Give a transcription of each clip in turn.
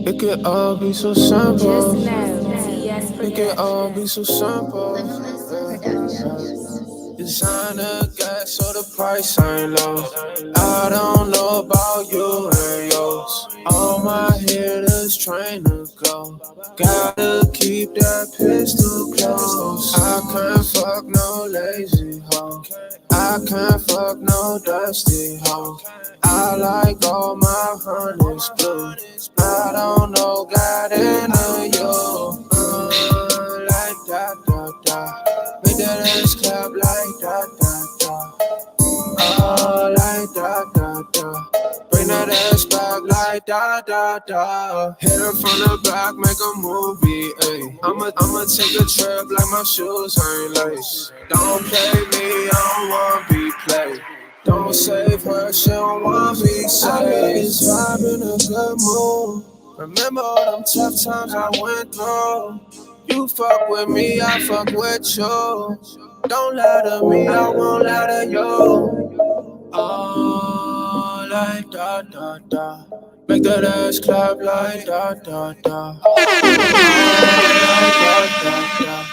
It could all be so simple. Just know, It could all be so simple. TS Designer gas, so the price ain't low. I don't know about you and yours. All my hitters train to go. Gotta keep that pistol close. I can't fuck no lazy hoe. I can't fuck no dusty hoe. I like all my honeys blue. I don't know, got into you. Like that, make that ass clap like that, oh, like that. Bring that ass back like that. Hit her from the back, make a movie, ayy. I'ma take a trip like my shoes ain't lace. Don't play me, I don't wanna be played. Don't save her, she don't want me saved. This vibe in a good mood. Remember all them tough times I went through. You fuck with me, I fuck with you. Don't lie to me, I won't lie to you. Oh, like da. Make that ass clap like da. Oh, like da.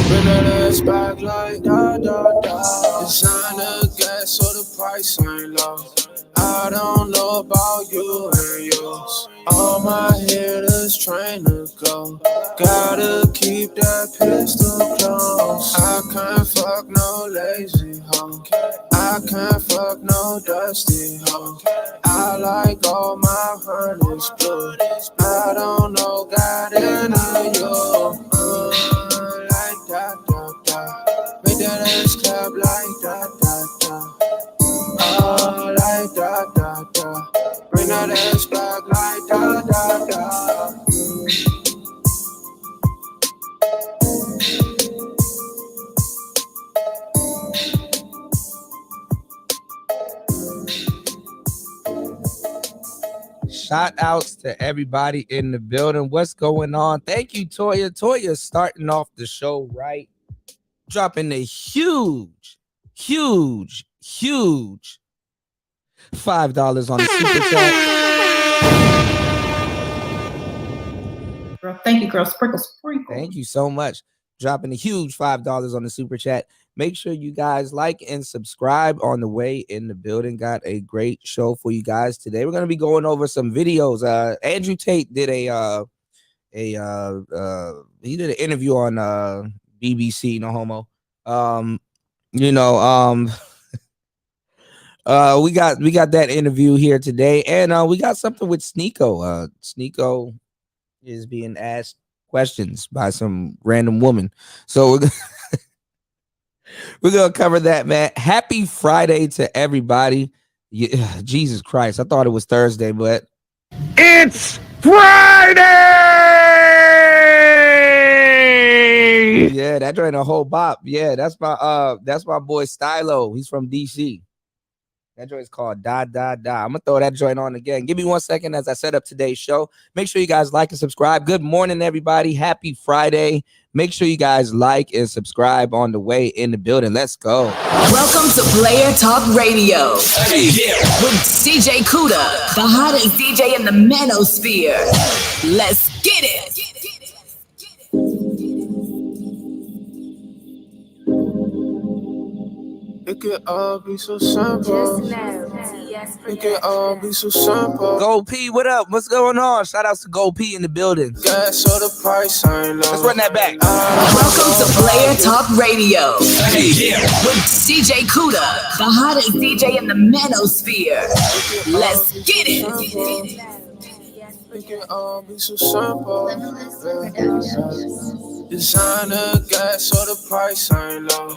Bring that ass back like da. Designer gas, so the price ain't low. I don't know about you and yours. All my hitters train to go. Gotta keep that pistol close. I can't fuck no lazy hoe. I can't fuck no dusty hoe. I like all my honeys blue. I don't know, got into you. Like that. Make that ass clap like that. Oh, like that. Bring that ass back like that. Shout outs to everybody in the building. What's going on? Thank you, Toya. Toya starting off the show right. Dropping a huge $5 on the super chat. Girl, thank you, girl. Sprinkle. Thank you so much. Dropping a huge $5 on the super chat. Make sure you guys like and subscribe on the way in the building. Got a great show for you guys today. We're going to be going over some videos. Andrew Tate did he did an interview on BBC, no homo. We got that interview here today, and we got something with Sneako. Sneako is being asked questions by some random woman, so we're gonna cover that, man. Happy Friday to everybody. Yeah, Jesus Christ, I thought it was Thursday, but it's Friday. Yeah, that joint a whole bop. Yeah, that's my boy Stylo. He's from DC. That joint is called Da. I'm gonna throw that joint on again. Give me 1 second as I set up today's show. Make sure you guys like and subscribe. Good morning, everybody. Happy Friday. Make sure you guys like and subscribe on the way in the building. Let's go. Welcome to Player Talk Radio with DJ Kuda, the hottest DJ in the manosphere. Let's get it. It could all be so simple. Just know, TS It could all be so simple. Go P, what up? What's going on? Shout outs to Go P in the building. Gas, so the price ain't low. Let's run that back. Welcome to Player Talk Radio with DJ Kuda, the hottest DJ in the manosphere. Let's get it. It can all be so simple. Designer gas, so the price ain't low.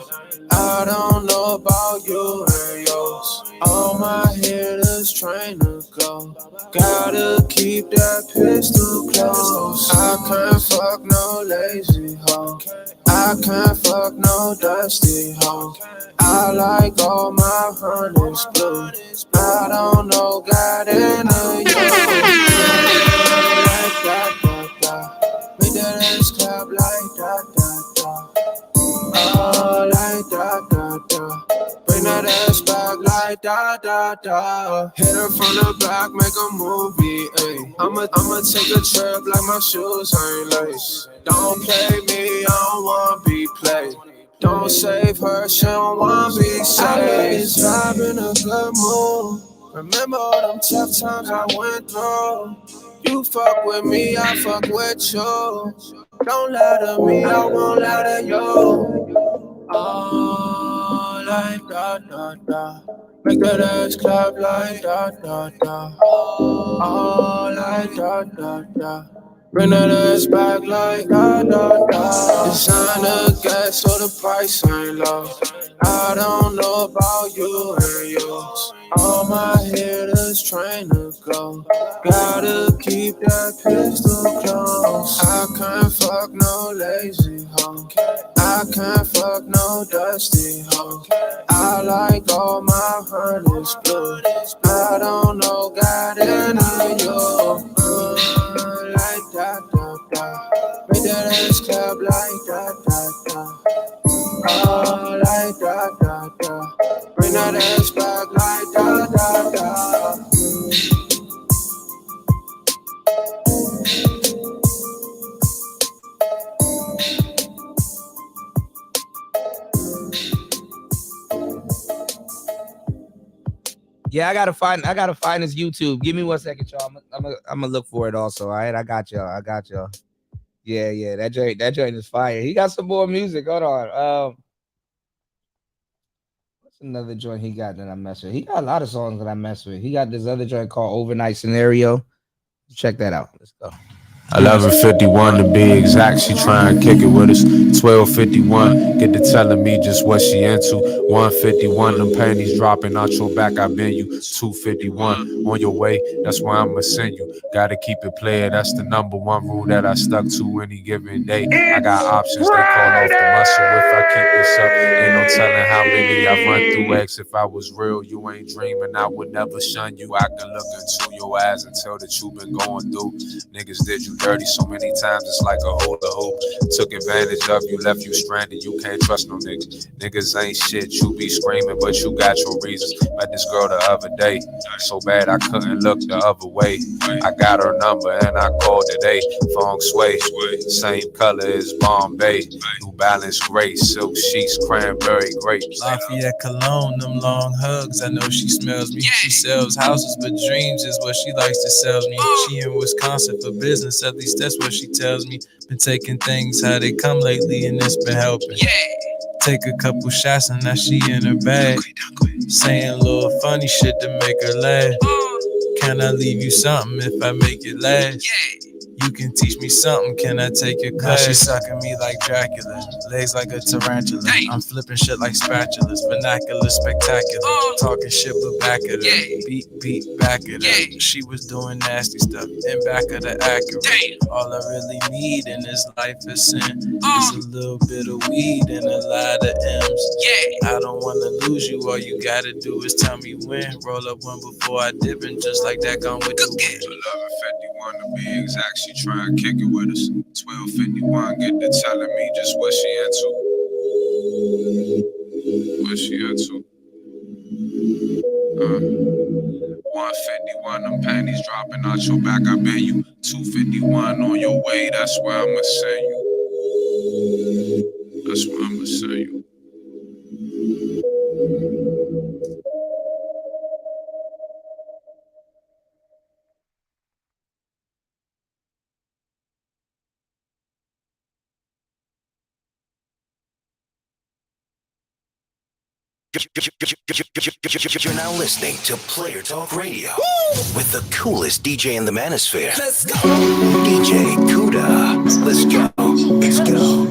I don't know about you and yours. All my hitters train to go. Gotta keep that pistol close. I can't fuck no lazy hoe. I can't fuck no dusty hoe. I like all my honeys blue. I don't know, got into you. Like that. Make that ass clap like that. Oh, like that. Bring that ass back like like da da da. Hit her from the back, make a movie, ayy. I'ma take a trip like my shoes ain't lace. Don't play me, I don't wanna be played. Don't save her, she don't wanna be saved. I let this vibe in a good mood. Remember all them tough times I went through. You fuck with me, I fuck with you. Don't lie to me, I won't lie to you. Oh, like da da da. Make that ass clap like da da da. Oh, like da da da. Bring that ass back like da da da. Designer gas so the price ain't low. I don't know about you and yours. All my hitters trying to go. Gotta keep that pistol close. I can't fuck no lazy hoe. I can't fuck no dusty hoe. I like all my honey's blue. I don't know, got any of you. Like da da da. Make that ass clap like da da da. Oh, like da da da. Bring that ass back like da da da. Yeah, I gotta find his YouTube. Give me 1 second, y'all. I'm gonna look for it also. All right, I got y'all. Yeah, that joint is fire. He got some more music. Hold on. What's another joint he got that I mess with? He got a lot of songs that I mess with. He got this other joint called Overnight Scenario. Check that out. Let's go. 11:51 to be exact, she try and kick it with us. 12:51, get to telling me just what she into. 1:51, them panties dropping out your back, I been you. 2:51, on your way, that's where I'ma send you. Gotta keep it playing, that's the number one rule that I stuck to any given day. I got options, they call off the muscle if I keep this up. Ain't no telling how many I run through X. If I was real, you ain't dreaming, I would never shun you. I can look into your eyes and tell that you been going through. Niggas did you dirty so many times, it's like a hula hoop. Took advantage of you, left you stranded, you can't trust no niggas. Niggas ain't shit, you be screaming, but you got your reasons. Met this girl the other day, so bad I couldn't look the other way. I got her number and I called today. Feng Shui, same color as Bombay. New Balance gray, silk sheets, cranberry grape. Lafayette cologne, them long hugs, I know she smells me. She sells houses, but dreams is what she likes to sell me. She in Wisconsin for business, at least that's what she tells me. Been taking things how they come lately and it's been helping. Take a couple shots and now she in her bag. Saying little funny shit to make her laugh. Can I leave you something if I make it last? You can teach me something, can I take your class? Now she sucking me like Dracula, legs like a tarantula. I'm flipping shit like spatulas, binocular spectacular. Talking shit but back at her, beat back at her. She was doing nasty stuff in back of the Acura. All I really need in this life is sin. Is a little bit of weed and a lot of M's. I don't wanna lose you, all you gotta do is tell me when. Roll up one before I dip and just like that gone with the wind. 11:51 to be exact, she try and kick it with us. 12:51, get to telling me just what she into. What she into? 1:51, them panties dropping out your back, I bet you. 2:51, on your way, that's where I'ma send you. That's where I'ma send you. You're now listening to Player Talk Radio with the coolest DJ in the manosphere. Let's go. DJ Kuda. Let's go. Let's go.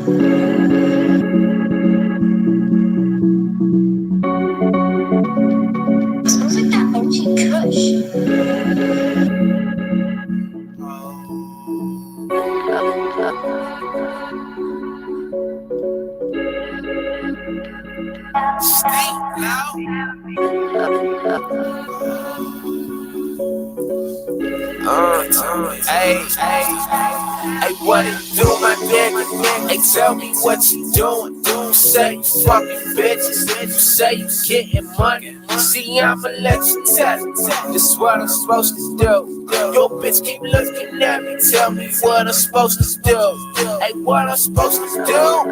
Smells like that OG Kush. Stay loud. Hey, what it do, my nigga? Hey, tell me what you doing. You say you fucking bitches, you say you getting money. See, I'ma let you tell it. This is what I'm supposed to do. Your bitch keep looking at me, tell me what I'm supposed to do. Hey, what I'm supposed to do?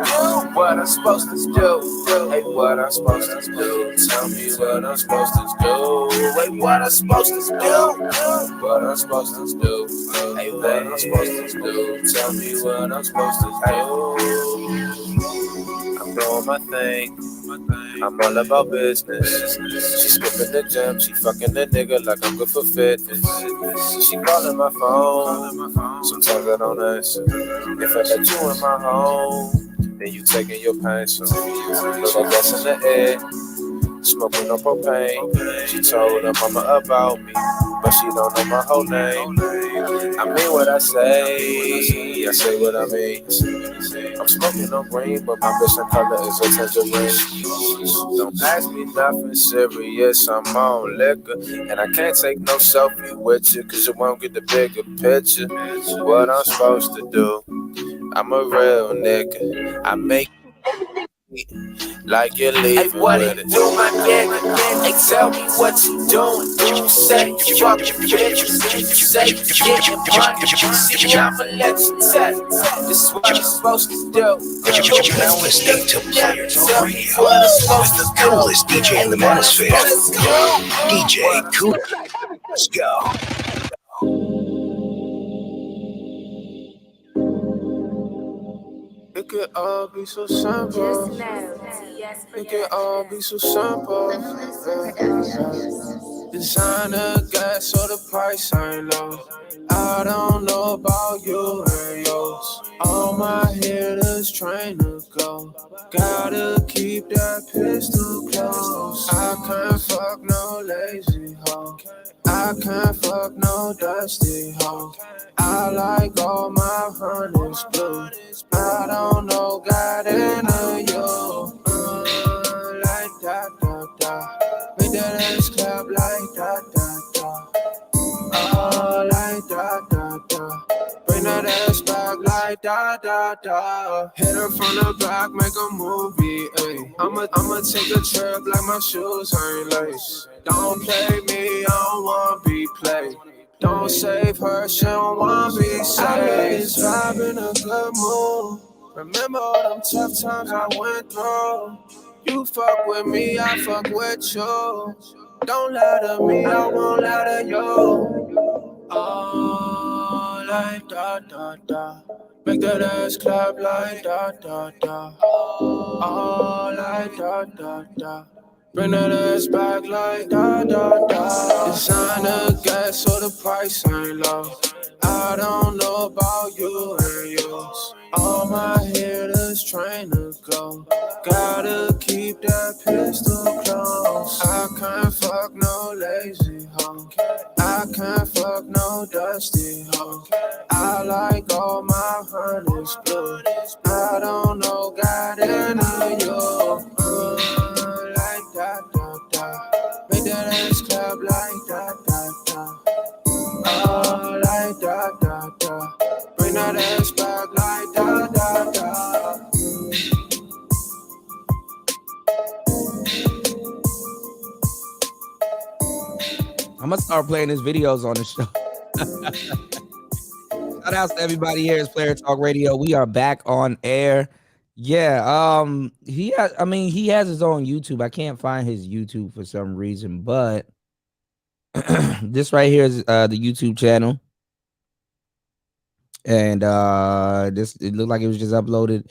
What I'm supposed to do? Hey, what I'm supposed to do? Tell me what I'm supposed to do. Hey, what I'm supposed to do? What I'm supposed to do? Hey, what I'm supposed to do? Tell me what I'm supposed to do. I'm doing my thing. I'm all about business. She skipping the gym, she fucking the nigga like I'm good for fitness. She calling my phone, sometimes I don't answer. If I let you in my home, then you taking your pain, so that gas in the air, smoking no propane. She told her mama about me, but she don't know my whole name. I mean what I say what I mean. I'm smoking on green, but my best color is a tangerine. Don't ask me nothing serious, I'm on liquor. And I can't take no selfie with you, cause you won't get the bigger picture. What I'm supposed to do, I'm a real nigga. I make like you're leaving. Hey, what it do, my nigga? Hey, tell me what you doing. You say you fucking bitches, you say you getting money. See, I'ma let you tell it. This is what you're supposed to do. You're now listening to Player Talk Radio with the coolest DJ in the manosphere, DJ Kuda. Let's go. It could all be so simple. Just know, TS It could all be so simple. Designer gas, so the price ain't low. I don't know about you and yours. All my hitters trying to go. Gotta keep that pistol close. I can't fuck no lazy hoe. I can't fuck no dusty hoe. I like all my hunters blue. I don't know, got into you. Like that, da, da. Make that ass clap like that, da, da. Oh, like that, da, da. Bring that ass back like da, da, da. Hit her from the back, make a movie, ayy. I'ma take a trip like my shoes ain't lace. Don't play me, I don't wanna be played. Don't save her, she don't wanna be saved. I just vibe in a good mood. Remember all them tough times I went through. You fuck with me, I fuck with you. Don't lie to me, I won't lie to you. Oh, like da da da. Make that ass clap like da da da. Oh, like da da da. Bring that ass back like da da da. Designer gas, so the price ain't low. I don't know about you and yours. All my hitters trying to go. Gotta keep that pistol close. I can't fuck no lazy hoe. I can't fuck no dusty hoe. I like all my hunters blue. I don't know, got into you. Like that, da, da. Make that ass clap like that, da, da. Oh, like that, da, da. Bring that ass back like da, da, da. I'm gonna start playing his videos on the show. Shout out to everybody here. It's Player Talk Radio. We are back on air. Yeah, he has his own YouTube. I can't find his YouTube for some reason, but this right here is the YouTube channel. And this, it looked like it was just uploaded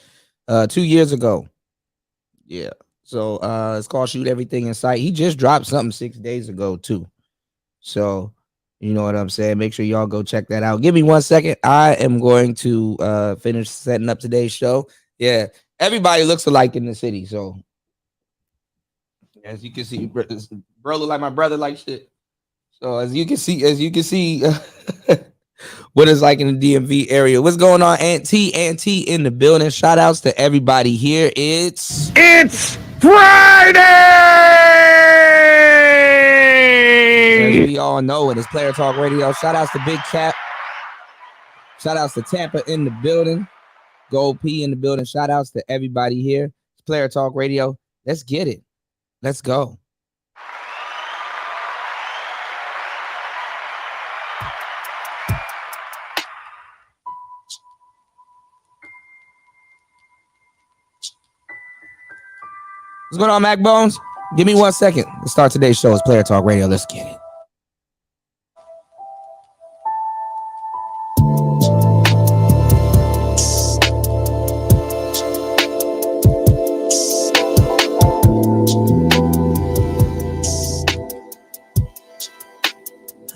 2 years ago. Yeah. So it's called Shoot Everything in Sight. He just dropped something 6 days ago too. So you know what I'm saying? Make sure y'all go check that out. Give me 1 second. I am going to finish setting up today's show. Yeah, everybody looks alike in the city. So as you can see, bro look like my brother like shit. So as you can see, what it's like in the DMV area. What's going on, Auntie in the building? Shout outs to everybody here. It's Friday! As we all know, it is Player Talk Radio. Shout outs to Big Cap. Shout outs to Tampa in the building. Gold P in the building. Shout outs to everybody here. Player Talk Radio. Let's get it. Let's go. What's going on, Mac Bones? Give me 1 second. Let's start today's show. It's Player Talk Radio. Let's get it.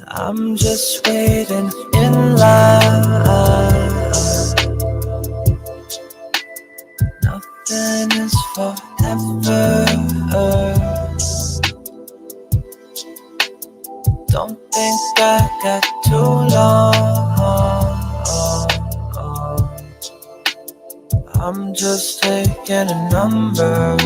I'm just waiting in line. Nothing is forever. Don't think I got too long. I'm just taking a number.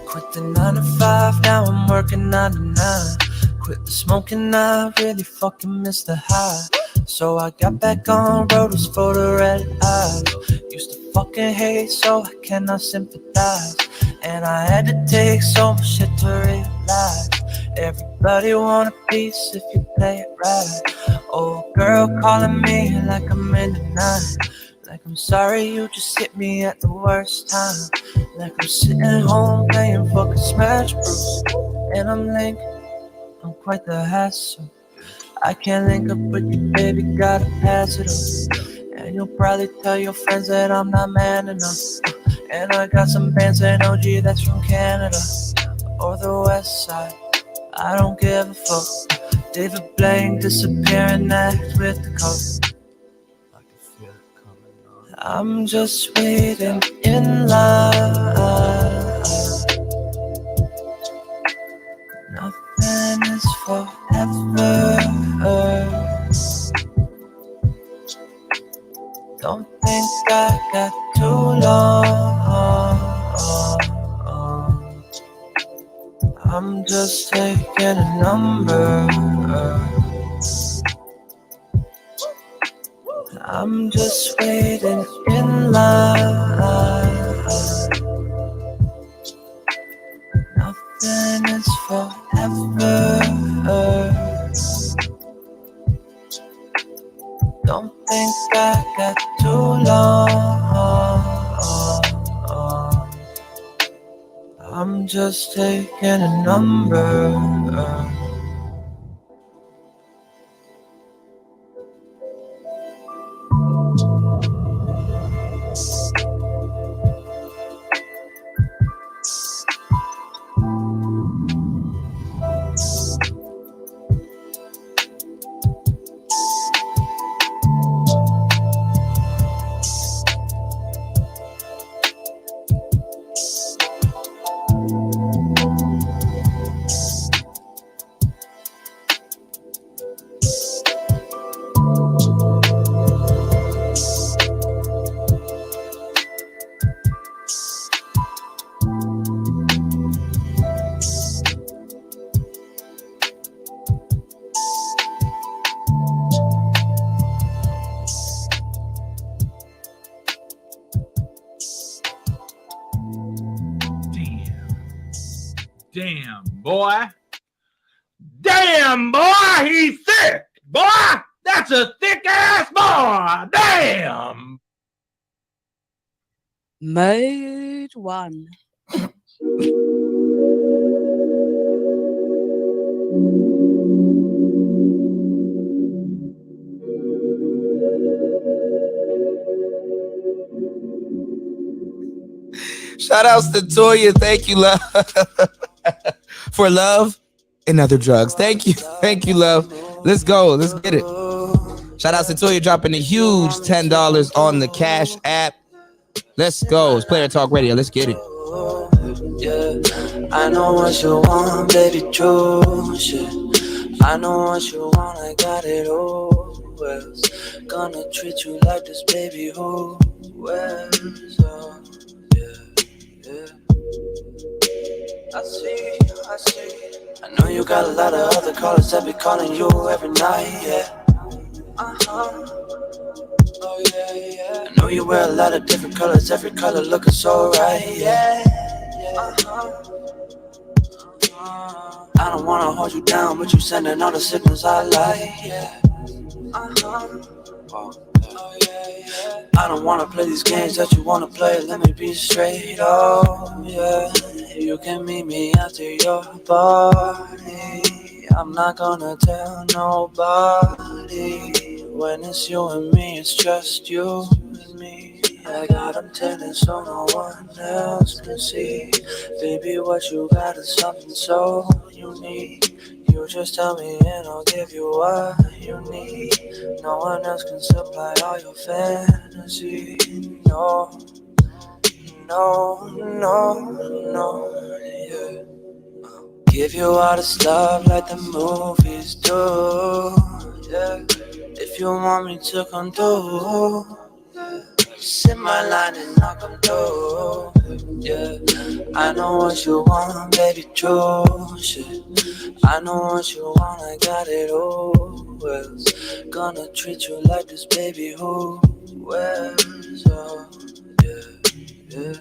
Quit the 9 to 5, now I'm working 9 to 9. Quit the smoking, I really fucking miss the high. So I got back on road, was for the red eyes. Used to fucking hate, so I cannot sympathize. And I had to take so much shit to realize everybody want a piece if you play it right. Old girl calling me like I'm in the night. Like I'm sorry you just hit me at the worst time. Like I'm sitting home playing fucking Smash Bros. And I'm late, I'm quite the hassle. I can't link up with you, baby, gotta pass it up. And you'll probably tell your friends that I'm not man enough. And I got some bands and OG that's from Canada or the West Side. I don't give a fuck. David Blaine disappearing act with the coke. I'm just waiting in line. Nothing is forever. Don't think I got too long. I'm just taking a number. I'm just waiting in line. Nothing is forever. Don't think I got too long. I'm just taking a number. Damn, boy. Damn, boy, he's thick. Boy, that's a thick ass boy. Damn. Mode 1. Shout outs to Toya. Thank you, love. For love and other drugs. Thank you. Thank you, love. Let's go. Let's get it. Shout outs to Toya dropping a huge $10 on the Cash App. Let's go. It's Player Talk Radio. Let's get it. Yeah, I know what you want, baby, true shit. I know what you want, I got it all. Who else gonna treat you like this, baby? Who else? Yeah. I see. I know you got a lot of other callers that be calling you every night, yeah. Oh know you wear a lot of different colors, every color looking so right, yeah. I don't wanna hold you down, but you sending all the signals I like, yeah. I don't wanna play these games that you wanna play, let me be straight, oh yeah. You can meet me after your party, I'm not gonna tell nobody. When it's you and me, it's just you and me. I got them tinted so no one else can see. Baby, what you got is something so unique. You just tell me and I'll give you what you need. No one else can supply all your fantasy. No, no, no, no, yeah. Give you all this love like the movies do, yeah. If you want me to come through, just hit my line and I'll come through, yeah. I know what you want, baby, true shit. I know what you want, I got it, who else gonna treat you like this, baby, who else, oh, yeah, yeah.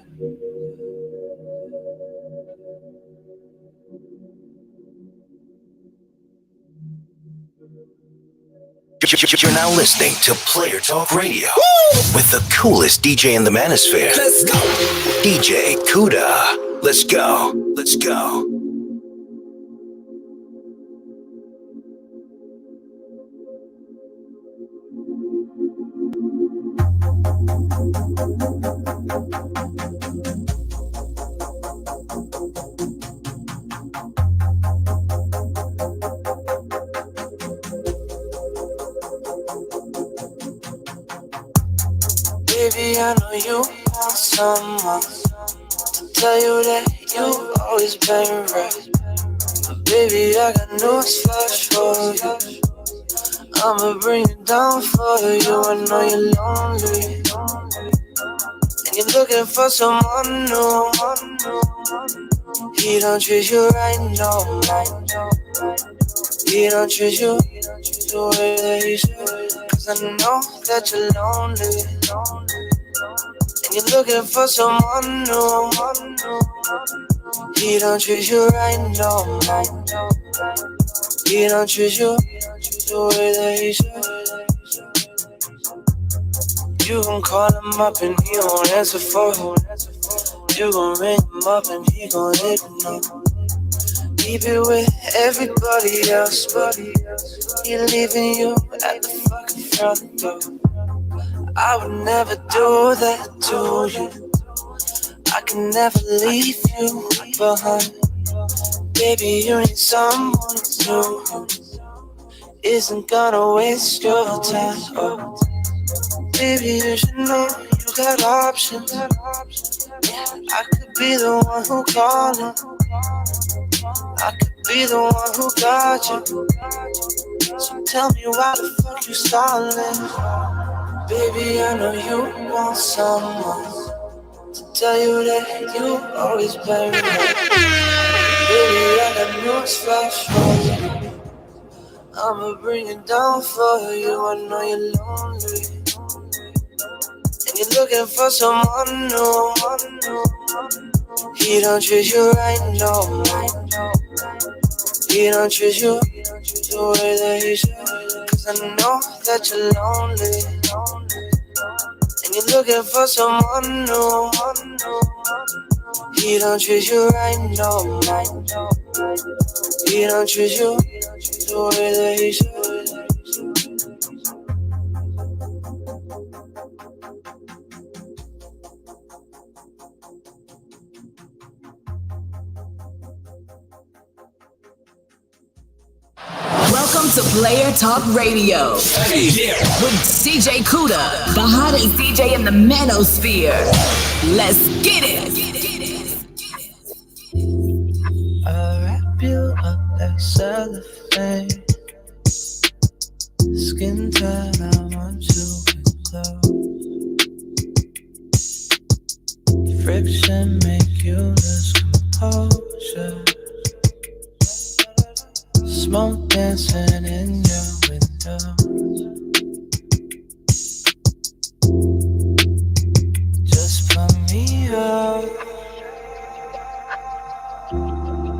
You're now listening to Player Talk Radio with the coolest DJ in the manosphere. Let's go. DJ Kuda. Let's go. Let's go. Baby, I know you want someone to tell you that you always been right. But baby, I got news flash for you. I'ma bring it down for you. I know you're lonely and you're looking for someone new. He don't treat you right, no. He don't treat you the way that he should. Cause I know that you're lonely and you're looking for someone new. He don't treat you right, no. He don't treat you the way that he should. You gon' call him up and he won't answer for you. You gon' ring him up and he gon' ignore. He be with everybody else, but he leaving you at the fucking front door. I would never do that to you. I can never leave you behind. Baby, you need someone new who isn't gonna waste your time. Oh, baby, you should know you got options. Yeah, I could be the one who called him. I could be the one who got you. So tell me why the fuck you stalling? Baby, I know you want someone to tell you that you always been right. Baby, I got news flash for you. I'ma bring it down for you. I know you're lonely and you're looking for someone new. He don't treat you right, no. He don't treat you the way that he should. Cause I know that you're lonely and you're looking for someone new. He don't treat you right, no. He don't treat you the way that he should. Welcome to Player Talk Radio with DJ Kuda, the hottest DJ in the manosphere. Let's get it. I wrap you up like cellophane. Skin tight, I want you to close. Friction make you lose composure. Smoke dancing in your window.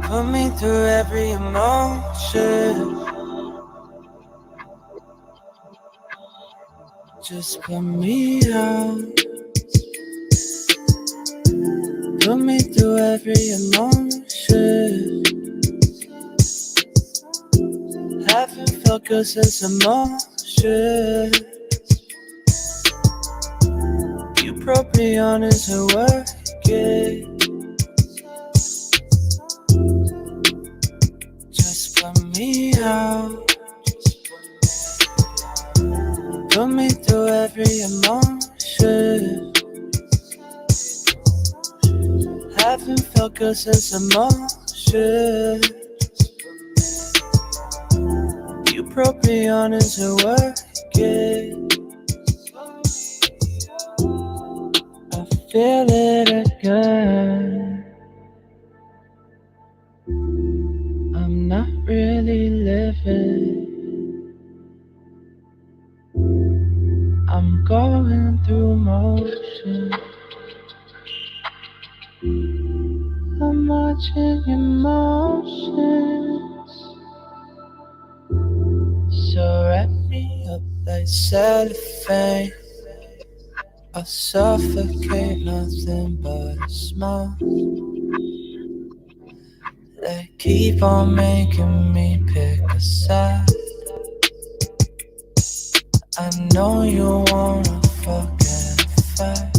Put me through every emotion. Just put me out. Put me through every emotion. Haven't felt good since emotion. You broke me honest and working. Just put me out. Put me through every emotion. Haven't felt good since emotion. You broke me honest and working. I feel it again. I'm not really living. I'm going through motion. I'm watching emotions. So wrap me up like cellophane. I'll suffocate, nothing but a smile. They keep on making me pick a side. I know you wanna fucking fight,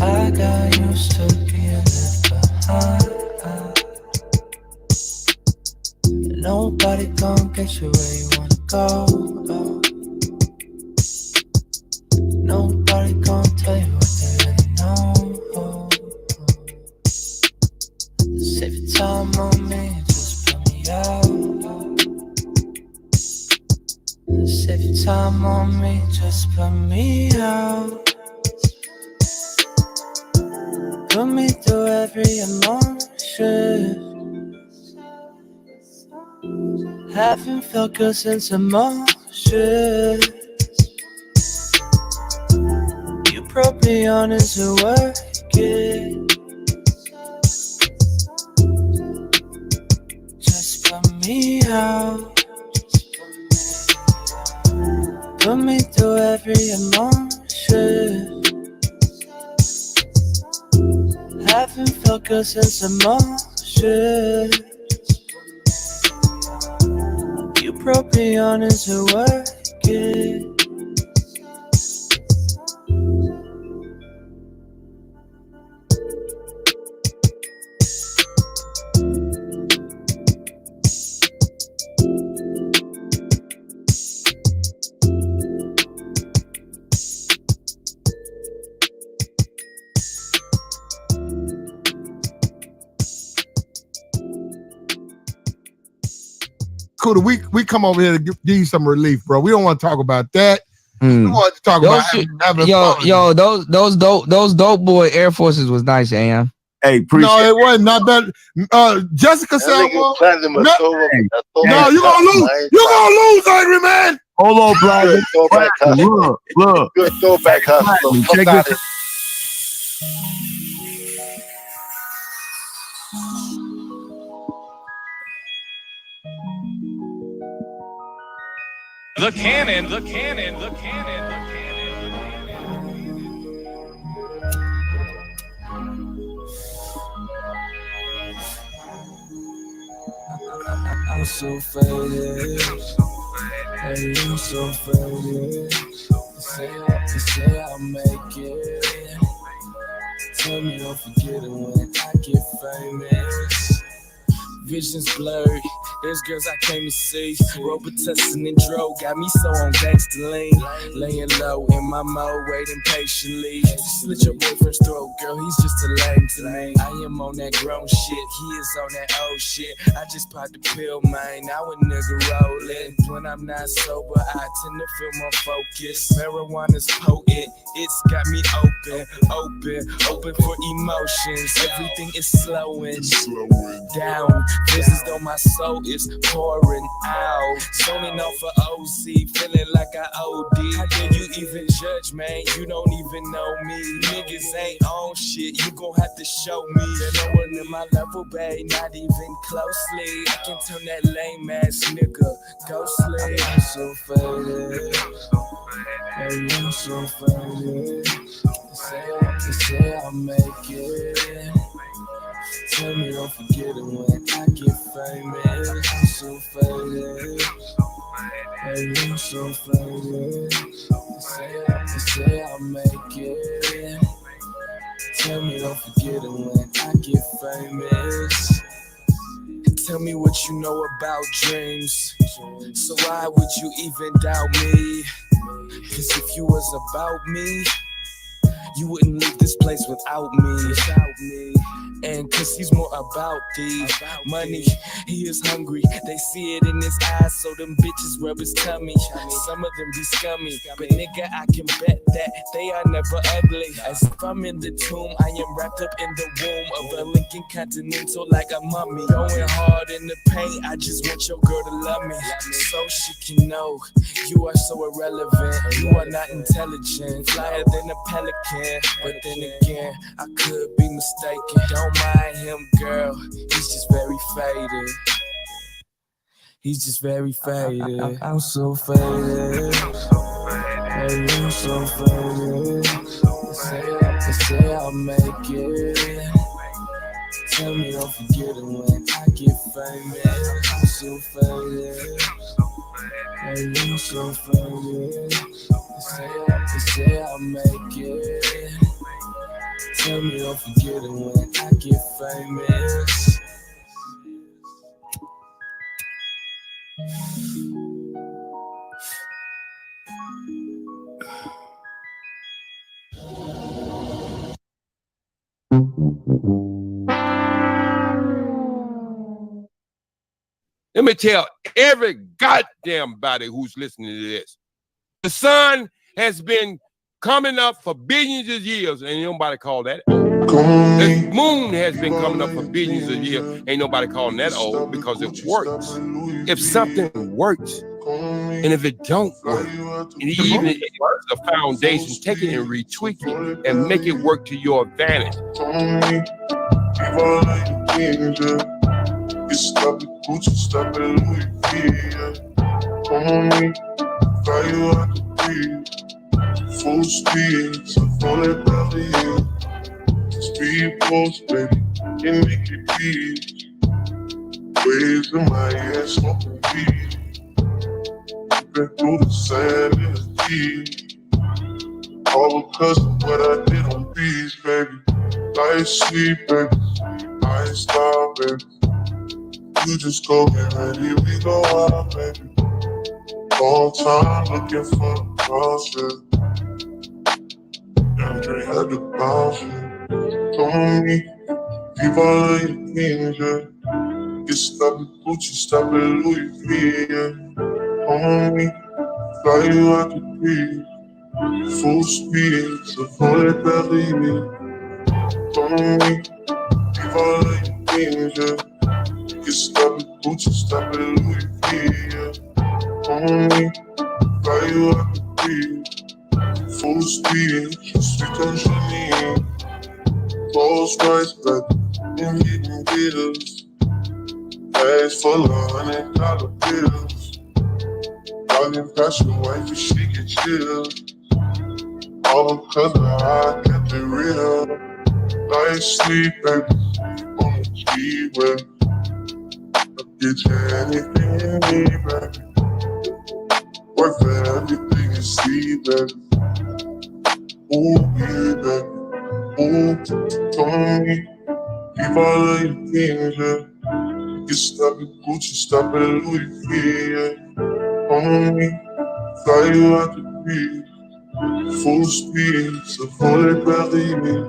and I got used to being left behind. Nobody gon' get you where you wanna go. Nobody gon' tell you what they really know. Save your time on me, just put me out. Save your time on me, just put me out. Put me through every emotion. Haven't felt good since emotion. You broke me honest and working. Just put me out. Put me through every emotion. Haven't felt good since emotion. You broke me honest and working. Kuda, we come over here to give you some relief, bro. We don't want to talk about that. We want to talk about having fun. Yo, those dope boy Air Forces was nice, Am. Hey, appreciate no, it wasn't not that. Jessica said, "No, you gonna lose. You gonna lose, Angry Man." Hold on, Brian. Look. Good throwback hustle. Check this. The cannon. I'm so faded. Hey, I'm so faded. They say I'll make it. Tell me don't forget it when I get famous. Visions blurred. There's girls I came to see. Robitussin and Dro got me so on gangsta lean. Laying low in my mode, waiting patiently. Slit your boyfriend's throat, girl, he's just a lame to me. I am on that grown shit, he is on that old shit. I just popped the pill, man, now a nigga rolling. When I'm not sober, I tend to feel more focused. Marijuana's potent, it's got me open for emotions. Everything is slowing down. This is though my soul is pouring out. Zoning off of OC, feeling like I OD. How can you even judge, man? You don't even know me. Niggas ain't on shit, you gon' have to show me. There no one in my level, babe, not even closely. I can turn that lame ass nigga ghostly. I'm so faded, hey, I'm so faded. They say I'll make it. Tell me don't forget it when I get famous. I'm so faded, hey, I'm so faded. They say I'll make it. Tell me don't forget it when I get famous. Tell me what you know about dreams. So why would you even doubt me? Cause if you was about me, you wouldn't leave this place without me. And cause he's more about the money, he is hungry. They see it in his eyes, so them bitches rub his tummy. Some of them be scummy, but nigga, I can bet that they are never ugly. As if I'm in the tomb, I am wrapped up in the womb of a Lincoln Continental like a mummy. Going hard in the paint, I just want your girl to love me, so she can know you are so irrelevant. You are not intelligent, flyer than a pelican. But then again, I could be mistaken. Don't mind him, girl, he's just very faded. He's just very faded. I'm so faded. Hey, I'm so faded. They say I'll make it. Tell me don't forget it when I get famous. I'm so faded. Hey, I'm so faded. They say I'll make it. Tell me don't forget it when I get famous. Let me tell every goddamn body who's listening to this. The sun has been coming up for billions of years, and ain't nobody call that old. The moon has been coming up for billions of years, ain't nobody calling that old, because it works. If something works, and if it don't work, and even if it's a foundation, take it and retweak it and make it work to your advantage. Stop it, Gucci, stop it, Louis V. Come on me, fly you out the breeze. Full speed, so full that belly. Speed post, baby, and make it beat. Waves in my ass, smoking weed. Been through the sand and the deep. All because of what I did on beats, baby. Life sweet, baby. I ain't stop, baby. You just go get ready, we go out, baby. All time looking for the process. Andre had to bounce it. Come on me, keep all of your things, yeah. Get stop at Gucci, stop at Louis V, yeah. Come on me, fly you out the breeze. Full speed, so full that belly, yeah. Come on me, keep all of your things, yeah. Get stop at Gucci, stop at Louis V, yeah. Come on me, fly you out the breeze. Full speed, sweet on Janine. Close rights back, and hitting gators. Bags full of $100 bills. Walking past your wife and she get chilled. All because of how I kept it real. Like sleep, baby, on the speedway. Get you anything you need, baby. Work for everything you see, baby. Ooh, yeah, baby. Ooh, come on me. Keep all of your things, yeah. Get stop at Gucci, stop at Louis V, yeah. Come on me. Fly you out the breeze. Full speed, so full that belly, yeah.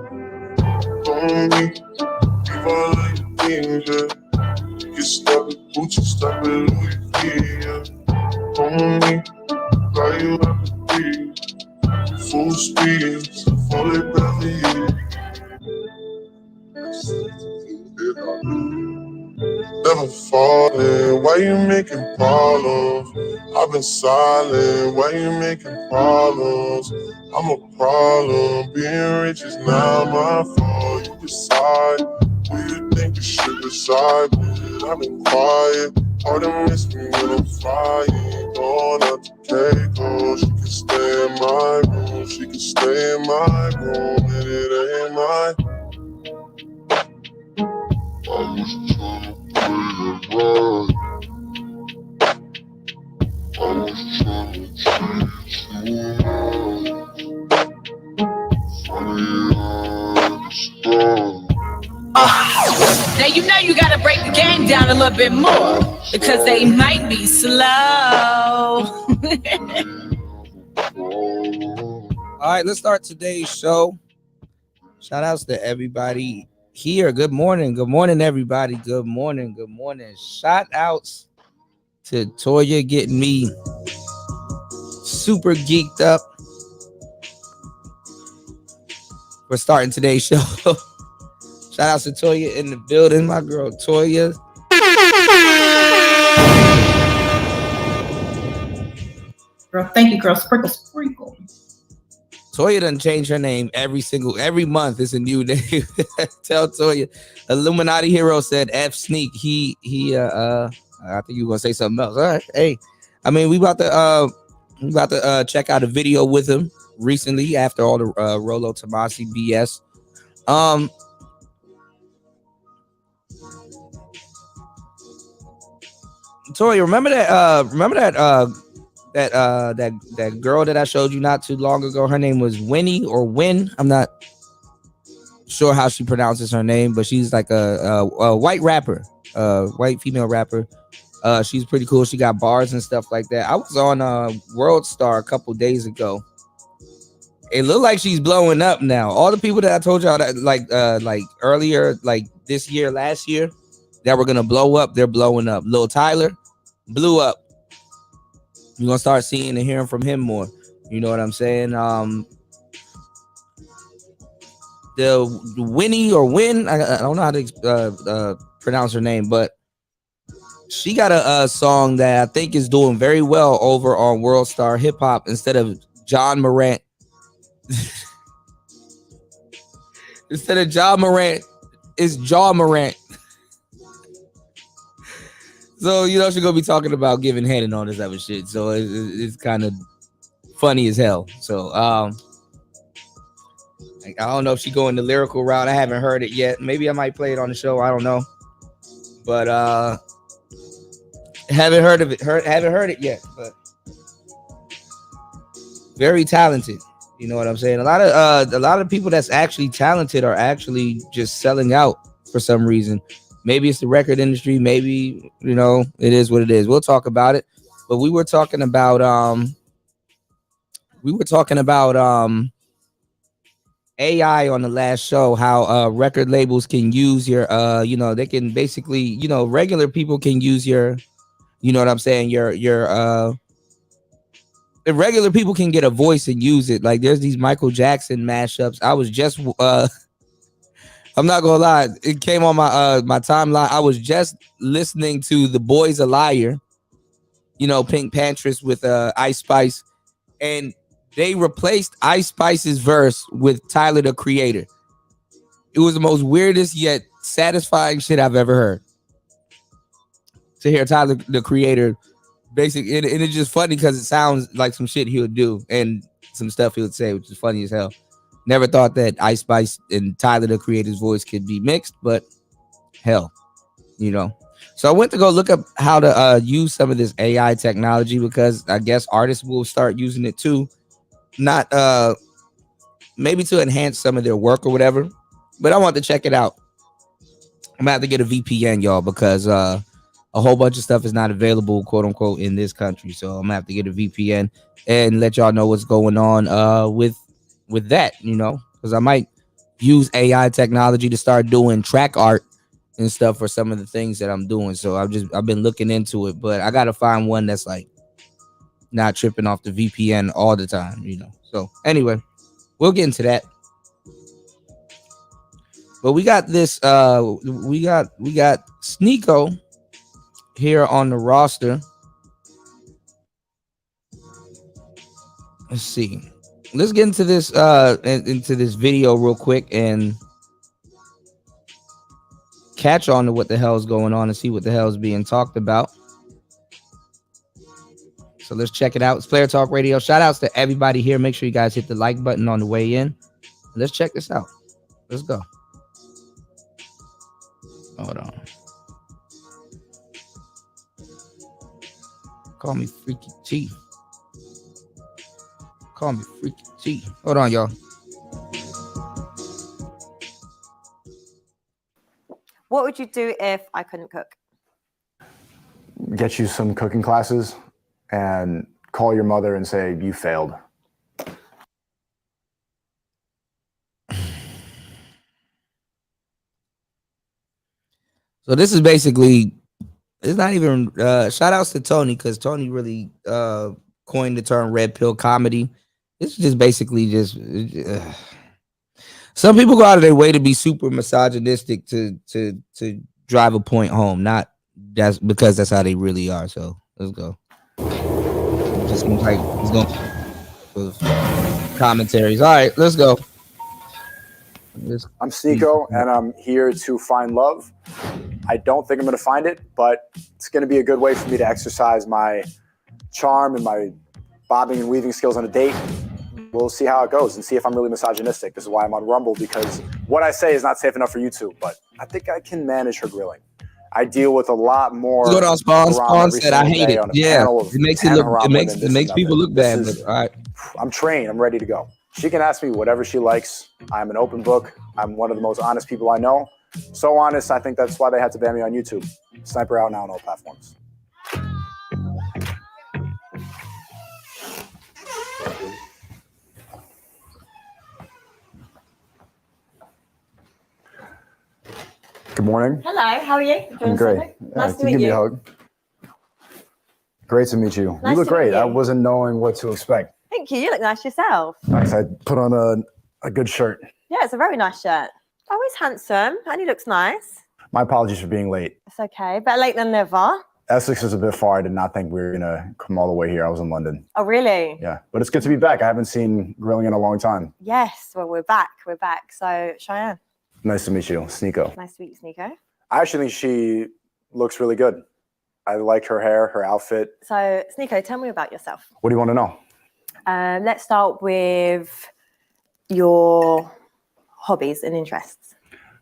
Come on me. Keep all of your things, yeah. Get stop at Gucci, stop at Louis V, yeah. Come on me, fly you out the breeze. Full speed, so full that belly, yeah. never falling. Why you making problems? I've been silent. Why you making problems? I'm a problem. Being rich is not my fault. You decide who you think you should reside with. I've been quiet. Hard to miss me when I'm flying. Going out to Keiko. She can stay in my room. She can stay in my room. And it ain't mine. I was trying to play it right. I was trying to treat you right. Funny how the start. Now you know you gotta break the game down a little bit more because they might be slow. All right, let's start today's show. Shout outs to everybody here. Good morning, everybody. Good morning. Shout outs to Toya getting me super geeked up for starting today's show. Shout out to Toya in the building, my girl Toya. Girl, thank you, girl. Sprinkle, sprinkle. Toya done change her name every month. It's a new name. Tell Toya. Illuminati Hero said F Sneak. I think you were gonna say something else. All right. Hey, I mean, we about to check out a video with him recently after all the Rolo Tomasi BS. Toya, remember that girl that I showed you not too long ago? Her name was Winnie or Win. I'm not sure how she pronounces her name, but she's like a white rapper, white female rapper. She's pretty cool. She got bars and stuff like that. I was on World Star a couple days ago. It looked like she's blowing up now. All the people that I told y'all that like earlier, like this year, last year, that were gonna blow up, they're blowing up. Lil Tyler blew up. You're gonna start seeing and hearing from him more. You know what I'm saying? The Winnie or Win, I don't know how to pronounce her name, but she got a song that I think is doing very well over on World Star Hip Hop instead of John Morant. Instead of John Morant, it's Jaw Morant. So, you know, she's going to be talking about giving head and all this other shit. So it's kind of funny as hell. So, I don't know if she's going the lyrical route. I haven't heard it yet. Maybe I might play it on the show. I don't know. But haven't heard of it. Haven't heard it yet. But very talented. You know what I'm saying? A lot of people that's actually talented are actually just selling out for some reason. Maybe it's the record industry. Maybe, you know, it is what it is. We'll talk about it. But we were talking about AI on the last show, how record labels can use your they can basically, regular people can use your, you know what I'm saying, your regular people can get a voice and use it. Like there's these Michael Jackson mashups. I was just I'm not gonna lie, it came on my timeline. I was just listening to The Boy's a Liar, Pink Pantress with Ice Spice, and they replaced Ice Spice's verse with Tyler the Creator. It was the most weirdest yet satisfying shit I've ever heard. To hear Tyler the Creator, basically, and it's just funny because it sounds like some shit he would do and some stuff he would say, which is funny as hell. Never thought that Ice Spice and Tyler the Creator's voice could be mixed, but hell, So I went to go look up how to use some of this AI technology because I guess artists will start using it too. Not maybe to enhance some of their work or whatever, but I want to check it out. I'm gonna have to get a VPN, y'all, because a whole bunch of stuff is not available, quote unquote, in this country. So I'm gonna have to get a VPN and let y'all know what's going on with that, because I might use AI technology to start doing track art and stuff for some of the things that I'm doing. So I've been looking into it, but I gotta find one that's like not tripping off the VPN all the time, So anyway, we'll get into that. But we got this we got Sneako here on the roster. Let's see. Let's get into this video real quick and catch on to what the hell is going on and see what the hell is being talked about. So let's check it out. It's Player Talk Radio. Shout outs to everybody here. Make sure you guys hit the like button on the way in. Let's check this out. Let's go. Hold on. Call me Freaky Chief. Call me Freaky Chief. Hold on, y'all. What would you do if I couldn't cook? Get you some cooking classes and call your mother and say you failed. So this is basically, it's not even shout outs to Tony, because Tony really coined the term red pill comedy. It's just basically just some people go out of their way to be super misogynistic to drive a point home. Not that's because that's how they really are. So let's go. Just like it's going commentaries. All right, let's go. I'm Sneako, and I'm here to find love. I don't think I'm going to find it, but it's going to be a good way for me to exercise my charm and my bobbing and weaving skills on a date. We'll see how it goes and see if I'm really misogynistic. This is why I'm on Rumble, because what I say is not safe enough for YouTube, but I think I can manage her grilling. I deal with a lot more. Good on Spawn. Spawn said I hate it. Yeah, it makes it look. It makes people look bad. But, all right. I'm trained. I'm ready to go. She can ask me whatever she likes. I'm an open book. I'm one of the most honest people I know. So honest, I think that's why they had to ban me on YouTube. Sniper out now on all platforms. Good morning. Hello, how are you? I'm great. Nice to can meet you give me you. a hug? Great to meet you. Nice You look to meet great. you. I wasn't knowing what to expect. Thank you. You look nice yourself. Nice. I put on a good shirt. Yeah, it's a very nice shirt. Oh, he's handsome and he looks nice. My apologies for being late. It's okay. Better late than never. Essex is a bit far. I did not think we were going to come all the way here. I was in London. Oh, really? Yeah, but it's good to be back. I haven't seen grilling in a long time. Yes. Well, we're back. We're back. So, Cheyenne. Nice to meet you, Sneako. Nice to meet you, Sneako. I actually think she looks really good. I like her hair, her outfit. So, Sneako, tell me about yourself. What do you want to know? Let's start with your hobbies and interests.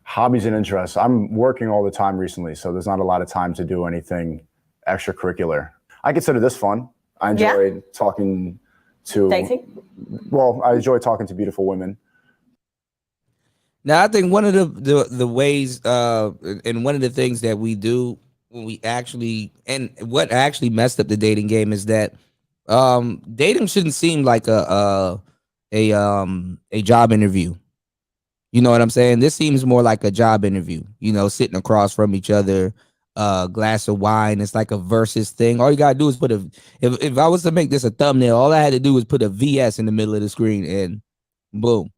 Hobbies and interests. I'm working all the time recently, so there's not a lot of time to do anything extracurricular. I consider this fun. I enjoy talking to... Dating? Well, I enjoy talking to beautiful women. Now, I think one of the ways and one of the things that we do when we actually, and what actually messed up the dating game is that dating shouldn't seem like a job interview. You know what I'm saying? This seems more like a job interview, you know, sitting across from each other, glass of wine. It's like a versus thing. All you gotta do is put if I was to make this a thumbnail, all I had to do was put a VS in the middle of the screen and boom.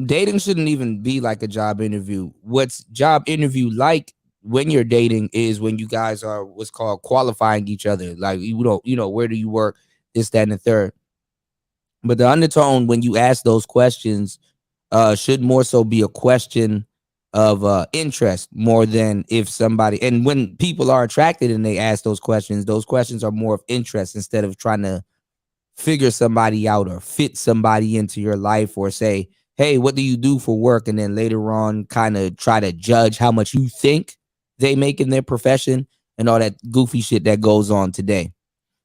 Dating shouldn't even be like a job interview. What's job interview like when you're dating is when you guys are what's called qualifying each other. Like, you don't, you know, where do you work? This, that, and the third. But the undertone when you ask those questions should more so be a question of interest more than if somebody, and when people are attracted and they ask those questions are more of interest instead of trying to figure somebody out or fit somebody into your life or say, hey, what do you do for work? And then later on kind of try to judge how much you think they make in their profession and all that goofy shit that goes on today.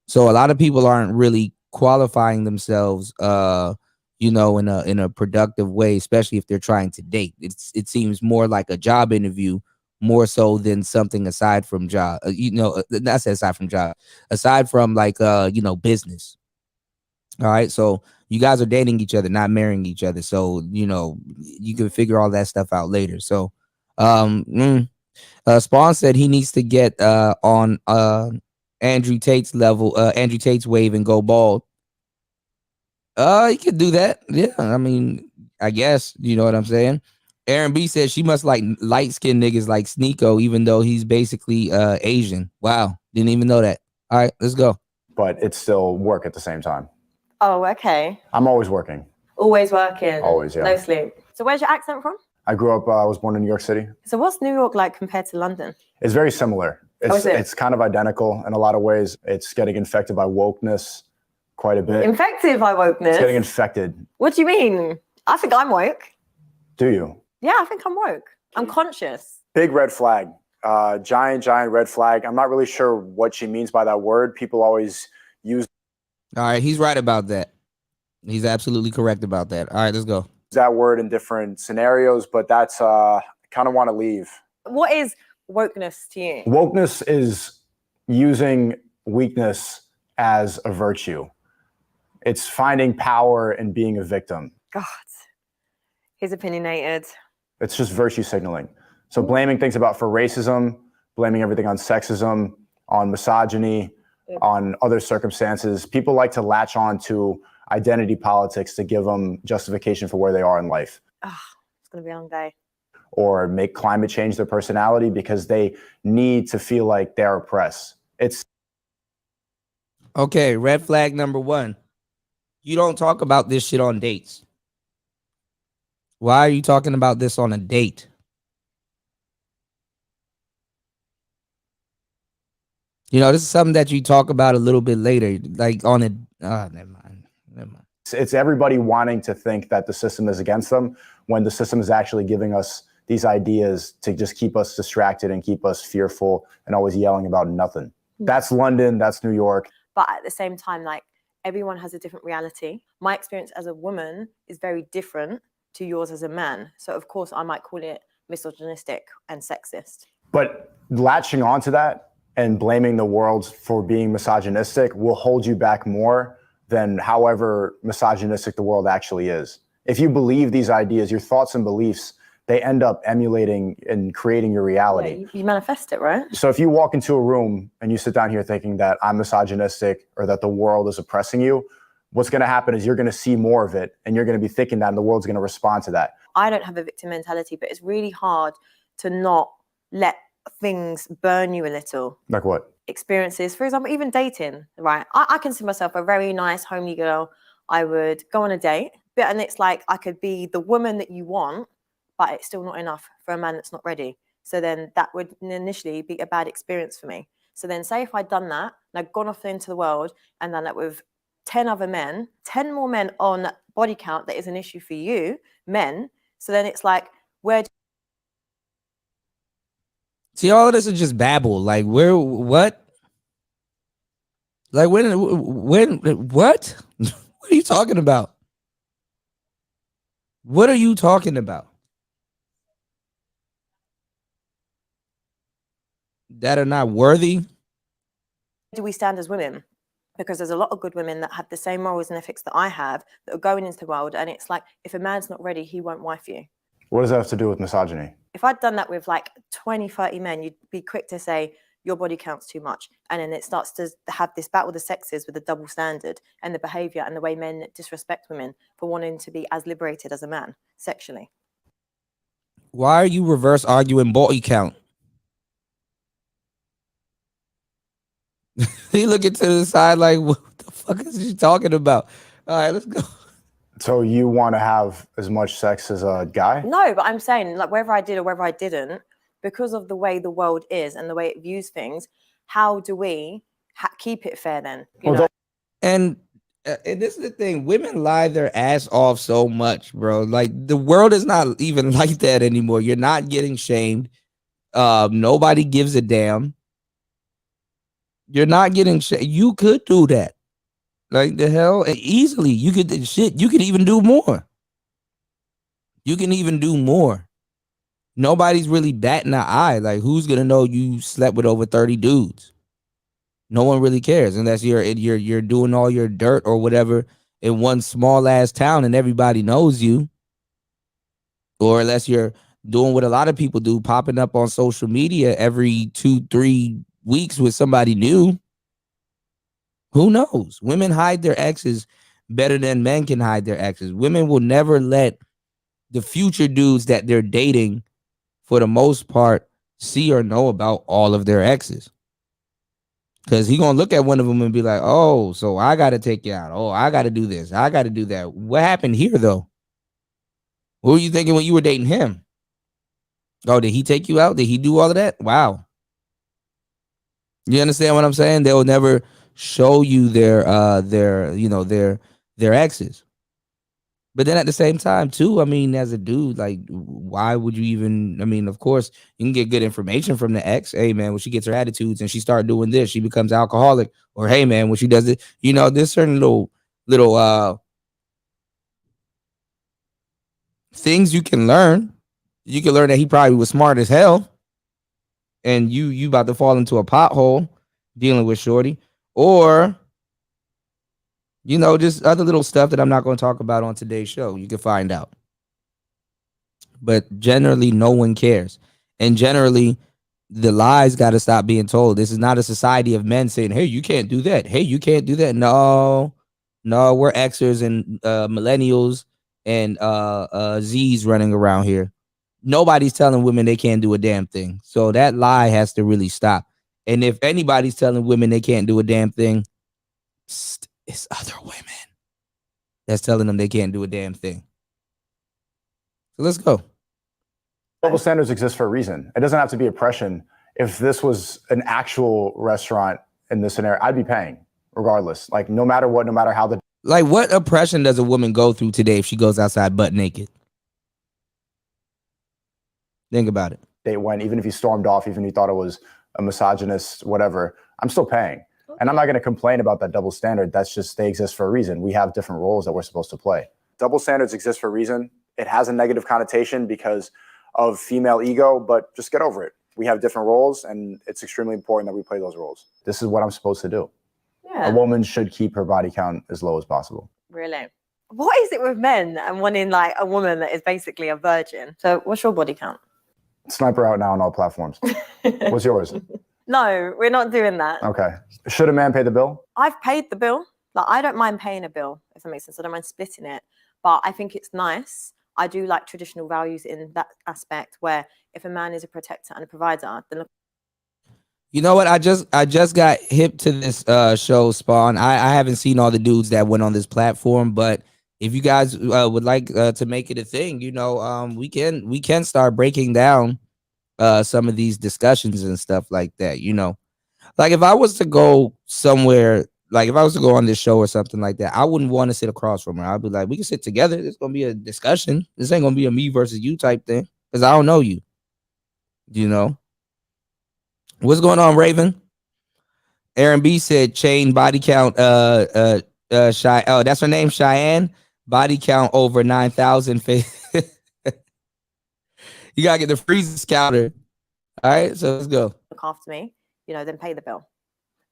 So a lot of people aren't really qualifying themselves, you know, in a productive way, especially if they're trying to date. It seems more like a job interview more so than something aside from job, you know, not aside from job, aside from like, you know, business. All right. So you guys are dating each other, not marrying each other. So, you know, you can figure all that stuff out later. So, Spawn said he needs to get on Andrew Tate's level, Andrew Tate's wave and go bald. You could do that. Yeah. I mean, I guess, you know what I'm saying? Aaron B says she must like light-skinned niggas like Sneako, even though he's basically Asian. Wow, didn't even know that. All right, let's go. But it's still work at the same time. Oh, okay. I'm always working. Always working. Always, yeah. No sleep. So where's your accent from? I grew up, I was born in New York City. So what's New York like compared to London? It's very similar. Is it? It's kind of identical in a lot of ways. It's getting infected by wokeness quite a bit. Infected by wokeness? It's getting infected. What do you mean? I think I'm woke. Do you? Yeah, I think I'm woke. I'm conscious. Big red flag. Giant red flag. I'm not really sure what she means by that word. People always use. All right, he's right about that. He's absolutely correct about that. All right, let's go. That word in different scenarios, but that's kind of want to leave. What is wokeness to you? Wokeness is using weakness as a virtue. It's finding power and being a victim. God, he's opinionated. It's just virtue signaling. So blaming things for racism, blaming everything on sexism, on misogyny, on other circumstances. People like to latch on to identity politics to give them justification for where they are in life. Oh, it's going to be a long day. Or make climate change their personality because they need to feel like they're oppressed. It's okay. Red flag number 1. You don't talk about this shit on dates. Why are you talking about this on a date? You know, this is something that you talk about a little bit later, like on a. Never mind. It's everybody wanting to think that the system is against them when the system is actually giving us these ideas to just keep us distracted and keep us fearful and always yelling about nothing. That's London. That's New York. But at the same time, like, everyone has a different reality. My experience as a woman is very different to yours as a man. So, of course, I might call it misogynistic and sexist. But latching onto that and blaming the world for being misogynistic will hold you back more than however misogynistic the world actually is. If you believe these ideas, your thoughts and beliefs, they end up emulating and creating your reality. Yeah, you manifest it, right? So if you walk into a room and you sit down here thinking that I'm misogynistic or that the world is oppressing you, what's going to happen is you're going to see more of it and you're going to be thinking that and the world's going to respond to that. I don't have a victim mentality, but it's really hard to not let things burn you a little. Like what? Experiences, for example, even dating, right? I consider myself a very nice, homely girl. I would go on a date, and it's like I could be the woman that you want, but it's still not enough for a man that's not ready. So then that would initially be a bad experience for me. So then say if I'd done that and I'd gone off into the world and done that with 10 other men, 10 more men on body count that is an issue for you, men. So then it's like, where do see, all of this is just babble. Like, where, what? Like, when, what? What are you talking about? What are you talking about? That are not worthy? do we stand as women? Because there's a lot of good women that have the same morals and ethics that I have that are going into the world. And it's like, if a man's not ready, he won't wife you. What does that have to do with misogyny? If I'd done that with like 20, 30 men, you'd be quick to say, your body counts too much. And then it starts to have this battle of the sexes with the double standard and the behavior and the way men disrespect women for wanting to be as liberated as a man sexually. Why are you reverse arguing body count? He looking to the side like, what the fuck is she talking about? All right, let's go. So you want to have as much sex as a guy? No, but I'm saying, like, whether I did or whether I didn't, because of the way the world is and the way it views things, how do we keep it fair then? You know? And this is the thing. Women lie their ass off so much, bro. Like, the world is not even like that anymore. You're not getting shamed. Nobody gives a damn. You're not getting shamed. You could do that. Like, the hell? Easily. You could even do more. You can even do more. Nobody's really batting an eye. Like, who's gonna know you slept with over 30 dudes? No one really cares unless you're doing all your dirt or whatever in one small ass town and everybody knows you. Or unless you're doing what a lot of people do, popping up on social media every 2-3 weeks with somebody new. Who knows? Women hide their exes better than men can hide their exes. Women will never let the future dudes that they're dating, for the most part, see or know about all of their exes. Because he gonna look at one of them and be like, oh, so I gotta take you out. Oh, I gotta do this. I gotta do that. What happened here though? What were you thinking when you were dating him? Oh, did he take you out? Did he do all of that? Wow. You understand what I'm saying? They'll never show you their exes. But then at the same time, too, I mean, as a dude, like, why would you even? I mean, of course, you can get good information from the ex. Hey, man, when she gets her attitudes and she start doing this, she becomes alcoholic. Or hey, man, when she does it, there's certain little things you can learn. You can learn that he probably was smart as hell, and you about to fall into a pothole dealing with shorty, or just other little stuff that I'm not going to talk about on today's show. You can find out. But generally, no one cares. And generally, the lies got to stop being told. This is not a society of men saying, hey, you can't do that. Hey, you can't do that. No, we're Xers and millennials and Zs running around here. Nobody's telling women they can't do a damn thing. So that lie has to really stop. And if anybody's telling women they can't do a damn thing, it's other women that's telling them they can't do a damn thing. So let's go. Double standards exist for a reason. It doesn't have to be oppression. If this was an actual restaurant in this scenario, I'd be paying regardless. Like no matter what, no matter how the. Like what oppression does a woman go through today if she goes outside butt naked? Think about it. Date went, even if he stormed off, even if he thought it was a misogynist, whatever, I'm still paying. And I'm not going to complain about that double standard. That's just, they exist for a reason. We have different roles that we're supposed to play. Double standards exist for a reason. It has a negative connotation because of female ego, but just get over it. We have different roles, and it's extremely important that we play those roles. This is what I'm supposed to do. Yeah. A woman should keep her body count as low as possible. Really? What is it with men and wanting like a woman that is basically a virgin? So what's your body count? Sniper out now on all platforms. What's yours? No, we're not doing that. Okay. Should a man pay the bill? I've paid the bill. Like, I don't mind paying a bill, if that makes sense. I don't mind splitting it. But I think it's nice. I do like traditional values in that aspect where if a man is a protector and a provider, then look. You know what? I just got hip to this show, Spawn. I haven't seen all the dudes that went on this platform, but if you guys would like to make it a thing, we can start breaking down some of these discussions and stuff like that. Like if I was to go somewhere, like if I was to go on this show or something like that, I wouldn't want to sit across from her. I'd be like, we can sit together. It's gonna be a discussion. This ain't gonna be a me versus you type thing because I don't know you. What's going on, Raven? Aaron B said chain body count. That's her name, Cheyenne. Body count over 9,000. You gotta get the freezes counter. All right, so let's go. Look after me, then pay the bill.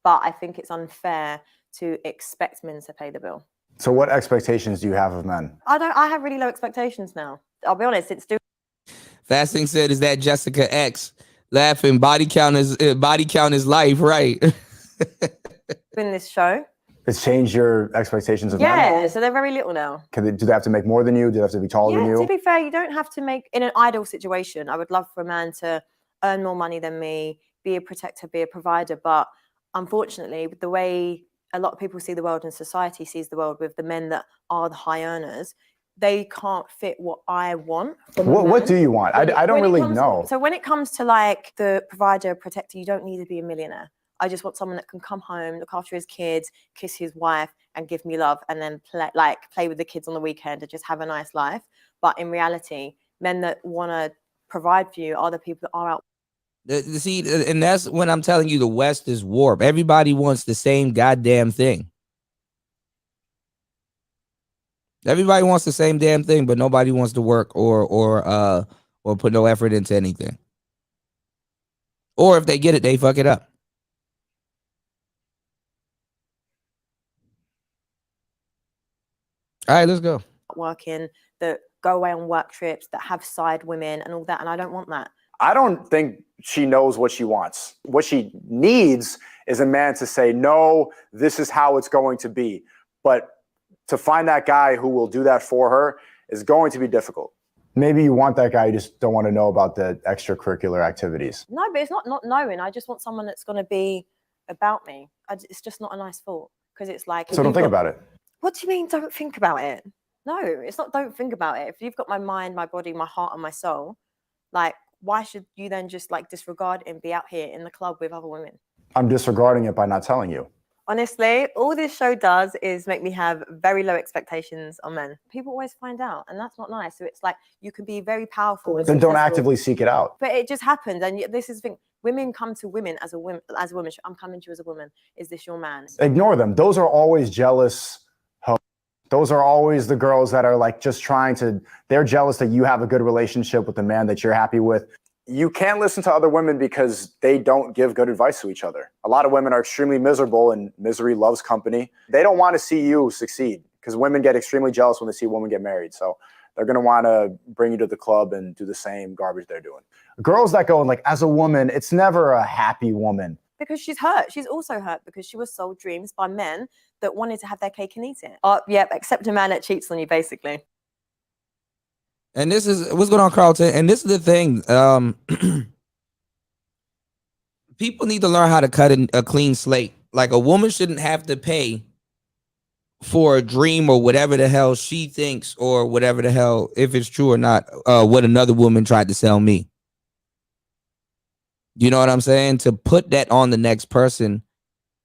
But I think it's unfair to expect men to pay the bill. So what expectations do you have of men? I have really low expectations now. I'll be honest, it's doing. Fasting said, is that Jessica X? Laughing, body count is life, right? In this show. It's changed your expectations of men? Yeah, so they're very little now. Do they have to make more than you? Do they have to be taller than you? To be fair, you don't have to make, in an ideal situation, I would love for a man to earn more money than me, be a protector, be a provider. But unfortunately, with the way a lot of people see the world and society sees the world with the men that are the high earners, they can't fit what I want. What do you want? I don't really know. So when it comes to like the provider, protector, you don't need to be a millionaire. I just want someone that can come home, look after his kids, kiss his wife, and give me love, and then play with the kids on the weekend and just have a nice life. But in reality, men that want to provide for you are the people that are out. See, and that's when I'm telling you the West is warped. Everybody wants the same goddamn thing. Everybody wants the same damn thing, but nobody wants to work or put no effort into anything. Or if they get it, they fuck it up. All right, let's go. Working, that go away on work trips, that have side women and all that, and I don't want that. I don't think she knows what she wants. What she needs is a man to say, no, this is how it's going to be. But to find that guy who will do that for her is going to be difficult. Maybe you want that guy, you just don't want to know about the extracurricular activities. No, but it's not knowing. I just want someone that's going to be about me. It's just not a nice thought because it's like. So don't think about it. What do you mean don't think about it? No, it's not don't think about it. If you've got my mind, my body, my heart, and my soul, like, why should you then just like disregard and be out here in the club with other women? I'm disregarding it by not telling you. Honestly, all this show does is make me have very low expectations on men. People always find out, and that's not nice. So it's like you can be very powerful. Then don't actively seek it out. But it just happens, and this is the thing. Women come to women as a woman. As a woman, I'm coming to you as a woman. Is this your man? Ignore them. Those are always jealous. Those are always the girls that are like just trying to. They're jealous that you have a good relationship with the man that you're happy with. You can't listen to other women because they don't give good advice to each other. A lot of women are extremely miserable, and misery loves company. They don't want to see you succeed because women get extremely jealous when they see a woman get married. So they're going to want to bring you to the club and do the same garbage they're doing. Girls that go and like, as a woman, it's never a happy woman. Because she's hurt. She's also hurt because she was sold dreams by men that wanted to have their cake and eat it. Yep, except a man that cheats on you, basically. And this is what's going on, Carlton. And this is the thing. People need to learn how to cut a clean slate. Like, a woman shouldn't have to pay for a dream or whatever the hell she thinks, or whatever the hell, if it's true or not, what another woman tried to sell me. You know what I'm saying? To put that on the next person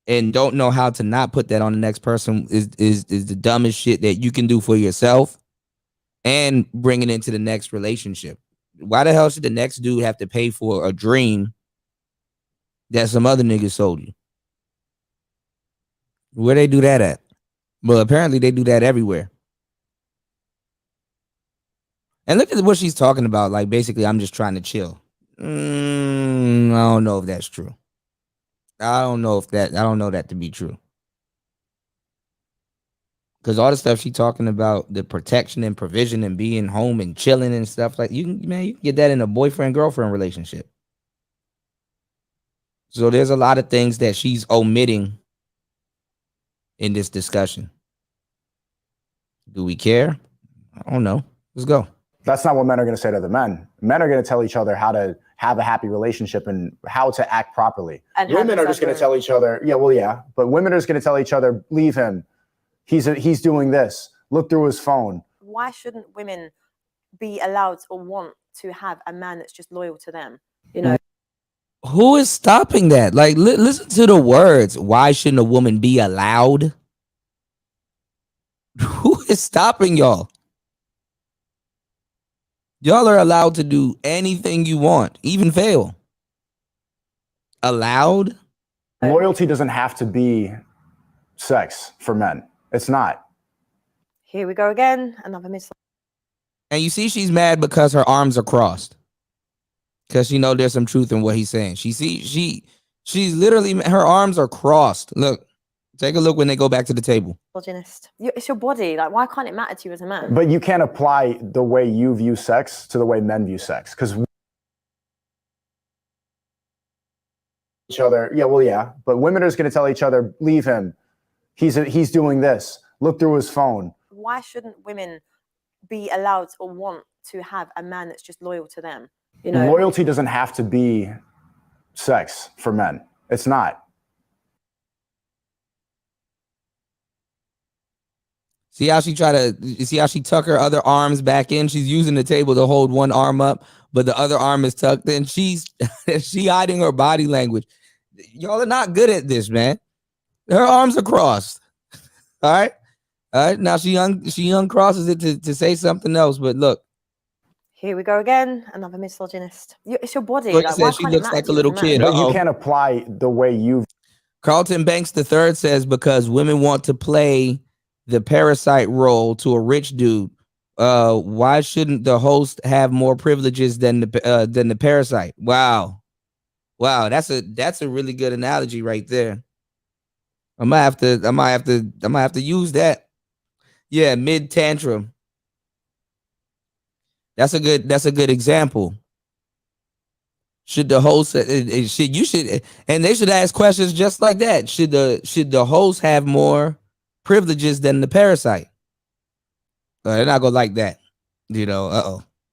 and don't know how to not put that on the next person is the dumbest shit that you can do for yourself and bring it into the next relationship. Why the hell should the next dude have to pay for a dream that some other nigga sold you? Where they do that at? Well, apparently they do that everywhere. And look at what she's talking about. Like, basically, I'm just trying to chill. I don't know if that's true. I don't know that to be true. Because all the stuff she's talking about, the protection and provision and being home and chilling and stuff, like, you can get that in a boyfriend-girlfriend relationship. So there's a lot of things that she's omitting in this discussion. Do we care? I don't know. Let's go. That's not what men are going to say to other men. Men are going to tell each other how to have a happy relationship and how to act properly. And women are just going to tell each other, but women are just going to tell each other, leave him. He's doing this. Look through his phone. Why shouldn't women be allowed or want to have a man that's just loyal to them? You know? Who is stopping that? Like, listen to the words. Why shouldn't a woman be allowed? Who is stopping y'all? Y'all are allowed to do anything you want, even fail. Allowed? Loyalty doesn't have to be sex for men. It's not. Here we go again. Another miss. And you see she's mad because her arms are crossed. Because she know there's some truth in what he's saying. She's literally, her arms are crossed. Look, take a look when they go back to the table. It's your body. Like, why can't it matter to you as a man? But you can't apply the way you view sex to the way men view sex. Because each other, but women are just going to tell each other, leave him. He's doing this. Look through his phone. Why shouldn't women be allowed or want to have a man that's just loyal to them? You know? Loyalty doesn't have to be sex for men. It's not. See how she tuck her other arms back in? She's using the table to hold one arm up, but the other arm is tucked in. She hiding her body language. Y'all are not good at this, man. Her arms are crossed. All right. Now she uncrosses it to say something else, but look. Here we go again. Another misogynist. It's your body. Like said, she looks like a little kid. But you can't apply the way you. Carlton Banks III says because women want to play the parasite role to a rich dude. Why shouldn't the host have more privileges than the parasite? Wow, that's a really good analogy right there. I might have to use that. Yeah, mid tantrum. That's a good example. Should the host and they should ask questions just like that. Should the host have more privileges than the parasite? They're not gonna like that.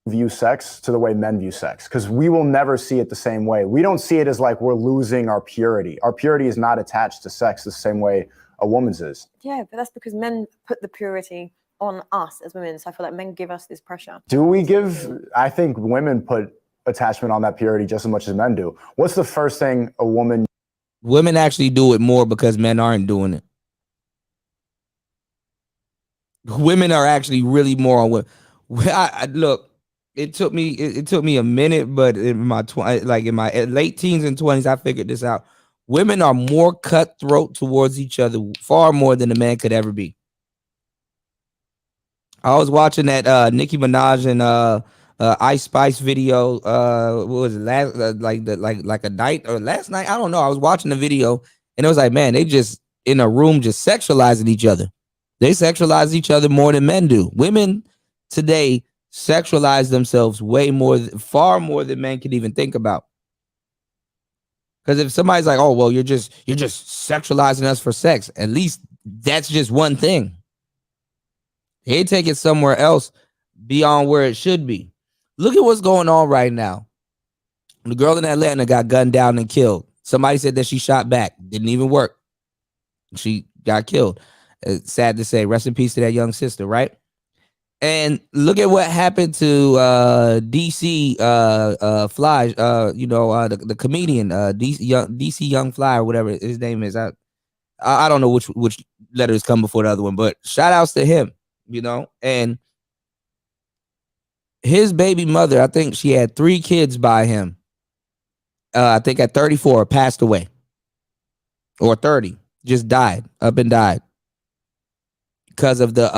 view sex to the way men view sex, because we will never see it the same way. We don't see it as like we're losing our purity. Our purity is not attached to sex the same way a woman's is. Yeah, but that's because men put the purity on us as women. So I feel like men give us this pressure. Do we give? I think women put attachment on that purity just as much as men do. What's the first thing a woman? Women actually do it more because men aren't doing it. Women are actually really more on what. Look. It took me a minute, but in my in my late teens and 20s, I figured this out. Women are more cutthroat towards each other, far more than a man could ever be. I was watching that Nicki Minaj and Ice Spice video. What was it last like a night or last night? I don't know. I was watching the video and it was like, man, they just in a room just sexualizing each other. They sexualize each other more than men do. Women today sexualize themselves far more than men can even think about. Because if somebody's like, oh, well, you're just sexualizing us for sex, at least that's just one thing. They take it somewhere else beyond where it should be. Look at what's going on right now. The girl in Atlanta got gunned down and killed. Somebody said that she shot back. Didn't even work. She got killed. Sad to say. Rest in peace to that young sister, right? And look at what happened to DC Fly, the comedian DC Young Fly or whatever his name is. I don't know which letters come before the other one, but shout outs to him, and his baby mother, I think she had 3 kids by him. I think at 34 passed away, or 30 just died because of the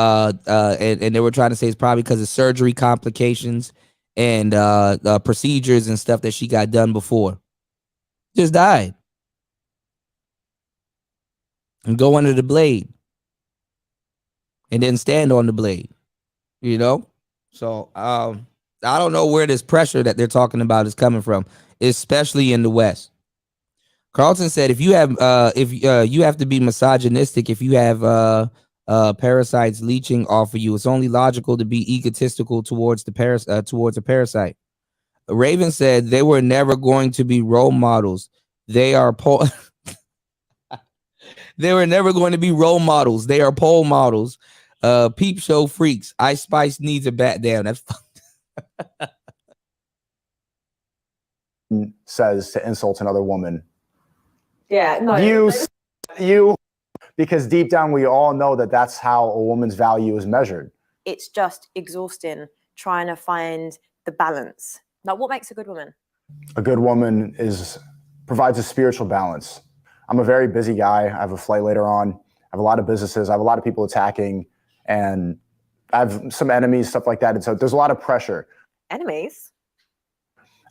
and they were trying to say it's probably because of surgery complications and procedures and stuff that she got done before. Just died. And go under the blade. And then stand on the blade. So I don't know where this pressure that they're talking about is coming from, especially in the West. Carlton said if you have you have to be misogynistic if you have parasites leeching off of you. It's only logical to be egotistical towards a parasite. Raven said they were never going to be role models. They are they were never going to be role models. They are pole models. Peep show freaks. Ice Spice needs a bat down. That's says to insult another woman. Yeah, no. You because deep down we all know that that's how a woman's value is measured. It's just exhausting trying to find the balance. Like, what makes a good woman? A good woman provides a spiritual balance. I'm a very busy guy. I have a flight later on. I have a lot of businesses. I have a lot of people attacking, and I have some enemies, stuff like that. And so there's a lot of pressure. Enemies?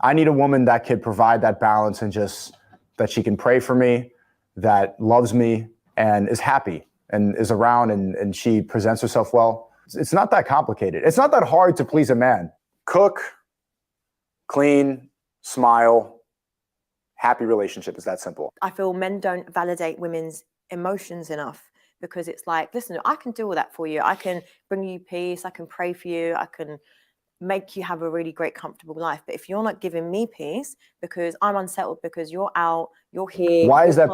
I need a woman that could provide that balance and just that she can pray for me, that loves me, and is happy and is around and she presents herself well. It's not that complicated. It's not that hard to please a man. Cook, clean, smile, happy relationship. Is that simple. I feel men don't validate women's emotions enough because it's like, listen, I can do all that for you. I can bring you peace. I can pray for you. I can make you have a really great, comfortable life. But if you're not giving me peace because I'm unsettled because you're out, you're here. Why is that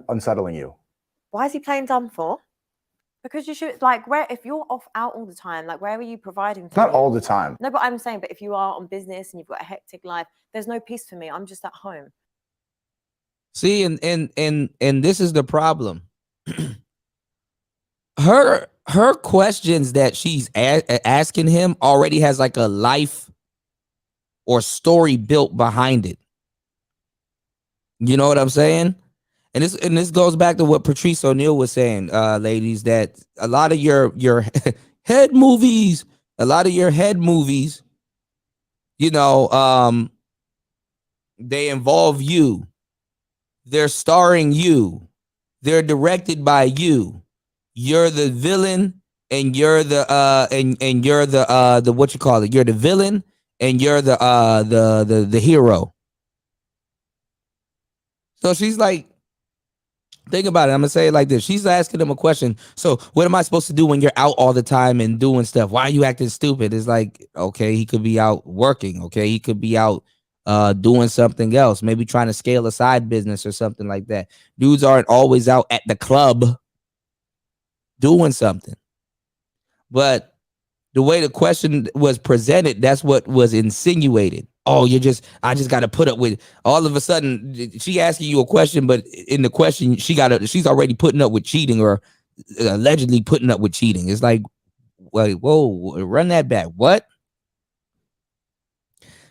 unsettling you? Why is he playing dumb for? Because you should, if you're out all the time, where are you providing for Not me? all the time. No, but I'm saying, but if you are on business and you've got a hectic life, there's no peace for me. I'm just at home. See, and this is the problem. Her questions that she's asking him already has like a life or story built behind it. You know what I'm saying? And this goes back to what Patrice O'Neal was saying, ladies, that a lot of your head movies, they involve you. They're starring you. They're directed by you. You're the villain, and you're the what you call it. You're the villain, and you're the hero. So she's like, Think about it. I'm gonna say it like this. She's asking him a question. So, what am I supposed to do when you're out all the time and doing stuff? Why are you acting stupid? It's like, okay, he could be out working. Okay, he could be out doing something else. Maybe trying to scale a side business or something like that. Dudes aren't always out at the club doing something. But the way the question was presented, that's what was insinuated. Oh, I just got to put up with. All of a sudden, she asking you a question, but in the question, she's already putting up with cheating or allegedly putting up with cheating. It's like, wait, whoa, run that back. What?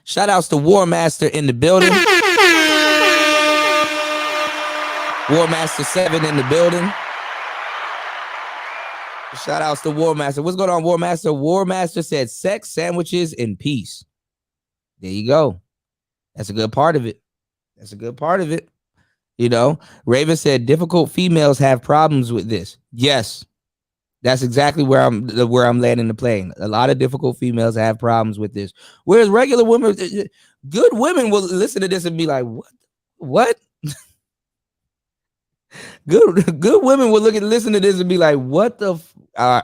Shout outs to War Master in the building. War Master 7 in the building. Shout outs to War Master. What's going on, War Master? War Master said sex, sandwiches, and peace. There you go. That's a good part of it. That's a good part of it. You know, Raven said difficult females have problems with this. Yes, that's exactly where I'm landing the plane. A lot of difficult females have problems with this. Whereas regular women, good women will listen to this and be like, what? Good women will listen to this and be like, what the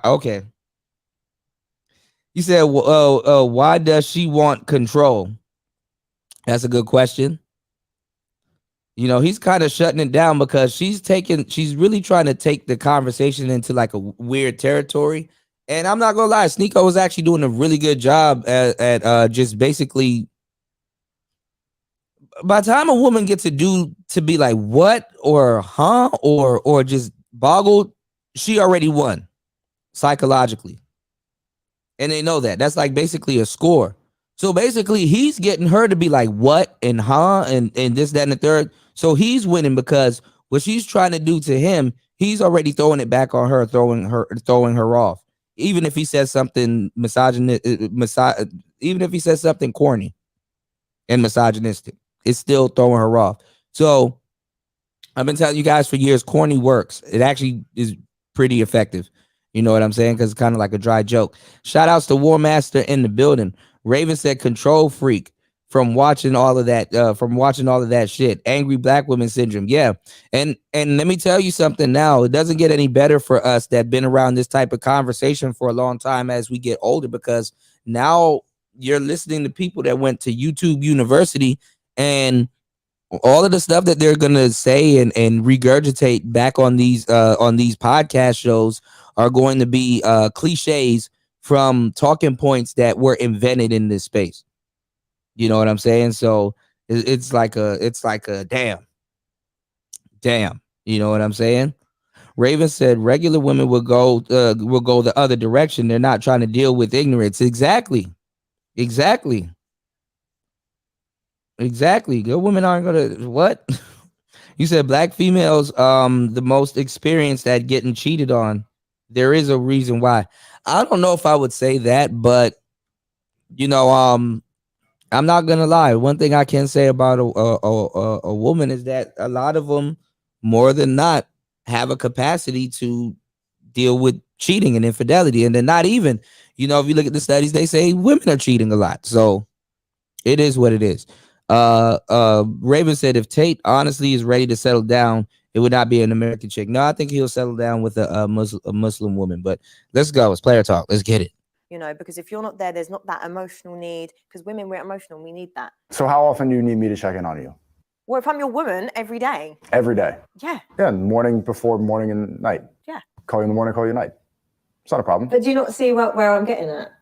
okay. You said, why does she want control? That's a good question. You know, he's kind of shutting it down because she's really trying to take the conversation into like a weird territory. And I'm not gonna lie, Sneako was actually doing a really good job at just basically, by the time a woman gets to be like what or huh or just boggled, she already won psychologically. And they know that. That's like basically a score. So basically he's getting her to be like what and huh and this, that, and the third. So he's winning because what she's trying to do to him, he's already throwing it back on her, throwing her off. Even if he says something even if he says something corny and misogynistic, it's still throwing her off. So I've been telling you guys for years, corny works. It actually is pretty effective. You know what I'm saying? Because it's kind of like a dry joke. Shout outs to War Master in the building. Raven said control freak from watching all of that shit. Angry black women syndrome. Yeah. And let me tell you something now. It doesn't get any better for us that been around this type of conversation for a long time as we get older, because now you're listening to people that went to YouTube University, and all of the stuff that they're gonna say and regurgitate back on these podcast shows are going to be cliches from talking points that were invented in this space. You know what I'm saying? So it's like a damn. You know what I'm saying? Raven said regular women will go the other direction. They're not trying to deal with ignorance. Exactly. Good women aren't gonna what? You said black females the most experienced at getting cheated on. There is a reason why. I don't know if I would say that, but you know, I'm not gonna lie. One thing I can say about a woman is that a lot of them, more than not, have a capacity to deal with cheating and infidelity. And they're not even, you know, if you look at the studies, they say women are cheating a lot. So it is what it is. Raven said if Tate honestly is ready to settle down, it would not be an American chick. No, I think he'll settle down with a Muslim woman. But let's go. It's player talk. Let's get it. You know, because if you're not there, there's not that emotional need. Because women, we're emotional. We need that. So how often do you need me to check in on you? Well, if I'm your woman, every day. Every day? Yeah. Yeah, morning, before, morning, and night. Yeah. Call you in the morning, call you at night. It's not a problem. But do you not see where I'm getting at?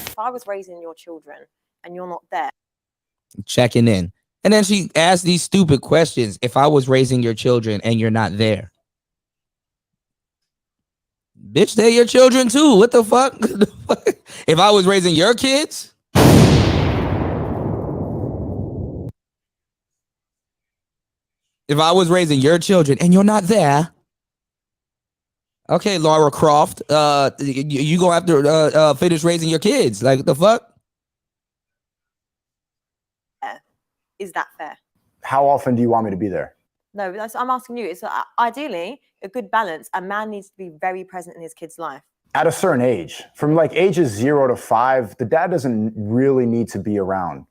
If I was raising your children and you're not there. Checking in. And then she asked these stupid questions. If I was raising your children and you're not there. Bitch, they're your children too. What the fuck? If I was raising your kids? If I was raising your children and you're not there. Okay, Laura Croft, you gonna have to finish raising your kids. Like, what the fuck? Is that fair? How often do you want me to be there? No, I'm asking you. It's ideally a good balance. A man needs to be very present in his kid's life. At a certain age, from like ages 0 to 5, the dad doesn't really need to be around.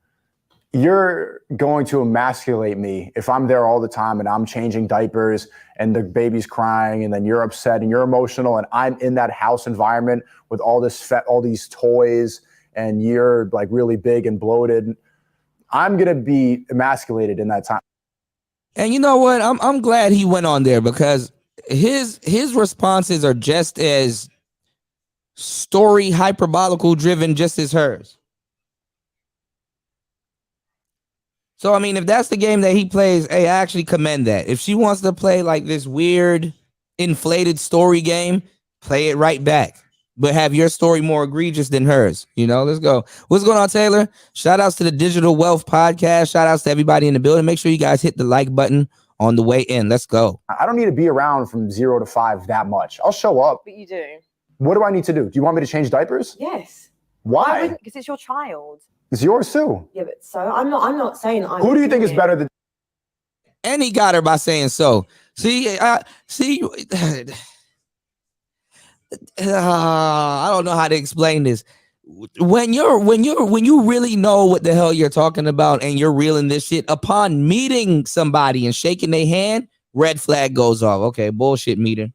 you're going to emasculate me if I'm there all the time and I'm changing diapers and the baby's crying and then you're upset and you're emotional and I'm in that house environment with all these toys and you're like really big and bloated. I'm going to be emasculated in that time. And you know what? I'm glad he went on there because his responses are just as story hyperbolical driven just as hers. So, I mean, if that's the game that he plays, hey, I actually commend that. If she wants to play like this weird, inflated story game, play it right back. But have your story more egregious than hers. You know, let's go. What's going on, Taylor? Shout outs to the Digital Wealth Podcast. Shout outs to everybody in the building. Make sure you guys hit the like button on the way in. Let's go. I don't need to be around from 0 to 5 that much. I'll show up. But you do. What do I need to do? Do you want me to change diapers? Yes. Why? Because it's your child. It's yours too. Yeah, but so I'm not saying I'm. Who do you think is better than? And he got her by saying so. See, I don't know how to explain this. When you really know what the hell you're talking about and you're reeling this shit, upon meeting somebody and shaking their hand, red flag goes off. Okay, bullshit meter.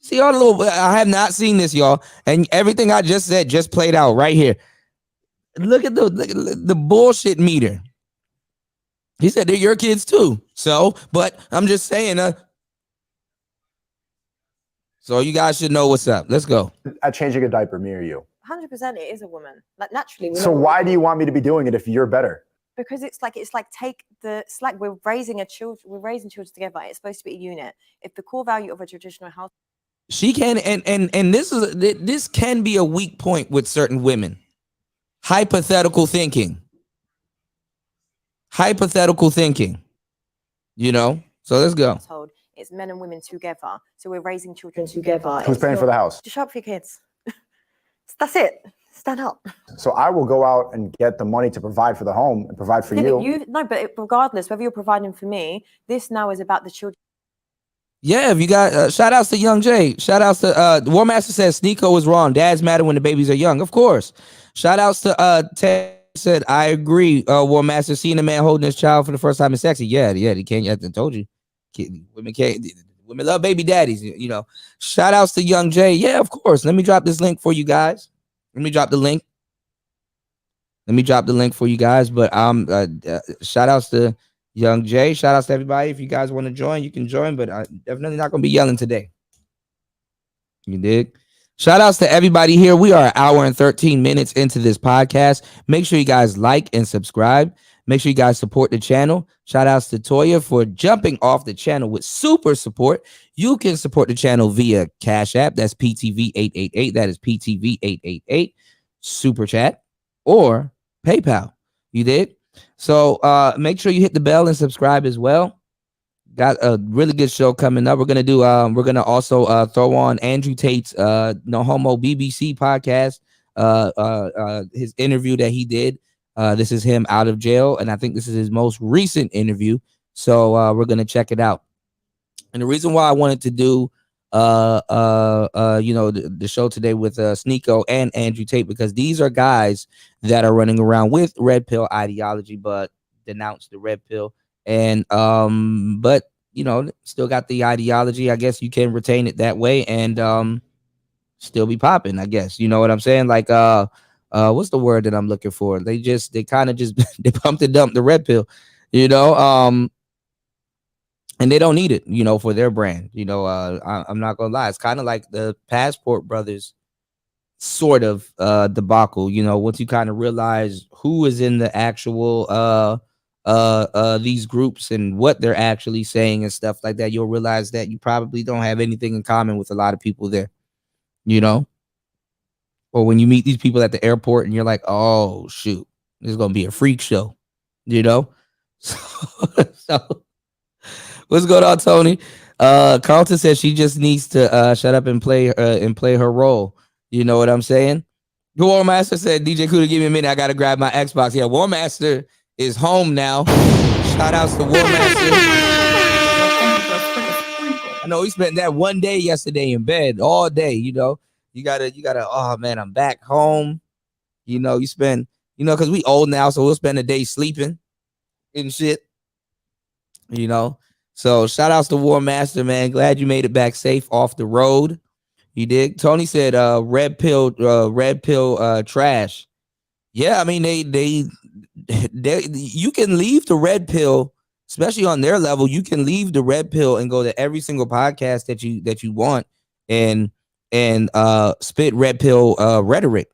See all the little. I have not seen this, y'all, and everything I just said just played out right here. Look at the bullshit meter. He said they're your kids too. So, but I'm just saying, so you guys should know what's up. Let's go. At changing a diaper, me or you? 100% it is a woman. Like naturally. So why do you want me to be doing it if you're better? Because it's like it's like we're raising children together. It's supposed to be a unit. If the core value of a traditional house, she can and this can be a weak point with certain women. Hypothetical thinking. You know. So let's go. It's men and women together. So we're raising children together. Who's paying for the house? Just show up for your kids. That's it. Stand up. So I will go out and get the money to provide for the home and provide for you. But regardless, whether you're providing for me, this now is about the children. Yeah, if you got shout outs to Young Jay. Shout outs to War Master says Sneako is wrong. Dads matter when the babies are young. Of course. Shout outs to Tate said, I agree. War Master, seeing a man holding his child for the first time is sexy. Yeah, they can't. I told you. Women love baby daddies, you know. Shout outs to Young Jay. Yeah, of course. Let me drop this link for you guys. Let me drop the link for you guys. But shout outs to Young Jay. Shout outs to everybody. If you guys want to join, you can join, but I'm definitely not going to be yelling today. You dig? Shout outs to everybody here. We are an hour and 13 minutes into this podcast. Make sure you guys like and subscribe. Make sure you guys support the channel. Shout outs to Toya for jumping off the channel with super support. You can support the channel via Cash App. That's PTV888. That is PTV888. Super Chat or PayPal. You did? So make sure you hit the bell and subscribe as well. Got a really good show coming up. We're gonna also throw on Andrew Tate's No Homo BBC podcast. His interview that he did. This is him out of jail, and I think this is his most recent interview. So we're gonna check it out. And the reason why I wanted to do the show today with Sneako and Andrew Tate, because these are guys that are running around with red pill ideology, but denounce the red pill. And but you know, still got the ideology. I guess you can retain it that way and still be popping, I guess. You know what I'm saying? Like what's the word that I'm looking for? They kind of just they pumped and dumped the red pill, you know. And they don't need it, you know, for their brand. You know, I'm not gonna lie. It's kind of like the Passport Brothers sort of debacle, you know, once you kind of realize who is in the actual these groups and what they're actually saying and stuff like that, you'll realize that you probably don't have anything in common with a lot of people there, you know. Or when you meet these people at the airport and you're like, oh shoot, this is gonna be a freak show, you know. So what's going on, Tony? Carlton says she just needs to shut up and play her role. You know what I'm saying? War Master said, DJ Kuda, give me a minute. I gotta grab my Xbox. Yeah, War Master is home now. Shout outs to War Master. I know he spent that one day yesterday in bed all day. You know, you gotta. Oh man, I'm back home. You know, you spend You know, because we old now, so we'll spend a day sleeping and shit. You know, so shout outs to War Master, man. Glad you made it back safe off the road. You did. Tony said, red pill, trash. Yeah, I mean, they you can leave the red pill, especially on their level. You can leave the red pill and go to every single podcast that you want and spit red pill rhetoric,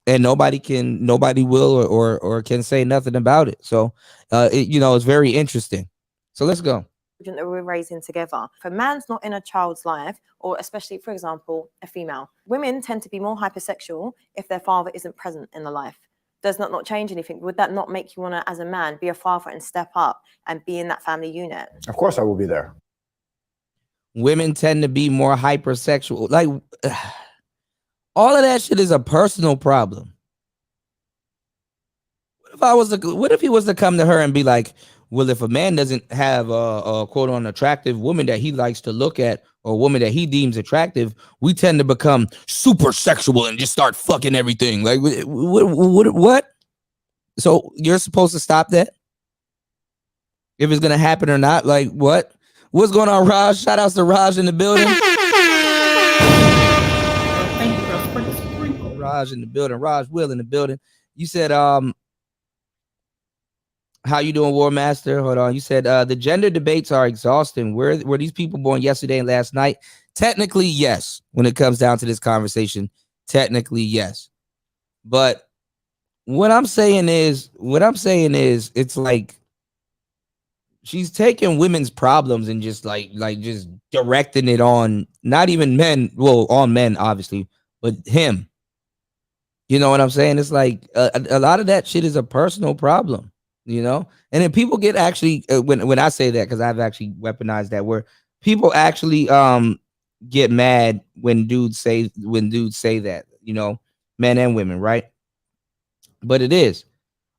and nobody will or can say nothing about it. So it's very interesting. So let's go. That we're raising together. If a man's not in a child's life, or especially, for example, a female, women tend to be more hypersexual if their father isn't present in the life. Does that not change anything? Would that not make you want to, as a man, be a father and step up and be in that family unit? Of course I will be there. Women tend to be more hypersexual. Like, all of that shit is a personal problem. What if he was to come to her and be like, well, if a man doesn't have a quote on attractive woman that he likes to look at, or a woman that he deems attractive, we tend to become super sexual and just start fucking everything. Like, what? So you're supposed to stop that? If it's gonna happen or not? Like, what? What's going on, Raj? Shout outs to Raj in the building. Raj in the building. Raj Will in the building. You said, how you doing, War Master? Hold on. You said the gender debates are exhausting. Were these people born yesterday and last night? Technically, yes. When it comes down to this conversation, technically, yes. But what I'm saying is, it's like she's taking women's problems and just like just directing it on not even men. Well, on men, obviously, but him. You know what I'm saying? It's like a lot of that shit is a personal problem. You know, and then people get actually when I say that, because I've actually weaponized that word, people actually get mad when dudes say that, you know, men and women, right? But it is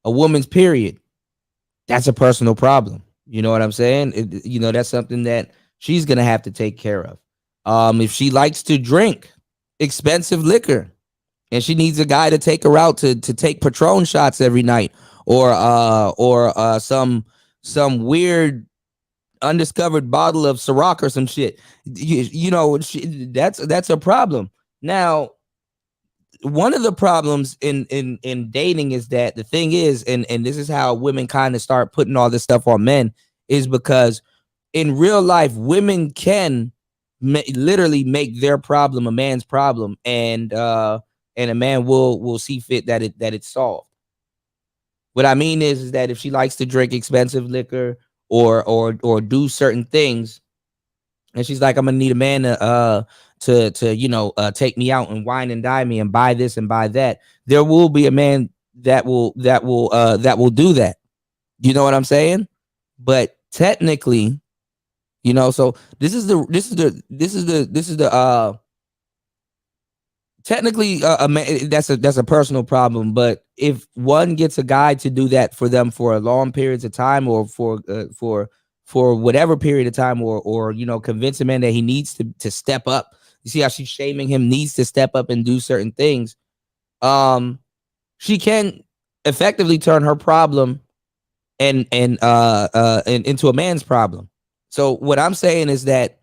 a woman's period. That's a personal problem. You know what I'm saying? That's something that she's gonna have to take care of. If she likes to drink expensive liquor and she needs a guy to take her out to take Patron shots every night, or some weird undiscovered bottle of Cigar or some shit, that's a problem. Now, one of the problems in dating is that the thing is, and this is how women kind of start putting all this stuff on men, is because in real life, women can literally make their problem a man's problem, and a man will see fit that it's solved. What I mean is that if she likes to drink expensive liquor or do certain things, and she's like, I'm gonna need a man to take me out and wine and dine me and buy this and buy that, there will be a man that will do that. You know what I'm saying? But technically, so this is the technically a man, that's a personal problem. But if one gets a guy to do that for them for a long periods of time, or for whatever period of time, or convince a man that he needs to step up. You see how she's shaming him, needs to step up and do certain things. She can effectively turn her problem and into a man's problem. So what I'm saying is that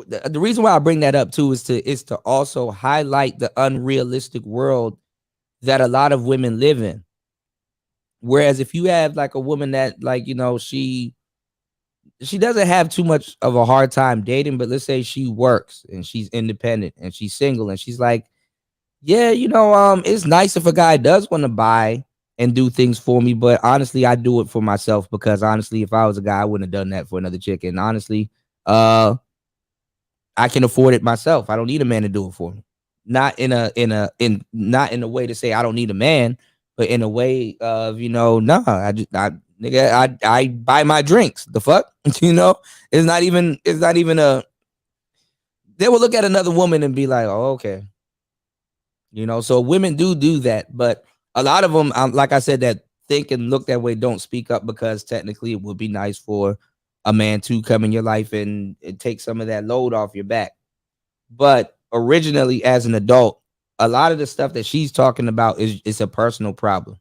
the reason why I bring that up too is to also highlight the unrealistic world that a lot of women live in. Whereas if you have like a woman that she doesn't have too much of a hard time dating, but let's say she works and she's independent and she's single, and she's like, yeah, it's nice if a guy does want to buy and do things for me, but honestly, I do it for myself, because honestly, if I was a guy, I wouldn't have done that for another chick. And honestly, I can afford it myself. I don't need a man to do it for me. Not in a way to say I don't need a man, but in a way of, I buy my drinks. The fuck? It's not even a, they will look at another woman and be like, oh, okay. So women do that, but a lot of them, like I said, that think and look that way don't speak up, because technically it would be nice for a man to come in your life and take some of that load off your back. But originally, as an adult, a lot of the stuff that she's talking about is a personal problem.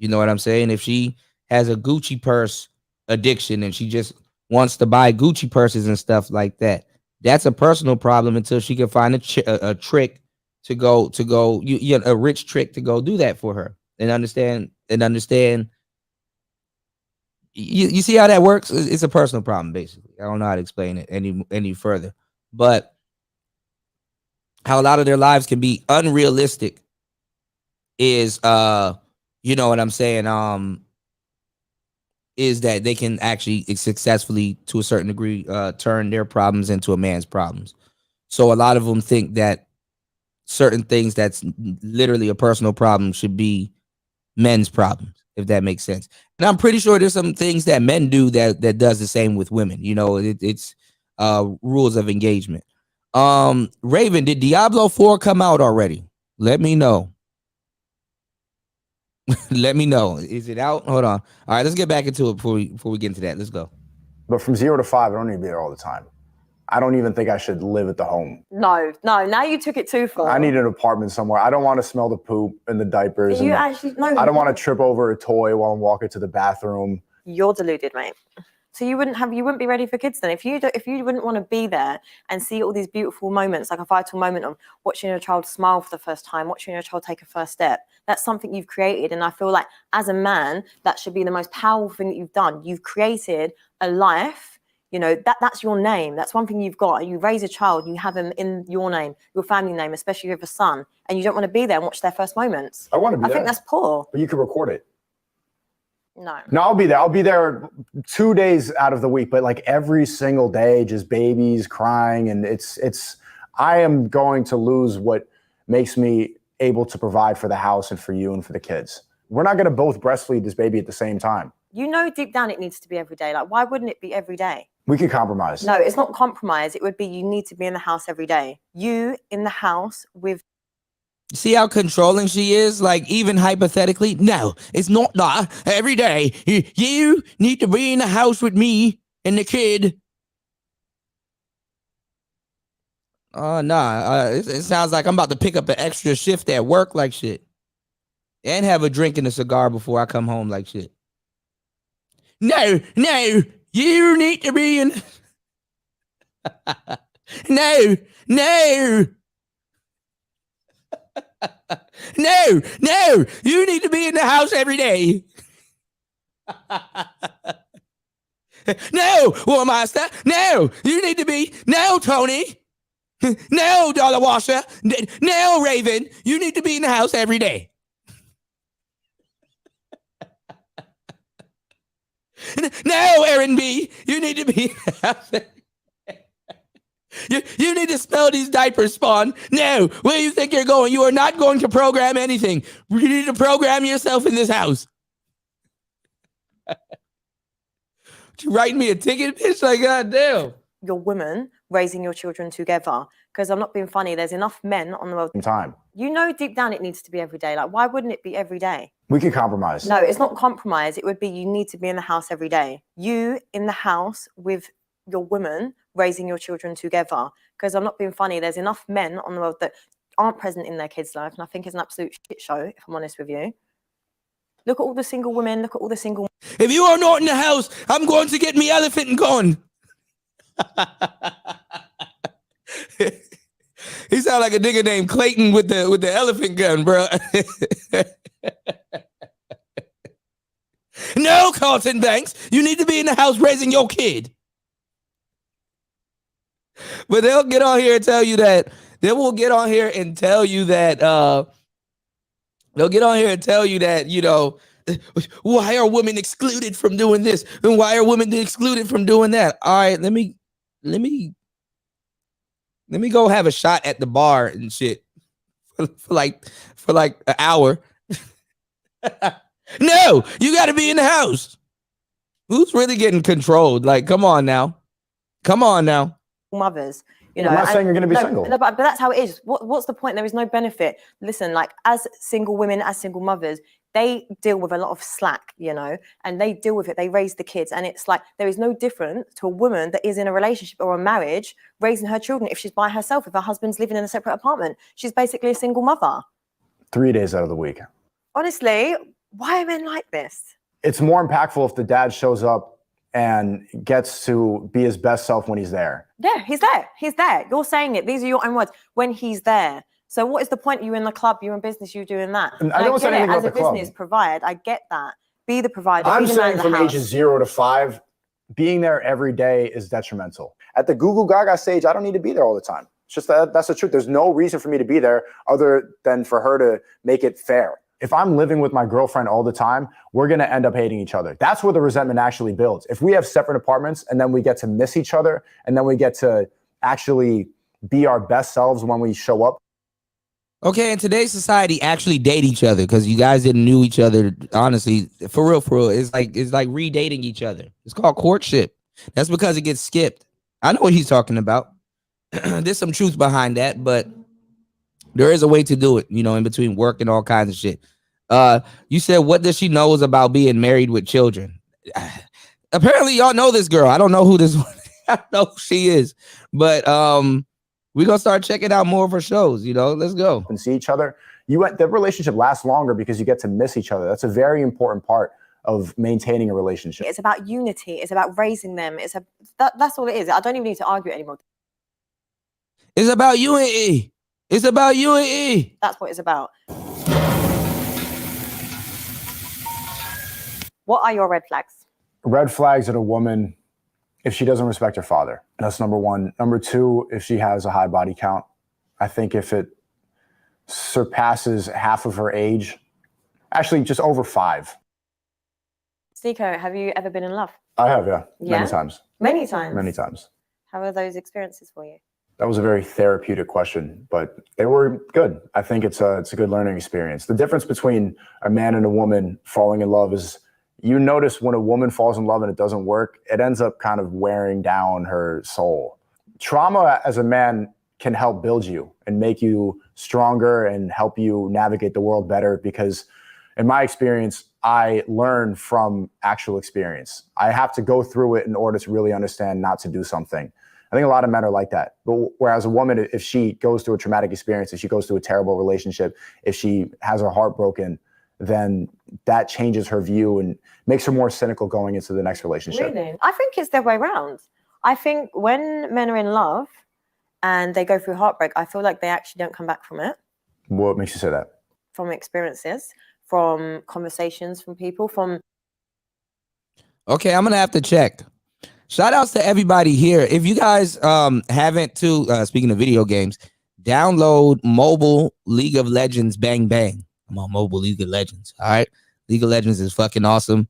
You know what I'm saying? If she has a Gucci purse addiction and she just wants to buy Gucci purses and stuff like that, that's a personal problem until she can find a trick to go a rich trick to go do that for her and understand. You see how that works? It's a personal problem, basically. I don't know how to explain it any further, but how a lot of their lives can be unrealistic is you know what I'm saying, is that they can actually successfully, to a certain degree, turn their problems into a man's problems. So a lot of them think that certain things that's literally a personal problem should be men's problems, if that makes sense. And I'm pretty sure there's some things that men do that does the same with women. You know, it's rules of engagement. Raven, did Diablo 4 come out already? Let me know. Let me know. Is it out? Hold on. All right, let's get back into it before we get into that. Let's go. But from 0 to 5, I don't need to be there all the time. I don't even think I should live at the home. No. Now you took it too far. I need an apartment somewhere. I don't want to smell the poop and the diapers. You actually no. I don't want to trip over a toy while I'm walking to the bathroom. You're deluded, mate. So you wouldn't be ready for kids then if you wouldn't want to be there and see all these beautiful moments, like a vital moment of watching your child smile for the first time, watching your child take a first step. That's something you've created, and I feel like as a man, that should be the most powerful thing that you've done. You've created a life. You know, that's your name. That's one thing you've got. You raise a child, you have him in your name, your family name, especially if you have a son, and you don't want to be there and watch their first moments. I want to be there. I think that's poor. But you can record it. No, I'll be there. I'll be there 2 days out of the week, but like every single day, just babies crying. And I am going to lose what makes me able to provide for the house and for you and for the kids. We're not going to both breastfeed this baby at the same time. You know, deep down, it needs to be every day. Like, why wouldn't it be every day? We can compromise. No, it's not compromise. It would be you need to be in the house every day. You in the house with. See how controlling she is? Like, even hypothetically, no, it's not that. Every day, you need to be in the house with me and the kid. Nah, it sounds like I'm about to pick up an extra shift at work like shit. And have a drink and a cigar before I come home like shit. No, you need to be in. No. No, you need to be in the house every day. No, War Master. No, you need to be. No, Tony. No, Dollar Washer. No, Raven. You need to be in the house every day. No, Aaron B. You need to be in the house every day. You need to smell these diapers, Spawn. No, where do you think you're going? You are not going to program anything. You need to program yourself in this house. You writing me a ticket, bitch? Like, goddamn. Your woman raising your children together. Because I'm not being funny. There's enough men on the world. Time. You know, deep down, it needs to be every day. Like, why wouldn't it be every day? We can compromise. No, it's not compromise. It would be you need to be in the house every day. You in the house with your woman raising your children together. Because I'm not being funny. There's enough men on the world that aren't present in their kids' life. And I think it's an absolute shit show, if I'm honest with you. Look at all the single women. Look at all the single. If you are not in the house, I'm going to get me elephant and gun. He sound like a nigga named Clayton with the elephant gun, bro. No, Carlton Banks, you need to be in the house raising your kid. But they'll get on here and tell you that. They will get on here and tell you that. They'll get on here and tell you that, you know, why are women excluded from doing this? And why are women excluded from doing that? All right, let me go have a shot at the bar and shit for like an hour. No, you got to be in the house. Who's really getting controlled? Like, come on now. Mothers, you know. I'm not saying you're going to be single. No, but that's how it is. What's the point? There is no benefit. Listen, like as single women, as single mothers, they deal with a lot of slack, you know, and they deal with it. They raise the kids, and it's like there is no different to a woman that is in a relationship or a marriage raising her children if she's by herself, if her husband's living in a separate apartment. She's basically a single mother. 3 days out of the week. Honestly, Why are men like this? It's more impactful if the dad shows up and gets to be his best self when he's there. Yeah, he's there. He's there. You're saying it. These are your own words. When he's there. So what is the point? You're in the club, you're in business, you're doing that. I don't say anything about the club. As a business provider, I get that. Be the provider. I'm be the man saying of from the house. ages 0 to 5, being there every day is detrimental. At the Google Gaga stage, I don't need to be there all the time. It's just that's the truth. There's no reason for me to be there other than for her to make it fair. If I'm living with my girlfriend all the time, we're going to end up hating each other. That's where the resentment actually builds. If we have separate apartments and then we get to miss each other and then we get to actually be our best selves when we show up. Okay, in today's society, actually date each other because you guys didn't knew each other. Honestly, for real, it's like redating each other. It's called courtship. That's because it gets skipped. I know what he's talking about. There's some truth behind that, but there is a way to do it. You know, in between work and all kinds of shit. You said, what does she knows about being married with children? Apparently, y'all know this girl. I don't know who this one. I know who she is, but we're going to start checking out more of her shows, you know, let's go. And see each other. The relationship lasts longer because you get to miss each other. That's a very important part of maintaining a relationship. It's about unity. It's about raising them. That's all it is. I don't even need to argue it anymore. It's about you and E. It's about you and E. That's what it's about. What are your red flags? Red flags in a woman, if she doesn't respect her father. That's number one. Number two, if she has a high body count. I think if it surpasses half of her age, actually just over 5. Sneako, have you ever been in love? I have, yeah. Yeah? Many times. Many times? Many times. How are those experiences for you? That was a very therapeutic question, but they were good. I think it's a good learning experience. The difference between a man and a woman falling in love is you notice when a woman falls in love and it doesn't work, it ends up kind of wearing down her soul. Trauma as a man can help build you and make you stronger and help you navigate the world better because in my experience, I learn from actual experience. I have to go through it in order to really understand not to do something. I think a lot of men are like that. But whereas a woman, if she goes through a traumatic experience, if she goes through a terrible relationship, if she has her heart broken, then that changes her view and makes her more cynical going into the next relationship. Really? I think it's the way around. I think when men are in love and they go through heartbreak, I feel like they actually don't come back from it. What makes you say that? From experiences, from conversations, from people, from... Okay, I'm going to have to check. Shout outs to everybody here. If you guys haven't speaking of video games, download mobile League of Legends Bang Bang. I'm on mobile League of Legends. All right. League of Legends is fucking awesome.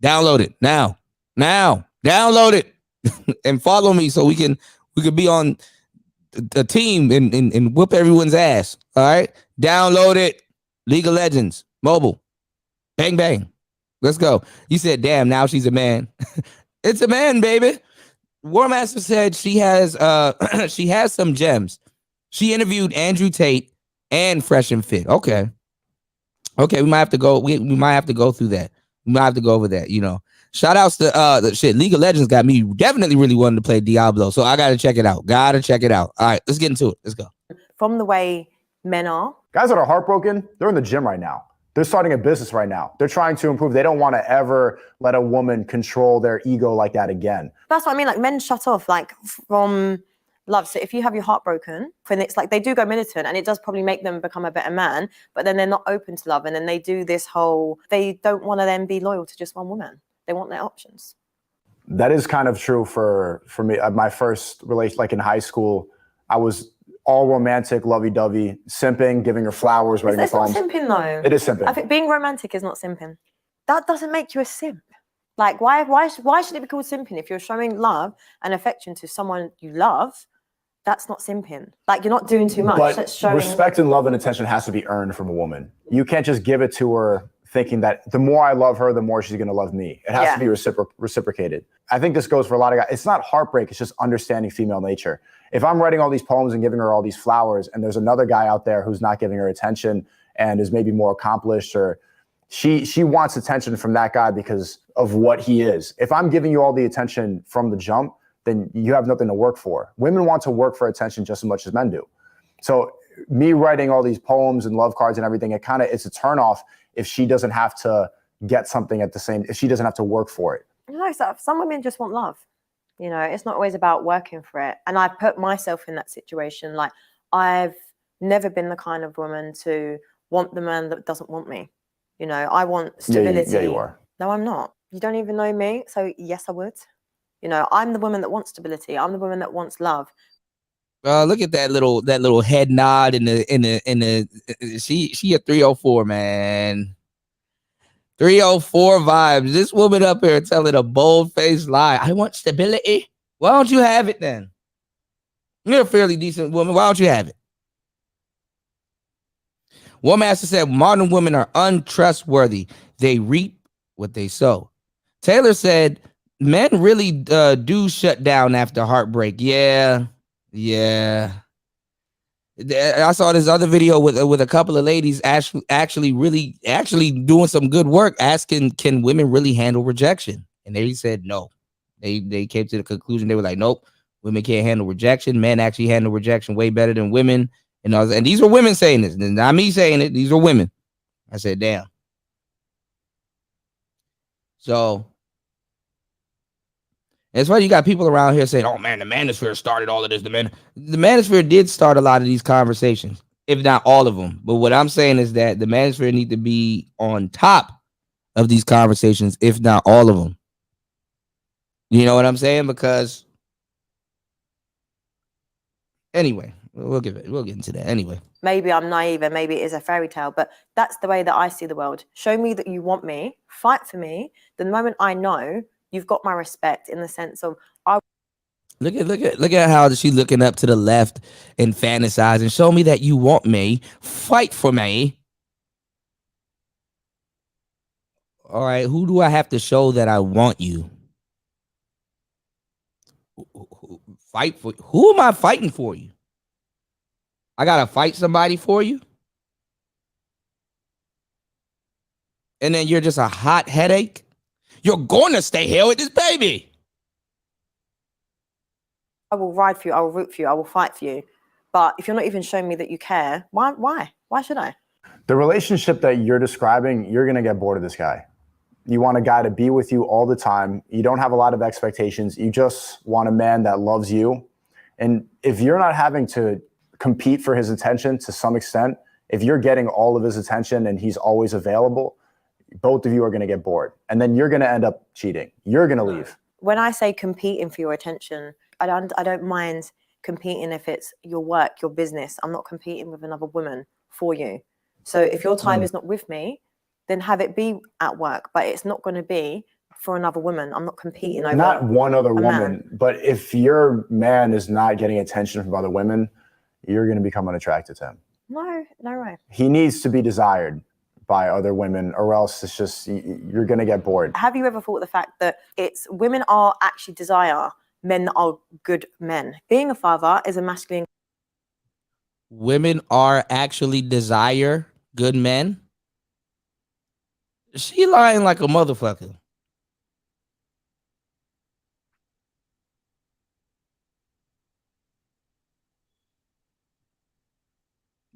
Download it now. Download it and follow me so we can be on a team and whoop everyone's ass. All right. Download it. League of Legends mobile. Bang bang. Let's go. You said, damn, now she's a man. It's a man, baby. War Master said she has she has some gems. She interviewed Andrew Tate and Fresh and Fit. Okay, we might have to go. We might have to go through that. We might have to go over that. You know, shout outs to the shit. League of Legends got me definitely really wanting to play Diablo, so I gotta check it out. All right, let's get into it. Let's go. From the way men are. Guys that are heartbroken, they're in the gym right now. They're starting a business right now. They're trying to improve. They don't want to ever let a woman control their ego like that again. That's what I mean. Like men shut off like from love. So if you have your heart broken, when it's like they do go militant and it does probably make them become a better man, but then they're not open to love. And then they do this whole, they don't want to then be loyal to just one woman. They want their options. That is kind of true for me. My first relation, like in high school, I was all romantic, lovey-dovey, simping, giving her flowers, writing her poems. It's not simping though. It is simping. I think being romantic is not simping. That doesn't make you a simp. Like why should it be called simping? If you're showing love and affection to someone you love, that's not simping. Like you're not doing too much. But that's showing... respect and love and attention has to be earned from a woman. You can't just give it to her thinking that the more I love her, the more she's going to love me. It has to be reciprocated. I think this goes for a lot of guys. It's not heartbreak. It's just understanding female nature. If I'm writing all these poems and giving her all these flowers and there's another guy out there who's not giving her attention and is maybe more accomplished, or she wants attention from that guy because of what he is. If I'm giving you all the attention from the jump, then you have nothing to work for. Women want to work for attention just as much as men do. So me writing all these poems and love cards and everything, it's a turnoff if she doesn't have to get something if she doesn't have to work for it. No, so some women just want love. You know, it's not always about working for it. And I put myself in that situation. Like, I've never been the kind of woman to want the man that doesn't want me. You know, I want stability. Yeah, you are. No, I'm not. You don't even know me. So yes, I would. You know, I'm the woman that wants stability. I'm the woman that wants love. Look at that little head nod in the she a 304, man. 304 vibes. This woman up here telling a bold-faced lie. I want stability. Why don't you have it then? You're a fairly decent woman. Why don't you have it? One master said modern women are untrustworthy. They reap what they sow. Taylor said men really do shut down after heartbreak. Yeah. I saw this other video with a couple of ladies actually doing some good work, asking, can women really handle rejection? And they said no. They came to the conclusion, they were like, nope, women can't handle rejection. Men actually handle rejection way better than women. And these are women saying this, not me saying it. These are women. I said, damn. So that's why you got people around here saying, oh man, the manosphere started all of this. The manosphere did start a lot of these conversations, if not all of them. But what I'm saying is that the manosphere need to be on top of these conversations, if not all of them. You know what I'm saying? Because anyway, we'll get into that anyway. Maybe I'm naive and maybe it is a fairy tale, but that's the way that I see the world. Show me that you want me, fight for me. The moment I know you've got my respect, in the sense of look at how she's looking up to the left and fantasizing. Show me that you want me, fight for me. All right, who do I have to show that I want you? Fight for who am I fighting for you? I gotta fight somebody for you, and then you're just a hot headache. You're gonna stay here with this baby. I will ride for you, I will root for you, I will fight for you. But if you're not even showing me that you care, why should I? The relationship that you're describing, you're gonna get bored of this guy. You want a guy to be with you all the time. You don't have a lot of expectations. You just want a man that loves you. And if you're not having to compete for his attention to some extent, if you're getting all of his attention and he's always available, both of you are going to get bored. And then you're going to end up cheating. You're going to leave. When I say competing for your attention, I don't mind competing if it's your work, your business. I'm not competing with another woman for you. So if your time is not with me, then have it be at work. But it's not going to be for another woman. I'm not competing over not one other woman, man. But if your man is not getting attention from other women, you're going to become unattracted to him. No way. He needs to be desired by other women, or else it's just, you're going to get bored. Have you ever thought the fact that it's women are actually desire men that are good men? Being a father is a masculine. Women are actually desire good men. She lying like a motherfucker.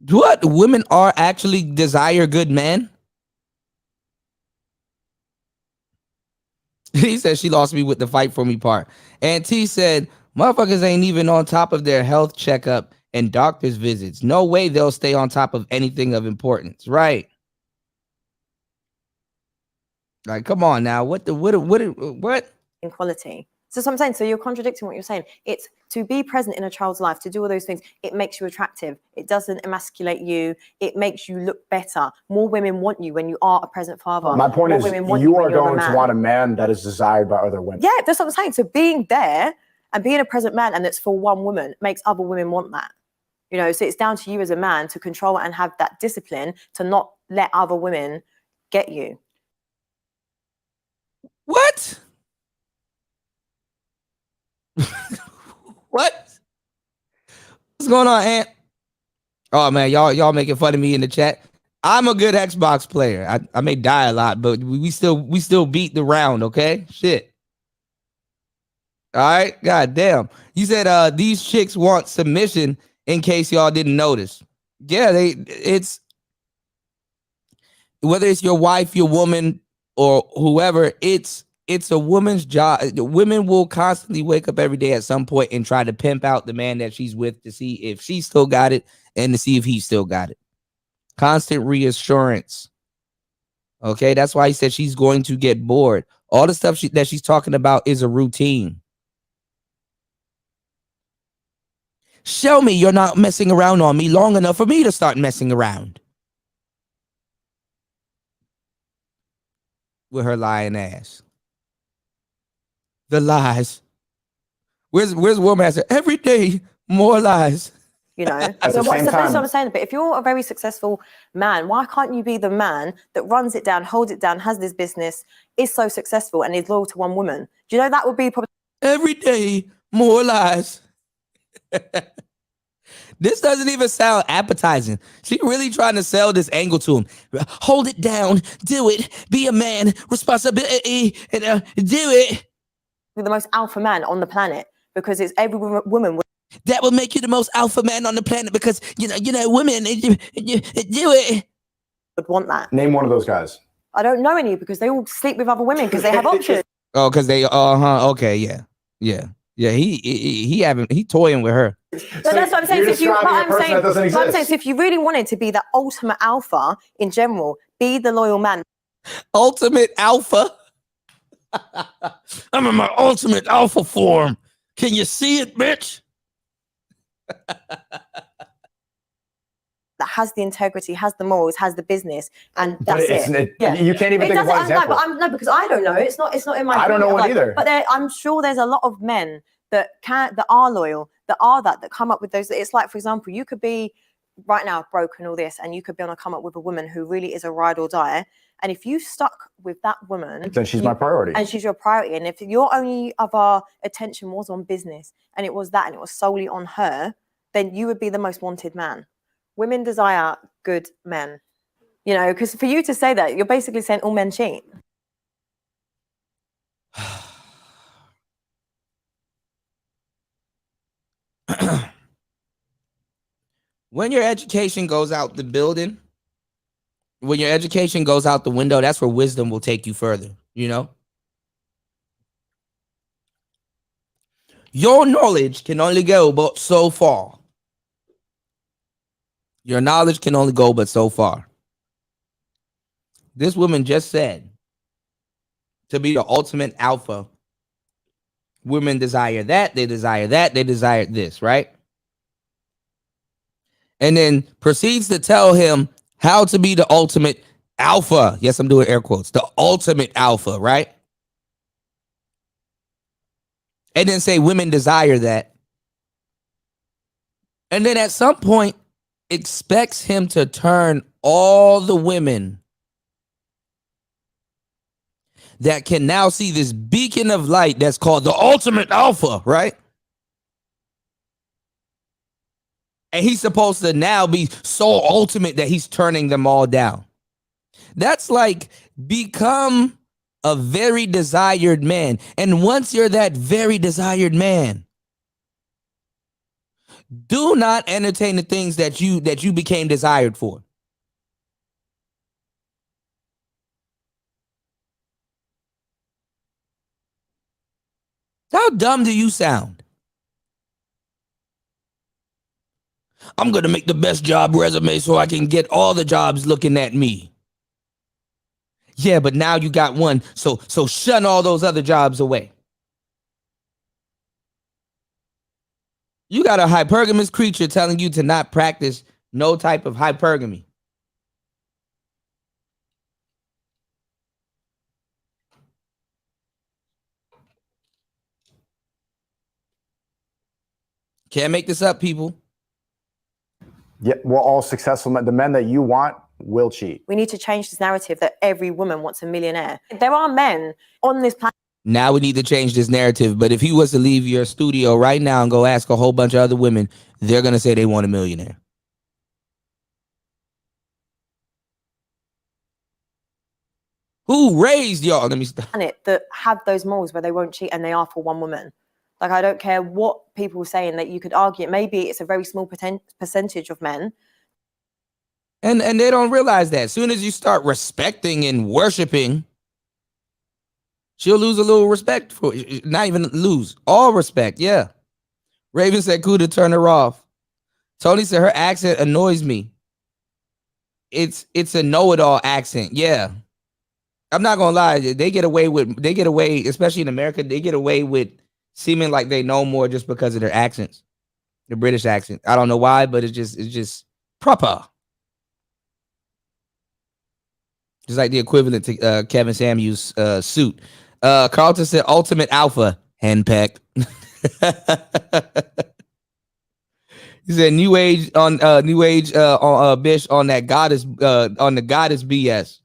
What? Women are actually desire good men? He said she lost me with the fight for me part. And T said, motherfuckers ain't even on top of their health checkup and doctor's visits. No way they'll stay on top of anything of importance. Right. Like, come on now. What? Equality. So I'm saying, so you're contradicting what you're saying. It's to be present in a child's life, to do all those things. It makes you attractive. It doesn't emasculate you. It makes you look better. More women want you when you are a present father. My point is, you are going to want a man that is desired by other women. Yeah, that's what I'm saying. So being there and being a present man, and it's for one woman, makes other women want that. You know, so it's down to you as a man to control and have that discipline to not let other women get you. What? What? What's going on, Ant? Oh man, y'all making fun of me in the chat. I'm a good Xbox player. I may die a lot, but we still beat the round, okay? Shit. All right, god damn. You said these chicks want submission in case y'all didn't notice. Yeah, it's whether it's your wife, your woman, or whoever, it's a woman's job. Women will constantly wake up every day at some point and try to pimp out the man that she's with to see if she still got it and to see if he still got it. Constant reassurance. Okay, that's why he said she's going to get bored. All the stuff that she's talking about is a routine. Show me you're not messing around on me long enough for me to start messing around with her lying ass. The lies. Where's woman answer? Every day, more lies. You know, At the same that's time, what I'm saying. But if you're a very successful man, why can't you be the man that runs it down, holds it down, has this business, is so successful, and is loyal to one woman? Do you know that would be probably every day more lies? This doesn't even sound appetizing. She really trying to sell this angle to him. Hold it down, do it, be a man, responsibility, and do it. the most alpha man on the planet because it's every woman. That will make you the most alpha man on the planet because you know women you do it. Would want that. Name one of those guys. I don't know any because they all sleep with other women because they have options. Oh, because they okay, yeah. He toying with her. So that's what I'm saying. So if you really wanted to be the ultimate alpha in general, be the loyal man. Ultimate alpha. I'm in my ultimate alpha form. Can you see it, bitch? That has the integrity, has the morals, has the business, and that's it. Yeah. You can't even think of one example. No, because I don't know. It's not in my. I don't know one either. But I'm sure there's a lot of men that are loyal, that come up with those. It's like, for example, you could be right now broke and all this, and you could be on a come up with a woman who really is a ride or die. And if you stuck with that woman, then she's my priority. And she's your priority. And if your only other attention was on business and it was solely on her, then you would be the most wanted man. Women desire good men. You know, because for you to say that, you're basically saying all men cheat. When your education goes out the building, when your education goes out the window, that's where wisdom will take you further, you know? Your knowledge can only go but so far. Your knowledge can only go but so far. This woman just said to be the ultimate alpha, women desire that, they desire this, right? And then proceeds to tell him how to be the ultimate alpha. Yes, I'm doing air quotes. The ultimate alpha, right? And then say women desire that. And then at some point expects him to turn all the women that can now see this beacon of light that's called the ultimate alpha, right? And he's supposed to now be so ultimate that he's turning them all down. That's like become a very desired man. And once you're that very desired man, do not entertain the things that you became desired for. How dumb do you sound? I'm going to make the best job resume so I can get all the jobs looking at me. Yeah, but now you got one, so shun all those other jobs away. You got a hypergamous creature telling you to not practice no type of hypergamy. Can't make this up, people. Yeah, well, all successful men, the men that you want will cheat. We need to change this narrative that every woman wants a millionaire. There are men on this planet. Now we need to change this narrative. But if he was to leave your studio right now and go ask a whole bunch of other women, they're going to say they want a millionaire. Who raised y'all? Let me stop. That have those morals where they won't cheat and they are for one woman. Like, I don't care what people are saying, that you could argue. Maybe it's a very small percentage of men. And they don't realize that. As soon as you start respecting and worshiping, she'll lose a little respect for you. Not even lose. All respect, yeah. Raven said, Kuda, turn her off. Tony said her accent annoys me. It's a know-it-all accent, yeah. I'm not gonna lie, they get away, especially in America, they get away with seeming like they know more just because of their accents. The British accent. I don't know why, but it's just proper. Just like the equivalent to Kevin Samuels' suit. Carlton said ultimate alpha, henpecked. He said new age on Bish on that goddess on the goddess BS.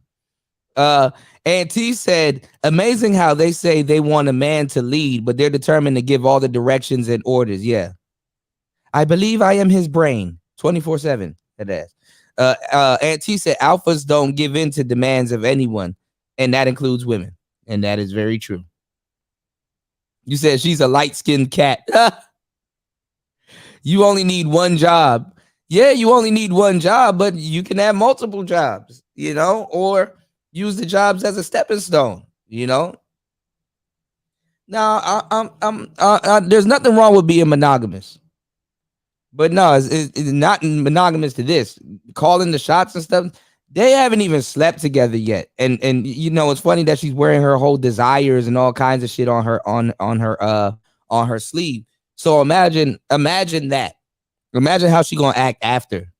And T said, amazing how they say they want a man to lead, but they're determined to give all the directions and orders. Yeah. I believe I am his brain 24/7. That ass. And T said alphas don't give in to demands of anyone, and that includes women. And that is very true. You said she's a light-skinned cat. You only need one job. Yeah, you only need one job, but you can have multiple jobs, or use the jobs as a stepping stone, Now, there's nothing wrong with being monogamous. But no, it's not monogamous to this. Calling the shots and stuff, they haven't even slept together yet. And it's funny that she's wearing her whole desires and all kinds of shit on her sleeve. So imagine that. Imagine how she gonna act after.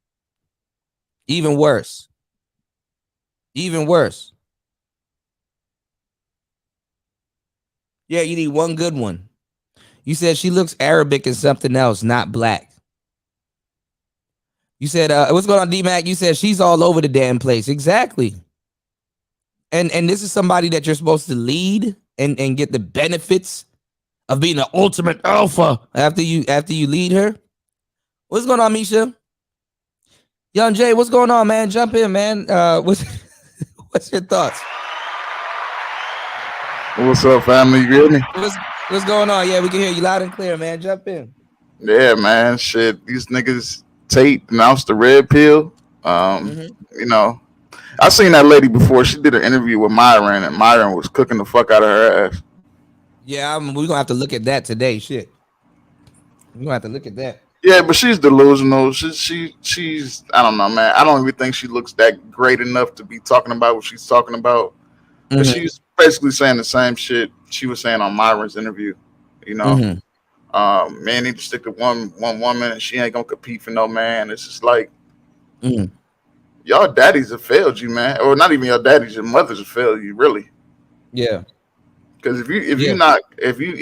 Even worse. Even worse. Yeah, you need one good one. You said she looks Arabic and something else, not black. You said, what's going on, D-Mac? You said she's all over the damn place. Exactly. And this is somebody that you're supposed to lead and get the benefits of being the ultimate alpha after you lead her. What's going on, Misha? Young Jay, what's going on, man? Jump in, man. What's your thoughts? What's up, family? You hear me? What's going on? Yeah, we can hear you loud and clear, man. Jump in. Yeah, man. Shit, these niggas Tate announced the red pill. I seen that lady before. She did an interview with Myron, and Myron was cooking the fuck out of her ass. Yeah, we're gonna have to look at that today. Shit, we're gonna have to look at that. Yeah, but she's delusional. She's I don't know, man. I don't even think she looks that great enough to be talking about what she's talking about. But she's basically saying the same shit she was saying on Myron's interview. Man need to stick to one woman, and she ain't gonna compete for no man. It's just like y'all daddies have failed you, man. Or not even your daddies, your mothers have failed you, really. Yeah. Because if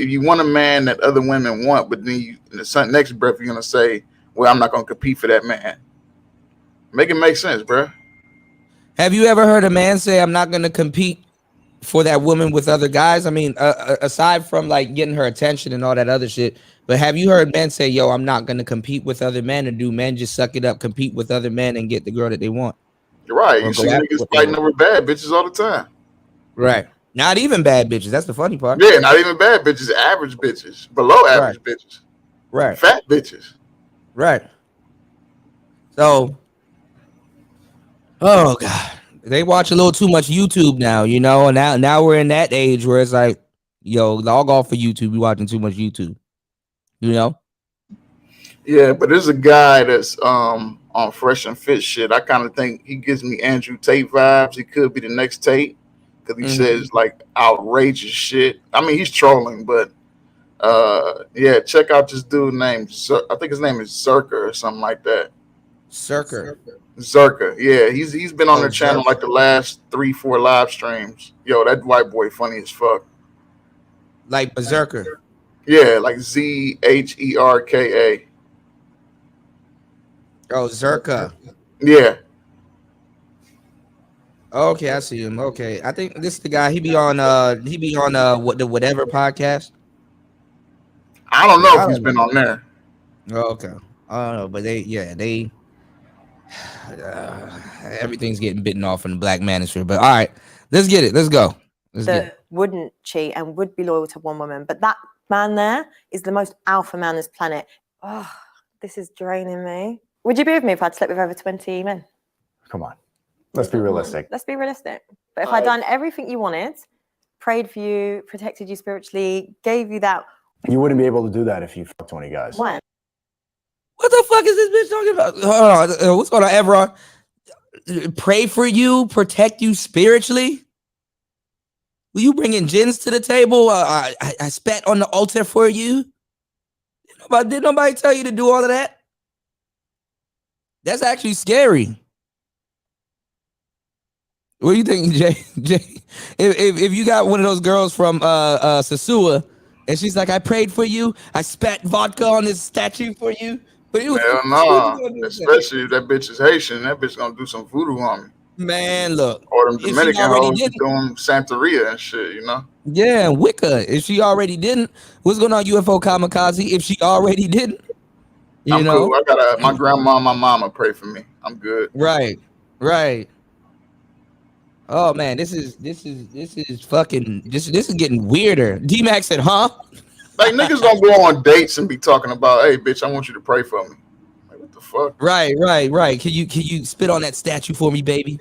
you want a man that other women want, but then in the next breath you're gonna say, well, I'm not gonna compete for that man. Make it make sense, bro. Have you ever heard a man say, I'm not gonna compete for that woman with other guys? I mean, aside from like getting her attention and all that other shit, but have you heard men say, yo, I'm not gonna compete with other men? Or do men just suck it up, compete with other men and get the girl that they want? You're right. You see niggas fighting over bad bitches all the time. Right. Not even bad bitches. That's the funny part. Yeah, not even bad bitches. Average bitches. Below average bitches. Right. Fat bitches. Right. So, oh God. They watch a little too much YouTube now, and now we're in that age where it's like, yo, log off for YouTube. We watching too much YouTube, Yeah, but there's a guy that's on Fresh and Fit shit. I kind of think he gives me Andrew Tate vibes. He could be the next Tate because he says like outrageous shit. I mean, he's trolling, but yeah, check out this dude named I think his name is Zerka or something like that. Zerka, yeah, he's been on their channel like the last 3-4 live streams. Yo, that white boy funny as fuck. Like Berserker. Yeah, like Zherka. Oh, Zerka. Yeah. Okay, I see him. Okay, I think this is the guy. He be on what the whatever podcast. I don't know if he's been on there. Oh, okay, I don't know, but they everything's getting bitten off in the black manosphere. But all right, let's get it. Let's go. Wouldn't cheat and would be loyal to one woman, but that man there is the most alpha man on this planet. Oh, this is draining me. Would you be with me if I'd slept with over 20 men? Come on. Let's be realistic. Let's be realistic. But if I'd done everything you wanted, prayed for you, protected you spiritually, gave you that. You wouldn't be able to do that if you fucked 20 guys. What? What the fuck is this bitch talking about? Hold on. What's going on, Evron? Pray for you, protect you spiritually. Will you bring in gins to the table? I spat on the altar for you. Did nobody tell you to do all of that? That's actually scary. What do you think, Jay? If you got one of those girls from Sasua, and she's like, I prayed for you, I spat vodka on this statue for you. Hell no. Especially if that bitch is Haitian, that bitch gonna do some voodoo on me. Man, look. Or them Dominican hoes doing Santeria and shit, you know? Yeah, Wicca. If she already didn't, what's going on, UFO Kamikaze? If she already didn't, you know? Cool. I got my grandma and my mama pray for me. I'm good. Right. Oh man, this is fucking this is getting weirder. D-Max said, huh? Like niggas don't go on dates and be talking about, hey bitch, I want you to pray for me. Like what the fuck? Right. Can you spit on that statue for me, baby?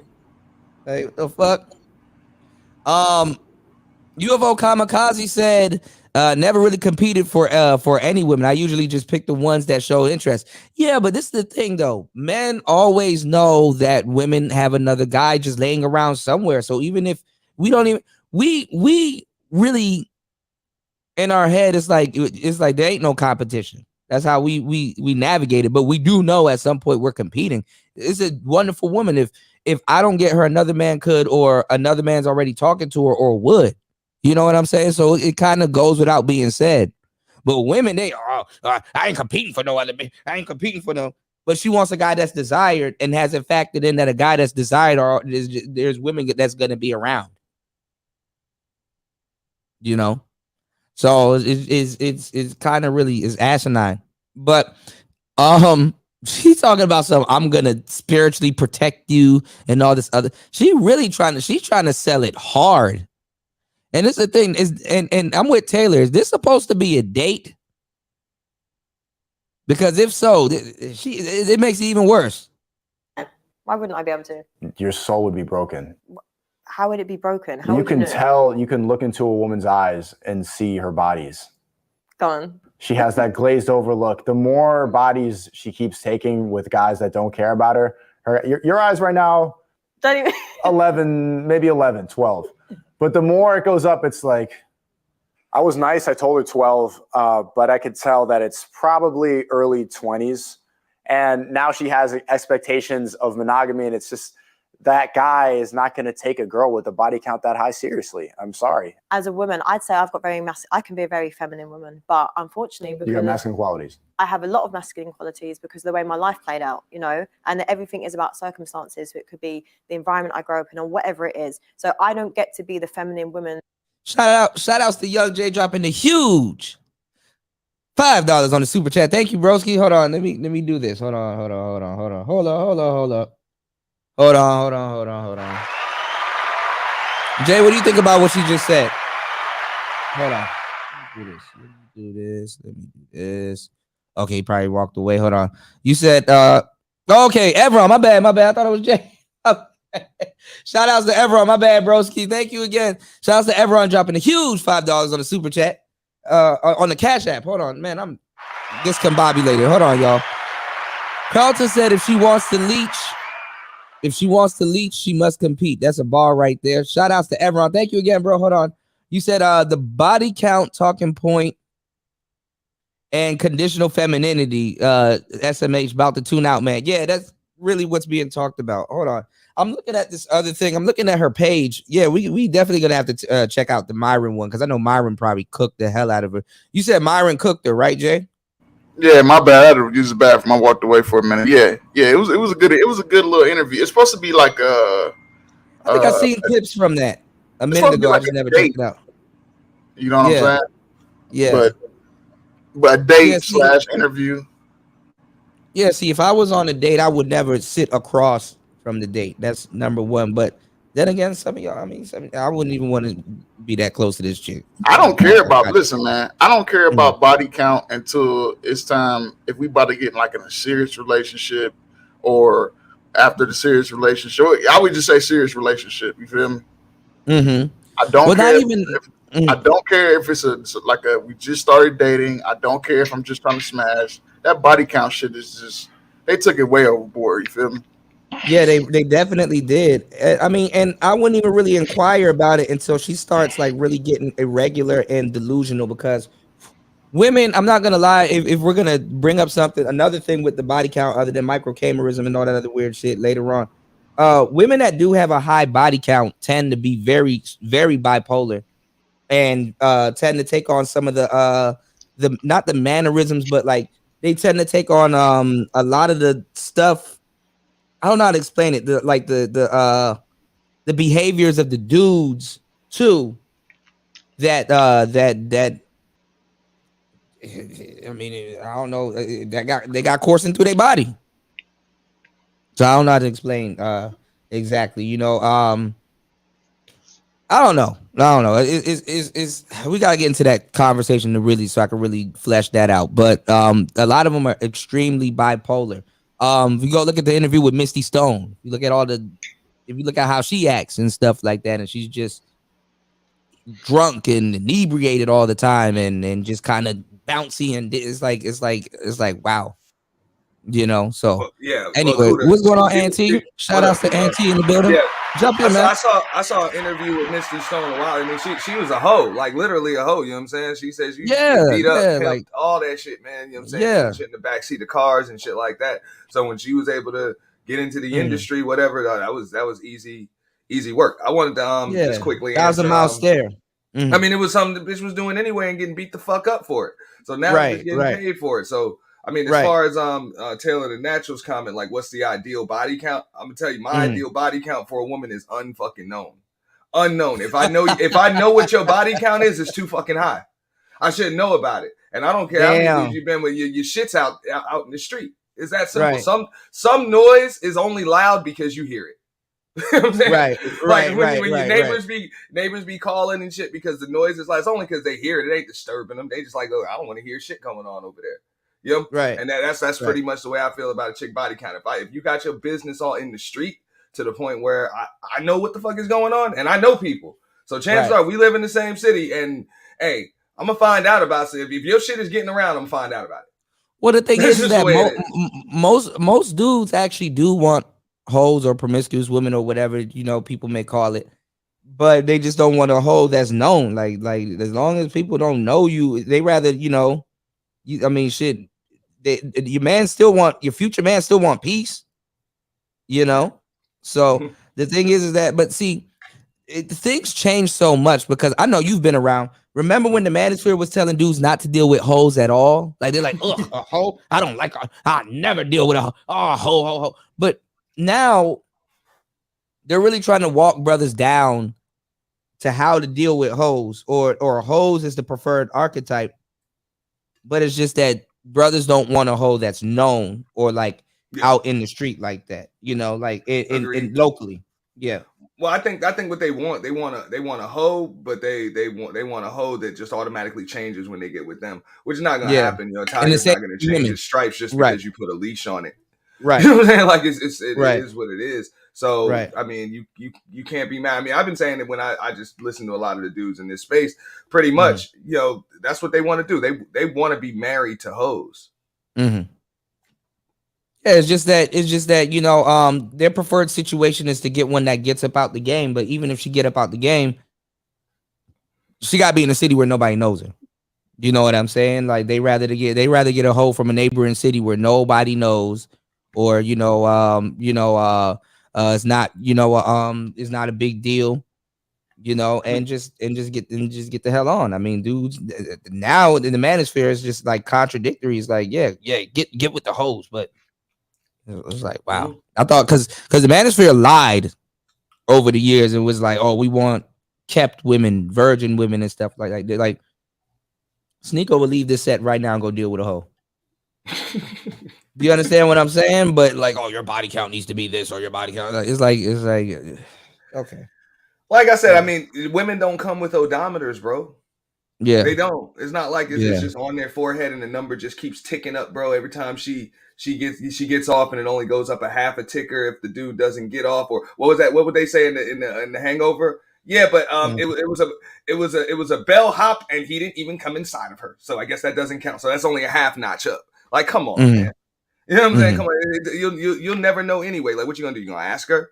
Hey, what the fuck? UFO Kamikaze said, never really competed for any women. I usually just pick the ones that show interest. Yeah, but this is the thing though. Men always know that women have another guy just laying around somewhere. So even if we don't even we really in our head, it's like there ain't no competition. That's how we navigate it. But we do know at some point we're competing. It's a wonderful woman. If I don't get her, another man could, or another man's already talking to her or would. You know what I'm saying? So it kind of goes without being said. But women, they are, I ain't competing for no other man. I ain't competing for no. But she wants a guy that's desired and hasn't factored in that a guy that's desired, or there's women that's going to be around. You know? So it's kind of really is asinine. But she's talking about some, I'm gonna spiritually protect you and all this other. She's trying to sell it hard. And this is the thing is, and I'm with Taylor. Is this supposed to be a date? Because if so, it makes it even worse. Why wouldn't I be able to? Your soul would be broken. How would it be broken? How You would can know? tell, you can look into a woman's eyes and see her bodies. Go on. She has that glazed over look. The more bodies she keeps taking with guys that don't care about her, your eyes right now, 11, maybe 11, 12. But the more it goes up, it's like, I was nice. I told her 12, but I could tell that it's probably early 20s. And now she has expectations of monogamy. And it's just, that guy is not going to take a girl with a body count that high seriously. I'm sorry. As a woman, I'd say I've got I can be a very feminine woman, but unfortunately, because You have masculine qualities. I have a lot of masculine qualities because of the way my life played out, you know, and everything is about circumstances. So it could be the environment I grow up in or whatever it is. So I don't get to be the feminine woman. Shout outs to Young J dropping the huge $5 on the super chat. Thank you, broski. Hold on, let me do this. Hold on. Jay, what do you think about what she just said? Hold on. Let me do this. Okay, he probably walked away. Hold on. You said, okay, Evron, my bad. I thought it was Jay. Shout outs to Evron, my bad, broski. Thank you again. Shout outs to Evron dropping a huge $5 on the super chat. On the Cash App. Hold on, man. I'm discombobulated. Hold on, y'all. Carlton said if she wants to leech, she must compete. That's a bar right there. Shout outs to everyone. Thank you again, bro. Hold on. You said the body count talking point and conditional femininity. SMH about to tune out, man. Yeah, that's really what's being talked about. Hold on. I'm looking at this other thing. I'm looking at her page. Yeah, we definitely gonna have to check out the Myron one because I know Myron probably cooked the hell out of her. You said Myron cooked her, right, Jay? Yeah, my bad. I had to use the bathroom. I walked away for a minute. Yeah. It was a good little interview. It's supposed to be like I think I've seen clips from that a minute ago. I just never checked it out. You know what I'm saying? Yeah. But a date / interview. Yeah, see, if I was on a date, I would never sit across from the date. That's number one. But then again, some of y'all, I wouldn't even want to be that close to this chick. I don't care about, listen, man, I don't care about body count until it's time, if we about to get like in a serious relationship or after the serious relationship. I would just say serious relationship. You feel me? Mm-hmm. I don't Well, care. not even. I don't care if it's like we just started dating. I don't care if I'm just trying to smash. That body count shit is just, they took it way overboard. You feel me? Yeah, they definitely did. I mean, and I wouldn't even really inquire about it until she starts like really getting irregular and delusional, because women, I'm not gonna lie, if we're gonna bring up something, another thing with the body count other than microcamerism and all that other weird shit later on, women that do have a high body count tend to be very, very bipolar, and tend to take on some of the not the mannerisms, but like they tend to take on a lot of the stuff. I don't know how to explain it. The behaviors of the dudes too. That I mean, I don't know. They got coursing through their body. So I don't know how to explain exactly. You know, I don't know. It's we gotta get into that conversation to really, so I can really flesh that out. But a lot of them are extremely bipolar. If you go look at the interview with Misty Stone, you look at if you look at how she acts and stuff like that, and she's just drunk and inebriated all the time, and just kind of bouncy, and it's like wow, you know. So yeah. Anyway, Kuda, what's going on, Auntie? Shout out to Auntie in the building. Yeah. Jump in, man. I saw an interview with Misty Stone a while. I mean, she was a hoe, like literally a hoe. You know what I'm saying? She says you beat up, like all that shit, man. You know what I'm saying? Yeah. Shit in the backseat of cars and shit like that. So when she was able to get into the industry, whatever, that was easy work. I wanted to just quickly answer. 1,000-mile stare. I mean, it was something the bitch was doing anyway and getting beat the fuck up for it. So now she's getting paid for it. So I mean, as far as Taylor the Natural's comment, like what's the ideal body count? I'm gonna tell you, my ideal body count for a woman is unfucking known. Unknown. If I know what your body count is, it's too fucking high. I should know about it. And I don't care how many dudes you've been with, your shit's out in the street. It's that simple. Right. Some noise is only loud because you hear it. You know what I'm saying? Right. When your neighbors be calling and shit because the noise is like, it's only because they hear it. It ain't disturbing them. They just like, oh, I don't want to hear shit going on over there. You know? Right. And that's pretty much the way I feel about a chick body count. If you got your business all in the street to the point where I know what the fuck is going on and I know people. So chances are we live in the same city and hey, I'm gonna find out about it. If your shit is getting around, I'm gonna find out about it. Well, the thing is that most dudes actually do want hoes or promiscuous women or whatever, you know, people may call it, but they just don't want a hoe that's known. Like as long as people don't know you, they rather, you know, I mean, shit. Your future man still want peace, you know. So the thing is that, but see, things change so much because I know you've been around. Remember when the manosphere was telling dudes not to deal with hoes at all? Like they're like, ugh, a hoe? I don't like her. I never deal with a hoe. Oh, ho. But now they're really trying to walk brothers down to how to deal with hoes, or hoes is the preferred archetype. But it's just that brothers don't want a hoe that's known or like out in the street like that, you know, like in locally. Yeah. Well, I think what they want a hoe, but they want a hoe that just automatically changes when they get with them, which is not gonna happen. You know, Tiger's not gonna change his stripes just because you put a leash on it. Right. You know what I'm saying? Like it is what it is. So I mean, you can't be mad. I mean, I've been saying it when I just listen to a lot of the dudes in this space. Pretty much, you know, that's what they want to do. They want to be married to hoes. Yeah, it's just that you know, their preferred situation is to get one that gets up out the game. But even if she get up out the game, she gotta be in a city where nobody knows her. You know what I'm saying? Like they rather get a hoe from a neighboring city where nobody knows, or it's not, it's not a big deal, you know, and just get the hell on. I mean, dudes now in the manosphere is just like contradictory. It's like, get with the hoes, but it was like, wow. I thought because the manosphere lied over the years and was like, oh, we want kept women, virgin women and stuff like that. They're like, Sneako will leave this set right now and go deal with a hoe. Do you understand what I'm saying? But like, oh, your body count needs to be this, or your body count. It's like, okay. Like I said, I mean, women don't come with odometers, bro. Yeah. They don't. It's not like it's just on their forehead and the number just keeps ticking up, bro. Every time she gets off, and it only goes up a half a ticker if the dude doesn't get off. Or what was that? What would they say in the Hangover? Yeah, but it was a bellhop, and he didn't even come inside of her. So I guess that doesn't count. So that's only a half notch up. Like, come on, man. You know what I'm saying? Come on, you'll never know anyway. Like, what you gonna do? You gonna ask her?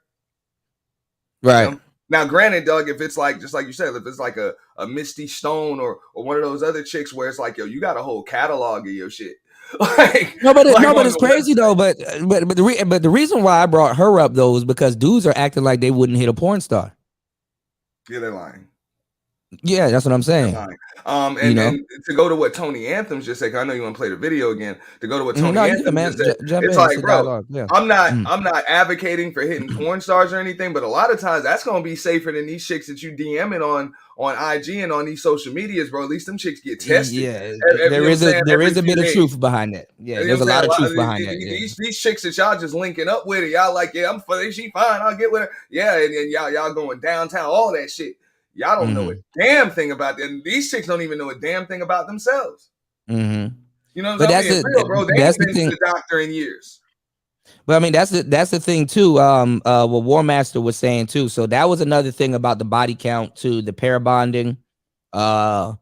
Right. You know? Now, granted, Doug, if it's like, just like you said, if it's like a Misty Stone or one of those other chicks where it's like, yo, you got a whole catalog of your shit. Like, but it's crazy though. But the reason why I brought her up though is because dudes are acting like they wouldn't hit a porn star. Yeah, they're lying. Yeah, that's what I'm saying. And to go to what Tony Anthems just said, 'cause I know you want to play the video again. To go to what Tony Anthems just said, it's like, bro, I'm not advocating for hitting porn stars or anything, but a lot of times that's gonna be safer than these chicks that you DMing on IG and on these social medias, bro. At least them chicks get tested. Yeah, there is a bit of truth behind it. Yeah, there's a lot of truth behind it. These chicks that y'all just linking up with, y'all like, yeah, she fine, I'll get with her. Yeah, and y'all going downtown, all that shit. Y'all don't know a damn thing about that. And these chicks don't even know a damn thing about themselves. You know what I'm saying? Real, bro. They ain't been to the doctor in years. But I mean, that's the thing too. What War Master was saying too. So that was another thing about the body count too, the pair bonding. It's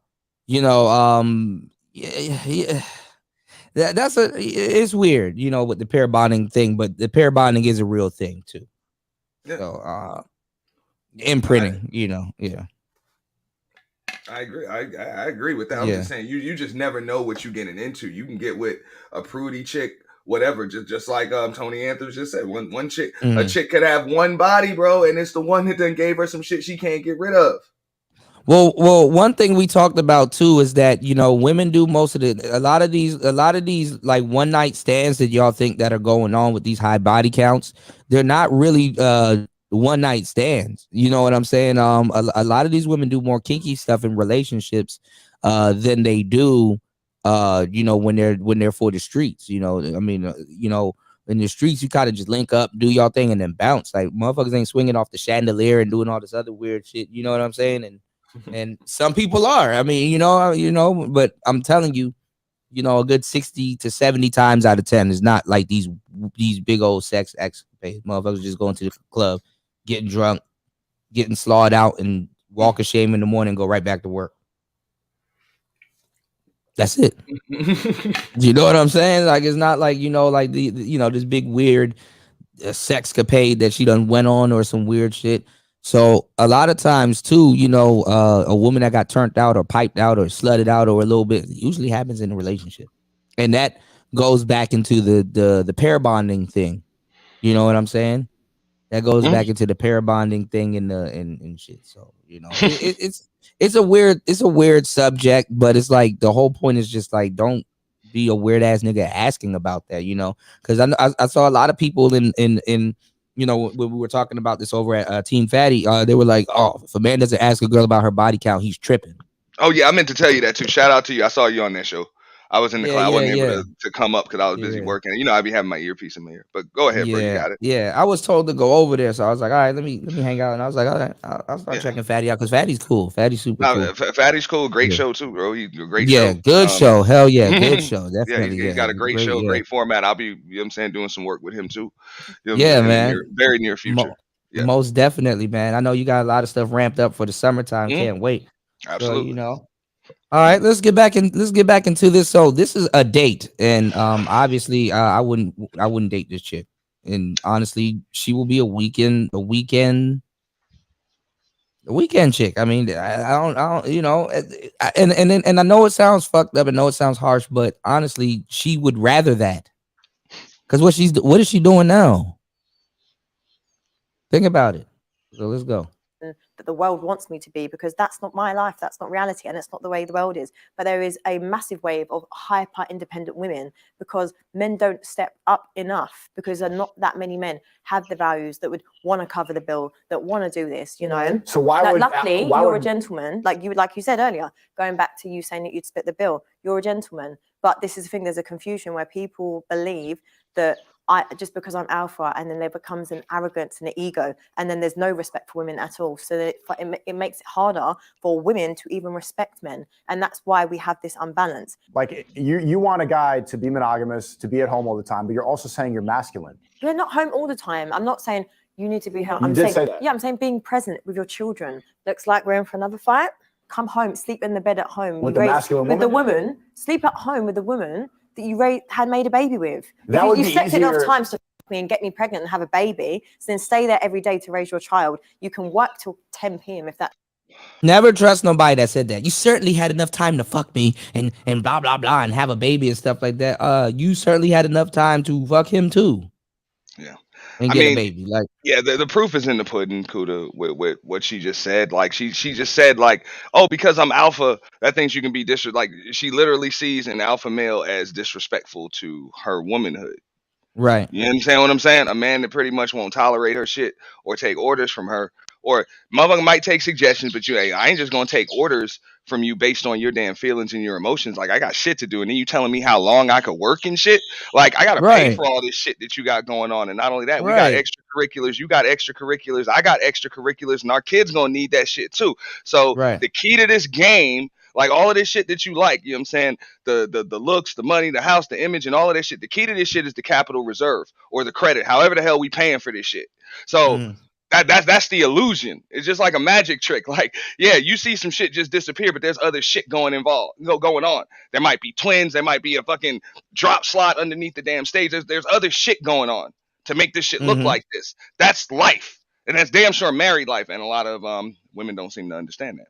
weird, with the pair bonding thing, but the pair bonding is a real thing too. Yeah. So imprinting, yeah. I agree. I agree with that. I'm just saying you just never know what you're getting into. You can get with a prudy chick, whatever, just like Tony Anthony just said. One chick, a chick could have one body, bro, and it's the one that done gave her some shit she can't get rid of. Well, one thing we talked about too is that women do most of a lot of these like one night stands that y'all think that are going on with these high body counts. They're not really one night stands. You know what I'm saying? A lot of these women do more kinky stuff in relationships than they do when they're for the streets. In the streets you kind of just link up, do y'all thing, and then bounce. Like, motherfuckers ain't swinging off the chandelier and doing all this other weird shit. You know what I'm saying? And some people are. I mean, but I'm telling you, a good 60 to 70 times out of 10 is not like these big old sex escapades. Motherfuckers just going to the club, getting drunk, getting slawed out, and walk of shame in the morning and go right back to work. That's it. You know what I'm saying? Like, it's not like, like this big weird sexcapade that she done went on or some weird shit. So a lot of times too, a woman that got turned out or piped out or slutted out or a little bit usually happens in a relationship. And that goes back into the pair bonding thing. You know what I'm saying? That goes back into the pair bonding thing and shit. So, it's a weird subject, but it's like the whole point is just like, don't be a weird ass nigga asking about that, because I saw a lot of people in when we were talking about this over at Team Fatty, they were like, oh, if a man doesn't ask a girl about her body count, he's tripping. Oh yeah, I meant to tell you that too. Shout out to you. I saw you on that show. I was in the cloud. I wasn't able to come up because I was busy working. I'd be having my earpiece in my ear. But go ahead, bro. You got it. Yeah, I was told to go over there, so I was like, all right, let me hang out. And I was like, all right, I'll start checking Fatty out because Fatty's cool. Fatty's super cool. Fatty's cool. Great show too, bro. He's a great show. Yeah, good show. Hell yeah, good show. Definitely. He's got a great show, great format. I'll be, doing some work with him too. Man. Very near future. Most definitely, man. I know you got a lot of stuff ramped up for the summertime. Can't wait. Absolutely. So, all right, let's get back into this. So this is a date, and obviously, I wouldn't date this chick, and honestly, she will be a weekend chick. I mean, I don't, and I know it sounds fucked up, and know it sounds harsh, but honestly, she would rather that, because what is she doing now? Think about it. So let's go. That the world wants me to be, because that's not my life, that's not reality, and it's not the way the world is. But there is a massive wave of hyper independent women because men don't step up enough, because there are not that many men have the values that would want to cover the bill, that want to do this, So why would luckily you're a gentleman, like you said earlier, going back to you saying that you'd split the bill, you're a gentleman. But this is the thing, there's a confusion where people believe that just because I'm alpha, and then there becomes an arrogance and an ego, and then there's no respect for women at all. So that it makes it harder for women to even respect men, and that's why we have this unbalance. Like you want a guy to be monogamous, to be at home all the time, but you're also saying you're masculine. You're not home all the time. I'm not saying you need to be home. You did say that. Yeah, I'm saying being present with your children. Looks like we're in for another fight. Come home, sleep in the bed at home. With the masculine woman? With the woman, sleep at home with the woman that you had made a baby with. That if would you be slept enough easier. times to f me and get me pregnant and have a baby, so then stay there every day to raise your child. You can work till 10 p.m. if that. Never trust nobody that said that. You certainly had enough time to fuck me and blah blah blah and have a baby and stuff like that. You certainly had enough time to fuck him too. Yeah. And get a baby. Like, yeah, the proof is in the pudding, Kuda, with what she just said. Like she just said, like, oh, because I'm alpha, that thinks you can be like she literally sees an alpha male as disrespectful to her womanhood. Right. You understand what I'm saying? A man that pretty much won't tolerate her shit or take orders from her. Or motherfucker might take suggestions, but I ain't just gonna take orders from you based on your damn feelings and your emotions. Like, I got shit to do, and then you telling me how long I could work and shit. Like, I gotta pay for all this shit that you got going on. And not only that, we got extracurriculars, you got extracurriculars, I got extracurriculars, and our kids gonna need that shit too. So the key to this game, like all of this shit that you like, you know what I'm saying? The looks, the money, the house, the image, and all of that shit. The key to this shit is the capital reserve or the credit, however the hell we paying for this shit. So that's the illusion. It's just like a magic trick. Like, yeah, you see some shit just disappear, but there's other shit going on. There might be twins. There might be a fucking drop slot underneath the damn stage. There's other shit going on to make this shit look like this. That's life, and that's damn sure married life. And a lot of women don't seem to understand that.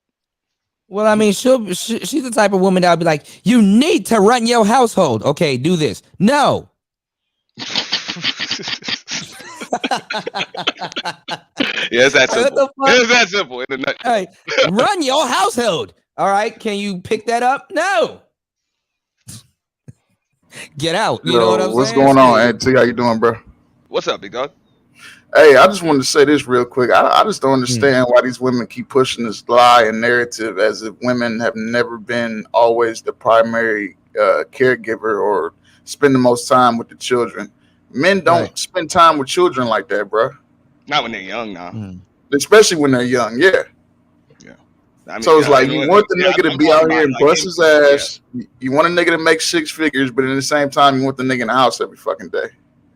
Well, I mean, she's the type of woman that would be like, you need to run your household. Okay, do this. No. Yeah, it's that simple. It's that simple. Hey, run your household. All right. Can you pick that up? No. Get out. You know what I'm saying? What's going on, Tate? How you doing, bro? What's up, big dog? Hey, I just wanted to say this real quick. I just don't understand why these women keep pushing this lie and narrative as if women have never been always the primary caregiver or spend the most time with the children. Men don't spend time with children like that, bro. Not when they're young now. Especially when they're young, yeah. I mean, so it's like you want the nigga to be out here and bust his ass. You want a nigga to make 6 figures, but at the same time, you want the nigga in the house every fucking day.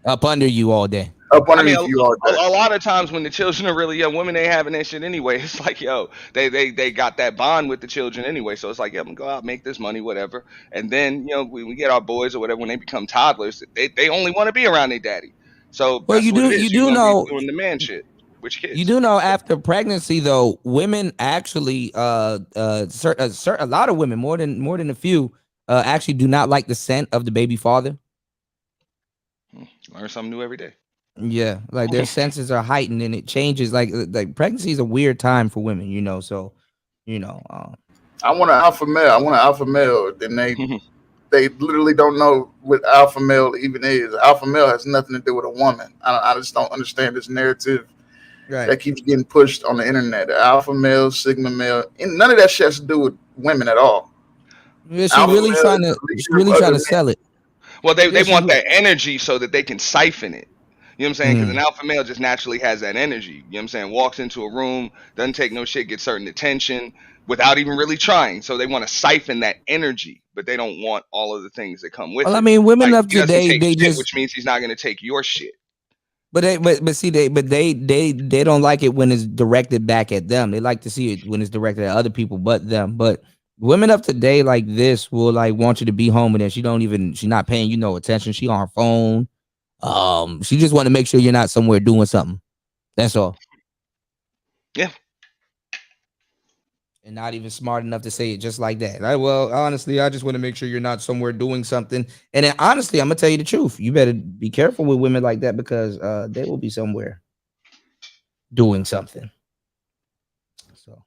Up under you all day. Up underneath you all day. A lot of times when the children are really young, women ain't having that shit anyway. It's like, yo, they got that bond with the children anyway. So it's like, yeah, I'm gonna go out, make this money, whatever. And then, you know, we get our boys or whatever, when they become toddlers, they only want to be around their daddy. So well, you do know doing the man shit. Which kids? You do know after pregnancy though, women actually a lot of women, more than a few, actually do not like the scent of the baby father. Learn something new every day. Yeah, like their senses are heightened and it changes. Like pregnancy is a weird time for women, you know. So, you know, I want an alpha male. Then they literally don't know what alpha male even is. Alpha male has nothing to do with a woman. I just don't understand this narrative that keeps getting pushed on the internet. The alpha male, sigma male, and none of that shit has to do with women at all. Yeah, she's really trying to sell it. Well, they want that energy so that they can siphon it. You know what I'm saying? Because an alpha male just naturally has that energy. You know what I'm saying? Walks into a room, doesn't take no shit, gets certain attention without even really trying. So they want to siphon that energy, but they don't want all of the things that come with it. I mean, women like, of today, they just, which means he's not going to take your shit. But they don't like it when it's directed back at them. They like to see it when it's directed at other people but them. But women of today like this will like want you to be home, and then she's not paying you no attention. She on her phone. She just want to make sure you're not somewhere doing something. That's all. Yeah. And not even smart enough to say it just like that. Well, honestly, I just want to make sure you're not somewhere doing something. And then honestly, I'm gonna tell you the truth. You better be careful with women like that because they will be somewhere doing something. So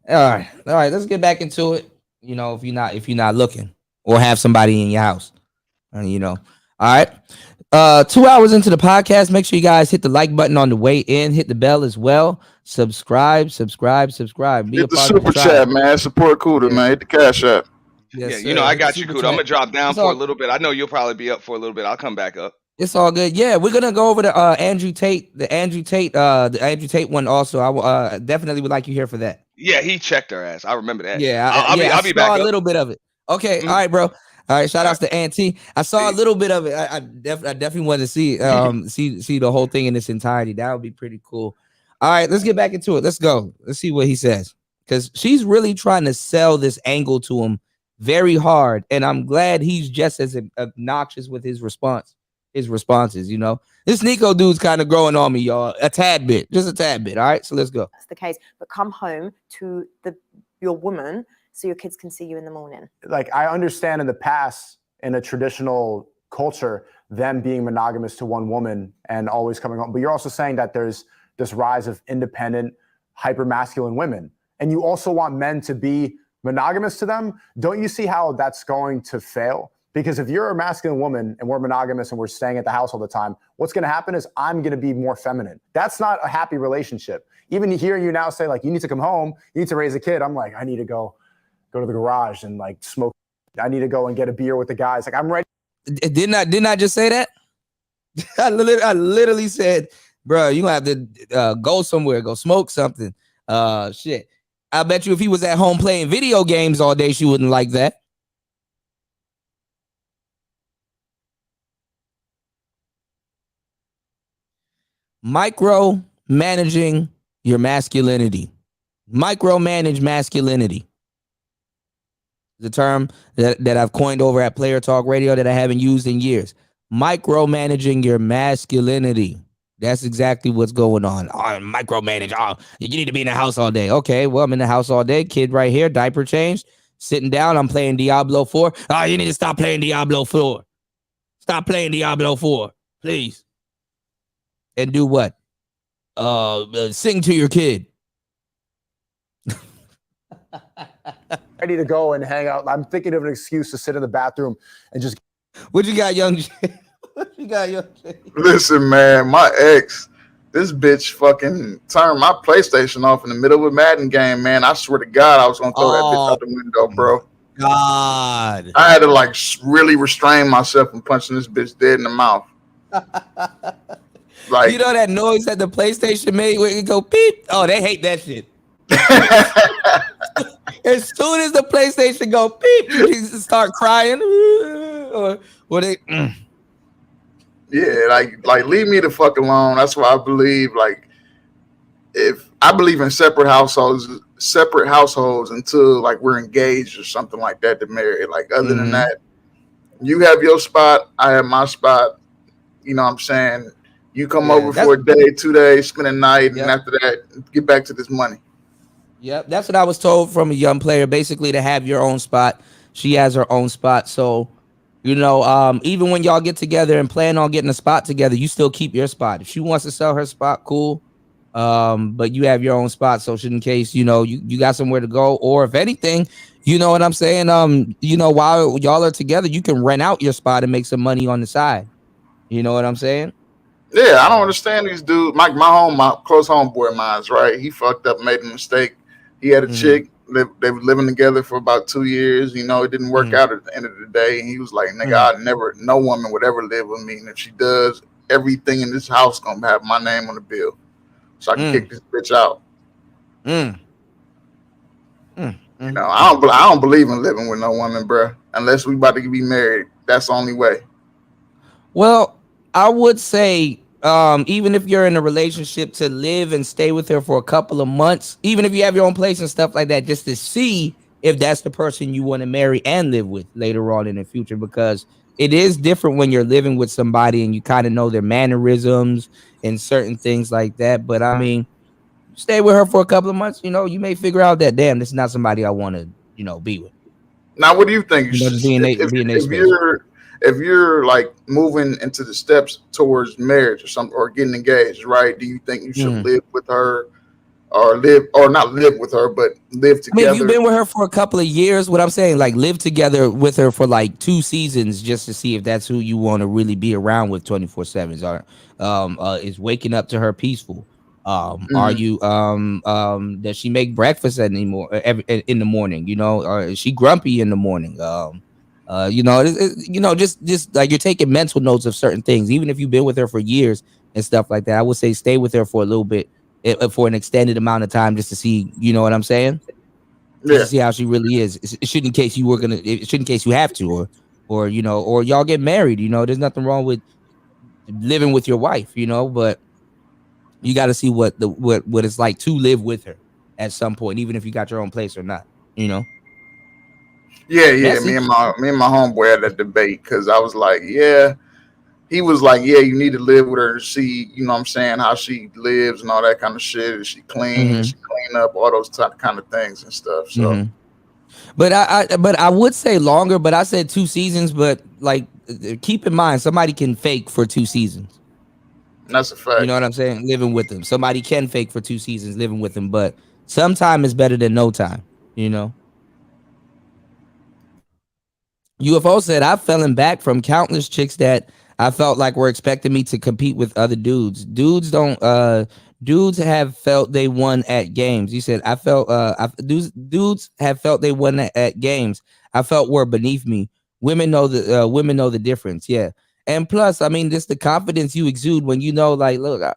all right, let's get back into it. You know, if you're not looking or have somebody in your house. And you know, all right. 2 hours into the podcast, make sure you guys hit the like button on the way in, hit the bell as well. Subscribe. Be hit the super chat, man. Support Kuda, man. Hit the cash app. Yes, yeah, you know, I got you, Kuda. I'm gonna drop down for a little bit. I know you'll probably be up for a little bit. I'll come back up. It's all good. Yeah, we're gonna go over the Andrew Tate one also. I definitely would like you here for that. Yeah, he checked her ass. I remember that. Yeah, I'll I be back saw a up. little bit of it. Okay, Mhm. all right, bro. All right, shout All outs to Auntie. I saw a little bit of it. I definitely wanted to see see the whole thing in its entirety. That would be pretty cool. All right, let's get back into it. Let's go. Let's see what he says, because she's really trying to sell this angle to him very hard, and I'm glad he's just as obnoxious with his responses. You know, this Sneako dude's kind of growing on me, y'all, a tad bit, just a tad bit. All right, so let's go. That's the case, but come home to your woman so your kids can see you in the morning. Like, I understand in the past, in a traditional culture, them being monogamous to one woman and always coming home. But you're also saying that there's this rise of independent, hyper-masculine women. And you also want men to be monogamous to them. Don't you see how that's going to fail? Because if you're a masculine woman and we're monogamous and we're staying at the house all the time, what's going to happen is I'm going to be more feminine. That's not a happy relationship. Even hearing you now say, like, you need to come home, you need to raise a kid. I'm like, I need to go to the garage and like smoke. I need to go and get a beer with the guys. Like, I'm ready. Didn't I just say that? I literally said, bro, you gonna have to go somewhere, go smoke something. Shit. I bet you if he was at home playing video games all day, she wouldn't like that. Micromanaging your masculinity. Micromanage masculinity. The term that I've coined over at Player Talk Radio that I haven't used in years. Micromanaging your masculinity. That's exactly what's going on. Oh, micromanage. Oh, you need to be in the house all day. Okay, well, I'm in the house all day. Kid right here, diaper changed, sitting down. I'm playing Diablo 4. Oh, you need to stop playing Diablo 4. Stop playing Diablo 4, please. And do what? Sing to your kid. Ready to go and hang out. I'm thinking of an excuse to sit in the bathroom and just. What you got, young? What you got, young? Listen, man, my ex, this bitch fucking turned my PlayStation off in the middle of a Madden game, man. I swear to God, I was gonna throw that bitch out the window, bro. God, I had to like really restrain myself from punching this bitch dead in the mouth. Like, you know that noise that the PlayStation made where it go beep? Oh, they hate that shit. As soon as the PlayStation go beep, you start crying. Or they yeah, like leave me the fuck alone. That's why I believe, like, if I believe in separate households until like we're engaged or something like that to marry. Like, other than that, you have your spot, I have my spot. You know what I'm saying? You come over for a day, 2 days, spend a night, and after that, get back to this money. Yep, that's what I was told from a young player. Basically, to have your own spot. She has her own spot. So, you know, even when y'all get together and plan on getting a spot together, you still keep your spot. If she wants to sell her spot, cool. But you have your own spot. So, in case, you know, you got somewhere to go, or if anything, you know what I'm saying? You know, while y'all are together, you can rent out your spot and make some money on the side. You know what I'm saying? Yeah, I don't understand these dudes. My close homeboy of mine's, right? He fucked up, made a mistake. He had a chick. They were living together for about 2 years. You know, it didn't work out at the end of the day. And he was like, nigga, no woman would ever live with me. And if she does, everything in this house gonna have my name on the bill. So I can kick this bitch out. You know, I don't believe in living with no woman, bro. Unless we about to be married. That's the only way. Well, I would say, even if you're in a relationship, to live and stay with her for a couple of months, even if you have your own place and stuff like that, just to see if that's the person you want to marry and live with later on in the future, because it is different when you're living with somebody and you kind of know their mannerisms and certain things like that. But I mean, stay with her for a couple of months, you know, you may figure out that, damn, this is not somebody I want to, you know, be with. Now, what do you think? You know, if you're like moving into the steps towards marriage or something, or getting engaged, right? Do you think you should live with her, or not live with her, but live together? I mean, if you've been with her for a couple of years, what I'm saying, like, live together with her for like 2 seasons just to see if that's who you want to really be around with 24/7. Or is waking up to her peaceful? Are you does she make breakfast in the morning? You know, or is she grumpy in the morning? Just like you're taking mental notes of certain things, even if you've been with her for years and stuff like that. I would say stay with her for a little bit, for an extended amount of time, just to see, you know what I'm saying? Just to see how she really is. It shouldn't in case you were gonna. It shouldn't in case you have to, or or y'all get married. There's nothing wrong with living with your wife, but you got to see what it's like to live with her at some point, even if you got your own place or not. Yeah. Message. Me and my homeboy had that debate because I was like, yeah. He was like, yeah, you need to live with her and see, you know what I'm saying, how she lives and all that kind of shit. Is she clean? Is she clean up? All those kind of things and stuff. So, but I would say longer. But I said 2 seasons. But like, keep in mind, somebody can fake for 2 seasons. That's a fact. You know what I'm saying? Living with them, somebody can fake for 2 seasons living with them. But some time is better than no time. UFO said, I've fallen back from countless chicks that I felt like were expecting me to compete with other dudes. Dudes have felt they won at games. He said, I felt dudes have felt they won at games. I felt were beneath me. Women know the difference. Yeah. And plus, I mean, just the confidence you exude when you know, like, look, I'm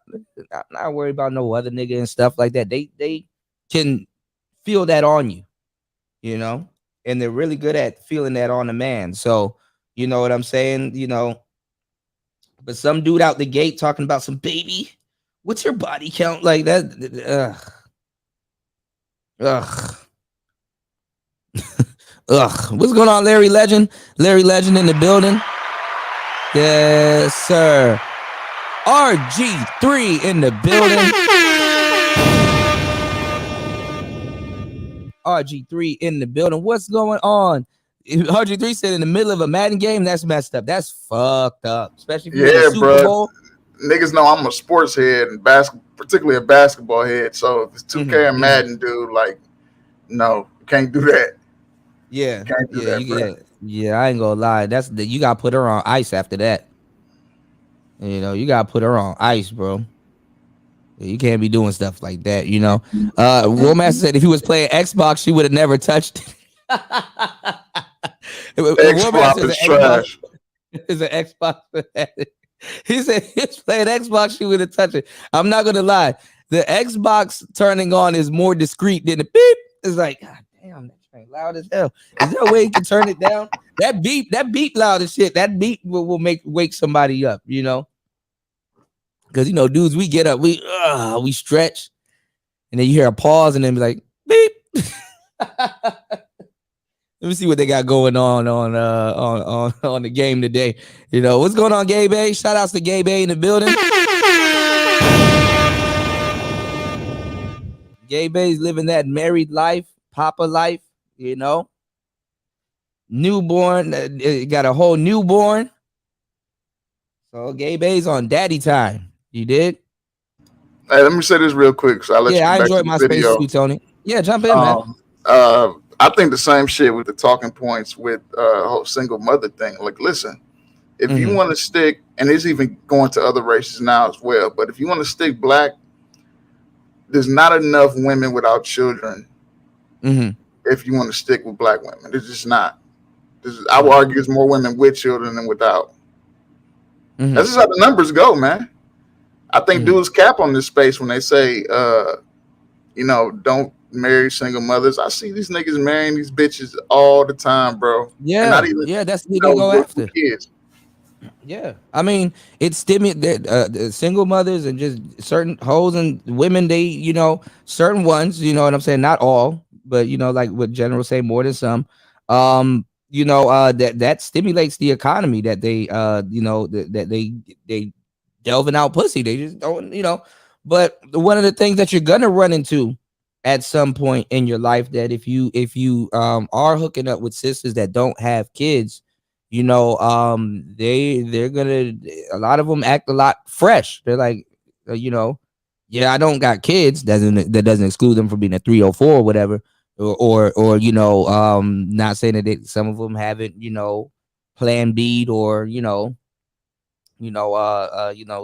not worried about no other nigga and stuff like that. They can feel that on you, and they're really good at feeling that on a man. So, you know what I'm saying? But some dude out the gate talking about some baby, what's your body count like that? Ugh. What's going on, Larry Legend? Larry Legend in the building. Yes, sir. RG3 in the building. RG3 in the building. What's going on? RG3 said in the middle of a Madden game, that's messed up. That's fucked up. Especially if you're in the Super Bowl. Niggas know I'm a sports head and particularly a basketball head. So if it's 2K and Madden, dude, like, no, can't do that. Yeah. Can't do that, Yeah, I ain't gonna lie. You gotta put her on ice after that. You gotta put her on ice, bro. You can't be doing stuff like that, Womaster said if he was playing Xbox, she would have never touched it. Xbox is trash. Is an Xbox. He said he's playing Xbox, she would have touched it. I'm not gonna lie. The Xbox turning on is more discreet than the beep. It's like, God damn, that thing loud as hell. Is there a way you can turn it down? That beep loud as shit. That beep will wake somebody up, Because dudes, we get up, we stretch, and then you hear a pause, and then be like, beep. Let me see what they got going on the game today. What's going on, Gay Bay? Shout outs to Gay Bay in the building. Gay Bay's living that married life, papa life, Newborn, got a whole newborn. So Gay Bay's on daddy time. You did? Hey, let me say this real quick. So I enjoyed my space too, Tony. Yeah, jump in, man. I think the same shit with the talking points with whole single mother thing. Like, listen, if you want to stick, and it's even going to other races now as well, but if you want to stick black, there's not enough women without children. If you want to stick with black women, there's just not. I would argue there's more women with children than without. That's just how the numbers go, man. I think dudes cap on this space when they say, don't marry single mothers. I see these niggas marrying these bitches all the time, bro. Yeah, not even, that's what they go after. Kids. Yeah, I mean, it's stimulated single mothers and just certain hoes and women. They, certain ones, you know what I'm saying? Not all, but like what general say, more than some. That stimulates the economy. That they, that they delving out pussy. They just don't, But one of the things that you're gonna run into at some point in your life, that if you are hooking up with sisters that don't have kids, they're gonna, a lot of them act a lot fresh. They're like, I don't got kids. That doesn't exclude them from being a 304 or whatever, or not saying that some of them haven't, plan B or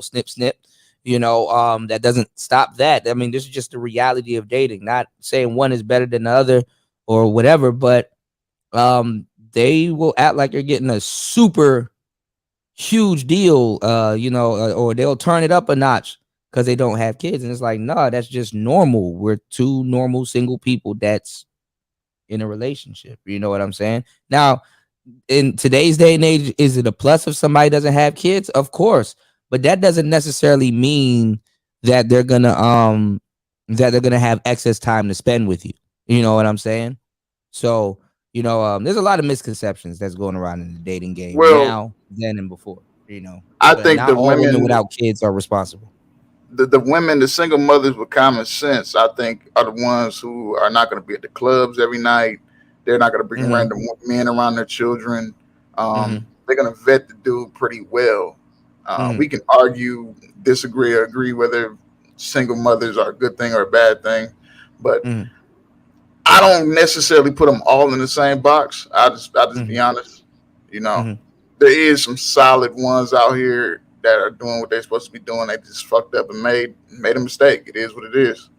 snip snip. That doesn't stop that. I mean, this is just the reality of dating. Not saying one is better than the other or whatever, but they will act like you're getting a super huge deal, or they'll turn it up a notch because they don't have kids. And it's like, no, that's just normal. We're two normal single people that's in a relationship. You know what I'm saying? Now, in today's day and age, is it a plus if somebody doesn't have kids? Of course, but that doesn't necessarily mean that they're gonna have excess time to spend with you. You know what I'm saying? So, there's a lot of misconceptions that's going around in the dating game now, then, and before. I think not the all women women without kids are responsible. The women, the single mothers with common sense, I think, are the ones who are not going to be at the clubs every night. They're not going to bring random men around their children. They're going to vet the dude pretty well. We can argue, disagree, or agree whether single mothers are a good thing or a bad thing, but I don't necessarily put them all in the same box. I just be honest. There is some solid ones out here that are doing what they're supposed to be doing. They just fucked up and made a mistake. It is what it is.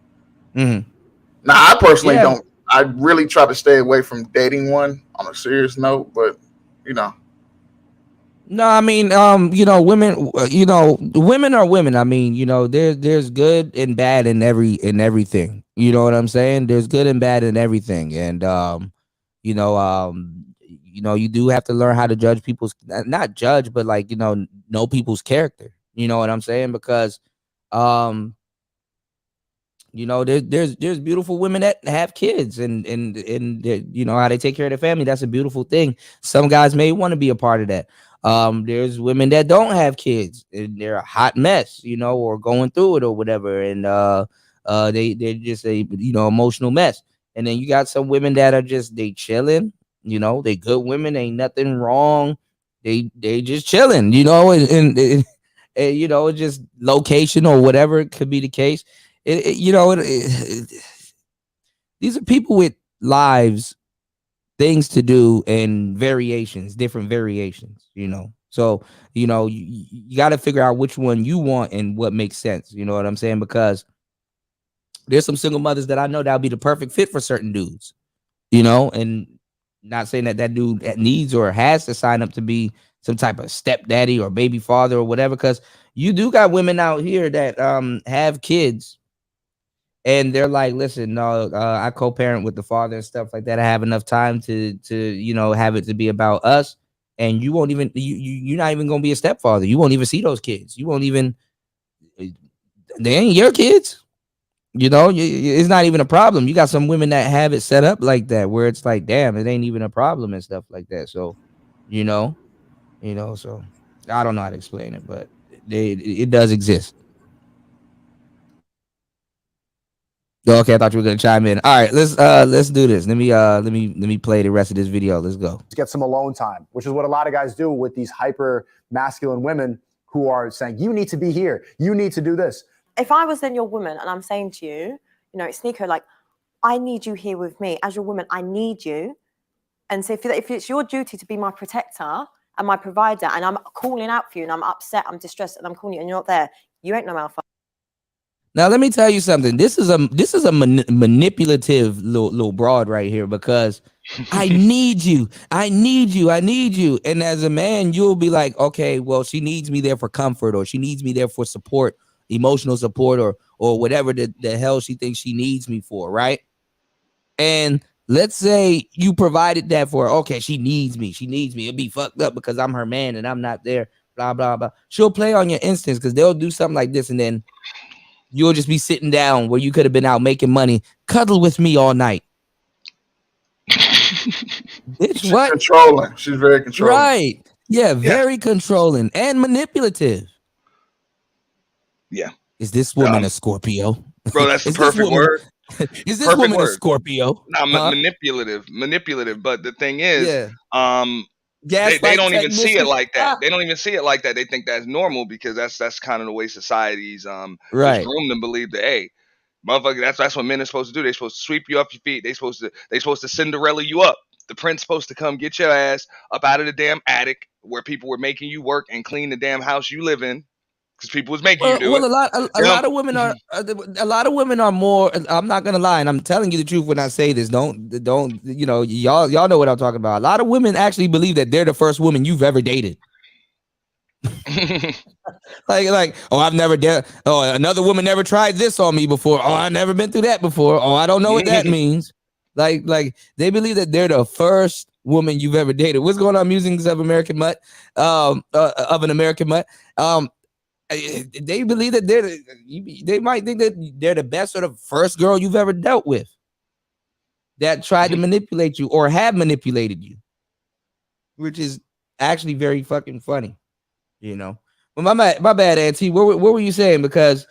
Now, I personally don't. I really try to stay away from dating one on a serious note, but No, I mean, women, women are women. I mean, there's good and bad in everything. You know what I'm saying? There's good and bad in everything, and you do have to learn how to judge people's, not judge, but like know people's character. You know what I'm saying? Because there's beautiful women that have kids and how they take care of their family. That's a beautiful thing. Some guys may want to be a part of that. There's women that don't have kids and they're a hot mess, or going through it or whatever, and they're just a emotional mess. And then you got some women that are just they chilling, they good women, ain't nothing wrong. They just chilling, and it's just location or whatever it could be the case. These are people with lives, things to do, and different variations, So, you got to figure out which one you want and what makes sense. You know what I'm saying? Because there's some single mothers that I know that'll be the perfect fit for certain dudes, and not saying that dude that needs or has to sign up to be some type of stepdaddy or baby father or whatever. Because you do got women out here that have kids. And they're like, listen, no, I co-parent with the father and stuff like that. I have enough time to have it to be about us. And you won't even, you're not even going to be a stepfather. You won't even see those kids. You won't even, they ain't your kids. It's not even a problem. You got some women that have it set up like that, where it's like, damn, it ain't even a problem and stuff like that. So, so I don't know how to explain it, but it does exist. Okay, I thought you were gonna chime in. All right, let's do this. Let me play the rest of this video. Let's go. Get some alone time, which is what a lot of guys do with these hyper masculine women who are saying, you need to be here, you need to do this. If I was then your woman and I'm saying to you, Sneako, like, I need you here with me as your woman. I need you. And so if it's your duty to be my protector and my provider, and I'm calling out for you and I'm upset, I'm distressed, and I'm calling you and you're not there, you ain't no motherfucker. Now let me tell you something. This is a manipulative little broad right here, because I need you. And as a man, you'll be like, okay, well, she needs me there for comfort, or she needs me there for support, emotional support, or whatever the hell she thinks she needs me for, right? And let's say you provided that for her. Okay, she needs me. It'll be fucked up because I'm her man and I'm not there. Blah blah blah. She'll play on your instincts, because they'll do something like this, and then you'll just be sitting down where you could have been out making money, cuddle with me all night. She's what? Controlling. She's very controlling. Right. Yeah, very controlling and manipulative. Yeah. Is this woman a Scorpio? Bro, that's the perfect word. Is this woman a Scorpio? Nah, manipulative. But the thing is, they don't even see it like that. They don't even see it like that. They think that's normal, because that's kind of the way society's just groomed them believe that, hey, motherfucker, that's what men are supposed to do. They're supposed to sweep you off your feet. They supposed to Cinderella you up. The prince supposed to come get your ass up out of the damn attic where people were making you work and clean the damn house you live in. because people was making you do it. A lot of women are more. I'm not gonna lie, and I'm telling you the truth when I say this. Don't y'all know what I'm talking about. A lot of women actually believe that they're the first woman you've ever dated. like, oh, I've never done. Oh, another woman never tried this on me before. Oh, I've never been through that before. Oh, I don't know what that means. Like they believe that they're the first woman you've ever dated. What's going on, musings of American Mutt? Of an American Mutt. They believe that they might think that they're the best or the first girl you've ever dealt with that tried to manipulate you or have manipulated you, which is actually very fucking funny, you know. Well, my bad, Auntie. What were you saying? Because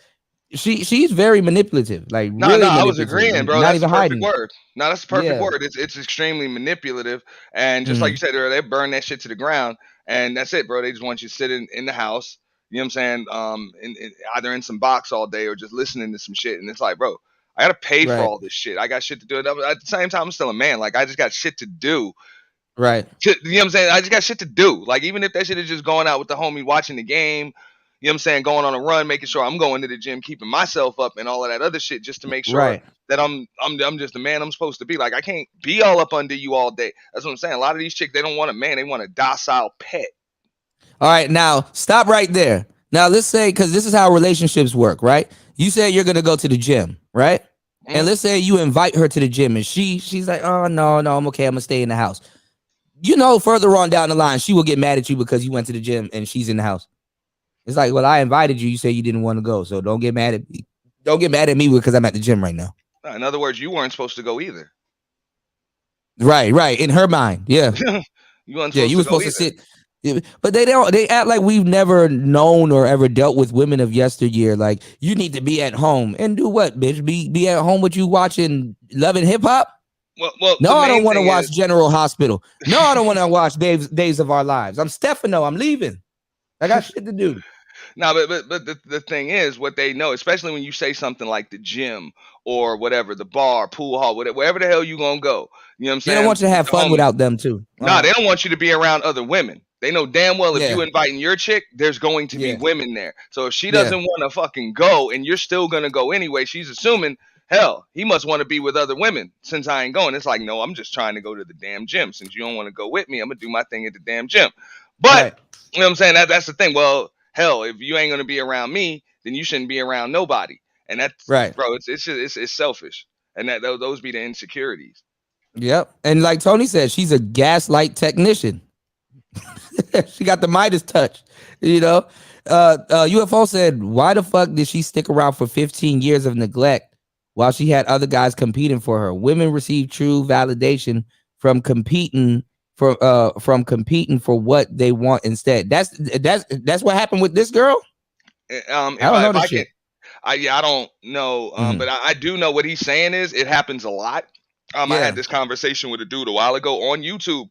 she's very manipulative. Like, no, really I was agreeing, bro. Not That's even the perfect hiding. word. No, that's the perfect word. It's extremely manipulative, and just like you said, they burn that shit to the ground, and that's it, bro. They just want you to sit in the house. You know what I'm saying? Either in some box all day or just listening to some shit. And it's like, bro, I gotta pay for all this shit. I got shit to do. At the same time, I'm still a man. Like, I just got shit to do. Right. You know what I'm saying? I just got shit to do. Like, even if that shit is just going out with the homie, watching the game, you know what I'm saying, going on a run, making sure I'm going to the gym, keeping myself up, and all of that other shit, just to make sure that I'm just the man I'm supposed to be. Like, I can't be all up under you all day. That's what I'm saying. A lot of these chicks, they don't want a man. They want a docile pet. All right, now stop right there. Now let's say, because this is how relationships work, right? You say you're gonna go to the gym, right? And let's say you invite her to the gym, and she's like, oh no, I'm okay, I'm gonna stay in the house. You know, further on down the line, she will get mad at you because you went to the gym and she's in the house. It's like, well, I invited you. You say you didn't want to go, so don't get mad at me. Don't get mad at me because I'm at the gym right now. In other words, you weren't supposed to go either. Right. In her mind, yeah. You weren't supposed to sit. But they act like we've never known or ever dealt with women of yesteryear. Like, you need to be at home and do what, bitch? Be at home with you watching Love and Hip Hop? Well, no, I don't want to watch General Hospital. No, I don't want to watch Days of Our Lives. I'm Stefano. I'm leaving. I got shit to do. No, but the thing is, what they know, especially when you say something like the gym or whatever, the bar, pool hall, wherever the hell you gonna go. You know what I'm saying? They don't want you to have fun without them too. No, they don't want you to be around other women. They know damn well if you inviting your chick, there's going to be women there. So if she doesn't want to fucking go and you're still gonna go anyway, she's assuming, hell, he must want to be with other women since I ain't going. It's like, no, I'm just trying to go to the damn gym. Since you don't want to go with me, I'm gonna do my thing at the damn gym. But you know what I'm saying? That's the thing. Well, hell, if you ain't gonna be around me, then you shouldn't be around nobody. And that's bro. It's selfish, and those be the insecurities. Yep. And like Tony said, she's a gaslight technician. She got the Midas touch, you know. UFO said, why the fuck did she stick around for 15 years of neglect while she had other guys competing for her? Women receive true validation from competing for what they want instead. That's what happened with this girl. I don't know, but I do know what he's saying is it happens a lot. I had this conversation with a dude a while ago on YouTube,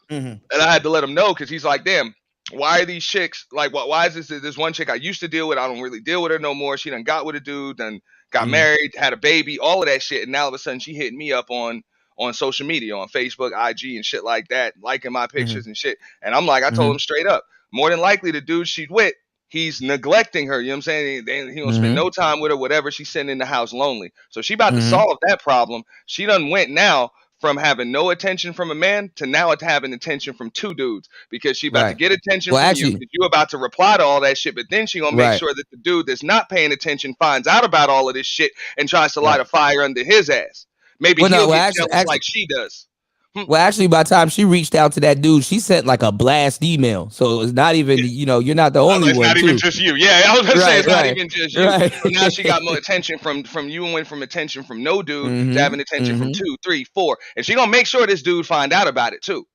and I had to let him know because he's like, damn, why are these chicks like, why is this one chick I used to deal with, I don't really deal with her no more. She done got with a dude, then got married, had a baby, all of that shit, and now all of a sudden she hitting me up on social media, on Facebook, IG, and shit like that, liking my pictures and shit. And I'm like, I told him straight up, more than likely the dude she's with, he's neglecting her. You know what I'm saying? He don't spend no time with her, whatever. She's sitting in the house lonely. So she about to solve that problem. She done went now from having no attention from a man to now having attention from two dudes, because she about to get attention from you. You about to reply to all that shit, but then she gonna make sure that the dude that's not paying attention finds out about all of this shit and tries to light a fire under his ass. Maybe he'll get jealous like she does. Well, actually, by the time she reached out to that dude, she sent like a blast email. So it's not even, you're not the only one. It's not even just you. Yeah, I was gonna say it's not even just you. So now she got more attention from you, and went from attention from no dude to having attention from 2, 3, 4. And she gonna make sure this dude find out about it too.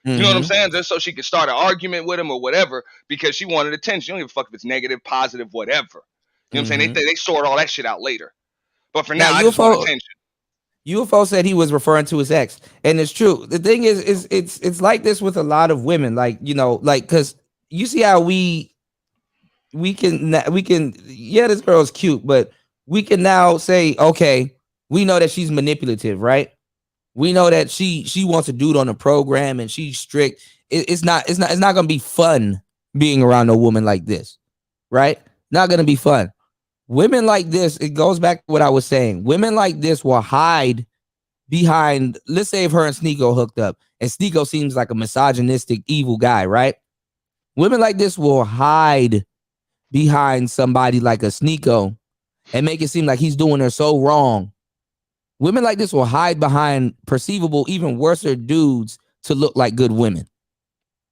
You know what I'm saying? Just so she could start an argument with him or whatever, because she wanted attention. She don't give a fuck if it's negative, positive, whatever. You know what I'm saying? They sort all that shit out later. But for now I just want attention. UFO said he was referring to his ex, and it's true. The thing is it's like this with a lot of women, like, because you see how we can this girl's cute, but we can now say, okay, we know that she's manipulative, right? We know that she wants a dude on the program and she's strict. It's not gonna be fun being around a woman like this, right? Not gonna be fun. Women like this, it goes back to what I was saying. Women like this will hide behind, let's say if her and Sneako hooked up, and Sneako seems like a misogynistic, evil guy, right? Women like this will hide behind somebody like a Sneako and make it seem like he's doing her so wrong. Women like this will hide behind perceivable, even worse dudes to look like good women.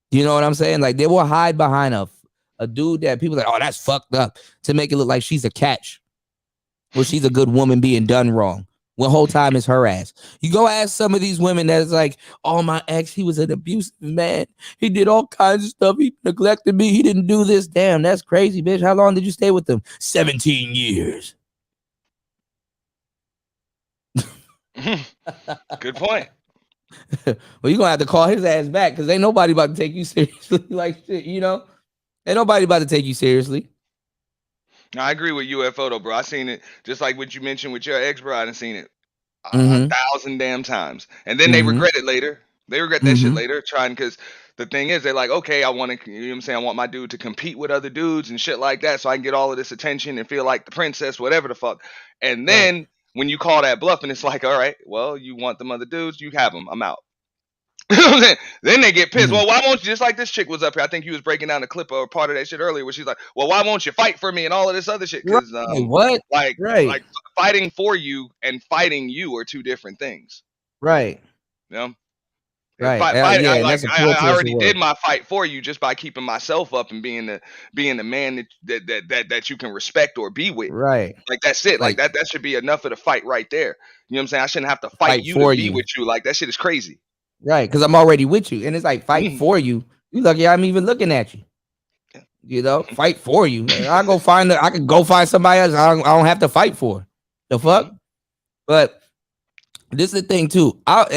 You know what I'm saying? Like they will hide behind a dude that people are like, oh, that's fucked up, to make it look like she's a catch or she's a good woman being done wrong. When whole time is her ass. You go ask some of these women that's like, oh, my ex, he was an abusive man. He did all kinds of stuff. He neglected me. He didn't do this. Damn, that's crazy, bitch. How long did you stay with him? 17 years. Good point. Well, you're going to have to call his ass back because ain't nobody about to take you seriously like shit, you know? Ain't nobody about to take you seriously. No, I agree with UFO though, bro. I seen it just like what you mentioned with your ex, bro. I done seen it 1,000 damn times, and then they regret it later. They regret that shit later, trying because the thing is, they're like, okay, I want to, you know what I'm saying? I want my dude to compete with other dudes and shit like that, so I can get all of this attention and feel like the princess, whatever the fuck. And then when you call that bluff, and it's like, all right, well, you want them other dudes, you have them. I'm out. You know what I'm saying? Then they get pissed. Well, why won't you? Just like this chick was up here. I think you was breaking down the clip or part of that shit earlier, where she's like, "Well, why won't you fight for me and all of this other shit?" Because what? Like fighting for you and fighting you are two different things. Right. You know? Right. I already did my fight for you just by keeping myself up and being the man that you can respect or be with. Right. Like that's it. Like that should be enough of the fight right there. You know what I'm saying? I shouldn't have to fight you to be with you. Like that shit is crazy. Right, because I'm already with you. And it's like, fight for you. You lucky I'm even looking at you. You know, fight for you. I can go find somebody else I don't have to fight for. The fuck? But this is the thing too. I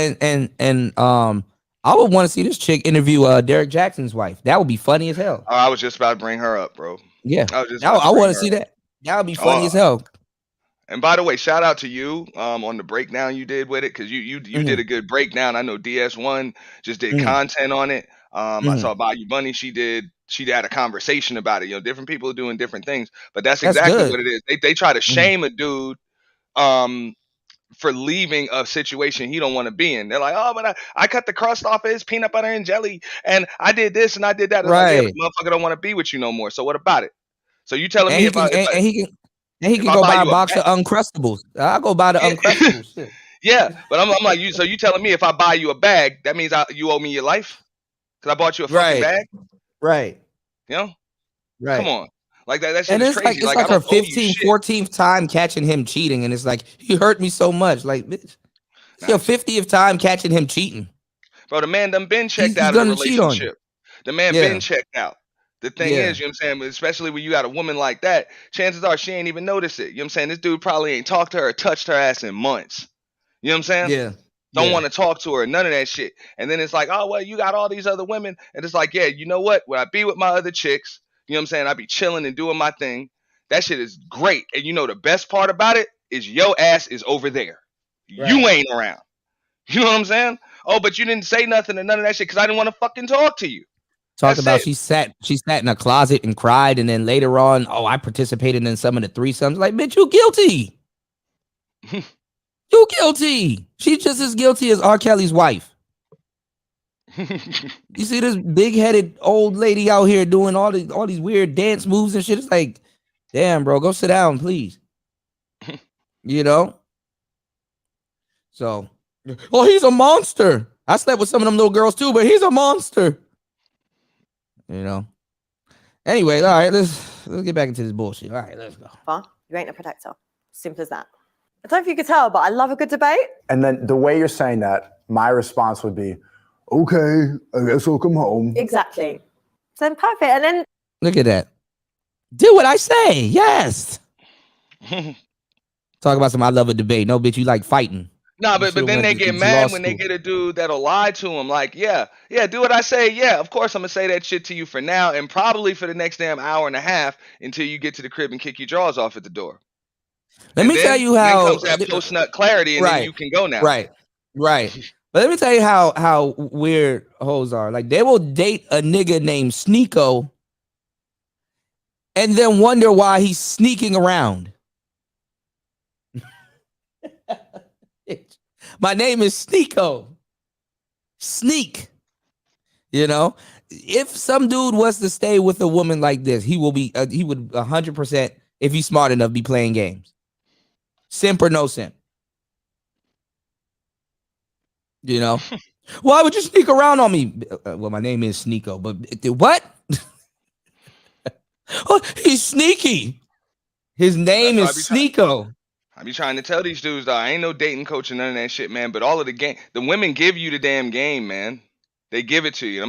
would want to see this chick interview Derek Jackson's wife. That would be funny as hell. Oh, I was just about to bring her up, bro. Yeah. I want to see that. That would be funny as hell. And by the way, shout out to you on the breakdown you did with it, because you did a good breakdown. I know DS1 just did content on it. I saw Bayou Bunny. She had a conversation about it. You know, different people are doing different things, but that's exactly what it is. They try to shame a dude for leaving a situation he don't want to be in. They're like, oh, but I cut the crust off of his peanut butter and jelly, and I did this and I did that. Right. Like, yeah, motherfucker don't want to be with you no more. So what about it? So you telling me he can go buy a box of Uncrustables. I'll go buy the Uncrustables. Shit. Yeah, but I'm like, you. So you telling me if I buy you a bag, that means you owe me your life? Because I bought you a fucking bag? Right. You know? Right. Come on. Like that shit and is it's crazy. Like her 15th, 14th time catching him cheating. And it's like, he hurt me so much. Like, bitch, it's your 50th time catching him cheating. Bro, the man done been checked out of the relationship. The man been checked out. The thing is, you know what I'm saying, especially when you got a woman like that, chances are she ain't even noticed it. You know what I'm saying? This dude probably ain't talked to her or touched her ass in months. You know what I'm saying? Yeah. Don't want to talk to her, none of that shit. And then it's like, oh, well, you got all these other women. And it's like, yeah, you know what? When I be with my other chicks, you know what I'm saying? I be chilling and doing my thing. That shit is great. And you know the best part about it is your ass is over there. Right. You ain't around. You know what I'm saying? Oh, but you didn't say nothing and none of that shit because I didn't want to fucking talk to you. Talked about she sat in a closet and cried, and then later on, oh, I participated in some of the threesomes. Like, bitch, you guilty. You guilty. She's just as guilty as R. Kelly's wife. You see this big-headed old lady out here doing all these weird dance moves and shit. It's like, damn, bro, go sit down, please. You know? So, oh, he's a monster. I slept with some of them little girls too, but he's a monster. You know. Anyway, all right, let's get back into this bullshit. All right, let's go. You ain't a protector. Simple as that. I don't know if you could tell, but I love a good debate. And then the way you're saying that, my response would be, okay, I guess I'll come home. Exactly. So then perfect. And then look at that. Do what I say. Yes. Talk about some I love a debate. No, bitch, you like fighting. Nah, but then they get mad when they get a dude that'll lie to them. Like, yeah, do what I say. Yeah, of course I'm gonna say that shit to you for now and probably for the next damn hour and a half until you get to the crib and kick your drawers off at the door. Let me tell you how. Then comes that post-nut clarity, and then you can go now. Right. But let me tell you how weird hoes are. Like, they will date a nigga named Sneako, and then wonder why he's sneaking around. My name is Sneako. Sneak. You know, if some dude was to stay with a woman like this, he would 100%, if he's smart enough, be playing games. Simp or no simp. You know, why would you sneak around on me? Well, my name is Sneako, but what? Oh, he's sneaky. His name is Sneako. I be trying to tell these dudes, though, I ain't no dating coach and none of that shit, man. But all of the women give you the damn game, man. They give it to you.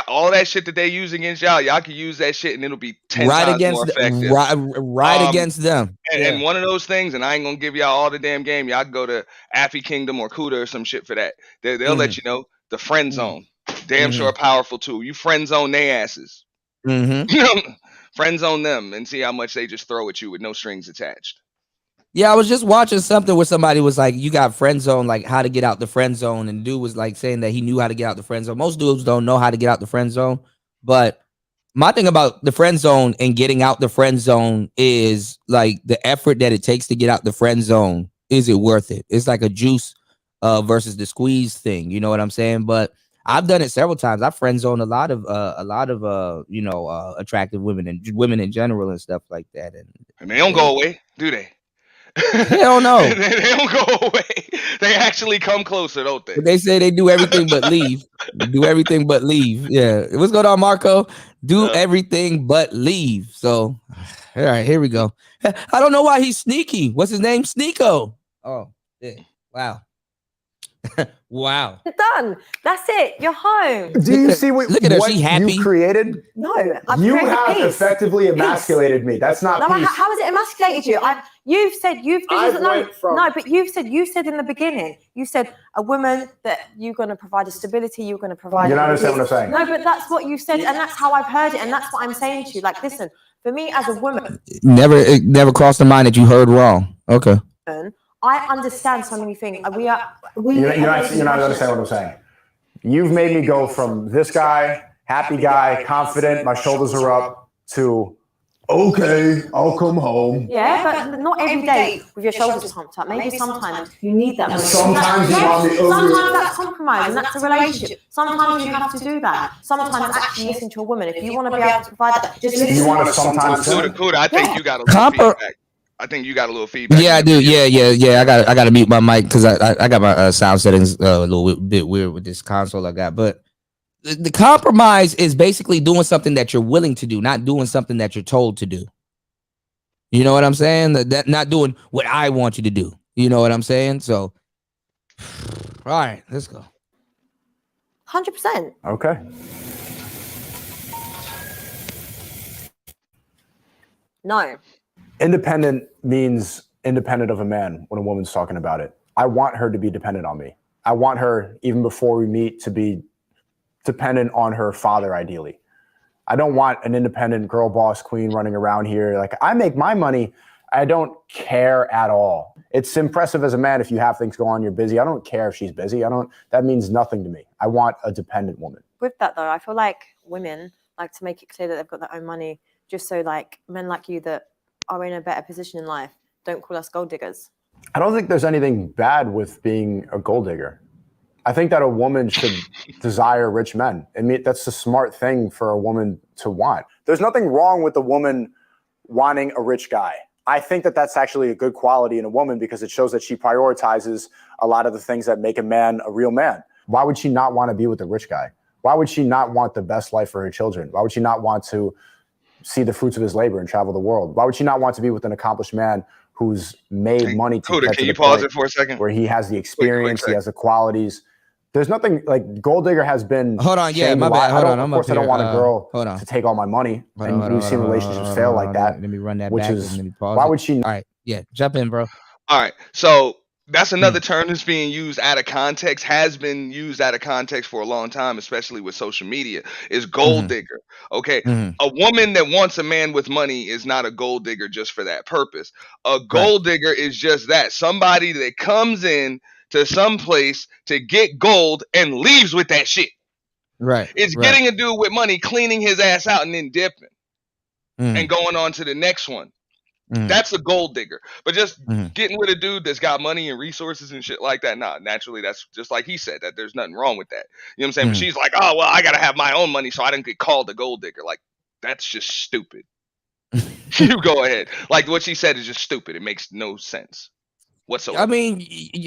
All that shit that they use against y'all can use that shit and it'll be 10 times more effective. Right against them. And one of those things, and I ain't gonna give y'all all the damn game. Y'all can go to Affy Kingdom or Cuda or some shit for that. They'll let you know the friend zone. Damn sure a powerful tool. You friend zone they asses. Friend zone them and see how much they just throw at you with no strings attached. Yeah, I was just watching something where somebody was like, you got friend zone, like how to get out the friend zone. And dude was like saying that he knew how to get out the friend zone. Most dudes don't know how to get out the friend zone. But my thing about the friend zone and getting out the friend zone is like the effort that it takes to get out the friend zone. Is it worth it? It's like a juice versus the squeeze thing. You know what I'm saying? But I've done it several times. I friend zoned a lot of attractive women and women in general and stuff like that. And they don't go away, do they? Hell no. They don't go away. They actually come closer, don't they? They say they do everything but leave. Do everything but leave. Yeah. What's going on, Marco? Do everything but leave. So, all right, here we go. I don't know why he's sneaky. What's his name? Sneako. Oh, yeah. Wow. Wow. You're done. That's it. You're home. Do you see what you created? No, you have effectively emasculated me. That's not peace. How has it emasculated you? You've said you've said in the beginning. You said a woman that you're going to provide a stability. You're going to provide. You don't understand what I'm saying. No, but that's what you said, and that's how I've heard it, and that's what I'm saying to you. Like, listen, for me as a woman, it never crossed the mind that you heard wrong. Okay. I understand so many things. You're not understanding what I'm saying. You've made me go from this guy, happy guy, confident, my shoulders are up, to okay, I'll come home. Yeah, but not every day with your shoulders pumped up. Maybe sometimes you need that. Sometimes that's compromise, and that's a relationship. Sometimes you have to do that. Sometimes actually listen to a woman. If you want to be able to provide that, just listen. You want to sometimes. Kuda, I think you got a little feedback. I think you got a little feedback. Yeah, I do. Yeah. I got to mute my mic because I got my sound settings a little bit weird with this console I got. But the compromise is basically doing something that you're willing to do, not doing something that you're told to do. You know what I'm saying? That not doing what I want you to do. You know what I'm saying? So, all right, let's go. 100%. Okay. No. Independent means independent of a man when a woman's talking about it. I want her to be dependent on me. I want her, even before we meet, to be dependent on her father, ideally. I don't want an independent girl boss queen running around here. Like, I make my money. I don't care at all. It's impressive as a man if you have things go on, you're busy. I don't care if she's busy. That means nothing to me. I want a dependent woman. With that, though, I feel like women like to make it clear that they've got their own money, just so like men like you that are in a better position in life don't call us gold diggers. I don't think there's anything bad with being a gold digger. I think that a woman should desire rich men. I mean, that's the smart thing for a woman to want. There's nothing wrong with a woman wanting a rich guy. I think that that's actually a good quality in a woman because it shows that she prioritizes a lot of the things that make a man a real man. Why would she not want to be with a rich guy? Why would she not want the best life for her children? Why would she not want to see the fruits of his labor and travel the world? Why would she not want to be with an accomplished man who's made money to Kuda, can you pause it for a second? Where he has the experience, he has the qualities. There's nothing like gold digger has been. Hold on, yeah, my bad. Hold on, of course, I don't want a girl to take all my money. And we've seen relationships fail like that. Let me run that which back. is Let me pause why it. would she? All right, yeah, jump in, bro. All right, so that's another term that's being used out of context, has been used out of context for a long time, especially with social media, is gold digger. Okay. A woman that wants a man with money is not a gold digger just for that purpose. A gold digger is just that. Somebody that comes in to some place to get gold and leaves with that shit. Right. It's getting a dude with money, cleaning his ass out and then dipping. and going on to the next one. That's a gold digger. But just getting with a dude that's got money and resources and shit like that, nah, naturally, that's just like he said, that there's nothing wrong with that. You know what I'm saying? But she's like, oh, well, I got to have my own money so I didn't get called a gold digger. Like, that's just stupid. You go ahead. Like, what she said is just stupid. It makes no sense whatsoever. I mean,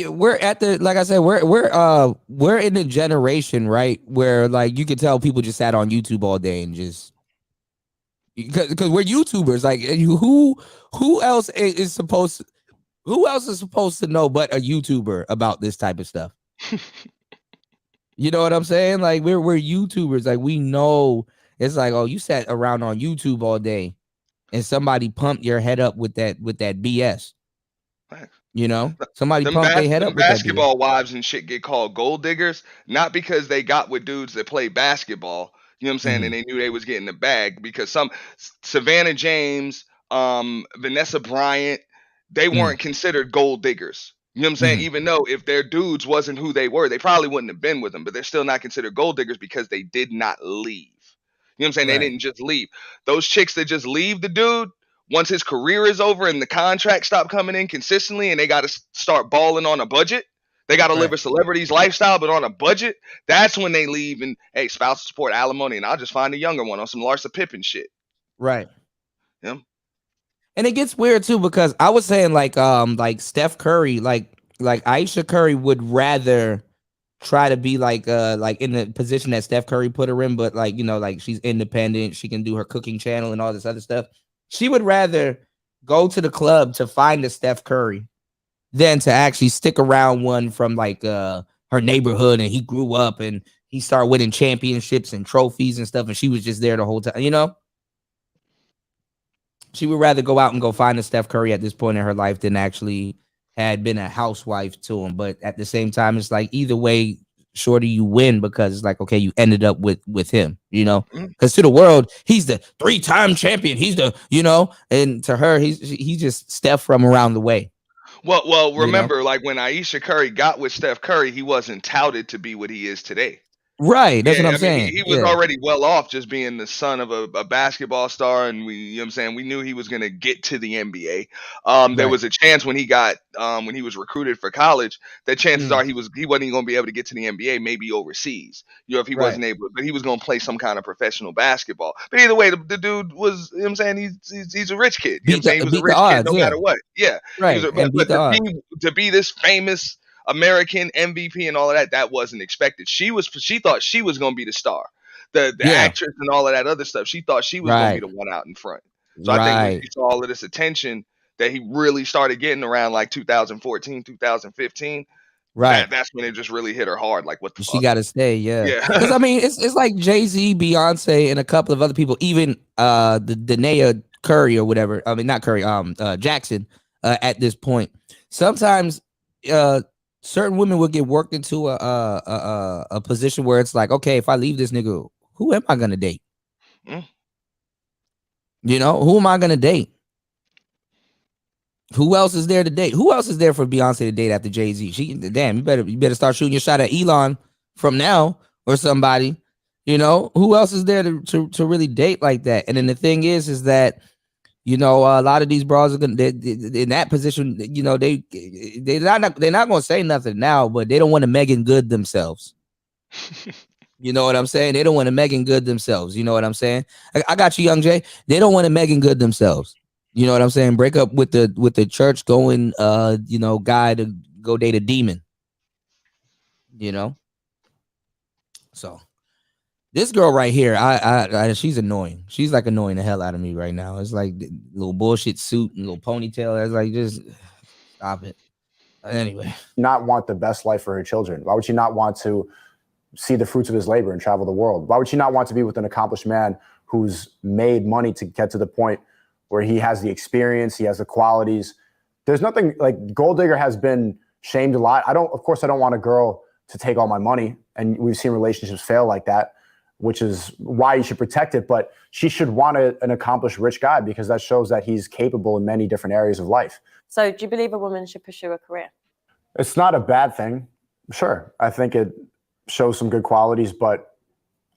we're at the, like I said, we're in the generation, right, where like you can tell people just sat on YouTube all day and just because we're YouTubers. Like, who else is supposed to know but a YouTuber about this type of stuff? You know what I'm saying? Like, we're YouTubers. Like, we know. It's like, oh, you sat around on YouTube all day and somebody pumped your head up with that BS. You know, somebody pumped their head up with basketball wives and shit get called gold diggers, not because they got with dudes that play basketball. You know what I'm saying? And they knew they was getting the bag, because some Savannah James, Vanessa Bryant, they weren't considered gold diggers. You know what I'm saying? Even though if their dudes wasn't who they were, they probably wouldn't have been with them, but they're still not considered gold diggers because they did not leave. You know what I'm saying? They didn't just leave. Those chicks that just leave the dude once his career is over and the contract stop coming in consistently and they got to start balling on a budget. They got to live a celebrity's lifestyle, but on a budget. That's when they leave and, hey, spousal support, alimony, and I'll just find a younger one on some Larsa Pippen shit. Right. Yeah. And it gets weird too, because I was saying like Steph Curry, like Aisha Curry would rather try to be like in the position that Steph Curry put her in, but like, you know, like she's independent, she can do her cooking channel and all this other stuff. She would rather go to the club to find a Steph Curry than to actually stick around one from like her neighborhood, and he grew up and he started winning championships and trophies and stuff, and she was just there the whole time, you know? She would rather go out and go find a Steph Curry at this point in her life than actually had been a housewife to him. But at the same time, it's like either way, shorty, you win, because it's like, okay, you ended up with him, you know, because to the world, he's the 3-time champion. He's the, you know, and to her, he's just Steph from around the way. Well, remember, like when Aisha Curry got with Steph Curry, he wasn't touted to be what he is today. Right, that's what I'm saying. He was already well off just being the son of a basketball star, and you know what I'm saying, we knew he was going to get to the NBA. There was a chance when he got when he was recruited for college that chances are he wasn't going to be able to get to the NBA, maybe overseas. You know, if he wasn't able, but he was going to play some kind of professional basketball. But either way, the dude was, you know what I'm saying, he's a rich kid. You know what I'm saying? He was a rich kid no matter what. Yeah, right. But to be this famous American MVP and all of that wasn't expected. She thought she was going to be the star, the actress and all of that other stuff. She thought she was going to be the one out in front. So I think when she saw all of this attention that he really started getting around like 2014, 2015, that's when it just really hit her hard. Like, what the fuck? She got to stay, because I mean, it's like Jay-Z, Beyonce, and a couple of other people, even the Danae Curry or whatever. I mean, not Curry, Jackson. At this point, sometimes certain women will get worked into a position where it's like, okay, if I leave this nigga, who am I gonna date? You know, who am I gonna date? Who else is there to date? Who else is there for Beyonce to date after Jay-Z? You better start shooting your shot at Elon from now or somebody. You know, who else is there to really date like that? And then the thing is that, you know, a lot of these bras are gonna in that position. You know, they're not gonna say nothing now, but they don't want to Megan Good themselves. You know what I'm saying? They don't want to Megan Good themselves. You know what I'm saying? I got you, Young Jay. They don't want to Megan Good themselves. You know what I'm saying? Break up with the church going, you know, guy to go date a demon. You know, so. This girl right here, she's annoying. She's like annoying the hell out of me right now. It's like a little bullshit suit and little ponytail. It's like, just stop it. Anyway. Not want the best life for her children. Why would she not want to see the fruits of his labor and travel the world? Why would she not want to be with an accomplished man who's made money to get to the point where he has the experience, he has the qualities? There's nothing like gold digger has been shamed a lot. Of course, I don't want a girl to take all my money, and we've seen relationships fail like that, which is why you should protect it. But she should want an accomplished rich guy, because that shows that he's capable in many different areas of life. So do you believe a woman should pursue a career? It's not a bad thing. Sure. I think it shows some good qualities, but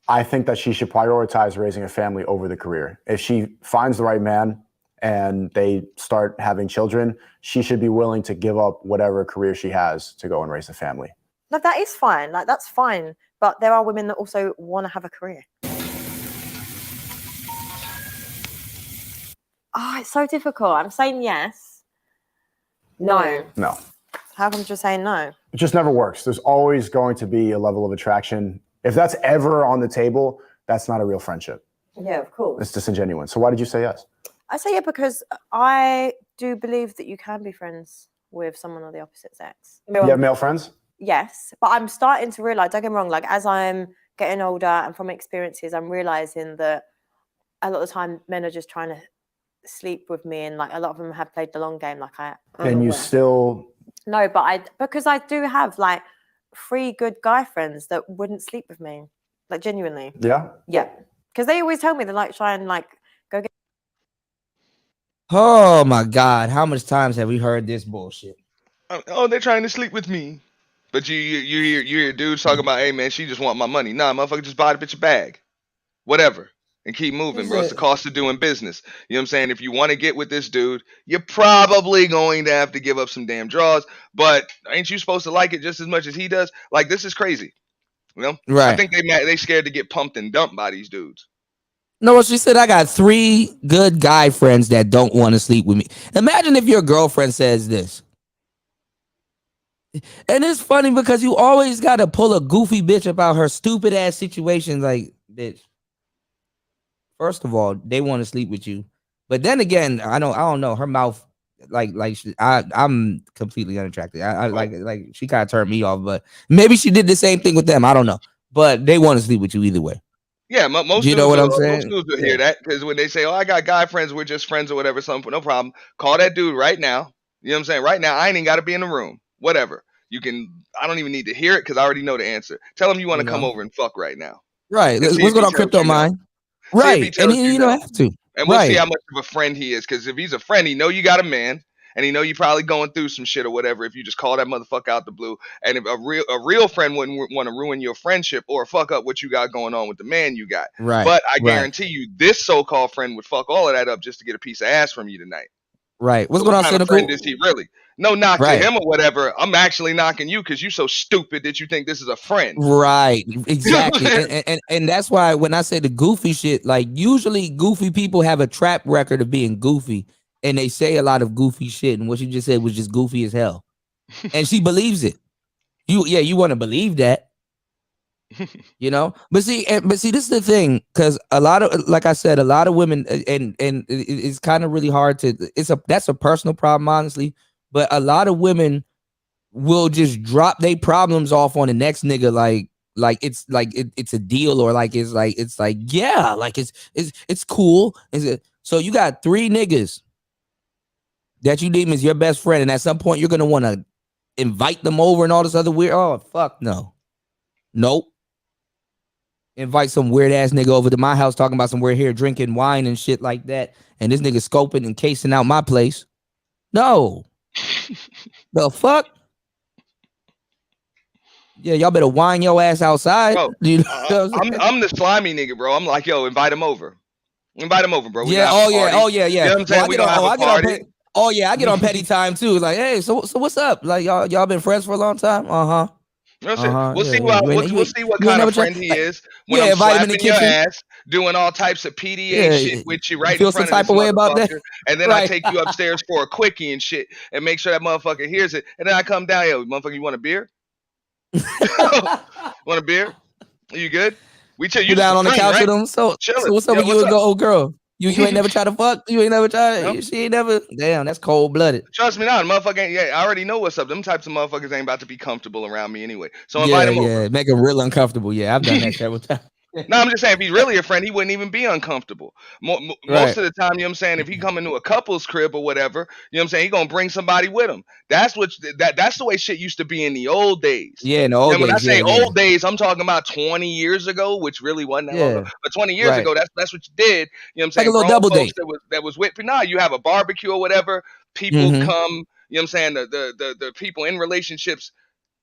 I think that she should prioritize raising a family over the career. If she finds the right man and they start having children, she should be willing to give up whatever career she has to go and raise a family. Like, that is fine. Like, that's fine. But there are women that also want to have a career. Oh, it's so difficult. I'm saying yes. No. No. How come you're saying no? It just never works. There's always going to be a level of attraction. If that's ever on the table, that's not a real friendship. Yeah, of course. It's disingenuous. So why did you say yes? I say yeah because I do believe that you can be friends with someone of the opposite sex. You have male friends? Yes, but I'm starting to realize, don't get me wrong, like as I'm getting older and from experiences, I'm realizing that a lot of the time men are just trying to sleep with me, and like a lot of them have played the long game. Like And you still... No, but because I do have like 3 good guy friends that wouldn't sleep with me, like genuinely. Yeah? Yeah, because they always tell me they like try and like go get. Oh my God! How much times have we heard this bullshit? Oh, they're trying to sleep with me, but you hear dudes talking about, hey man, she just want my money. Nah, motherfucker, just buy the bitch a bag, whatever, and keep moving, bro. It's the cost of doing business. You know what I'm saying? If you want to get with this dude, you're probably going to have to give up some damn draws. But ain't you supposed to like it just as much as he does? Like, this is crazy. You know? Right. I think they scared to get pumped and dumped by these dudes. No, what she said, I got 3 good guy friends that don't want to sleep with me. Imagine if your girlfriend says this. And it's funny because you always got to pull a goofy bitch about her stupid ass situations. Like, bitch, first of all, they want to sleep with you. But then again, I don't know. Her mouth, I'm completely unattracted. I like she kind of turned me off, but maybe she did the same thing with them. I don't know. But they want to sleep with you either way. Yeah, most you know what I'm saying? Most dudes will hear that, because when they say, "Oh, I got guy friends, we're just friends or whatever," something, no problem. Call that dude right now. You know what I'm saying? Right now, I ain't even got to be in the room. Whatever. You can. I don't even need to hear it because I already know the answer. Tell him you want to come over and fuck right now. Right. What's going on, Crypto Mind? Right. And you don't have to. And we'll see how much of a friend he is. Because if he's a friend, he know you got a man, and he know you probably going through some shit or whatever. If you just call that motherfucker out the blue, and if a real friend wouldn't want to ruin your friendship or fuck up what you got going on with the man you got. Right. But I guarantee you, this so-called friend would fuck all of that up just to get a piece of ass from you tonight. Right. What's So going on, what kind of Sneako? friend is he really? No knock to him or whatever. I'm actually knocking you because you so stupid that you think this is a friend. Right. Exactly. and that's why when I say the goofy shit, like usually goofy people have a track record of being goofy, and they say a lot of goofy shit. And what you just said was just goofy as hell. And she believes it. You want to believe that. You know, but see, this is the thing, because a lot of, like I said, a lot of women, and it's kind of really hard to. That's a personal problem, honestly. But a lot of women will just drop their problems off on the next nigga, like it's a deal, or it's cool. So you got 3 niggas that you deem as your best friend, and at some point you're gonna want to invite them over and all this other weird. Oh fuck no, nope. Invite some weird ass nigga over to my house talking about some weird here drinking wine and shit like that, and this nigga scoping and casing out my place. No. The fuck? Yeah, y'all better wine your ass outside. Bro, you know I'm the slimy nigga, bro. I'm like, yo, invite him over. Invite him over, bro. Yeah, oh yeah. You know what I'm saying? I get on petty time too. Like, hey, so what's up? Like, y'all been friends for a long time? Uh-huh. We'll see what kind of friend he is when I'm slapping your ass, doing all types of PDA shit with you right in front of this motherfucker, and then I take you upstairs for a quickie and shit, and make sure that motherfucker hears it, and then I come down, yo, motherfucker, you want a beer? Want a beer? Are you good? We chill. You down on the couch with them? So what's up with you and your old girl? You ain't never tried to fuck? You ain't never tried? Nope. She ain't never? Damn, that's cold-blooded. Trust me now, motherfucker ain't, I already know what's up. Them types of motherfuckers ain't about to be comfortable around me anyway. So invite him over. Yeah, make them real uncomfortable. Yeah, I've done that several times. No, I'm just saying, if he's really a friend, he wouldn't even be uncomfortable. Most of the time, you know what I'm saying, if he come into a couple's crib or whatever, you know what I'm saying, he gonna bring somebody with him. That's the way shit used to be in the old days. Yeah, in the old days. And when I say old days, I'm talking about 20 years ago, which really wasn't that long ago. But 20 years ago, that's what you did. You know what I'm saying? Like a little double date. That was with. Nah, you have a barbecue or whatever. People come. You know what I'm saying? The people in relationships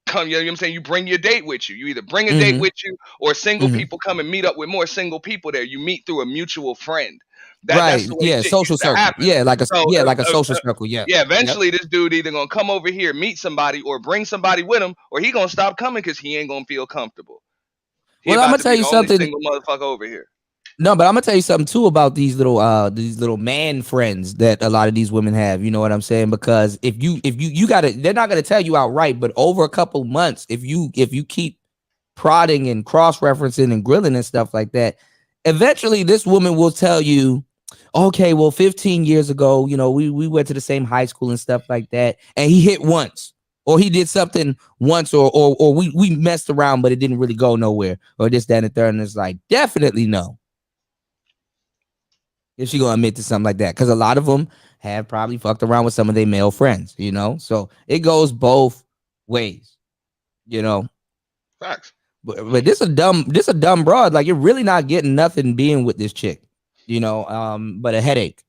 come, you know what I'm saying? You bring your date with you. You either bring a date with you, or single people come and meet up with more single people there. You meet through a mutual friend. That's the way shit social used to circle. happen. Yeah, like a So, like a social circle. Yeah. yeah, eventually this dude either gonna come over here, meet somebody, or bring somebody with him, or he gonna stop coming because he ain't gonna feel comfortable. He Well, I'm about gonna to tell be you the only something. single motherfucker over here. No, but I'm gonna tell you something too about these little man friends that a lot of these women have. You know what I'm saying? Because if you gotta, they're not gonna tell you outright, but over a couple months, if you keep prodding and cross-referencing and grilling and stuff like that, eventually this woman will tell you, okay, well, 15 years ago, you know, we went to the same high school and stuff like that, and he hit once, or he did something once, or we messed around, but it didn't really go nowhere, or this, that, and the third. And it's like, definitely no. If she gonna admit to something like that, because a lot of them have probably fucked around with some of their male friends, you know. So it goes both ways, you know. Facts. But this a dumb broad. Like, you're really not getting nothing being with this chick, you know. But a headache,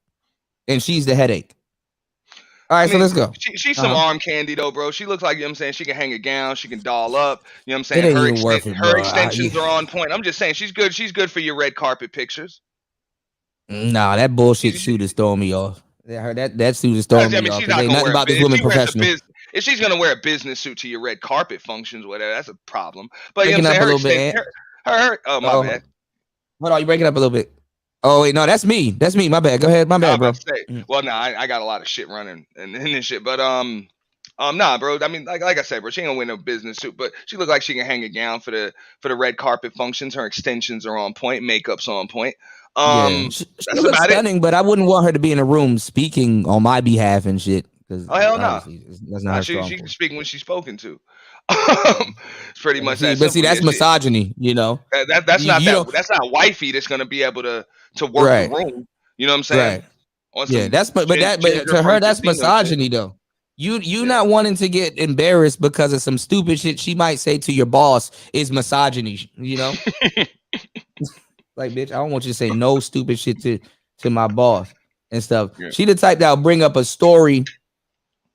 and she's the headache. All right, so let's go. She's some arm candy though, bro. She looks like, you know what I'm saying, she can hang a gown, she can doll up. You know what I'm saying? It ain't even worth it, her bro. extensions are on point. I'm just saying she's good. She's good for your red carpet pictures. Nah, that bullshit suit is throwing me off. That suit is throwing me off. She's not Ain't gonna nothing wear about this woman professional. if she's gonna wear a business suit to your red carpet functions, whatever, that's a problem. But you Breaking know what up a I'm little saying? bit. Oh, my bad. Hold on, you breaking up a little bit. Oh wait, no, that's me. That's me. My bad. Go ahead. My bad, bro. Well, no, I got a lot of shit running and this shit, but nah, bro. I mean, like I said, bro, she ain't gonna wear no business suit, but she look like she can hang a gown for the red carpet functions. Her extensions are on point, makeup's on point. Yeah, she looks stunning, but I wouldn't want her to be in a room speaking on my behalf and shit. Oh hell no, that's not her she strong can point. speak when she's spoken to. It's pretty much that. But see, that's misogyny, you know. That's not wifey that's gonna be able to work the room. You know what I'm saying? Right. Yeah, that's but to her that's misogyny though. You not wanting to get embarrassed because of some stupid shit she might say to your boss is misogyny, you know? Like, bitch, I don't want you to say no stupid shit to my boss and stuff. Yeah. She the type that'll bring up a story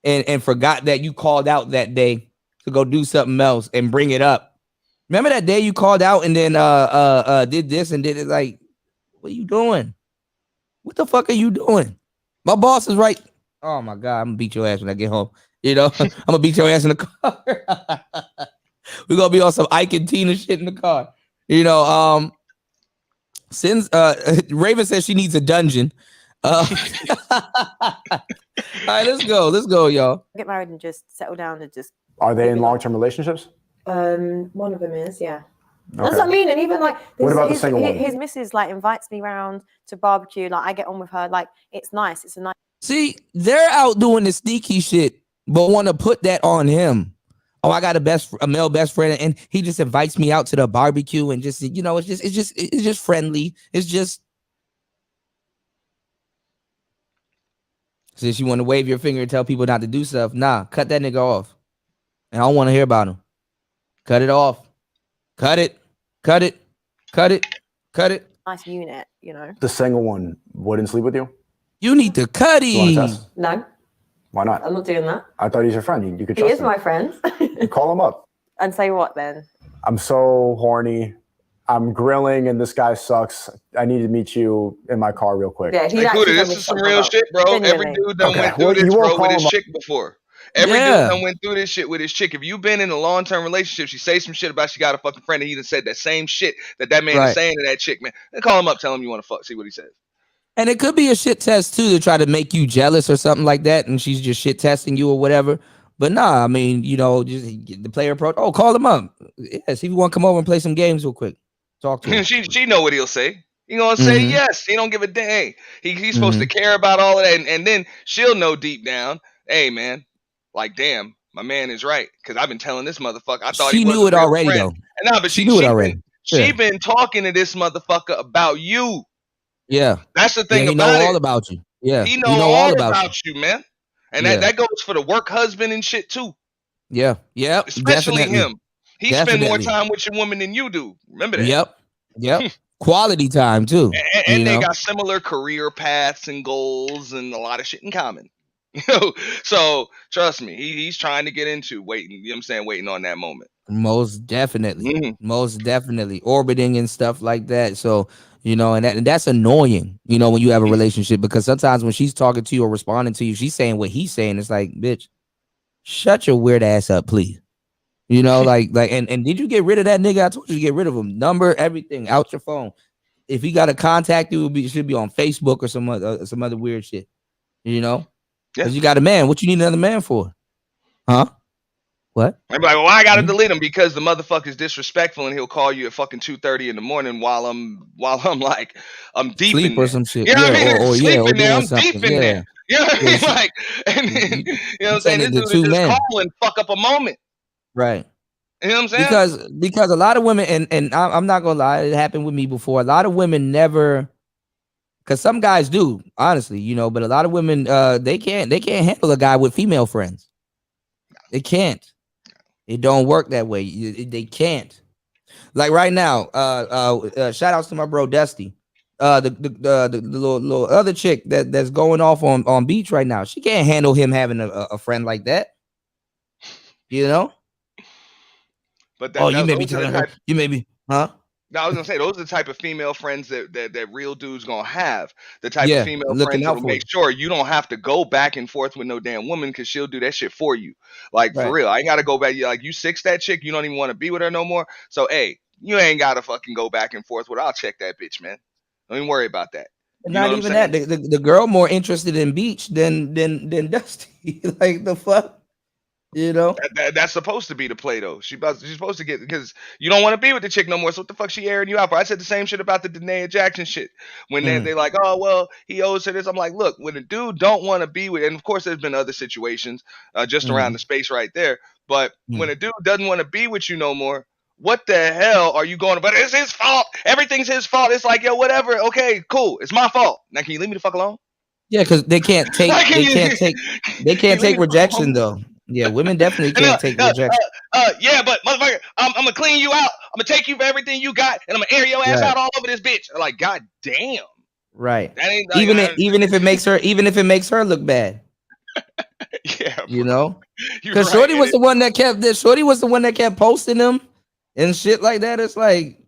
and forgot that you called out that day to go do something else and bring it up. Remember that day you called out and then did this and did it? Like, what are you doing? What the fuck are you doing? My boss is right. Oh my God, I'm gonna beat your ass when I get home. You know, I'm gonna beat your ass in the car. We're gonna be on some Ike and Tina shit in the car. You know, since Raven says she needs a dungeon. All right, let's go, y'all. Get married and just settle down and just. Are they in long-term relationships? One of them is, yeah. Okay. That's what I mean. And even like, what about the single one? His missus like invites me around to barbecue. Like, I get on with her. Like, it's nice. It's a nice. See, they're out doing the sneaky shit, but want to put that on him. Oh, I got a male best friend, and he just invites me out to the barbecue, and just, you know, it's just friendly. It's just. Since you want to wave your finger and tell people not to do stuff, nah, cut that nigga off. And I don't want to hear about him. Cut it off. Cut it. Cut it. Cut it. Cut it. Nice unit, you know. The single one wouldn't sleep with you? You need to cut him. No. Why not? I'm not doing that. I thought he's your friend. You could He trust is him. my friend. Call him up. And say what then? I'm so horny. I'm grilling and this guy sucks. I need to meet you in my car real quick. Yeah, this is some real shit, bro. Every dude done went through this, bro, with his chick before. Every dude done went through this shit with his chick. If you've been in a long-term relationship, she say some shit about she got a fucking friend and he done said that same shit that man is saying to that chick, man. Then call him up, tell him you want to fuck, see what he says. And it could be a shit test too to try to make you jealous or something like that, and she's just shit testing you or whatever. But nah, I mean, you know, just get the player approach. Oh, call him up. Yeah, see if you want to come over and play some games real quick. Talk to him. She know what he'll say. He gonna say yes. He don't give a dang. He's supposed to care about all of that, and then she'll know deep down, hey man, like damn, my man is right, because I've been telling this motherfucker. I thought she knew it already though. And nah, but she knew it already. She been talking to this motherfucker about you. Yeah, that's the thing he about know it. all about you. Yeah, he know all about you, man. And that goes for the work husband and shit too. Yeah, yep. Especially definitely. him. He spend more time with your woman than you do. Remember that. Yep. Quality time too. And they got similar career paths and goals and a lot of shit in common. So trust me, he's trying to get into waiting. You know what I'm saying? Waiting on that moment. Most definitely. Most definitely. Orbiting and stuff like that. So, you know, and that's annoying, you know, when you have a relationship, because sometimes when she's talking to you or responding to you, she's saying what he's saying. It's like, bitch, shut your weird ass up, please. You know, like, and did you get rid of that nigga? I told you to get rid of him. Number, everything out your phone. If he got to contact you, it should be on Facebook or some other weird shit. You know, because you got a man. What you need another man for? Huh? What? I'm like, well, I gotta delete him because the motherfucker's disrespectful and he'll call you at fucking 2:30 in the morning while I'm like I'm deep Sleep in or there. some shit. You know what I mean? Or Sleep in there. doing I'm something. deep in there. You know what I mean? Like, and then, you know what I'm saying? This dude is just call and fuck up a moment. Right. You know what I'm saying? Because a lot of women, and I'm not gonna lie, it happened with me before. A lot of women never, because some guys do, honestly, you know, but a lot of women, they can't handle a guy with female friends. They can't. It don't work that way. They can't. Like right now, shout outs to my bro Dusty. The little other chick that's going off on beach right now. She can't handle him having a friend like that. You know? But you may be telling her. You may be, huh? No, I was gonna say those are the type of female friends that real dudes gonna have. The type of female friends that'll make sure you don't have to go back and forth with no damn woman because she'll do that shit for you. Like for real, I ain't gotta go back. Like you six that chick, you don't even want to be with her no more. So hey, you ain't gotta fucking go back and forth with her. I'll check that bitch, man. Don't even worry about that. Not even that. The girl more interested in beach than Dusty. Like the fuck. You know, that's supposed to be the play though. She's supposed to get, because you don't want to be with the chick no more. So what the fuck she airing you out for? I said the same shit about the Danae Jackson shit. When they like, oh well, he owes her this. I'm like, look, when a dude don't want to be with, and of course there's been other situations just around the space right there. But when a dude doesn't want to be with you no more, what the hell are you going to? But it's his fault. Everything's his fault. It's like, yo, whatever. Okay, cool. It's my fault. Now can you leave me the fuck alone? Yeah, because they can't take rejection though. Yeah, women definitely can't take rejection. Yeah, but motherfucker, I'm gonna clean you out. I'm gonna take you for everything you got, and I'm gonna air your ass out all over this bitch. Like, god damn. Right. That ain't like, even if it makes her look bad. Yeah. You know, because Shorty was the one that kept posting them and shit like that. It's like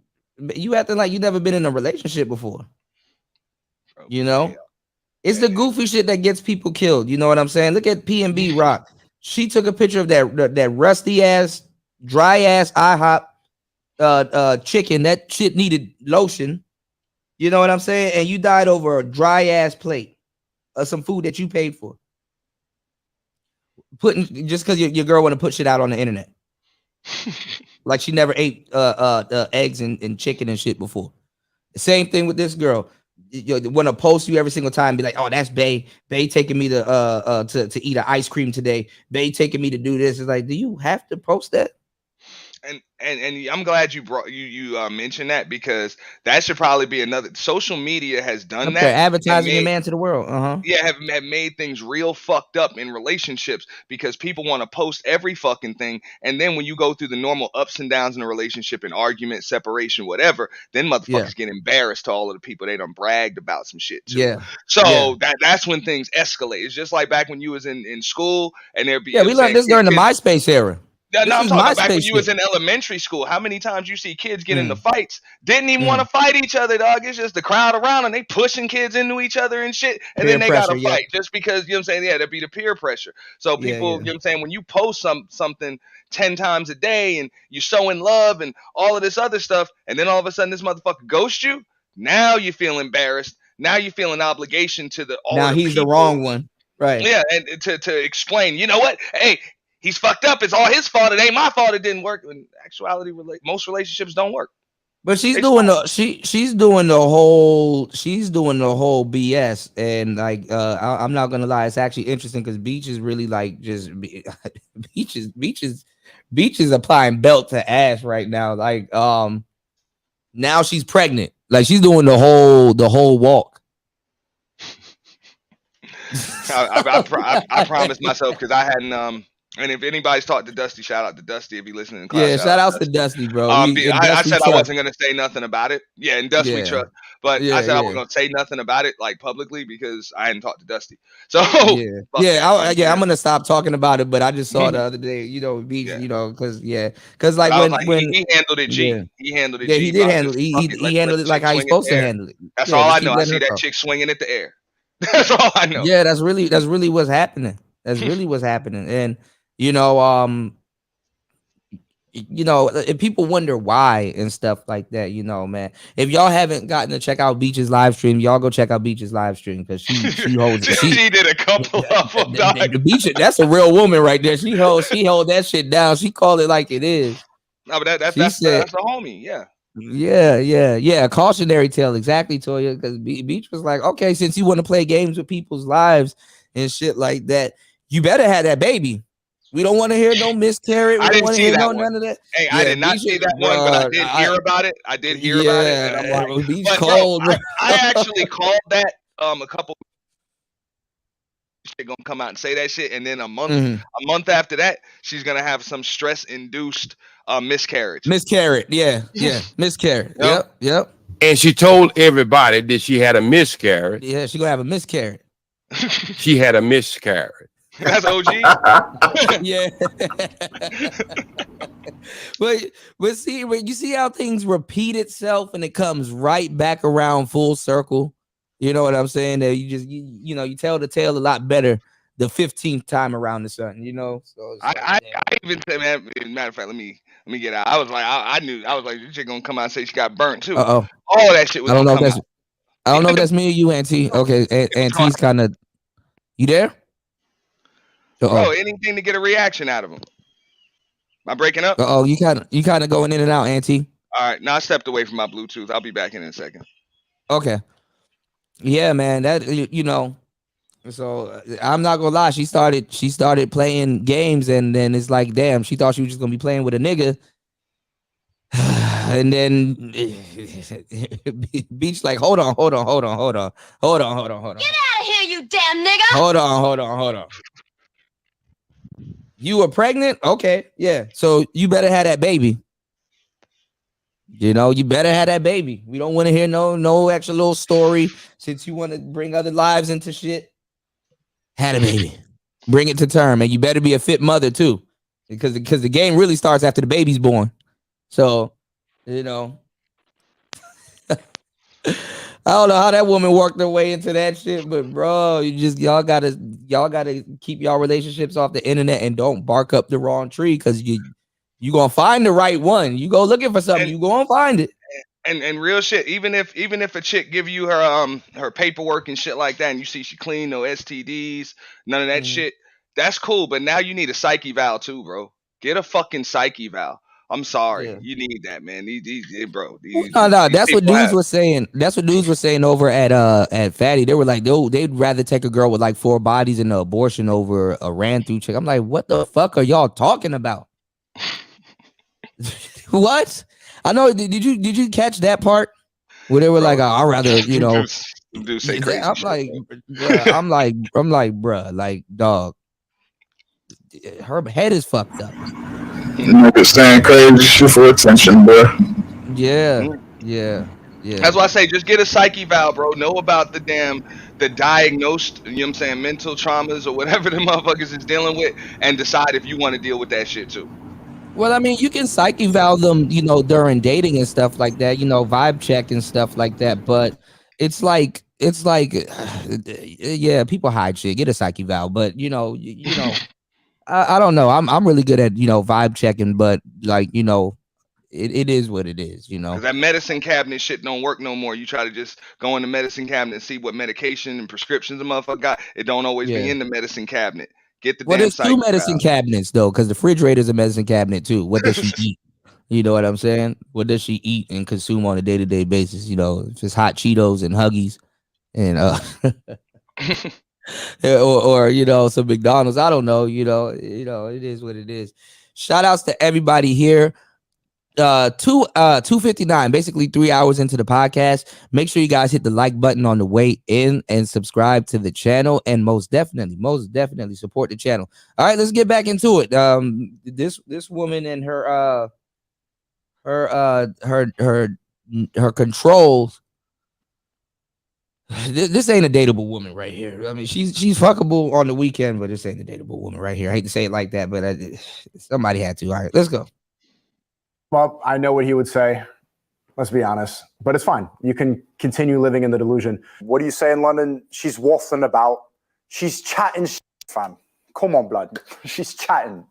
you acting like you never been in a relationship before. You know, it's the goofy shit that gets people killed. You know what I'm saying? Look at P&B Rock. She took a picture of that rusty ass, dry ass IHOP chicken. That shit needed lotion. You know what I'm saying? And you died over a dry ass plate of some food that you paid for. Just because your girl want to put shit out on the internet. Like she never ate eggs and chicken and shit before. The same thing with this girl. You want to post you every single time, be like, oh, that's Bay taking me to eat an ice cream today. Bay taking me to do this. It's like, do you have to post that? And I'm glad you mentioned that, because that should probably be another. Social media has done that. They're advertising your man to the world. Yeah, have made things real fucked up in relationships, because people want to post every fucking thing, and then when you go through the normal ups and downs in a relationship, and argument, separation, whatever, then motherfuckers get embarrassed to all of the people they done bragged about some shit to. Yeah. So that's when things escalate. It's just like back when you was in school, and there'd be we learned this during the MySpace era. No, I'm talking about back when you was in elementary school. How many times you see kids get into fights, didn't even want to fight each other, dog. It's just the crowd around and they pushing kids into each other and shit. And then they got to fight just because, you know what I'm saying? Yeah, that'd be the peer pressure. So people, you know what I'm saying? When you post something 10 times a day and you're showing love and all of this other stuff, and then all of a sudden this motherfucker ghosts you, now you feel embarrassed. Now you feel an obligation to now he's the wrong one. Right. Yeah, and to explain, you know what? Hey, he's fucked up. It's all his fault. It ain't my fault. It didn't work. In actuality, most relationships don't work. But she's doing the whole BS, and like I'm not gonna lie, it's actually interesting because Beach is really like just Beach is applying belt to ass right now. Like now she's pregnant. Like she's doing the whole walk. I promised myself, because I hadn't and if anybody's talked to Dusty, shout out to Dusty if you're listening in class. Yeah, shout out to Dusty, bro. I said I wasn't gonna say nothing about it. Yeah, and Dusty we trust. But Yeah, I said I wasn't yeah. gonna say nothing about it like publicly because I hadn't talked to Dusty. So Yeah, fuck yeah, that. I'm gonna stop talking about it. But I just saw the other day, Beach, Yeah. because But like I was like, when he handled it yeah, G. He handled it yeah, he G, bro. did I handle just it. fuck it. He Let handled the it like chick how he's swing in supposed the to air. handle it. That's Yeah, all just I keep know. I letting see her that talk. chick swinging at the air. That's all I know. Yeah, that's really what's happening. That's really what's happening. And if people wonder why and stuff like that, man. If y'all haven't gotten to check out Beach's live stream, y'all go check out Beach's live stream because she holds it. She did a couple of them, dog. The Beach, that's a real woman right there. She hold that shit down. She called it like it is. No, but that's said, the homie, yeah. Yeah. A cautionary tale, exactly, Toya. Because Beach was like, okay, since you want to play games with people's lives and shit like that, you better have that baby. We don't want to hear no miscarriage. We I don't didn't want to see hear that one. none of that. Hey, I did not see that one, but I did hear about it. I did hear about it, and I'm like, Beach but cold, bro, I actually called that a couple. Shit gonna come out and say that shit, and then a month after that, she's gonna have some stress-induced miscarriage. Miscarriage, yeah, miscarriage. Yep. And she told everybody that she had a miscarriage. Yeah, she gonna have a miscarriage. She had a miscarriage. That's OG. Yeah. but see, when you see how things repeat itself and it comes right back around full circle. You know what I'm saying? That you just you tell the tale a lot better the 15th time around or something. So I even said, man. Matter of fact, let me get out. I was like, I knew. I was like, this chick gonna come out and say she got burnt too. Uh-oh. All that shit was gonna come out. I don't know if that's me or you, Auntie. Okay, Auntie's kind of. You there? Bro, anything to get a reaction out of him. Am I breaking up? You kind of going in and out, Auntie. All right, now I stepped away from my Bluetooth. I'll be back in a second. Okay. Yeah, man. That So I'm not gonna lie. She started playing games, and then it's like, damn. She thought she was just gonna be playing with a nigga, and then Beach like, hold on. Get out of here, you damn nigga! Hold on. You were pregnant? Okay, yeah. So you better have that baby. You better have that baby. We don't want to hear no extra little story. Since you want to bring other lives into shit, had a baby. Bring it to term, and you better be a fit mother too, because the game really starts after the baby's born. So, I don't know how that woman worked her way into that shit, but bro, y'all gotta keep y'all relationships off the internet and don't bark up the wrong tree, because you gonna find the right one. You go looking for something, you gonna find it. And real shit, even if a chick give you her paperwork and shit like that, and you see she clean, no STDs, none of that shit, that's cool. But now you need a psyche valve too, bro. Get a fucking psyche valve. I'm sorry, you need that, man. Bro. No, that's what dudes were saying. That's what dudes were saying over at Fatty. They were like, they'd rather take a girl with like 4 bodies and an abortion over a ran through chick. I'm like, what the fuck are y'all talking about? What? I know. Did you catch that part where they were like, I'd rather do say crazy. I'm like, bruh, like, dog. Her head is fucked up. Nigga saying crazy shit for attention, bro. Yeah. That's why I say just get a psyche valve, bro. Know about the diagnosed, you know what I'm saying, mental traumas or whatever the motherfuckers is dealing with, and decide if you want to deal with that shit too. Well, I mean, you can psyche valve them, during dating and stuff like that, vibe check and stuff like that. But it's like, yeah, people hide shit. Get a psyche valve, but I don't know. I'm really good at vibe checking, but like it is what it is. Because that medicine cabinet shit don't work no more. You try to just go in the medicine cabinet and see what medication and prescriptions the motherfucker got. It don't always be in the medicine cabinet. Get the damn there's psyche 2 medicine valve. cabinets though, because the refrigerator's a medicine cabinet too. What does she eat? You know what I'm saying? What does she eat and consume on a day-to-day basis? If it's hot Cheetos and Huggies and or some McDonald's. I don't know. It is what it is. Shout outs to everybody here. 2:59, basically 3 hours into the podcast. Make sure you guys hit the like button on the way in and subscribe to the channel, and most definitely support the channel. All right, let's get back into it. This woman and her controls This ain't a dateable woman right here. I mean, she's fuckable on the weekend, but this ain't a dateable woman right here. I hate to say it like that, but somebody had to. All right, let's go. Well, I know what he would say. Let's be honest, but it's fine. You can continue living in the delusion. What do you say in London? She's waffling about. She's chatting, fam. Come on, blood. She's chatting.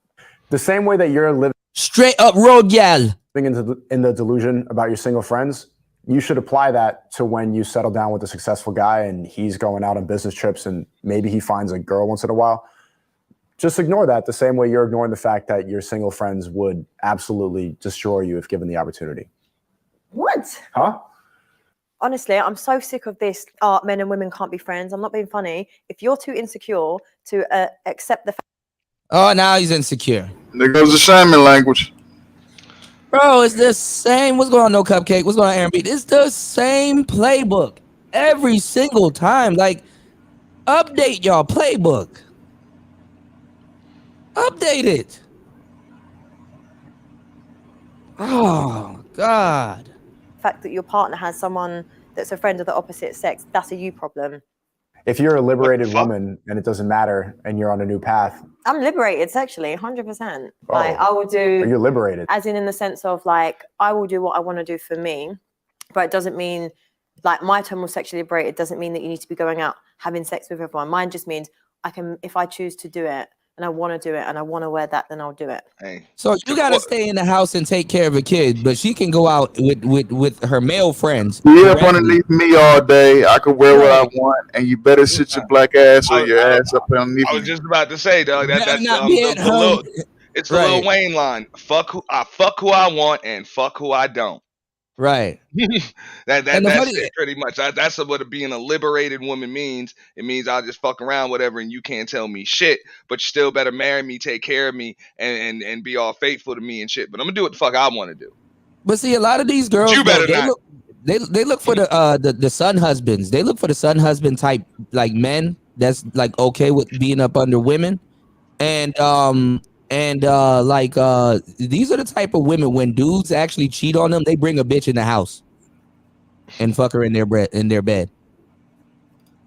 The same way that you're living straight up road gal, in the delusion about your single friends, you should apply that to when you settle down with a successful guy and he's going out on business trips and maybe he finds a girl once in a while. Just ignore that the same way you're ignoring the fact that your single friends would absolutely destroy you if given the opportunity. What? Huh? Honestly, I'm so sick of this. Men and women can't be friends. I'm not being funny. If you're too insecure to accept the fact. Oh, now he's insecure. There goes the shaman language. Bro, it's the same. What's going on, No Cupcake? What's going on, Aaron Beat? It's the same playbook every single time. Like, update y'all playbook. Update it. Oh, God. The fact that your partner has someone that's a friend of the opposite sex, that's a you problem. If you're a liberated woman and it doesn't matter and you're on a new path. I'm liberated sexually, 100%. Oh, like I will do. Are you liberated? As in the sense of like, I will do what I want to do for me, but it doesn't mean like my term of sexually liberated doesn't mean that you need to be going out having sex with everyone. Mine just means I can, if I choose to do it and I want to do it and I want to wear that, then I'll do it. Hey. So you got to stay in the house and take care of a kid, but she can go out with her male friends. You up underneath me all day. I could wear what I want, and you better sit your black ass or your ass up underneath me. I was just about to say, dog. That's it's the Lil Wayne line. Fuck who I want and fuck who I don't. Right. that's it, pretty much. That's what being a liberated woman means. It means I'll just fuck around, whatever, and you can't tell me shit. But you still better marry me, take care of me, and be all faithful to me and shit. But I'm gonna do what the fuck I want to do. But see, a lot of these girls, you better not. They look for the son husbands. They look for the son husband type like men that's like okay with being up under women, and these are the type of women when dudes actually cheat on them, they bring a bitch in the house and fuck her in their bed,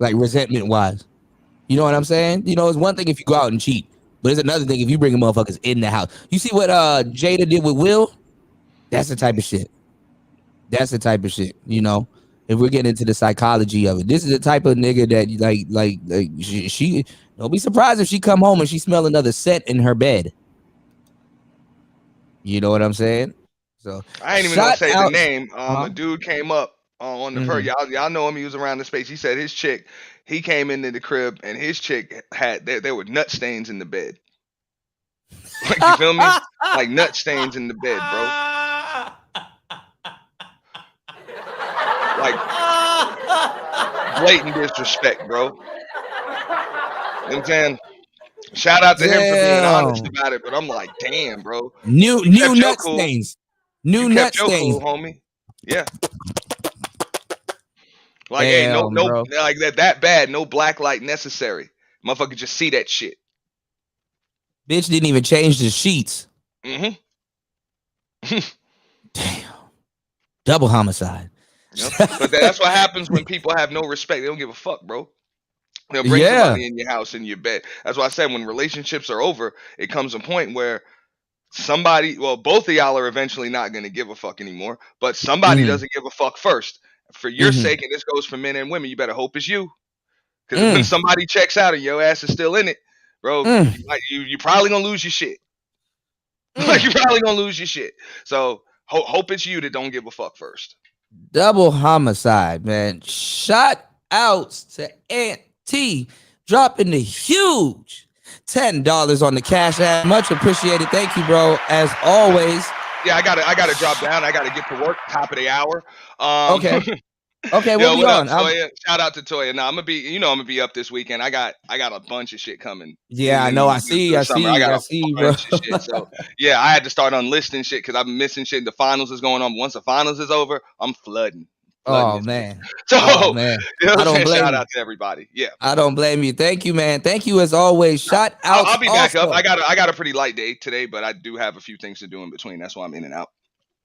like resentment wise. You know what I'm saying? You know, it's one thing if you go out and cheat, but it's another thing if you bring a motherfuckers in the house. You see what Jada did with Will? That's the type of shit. That's the type of shit. You know, if we're getting into the psychology of it, this is the type of nigga that like she don't be surprised if she come home and she smell another scent in her bed. You know what I'm saying? So I ain't even gonna say the name. A dude came up on the y'all know him. He was around the space. He said his chick. He came into the crib and his chick had there were nut stains in the bed. Like, you feel me? Like nut stains in the bed, bro. Like blatant disrespect, bro. You know what I'm saying? Shout out to him for being honest about it, but I'm like, damn, bro. New nut stains. New nut stains, cool, homie. Yeah. Like, hey, no, like that bad. No black light necessary. Motherfucker, just see that shit. Bitch didn't even change the sheets. Mm-hmm. Damn. Double homicide. You know? But that's what happens when people have no respect. They don't give a fuck, bro. They'll bring somebody in your house, in your bed. That's why I said when relationships are over, it comes a point where both of y'all are eventually not going to give a fuck anymore, but somebody doesn't give a fuck first. For your sake, and this goes for men and women, you better hope it's you. Because when somebody checks out and your ass is still in it, bro, you probably going to lose your shit. Like, you're probably going to lose your shit. So hope it's you that don't give a fuck first. Double homicide, man. Shout outs to Aunt T dropping the huge $10 on the Cash App. Much appreciated. Thank you, bro. As always. Yeah, I gotta drop down. I gotta get to work. Top of the hour. Okay. Okay, we'll be on. Toya? Shout out to Toya. Now I'm gonna be up this weekend. I got a bunch of shit coming. Yeah, I know. I see, bro. So yeah, I had to start unlisting shit because I've been missing shit. The finals is going on. Once the finals is over, I'm flooding. Oh man. So man. You know, I don't blame shout you. out to everybody. Yeah. I don't blame you. Thank you, man. Thank you as always. Shout out. I'll be back up. I got a pretty light day today, but I do have a few things to do in between. That's why I'm in and out.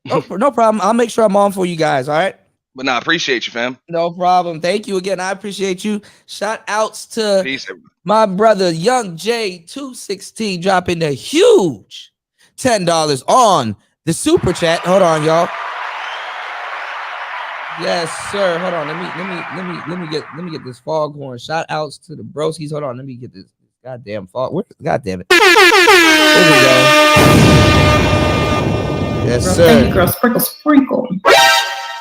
No problem. I'll make sure I'm on for you guys. All right. But I appreciate you, fam. No problem. Thank you again. I appreciate you. Shout outs to Peace, everybody. my brother Young J216 dropping a huge $10 on the super chat. Hold on, y'all. Yes, sir. Hold on. Let me get this foghorn. Shout outs to the broskies. Hold on. Let me get this goddamn fog. God damn it. Here we go. Yes, Girl, sir. thank you, girl. Sprinkle, sprinkle.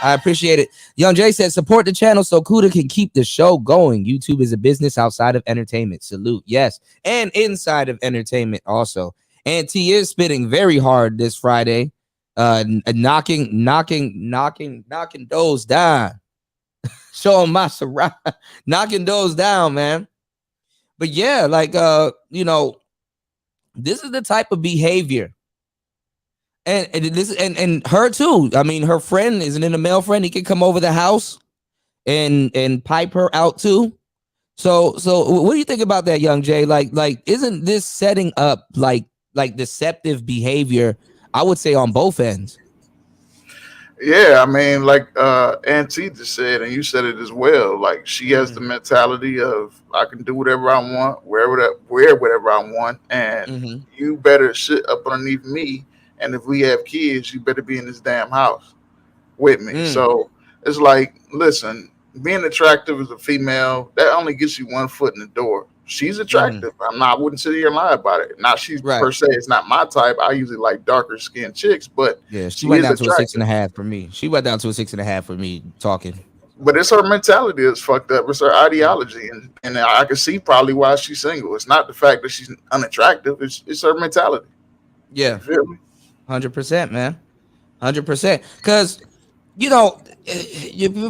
I appreciate it. Young Jay said, support the channel so Kuda can keep the show going. YouTube is a business outside of entertainment. Salute. Yes. And inside of entertainment also. And T is spitting very hard this Friday. Knocking those down. Showing my Sarah. Knocking those down, man. But yeah, like you know, this is the type of behavior. And her too. I mean, her friend isn't in a male friend. He can come over the house and pipe her out too. So what do you think about that, Young Jay? Like isn't this setting up like deceptive behavior? I would say on both ends. Yeah, I mean, like Auntie just said, and you said it as well. Like she has the mentality of I can do whatever I want, wear whatever I want, and you better sit up underneath me. And if we have kids, you better be in this damn house with me. So it's like, listen, being attractive as a female, that only gets you one foot in the door. She's attractive. I wouldn't sit here and lie about it. Now she's per se, it's not my type. I usually like darker skinned chicks, but yeah, she went down to a 6.5 for me. She went down to a 6.5 for me talking. But it's her mentality that's fucked up. It's her ideology, and I can see probably why she's single. It's not the fact that she's unattractive. It's her mentality. Yeah. You feel me? 100%, man. 100%. Because, you know,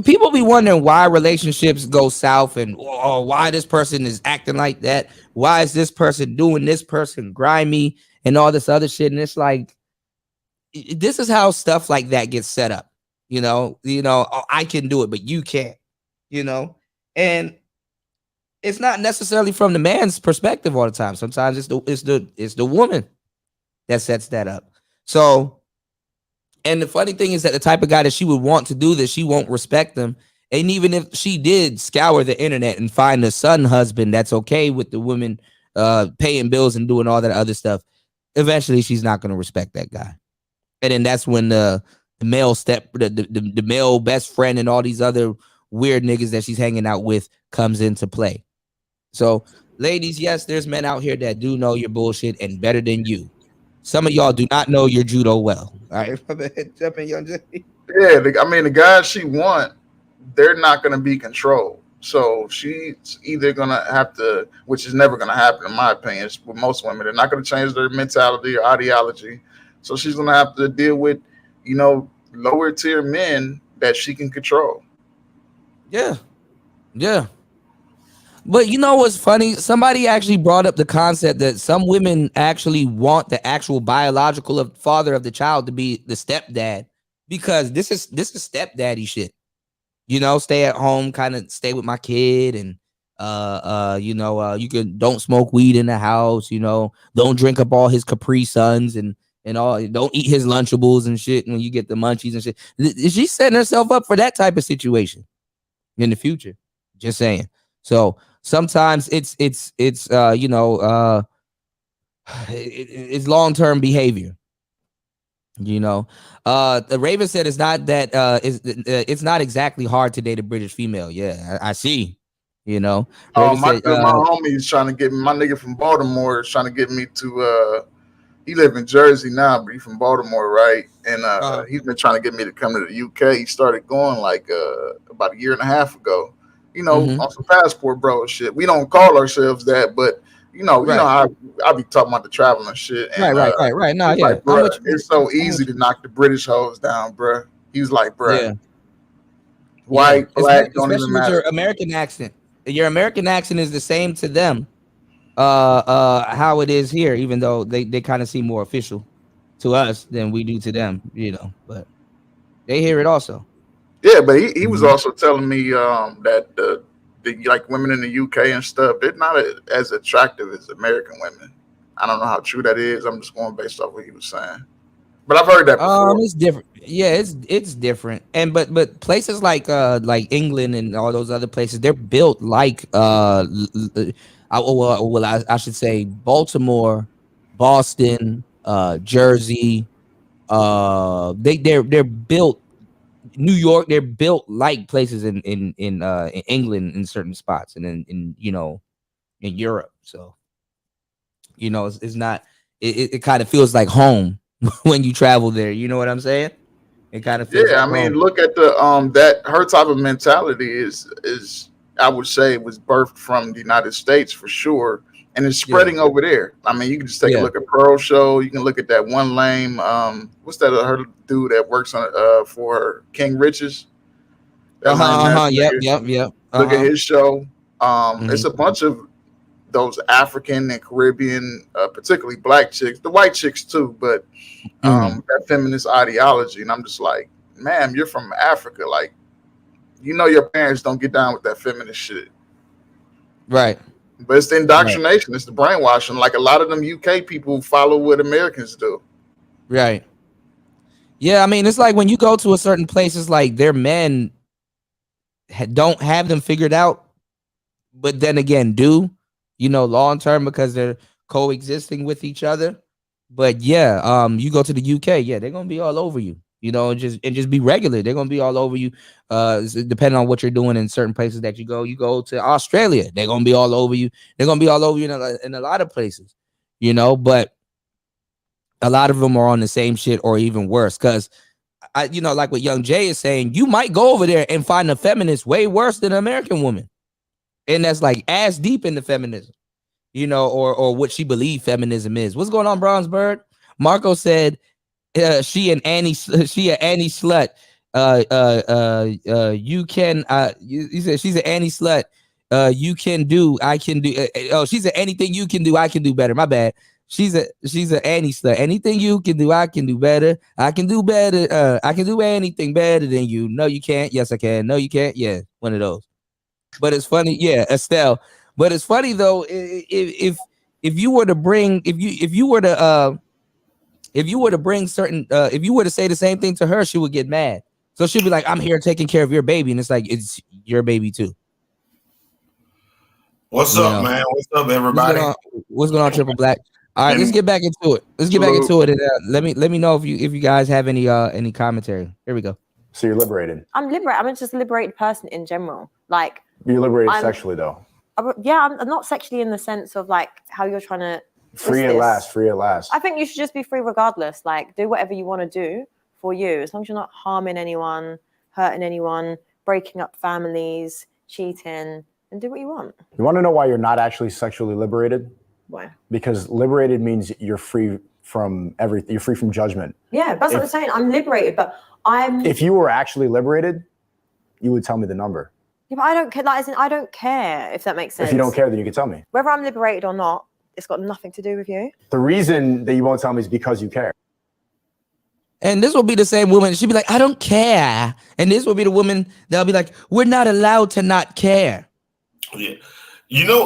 people be wondering why relationships go south and why this person is acting like that. Why is this person doing this person grimy and all this other shit? And it's like, this is how stuff like that gets set up. You know, I can do it, but you can't, you know, and it's not necessarily from the man's perspective all the time. Sometimes it's the woman that sets that up. So, and the funny thing is that the type of guy that she would want to do this, she won't respect them. And even if she did scour the internet and find a son husband that's okay with the women paying bills and doing all that other stuff, eventually she's not going to respect that guy. And then that's when the male the male best friend and all these other weird niggas that she's hanging out with comes into play. So, ladies, yes, there's men out here that do know your bullshit and better than you. Some of y'all do not know your judo well. All right, jump in, Young Jay. Yeah, I mean, the guys she want, they're not going to be controlled. So she's either going to have to, which is never going to happen, in my opinion. It's with most women, they're not going to change their mentality or ideology. So she's going to have to deal with, you know, lower tier men that she can control. Yeah. But you know what's funny? Somebody actually brought up the concept that some women actually want the actual biological father of the child to be the stepdad, because this is stepdaddy shit. You know, stay at home, kind of stay with my kid, and you don't smoke weed in the house. You know, don't drink up all his Capri Suns and all. Don't eat his Lunchables and shit when you get the munchies and shit. She's setting herself up for that type of situation in the future. Just saying. So sometimes it's long-term behavior. You know, the Raven said it's not that it's not exactly hard to date a British female. Yeah, I see. You know, my homie is trying to get me. My nigga from Baltimore is trying to get me to. He live in Jersey now, but he's from Baltimore, right? And he's been trying to get me to come to the UK. He started going like about a year and a half ago. You know, on some passport bro shit. We don't call ourselves that, but you know how I be talking about the traveling shit. And, right. No, yeah. Like, bro, it's so easy to knock the British hoes down, bro. He was like, bro, white, black, don't even matter. Your American accent. Your American accent is the same to them. How it is here, even though they kind of seem more official to us than we do to them, you know, but they hear it also. Yeah, but he was also telling me that the like women in the UK and stuff, they're not as attractive as American women. I don't know how true that is. I'm just going based off what he was saying. But I've heard that before. It's different. Yeah, it's different. And but places like England and all those other places, they're built like I should say Baltimore, Boston, Jersey. They're built New York. They're built like places in England in certain spots, and in in Europe. So it's not. It kind of feels like home when you travel there. You know what I'm saying? It kind of feels. Yeah, like I mean, home. look at the that her type of mentality is I would say was birthed from the United States for sure, and it's spreading over there. I mean, you can just take a look at Pearl Show. You can look at that one lame what's that her dude that works on for King Riches. That lame ass nigga. Yep. Look at his show. It's a bunch of those African and Caribbean, particularly black chicks, the white chicks too, but that feminist ideology. And I'm just like, ma'am, you're from Africa. Like, your parents don't get down with that feminist shit. Right. But it's the indoctrination. Right. It's the brainwashing. Like a lot of them UK people follow what Americans do. Right. Yeah, I mean, it's like when you go to a certain place, it's like their men don't have them figured out, but then again do, long term because they're coexisting with each other. But yeah, you go to the UK, yeah, they're gonna be all over you, just be regular. They're gonna be all over you, depending on what you're doing in certain places that you go. You go to Australia, they're gonna be all over you. They're gonna be all over you in a lot of places, but a lot of them are on the same shit or even worse. Because like what Young Jay is saying, you might go over there and find a feminist way worse than an American woman, and that's like ass deep into feminism. Or what she believe feminism is. What's going on, Bronze Bird? Marco said she an Annie slut. You can you said she's an Annie slut. You can do, I can do. She's an anything you can do, I can do better. My bad. She's an Annie slut. Anything you can do, I can do better. I can do better. I can do anything better than you. No, you can't. Yes, I can. No, you can't. Yeah, one of those. But it's funny. Yeah, Estelle. But it's funny though, if you were to bring, if you were to bring certain, if you were to say the same thing to her, she would get mad. So she'd be like, "I'm here taking care of your baby," and it's like it's your baby too. What's up, man? What's up, everybody? What's going on, Triple Black? All right, let's get back into it. And let me know if you guys have any commentary. Here we go. So you're liberated. I'm liberated. I'm just a liberated person in general. Like you're liberated sexually though. Yeah, I'm not sexually in the sense of like how you're trying to free at last. I think you should just be free regardless. Like do whatever you want to do for you, as long as you're not harming anyone, hurting anyone, breaking up families, cheating, and do what you want. You want to know why you're not actually sexually liberated? Why? Because liberated means you're free from everything. You're free from judgment. Yeah, that's what I'm saying. I'm liberated, but if you were actually liberated, you would tell me the number. Yeah, but I don't care. Like, I don't care if that makes sense. If you don't care, then you can tell me. Whether I'm liberated or not, it's got nothing to do with you. The reason that you won't tell me is because you care. And this will be the same woman. She'll be like, I don't care. And this will be the woman that'll be like, we're not allowed to not care. Yeah. You know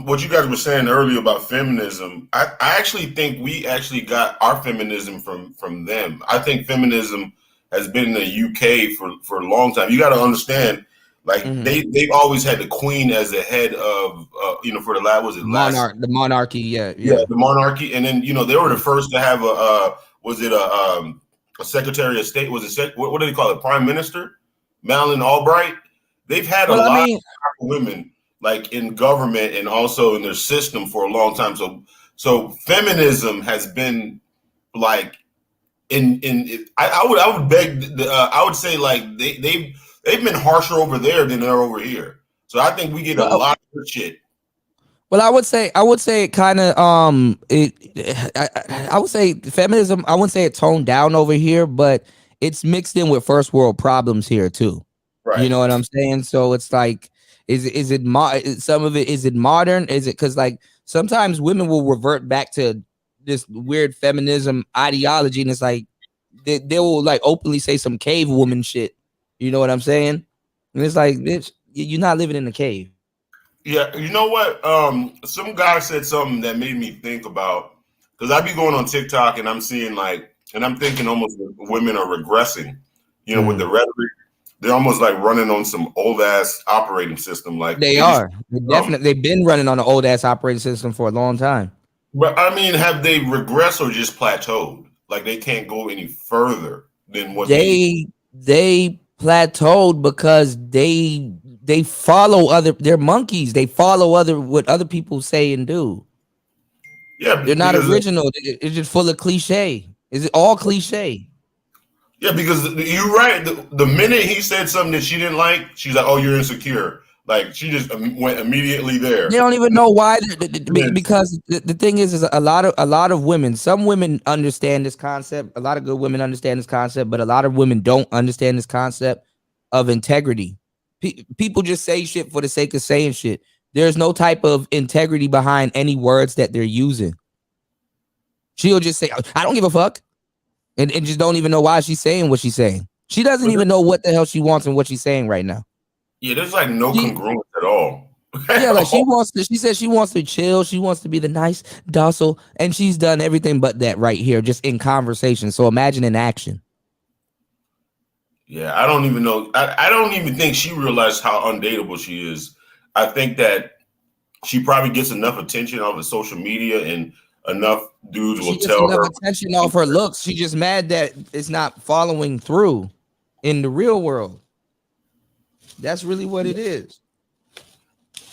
what you guys were saying earlier about feminism. I actually think we actually got our feminism from them. I think feminism has been in the UK for a long time. You got to understand, like they've always had the queen as the head of for the monarchy, yeah, the monarchy, and then they were the first to have a Secretary of State. Was it what do they call it? Prime Minister Madeleine Albright. They've had a lot of women like in government and also in their system for a long time. So feminism has been like I would say like they've been harsher over there than they're over here. So I think we get a lot of good shit. Well, I would say it kind of I would say feminism. I wouldn't say it toned down over here, but it's mixed in with first world problems here too. Right. You know what I'm saying? So it's like, is it some of it? Is it modern? Is it because like sometimes women will revert back to this weird feminism ideology, and it's like they will like openly say some cave woman shit. You know what I'm saying? And it's like, bitch, you're not living in a cave. Yeah, you know what? Some guy said something that made me think about, because I be going on TikTok and I'm seeing like and I'm thinking almost women are regressing. You know, with the rhetoric, they're almost like running on some old ass operating system. Like they are. They've been running on an old ass operating system for a long time. But I mean, have they regressed or just plateaued? Like they can't go any further than what they plateaued because they follow they're monkeys. They follow what other people say and do. Yeah, they're not original. It's just full of cliche. Is it all cliche? Yeah, because you're right. The minute he said something that she didn't like, she's like, "Oh, you're insecure." Like she just went immediately there. They don't even know why. Because the thing is a lot of women. Some women understand this concept. A lot of good women understand this concept, but a lot of women don't understand this concept of integrity. People just say shit for the sake of saying shit. There's no type of integrity behind any words that they're using. She'll just say, "I don't give a fuck," and just don't even know why she's saying what she's saying. She doesn't even know what the hell she wants and what she's saying right now. Yeah, there's like no congruence at all. Yeah, like she says she wants to chill. She wants to be the nice, docile, and she's done everything but that right here, just in conversation. So imagine in action. Yeah, I don't even know. I don't even think she realized how undateable she is. I think that she probably gets enough attention off of social media and enough dudes will tell her attention off her looks. She's just mad that it's not following through in the real world. That's really what it is.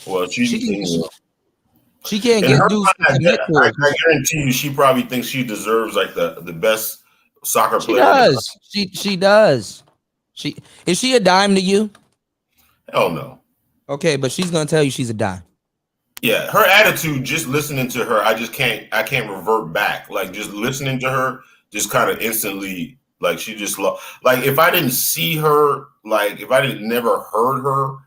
Well, she can't get dudes to commit to her. I guarantee you, she probably thinks she deserves like the best soccer player. She does. Is she a dime to you? Hell no. Okay, but she's gonna tell you she's a dime. Yeah, her attitude, just listening to her, I can't revert back. Like just listening to her, just kind of instantly, like she just like if I didn't see her, like if I didn't never heard her,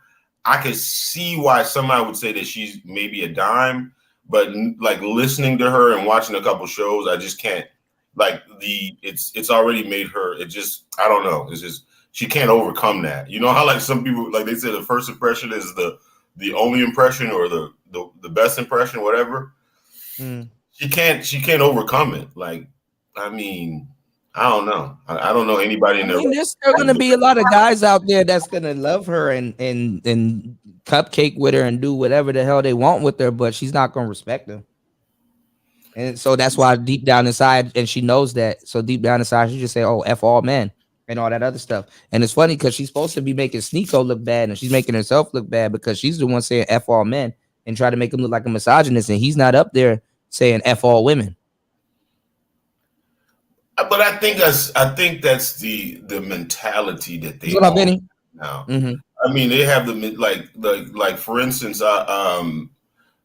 I could see why somebody would say that she's maybe a dime. But like listening to her and watching a couple shows, I just can't. Like it's already made her. It just I don't know. It's just she can't overcome that. You know how like some people like they say the first impression is the only impression or the best impression, whatever. She can't overcome it. Like, I mean, I don't know. I don't know anybody in there. There's still gonna be a lot of guys out there that's gonna love her and cupcake with her and do whatever the hell they want with her, but she's not gonna respect them. And so that's why deep down inside, and she knows that. So deep down inside, she just say, "Oh, F all men," and all that other stuff. And it's funny because she's supposed to be making Sneako look bad, and she's making herself look bad because she's the one saying F all men and try to make him look like a misogynist, and he's not up there saying F all women. But I think that's the mentality that they what Benny? Now. I mean, they have the like for instance,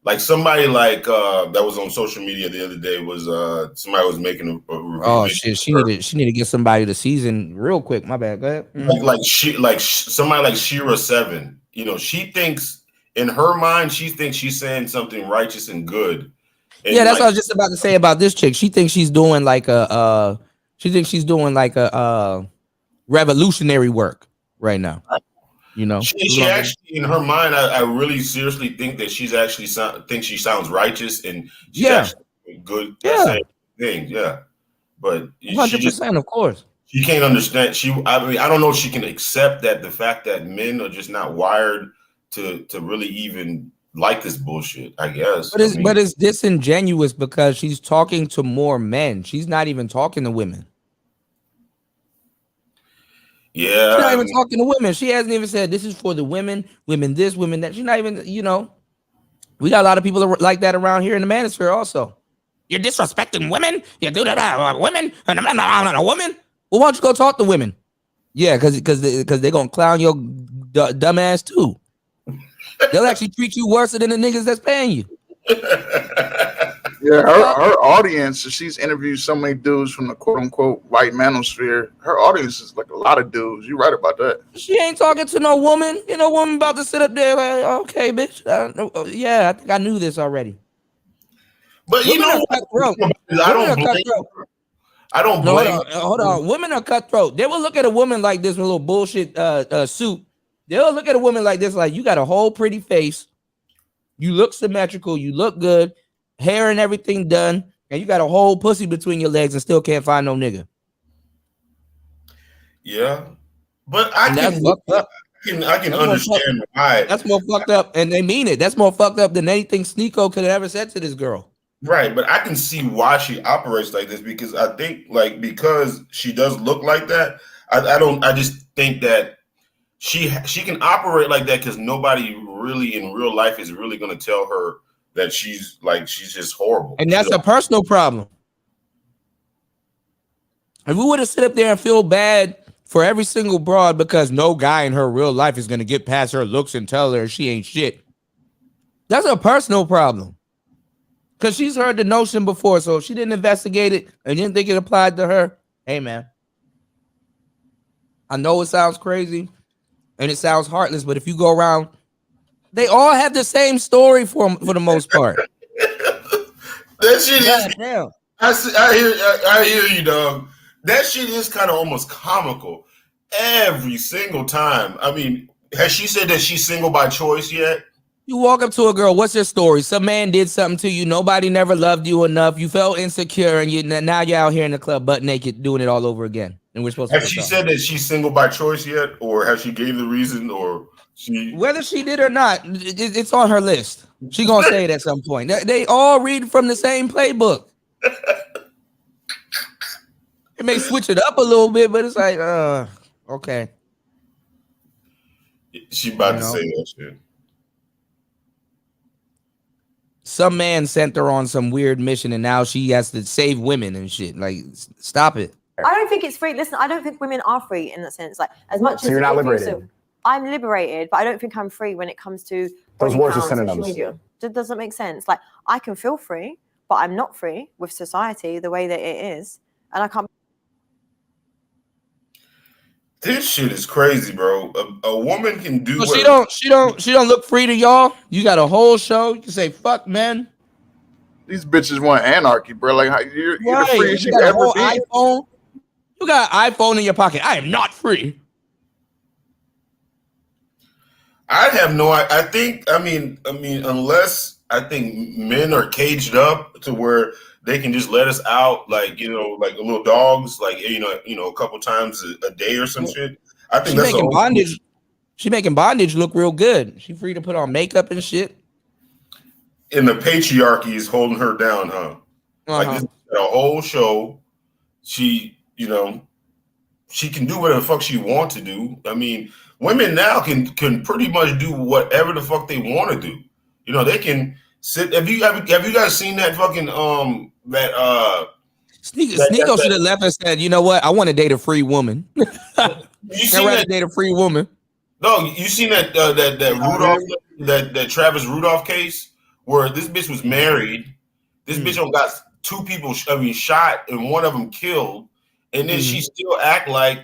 like somebody like that was on social media the other day was somebody was making a review. Oh shit, she need to get somebody to season real quick. My bad. Go ahead. Like somebody like Shira 7. You know, she thinks in her mind she thinks she's saying something righteous and good. And yeah, that's what I was just about to say about this chick. She thinks she's doing like a revolutionary work right now. You know, she actually in her mind, I really seriously think that she's actually thinks she sounds righteous and she's actually good at saying things. Yeah, but 100%, of course. She can't understand. I mean, I don't know if she can accept that the fact that men are just not wired to really even like this bullshit, I guess. But it's disingenuous because she's talking to more men. She's not even talking to women. Yeah. She's not even talking to women. She hasn't even said this is for the women this, women that. She's not even, you know, we got a lot of people like that around here in the manosphere also. You're disrespecting women? You do that women? And a woman? Well, why don't you go talk to women? Yeah, because they're going to clown your dumb ass too. They'll actually treat you worse than the niggas that's paying you. Yeah, her audience, she's interviewed so many dudes from the quote-unquote white manosphere. Her audience is like a lot of dudes. You're right about that. She ain't talking to no woman. You know, woman about to sit up there like, okay, bitch. Yeah, I think I knew this already. But you know, I don't blame. Hold on. Women are cutthroat. They will look at a woman like this with a little bullshit suit. They'll look at a woman like this, like you got a whole pretty face. You look symmetrical. You look good. Hair and everything done. And you got a whole pussy between your legs and still can't find no nigga. Yeah, but I that's can, fucked up. I can understand why. That's more fucked up, and they mean it. That's more fucked up than anything Sneako could have ever said to this girl. Right, but I can see why she operates like this because I think, like, because she does look like that. I just think that she can operate like that because nobody really in real life is really going to tell her that she's just horrible. And that's a personal problem. If we would have sit up there and feel bad for every single broad because no guy in her real life is going to get past her looks and tell her she ain't shit, that's a personal problem. Because she's heard the notion before, so if she didn't investigate it and didn't think it applied to her, hey, man. I know it sounds crazy and it sounds heartless, but if you go around, they all have the same story for the most part. That shit is. Damn. I hear you, dog. That shit is kind of almost comical every single time. I mean, has she said that she's single by choice yet? You walk up to a girl, what's your story? Some man did something to you. Nobody never loved you enough. You felt insecure, and now you're out here in the club butt naked doing it all over again. And we're supposed to. Has she said that she's single by choice yet? Or has she gave the reason? Or she. Whether she did or not, it's on her list. She going to say it at some point. They all read from the same playbook. It may switch it up a little bit, but it's like, okay. She about to say that shit. Some man sent her on some weird mission and now she has to save women and shit. Like, stop it. I don't think it's free. Listen, I don't think women are free in that sense. Like, as much as you're not liberated. I'm liberated, but I don't think I'm free when it comes to those words are synonyms. That doesn't make sense. Like, I can feel free, but I'm not free with society the way that it is, and I can't. This shit is crazy, bro. A woman can do. So she don't look free to y'all. You got a whole show. You can say fuck, man. These bitches want anarchy, bro. Like you're the freest you got ever a whole be. iPhone. You got an iPhone in your pocket. I am not free. I have no. I think. I mean, unless I think men are caged up to where they can just let us out, like like little dogs, like a couple times a day or some shit. I think that's making bondage. She making bondage look real good. She free to put on makeup and shit. And the patriarchy is holding her down, huh? Like this is a whole show. She, she can do whatever the fuck she wants to do. I mean, women now can pretty much do whatever the fuck they want to do. They can sit. Have you guys seen that fucking Sneako should have left and said, you know what? I want to date a free woman. I'd rather date a free woman. No, you seen that Rudolph that Travis Rudolph case where this bitch was married. This bitch got two people shot and one of them killed, and then she still act like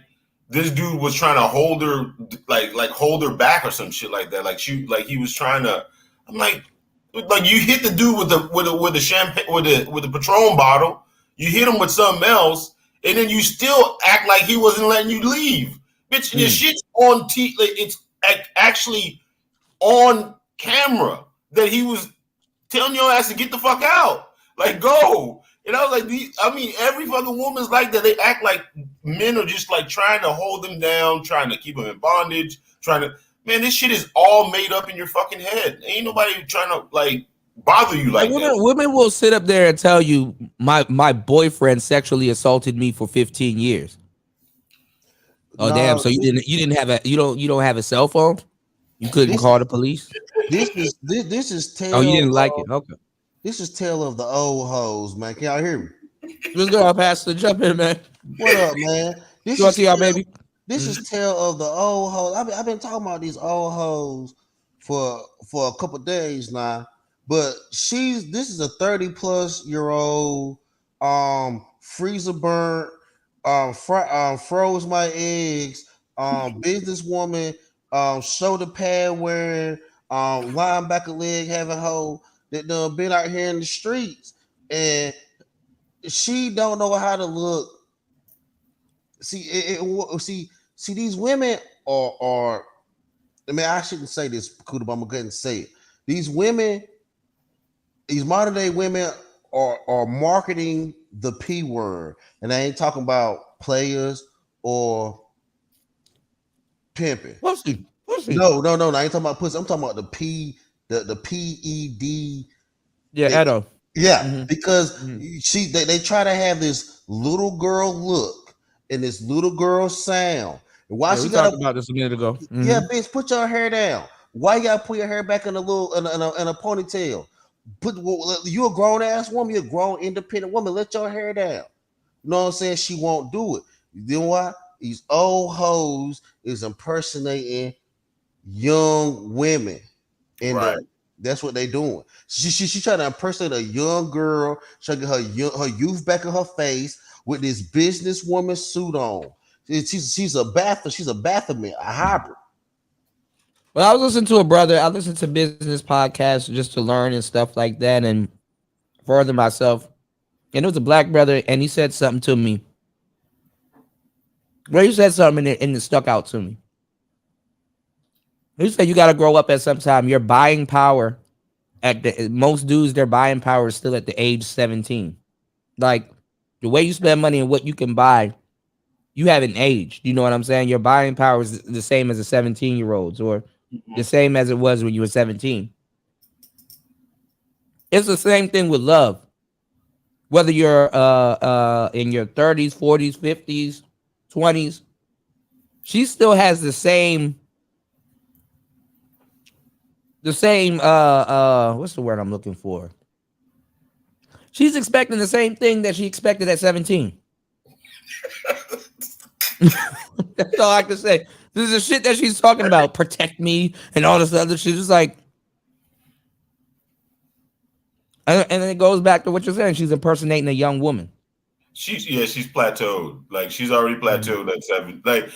this dude was trying to hold her like hold her back or some shit like that. Like he was trying to. I'm like you hit the dude with the champagne with the Patron bottle. You hit him with something else, and then you still act like he wasn't letting you leave. Bitch, your shit's on it's actually on camera that he was telling your ass to get the fuck out. Like, go. And I was like, every fucking woman's like that. They act like men are just like trying to hold them down, trying to keep them in bondage, man, this shit is all made up in your fucking head. Ain't nobody trying to bother you like that. Women will sit up there and tell you my boyfriend sexually assaulted me for 15 years. Oh, damn. So you don't have a cell phone? You couldn't call the police? This is tale. Oh, you didn't like it. Okay. This is tale of the old hoes, man. Can y'all hear me? Let's go, Pastor. Jump in, man. What up, man? This is y'all, baby. This is tale of the old hoes. I've been talking about these old hoes for a couple days now. But this is a 30-plus-year-old freezer burnt, froze my eggs, businesswoman, shoulder pad wearing, linebacker leg having hoe that done been out here in the streets, and she don't know how to look. See, these women are. I mean, I shouldn't say this, but I'm gonna go ahead and say it. These women. These modern day women are marketing the P word, and I ain't talking about players or Pimping. Pussy. No. I ain't talking about pussy. I'm talking about the PED. Yeah, Edo. Yeah, because they try to have this little girl look and this little girl sound. And why she talked about this a minute ago. Yeah, bitch, put your hair down. Why you gotta put your hair back in a little in a ponytail? You a grown ass woman, you're a grown independent woman. Let your hair down. You know what I'm saying? She won't do it. You know why? These old hoes is impersonating young women, and that's what they doing. She trying to impersonate a young girl, trying to get her youth back in her face with this businesswoman suit on. She's a Baphomet, a hybrid. Well, I was listening to a brother. I listened to business podcasts just to learn and stuff like that and further myself. And it was a black brother, and he said something to me. Well, he said something and it stuck out to me. He said you got to grow up at some time. Your buying power most dudes, their buying power is still at the age 17. Like the way you spend money and what you can buy, you haven't aged. You know what I'm saying? Your buying power is the same as a 17-year-old's or the same as it was when you were 17. It's the same thing with love. Whether you're in your 30s, 40s, 50s, 20s, she still has the same what's the word I'm looking for? She's expecting the same thing that she expected at 17. That's all I can say. This is the shit that she's talking about. Protect me and all this other shit. It's like, and then it goes back to what you're saying. She's impersonating a young woman. She's plateaued. Like she's already plateaued at 7. Like,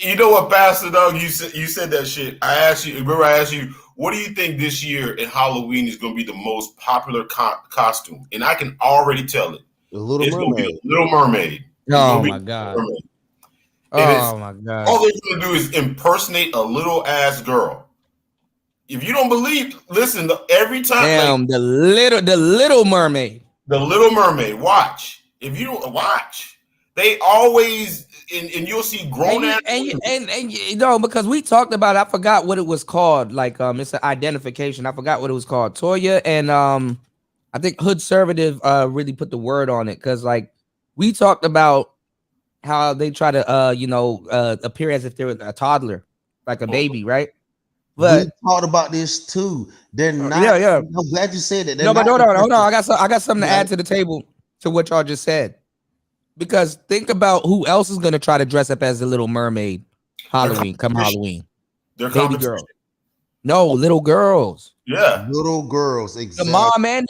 you know what, Pastor Dog? You said that shit. I asked you. What do you think this year in Halloween is going to be the most popular costume? And I can already tell it. The Little Mermaid. Little Mermaid. Oh my God. Oh my God. All they're going to do is impersonate a little ass girl. If you don't believe, listen. Every time. Damn, the Little Mermaid. The Little Mermaid. Watch. If you don't watch, they always and you'll see grown ass and you know, because we talked about it, I forgot what it was called. Like it's an identification. I forgot what it was called. Toya and I think Hood Conservative really put the word on it because like we talked about how they try to appear as if they were a toddler, like a baby, right? But we talked about this too. They're not. Yeah. I'm glad you said that. No, but hold on. I got something to add to the table to what y'all just said. Because think about who else is gonna try to dress up as the Little Mermaid Halloween. They're baby girl. No, little girls. Yeah, little girls. Exactly. The mom and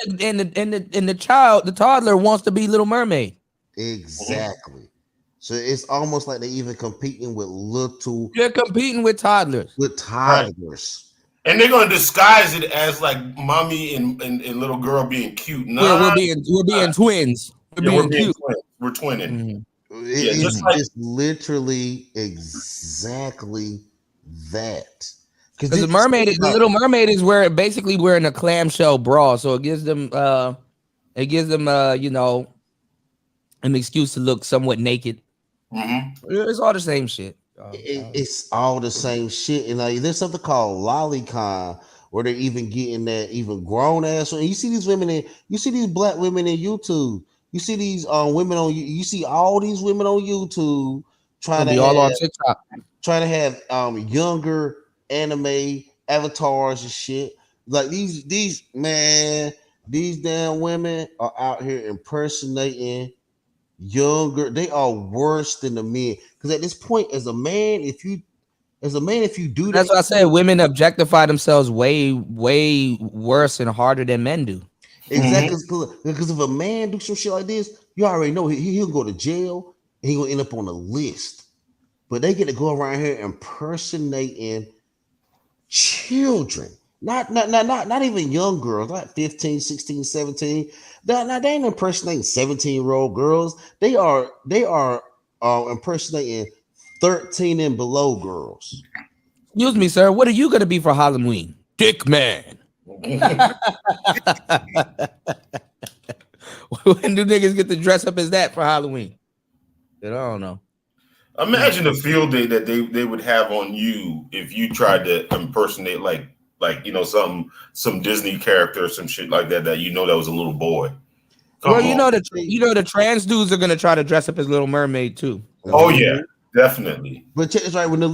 the child, the toddler wants to be Little Mermaid. Exactly. So it's almost like they're even competing with little. You're competing with toddlers. Right. And they're gonna disguise it as like mommy and little girl being cute. We're being twins. We're being cute. We're twinning. It's literally exactly that. Because the Little Mermaid is where basically wearing a clamshell bra, so it gives them an excuse to look somewhat naked. It's all the same shit. It's all the same shit, and there's something called lolicon where they're even getting that even grown ass. And you see these women you see these black women in YouTube. You see these women you see all these women on YouTube trying to on TikTok, trying to have younger anime avatars and shit. Like these damn women are out here impersonating younger. They are worse than the men. Because at this point, as a man, if you do that, that's what I said. Women objectify themselves way worse and harder than men do. Exactly, because if a man do some shit like this, you already know he'll go to jail and he'll end up on a list. But they get to go around here impersonating children, not even young girls, like 15, 16, 17. They ain't impersonating 17-year-old girls. They are impersonating 13 and below girls. Excuse me, sir. What are you gonna be for Halloween? Dick man. When do niggas get to dress up as that for Halloween? I don't know. Imagine the field day that they would have on you if you tried to impersonate like some Disney character or some shit like that that was a little boy. Well, the trans dudes are gonna try to dress up as Little Mermaid too. Oh yeah, definitely. But it's right when the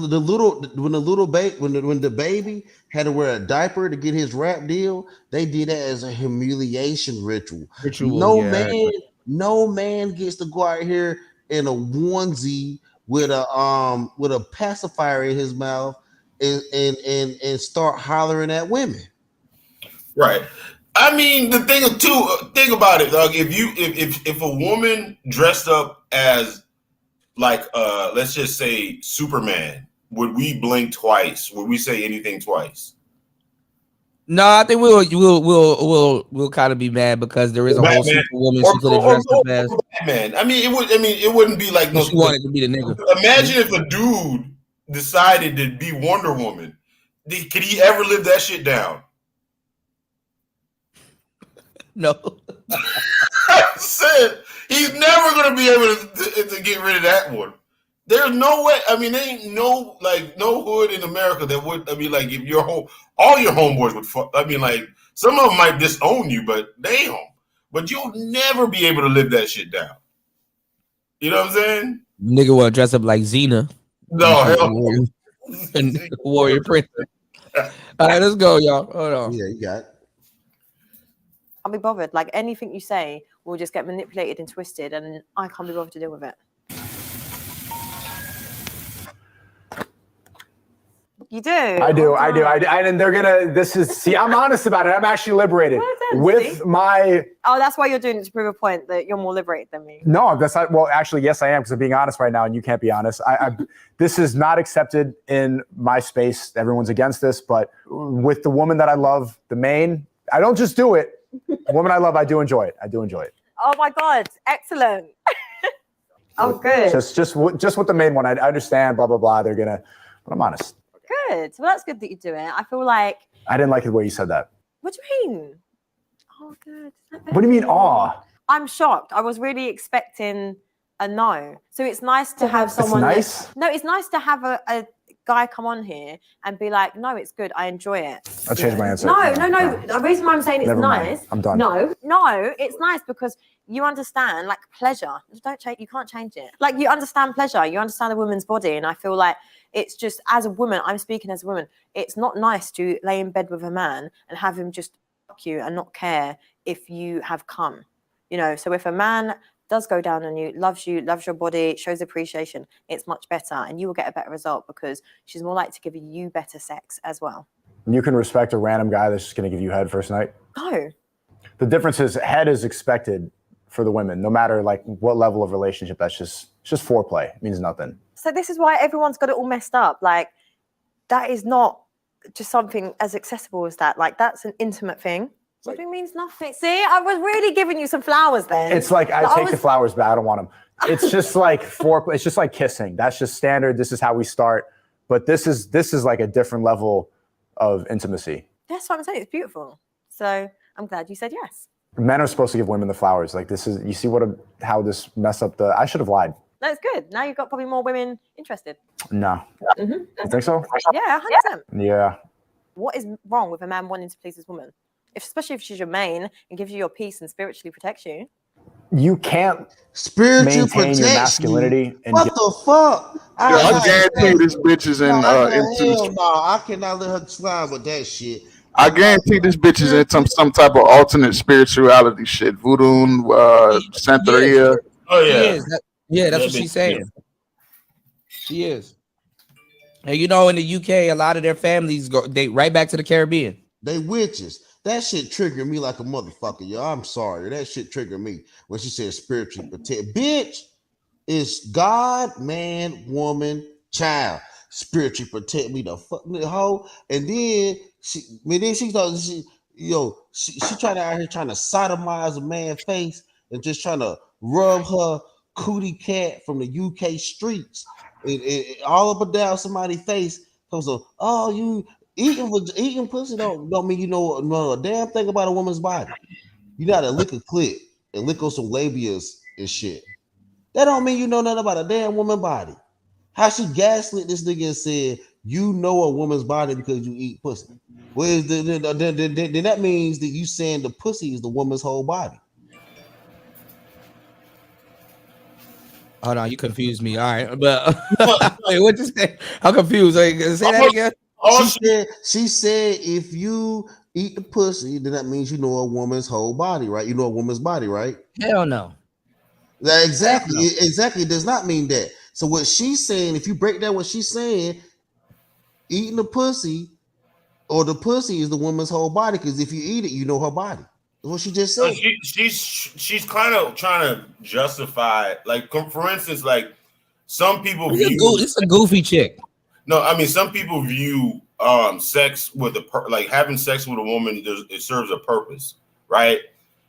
baby had to wear a diaper to get his rap deal, they did that as a humiliation ritual. No man gets to go out here in a onesie with a pacifier in his mouth and start hollering at women. Right. I mean, the thing about it, dog. If a woman dressed up as let's just say Superman, would we blink twice? Would we say anything twice? No, I think we'll kind of be mad because there is a whole Superwoman she could have dressed up as. Batman. It wouldn't be like she wanted to be the nigga. Imagine if a dude decided to be Wonder Woman. Could he ever live that shit down? No. I said he's never gonna be able to get rid of that one. There's no way. I mean, there ain't no hood in America that would. I mean, like if your all your homeboys would fuck. I mean, like some of them might disown you, but damn. But you'll never be able to live that shit down. You know what I'm saying? Nigga want to dress up like Xena. No, hell no. And Warrior Prince. All right, let's go, y'all. Hold on. Yeah, you got it. I'll be bothered. Like anything you say will just get manipulated and twisted, and I can't be bothered to deal with it. You do. I do. And they're gonna. See, I'm honest about it. I'm actually liberated with my. Oh, that's why you're doing it to prove a point that you're more liberated than me. No, that's not. Well, actually, yes, I am because I'm being honest right now, and you can't be honest. This is not accepted in my space. Everyone's against this, but with the woman that I love, the main, I don't just do it. The woman I love, I do enjoy it. Oh my God, excellent. Oh, good. Just with the main one, I understand. Blah blah blah. They're gonna, but I'm honest. Good. Well, that's good that you do it. I feel like. I didn't like the way you said that. What do you mean? Oh, good. What do you mean, aw? I'm shocked. I was really expecting a no. So it's nice to have someone. It's nice? No, it's nice to have a guy come on here and be like, no, it's good. I enjoy it. I'll change my answer. No. The reason why I'm saying it's Never nice. mind. I'm done. No, it's nice because you understand like pleasure. You can't change it. Like you understand pleasure. You understand a woman's body. And I feel like it's just as a woman, I'm speaking as a woman, it's not nice to lay in bed with a man and have him just fuck you and not care if you have come. So if a man does go down on you, loves your body, shows appreciation, it's much better and you will get a better result because she's more likely to give you better sex as well. You can respect a random guy that's just going to give you head first night? No. The difference is head is expected for the women, no matter like what level of relationship. That's just foreplay. It means nothing. So this is why everyone's got it all messed up. Like that is not just something as accessible as that. Like that's an intimate thing. What do you mean nothing? See, I was really giving you some flowers then. It's like I take the flowers back. I don't want them. It's just like foreplay. It's just like kissing. That's just standard. This is how we start. But this is like a different level of intimacy. That's what I'm saying. It's beautiful. So I'm glad you said yes. Men are supposed to give women the flowers. Like this is. You see how this messed up the. I should have lied. That's good. Now you've got probably more women interested. No. Mm-hmm. You think so? Yeah, 100%. Yeah. What is wrong with a man wanting to please his woman? Especially if she's your main and gives you your peace and spiritually protects you. You can't spiritually maintain your masculinity. And what the fuck? I guarantee this bitch is in I cannot let her slide with that shit. I guarantee this bitch is in some type of alternate spirituality shit. Voodoo, Santeria. Oh yeah. Yeah, that's what she's saying. She is. And in the UK, a lot of their families date right back to the Caribbean. They witches. That shit triggered me like a motherfucker, yo. I'm sorry. That shit triggered me when she said spiritually protect. Bitch is God, man, woman, child. Spiritually protect me the fuck hoe. And then she trying to out here trying to sodomize a man's face and just trying to rub her cootie cat from the UK streets and all up and down somebody's face. So, you eating pussy don't mean you know a damn thing about a woman's body. You gotta lick a clit and lick on some labias and shit. That don't mean you know nothing about a damn woman body. How she gaslit this nigga and said, you know a woman's body because you eat pussy. Well, then that means that you saying the pussy is the woman's whole body. Hold on, you confused me. All right, but wait, what you say? I'm confused. Like, say that again. She said if you eat the pussy, then that means you know a woman's whole body, right? You know a woman's body, right? Hell no. Exactly. It does not mean that. So what she's saying, if you break down what she's saying, eating the pussy or the pussy is the woman's whole body, because if you eat it, you know her body. That's what she just said. She's kind of trying to justify, like, for instance, like some people it's a goofy chick. No, I mean some people view sex with like having sex with a woman, it serves a purpose, right?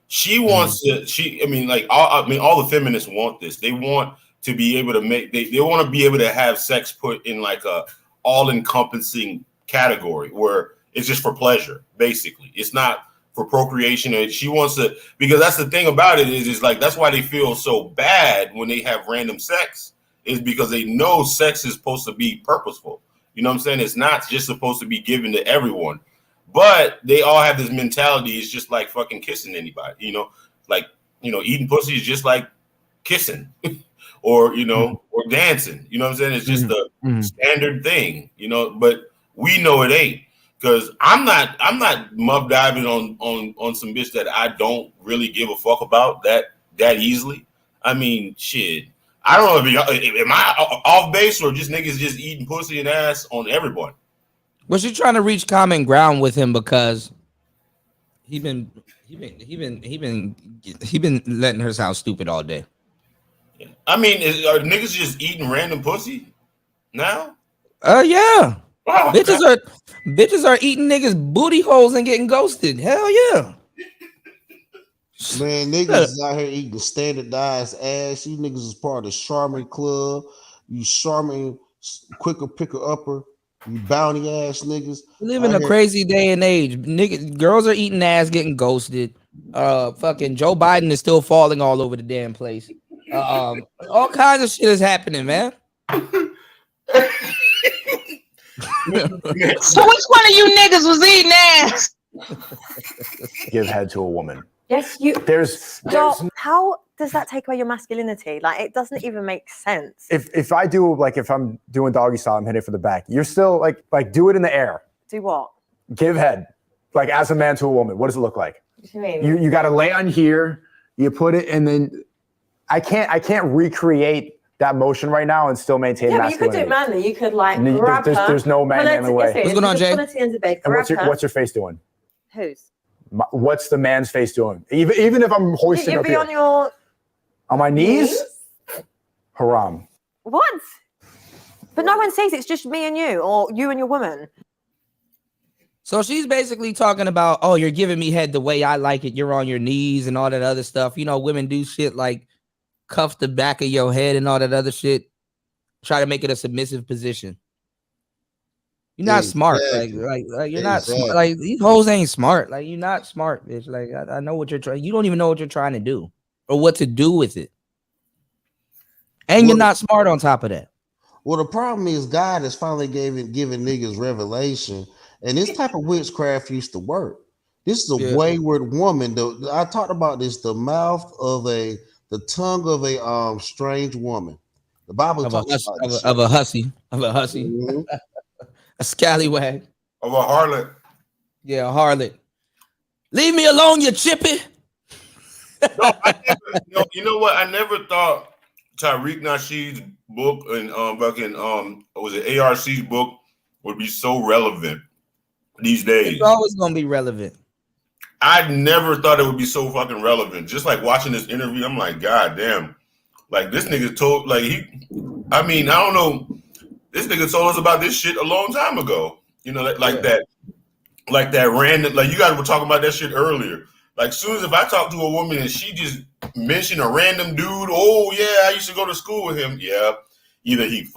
She wants to. All the feminists want this. They want to be able to they want to be able to have sex put in like a all-encompassing category where it's just for pleasure. Basically, it's not for procreation. And she wants to, because that's the thing about it is like that's why they feel so bad when they have random sex, is because they know sex is supposed to be purposeful. You know what I'm saying? It's not just supposed to be given to everyone. But they all have this mentality. It's just like fucking kissing anybody, like, eating pussy is just like kissing or, or dancing. You know what I'm saying? It's just the standard thing, but we know it ain't, because I'm not mud diving on some bitch that I don't really give a fuck about that easily. I mean, shit. I don't know am I off base or just niggas just eating pussy and ass on everyone. Well, she's trying to reach common ground with him because he been letting her sound stupid all day. I mean, are niggas just eating random pussy now? Yeah. Oh, bitches are eating niggas booty holes and getting ghosted. Hell yeah. Man, niggas is out here eating standardized ass. You niggas is part of the Charmin Club. You Charmin quicker picker upper. You bounty ass niggas. We live in a crazy day and age. Niggas, girls are eating ass, getting ghosted. Fucking Joe Biden is still falling all over the damn place. All kinds of shit is happening, man. So which one of you niggas was eating ass? Give head to a woman. Yes, you. There's how does that take away your masculinity? Like, it doesn't even make sense. If I do, like, if I'm doing doggy style, I'm hitting it for the back. You're still like do it in the air. Do what? Give head, like as a man to a woman. What does it look like? What do you mean? You got to lay on here. You put it, and then I can't recreate that motion right now and still maintain masculinity. Yeah, but you could do it manly. You could like grab her. There's no man in the way. What's going on, Jay? And what's your face doing? Whose? What's the man's face doing? Even if I'm hoisting You'd up be here. on your my knees? Haram. What? But no one sees it. It's just me and you, or you and your woman. So she's basically talking about, oh, you're giving me head the way I like it. You're on your knees and all that other stuff. Women do shit like cuff the back of your head and all that other shit. Try to make it a submissive position. You're not smart. Like you're not smart. Like, these hoes ain't smart. Like, you're not smart, bitch. Like, I know what you're trying. You don't even know what you're trying to do or what to do with it. And you're not smart on top of that. Well, the problem is God has finally giving niggas revelation, and this type of witchcraft used to work. This is a wayward woman. I talked about this. The tongue of a strange woman. The Bible talks about a hussy. Mm-hmm. A scallywag. Of a harlot. Yeah, a harlot. Leave me alone, you chippy. You know what? I never thought Tariq Nasheed's book and was it ARC's book would be so relevant these days. It's always gonna be relevant. I never thought it would be so fucking relevant. Just like watching this interview, I'm like, God damn. Like, this nigga told, like, I don't know. This nigga told us about this shit a long time ago. Like that random, like, you guys were talking about that shit earlier. Like, soon as if I talk to a woman and she just mentioned a random dude, oh yeah, I used to go to school with him. Yeah. Either he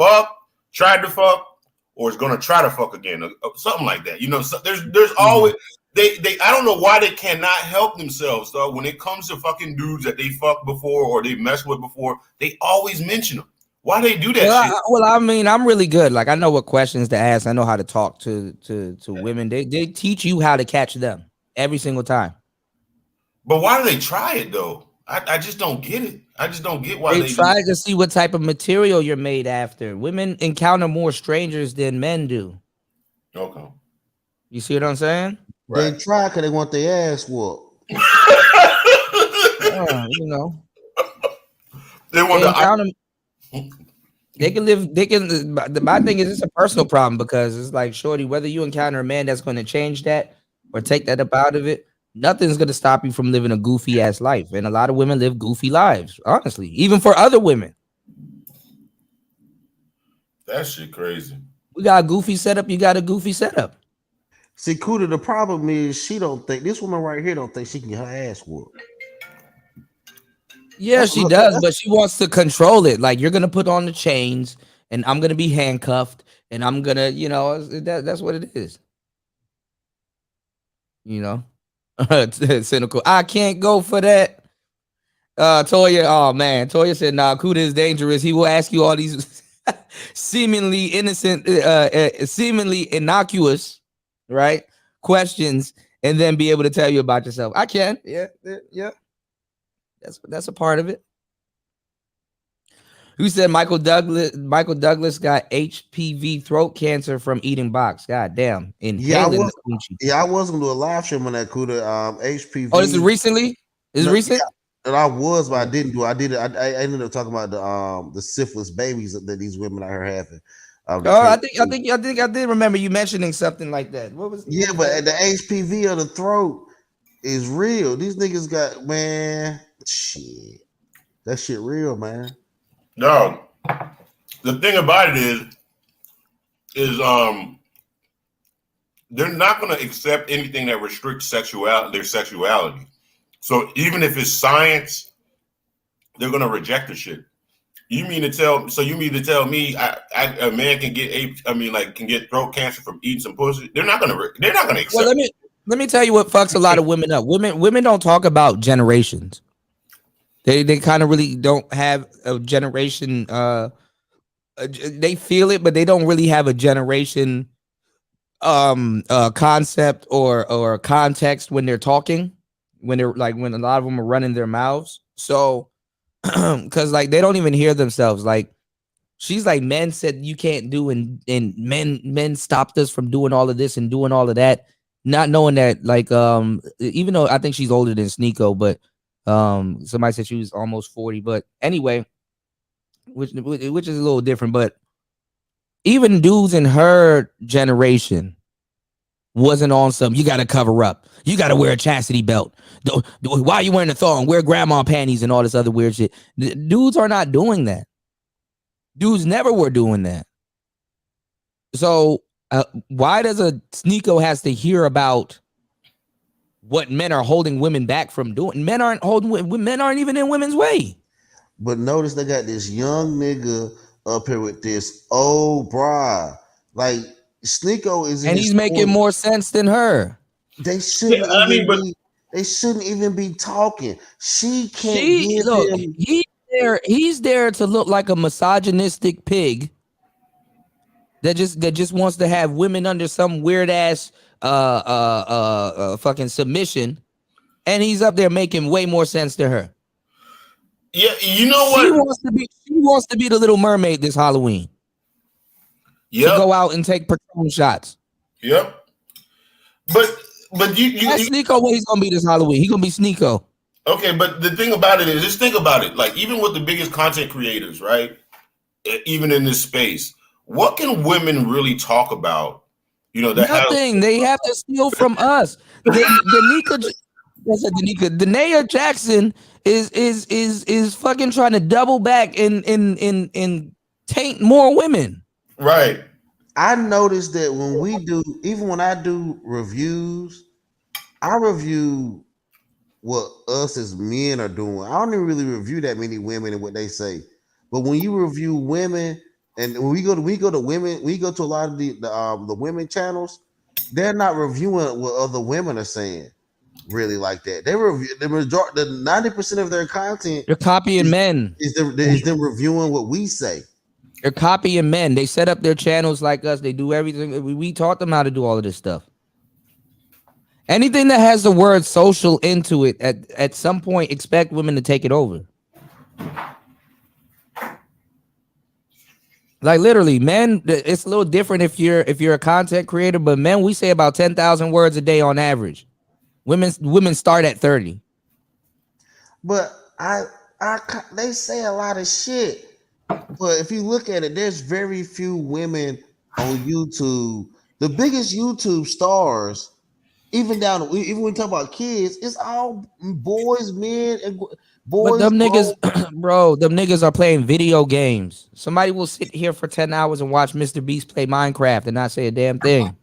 tried to fuck, or is gonna try to fuck again, or something like that. So there's always they I don't know why they cannot help themselves, though. When it comes to fucking dudes that they fucked before or they messed with before, they always mention them. Why they do that shit? I mean, I'm really good. Like, I know what questions to ask. I know how to talk to women. They teach you how to catch them every single time. But why do they try it though? I just don't get it. I just don't get why they try to see what type of material you're made after. Women encounter more strangers than men do. Okay. You see what I'm saying? They try because they want their ass whooped. You know. They want They can live. They can. My thing is, it's a personal problem because it's like, shorty, whether you encounter a man that's going to change that or take that up out of it, nothing's going to stop you from living a goofy ass life. And a lot of women live goofy lives, honestly, even for other women. That shit crazy. We got a goofy setup. You got a goofy setup. See, Kuda, the problem is she don't think this woman right here don't think she can get her ass whooped. Yeah, she does, but she wants to control it. Like, you're gonna put on the chains, and I'm gonna be handcuffed, and I'm gonna, you know, that's what it is. You know, cynical. I can't go for that. Toya, oh man, Toya said, "Nah, Kuda is dangerous. He will ask you all these seemingly innocent, seemingly innocuous, right, questions, and then be able to tell you about yourself." I can, yeah. That's a part of it. Who said Michael Douglas got HPV throat cancer from eating box? God damn. I was gonna do a live stream on that, Kuda. HPV. Oh, this is recently? Recent? And I was, but I didn't do it. I ended up talking about the syphilis babies that these women out here having. I think I did remember you mentioning something like that. What was but the HPV of the throat is real. These niggas got, man, shit. That shit real, man. No, the thing about it is they're not going to accept anything that restricts their sexuality. So even if it's science, they're going to reject the shit. You mean to tell me a man can get throat cancer from eating some pussy? They're not going to accept. Well, let me tell you what fucks a lot of women up. Women don't talk about generations. They kind of really don't have a generation. They feel it, but they don't really have a generation concept or context when they're talking. When a lot of them are running their mouths. So, because like they don't even hear themselves. Like, she's like, men said you can't do, and men stopped us from doing all of this and doing all of that, not knowing that, like, even though I think she's older than Sneako, but somebody said she was almost 40. But anyway, which is a little different. But even dudes in her generation wasn't on some, you got to cover up, you got to wear a chastity belt, why are you wearing a thong, wear grandma panties and all this other weird shit. Dudes are not doing that. Dudes never were doing that. So why does a Sneako has to hear about what men are holding women back from doing? Men aren't even in women's way. But notice they got this young nigga up here with this old bride. Like, Sneako is, and he's making more sense than her. They shouldn't. They shouldn't even be talking. She can't look. He's there to look like a misogynistic pig that just wants to have women under some weird ass fucking submission, and he's up there making way more sense to her. Yeah, you know what? She wants to be the Little Mermaid this Halloween. Yeah, to go out and take Patron shots. Yep. But you ask Sneako what he's gonna be this Halloween. He's gonna be Sneako. Okay, but the thing about it is, just think about it. Like, even with the biggest content creators, right? Even in this space, what can women really talk about? You know, nothing. They have to steal from us. Danae Jackson is fucking trying to double back and taint more women. Right. I noticed that when I do reviews, I review what us as men are doing. I don't even really review that many women and what they say. But when you review women, and when we go to women, we go to a lot of the women channels, they're not reviewing what other women are saying really like that. They review the 90% of their content. They're copying men. Is them reviewing what we say. They're copying men. They set up their channels like us. They do everything. We taught them how to do all of this stuff. Anything that has the word social into it, at some point, expect women to take it over. Like literally, men, it's a little different if you're a content creator, but men, we say about 10,000 words a day on average. Women start at 30. But they say a lot of shit. But if you look at it, there's very few women on YouTube. The biggest YouTube stars, even when we talk about kids, it's all boys, men, and boys. But them niggas, bro, them niggas are playing video games. Somebody will sit here for 10 hours and watch Mr. Beast play Minecraft and not say a damn thing.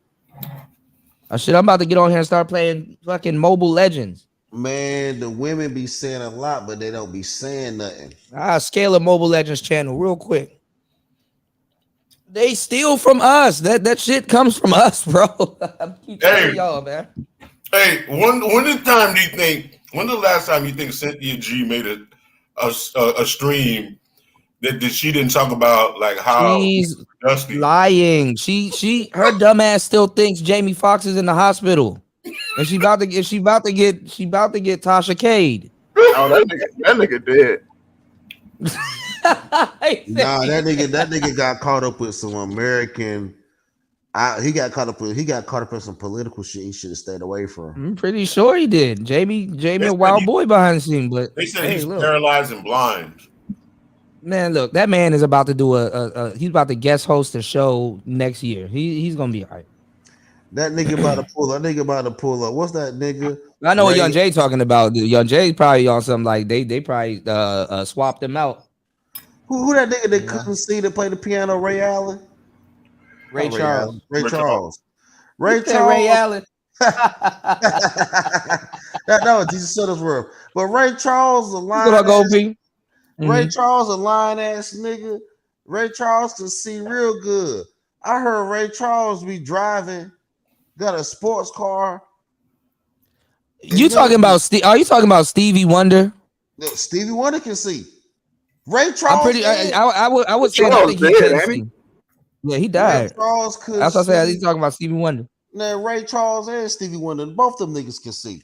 I'm about to get on here and start playing fucking Mobile Legends. Man, the women be saying a lot, but they don't be saying nothing. I'll scale a Mobile Legends channel real quick. They steal from us. That shit comes from us, bro. I'm keep telling y'all, man. Hey, when the last time you think Cynthia G made a stream that she didn't talk about like how she's lying? Her dumb ass still thinks Jamie Foxx is in the hospital. And she about to get Tasha Cade. Oh, that nigga dead. Nah, that nigga got caught up with some American. He got caught up in some political shit. He should have stayed away from. I'm pretty sure he did. Jamie, a wild boy behind the scene, but they said he's paralyzed and blind. Man, look, that man is about to do he's about to guest host a show next year. He's gonna be all right. That nigga about to pull up. What's that nigga? I know what Young Jay talking about. Young Jay probably on something like they probably swapped him out. Who that nigga that couldn't see to play the piano? Ray Allen. Ray Charles. Ray Charles. Ray Allen. that was Jesus Shuttlesworth. But Ray Charles a line. Ray Charles a lying ass nigga. Ray Charles can see real good. I heard Ray Charles be driving. Got a sports car. Are you talking about Stevie Wonder? No, Stevie Wonder can see. Ray Charles. I would say that he can see. Yeah, he died. Ray Charles could. That's what I said. He's talking about Stevie Wonder. Now Ray Charles and Stevie Wonder, both them niggas can see.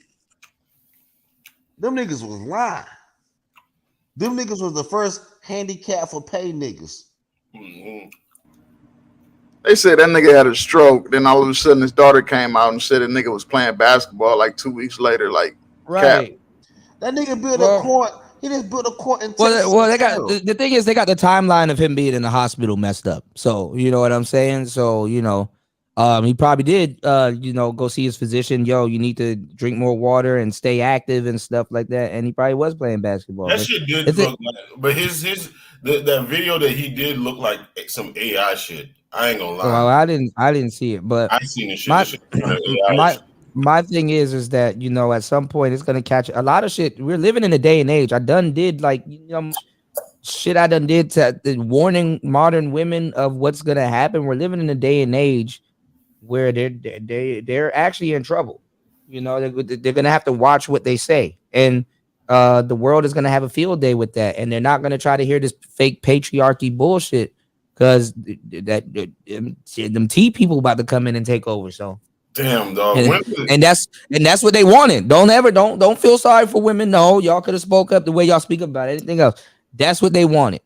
Them niggas was lying. Them niggas was the first handicap for pay niggas. Mm-hmm. They said that nigga had a stroke. Then all of a sudden his daughter came out and said the nigga was playing basketball like 2 weeks later. Like, right. Cap. That nigga built a court. He just built a court in Texas. Well, they got the thing is they got the timeline of him being in the hospital messed up. So you know what I'm saying. So he probably did go see his physician. Yo, you need to drink more water and stay active and stuff like that. And he probably was playing basketball. That shit did look like, but that video that he did look like some AI shit. I ain't gonna lie. Well, I didn't see it, but I seen this shit. My thing is that at some point it's gonna catch a lot of shit. We're living in a day and age. I done did shit. I done did to warning modern women of what's gonna happen. We're living in a day and age where they're actually in trouble. They're gonna have to watch what they say, and the world is gonna have a field day with that. And they're not gonna try to hear this fake patriarchy bullshit because them T people about to come in and take over. So. Damn, dog. And that's what they wanted. Don't feel sorry for women. No, y'all could have spoke up the way y'all speak about anything else. That's what they wanted.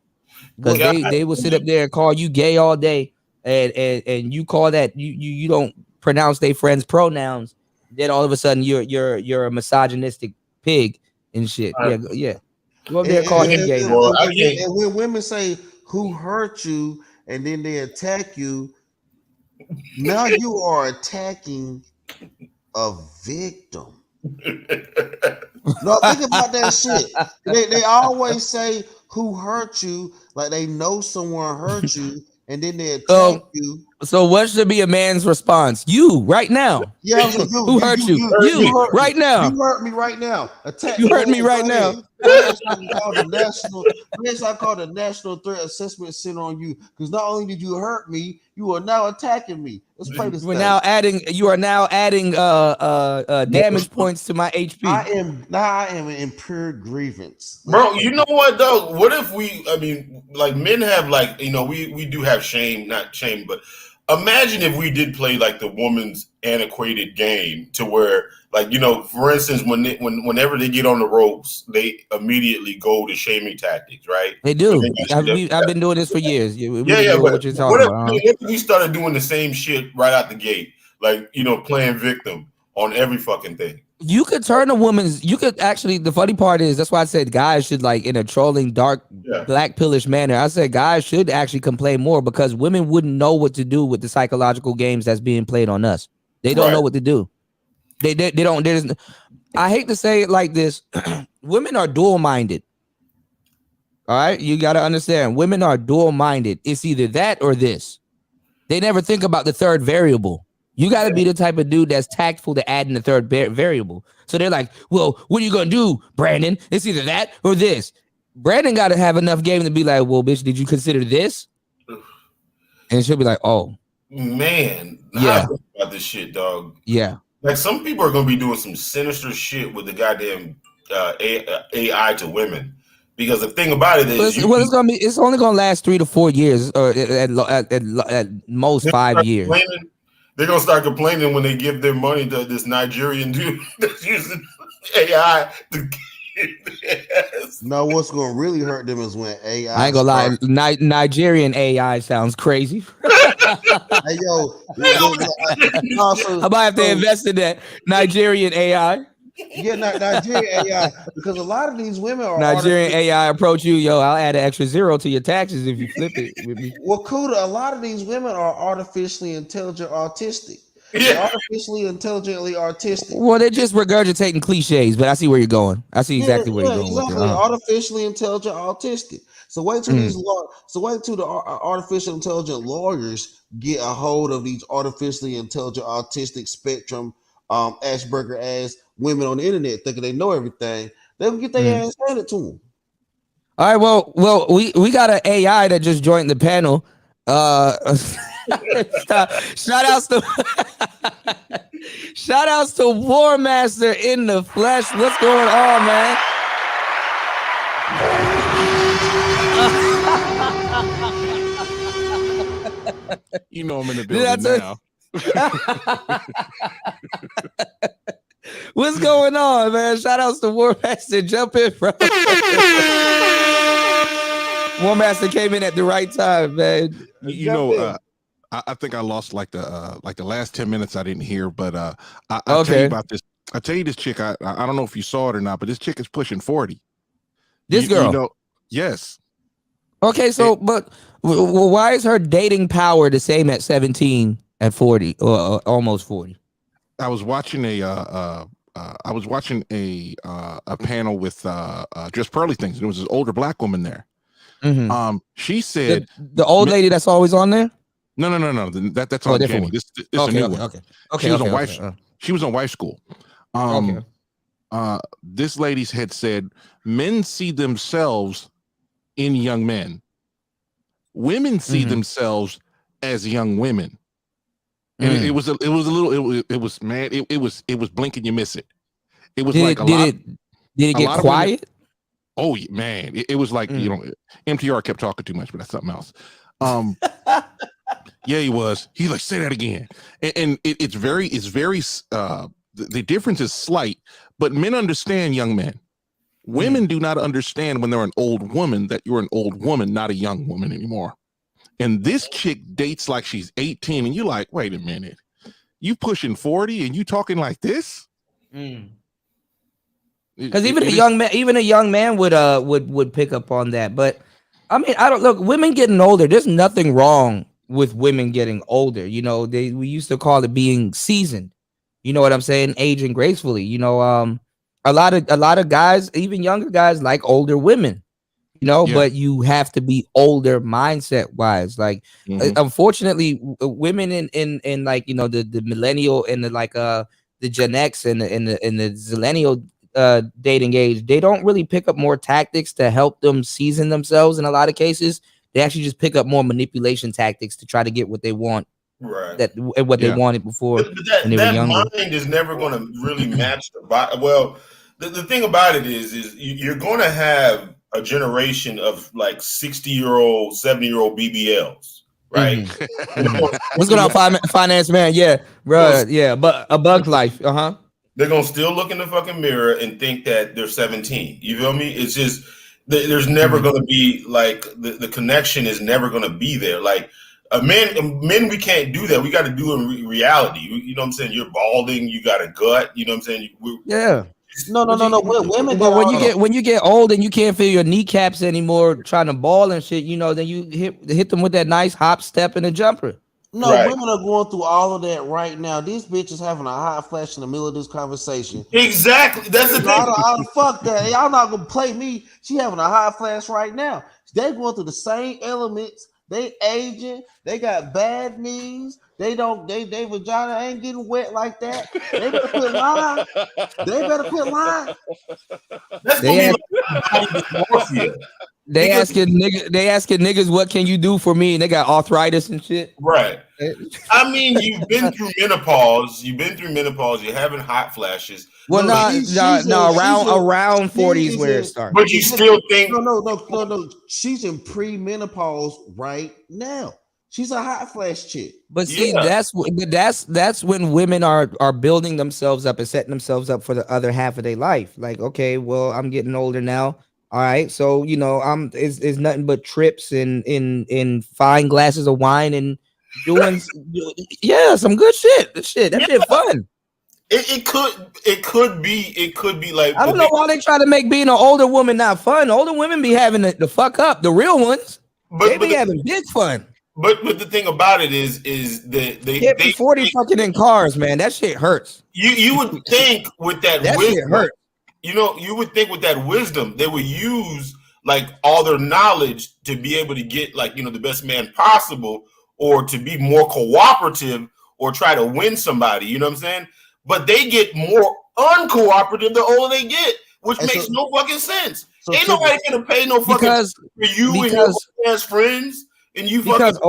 Because they will sit up there and call you gay all day, and you call that you don't pronounce their friends' pronouns. Then all of a sudden you're a misogynistic pig and shit. Yeah. Go up there and call him gay. And when women say who hurt you and then they attack you. Now you are attacking a victim. No, think about that shit. They always say who hurt you, like they know someone hurt you, and then they attack you So what should be a man's response? You right now. Yeah, who hurt you? You right now. You hurt me right now. Attack. You hurt me right now. It's like called the National Threat Assessment Center on you, because not only did you hurt me, you are now attacking me. Let's play this. You are now adding damage points to my HP. I am in pure grievance. Bro, you know what though? What if like men have like, we do have shame, not shame, but imagine if we did play like the woman's antiquated game to where, like, for instance, whenever they get on the ropes, they immediately go to shaming tactics, right? They do. I've been doing this for years. But what you're talking about. What if we started doing the same shit right out the gate? Like, playing victim on every fucking thing. You could turn the funny part is, that's why I said guys should, like, in a trolling, dark, black pillish manner, I said guys should actually complain more, because women wouldn't know what to do with the psychological games that's being played on us. They don't know what to do. They don't. I hate to say it like this. Women are dual-minded. All right? You got to understand. Women are dual-minded. It's either that or this. They never think about the third variable. You got to be the type of dude that's tactful to add in the third variable. So they're like, well, what are you going to do, Brandon? It's either that or this. Brandon got to have enough game to be like, well, bitch, did you consider this? And she'll be like, oh. Man. Yeah. I think about this shit, dog. Yeah. Like, some people are going to be doing some sinister shit with the goddamn AI to women. Because the thing about it is, it's only going to last 3 to 4 years, or at most 5 years. They're gonna start complaining when they give their money to this Nigerian dude that's using AI to No, what's gonna really hurt them is when AI. I ain't gonna lie, Nigerian AI sounds crazy. Hey yo, I might have to invest in that Nigerian AI. Yeah, Nigerian AI, because a lot of these women are Nigerian AI approach you, yo, I'll add an extra 0 to your taxes if you flip it with me. Well, Kuda, a lot of these women are artificially intelligent autistic. Yeah. Artificially intelligently artistic. Well, they're just regurgitating cliches, but I see where you're going. I see exactly where you're going. Exactly. With it. Artificially intelligent autistic. So wait till the artificial intelligent lawyers get a hold of these artificially intelligent autistic spectrum, Asperger ass women on the internet thinking they know everything. They'll get their ass handed to them. All right, well, we got an AI that just joined the panel. Shout outs to War Master in the flesh. What's going on, man? You know I'm in the building now. What's going on, man? Shout outs to War Master. Jump in, bro. War Master came in at the right time, man. I think I lost like the last 10 minutes I didn't hear, but I'll tell you about this. I'll tell you this chick. I don't know if you saw it or not, but this chick is pushing 40. This girl? Yes. Okay, so but why is her dating power the same at 17 at 40 or almost 40? I was watching a panel with Just Pearly Things. There was this older black woman there. Mm-hmm. She said the old lady that's always on there. No. That's on Jenny. This is a new one. Okay. She was on Wife School. This lady had said men see themselves in young men. Women see themselves as young women. And it was blink and you miss it. It was did it get quiet? Oh man, it was like MTR kept talking too much, but that's something else. Yeah, he was. He's like, say that again, and it's very. The difference is slight, but men understand young men. Women do not understand when they're an old woman that you're an old woman, not a young woman anymore. And this chick dates like she's 18, and you're like, wait a minute, you pushing 40 and you talking like this? Because even a young man would pick up on that. But I mean, I don't look. Women getting older. There's nothing wrong with women getting older. You know, we used to call it being seasoned. You know what I'm saying? Aging gracefully. You know, a lot of guys, even younger guys, like older women. you know, but you have to be older mindset wise. Like, unfortunately, women in like, you know, the millennial and the Gen X and the zillennial dating age, they don't really pick up more tactics to help them season themselves. In a lot of cases, they actually just pick up more manipulation tactics to try to get what they want. Right. They wanted before. But that mind is never going to really match the body. Well, the thing about it is you're going to have a generation of like 60-year-old, 70-year-old BBLs, right? What's going on, finance man? Yeah, bro. Yeah, but a bug life. They're gonna still look in the fucking mirror and think that they're 17. You feel me? It's just there's never gonna be like the connection is never gonna be there. Like men, we can't do that. We got to do it in reality. You know what I'm saying? You're balding. You got a gut. You know what I'm saying? Yeah. No. Women. But when you get old and you can't feel your kneecaps anymore, trying to ball and shit, you know, then you hit them with that nice hop, step, and a jumper. No, women are going through all of that right now. These bitches having a hot flash in the middle of this conversation. Exactly. That's the thing. Fuck that. Y'all not gonna play me. She having a hot flash right now. They going through the same elements. They aging. They got bad knees. They vagina ain't getting wet like that. They better quit lying. That's gonna be like They asking niggas, what can you do for me? And they got arthritis and shit. Right. I mean, you've been through menopause. You're having hot flashes. Well, around 40s where it starts. But you still think no. She's in pre-menopause right now. She's a hot flash chick. But see, that's when women are building themselves up and setting themselves up for the other half of their life. Like, okay, well, I'm getting older now. All right, so you know, it's nothing but trips in fine glasses of wine and doing some good shit. That shit fun. It could be like, I don't know why they try to make being an older woman not fun. Older women be having the fuck up. The real ones, they be having big fun. But the thing about it is they can't be 40 fucking in cars, man. That shit hurts. You would think with that wisdom, shit hurts. You know, you would think with that wisdom, they would use like all their knowledge to be able to get like, you know, the best man possible, or to be more cooperative or try to win somebody. You know what I'm saying? But they get more uncooperative the older they get, which makes no fucking sense. Ain't nobody gonna pay no fucking for you and your best friends, and you fucking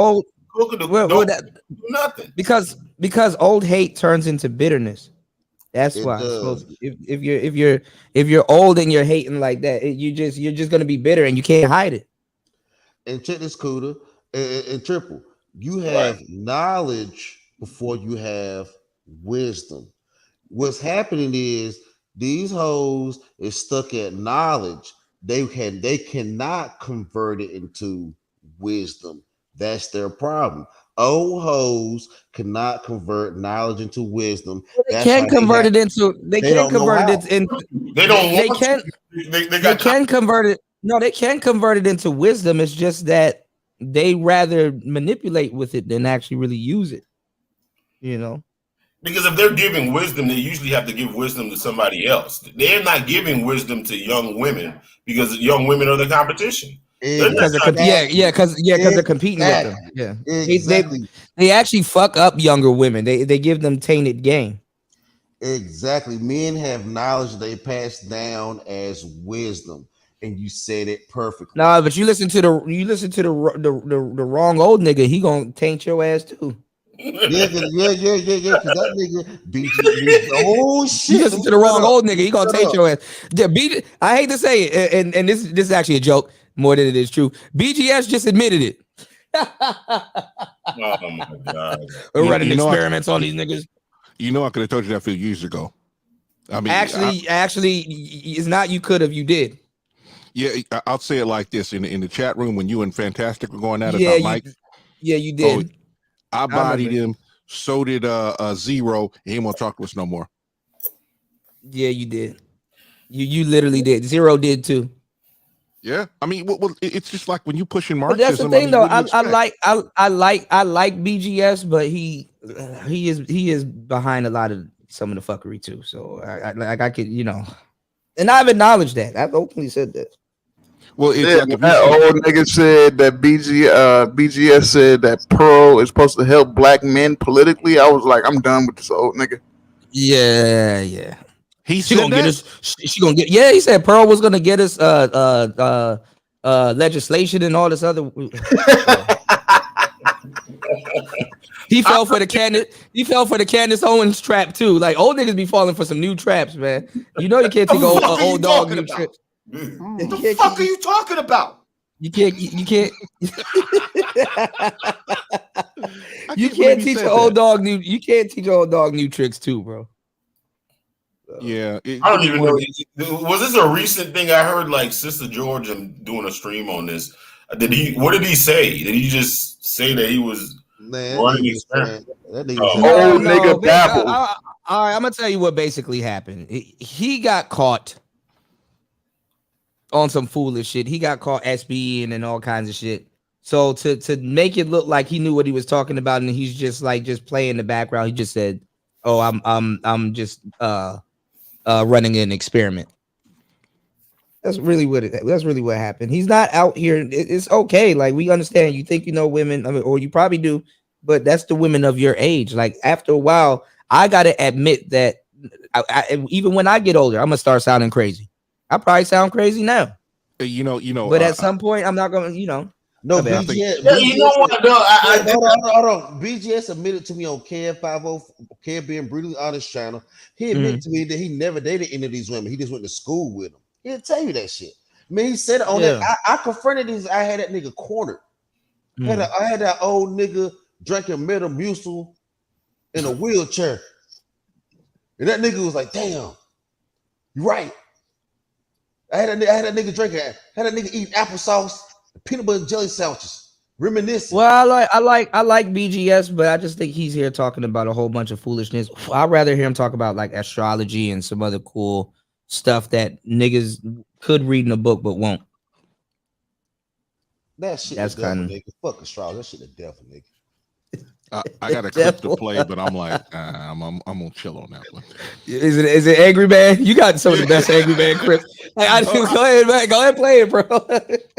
nothing. Because old hate turns into bitterness. That's why. If you're old and you're hating like that, you're just gonna be bitter and you can't hide it. And check this, Cuda and Triple. You have knowledge before you have wisdom. What's happening is these hoes is stuck at knowledge. They cannot convert it into wisdom. That's their problem. Old hoes cannot convert knowledge into wisdom. They can convert it into. They can convert it into. They don't. They can. They can convert it. No, they can convert it into wisdom. It's just that they rather manipulate with it than actually really use it. You know. Because if they're giving wisdom, they usually have to give wisdom to somebody else. They're not giving wisdom to young women because young women are the competition. Because they're competing with them. Yeah, exactly. They actually fuck up younger women. They give them tainted game. Exactly. Men have knowledge they pass down as wisdom, and you said it perfectly. No, but you listen to the wrong old nigga. He gonna taint your ass too. Yeah. Cause that nigga beat you. Oh shit! You listen to the wrong old nigga. He gonna taint your ass. I hate to say it, and this is actually a joke more than it is true. BGS just admitted it. Oh my god! We're running experiments on these niggas. You know, I could have told you that a few years ago. I mean, actually, it's not. You could have. You did. Yeah, I'll say it like this: in the chat room when you and Fantastic were going at it about Mike. Yeah, you did. I bodied him. So did Zero. He ain't want to talk to us no more. Yeah, you did. You literally did. Zero did too. Yeah, I mean, well, it's just like when you pushing Marxism. But that's the thing, though. I like BGS, but he is behind a lot of some of the fuckery too. So I could, you know, and I've acknowledged that. I've openly said that. Well, it's Yeah, like if that old nigga said that BGS said that Pearl is supposed to help black men politically. I was like, I'm done with this old nigga. Yeah. He she said gonna that? get us. She gonna get. Yeah, he said Pearl was gonna get us legislation and all this other. He fell for the Candace Owens trap too. Like old niggas be falling for some new traps, man. You know you can't take old dog new trips. What the fuck are you talking about? You can't. You can't teach an old dog new. You can't teach an old dog new tricks too, bro. Yeah, I don't even know. Was this a recent thing? I heard like Sister George and doing a stream on this. What did he say? Did he just say that he was running the experiment? Nigga babble. All right, I'm gonna tell you what basically happened. He got caught on some foolish shit. He got caught SBEing and all kinds of shit. So to make it look like he knew what he was talking about, and he's just playing in the background, he just said, "Oh, I'm just running an experiment." That's really what happened. He's not out here. It's okay. Like, we understand. You think you know women, or you probably do, but that's the women of your age. Like, after a while, I gotta admit that even when I get older, I'm gonna start sounding crazy. I probably sound crazy now. You know. But at some point, I'm not gonna. No, BGS. You know what? No, hold on. BGS admitted to me on Can being brutally honest channel. He admitted to me that he never dated any of these women. He just went to school with them. He'll tell you that shit. Man, he said it on that. I confronted these. I had that nigga cornered. I had that old nigga drinking Metamucil in a wheelchair, and that nigga was like, "Damn, you right." I had that nigga drinking. Had that nigga eating applesauce, peanut butter and jelly sandwiches, reminiscing. Well, I like BGS, but I just think he's here talking about a whole bunch of foolishness. I'd rather hear him talk about like astrology and some other cool stuff that niggas could read in a book but won't. That shit. That's kind of nigga. Fuck astrology. That shit the devil, nigga. I got a clip to play, but I'm like, I'm gonna chill on that one. Is it Angry Man? You got some of the best Angry Man clips. Like, go ahead, man. Go ahead, play it, bro.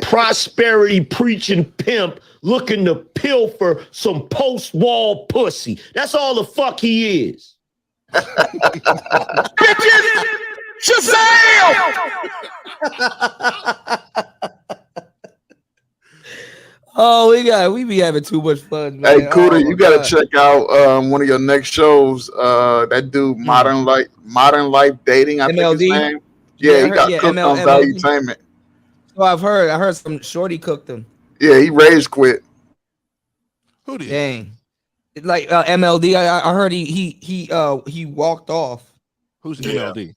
Prosperity preaching pimp looking to pilfer some post-wall pussy. That's all the fuck he is. Shazam! Oh, we be having too much fun, man. Hey, Kuda, you gotta check out one of your next shows. That dude, Modern Life Dating. I think his name. Yeah, he got cooked on Valuetainment. So I heard some shorty cooked him. Yeah, he rage quit. Who did? Dang. Like MLD. I heard he walked off. Who's MLD?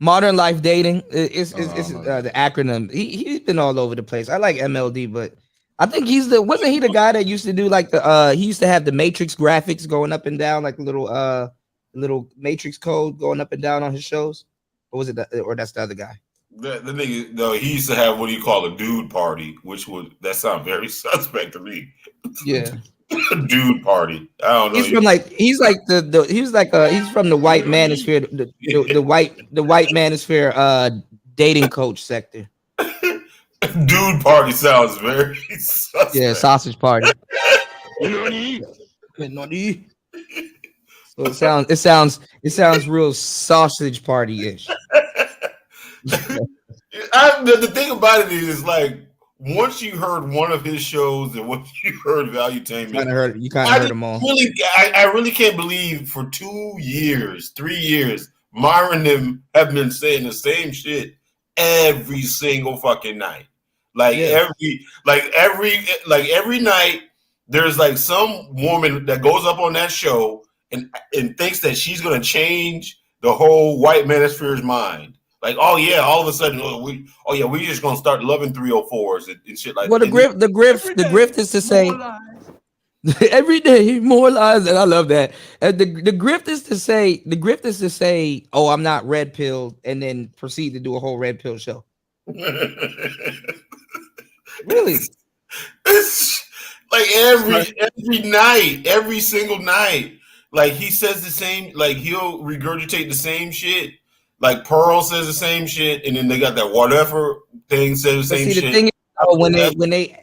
Modern Life Dating. It's the acronym. He's been all over the place. I like MLD, but I think wasn't he the guy that used to do like he used to have the Matrix graphics going up and down, like little Matrix code going up and down on his shows? Or was it or that's the other guy? The nigga, though, he used to have what do you call a dude party, that sounds very suspect to me. Yeah. Dude party. I don't know. He's from he's from the white manosphere, the white manosphere dating coach sector. Dude party sounds very suspect. Yeah, sausage party. So it sounds real sausage party-ish. The thing about it is like once you heard one of his shows and once you heard Valuetainment, you kind of heard them all. I really can't believe for 2 years, 3 years, Myron and them have been saying the same shit every single fucking night. Every night, there's like some woman that goes up on that show and thinks that she's gonna change the whole white manosphere's mind. Like, oh yeah, all of a sudden, we just gonna start loving 304s and shit like that. Well, the grift is to say every day more lies, and I love that. The grift is to say, oh, I'm not red pilled, and then proceed to do a whole red pill show. Really? It's like every night, every single night. Like he says the same, like he'll regurgitate the same shit. Like Pearl says the same shit, and then they got that whatever thing says the same shit. The thing is,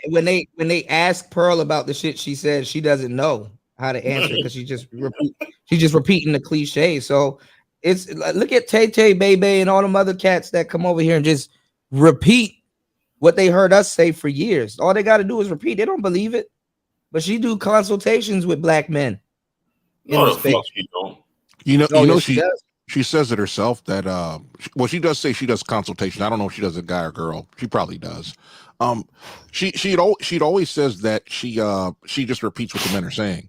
when they ask Pearl about the shit she said, she doesn't know how to answer because she's just repeating the cliche. So it's look at Tate, Baby, and all them other cats that come over here and just repeat what they heard us say for years. All they got to do is repeat. They don't believe it, but she do consultations with black men. No, the fuck you don't. You know, yes, she says it herself that well, she does say she does consultation. I don't know if she does a guy or girl. She probably does. She'd always says that she just repeats what the men are saying.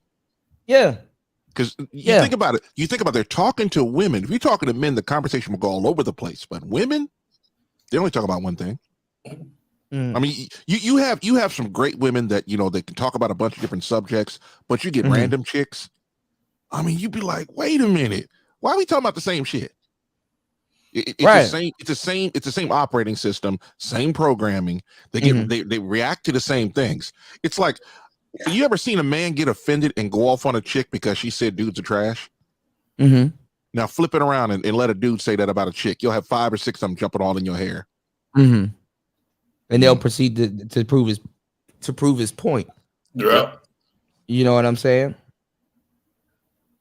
Yeah. Because you think about it, they're talking to women. If you're talking to men, the conversation will go all over the place. But women, they only talk about one thing. I mean, you have some great women that they can talk about a bunch of different subjects, but you get random chicks. I mean, you'd be like, wait a minute, why are we talking about the same shit? It's right. the same operating system, same programming. They they react to the same things. It's like, you ever seen a man get offended and go off on a chick because she said dudes are trash? Now flip it around and let a dude say that about a chick. You'll have 5 or 6 of them jumping all in your hair. And they'll proceed to prove his point. Yeah. You know what I'm saying?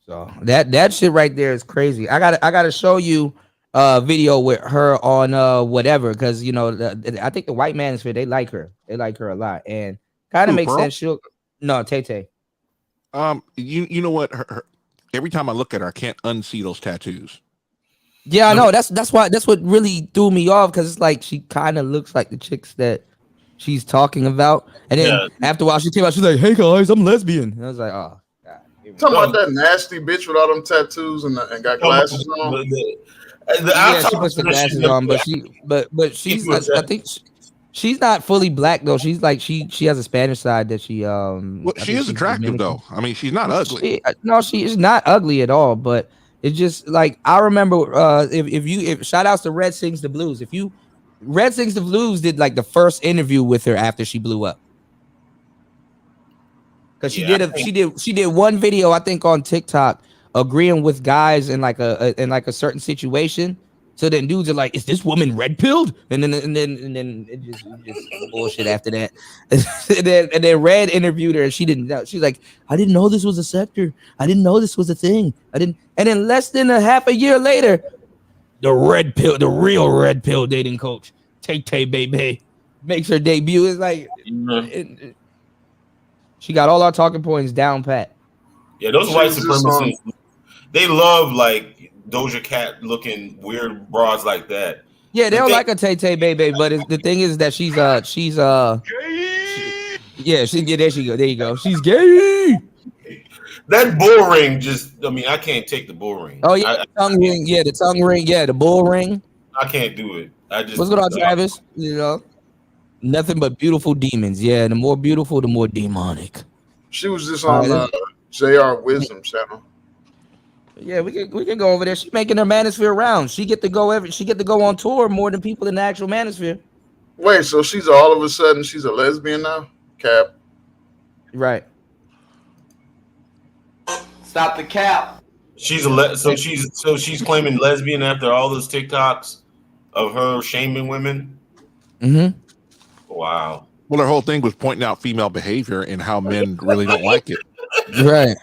So that shit right there is crazy. I gotta show you a video with her on whatever, because I think the white manosphere, they like her a lot, and kind of makes sense. Tate. You know what? Her, every time I look at her, I can't unsee those tattoos. Yeah, I know. That's what really threw me off, because it's like she kind of looks like the chicks that she's talking about, and then after a while she came out, she's like, "Hey guys, I'm lesbian." And I was like, "Oh." Talking about that nasty bitch with all them tattoos and got glasses on. She puts the glasses on, but she's I think she's not fully black though. She's like she has a Spanish side that she Well, she is attractive though. I mean, she's not ugly. She is not ugly at all. But it's just like, I remember if shout outs to Red Sings the Blues. Red Sings the Blues did like the first interview with her after she blew up. Because she did one video, I think, on TikTok, agreeing with guys in like a certain situation. So then dudes are like, "Is this woman red pilled?" And then it just bullshit after that. and then Red interviewed her, and she didn't know. She's like, "I didn't know this was a sector. I didn't know this was a thing. I didn't." And then less than a half a year later, the real red pill dating coach, Tate Baby, makes her debut. It's like. She got all our talking points down pat. Yeah, those white supremacists, they love like Doja Cat looking weird broads like that. Yeah, they don't like a Tate Baby, but the thing is that she's there she go. There you go. She's gay. That bull ring I can't take the bull ring. Oh yeah, the tongue ring. Yeah, the tongue ring. Yeah, the bull ring. I can't do it. What's going on, Travis? Nothing but beautiful demons. Yeah, the more beautiful, the more demonic. She was just on JR Wisdom channel. Yeah, we can go over there. She's making her manosphere rounds. She get to go on tour more than people in the actual manosphere. Wait, so she's all of a sudden she's a lesbian now? Cap. Right. Stop the cap. She's she's claiming lesbian after all those TikToks of her shaming women. Wow. Well, her whole thing was pointing out female behavior and how men really don't like it. Right.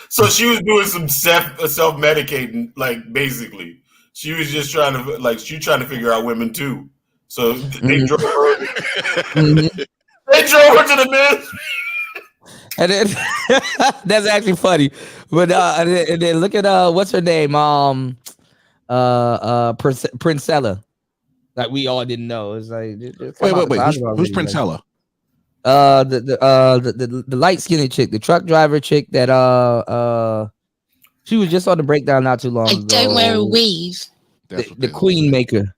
So she was doing some self-medicating, like basically. She was just trying to figure out women too. So they drove her. They drove her to the men. And then that's actually funny. But and then look at what's her name? Princella. Like we all didn't know. It's like wait. Who's Princella? The light skinned chick, the truck driver chick that she was just on the breakdown not too long ago. Don't wear a weave. The queen maker.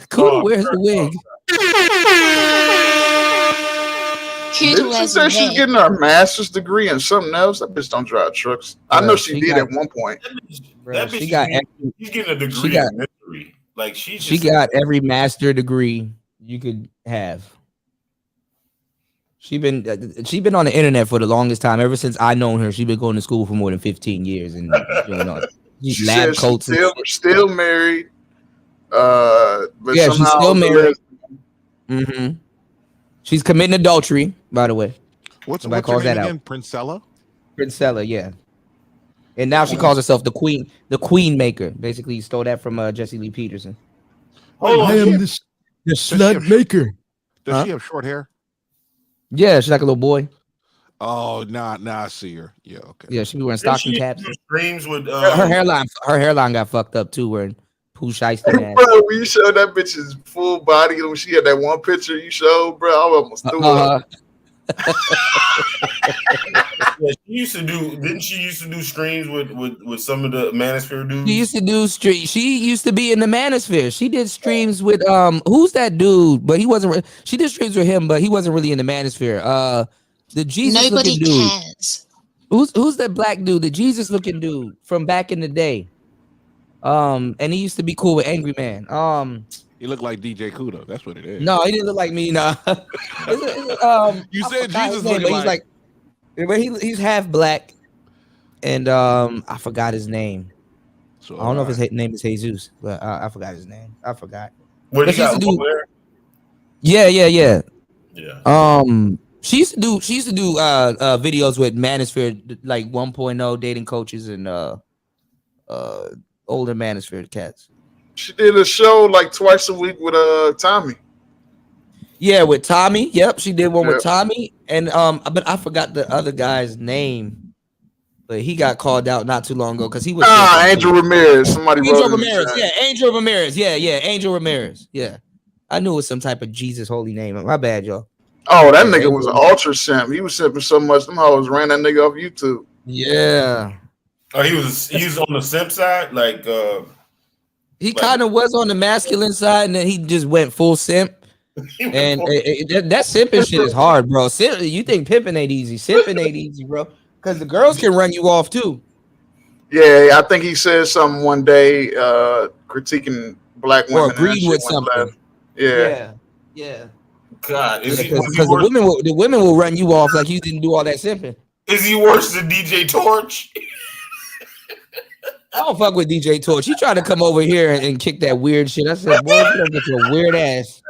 Cool, where's the wig? Didn't she say she's getting her master's degree in something else? That bitch don't drive trucks. I know she did at one point. She's getting a degree in mystery. Like she got every master degree you could have. She been on the internet for the longest time. Ever since I known her, she's been going to school for more than 15 years and doing all. She lab coats. Still married. But Yeah, somehow she's still married. Mm-hmm. She's committing adultery, by the way. What's Nobody her calls name that again? out. Princella? Princella, yeah. And now she calls herself the queen maker. Basically, you stole that from Jesse Lee Peterson. I am the slut maker. Does she have short hair? Yeah, she's like a little boy. Oh, nah, I see her. Yeah, okay. Yeah, she be wearing stocking caps. Streams with Her hairline got fucked up too, wearing Pooh Shiesty Bro, when you showed that bitch's full body, when she had that one picture you showed, bro, I almost threw up. Yeah, she used to do. Didn't she used to do streams with some of the Manosphere dudes? She used to do She used to be in the Manosphere. She did streams with who's that dude? But he wasn't. She did streams with him, but he wasn't really in the Manosphere. The Jesus Nobody looking dude. cares. Who's that black dude? The Jesus looking dude from back in the day. And he used to be cool with Angry Man. He looked like DJ Kudo. That's what it is. No, he didn't look like me. No. You I said forgot Jesus his name, looking but like. but he's half black, and I forgot his name. So I don't know if his name is Jesus, but I forgot his name. I forgot. What But he got over there? Yeah. Yeah. She used to do videos with Manosphere like 1.0 dating coaches and older Manosphere cats. She did a show like twice a week with Tommy. Yeah, with Tommy. Yep, she did one with Yep. Tommy, and but I forgot the other guy's name. But he got called out not too long ago because he was Angel Ramirez. Somebody wrote Angel in the Ramirez. chat. Yeah, Angel Ramirez. Yeah, Angel Ramirez. Yeah, I knew it was some type of Jesus holy name. My bad, y'all. Oh, that nigga was an ultra simp. He was simping so much, them hoes ran that nigga off YouTube. Yeah. Oh, he was on the simp side, like He kind of was on the masculine side, and then he just went full simp. And that simping shit is hard, bro. You think pimping ain't easy? Simping ain't easy, bro. Because the girls can run you off too. Yeah, I think he said something one day, critiquing black women. Or agreed with something. Yeah. God, is he Because the women will run you off like you didn't do all that simping. Is he worse than DJ Torch? I don't fuck with DJ Torch. He tried to come over here and kick that weird shit. I said, boy, you don't get your weird ass,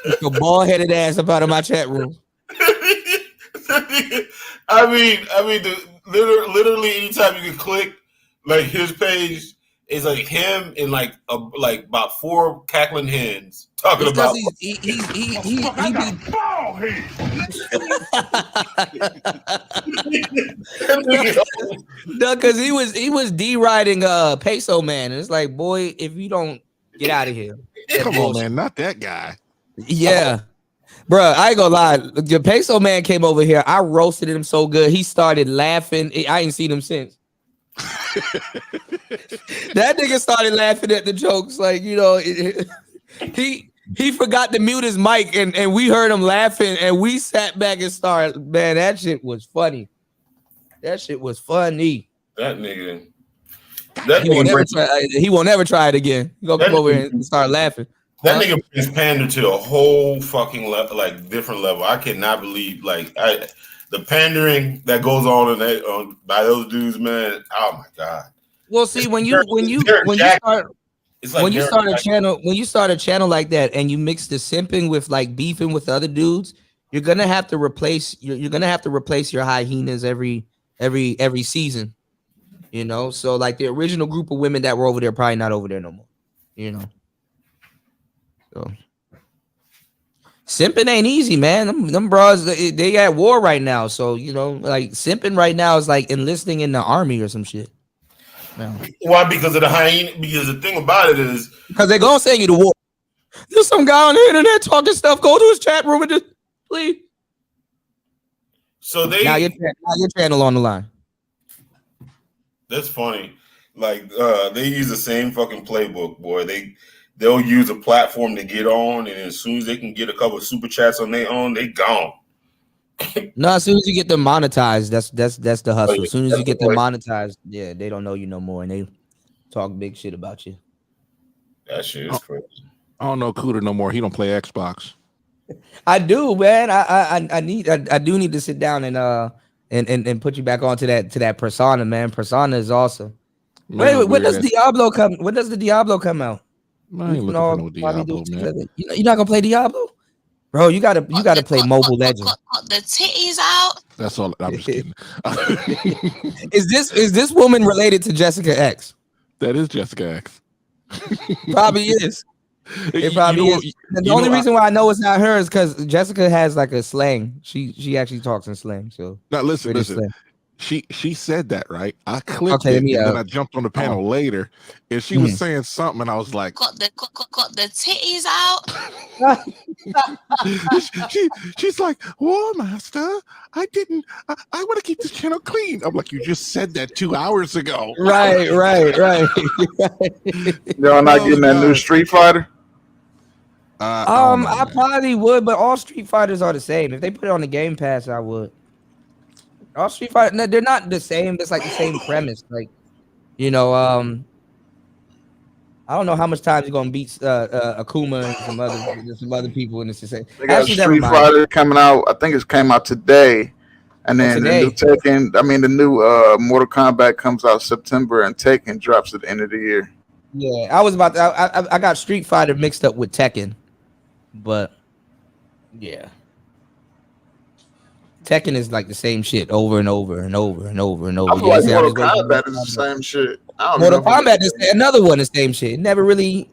get your bald headed ass up out of my chat room. I mean, literally anytime you can click like his page, it's like him and like about 4 cackling hens talking about. No, because he was deriding Peso Man, and it's like, boy, if you don't get out of here, Come on, man, not that guy. Yeah. Bruh, I ain't gonna lie. The Peso Man came over here. I roasted him so good. He started laughing. I ain't seen him since. That nigga started laughing at the jokes. Like, you know, he forgot to mute his mic and we heard him laughing and we sat back and started. Man, that shit was funny. That shit was funny. That nigga. He won't ever try it again. He gonna come over here and start laughing. That nigga is pandered to a whole fucking level, like different level. I cannot believe the pandering that goes on by those dudes, man. Oh my god. Well, see, when you start a channel like that and you mix the simping with like beefing with other dudes, you're gonna have to replace your hyenas every season. You know, so like the original group of women that were over there probably not over there no more. You know. So simping ain't easy, man. Them bros, they at war right now. So, you know, like simping right now is like enlisting in the army or some shit. No. Why? Because of the hyena. Because the thing about it is, because they're gonna send you to war. There's some guy on the internet talking stuff. Go to his chat room and just please. So now your channel on the line. That's funny. Like they use the same fucking playbook, boy. They'll use a platform to get on, and as soon as they can get a couple of super chats on their own, they gone. No, as soon as you get them monetized, that's the hustle. Oh, yeah. As soon as you get them monetized, yeah, they don't know you no more, and they talk big shit about you. That shit is crazy. I don't know Cooter no more. He don't play Xbox. I do, man. I do need to sit down and put you back onto that persona, man. Persona is awesome. Wait, when does Diablo come? When does the Diablo come out? I ain't looking for no Diablo, man. You're not gonna play Diablo, bro. You gotta play Mobile Legends. The titties out. That's all. I'm just kidding. Is this woman related to Jessica X? That is Jessica X. Probably is. It probably is. The only reason why I know it's not her is because Jessica has like a slang. She actually talks in slang. So now listen. Slang. She said that, right? I clicked Okay, it, and then I jumped on the panel later, and she was saying something, and I was like, Got the titties out. she's like, "War Master, I want to keep this channel clean." I'm like, "You just said that 2 hours ago." Right. Y'all not getting that new Street Fighter? I probably would, but all Street Fighters are the same. If they put it on the Game Pass, I would. All Street Fighter, they're not the same. It's like the same premise. Like, I don't know how much time you're gonna beat Akuma and some other people, and it's the same. They got Street Fighter coming out. I think it came out today, and then the new Tekken. The new Mortal Kombat comes out September, and Tekken drops at the end of the year. Yeah, I was about to. I got Street Fighter mixed up with Tekken, but yeah. Tekken is like the same shit over and over and over and over and over. I feel like Mortal Kombat is the same shit. Mortal Kombat is another one, the same shit. It never really.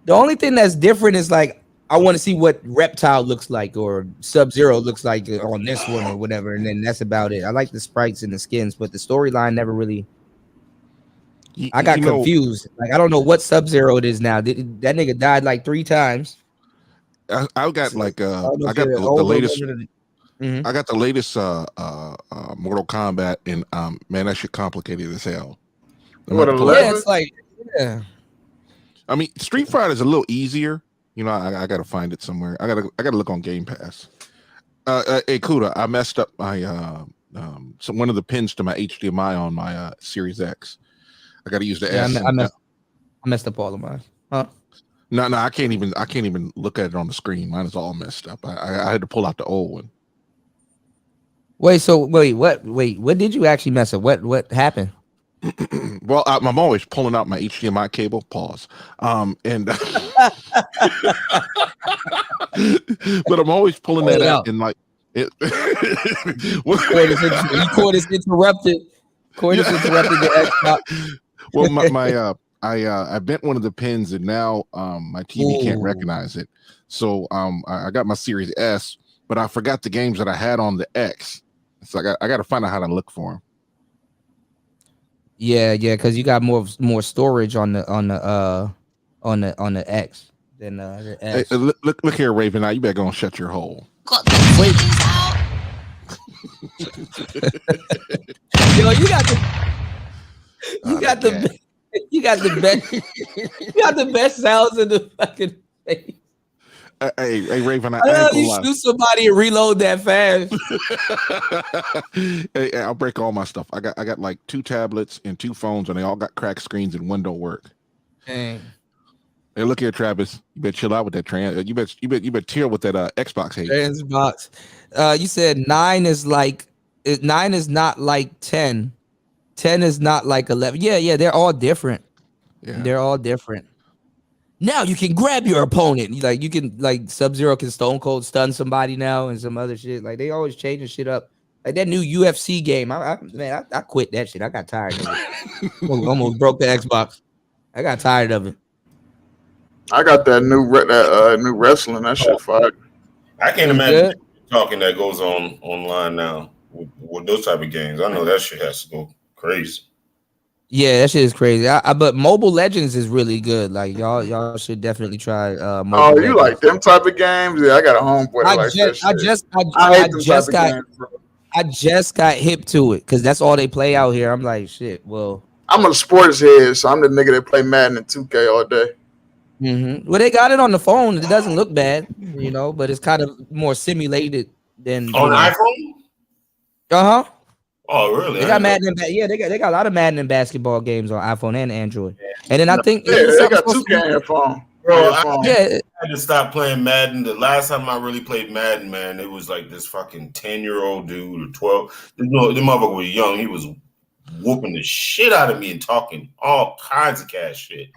The only thing that's different is like I want to see what Reptile looks like or Sub-Zero looks like on this one or whatever, and then that's about it. I like the sprites and the skins, but the storyline never really. I got confused. Like I don't know what Sub-Zero it is now. That nigga died like 3 times. I got like I got the latest. I got the latest Mortal Kombat, and man, that shit complicated as hell. It's like, yeah. I mean, Street Fighter is a little easier. I gotta find it somewhere. I gotta look on Game Pass. Hey, Kuda, I messed up my one of the pins to my HDMI on my Series X. I gotta use the S. I messed up all of mine. Huh? No, I can't even look at it on the screen. Mine is all messed up. I had to pull out the old one. What did you actually mess up? What happened? Well, I'm always pulling out my HDMI cable. Pause. And but I'm always pulling that out and like it. Cordis interrupted. Cordis interrupted the Xbox. Well, I bent one of the pins and now my TV can't recognize it. So I got my Series S, but I forgot the games that I had on the X. So I got to find out how to look for them. Yeah, because you got more storage on the X than the S. Hey, look here, Raven. Now you better go and shut your hole. Wait. Yo, you got the best sounds in the fucking face. Hey, Raven, I know you shoot somebody and reload that fast. Hey, I'll break all my stuff. I got like 2 tablets and 2 phones, and they all got cracked screens, and one don't work. Dang. Hey, look here, Travis. You better chill out with that You better chill with that Xbox hate. Xbox. You said 9 is like 9 is not like 10. 10 is not like 11. Yeah, they're all different. Yeah. They're all different. Now you can grab your opponent. You can Sub-Zero can Stone Cold stun somebody now and some other shit. Like they always changing shit up. Like that new UFC game. I quit that shit. I got tired of it. Almost broke the Xbox. I got tired of it. I got that new wrestling. That shit fire. I can't imagine talking that goes on online now with those type of games. I know that shit has to go crazy. Yeah, that shit is crazy. But Mobile Legends is really good. Like y'all should definitely try. Mobile Legends. Like them type of games? Yeah, I got a homeboy. I just got hip to it because that's all they play out here. I'm like, shit. Well, I'm a sports head, so I'm the nigga that play Madden and 2K all day. Mm-hmm. Well, they got it on the phone. It doesn't look bad, but it's kind of more simulated than on iPhone. Uh-huh. Oh, really? They got Madden. They got a lot of Madden and basketball games on iPhone and Android. And then I think they got 2K on your phone. Bro, I had to stop playing Madden. The last time I really played Madden, man, it was like this fucking 10-year-old dude or 12. The motherfucker was young. He was whooping the shit out of me and talking all kinds of cash shit.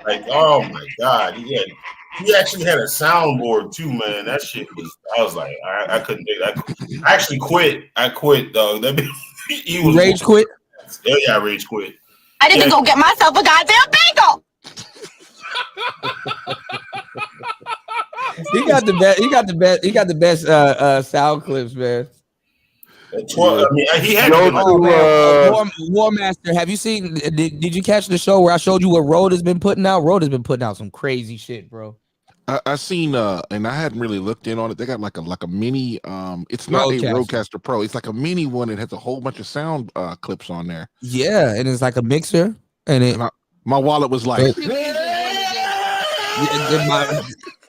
Like, oh my God. He actually had a soundboard too, man. That shit was, I was like, I couldn't do that. I actually quit. I quit, dog. He was rage quit? Yeah, I rage quit. I need to go get myself a goddamn bagel. He got the best sound clips, man. He had War Master. Have you seen? Did you catch the show where I showed you what Road has been putting out? Road has been putting out some crazy shit, bro. I seen and I hadn't really looked in on it. They got like a mini it's not a Rodecaster Pro. It's like a mini one. It has a whole bunch of sound clips on there. Yeah, and it's like a mixer. And my wallet was like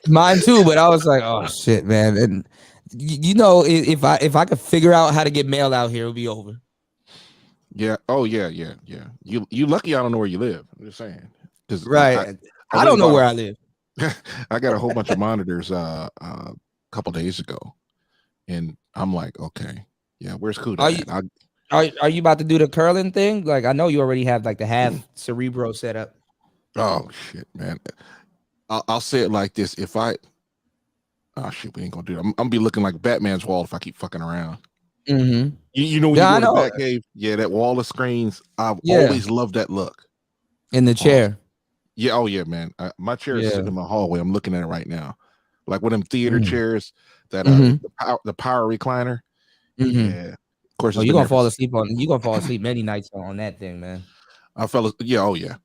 mine too, but I was like, oh shit, man. And you know, if I could figure out how to get mail out here, it'll be over. Yeah. Oh yeah. You lucky I don't know where you live. I'm just saying. Right. I don't know where I live. I got a whole bunch of monitors a couple days ago, and I'm like, okay, yeah, where's Kuda? Are you about to do the curling thing? Like, I know you already have like the half Cerebro set up. Oh shit, man. I'll say it like this: if I, oh shit, we ain't gonna do that. I'm gonna be looking like Batman's wall if I keep fucking around. Mm-hmm. You know when you go to the Batcave, that wall of screens. I've always loved that look. In the chair. Yeah, oh yeah, man. My chair is sitting in my hallway. I'm looking at it right now, like one of them theater chairs that the power recliner. Yeah, of course. You're gonna fall asleep on. You're gonna fall asleep many nights on that thing, man. I fell. Yeah, oh yeah.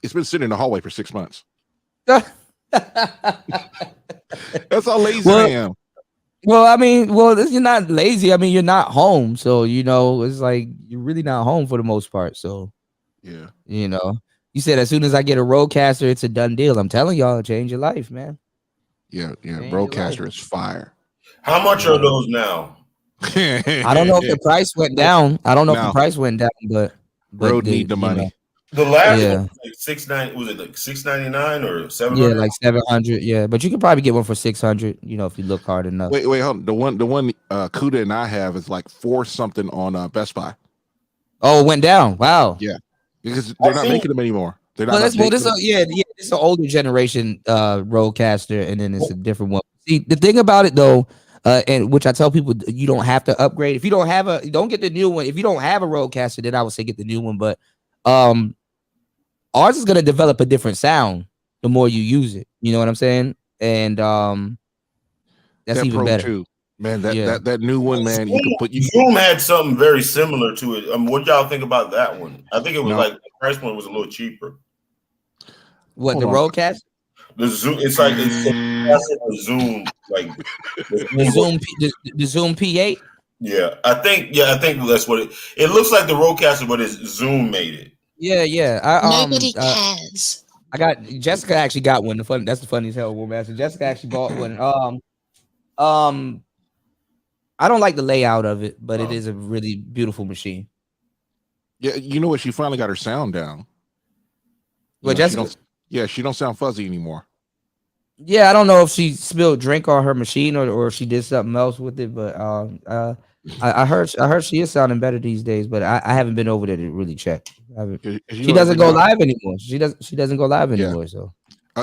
It's been sitting in the hallway for 6 months. That's how lazy I am. Well, I mean, you're not lazy. I mean, you're not home, so you know it's like you're really not home for the most part. So yeah, you know. You said as soon as I get a Rodecaster, it's a done deal. I'm telling y'all, change your life, man. Yeah. Rodecaster is fire. How much are those now? I don't know if the price went down. But Rode need the money. The last one was like $6.99. Was it like $6.99 or $700? Yeah, like $700. Yeah, but you could probably get one for $600. You know, if you look hard enough. Wait, hold on. The one Kuda and I have is like $4 something on Best Buy. Oh, it went down. Wow. Yeah. Because they're not making them anymore. They're not. This is an older generation Rodecaster, and then it's a different one. See, the thing about it though, and which I tell people, you don't have to upgrade. If you don't have don't get the new one. If you don't have a Rodecaster, then I would say get the new one. But ours is gonna develop a different sound the more you use it. You know what I'm saying? And that's that even Pro better. Too. Man, that new one, man. Zoom had something very similar to it. What y'all think about that one? I think it was like the price point was a little cheaper. What, the Rodecaster? The Zoom, it's like a Zoom, like the Zoom P8. Yeah, I think that's what it looks like. The Rodecaster, but it's Zoom made it. Yeah. Nobody cares. I got Jessica actually got one. That's the funniest hell, War Master. Jessica actually bought one. I don't like the layout of it, but it is a really beautiful machine. Yeah, you know what? She finally got her sound down. Well, Jessica? She don't sound fuzzy anymore. Yeah, I don't know if she spilled drink on her machine or if she did something else with it, but I heard she is sounding better these days, but I haven't been over there to really check. She doesn't go live anymore. She doesn't go live anymore. So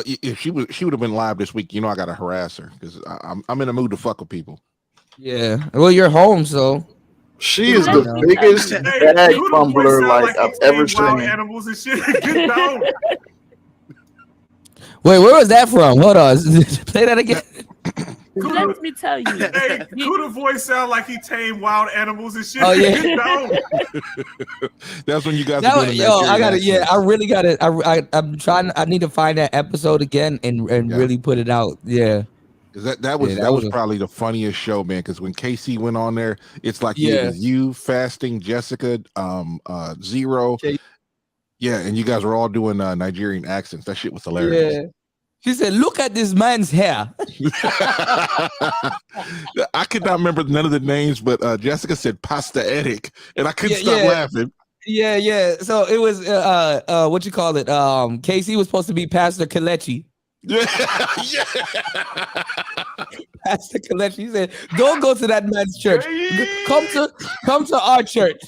if she would have been live this week, you know I gotta harass her because I'm in a mood to fuck with people. Yeah, well, you're home, so she is the biggest bag fumbler like I've ever seen. Animals and shit. Get down. Wait, where was that from? Hold on, play that again. Let me tell you. Hey, Kuda voice sound like he tamed wild animals and shit. Oh yeah. Get down. That's when you guys. I got it. Yeah, I really got it. I'm trying. I need to find that episode again and really put it out. Yeah. That was probably the funniest show, man. Because when KC went on there, it's like it was you, Fasting, Jessica, Zero, and you guys were all doing Nigerian accents. That shit was hilarious. Yeah, she said, "Look at this man's hair." I could not remember none of the names, but Jessica said "Pasta Etic," and I couldn't stop laughing. Yeah. So it was what you call it? KC was supposed to be Pastor Kalechi. Yeah. Pastor Kalechi. He said, "Don't go to that man's church. Come to our church."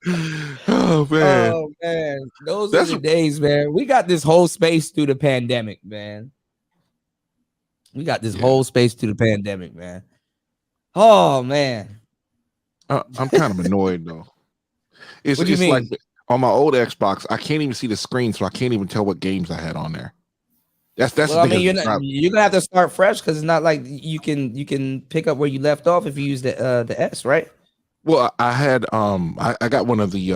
Oh man. Oh man, those are the days, man. We got this whole space through the pandemic, man. We got this whole space through the pandemic, man. Oh man. I'm kind of annoyed though. What do you It's mean? like on my old Xbox, I can't even see the screen, so I can't even tell what games I had on there. That's Well, the I thing. mean, you're gonna have to start fresh because it's not like you can pick up where you left off if you use the S, right? Well, I had I got one of the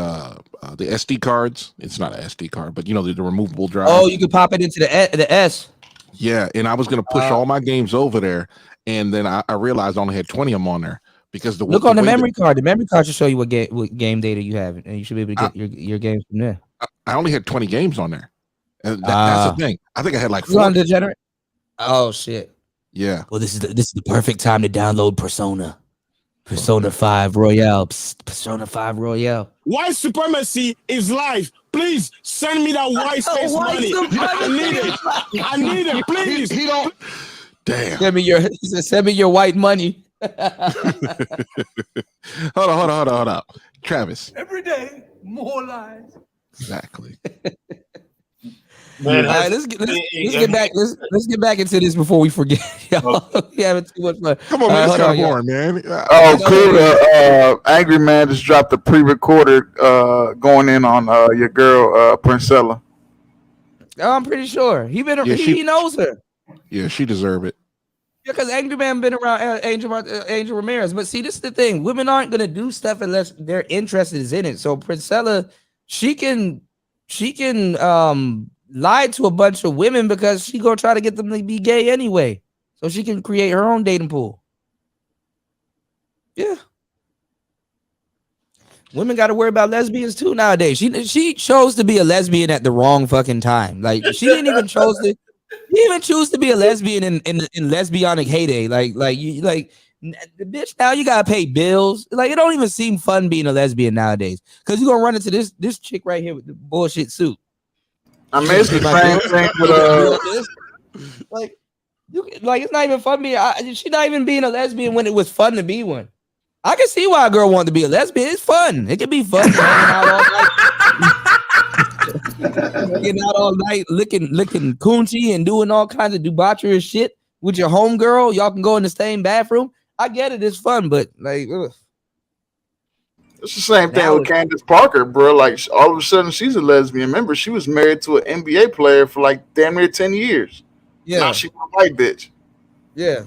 SD cards. It's not an SD card, but you know the removable drive. Oh, you could pop it into the S. Yeah, and I was gonna push all my games over there, and then I realized I only had 20 of them on there because Look on the memory card. The memory card should show you what game data you have, and you should be able to get your games from there. I only had 20 games on there. And that's the thing. I think I had like 4. 40. Degenerate? Oh shit. Yeah. Well, this is the perfect time to download Persona 5 Royale. Persona 5 Royale. White supremacy is life. Please send me that white space money. I need it. I need it. Please. He don't. Damn. Send me your white money. Hold on. Travis. Every day, more lies. Exactly. Man, all right, let's get back. Let's get back into this before we forget. Y'all. We having too much fun. Come on, man. It's kind of boring, man. Oh, cool. Angry Man just dropped a pre-recorded going in on your girl Princella. I'm pretty sure he knows her. Yeah, she deserve it. Yeah, because Angry Man been around Angel Ramirez. But see, this is the thing: women aren't gonna do stuff unless their interest is in it. So Princella, she can lie to a bunch of women because she gonna try to get them to be gay anyway, so she can create her own dating pool. Yeah, women got to worry about lesbians too nowadays. She chose to be a lesbian at the wrong fucking time. Like she didn't even choose to be a lesbian in lesbianic heyday. Like the bitch now you gotta pay bills. Like it don't even seem fun being a lesbian nowadays because you're gonna run into this chick right here with the bullshit suit. I mean, it's the same thing with like it's not even fun being. She's not even being a lesbian when it was fun to be one. I can see why a girl wanted to be a lesbian. It's fun. It can be fun hanging out all night, hanging out all night, licking coochie and doing all kinds of debaucherous shit with your homegirl. Y'all can go in the same bathroom. I get it. It's fun, but like. Ugh. It's the same thing with Candace Parker, bro. Like all of a sudden she's a lesbian. Remember, she was married to an NBA player for like damn near 10 years. Yeah. Now she's a white bitch. Yeah.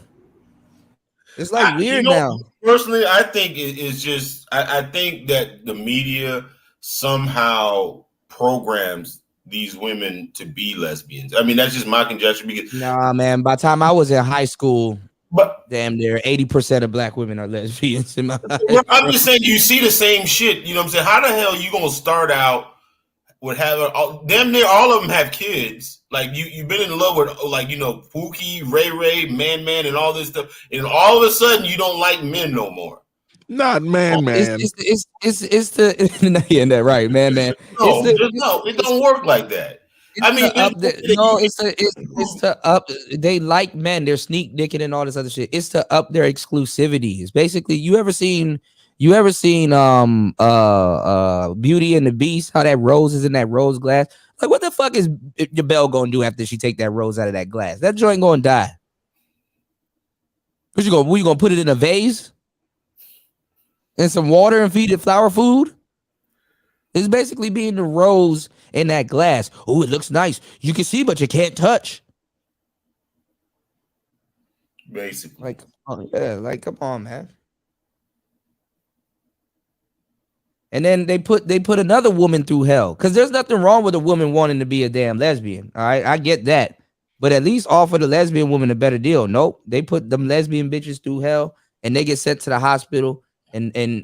It's like weird now. Personally, I think it's just I think that the media somehow programs these women to be lesbians. I mean, that's just my conjecture because nah, man. By the time I was in high school, damn near 80% of black women are lesbians in my life. I'm just saying you see the same shit. You know what I'm saying? How the hell are you gonna start out with having damn near all of them have kids? Like you've been in love with Pookie, Ray, Man, and all this stuff, and all of a sudden you don't like men no more. Not man. It's the yeah, that right, man. No, it don't work like that. I mean, they like men. They're sneak dicking and all this other shit. It's to up their exclusivity. It's basically you ever seen Beauty and the Beast? How that rose is in that rose glass. Like, what the fuck is your bell gonna do after she take that rose out of that glass? That joint gonna die. What you gonna put it in a vase and some water and feed it flower food? It's basically being the rose in that glass. Oh, it looks nice. You can see, but you can't touch. Basically. Like, oh, yeah, like, come on, man. And then they put another woman through hell. Because there's nothing wrong with a woman wanting to be a damn lesbian. All right, I get that. But at least offer the lesbian woman a better deal. Nope. They put them lesbian bitches through hell and they get sent to the hospital and then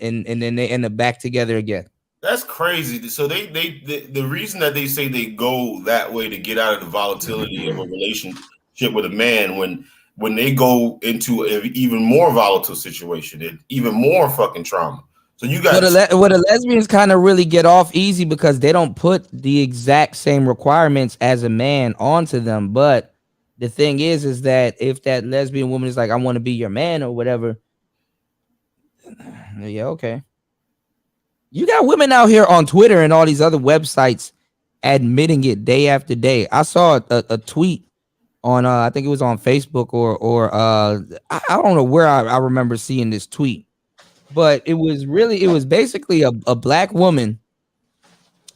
they end up back together again. That's crazy. So the reason that they say they go that way to get out of the volatility of a relationship with a man when they go into an even more volatile situation, and even more fucking trauma. So you got the lesbians kind of really get off easy because they don't put the exact same requirements as a man onto them. But the thing is that if that lesbian woman is like, I want to be your man or whatever, yeah, okay. You got women out here on Twitter and all these other websites admitting it day after day. I saw a tweet on I think it was on Facebook or I don't know where I remember seeing this tweet, but it was basically a black woman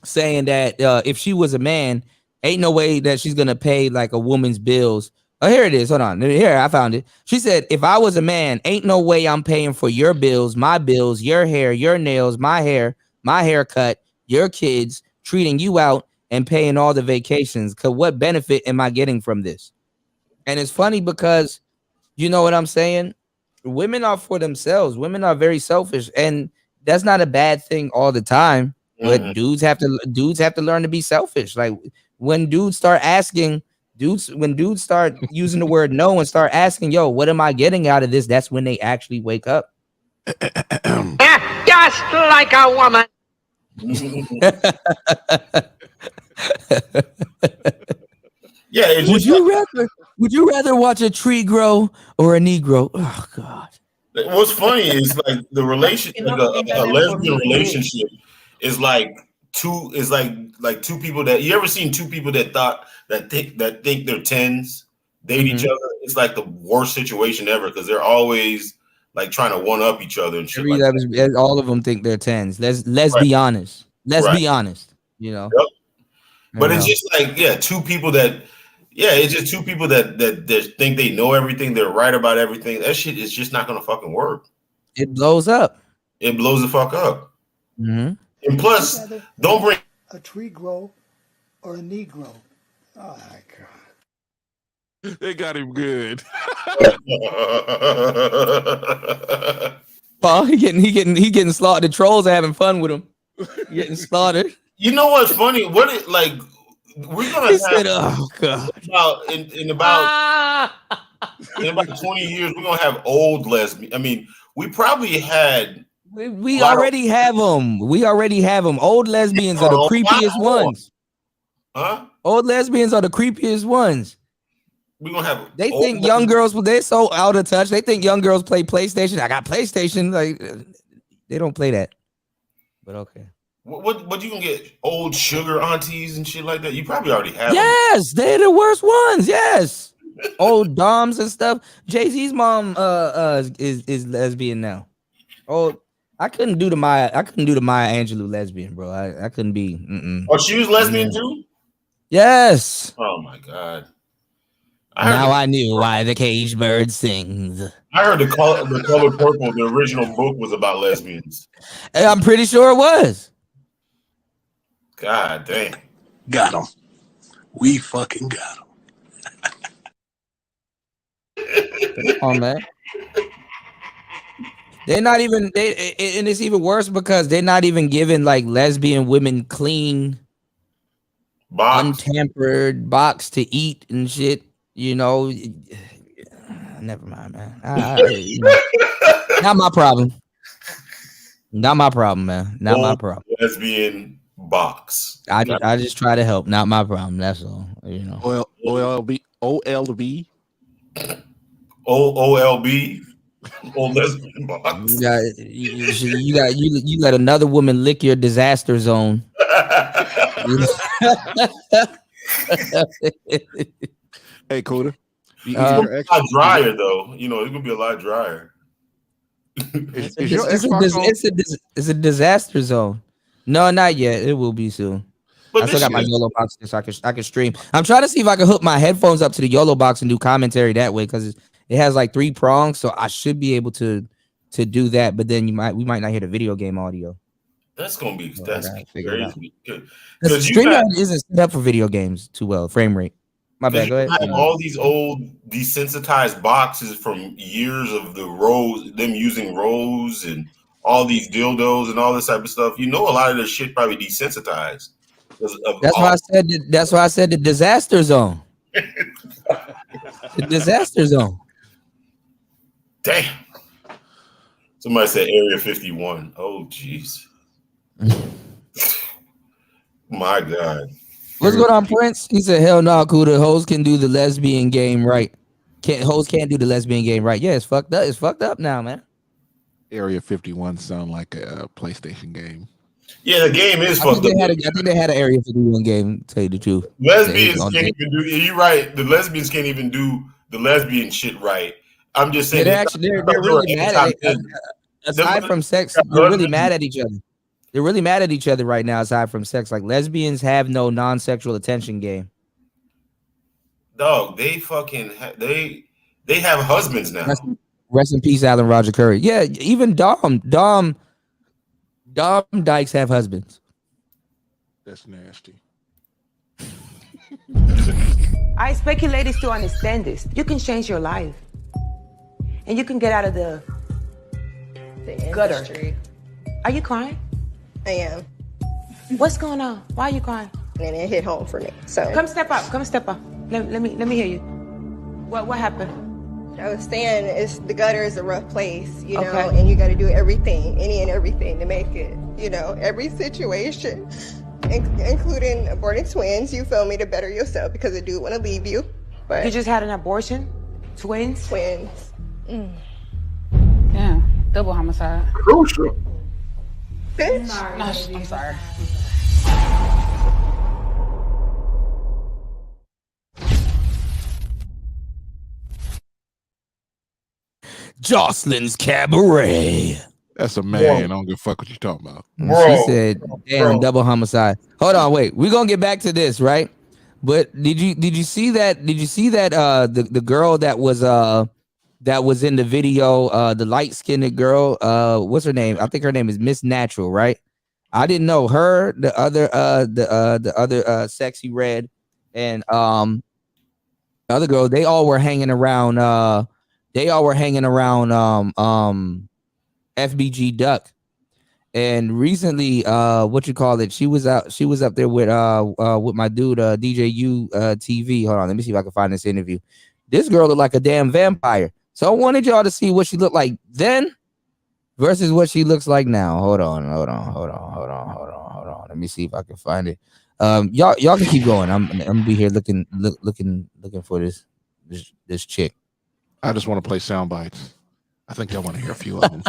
saying that if she was a man, ain't no way that she's gonna pay like a woman's bills. Oh, here it is. Hold on. Here, I found it. She said, if I was a man, ain't no way I'm paying for your bills, my bills, your hair, your nails, my hair, my haircut, your kids, treating you out and paying all the vacations. Cause what benefit am I getting from this? And it's funny because you know what I'm saying? Women are for themselves. Women are very selfish, and that's not a bad thing all the time. But dudes have to learn to be selfish. Like when dudes start using the word no and start asking, yo, what am I getting out of this? That's when they actually wake up. Just like a woman. Yeah. Would you rather watch a tree grow or a Negro? Oh God. What's funny is like the relation, like a lesbian relationship is like two people that you ever seen two people that think they're tens date each other. It's like the worst situation ever because they're always like trying to one up each other and shit. All of them think they're tens. Let's be honest. Let's be honest. You know. Yep. But it's just like two people that. Yeah, it's just two people that think they know everything, they're right about everything. That shit is just not gonna fucking work. It blows up. It blows the fuck up. Mm-hmm. And plus, don't bring a tree grow or a Negro. Oh my God. They got him good. Paul, he getting slaughtered. The trolls are having fun with him. Getting slaughtered. You know what's funny? We're gonna said, "Oh God!" In about 20 years, we're gonna have old lesbians. I mean, we probably had. We already have them. We already have them. Old lesbians are the creepiest ones. Huh? Old lesbians are the creepiest ones. We're gonna have. They think young girls. They're so out of touch. They think young girls play PlayStation. I got PlayStation. Like they don't play that. But okay. What you can get old sugar aunties and shit like that? You probably already have. Yes, they're the worst ones. Yes, old doms and stuff. Jay-Z's mom is lesbian now. Oh, I couldn't do the Maya Angelou lesbian, bro. I couldn't be. Oh, she was lesbian too. Yes. Oh my God. I knew why the caged bird sings. I heard the color purple. The original book was about lesbians. I'm pretty sure it was. God damn. Got him. We fucking got him. Come on, man. They're not even and it's even worse because they're not even giving like lesbian women clean, untampered box to eat and shit. You know, never mind, man. Not my problem. Not my problem, man. Not my problem. Lesbian box. I just try to help. Not my problem. That's all. You know. OLB. Old lesbian box. You got another woman lick your disaster zone. Hey, Coda. It's gonna be a lot drier though. You know, it's gonna be a lot drier. It's a disaster zone. No, not yet. It will be soon. But I still got my YOLO box so I can stream. I'm trying to see if I can hook my headphones up to the YOLO box and do commentary that way because it has like 3 prongs, so I should be able to do that. But then we might not hear the video game audio. That's gonna be crazy. Because StreamYard isn't set up for video games too well. Frame rate. My bad. Go ahead. Have all these old desensitized boxes from years of them using rose and all these dildos and all this type of stuff. You know, a lot of this shit probably desensitized. That's why I said the disaster zone. The disaster zone. Damn. Somebody said Area 51. Oh, jeez. My God. What's going on, Prince? He said, hell no, Kuda. Hoes can do the lesbian game right. Hoes can't do the lesbian game right. Yeah, it's fucked up. It's fucked up now, man. Area 51 sound like a PlayStation game. Yeah, the game is fucked up. I think they had an area 51 game. Tell you the truth, Lesbians can't even do. You're right. The lesbians can't even do the lesbian shit right. I'm just saying. Yeah, they're really mad at it. Aside from sex, they're really mad at each other. They're really mad at each other right now. Aside from sex, like lesbians have no non-sexual attention game. Dog, they fucking they have husbands now. Rest in peace, Alan Roger Curry. Yeah, even Dom Dykes have husbands. That's nasty. I expect you ladies to understand this. You can change your life. And you can get out of the gutter. Are you crying? I am. What's going on? Why are you crying? And it hit home for me. So come step up. Come step up. Let me hear you. What happened? I was saying the gutter is a rough place, you know, and you got to do everything, any and everything to make it, you know, every situation, including aborting twins, you feel me, to better yourself because I do want to leave you. But you just had an abortion? Twins? Twins. Yeah, double homicide. Crucial. Bitch. No, I'm sorry. Jocelyn's Cabaret. That's a man. I don't give a fuck what you talking about. She said, "Damn, double homicide." Hold on, wait. We're gonna get back to this, right? But did you see that? Did you see that? The girl that was in the video, the light skinned girl. What's her name? I think her name is Miss Natural, right? I didn't know her. The other Sexy Red and the other girl. They all were hanging around. FBG Duck, and recently, she was up there with my dude DJ U TV. Hold on, let me see if I can find this interview. This girl looked like a damn vampire. So I wanted y'all to see what she looked like then versus what she looks like now. Hold on. Let me see if I can find it. Y'all can keep going. I'm gonna be here looking for this chick. I just want to play sound bites. I think I want to hear a few of them.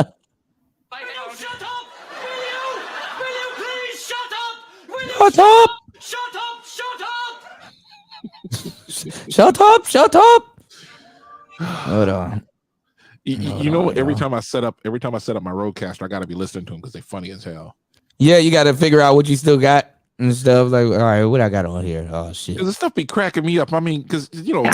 Shut up. Hold on. You know, every time I set up my Rodecaster, I got to be listening to them because they're funny as hell. Yeah, you got to figure out what you still got and stuff. Like, all right, what I got on here? Oh shit, because the stuff be cracking me up. I mean, because you know.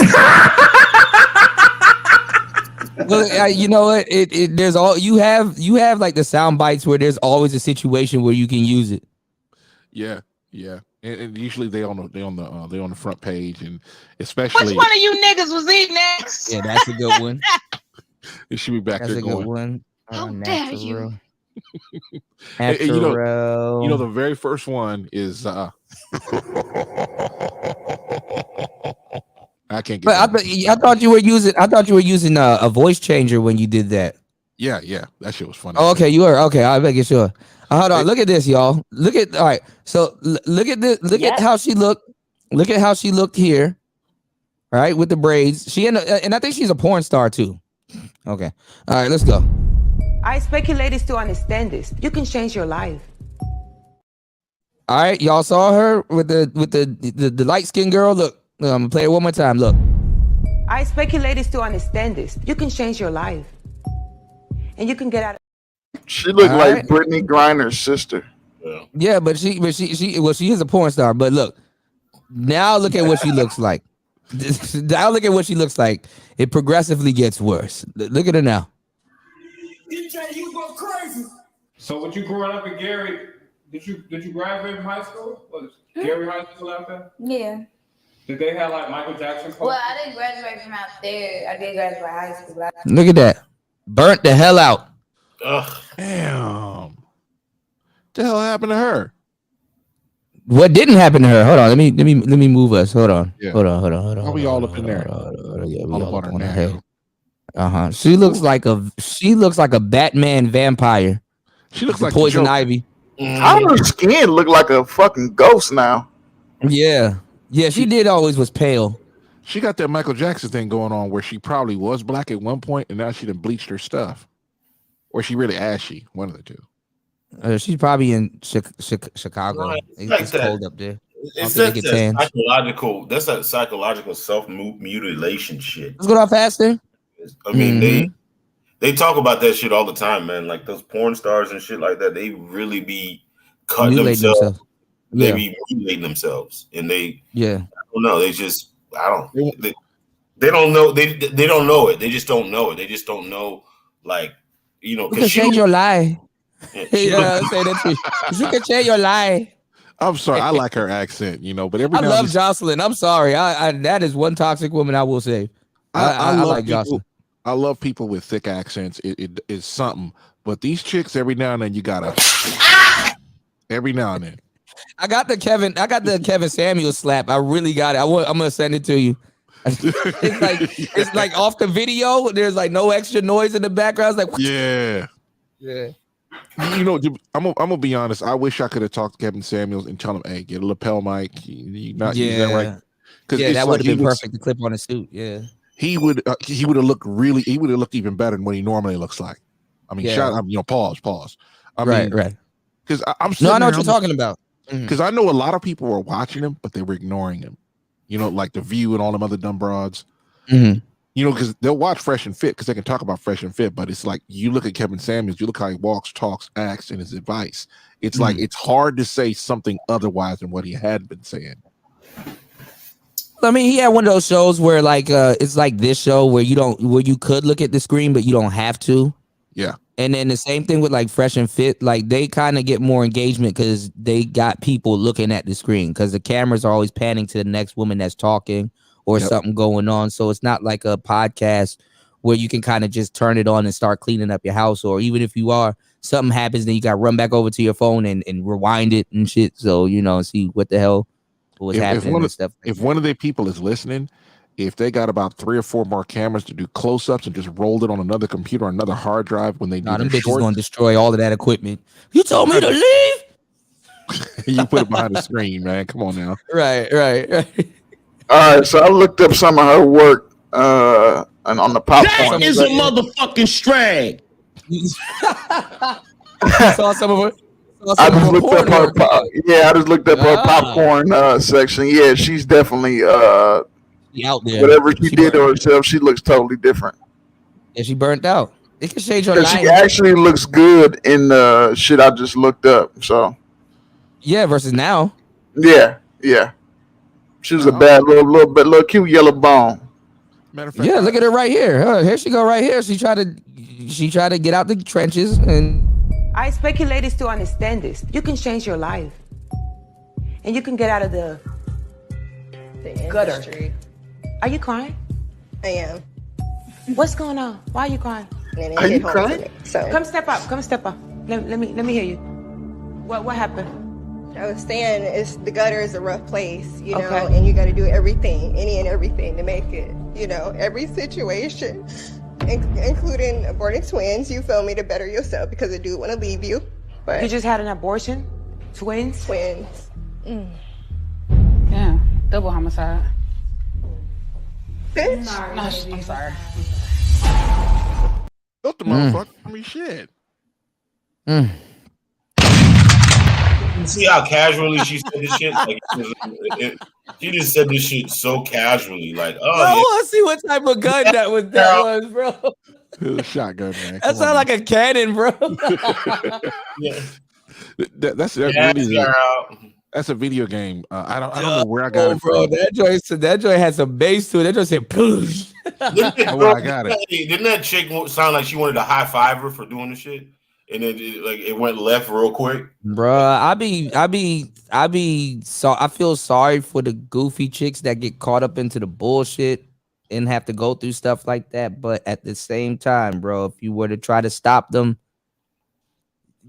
Well, you know what? There's all you have like the sound bites where there's always a situation where you can use it. Yeah. And usually they on the front page, and especially which one of you niggas was eating next? Yeah, that's a good one. It should be back that's there a going. Good one. How dare you? And you know the very first one is I can't get. But I thought you were using a voice changer when you did that. Yeah, that shit was funny. Oh, okay, you were okay. I'll make it sure. Hold on, look at this, y'all. Look at all right. So look at this. Look at how she looked. Look at how she looked here. All right, with the braids. And I think she's a porn star too. Okay. All right, let's go. I expect you ladies to understand this. You can change your life. All right, y'all saw her with the light skinned girl. Look, I'm gonna play it one more time. Look. I expect you ladies to understand this. You can change your life, and you can get out of. She looked like Brittany Griner's sister. Yeah, but she is a porn star. But look, now look at what she looks like. Now look at what she looks like. It progressively gets worse. Look at her now. DJ, you go crazy. So, when you growing up in Gary, did you graduate from high school? Was Gary High School out there? Yeah. Did they have like Michael Jackson? Well, I didn't graduate from out there. I did graduate high school. Look at that. Burnt the hell out. Ugh. Damn. What the hell happened to her? What didn't happen to her? Hold on. Let me move us. Hold on. Yeah. Hold on. How we all up in there? Yeah, we all up on her head. She looks like a Batman vampire. She looks like Poison Ivy. How her skin look like a fucking ghost now? Yeah. She did always was pale. She got that Michael Jackson thing going on where she probably was black at one point and now she done bleached her stuff. Or she really ashy, one of the two. She's probably in Chicago. Right. It's cold up there. It's that psychological. That's that psychological self-mutilation shit. Let's go down faster. I mean, they talk about that shit all the time, man. Like those porn stars and shit like that. They really be cutting themselves. They be mutilating themselves, and they. Yeah. I don't know. They just. I don't. They don't know. They don't know it. They just don't know it. They just don't know. Like, you know, you can change your life. Yeah, say that to you. You can change your life. I'm sorry, I like her accent, you know, but every I now love Jocelyn. I'm sorry. I that is one toxic woman I will say. I like Jocelyn. I love people with thick accents. It is something, but these chicks every now and then you gotta every now and then. I got the Kevin Samuels slap. I really got it. I'm gonna send it to you. it's like off the video. There's like no extra noise in the background. It's like yeah. You know, I'm gonna be honest. I wish I could have talked to Kevin Samuels and tell him, "Hey, get a lapel mic. You not use that right?" Because that would have been perfect to clip on a suit. Yeah, he would have looked even better than what he normally looks like. I mean, pause. I mean, right. Because I know what you're talking about. Because I know a lot of people were watching him, but they were ignoring him. You know, like The View and all them other dumb broads. Mm-hmm. You know, because they'll watch Fresh and Fit because they can talk about Fresh and Fit, but it's like you look at Kevin Samuels, you look how he walks, talks, acts, and his advice. It's like it's hard to say something otherwise than what he had been saying. I mean, he had one of those shows where like it's like this show where you could look at the screen, but you don't have to. Yeah. And then the same thing with like Fresh and Fit, like they kind of get more engagement because they got people looking at the screen because the cameras are always panning to the next woman that's talking or something going on. So it's not like a podcast where you can kind of just turn it on and start cleaning up your house. Or even if you are, something happens, then you got to run back over to your phone and rewind it and shit. So, you know, see what the hell was happening and stuff. If one of the people is listening, if they got about 3 or 4 more cameras to do close-ups and just rolled it on another computer or another hard drive when they do them bitches gonna destroy all of that equipment. You told me to leave. You put it behind the screen, man. Come on now. Right. All right, so I looked up some of her work and on the popcorn. That is a motherfucking strag. Saw some of her. I just looked up her popcorn section. Yeah, she's definitely out there. Whatever she did to herself, she looks totally different. Yeah, she burnt out. It can change her life. She actually looks good in the shit I just looked up. So yeah, versus now. Yeah. She was a bad little cute yellow bone. Matter of fact, yeah, look at her right here. Here she go right here. She tried to get out the trenches and I expect you ladies to understand this. You can change your life. And you can get out of the gutter. Are you crying? I am. What's going on? Why are you crying? Are you crying? So come step up. Let me hear you. What happened? I was saying the gutter is a rough place, you know, and you got to do everything, any and everything to make it, you know, every situation, including aborting twins, you feel me, to better yourself because I do want to leave you. But you just had an abortion? Twins? Twins. Yeah, double homicide. Bitch. No, I'm sorry. Look the motherfucker. I mean, shit. You see how casually she said this shit? Like, she just said this shit so casually. Like, oh, I want to see what type of gun that was, bro. It was a shotgun, man. That sounds like a cannon, bro. Yeah. That's a video game. I don't know where I got it bro. from. That joint had some bass to it. That joint said "push." I got it. Didn't that chick sound like she wanted to high five her for doing the shit? And then it went left real quick. Bro, I feel sorry for the goofy chicks that get caught up into the bullshit and have to go through stuff like that. But at the same time, bro, if you were to try to stop them,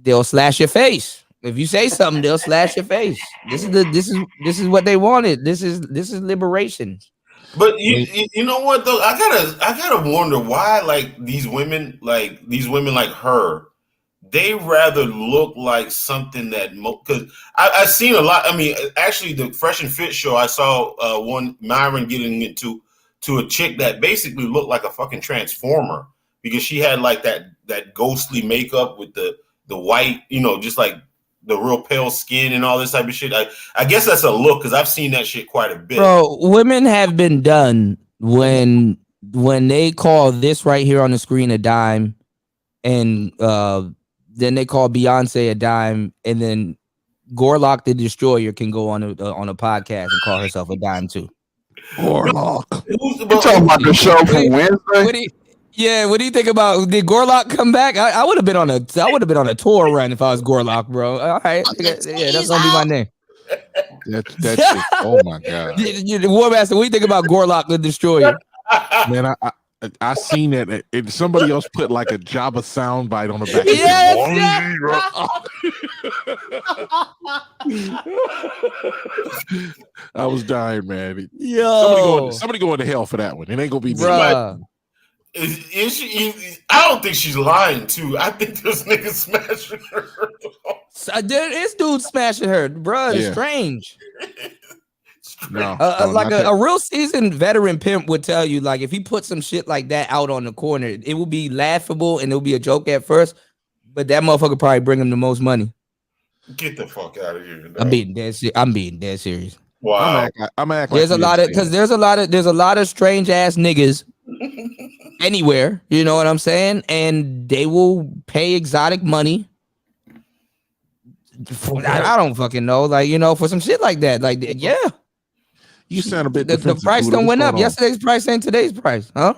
they'll slash your face. If you say something, they'll slash your face. This is what they wanted. This is liberation. But you know what though? I gotta wonder why these women like her, they rather look like something that because I've seen a lot. I mean, actually, the Fresh and Fit show, I saw one Myron getting into a chick that basically looked like a fucking transformer because she had like that ghostly makeup with the the white, just like the real pale skin and all this type of shit. I guess that's a look because I've seen that shit quite a bit. Bro, women have been done when they call this right here on the screen a dime, and then they call Beyonce a dime, and then Gorlock the Destroyer can go on a podcast and call herself a dime too. Gorlock. You talking about the show from Wednesday? What do you think about? Did Gorlock come back? I would have been on a tour run if I was Gorlock, bro. All right, yeah, that's gonna be my name. That's it. Oh my god. War Master, what do you think about Gorlock the Destroyer? Man, I seen that. And somebody else put like a Jabba soundbite on the back. I was dying, man. Yo, somebody going to hell for that one. It ain't gonna be me. Is she? I don't think she's lying too. I think this nigga smashing her. This dude smashing her, bro. It's strange. No, like a real seasoned veteran pimp would tell you, like, if he put some shit like that out on the corner, it would be laughable and it would be a joke at first, but that motherfucker probably bring him the most money. Get the fuck out of here! Dog. I'm being dead serious. Wow, I'm acting. There's a lot of strange ass niggas anywhere. You know what I'm saying? And they will pay exotic money. I don't fucking know, like, for some shit like that. Like, yeah. You sound a bit the price don't went up. Yesterday's price ain't today's price, huh?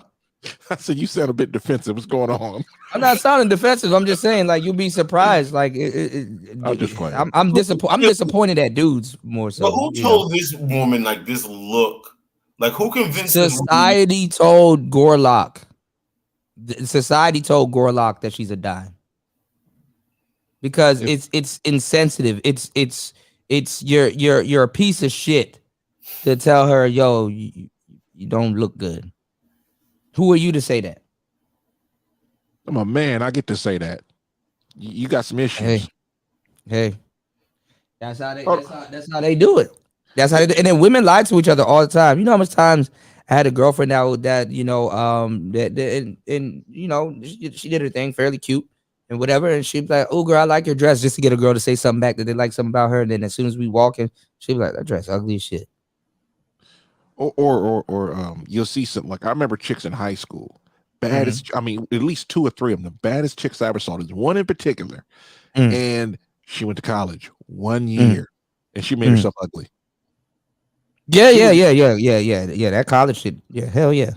I said you sound a bit defensive. What's going on? I'm not sounding defensive. I'm just saying, like, you'll be surprised. Like, I'm just playing. I'm disappointed at dudes more so. But who told this woman like this look? Like, who convinced society? Told Gorlock. Society told Gorlock that she's a dime because it's insensitive. It's you're a piece of shit to tell her, yo, you don't look good. Who are you to say that? I'm a man. I get to say that. You got some issues. Hey, that's how they do it. That's how they do. And then women lie to each other all the time. You know how much times I had a girlfriend that she did her thing, fairly cute and whatever, and she'd be like, "Oh, girl, I like your dress," just to get a girl to say something back that they like something about her. And then as soon as we walk in, she'd be like, "That dress ugly as shit." Or you'll see something like, I remember chicks in high school, baddest. I mean, at least 2 or 3 of them, the baddest chicks I ever saw. There's one in particular, and she went to college 1 year, and she made herself ugly. Yeah. That college shit. Yeah, hell yeah.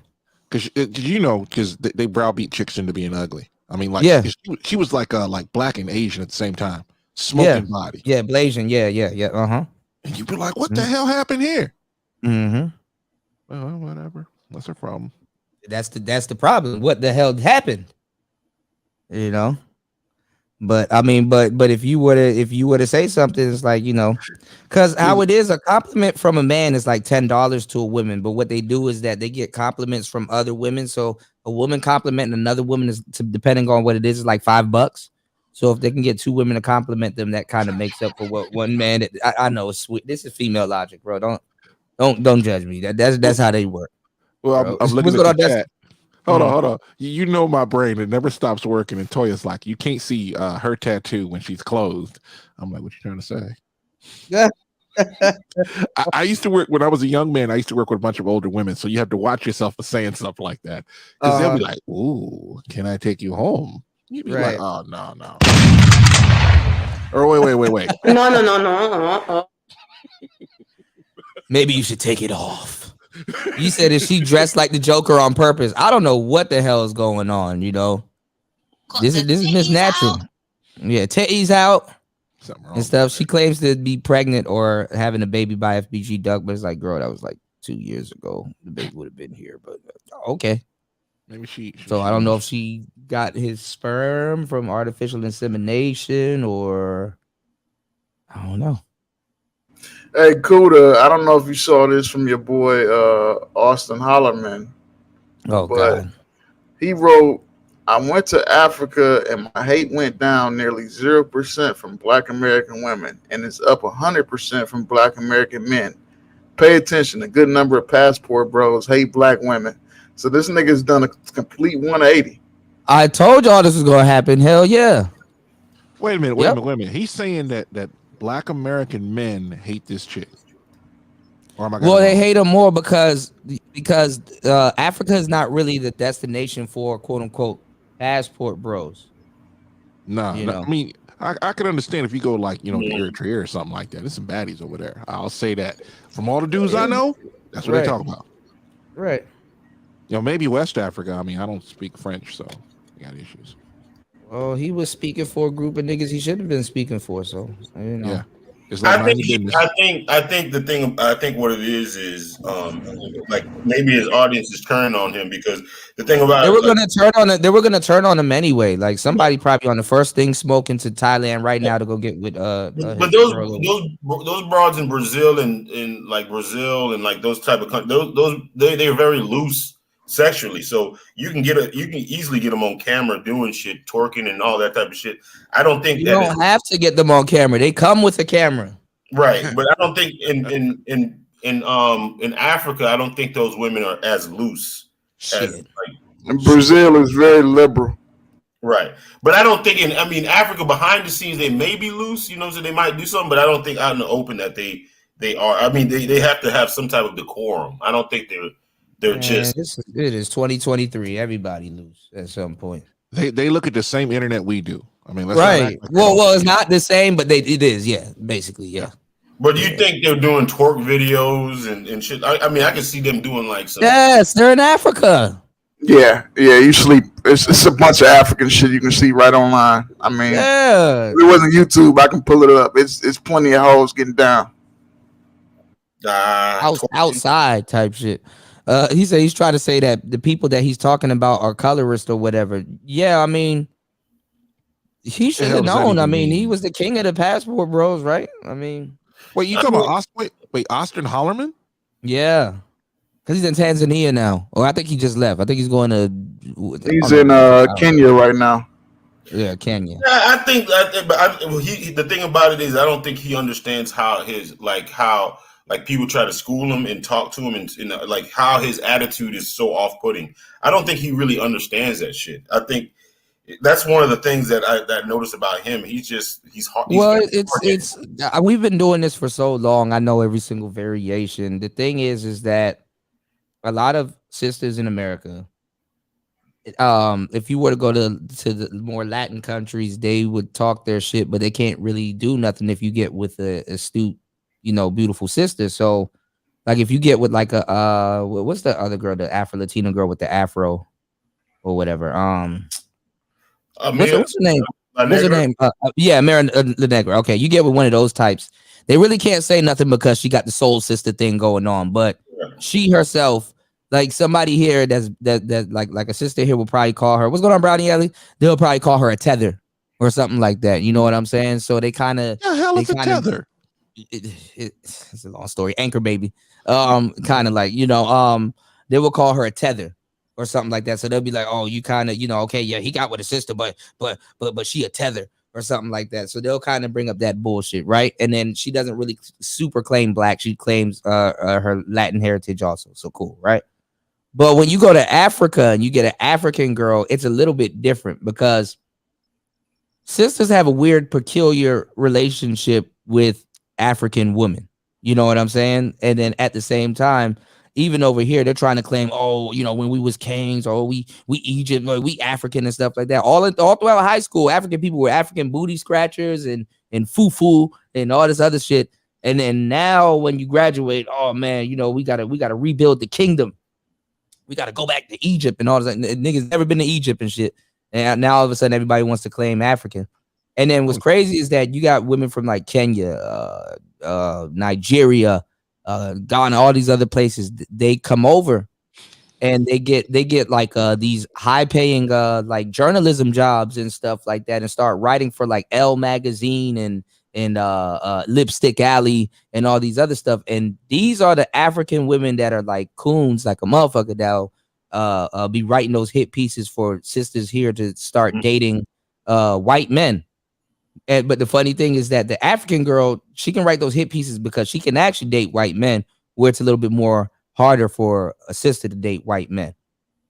Because they browbeat chicks into being ugly. I mean, like, she was like black and Asian at the same time, smoking body. Yeah, blazing. Yeah. And you'd be like, what the hell happened here? Mm-hmm. Well, whatever. That's her problem. That's the problem. What the hell happened? But I mean, but if you were to say something, it's like, because how it is, a compliment from a man is like $10 to a woman. But what they do is that they get compliments from other women. So a woman complimenting another woman is, depending on what it is like $5. So if they can get 2 women to compliment them, that kind of makes up for what one man. I know it's sweet. This is female logic, bro. Don't judge me. That's how they work. Well, I'm looking at the chat. Hold on. You know my brain, it never stops working. And Toya's like, you can't see her tattoo when she's clothed. I'm like, what you trying to say? Yeah. I used to work when I was a young man. I used to work with a bunch of older women, so you have to watch yourself for saying stuff like that, because they'll be like, "Ooh, can I take you home?" You'd be like, "Oh no." Or wait. No. Maybe you should take it off. You said if she dressed like the Joker on purpose. I don't know what the hell is going on. This is Miss Natural. Yeah, Tate's out and stuff. She claims to be pregnant or having a baby by FBG Duck, but it's like, girl, that was like 2 years ago. The baby would have been here, but okay. Maybe she. So I don't know if she got his sperm from artificial insemination or I don't know. Hey, Kuda, I don't know if you saw this from your boy Austin Hollerman. Oh, God. He wrote, I went to Africa and my hate went down nearly 0% from Black American women, and it's up 100% from Black American men. Pay attention. A good number of passport bros hate Black women. So this nigga's done a complete 180. I told y'all this was going to happen. Hell yeah. Wait a minute. He's saying that Black American men hate this chick. Or am I well, they hate her more because Africa is not really the destination for quote unquote passport bros. No, I mean, I can understand if you go like, to Eritrea or something like that. There's some baddies over there. I'll say that. From all the dudes I know, that's what they talk about. Right. Maybe West Africa. I mean, I don't speak French, so I got issues. Well, he was speaking for a group of niggas he should have been speaking for, so yeah. It's like I think what it is like maybe his audience is turning on him because the thing about they were gonna turn on him anyway. Like somebody probably on the first thing smoking to Thailand right now to go get with but those broads in Brazil and like Brazil and like those type of countries, they're very loose sexually, so you can easily get them on camera doing shit, twerking and all that type of shit. I don't think you don't have to get them on camera. They come with a camera, right? But I don't think in Africa, I don't think those women are as loose. Brazil is very liberal, right? But I don't think Africa behind the scenes they may be loose, so they might do something, but I don't think out in the open that they are. I mean, they have to have some type of decorum. I don't think they're just. It is 2023. Everybody lose at some point. They look at the same internet we do. I mean, right. Well, it's not the same, but it is. Yeah, basically, yeah. But do you think they're doing twerk videos and shit? I mean, I can see them doing like some. Yes, they're in Africa. Yeah. You sleep. It's a bunch of African shit you can see right online. I mean, if it wasn't YouTube, I can pull it up. It's plenty of hoes getting down. Outside type shit. He said he's trying to say that the people that he's talking about are colorist or whatever. Yeah, I mean, he should have known. I mean, he was the king of the passport bros, right? I mean, wait, you talking about Austin Hollerman? Yeah, because he's in Tanzania now. Or I think he just left. I think he's going to. He's in Kenya right now. Yeah, Kenya. Yeah, I think the thing about it is I don't think he understands how people try to school him and talk to him and like how his attitude is so off-putting. I don't think he really understands that shit. I think that's one of the things that I noticed about him. He's hard. It's we've been doing this for so long. I know every single variation. The thing is that a lot of sisters in America, if you were to go to the more Latin countries, they would talk their shit, but they can't really do nothing if you get with a astute, beautiful sister. So like if you get with like what's the other girl, the Afro-Latina girl with the afro or whatever, what's her name? What's her name? Yeah, Mara La Negra. Okay, you get with one of those types, they really can't say nothing because she got the soul sister thing going on, but she herself, like somebody here that like a sister here will probably call her, what's going on, Brownie Ellie? They'll probably call her a tether or something like that. You know what I'm saying? So they kind of a tether. It's a long story. Anchor baby, kind of like they will call her a tether or something like that. So they'll be like, oh, you kind of okay, yeah, he got with a sister, but she a tether or something like that. So they'll kind of bring up that bullshit, right? And then she doesn't really super claim black. She claims her Latin heritage also. So cool, right? But when you go to Africa and you get an African girl, it's a little bit different because sisters have a weird, peculiar relationship with African women. You know what I'm saying? And then at the same time, even over here, they're trying to claim, oh, when we was kings, or we Egypt, or we African and stuff like that. All throughout high school, African people were African booty scratchers and foo-foo and all this other shit. And then now when you graduate, oh man, we gotta rebuild the kingdom. We gotta go back to Egypt and all this. Niggas never been to Egypt and shit. And now all of a sudden everybody wants to claim African. And then what's crazy is that you got women from like Kenya, Nigeria, Ghana, all these other places. They come over and they get like these high paying like journalism jobs and stuff like that, and start writing for like Elle magazine and Lipstick Alley and all these other stuff. And these are the African women that are like coons, like a motherfucker that'll be writing those hit pieces for sisters here to start dating white men. But the funny thing is that the African girl, she can write those hit pieces because she can actually date white men, where it's a little bit more harder for a sister to date white men.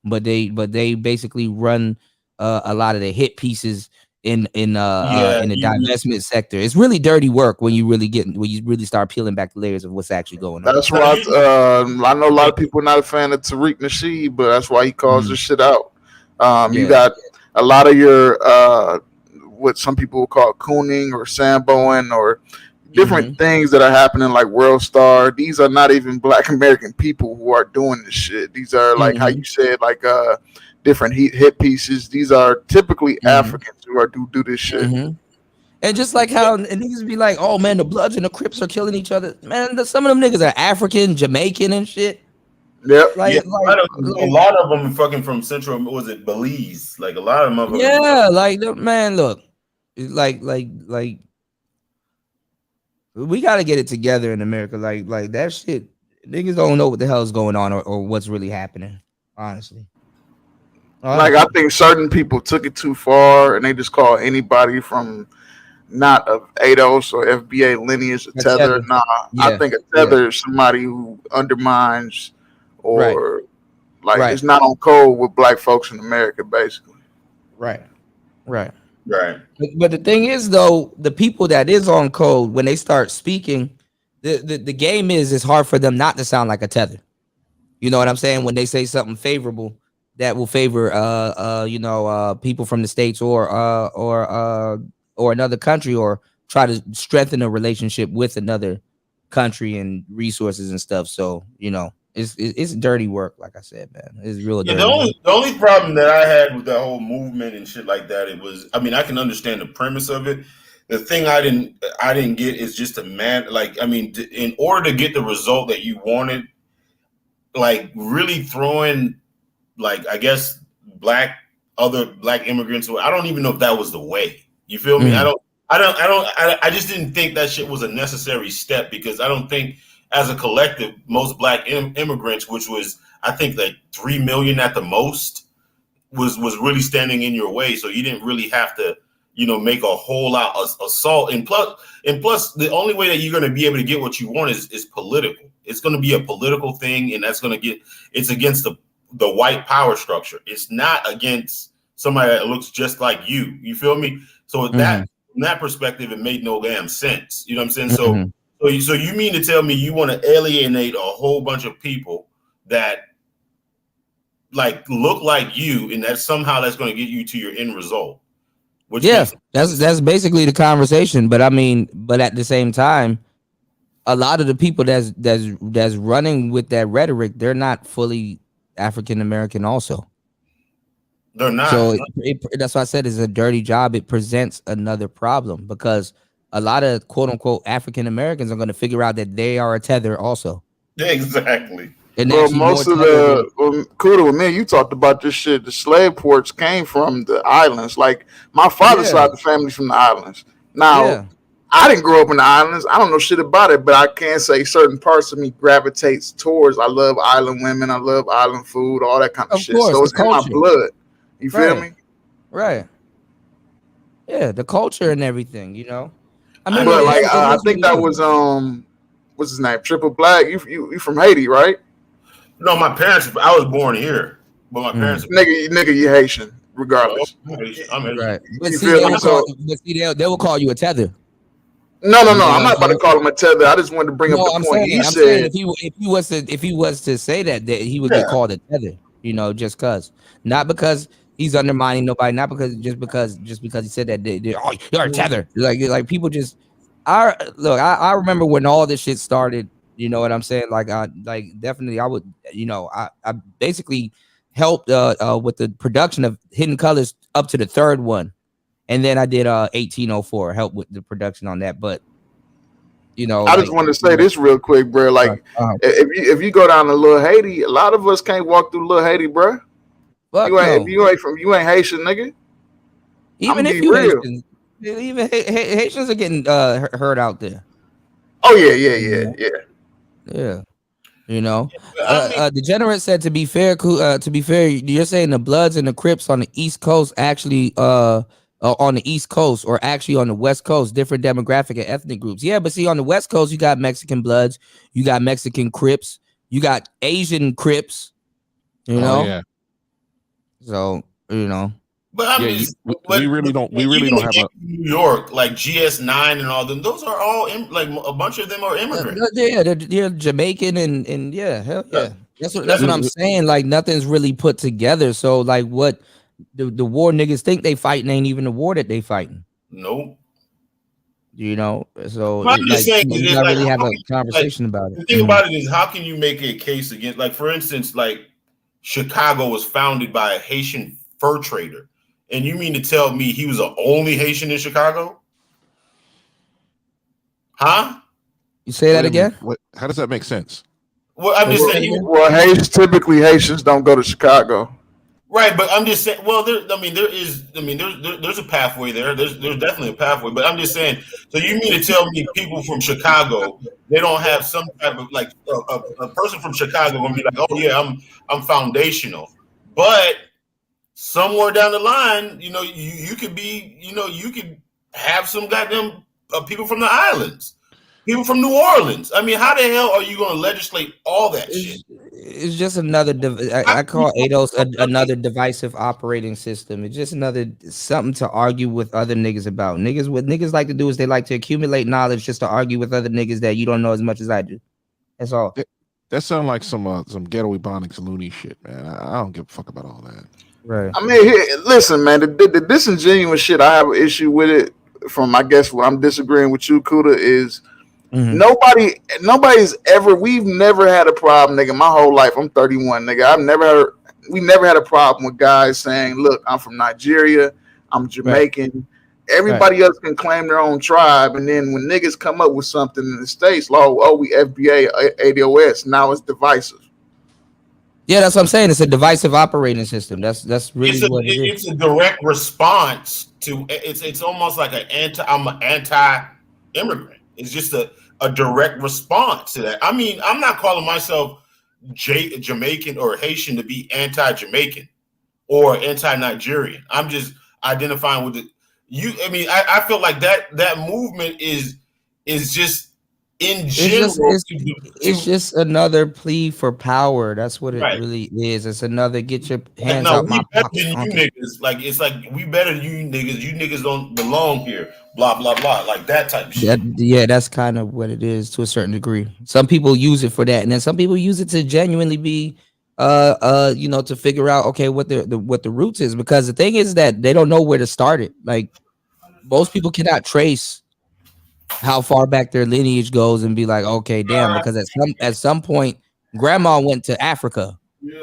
But they basically run a lot of the hit pieces in the divestment sector. It's really dirty work when you really start peeling back the layers of what's actually going on. That's why I know a lot of people are not a fan of Tariq Nasheed, but that's why he calls this shit out. You got a lot of your what some people will call cooning or samboing or different things that are happening, like World Star. These are not even Black American people who are doing this shit. These are like how you said, like different hit pieces. These are typically Africans who are do this shit. And just like how niggas be like, oh man, the Bloods and the Crips are killing each other. Man, some of them niggas are African, Jamaican, and shit. Yep. Like, a lot of them fucking from Central. Was it Belize? Like a lot of them. Yeah, like man, look, like we got to get it together in America. Like that shit, niggas don't know what the hell is going on or what's really happening. Honestly, like I think certain people took it too far, and they just call anybody from not of thos or FBA lineage a tether. Nah, I think a tether is somebody who undermines or it's not on code with Black folks in America, basically. Right. But the thing is, though, the people that is on code, when they start speaking, the game is it's hard for them not to sound like a tether. You know what I'm saying? When they say something favorable that will favor people from the States or another country, or try to strengthen a relationship with another country and resources and stuff. So, it's dirty work, like I said, man. It's real dirty. The only problem that I had with that whole movement and shit like that, I can understand the premise of it. The thing I didn't get is just in order to get the result that you wanted, like really throwing, like, I guess other black immigrants. I don't even know if that was the way. You feel me? I just didn't think that shit was a necessary step, because I don't think, as a collective, most black immigrants, which was, I think, like 3 million at the most, was really standing in your way. So you didn't really have to, make a whole lot of assault. And plus, the only way that you're going to be able to get what you want is political. It's going to be a political thing, and it's against the white power structure. It's not against somebody that looks just like you. You feel me? So from that perspective, it made no damn sense. You know what I'm saying? So you mean to tell me you want to alienate a whole bunch of people that like look like you, and that somehow that's going to get you to your end result? That's basically the conversation. But but at the same time, a lot of the people that's running with that rhetoric, they're not fully African American. Also, they're not. So that's why I said it's a dirty job. It presents another problem, because a lot of quote unquote African Americans are going to figure out that they are a tether also. Exactly. And most of Kuda, with me, you talked about this shit. The slave ports came from the islands. Like my father's side of the family's from the islands. Now, I didn't grow up in the islands. I don't know shit about it, but I can say certain parts of me gravitates towards. I love island women. I love island food, all that kind of shit. Course, so it's in my blood. You feel me? Right. Yeah, the culture and everything, I think that was what's his name? Triple Black. You from Haiti, right? No, my parents. I was born here, but my parents. Nigga, you Haitian, regardless. I'm Haitian. Right. But see, they will call you a tether. No. I'm not about to call him a tether. I just wanted to bring up the point. I'm saying if he was to say that he would get called a tether. Just cause, not because he's undermining nobody, not because just because he said that you're a tether. Like people just I remember when all this shit started. You know what I'm saying? Definitely I would. I basically helped with the production of Hidden Colors up to the third one, and then I did 1804 help with the production on that. But I just want to say this real quick, bro. Like if you go down to Little Haiti, a lot of us can't walk through Little Haiti, bro. If you ain't Haitian, nigga. Even if you Haitians, even Haitians are getting hurt out there. Oh yeah. Degenerate said, to be fair, you're saying the Bloods and the Crips on the East Coast actually on the East Coast, or actually on the West Coast, different demographic and ethnic groups. Yeah, but see, on the West Coast, you got Mexican Bloods, you got Mexican Crips, you got Asian Crips, So, But we really don't have a New York, like GS9 and all them. Those are all like a bunch of them are immigrants. They're Jamaican and yeah, hell yeah. That's what I'm saying. Like nothing's really put together. So like what the war niggas think they fighting ain't even the war that they fighting. Nope. You know, so I'm just saying, you gotta really have a conversation about it. The thing about it is, how can you make a case against, like, for instance, like Chicago was founded by a Haitian fur trader, and you mean to tell me he was the only Haitian in Chicago? Huh? You say that again? How does that make sense? Well, I'm just saying. Well, Haitians don't go to Chicago. Right, but I'm just saying. Well, there's a pathway there. There's definitely a pathway. But I'm just saying. So you mean to tell me people from Chicago, they don't have some type of like a person from Chicago gonna be like, oh yeah, I'm foundational, but somewhere down the line, you know, you could be, you know, you could have some goddamn people from the islands. People from New Orleans. I mean, how the hell are you going to legislate all that shit? It's just another. I call thos another divisive operating system. It's just another something to argue with other niggas about. What niggas like to do is they like to accumulate knowledge just to argue with other niggas that you don't know as much as I do. That's all. That sounds like some ghetto ebonics loony shit, man. I don't give a fuck about all that. Right. I mean, listen, man. The disingenuous shit. I have an issue with it. From I guess what I'm disagreeing with you, Kuda, is. Nobody's ever. We've never had a problem, nigga. My whole life, I'm 31, nigga. We never had a problem with guys saying, "Look, I'm from Nigeria. I'm Jamaican." Right. Everybody else can claim their own tribe, and then when niggas come up with something in the States, we FBA, ADOS. Now it's divisive. Yeah, that's what I'm saying. It's a divisive operating system. That's really what it is. It's a direct response to. It's almost like I'm an anti-immigrant. It's just a direct response to that. I mean, I'm not calling myself Jamaican or Haitian to be anti-Jamaican or anti-Nigerian. I'm just identifying with I feel like that movement is just in general. It's just another plea for power. That's what it really is. It's another get your hands out my pocket. You niggas. Like it's like we better than you niggas. You niggas don't belong here. Blah blah blah. Like that type of shit. Yeah, that's kind of what it is to a certain degree. Some people use it for that, and then some people use it to genuinely be you know, to figure out what the roots is, because the thing is that they don't know where to start it. Like most people cannot trace how far back their lineage goes and be like, okay, damn, because at some point grandma went to Africa,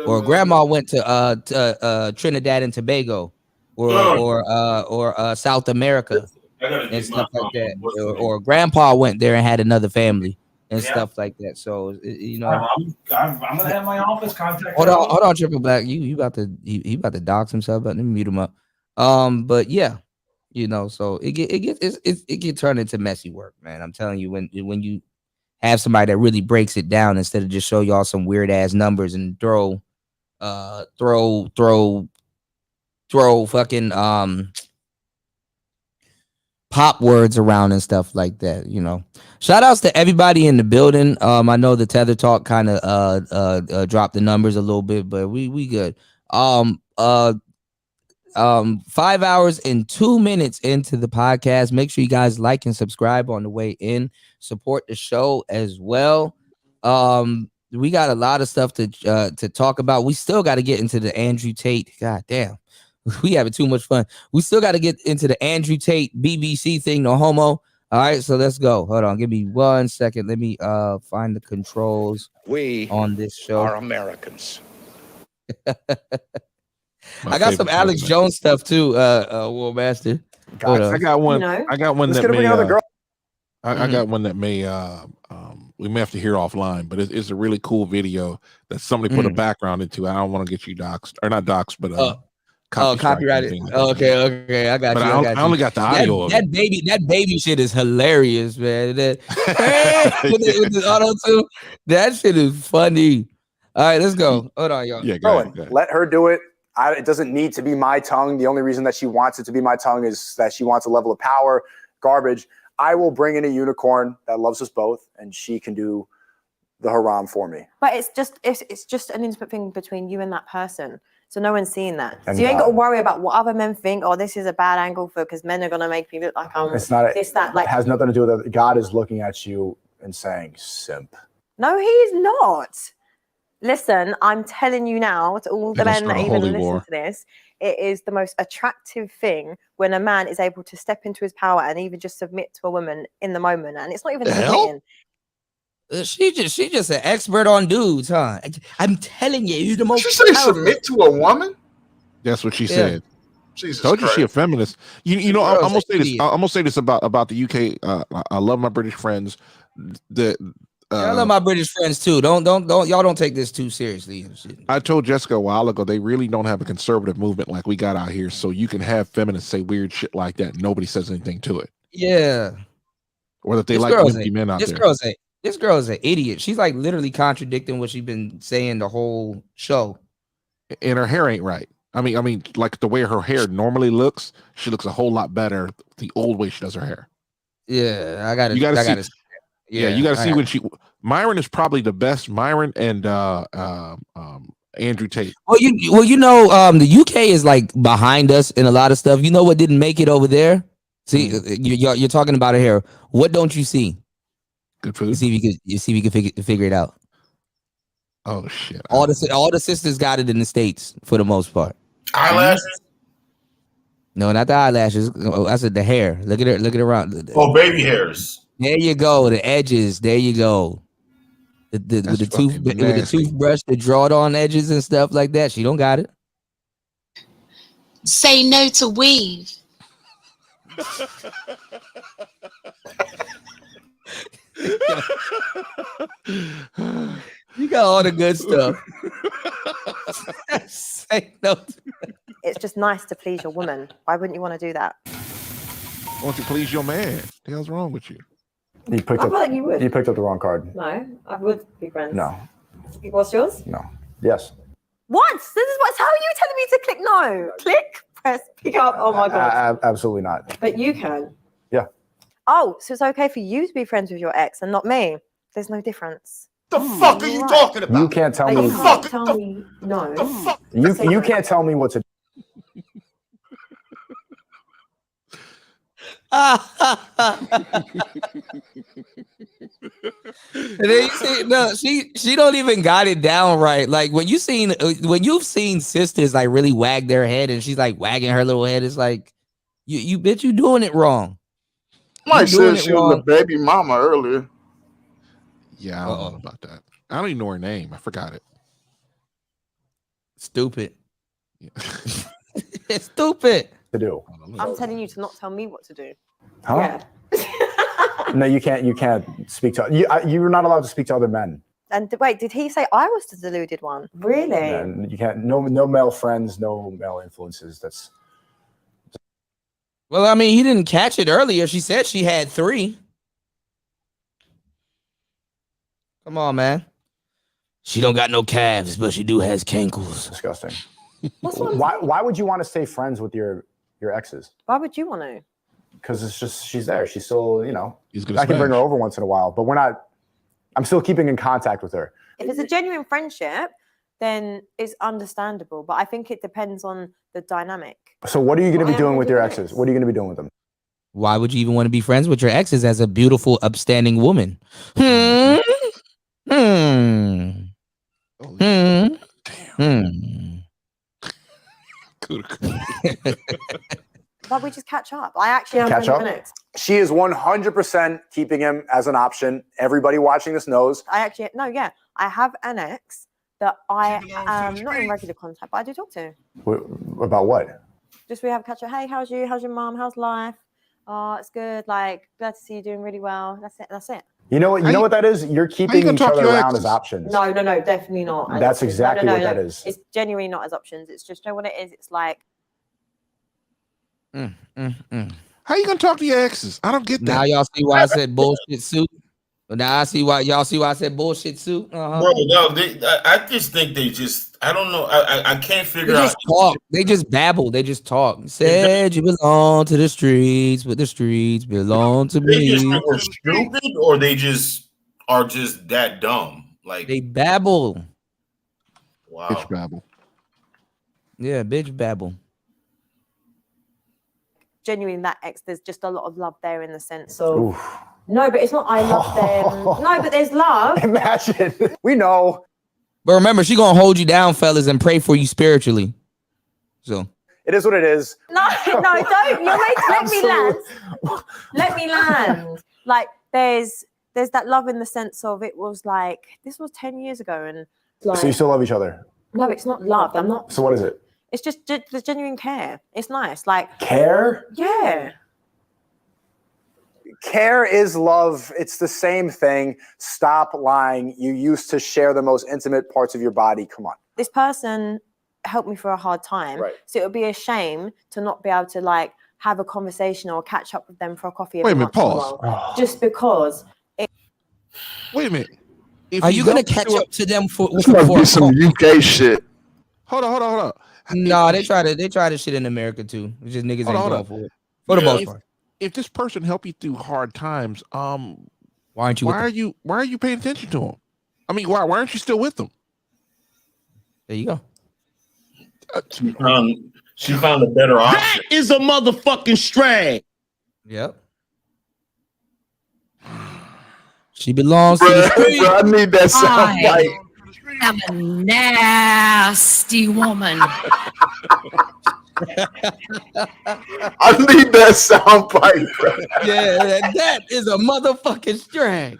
or grandma went to Trinidad and Tobago, or South America and stuff like that, or grandpa went there and had another family and stuff like that. So you know, I'm gonna have my office contact. Hold on, Triple Black. You about to about to dox himself, but let me mute him up. But yeah. You know, so it get turned into messy work, man. I'm telling you, when you have somebody that really breaks it down instead of just show y'all some weird ass numbers and throw fucking pop words around and stuff like that. You know, shout outs to everybody in the building. I know the Tether Talk kind of dropped the numbers a little bit, but we good. 5 hours and 2 minutes into the podcast. Make sure you guys like and subscribe on the way in. Support the show as well. We got a lot of stuff to talk about. We still got to get into the Andrew Tate. God damn, we having too much fun. We still got to get into the Andrew Tate BBC thing. No homo. All right, so let's go. Hold on, give me 1 second. Let me find the controls. We on this show are Americans. I got some Alex Jones stuff too, World Master. I got one. I got one that may. I got one that may. We may have to hear offline, but it's a really cool video that somebody put a background into. I don't want to get you doxxed, or not doxxed, but copyrighted. Okay, I got you. I only got the audio. That baby shit is hilarious, man. With the auto tune, that shit is funny. All right, let's go. Hold on, y'all. Yeah, go ahead. Let her do it. It doesn't need to be my tongue. The only reason that she wants it to be my tongue is that she wants a level of power. Garbage. I will bring in a unicorn that loves us both, and she can do the haram for me. But it's just an intimate thing between you and that person. So no one's seeing that. And so you ain't God. got to worry about what other men think. Oh, this is a bad angle for because men are gonna make me look like I'm It's not. this that. Like it has nothing to do with it. God is looking at you and saying, "Simp." no, he's not. Listen, I'm telling you now to all the men that even listen to this, it is the most attractive thing when a man is able to step into his power and even just submit to a woman in the moment. And it's not even submitting. She just an expert on dudes, huh? I'm telling you, you're the most. She say submit to a woman. That's what she said. Jesus Told you Christ. she a feminist. You know, I'm gonna say this. I'm gonna say this about the UK. I love my British friends. I love my British friends too. Don't y'all don't take this too seriously. I told Jessica a while ago they really don't have a conservative movement like we got out here. So you can have feminists say weird shit like that. And nobody says anything to it. Yeah. Or that they like wimpy men out there. This girl is an idiot. She's like literally contradicting what she's been saying the whole show. And her hair ain't right. I mean, like the way her hair normally looks, she looks a whole lot better the old way she does her hair. Yeah, I gotta see. Yeah, you gotta see when Myron is probably the best. Myron and Andrew Tate. Well, the UK is like behind us in a lot of stuff. You know what didn't make it over there? See, you're talking about it here. What don't you see? Good food. You see if you can figure it out. Oh shit! All the sisters got it in the States for the most part. Eyelashes? No, not the eyelashes. I said the hair. Look at it. Look at it around. Oh, baby hairs. There you go. The edges. There you go. With the toothbrush, the drawed on edges and stuff like that. She don't got it. Say no to weave. You got all the good stuff. Say no. It's just nice to please your woman. Why wouldn't you want to do that? Why don't you please your man? What the hell's wrong with you? You picked up the wrong card. No, I would be friends. No. What's yours? No. Yes. What? This is what's how are you telling me to click no? Click, press, pick up. Oh my god. Absolutely not. But you can. Yeah. Oh, so it's okay for you to be friends with your ex and not me. There's no difference. The fuck are you talking about? You can't tell me. You can't tell me no. You can't tell me what to do. She don't even got it down right. Like when you've seen sisters like really wag their head and she's like wagging her little head, it's like you bitch, you doing it wrong. Mike said she was a baby mama earlier. Yeah, I don't know about that. I don't even know her name. I forgot it. Stupid. Yeah. It's stupid to do. I'm telling you to not tell me what to do. Huh? Yeah. No, you can't speak to you. You're not allowed to speak to other men. And wait, did he say I was the deluded one? Really? And you can't. No male friends. No male influences. That's. Well, I mean, he didn't catch it earlier. She said she had 3. Come on, man. She don't got no calves, but she do has cankles. Disgusting. Why would you want to stay friends with your exes? Why would you want to? Because it's just she's there. She's still, I can bring her over once in a while, but I'm still keeping in contact with her. If it's a genuine friendship, then it's understandable. But I think it depends on the dynamic. So what are you going to be doing with your exes? What are you going to be doing with them? Why would you even want to be friends with your exes as a beautiful, upstanding woman? But we just catch up. I actually am catch up. She is 100% keeping him as an option. Everybody watching this knows. I have an ex that I am not in regular contact, but I do talk to. About what? Just we have a catch up. Hey, how's you? How's your mom? How's life? Oh, it's good. Like, glad to see you doing really well. That's it. You know what that is? You're keeping each other around as options. No, definitely not. That's exactly what that is. It's genuinely not as options. It's just, what it is? It's like. How you gonna talk to your exes? I don't get that. Now y'all see why I said bullshit suit. Now I see why I said bullshit suit. Bro, no, I just think they just. I don't know. I can't figure out. Talk. They just babble. They just talk. Said you belong to the streets, but the streets belong to me. They just are stupid, or they just are just that dumb. Like they babble. Wow. Bitch babble. Yeah, bitch babble. Genuinely, that ex, there's just a lot of love there in the sense of no, but it's not I love them. No, but there's love. Imagine. We know. But remember, she gonna hold you down, fellas, and pray for you spiritually. So it is what it is. No, don't. Let me land. Let me land. Like there's that love in the sense of it was like this was 10 years ago, and like, so you still love each other? No, it's not love. I'm not. So what is it? It's just the genuine care. It's nice. Like care? Yeah. Care is love. It's the same thing. Stop lying. You used to share the most intimate parts of your body. Come on. This person helped me for a hard time. Right. So it would be a shame to not be able to like have a conversation or catch up with them for a coffee. Wait a minute, pause. Just because. Wait a minute. Are you gonna catch up to them for some UK shit? Hold on. No, they try to shit in America too. It's just niggas ain't going for it. For the most part. If this person helped you through hard times, why aren't you? Why are you paying attention to them? I mean, why aren't you still with them? There you go. She found a better option. That is a motherfucking strag. Yep. She belongs to the street. I need that sound bite. I'm a nasty woman. I need that sound bite, bro. Yeah, that is a motherfucking strag.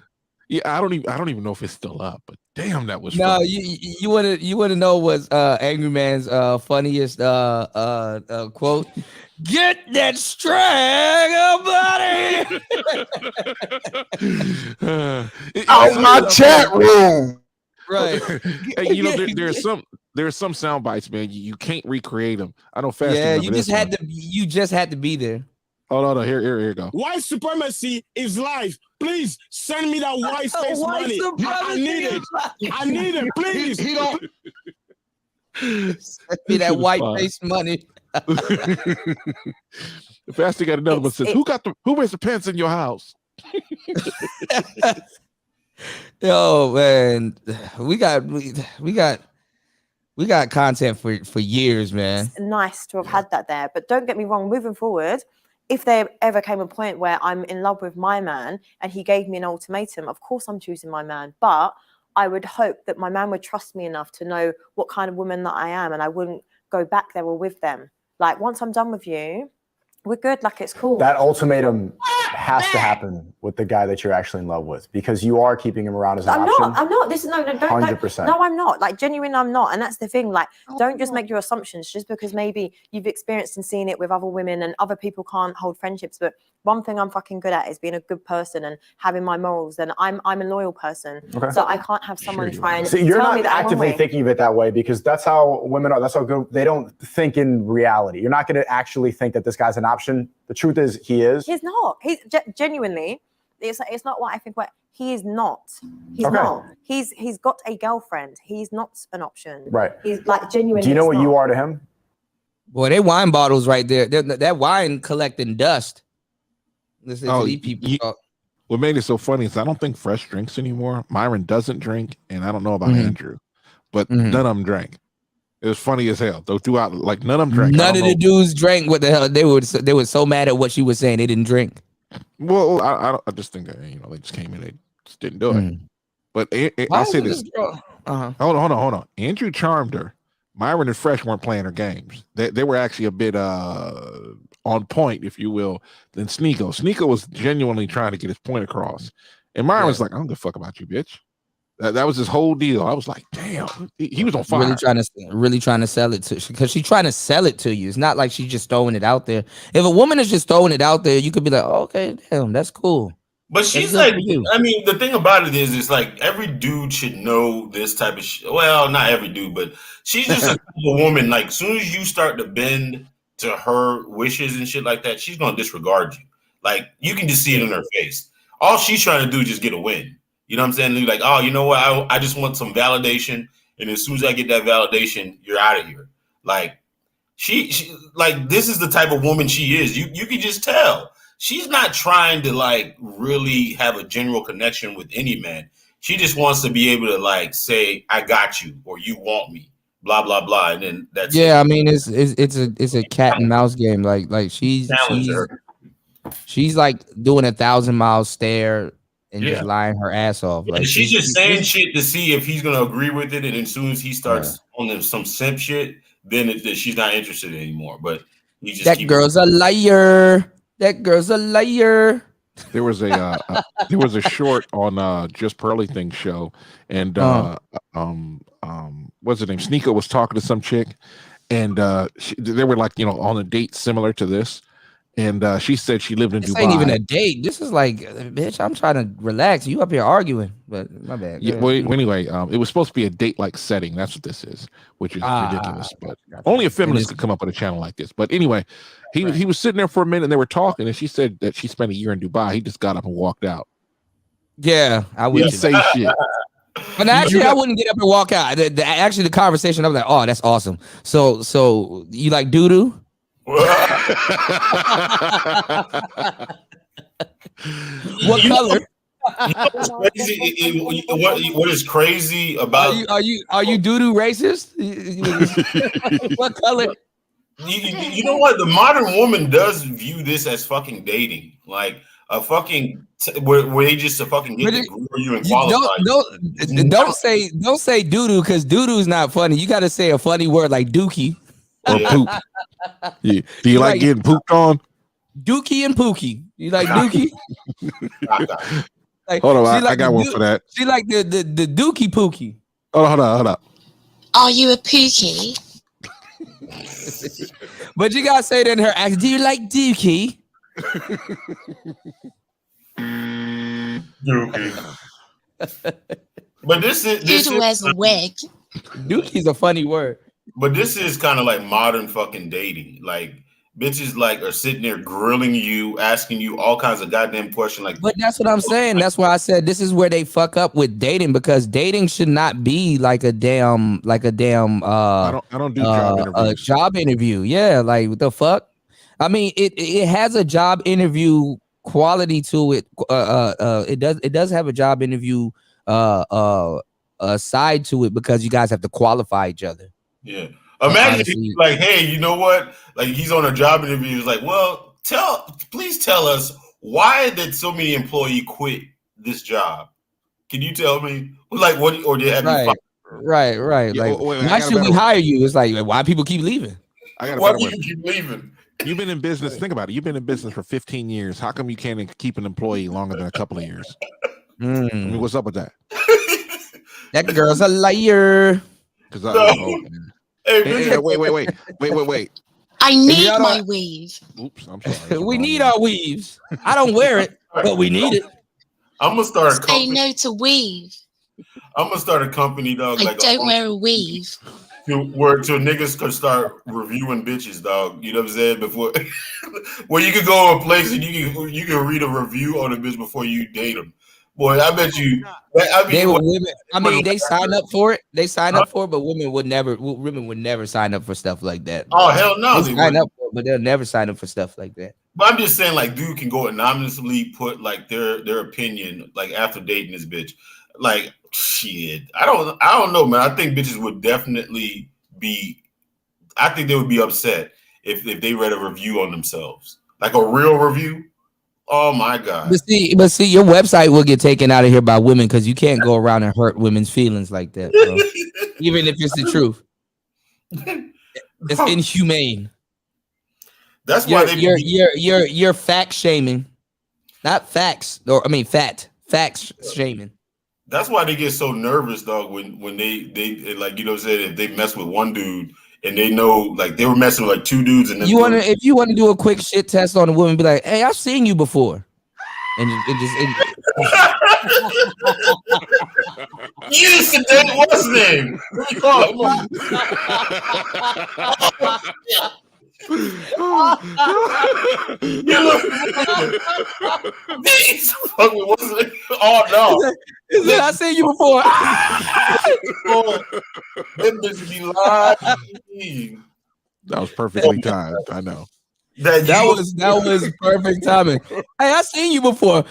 Yeah, I don't even know if it's still up, but damn, that was no. funny. You want to know what's Angry Man's funniest quote? Get that strag up out of here. Out my chat room. Right. Hey, you know, there's some sound bites, man. You can't recreate them. I know fast. Yeah, you just had to be there. Hold on, here you go. White supremacy is life. Please send me that white face money. I need it. I need it, please. He don't. Send me that white face money. Fast got another one. Says, who wears the pants in your house? Yo, man, we got content for years, man. It's nice to have had that there, but don't get me wrong. Moving forward, if there ever came a point where I'm in love with my man and he gave me an ultimatum, of course I'm choosing my man. But I would hope that my man would trust me enough to know what kind of woman that I am, and I wouldn't go back there or with them. Like once I'm done with you, we're good. Like it's cool. That ultimatum has to happen with the guy that you're actually in love with, because you are keeping him around as an option. I'm not. This is no, don't. 100%. No, I'm not. Like genuine, I'm not. And that's the thing. Like, don't just make your assumptions just because maybe you've experienced and seen it with other women and other people can't hold friendships. But one thing I'm fucking good at is being a good person and having my morals. And I'm a loyal person, so I can't have someone try and So you're tell not me that actively thinking of it that way, because that's how women are. That's how good they don't think in reality. You're not going to actually think that this guy's an option. The truth is, he is. He's not. He's genuinely. It's not what I think. What he is not. He's not. He's got a girlfriend. He's not an option. Right. He's like genuinely. Do you know what you are to him? Boy, they wine bottles right there. That wine collecting dust. Listen to these people talk. What made it so funny is I don't think Fresh drinks anymore. Myron doesn't drink, and I don't know about Andrew, but none of them drank. It was funny as hell. Those throughout, like none of them drank. None of the dudes drank. What the hell? They were so mad at what she was saying. They didn't drink. Well, I just think that they just came in. They just didn't do it. But I'll say this. Hold on. Andrew charmed her. Myron and Fresh weren't playing her games. They were actually a bit on point, if you will, than Sneako. Sneako was genuinely trying to get his point across. And Myron was like, I don't give a fuck about you, bitch. That was his whole deal. I was like, damn, he was on fire. Really trying to sell it to, because she's trying to sell it to you. It's not like she's just throwing it out there. If a woman is just throwing it out there, you could be like, oh, okay, damn, that's cool. But she's like, I mean, the thing about it is, it's like every dude should know this type of shit. Well, not every dude, but she's just a woman. Like, as soon as you start to bend to her wishes and shit like that, she's gonna disregard you. Like, you can just see it in her face. All she's trying to do is just get a win. You know what I'm saying? You're like, oh, you know what? I just want some validation, and as soon as I get that validation, you're out of here. Like, she like, this is the type of woman she is. You can just tell. She's not trying to like really have a general connection with any man. She just wants to be able to like say, I got you, or you want me. blah blah blah, and then that's it. I mean it's a cat and mouse game. Like she's like doing 1,000-mile stare and just lying her ass off. Like she's just saying shit to see if he's gonna agree with it, and as soon as he starts on some simp shit, then she's not interested anymore. But he just that girl's a liar. That girl's a liar. There was a short on Just Pearly Thing show, and what's her name? Sneako was talking to some chick, and they were like, on a date similar to this. And she said she lived in Dubai. This ain't even a date. This is like, bitch, I'm trying to relax. You up here arguing, but my bad. Yeah, well, anyway, it was supposed to be a date-like setting. That's what this is, which is ridiculous. But only a feminist could come up with a channel like this. But anyway, he was sitting there for a minute, and they were talking, and she said that she spent a year in Dubai. He just got up and walked out. Yeah, I would say shit. But actually, I wouldn't get up and walk out. The conversation, I was like, oh, that's awesome. So you like doo-doo? What color? What is crazy about are you doo-doo racist? What color? You know what? The modern woman does view this as fucking dating, like a fucking where they just fucking get to grow you and qualify. Don't say doo-doo because doo-doo's not funny. You got to say a funny word like dookie. Or poop. Yeah. Do you like getting pooped on? Dookie and Pookie. You like Dookie? Like, hold on, I got one for that. She like the Dookie Pookie. Oh, hold on. Are you a Pookie? But you gotta say that in her accent. Do you like Dookie? Dookie. But this wears a wig. Dookie's a funny word. But this is kind of like modern fucking dating. Like bitches like are sitting there grilling you, asking you all kinds of goddamn questions. Like, but that's what I'm saying. That's why I said this is where they fuck up with dating, because dating should not be like a damn I don't do job interviews. A job interview. Yeah, like what the fuck? I mean, it has a job interview quality to it. It does have a job interview side to it, because you guys have to qualify each other. Yeah. Imagine if he's like, hey, you know what? Like he's on a job interview. He's like, well, please tell us why did so many employees quit this job? Can you tell me? Like what? Or did have you fired? Right. Like why should we hire you? It's like why people keep leaving? Why do you keep leaving? You've been in business. Think about it. You've been in business for 15 years. How come you can't keep an employee longer than a couple of years? I mean, what's up with that? That girl's a liar. Hey, wait. I need my weave. Oops, I'm sorry. We need our weaves. I don't wear it, but we need it. I'm gonna start a company. Say no to weave. I'm gonna start a company, dog. I don't wear a weave. Where niggas could start reviewing bitches, dog. You know what I'm saying? Before where you could go to a place and you can read a review on a bitch before you date them. Boy, I bet you. They sign up for it. They sign up for it, but women would never sign up for stuff like that. Oh hell no! They sign up for it, but they'll never sign up for stuff like that. But I'm just saying, like, dude can go anonymously put like their opinion, like after dating this bitch. Like, shit, I don't know, man. I think bitches would definitely be. I think they would be upset if they read a review on themselves, like a real review. Oh my God! But see, your website will get taken out of here by women because you can't go around and hurt women's feelings like that, bro. Even if it's the truth. It's inhumane. That's why you're fact shaming, not facts, or I mean facts shaming. That's why they get so nervous, dog. When they like, you know what I'm saying, if they mess with one dude. And they know, like, they were messing with like two dudes. And if you want to do a quick shit test on a woman, be like, "Hey, I've seen you before," and you used to date what's his name? What do you call it? Oh no! Is that I seen you before? That was perfectly timed. I know. That was perfect timing. Hey, I seen you before.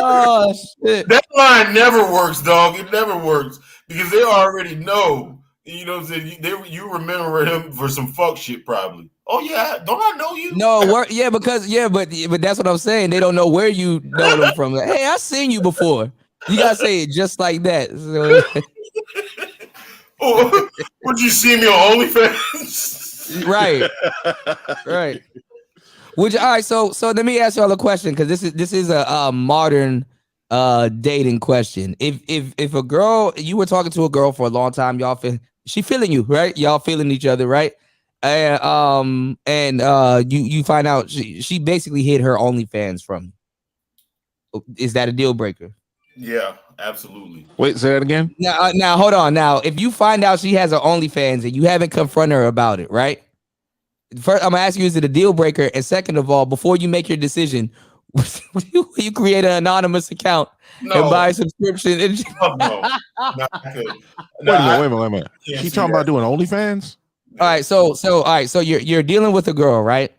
Oh shit! That line never works, dog. It never works because they already know. You know what I'm saying? You remember him for some fuck shit, probably. Oh yeah, don't I know you? No, but that's what I'm saying. They don't know where you know them from. Like, hey, I seen you before. You gotta say it just like that. So. Oh, would you see me on OnlyFans? Right. All right. So let me ask y'all a question because this is a modern dating question. If a girl, you were talking to a girl for a long time, she feeling you, right? Y'all feeling each other, right? And you find out she basically hid her OnlyFans from you. Is that a deal breaker? Yeah, absolutely. Wait, say that again. Now hold on. Now, if you find out she has an OnlyFans and you haven't confronted her about it, right? First, I'm gonna ask you: is it a deal breaker? And second of all, before you make your decision, you create an anonymous account and buy a subscription. No. Wait a minute. She talking about doing OnlyFans? All right, so you're dealing with a girl, right?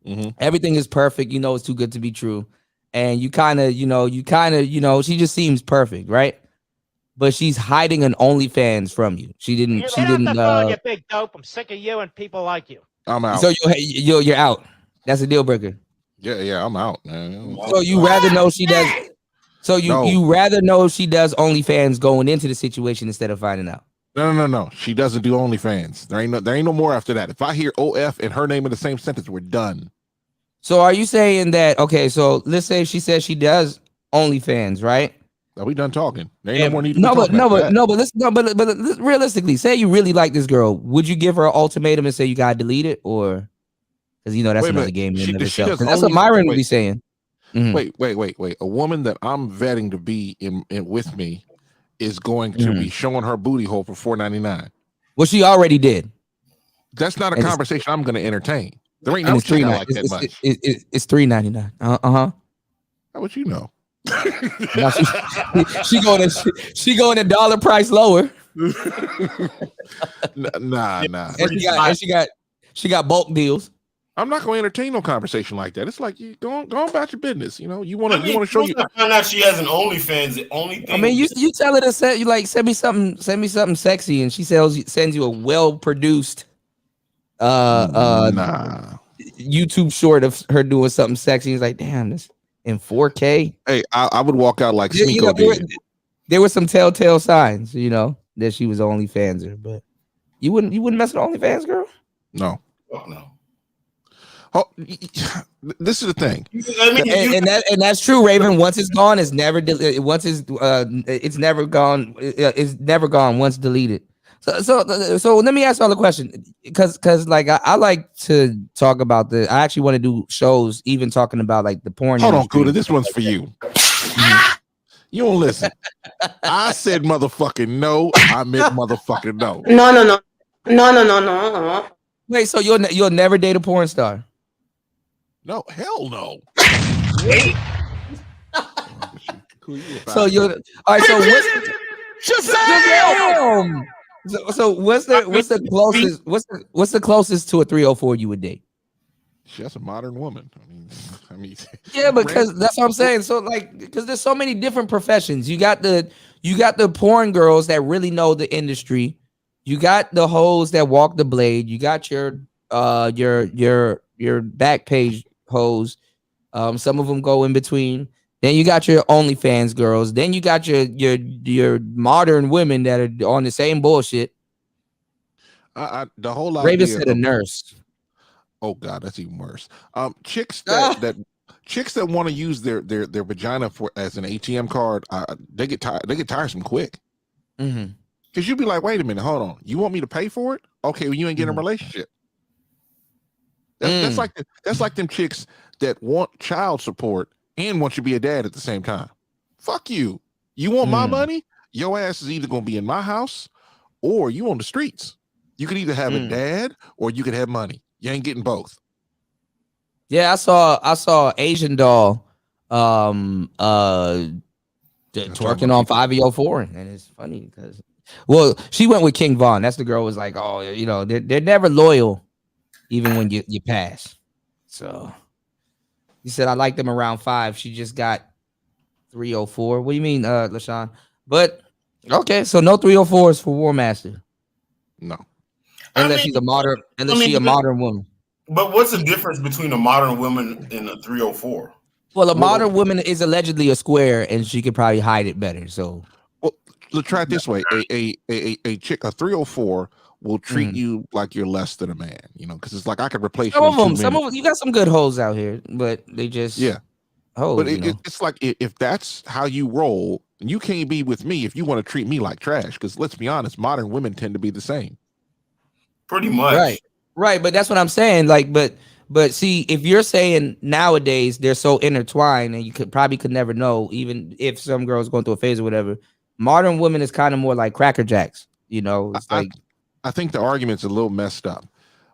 Mm-hmm. Everything is perfect. You know it's too good to be true, and you kind of, she just seems perfect, right? But she's hiding an OnlyFans from you. She didn't. You big dope. I'm sick of you and people like you. I'm out. So you're out. That's a deal breaker. Yeah, I'm out, man. So you rather know she does. So you rather know she does OnlyFans going into the situation instead of finding out. No. She doesn't do OnlyFans. There ain't no more after that. If I hear OF and her name in the same sentence, we're done. So are you saying that? Okay, so let's say she says she does OnlyFans, right? Are we done talking? There ain't no more need to but realistically, say you really like this girl, would you give her an ultimatum and say you gotta delete it, or because that's another game in itself? That's what Myron would be saying. Mm-hmm. Wait. A woman that I'm vetting to be in with me is going to be showing her booty hole for $4.99. Well, she already did. That's not a conversation I'm going to entertain. There ain't no chick like that much. It's $3.99. How would you know? No, she going a dollar price lower. Nah. And she got bulk deals. I'm not going to entertain no conversation like that. It's like you go about your business. You want to show you. I find out she has an OnlyFans. The only thing. I mean, you tell her to send me something sexy, and she sends you a well produced YouTube short of her doing something sexy. He's like, damn, this in 4K. Hey, I would walk out like Sneako did. There were some telltale signs, that she was OnlyFanser, but you wouldn't mess with OnlyFans, girl? No. Oh, no. Oh, this is the thing. And that's true, Raven. Once it's gone, it's never it's never gone. It's never gone once deleted. So let me ask y'all a question, because like I like to talk about I actually want to do shows even talking about like the porn. Hold on, Kuda, this one's for you. You don't listen. I said motherfucking no. I meant motherfucking no. No. Wait, so you'll never date a porn star? No, hell no. So you're all right. So what's the closest to a 304 you would date? She's a modern woman. I mean, yeah, because that's what I'm saying. So like, because there's so many different professions. You got the porn girls that really know the industry. You got the hoes that walk the blade. You got your back page hoes. Some of them go in between. Then you got your OnlyFans girls. Then you got your modern women that are on the same bullshit. The whole idea. Raven said a nurse. Oh God, that's even worse. Chicks that want to use their vagina as an ATM card, they get tiresome quick. Mm-hmm. Because you'd be like, wait a minute, hold on. You want me to pay for it? Okay, well, you ain't getting a relationship. That's like them chicks that want child support and want you to be a dad at the same time. Fuck you. You want my money? Your ass is either going to be in my house or you on the streets. You could either have a dad or you could have money. You ain't getting both. Yeah, I saw Asian doll twerking on 504, and it's funny because she went with King Von. That's the girl was like, oh, they're never loyal even when you pass. So he said I like them around 5. She just got 304. What do you mean, LaShawn? But okay, so no 304s for War Master. No. Unless she's a modern, she's a modern woman. But what's the difference between a modern woman and a 304? Well, a modern woman is allegedly a square, and she could probably hide it better. So, well, let's try it this way: a chick, a 304, will treat you like you're less than a man. You know, because it's like I could replace some you. of them, you got some good hoes out here, but they just hoes. But it's like if that's how you roll, you can't be with me if you want to treat me like trash. Because let's be honest, modern women tend to be the same. Pretty much, right. But that's what I'm saying. Like, but see, if you're saying nowadays they're so intertwined, and you could never know, even if some girl's going through a phase or whatever. Modern women is kind of more like Cracker Jacks. You know, it's I think the argument's a little messed up.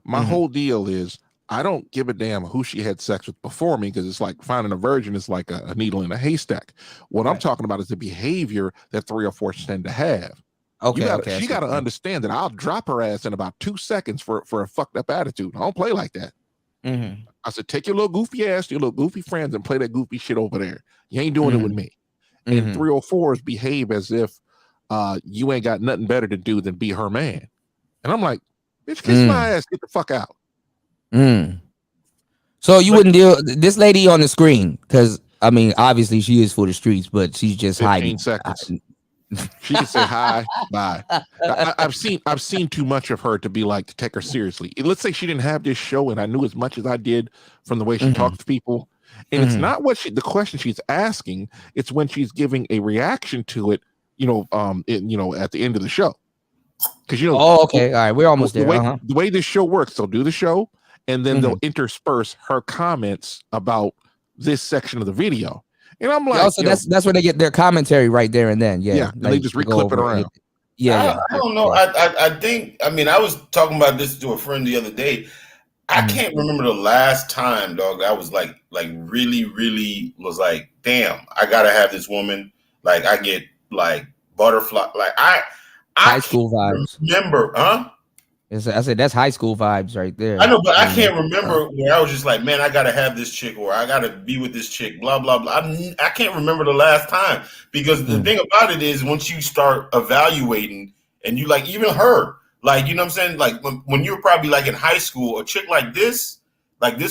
My whole deal is I don't give a damn who she had sex with before me, because it's like finding a virgin is like a needle in a haystack. What I'm talking about is the behavior that 304s tend to have. She got to understand that I'll drop her ass in about 2 seconds for a fucked up attitude. I don't play like that. I said, take your little goofy ass, your little goofy friends, and play that goofy shit over there. You ain't doing it with me. And 304s behave as if you ain't got nothing better to do than be her man. And I'm like, bitch, kiss my ass, get the fuck out. So you wouldn't deal this lady on the screen, because I mean, obviously she is for the streets, but she's just 15 hiding. seconds. She can say hi, bye. I've seen too much of her to be like to take her seriously. Let's say she didn't have this show, and I knew as much as I did from the way she talked to people. And it's not the question she's asking; it's when she's giving a reaction to it. At the end of the show, because Oh, okay, all right, we're almost there. The way this show works, they'll do the show, and then they'll intersperse her comments about this section of the video. And I'm like, so that's where they get their commentary right there and then. Yeah, like, they just reclip it around. I don't know. I think, I mean, I was talking about this to a friend the other day. I can't remember the last time, dog, I was like really, really was like, damn, I gotta have this woman. Like, I get like butterfly. Like I high school vibes. Remember, huh? I said that's high school vibes right there. I know, but I can't remember where I was just like, man, I gotta have this chick, or I gotta be with this chick, blah blah blah. I can't remember the last time, because the thing about it is, once you start evaluating, and you like even her, like, you know what I'm saying, like when you were probably like in high school, a chick like this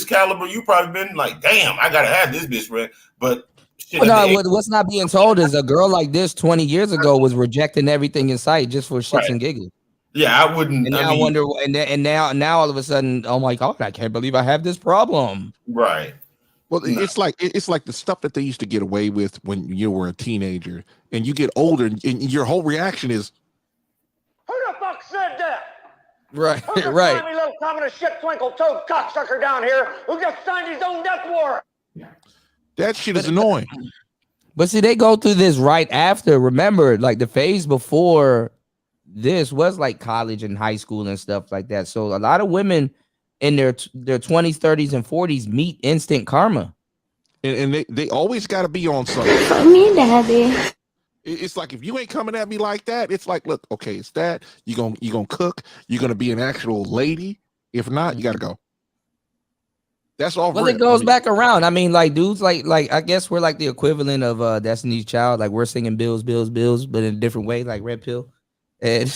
caliber, you probably been like, damn, I gotta have this bitch, right? But what's not being told is a girl like this 20 years ago was rejecting everything in sight just for shits and giggles. Yeah, I wouldn't. And now I wonder, and now all of a sudden, oh my God, I can't believe I have this problem. Right. Well, it's like the stuff that they used to get away with when you were a teenager, and you get older, and your whole reaction is, "Who the fuck said that?" Right, Who's the right. slimy little communist shit twinkle toed cocksucker down here who just signed his own death warrant? That shit is annoying. But see, they go through this right after. Remember, like the phase before this was like college and high school and stuff like that. So a lot of women in their 20s, 30s, and 40s meet instant karma. And they always got to be on something. For me, Daddy. It's like, if you ain't coming at me like that, it's like, look, okay, it's that. You gonna cook. You're gonna be an actual lady. If not, you got to go. That's all. Well, it goes back around. I mean, like dudes, like I guess we're like the equivalent of Destiny's Child. Like we're singing bills, bills, bills, but in a different way, like Red Pill. And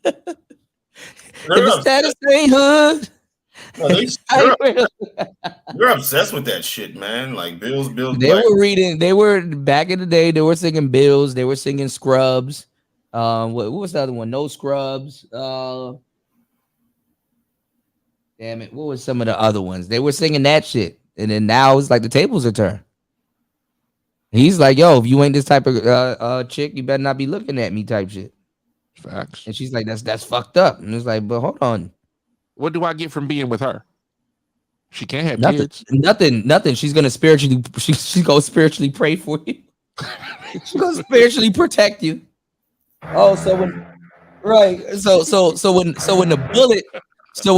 if the status ain't hood, you're obsessed with that shit, man. Like bills. They were back in the day. They were singing bills. They were singing Scrubs. What was the other one? No Scrubs. Damn it! What was some of the other ones? They were singing that shit, and then now it's like the tables are turned. He's like, "Yo, if you ain't this type of chick, you better not be looking at me," type shit. Facts. And she's like, that's fucked up. And it's like, but hold on. What do I get from being with her? She can't have kids. Nothing. She's gonna spiritually pray for you. She's gonna spiritually protect you. Oh, so when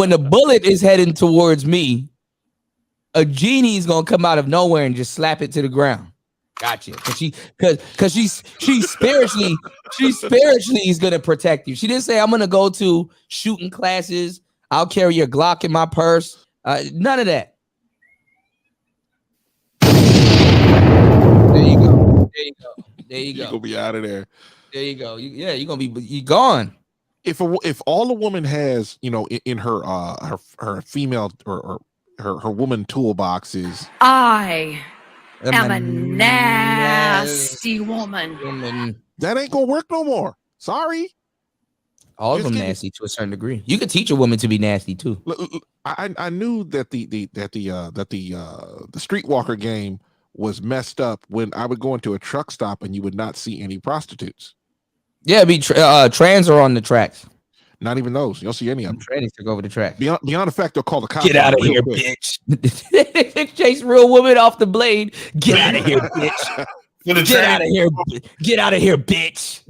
the bullet is heading towards me, a genie is gonna come out of nowhere and just slap it to the ground. Gotcha. Because she's spiritually is gonna protect you. She didn't say I'm gonna go to shooting classes. I'll carry your Glock in my purse. None of that. There you go. you go. There you go. You're gonna be out of there. There you go. You're gonna be gone. If all a woman has, in her her female or her woman toolbox is I am a nasty woman. That ain't gonna work no more. Sorry. All of them nasty to a certain degree. You can teach a woman to be nasty too. I knew that the streetwalker game was messed up when I would go into a truck stop and you would not see any prostitutes. Yeah, trans are on the tracks. Not even those. You don't see any of them. Trannies took over the track. Beyond the fact they'll call the cops. Get out of here, bitch. Chase real woman off the blade. Get out of here, bitch. Get out of here. Get out of here, bitch.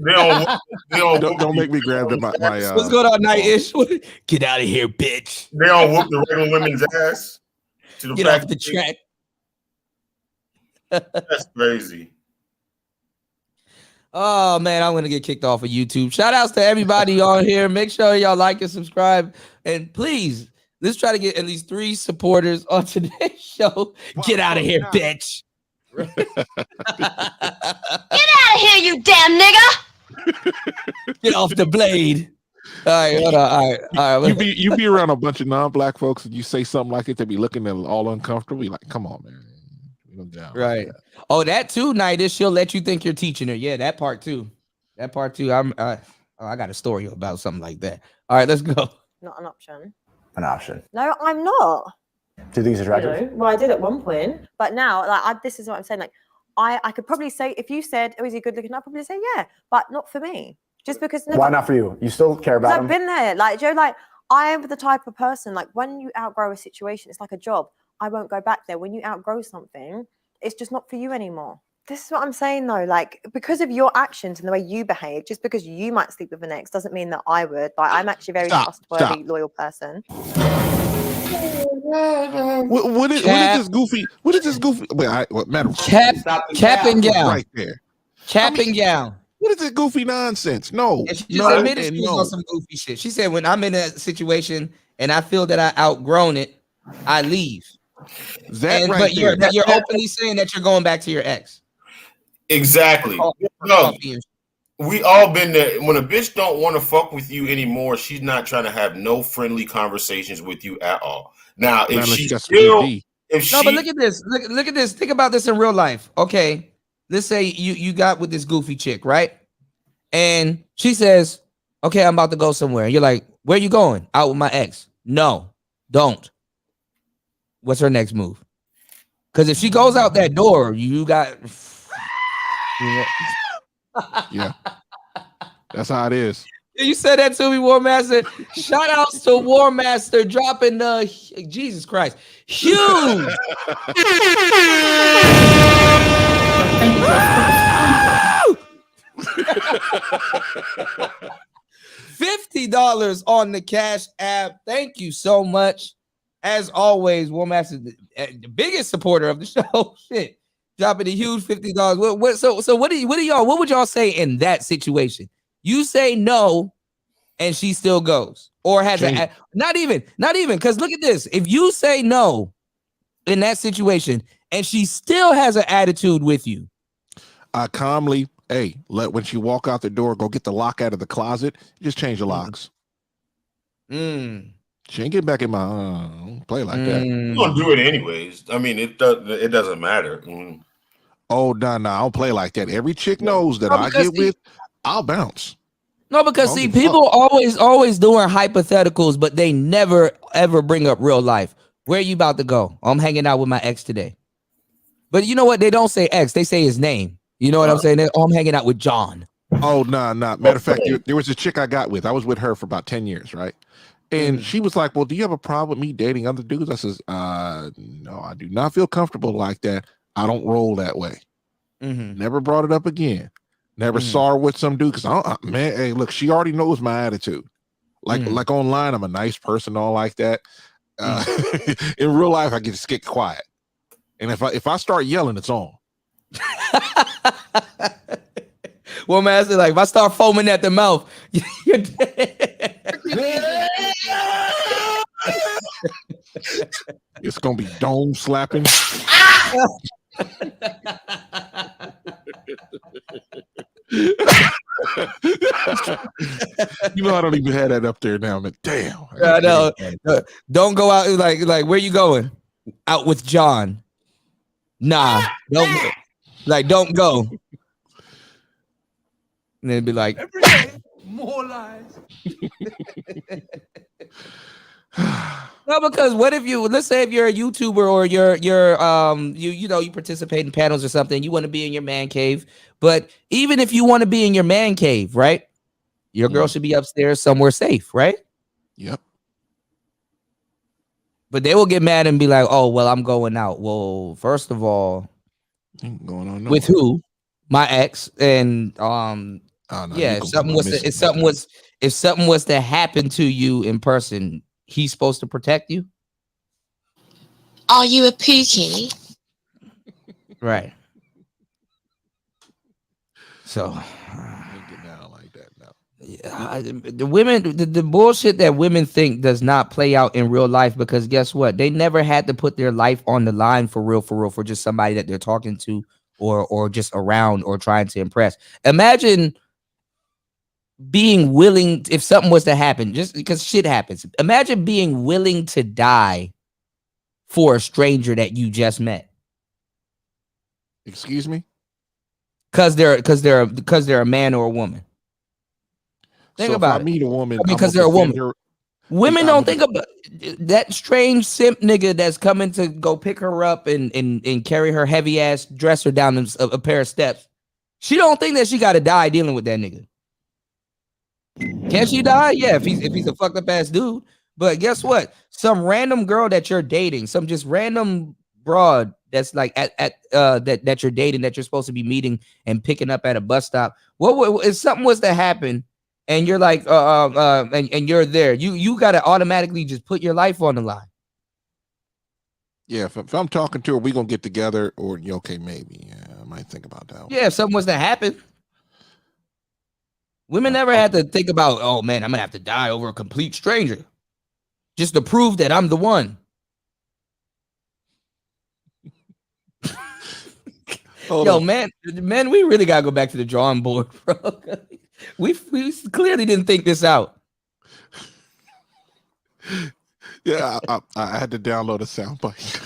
Don't make me grab my what's going on, Night-ish? Get out of here, bitch. They all whoop the regular women's ass. Get off the track. That's crazy. Oh man, I'm gonna get kicked off of YouTube. Shout outs to everybody on here. Make sure y'all like and subscribe. And please, let's try to get at least 3 supporters on today's show. Get out of here, bitch. Get out of here, you damn nigga! Get off the blade. All right, hold on. All right. You be around a bunch of non-black folks and you say something like it, they be looking at all uncomfortable. You're like, come on, man. Right. Oh, that too, Night-ish. She'll let you think you're teaching her. Yeah, that part too. I got a story about something like that. All right, let's go. Not an option. An option. No, I'm not. Do you think it's attractive? Well, I did at one point, but now, this is what I'm saying. Like, I could probably say, if you said, "Oh, is he good looking?" I'd probably say, "Yeah," but not for me. Just because. Why not for you? You still care about him? I've been there. Like Joe, I am the type of person. Like when you outgrow a situation, it's like a job. I won't go back there. When you outgrow something, it's just not for you anymore. This is what I'm saying though. Like because of your actions and the way you behave, just because you might sleep with an ex doesn't mean that I would. Like I'm actually a very trustworthy, loyal person. What is this goofy? What is this goofy? Wait, what matter? Cap and gown. Right there. Cap and gown. What is this goofy nonsense? No. She just admitted she was on some goofy shit. She said, when I'm in a situation and I feel that I outgrown it, I leave. But you're openly saying that you're going back to your ex. Exactly. No, we all been there. When a bitch don't want to fuck with you anymore, she's not trying to have no friendly conversations with you at all. Now, if she still, but look at this. Look at this. Think about this in real life. Okay, let's say you got with this goofy chick, right? And she says, "Okay, I'm about to go somewhere." You're like, "Where you going?" "Out with my ex." "No, don't." What's her next move? Because if she goes out that door, you got. Yeah, that's how it is. You said that to me, War Master. Shout outs to War Master dropping the Jesus Christ huge. $50 on the Cash App. Thank you so much. As always, War Master, the biggest supporter of the show. Shit. Dropping a huge $50. So what would y'all say in that situation? You say no, and she still goes, or has not even because look at this. If you say no in that situation, and she still has an attitude with you, calmly, when she walk out the door, go get the lock out of the closet. Just change the locks. She ain't getting back in my play like that. You're gonna do it anyways. I mean, it doesn't matter. Oh no, I don't play like that. Every chick knows that I get with, I'll bounce. No, because see, people always doing hypotheticals, but they never ever bring up real life. Where are you about to go? I'm hanging out with my ex today. But you know what? They don't say ex, they say his name. You know what I'm saying? I'm hanging out with John. Oh no. Matter of fact, there was a chick I got with. I was with her for about 10 years, right? And she was like, "Well, do you have a problem with me dating other dudes?" I says, "No, I do not feel comfortable like that. I don't roll that way." Never brought it up again. Never saw her with some dude because hey, look, she already knows my attitude. Like online, I'm a nice person, all like that. In real life, I just get quiet, and if I start yelling, it's on. Well, man, like if I start foaming at the mouth, you're dead. It's gonna be dome slapping. I don't even have that up there now, man. Damn. I know. Don't go out like where you going? Out with John. Nah, don't go. And then be like, every day, more lies. No, because what if let's say if you're a YouTuber or you participate in panels or something, you want to be in your man cave. But even if you want to be in your man cave, right? Your girl should be upstairs somewhere safe, right? Yep. But they will get mad and be like, "Oh, well, I'm going out." Well, first of all, ain't going on with who? My ex, and yeah. If something was to happen to you in person, he's supposed to protect you. Are you a pookie? Right. So. The women, the bullshit that women think does not play out in real life, because guess what? They never had to put their life on the line for real, for just somebody that they're talking to or just around or trying to impress. Imagine being willing, if something was to happen, just because shit happens. Imagine being willing to die for a stranger that you just met. Excuse me? Because they're a man or a woman. Think about it. Meet a woman because they're a woman. Women don't think about that strange simp nigga that's coming to go pick her up and carry her heavy ass dresser down a pair of steps. She don't think that she got to die dealing with that nigga. Can she die? Yeah, if he's a fucked up ass dude. But guess what? Some random girl that you're dating, some just random broad that's like that you're dating, that you're supposed to be meeting and picking up at a bus stop. What if something was to happen? And you're like, and you're there. You gotta automatically just put your life on the line. Yeah, if I'm talking to her, we gonna get together, or okay, maybe. Yeah, I might think about that. Yeah, if something was to happen. Women never had to think about, oh man, I'm gonna have to die over a complete stranger, just to prove that I'm the one. Yo, man, we really gotta go back to the drawing board, bro. We clearly didn't think this out. Yeah, I had to download a soundbite.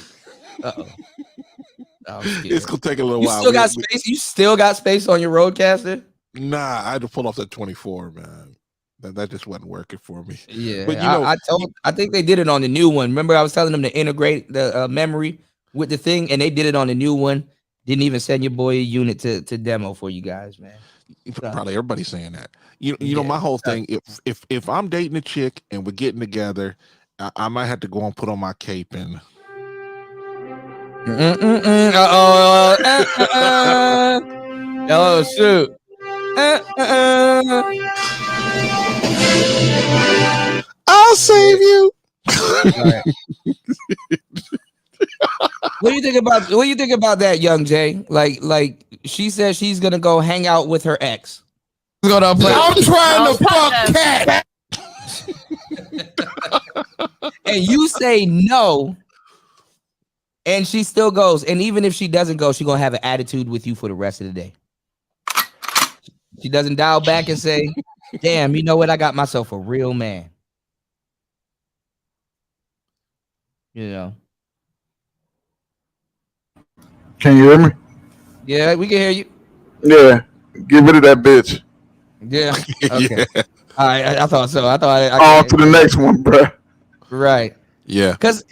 It's gonna take a little while. Still got space? You still got space on your roadcaster? Nah, I had to pull off that 24, man. That just wasn't working for me. Yeah, but I think they did it on the new one. Remember, I was telling them to integrate the memory with the thing, and they did it on the new one. Didn't even send your boy a unit to demo for you guys, man. Probably everybody's saying that. You know, my whole thing. If I'm dating a chick and we're getting together, I might have to go and put on my cape and. Oh shoot! I'll save you. What do you think about that, Young Jay? Like she says she's gonna go hang out with her ex. I'm trying to fuck cat. And you say no, and she still goes. And even if she doesn't go, she's gonna have an attitude with you for the rest of the day. She doesn't dial back and say, damn, you know what? I got myself a real man. You know. Can you hear me? Yeah, we can hear you. Yeah. Get rid of that bitch. Yeah. Okay. Yeah. All right. I thought so. I on to the next one, bro. Right. Yeah. Because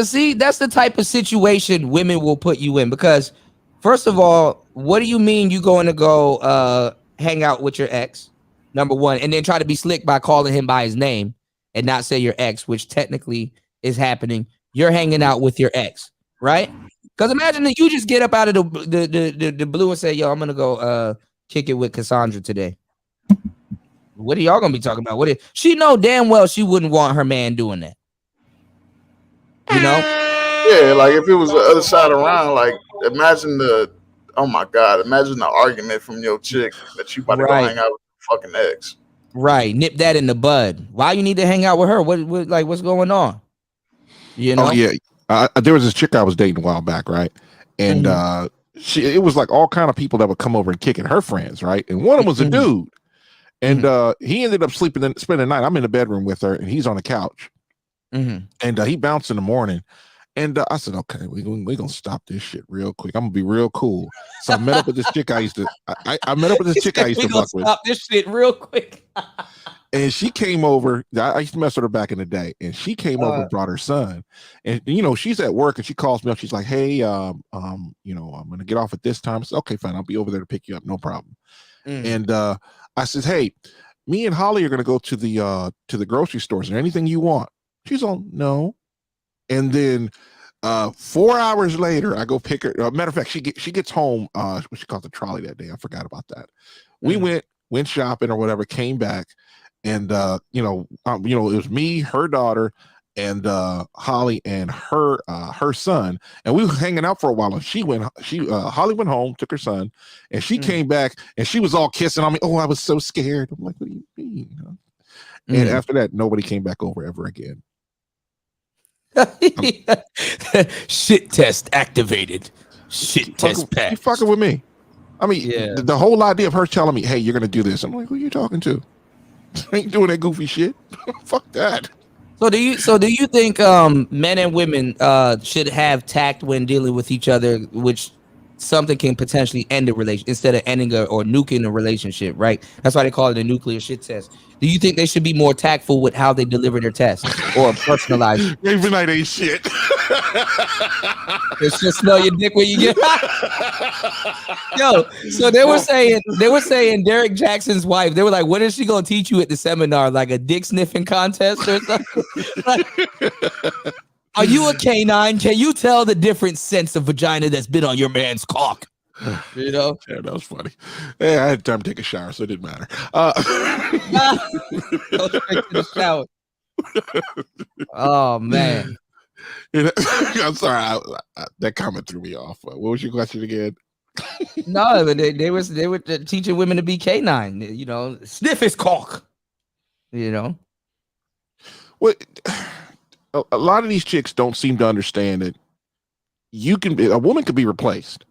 see, that's the type of situation women will put you in. Because first of all, what do you mean you going to go hang out with your ex? Number one, and then try to be slick by calling him by his name and not say your ex, which technically is happening. You're hanging out with your ex, right? Because imagine that you just get up out of the blue and say, yo, I'm gonna go kick it with Cassandra today. What are y'all gonna be talking about? She know damn well she wouldn't want her man doing that. You know? Yeah, like if it was the other side around, like imagine the argument from your chick that you about to go hang out with your fucking ex. Right. Nip that in the bud. Why you need to hang out with her? What's going on? You know? Oh yeah. There was this chick I was dating a while back, right? And it was like all kind of people that would come over and kick at her friends, right? And one of them was a dude. And he ended up spending the night. I'm in the bedroom with her, and he's on the couch. And he bounced in the morning. And I said, okay, we're gonna stop this shit real quick. I'm gonna be real cool. So I met up with this chick I used to fuck with. Stop this shit real quick. And she came over. I used to mess with her back in the day, and she came over and brought her son. And she's at work, and she calls me up. She's like, "Hey, I'm gonna get off at this time." I said, "Okay, fine. I'll be over there to pick you up. No problem." And I said, "Hey, me and Holly are gonna go to the grocery store. Is there anything you want?" She's all, "No." And then 4 hours later, I go pick her. Matter of fact, she gets home. She caught the trolley that day. I forgot about that. We went shopping or whatever. Came back. And it was me, her daughter, and Holly and her son, and we were hanging out for a while. And Holly went home, took her son, and she came back, and she was all kissing on me. Oh, I was so scared. I'm like, what do you mean? And after that, nobody came back over ever again. Shit test activated. Shit test passed. You fucking with me? I mean, the whole idea of her telling me, "Hey, you're gonna do this," I'm like, who are you talking to? I ain't doing that goofy shit. Fuck that. So do you think men and women should have tact when dealing with each other, which something can potentially end a relationship instead of ending or nuking a relationship, right? That's why they call it a nuclear shit test. Do you think they should be more tactful with how they deliver their tests or personalized? Every night ain't shit. It's just smell your dick when you get Yo, so they were saying Derek Jackson's wife, they were like, what is she gonna teach you at the seminar? Like a dick sniffing contest or something? Are you a canine? Can you tell the different scents of vagina that's been on your man's cock? You know? Yeah, that was funny. Hey, I had time to take a shower, so it didn't matter. Go straight to the shower. Oh man. I'm sorry, that comment threw me off. What was your question again? No, but they were teaching women to be canine. You know, sniff his cock. You know, what? A lot of these chicks don't seem to understand that a woman can be replaced.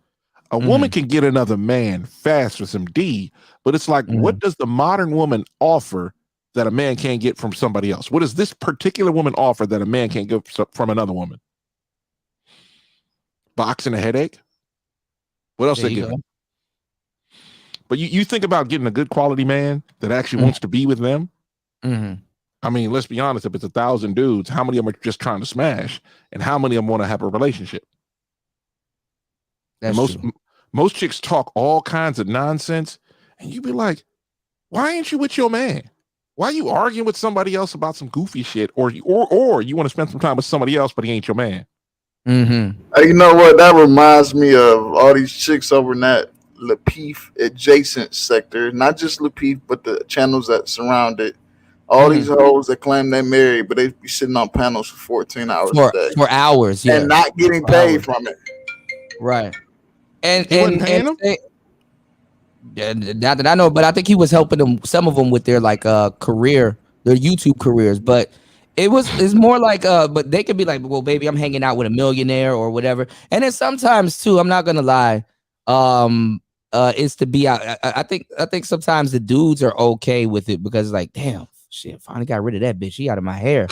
A woman can get another man fast with some D, but it's like, what does the modern woman offer that a man can't get from somebody else? What does this particular woman offer that a man can't get from another woman? Box and a headache? What else they give? But you think about getting a good quality man that actually wants to be with them. I mean, let's be honest. If it's 1,000 dudes, how many of them are just trying to smash, and how many of them want to have a relationship? Most chicks talk all kinds of nonsense, and you be like, "Why ain't you with your man? Why are you arguing with somebody else about some goofy shit? Or you want to spend some time with somebody else, but he ain't your man?" Hey, you know what? That reminds me of all these chicks over in that Lapeef adjacent sector. Not just Lapeef, but the channels that surround it. All these hoes that claim they're married, but they be sitting on panels for 14 hours a day. For hours, yeah. And not getting paid from it. Right. And paying them? Not that I know, but I think he was helping them, some of them, with their like career, their YouTube careers. But it's more like but they could be like, well, baby, I'm hanging out with a millionaire or whatever. And then sometimes too, I'm not gonna lie, is to be out. I think sometimes the dudes are okay with it because like, damn, shit, finally got rid of that bitch. She out of my hair.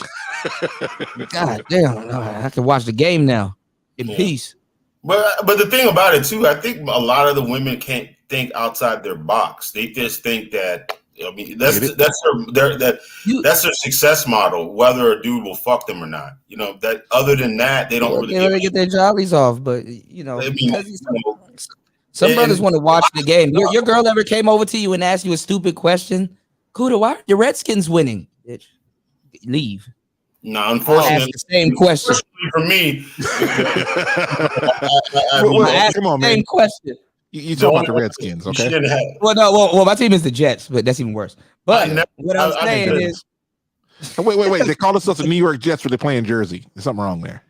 God damn, I can watch the game now in peace. But the thing about it too, I think a lot of the women can't think outside their box. They just think that, I mean, that's their success model, whether a dude will fuck them or not. You know, that other than that, they don't really get their jollies off. But you know, some brothers want to watch the game. Your girl ever came over to you and asked you a stupid question? Kuda, why are the Redskins winning? Bitch, leave. No, unfortunately, the same question for me. Come on, man. Same question. You talk about the Redskins, okay? Well, my team is the Jets, but that's even worse. But what I'm saying is, wait. They call themselves the New York Jets when they play in Jersey. There's something wrong there.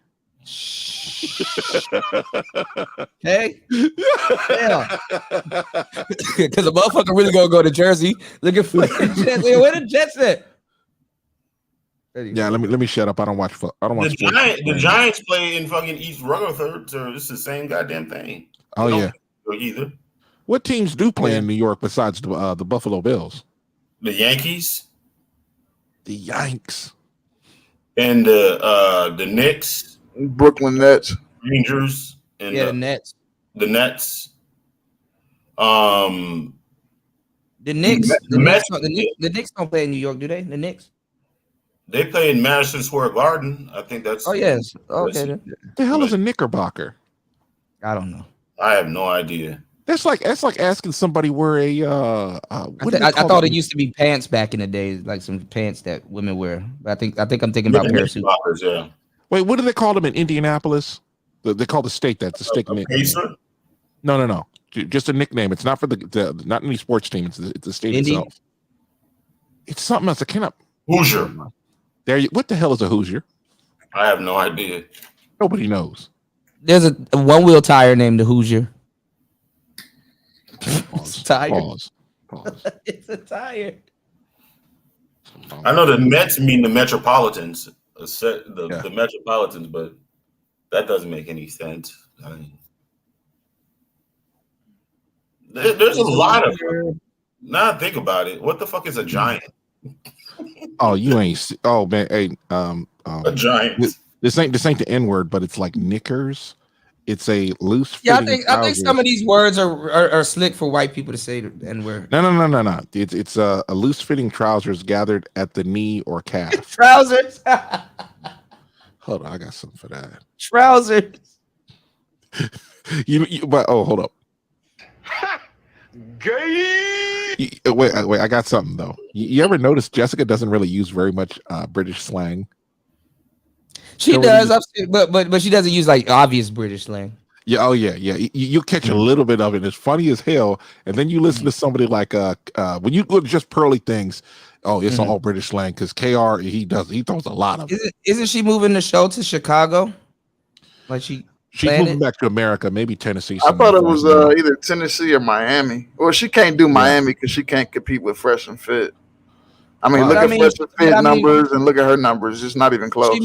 Hey, yeah, because a motherfucker really gonna go to Jersey looking for the Jets. Where the Jets at? Yeah, let me shut up. I don't watch. The Giants play in fucking East Rutherford, so it's the same goddamn thing. Oh yeah. Either. What teams do play in New York besides the Buffalo Bills? The Yankees. The Yanks. And the Knicks. Brooklyn Nets. Rangers. And the Nets. The Nets. The Knicks. The Knicks don't play in New York, do they? The Knicks. They play in Madison Square Garden. I think that's. Oh yes. Okay. What the hell is a knickerbocker? I don't know. I have no idea. That's like asking somebody where a. I thought it used to be pants back in the day, like some pants that women wear. But I think I'm thinking about parachute. Yeah. Wait, what do they call them in Indianapolis? They call the state that. The state nickname. No. Just a nickname. It's not for the not any sports team. It's the state itself. It's something else. I cannot. Hoosier. There you. What the hell is a Hoosier? I have no idea. Nobody knows. There's a one-wheel tire named the Hoosier. Pause. Tire. Pause. It's a tire. I know the Mets mean the Metropolitans, the Metropolitans, but that doesn't make any sense. I mean, there's a lot of them. Now I think about it. What the fuck is a giant? Oh, you ain't. Oh man, hey, a giant. This ain't the N-word, but it's like knickers. It's a loose. Yeah, I think some of these words are slick for white people to say the N-word. No. It's a loose fitting trousers gathered at the knee or calf. Trousers. Hold on, I got something for that. Trousers. But hold up. Wait, I got something though. You ever notice Jessica doesn't really use very much British slang? She does, but she doesn't use like obvious British slang. Yeah, oh yeah. You catch a little bit of it. It's funny as hell, and then you listen to somebody like when you go to just Pearly Things. Oh, it's all British slang because KR he throws a lot of it. Isn't she moving the show to Chicago? Like she's moving back to America, maybe Tennessee. I thought it was either Tennessee or Miami. Well, she can't do Miami because she can't compete with Fresh and Fit. I mean, look at Fresh and Fit numbers and look at her numbers. It's not even close.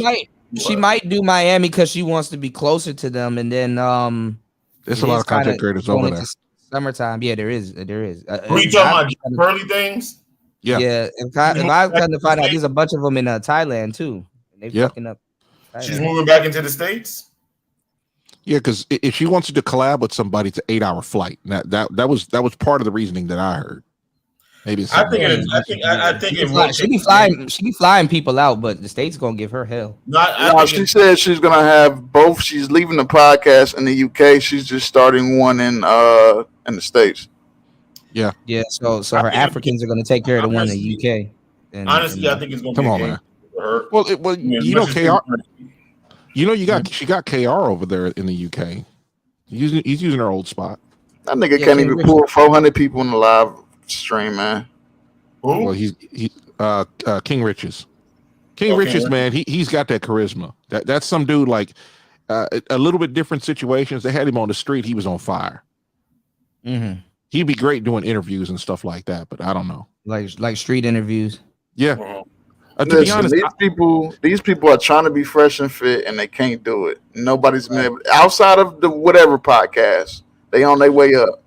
She might do Miami because she wants to be closer to them, and then there's a lot of content creators over there. Summertime, yeah, there is. Are you talking about Pearly Things? Yeah. If I come to find out, there's a bunch of them in Thailand too. And they fucking up. Thailand. She's moving back into the States. Yeah, because if she wants to collab with somebody, it's an 8-hour flight. That was part of the reasoning that I heard. Maybe it's I think she be flying people out, but the state's gonna give her hell. She said she's gonna have both. She's leaving the podcast in the UK. She's just starting one in the States. Yeah. So her Africans are gonna take care of the one in the UK. Honestly, I think it's gonna be a game for her. Well, you know, KR. You know, she got KR over there in the UK. He's using her old spot. That nigga can't even pull 400 people in the live stream, man. Who? Well, he's King Riches. King Riches, man. He's got that charisma. That's some dude like a little bit different situations. They had him on the street. He was on fire. Mm-hmm. He'd be great doing interviews and stuff like that, but I don't know. Like street interviews. Yeah. To Listen, be honest, these people are trying to be fresh and fit, and they can't do it. Nobody's been able, outside of the whatever podcast. They on their way up.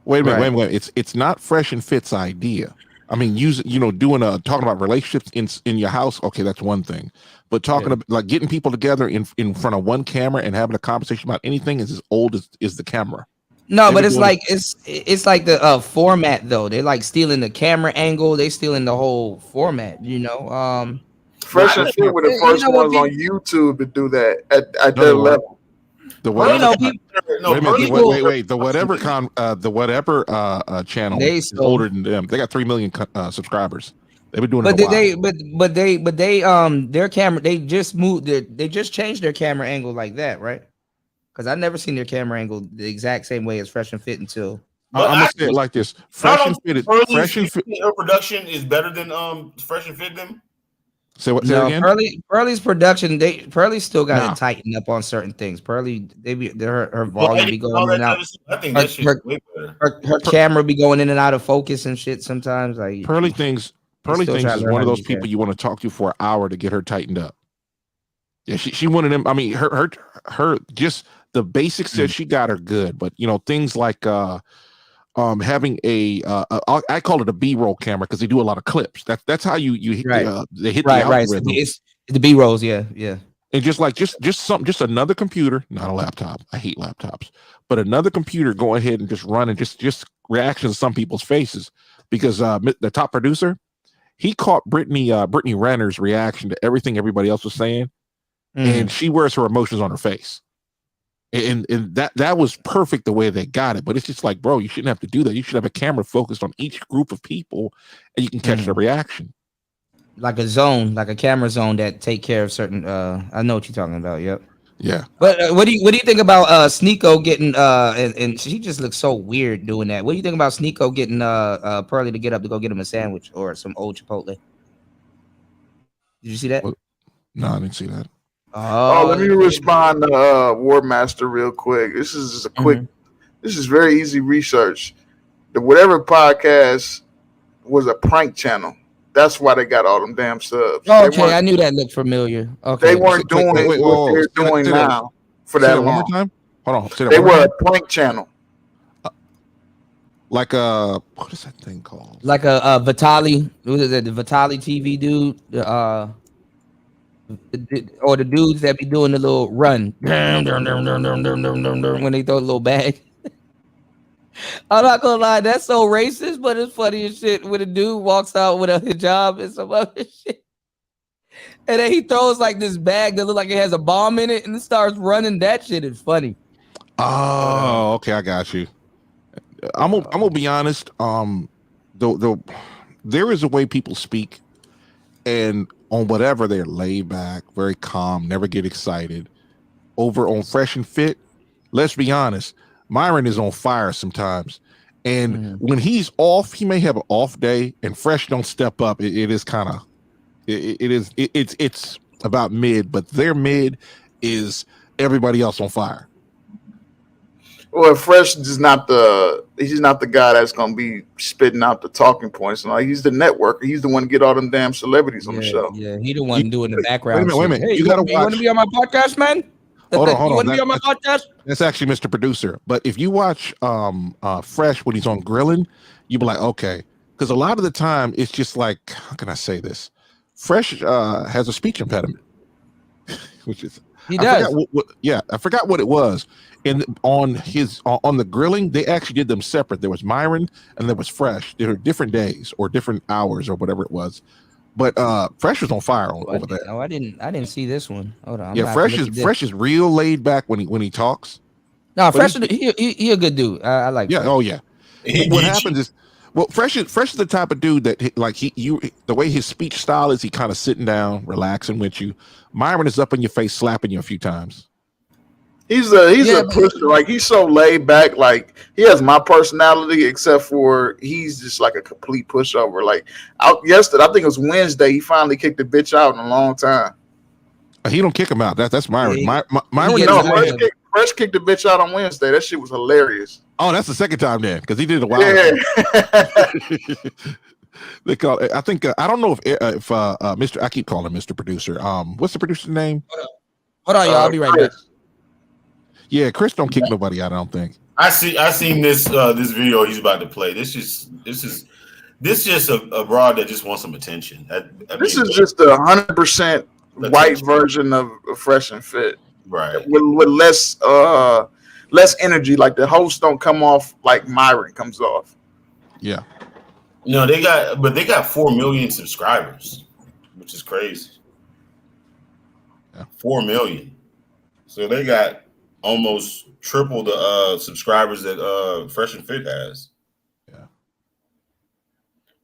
Wait a minute. It's not Fresh and Fit's idea. I mean, talking about relationships in your house. Okay, that's one thing. But talking about like getting people together in front of one camera and having a conversation about anything is as old as the camera. No, but it's like the format though. They're like stealing the camera angle. They stealing the whole format. You know, Fresh and Fit were the first ones on YouTube to do that at their level. The whatever. Wait. The whatever channel is older than them. They got 3 million subscribers. They've been doing it. Their camera. They just changed their camera angle like that, right? Because I've never seen their camera angle the exact same way as Fresh and Fit until. I'm gonna say it like this: Fresh and Fit. Her production is better than Fresh and Fit them. Say again? Pearly's production. Pearly still got to tighten up on certain things. Pearly, her volume be going in and out. I think that shit's way better. Her camera be going in and out of focus and shit sometimes. Like Pearly Things is one of those people you want to talk to for an hour to get her tightened up. Yeah, she one of them. I mean, her just the basics that she got are good, but things like having I call it a B-roll camera because they do a lot of clips. That's how you hit they hit the algorithm. It's the B-rolls, yeah. And just another computer, not a laptop. I hate laptops, but another computer. Go ahead and just run and just reactions to some people's faces because the top producer, he caught Brittany Renner's reaction to everything everybody else was saying, and she wears her emotions on her face. And that was perfect the way they got it. But it's just like, bro, you shouldn't have to do that. You should have a camera focused on each group of people, and you can catch the reaction. Like a zone, like a camera zone that take care of certain. I know what you're talking about. Yep. Yeah. But what do you think about Sneako getting and she just looks so weird doing that. What do you think about Sneako getting Pearly to get up to go get him a sandwich or some old Chipotle? Did you see that? No, I didn't see that. Oh, let me respond to War Master real quick. This is just a quick. This is very easy research. The Whatever podcast was a prank channel. That's why they got all them damn subs. Okay, I knew that looked familiar. Okay, they weren't doing what they're doing now for that long. One more time. Hold on. They were a prank channel. Like what is that thing called? Like a Vitali. What is it? The Vitali TV dude. Or the dudes that be doing the little run when they throw a little bag. I'm not gonna lie, that's so racist, but it's funny as shit when a dude walks out with a hijab and some other shit. And then he throws like this bag that looks like it has a bomb in it and it starts running. That shit is funny. Oh, okay, I got you. I'm gonna be honest. There is a way people speak, and on Whatever they're laid back, very calm, never get excited. Over on Fresh and Fit, let's be honest, Myron is on fire sometimes. And when he's off, he may have an off day, and Fresh don't step up. It is kind of, it's about mid, but their mid is everybody else on fire. Well, Fresh is not he's not the guy that's gonna be spitting out the talking points. Like, he's the networker. He's the one to get all them damn celebrities on the show. Yeah, he the one doing the background. Wait a minute. Hey, you gotta watch. You want to be on my podcast, man? Hold on. You want to be on my podcast? That's actually Mr. Producer. But if you watch Fresh when he's on grilling, you be like, okay, because a lot of the time it's just like, how can I say this? Fresh has a speech impediment, which is he does. I forgot what it was. And on the grilling, they actually did them separate. There was Myron and there was Fresh. There were different days or different hours or whatever it was. But Fresh was on fire over there. Oh, I didn't see this one. Hold on. Fresh is real laid back when he talks. No, Fresh he a good dude. I like. Yeah. Fresh. Oh yeah. What happens is, well, Fresh is the type of dude that the way his speech style is, he kind of sitting down, relaxing with you. Myron is up in your face, slapping you a few times. He's a pusher. Like, he's so laid back. Like, he has my personality, except for he's just like a complete pushover. Like, yesterday, I think it was Wednesday, he finally kicked the bitch out in a long time. He don't kick him out. That's Myron. Yeah, Myron. Fresh kicked the bitch out on Wednesday. That shit was hilarious. Oh, that's the second time then, because he did it a while ago. They call it, I think I don't know if Mr. I keep calling him Mr. Producer. What's the producer's name? Hold on, y'all. I'll be right back. Yeah, Chris don't kick nobody out, I don't think. I seen this video he's about to play. This is just a broad that just wants some attention. This is just a 100% white version of Fresh and Fit, right? With less energy. Like, the host don't come off like Myron comes off. Yeah. No, they got 4 million subscribers, which is crazy. Yeah. 4 million. So they got almost triple the subscribers that Fresh and Fit has. Yeah.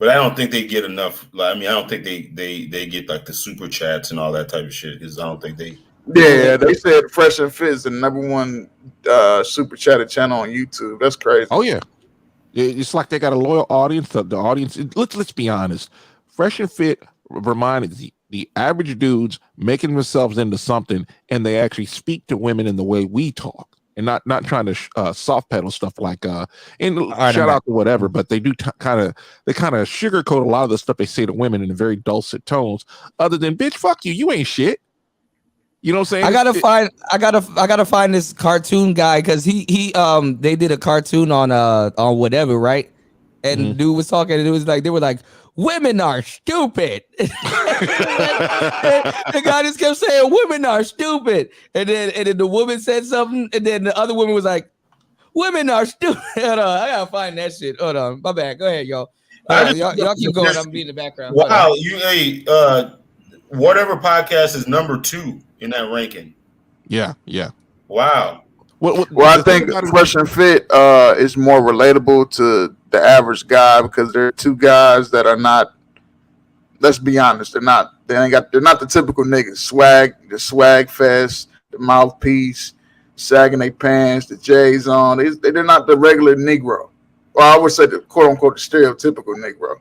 But I don't think they get enough. I don't think they get like the super chats and all that type of shit, because I don't think they. Yeah, they said Fresh and Fit is the #1 super chatted channel on YouTube. That's crazy. Oh yeah, it's like they got a loyal audience. The audience. Let's be honest. Fresh and Fit reminded the average dudes making themselves into something, and they actually speak to women in the way we talk, and not trying to soft pedal stuff like and shout out to whatever, but they do kind of sugarcoat a lot of the stuff they say to women in very dulcet tones, other than, bitch, fuck you, you ain't shit. You know what I'm saying? I gotta find this cartoon guy because he they did a cartoon on whatever, right? And dude was talking, and it was like they were like, women are stupid. The guy just kept saying women are stupid, and then the woman said something, and then the other woman was like, women are stupid. Hold on, I gotta find that shit. Hold on, my bad. Go ahead, y'all. Y'all keep going. I'm being in the background. Wow, whatever podcast is number 2 in that ranking. Yeah. Wow. Well, I think Fresh and Fit is more relatable to the average guy because they're two guys that are not. Let's be honest, they're not the typical niggas. The swag fest, the mouthpiece, sagging their pants, the J's on. They're not the regular Negro. Well, I would say the quote unquote the stereotypical Negro.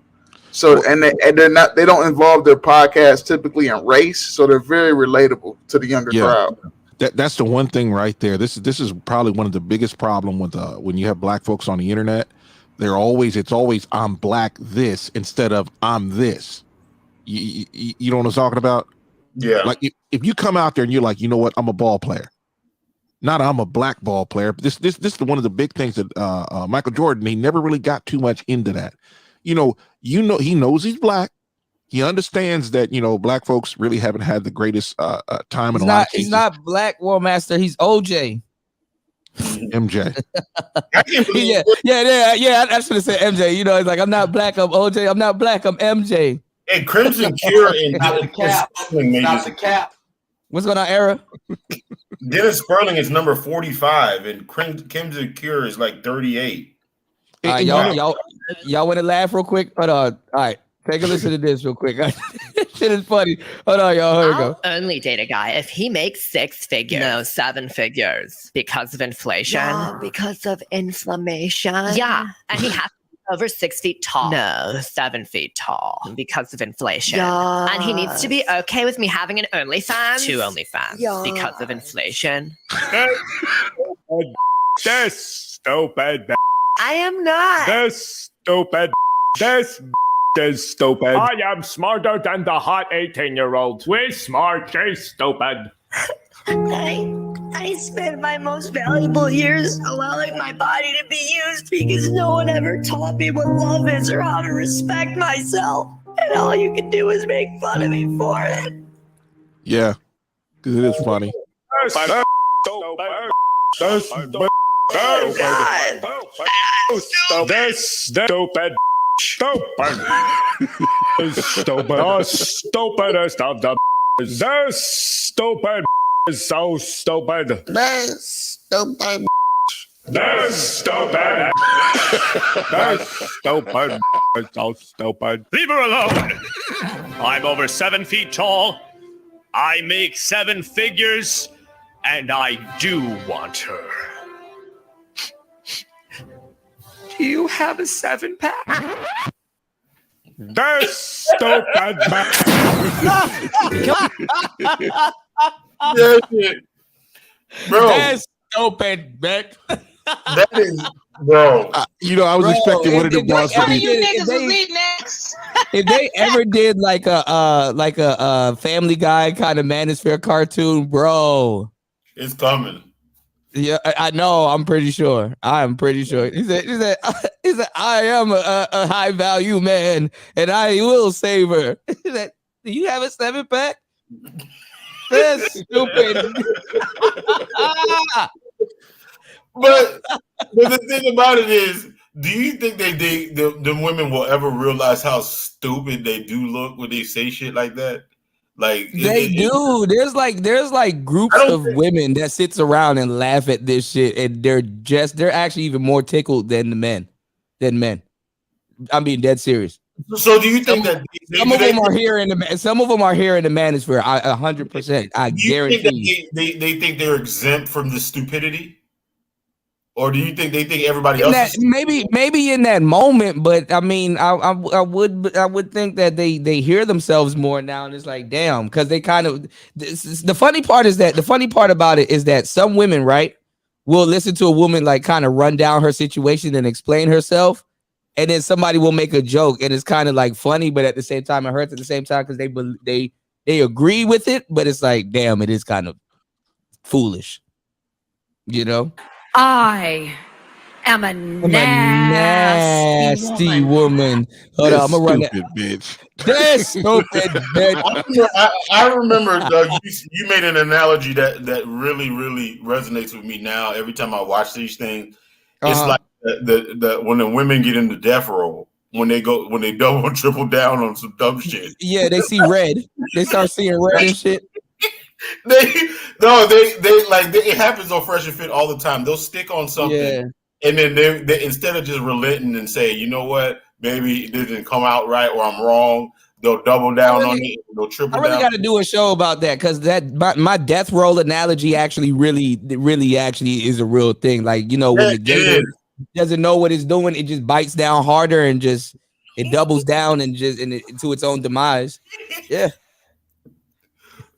So they don't involve their podcast typically in race, so they're very relatable to the younger crowd. That's the one thing right there. This is probably one of the biggest problem with when you have black folks on the internet. It's always I'm black this instead of I'm this. You know what I'm talking about? Yeah. Like if you come out there and you're like, you know what, I'm a ball player. Not I'm a black ball player. This is one of the big things that Michael Jordan, he never really got too much into that. He knows he's black. He understands that, black folks really haven't had the greatest time in life. He's not Black War Master. He's OJ. MJ. Yeah. I should have said MJ. It's like I'm not black. I'm OJ. I'm not black. I'm MJ. And Crimson Cure and Stop the cap. What's going on, Era? Dennis Sperling is number 45, and Crimson Cure is like 38. Y'all want to laugh real quick? Hold on. All right. Take a listen to this real quick. Shit is funny. Hold on, y'all. Here we go. I'll only date a guy if he makes 6 figures. No, 7 figures. Because of inflation. Yeah, because of inflammation. Yeah, and he has to be over 6 feet tall. No, 7 feet tall. Because of inflation. Yes. And he needs to be okay with me having an OnlyFans. 2 OnlyFans. Yes. Because of inflation. This stupid. I am not. This stupid. This is stupid. I am smarter than the hot 18-year-old. We're smart, she's stupid. I spent my most valuable years allowing my body to be used because no one ever taught me what love is or how to respect myself. And all you can do is make fun of me for it. Yeah, because it is funny. This stupid. Stupidest of the. This stupid is so stupid. This stupid. This stupid. This stupid is so stupid. Leave her alone. I'm over 7 feet tall. I make 7 figures, and I do want her. Do you have a 7-pack? This stupid Bro. That's stupid, Beck. That is, bro. I was expecting one of the bros to be. If they ever did like a Family Guy kind of manosphere cartoon, bro, it's coming. Yeah, I know. I'm pretty sure. He said, I am a high value man, and I will save her. He said, do you have a 7-pack? That's stupid. But the thing about it is, do you think the women will ever realize how stupid they do look when they say shit like that? Like they do. There's like groups of women that sits around and laugh at this shit, and they're actually even more tickled than the men. I'm being dead serious. So do you think that some of them are here in the manosphere? 100%. I guarantee. They think they're exempt from the stupidity, or do you think they think everybody else? Maybe in that moment, but I mean, I would think that they hear themselves more now, and it's like, damn, because they kind of. The funny part about it is that some women, right, will listen to a woman like kind of run down her situation and explain herself. And then somebody will make a joke, and it's kind of like funny, but at the same time, it hurts at the same time because they they agree with it, but it's like, damn, it is kind of foolish, you know. I am a nasty woman. Hold on, I'm gonna run that bitch. This stupid bitch. I remember, Doug, you made an analogy that really, really resonates with me now. Every time I watch these things, it's like the when the women get into death row, when they double and triple down on some dumb shit. Yeah, they see red. They start seeing red and shit. It happens on Fresh and Fit all the time. They'll stick on something, and then they instead of just relenting and say, you know what, maybe it didn't come out right or I'm wrong, they'll double down on it. They'll triple down. I really got to do a show about that because my death roll analogy actually really is a real thing. Like, you know, when the gator doesn't know what it's doing, it just bites down harder and just it doubles down and to its own demise. Yeah.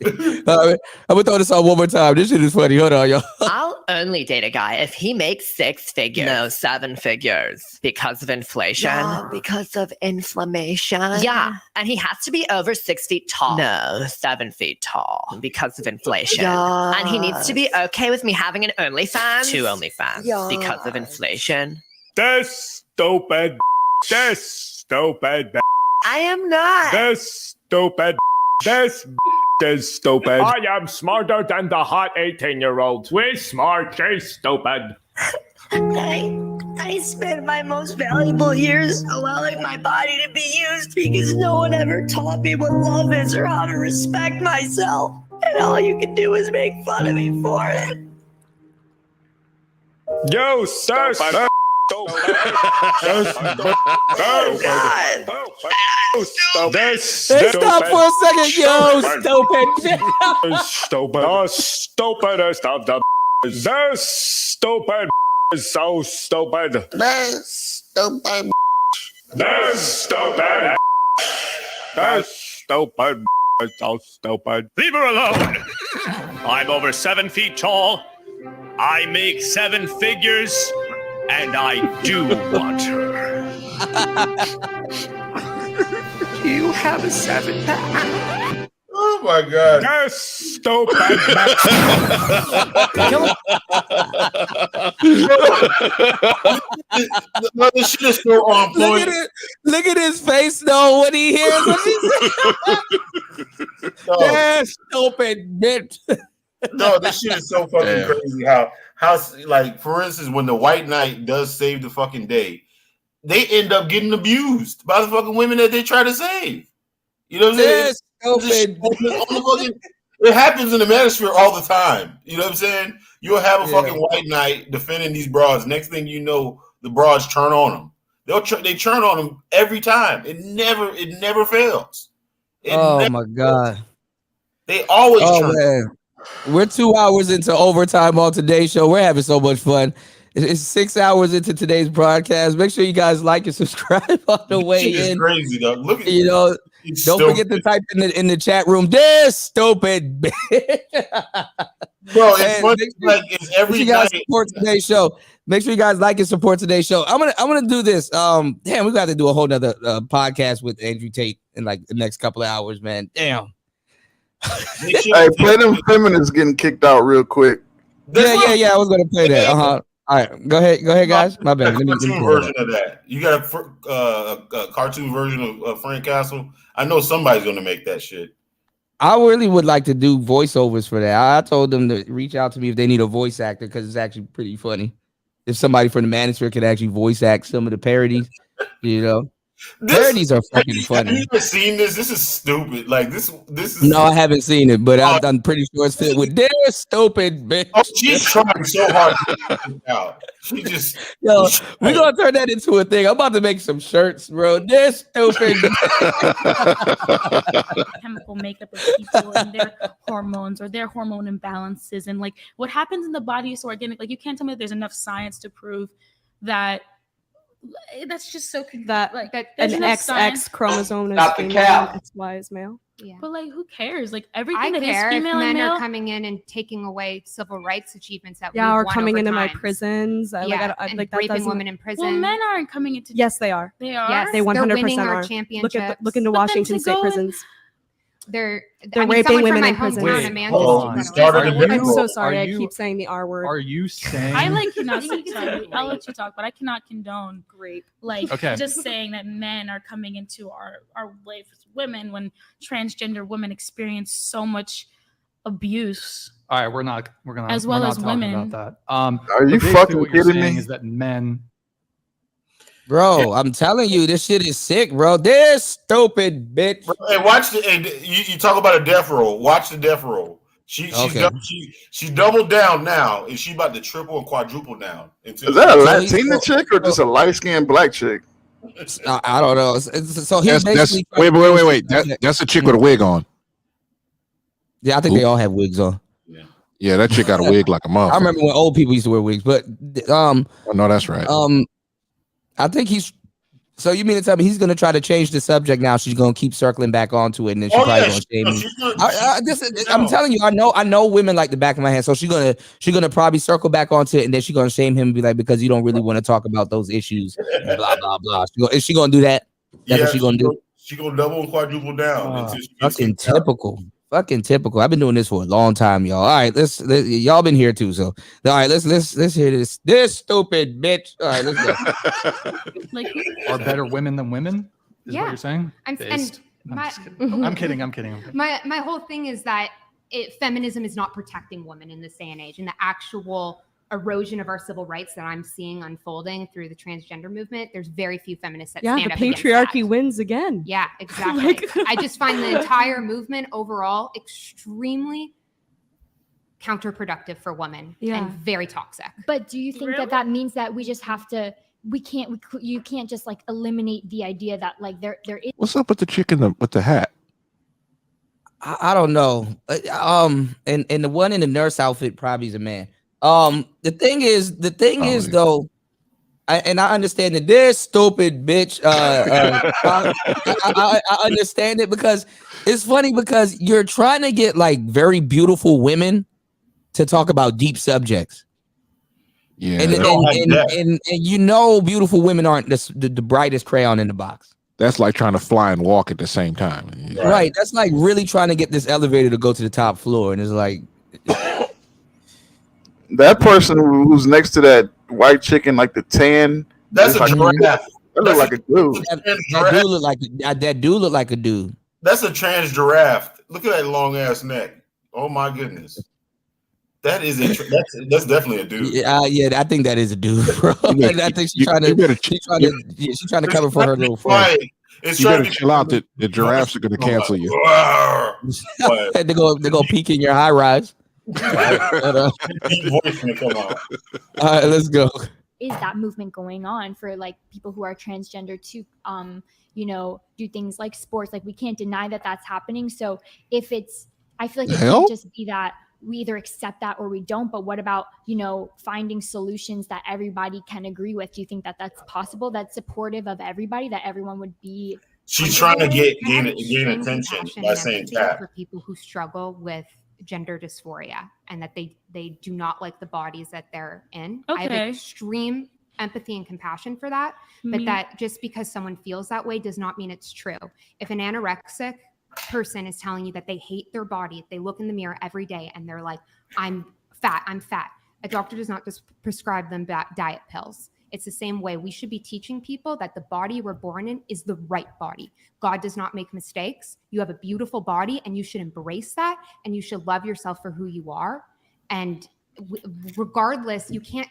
I'm gonna throw this on one more time. This shit is funny. Hold on, y'all. I'll only date a guy if he makes 6 figures. No, 7 figures. Because of inflation. No, because of inflammation. Yeah, and he has to be over 6 feet tall. No, 7 feet tall. Because of inflation. Yes. And he needs to be okay with me having an OnlyFans. 2 OnlyFans. Yes. Because of inflation. This stupid. This stupid. I am not. This stupid. This is stupid. I am smarter than the hot 18-year-olds. We're smart, they're stupid. I spent my most valuable years allowing my body to be used because no one ever taught me what love is or how to respect myself. And all you can do is make fun of me for it. Yo, sir. Stop for a second, yo, stupid. Stupid. The stupidest of the. The stupid is so stupid. The stupid. The stupid. The stupid is so stupid. Leave her alone. I'm over 7 feet tall. I make 7 figures. And I do want her. You have a 7-pack. Oh my God. That's stupid. This shit is so on point. Look at his face though when he hears what she said. That's stupid bitch. No, this shit is so fucking crazy. How, like, for instance, when the white knight does save the fucking day, they end up getting abused by the fucking women that they try to save. You know what I'm saying? It happens in the manosphere all the time. You know what I'm saying? You'll have a fucking white knight defending these broads. Next thing you know, the broads turn on them. They turn on them every time. It never fails. My God. They always turn. Man. We're 2 hours into overtime on today's show. We're having so much fun. It's 6 hours into today's broadcast. Make sure you guys like and subscribe on the way in. Crazy though. Look at don't forget to type in the chat room. This stupid bitch. Bro, it's funny, it's every night. Support today's show. Make sure you guys like and support today's show. I'm gonna do this. Damn, we got to do a whole nother podcast with Andrew Tate in like the next couple of hours, man. Damn. Hey, play them feminists getting kicked out real quick. Yeah. I was gonna play that. All right, go ahead, guys. My bad. Cartoon version of that. You got a cartoon version of Frank Castle. I know somebody's gonna make that shit. I really would like to do voiceovers for that. I told them to reach out to me if they need a voice actor because it's actually pretty funny. If somebody from the Manosphere could actually voice act some of the parodies, you know. Parodies are fucking funny. Have you ever seen this? This is stupid. Like this is. No, I haven't seen it, but I'm pretty sure it's filled with this stupid bitch. Oh, she's trying so hard to get it out. She just. Yo, we're gonna turn that into a thing. I'm about to make some shirts, bro. This stupid. Chemical makeup of people and their hormones or their hormone imbalances and like what happens in the body is so organic. Like you can't tell me that there's enough science to prove that. That's just so that like that an XX chromosome is female, XY is male. Yeah, but like, who cares? Like everything I that care is female if men and male are coming in and taking away civil rights achievements that or won coming over into time. my prisons. And like that raping women in prison. Well, men aren't coming into. Yes, they are. They are. Yes, they 100% winning our are. championships. Look into Washington State prisons. they're raping someone women from in my prison. hometown, Wait, Amanda. hold on. We started a I'm different- so sorry. Are I you- keep saying the R word. Are you saying? I cannot talk. I'll let you talk, but I cannot condone like Okay. just saying that men are coming into our life as women when transgender women experience so much abuse. All right, we're gonna As we're well not as talking women. about that. Are but you basically fucking what you're kidding saying me? is that men. Bro, I'm telling you, this shit is sick, bro. This stupid bitch. Hey, watch the. Hey, you talk about a death roll. Watch the death roll. She's doubled down now, and she's about to triple and quadruple down. Is that a Latina chick or just a light skinned black chick? I don't know. So he's That's basically wait. That's a chick with a wig on. Yeah, I think they all have wigs on. Yeah, that chick got a wig like a motherfucker. I remember when old people used to wear wigs, but Oh, no, that's right. I think he's. So you mean to tell me he's going to try to change the subject now? She's going to keep circling back onto it, and then she's probably going to shame me. I'm telling you, I know women like the back of my hand. So she's gonna probably circle back onto it, and then she's gonna shame him and be like, because you don't really want to talk about those issues. Blah blah blah. Is she gonna do that? That's what she's gonna do. She's gonna double and quadruple down. Until she gets Fucking typical. Fucking typical. I've been doing this for a long time, y'all. All right, let's y'all been here too. So all right, let's hear this stupid bitch. All right, let's go. Are better women than women? Is what you're saying? I'm and my, I'm kidding. I'm kidding. My whole thing is that feminism is not protecting women in this day and age, and the actual erosion of our civil rights that I'm seeing unfolding through the transgender movement. There's very few feminists that stand the up against patriarchy wins again. Yeah, exactly. I just find the entire movement overall extremely counterproductive for women and very toxic. But do you think that means that we just have to? You can't just like eliminate the idea that like there is. What's up with the chick with the hat? I don't know. And the one in the nurse outfit probably is a man. The thing is though, I understand that this stupid bitch. I understand it because it's funny because you're trying to get like very beautiful women to talk about deep subjects. Yeah, and you know, beautiful women aren't the brightest crayon in the box. That's like trying to fly and walk at the same time. Right. That's like really trying to get this elevator to go to the top floor, and it's like. That person who's next to that white chicken, like the tan, that's a like, giraffe. That look like a dude. That dude look like a dude. That's a trans giraffe. Look at that long ass neck. Oh my goodness. That is that's definitely a dude. Yeah, I think that is a dude, bro. I think she's trying to cover for her little friend. It's you better chill out. The giraffes are going to cancel you. They go peek in your high rise. All right, let's go. Is that movement going on for like people who are transgender to do things like sports? Like we can't deny that that's happening. So if it's, I feel like it can't just be that we either accept that or we don't. But what about finding solutions that everybody can agree with? Do you think that that's possible? That's supportive of everybody, that everyone would be. She's trying to gain attention by saying tap. For people who struggle with gender dysphoria and that they do not like the bodies that they're in. I have extreme empathy and compassion for that, but that just because someone feels that way does not mean it's true. If an anorexic person is telling you that they hate their body, if they look in the mirror every day and they're like, I'm fat, a doctor does not just prescribe them diet pills. It's the same way. We should be teaching people that the body we're born in is the right body. God does not make mistakes. You have a beautiful body and you should embrace that and you should love yourself for who you are. And regardless, you can't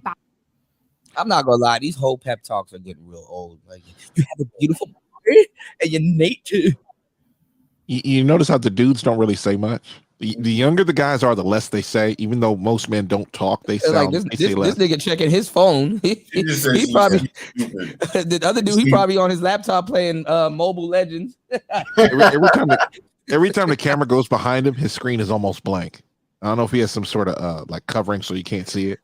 buy. I'm not gonna lie, these whole pep talks are getting real old. Like you have a beautiful body and you're nature. You notice how the dudes don't really say much. The younger the guys are, the less they say. Even though most men don't talk, they sound like this nigga checking his phone. He probably the other dude. He probably on his laptop playing Mobile Legends. every time the camera goes behind him, his screen is almost blank. I don't know if he has some sort of like covering so you can't see it.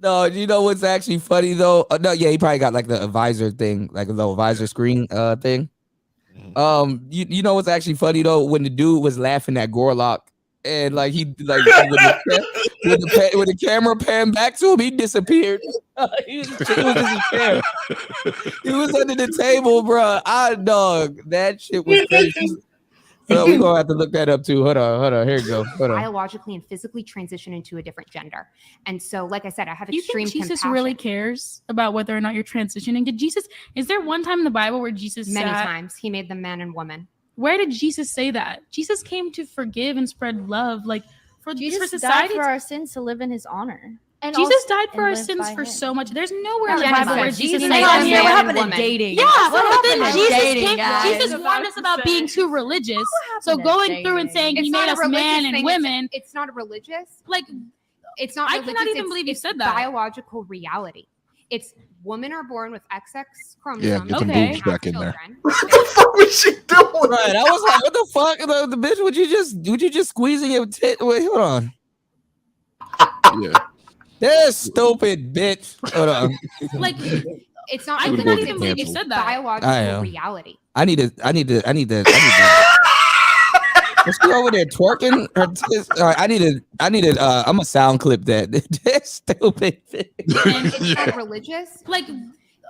No, you know what's actually funny though? No, yeah, he probably got like the visor thing, like a little visor screen thing. You know what's actually funny though? When the dude was laughing at Gorlock. And like when the camera panned back to him, he disappeared. He was under the table, bro. Dog, that shit was crazy. So we're gonna have to look that up too. Hold on. Here you go. Hold on. Biologically and physically transition into a different gender. And so, like I said, I have You extreme think Jesus compassion. really cares about whether or not you're transitioning? Is there one time in the Bible where Jesus Many sat? times he made them man and woman. Where did Jesus say that? Jesus came to forgive and spread love, like for Jesus society. died for our sins to live in his honor. And Jesus died for our sins for so much. There's nowhere in the Genesis. Bible where Jesus Jesus said, happened "Yeah, to what man happened and to woman." dating?" Yeah, What but then happened to Jesus dating, guys? Jesus warned us about being too religious. So to going through and saying he made us man and women. It's not a religious. Like, it's not. I religious, cannot even it's- believe you it's said that. Biological reality. It's women are born with XX Yeah, chromosomes. get them and boobs have back in there. children. What the fuck was she doing? Right, I was like, what the fuck? The bitch, would you just squeezing your tit? Wait, hold on. Yeah. This stupid bitch. Hold on. Like, It's not. I religious, cannot even it's- believe you it's said that. Biological I am. reality. I need to. Is she over there twerking? Her tits? All right, I needed. I'm a sound clip that. This stupid bitch. It's not religious. Like,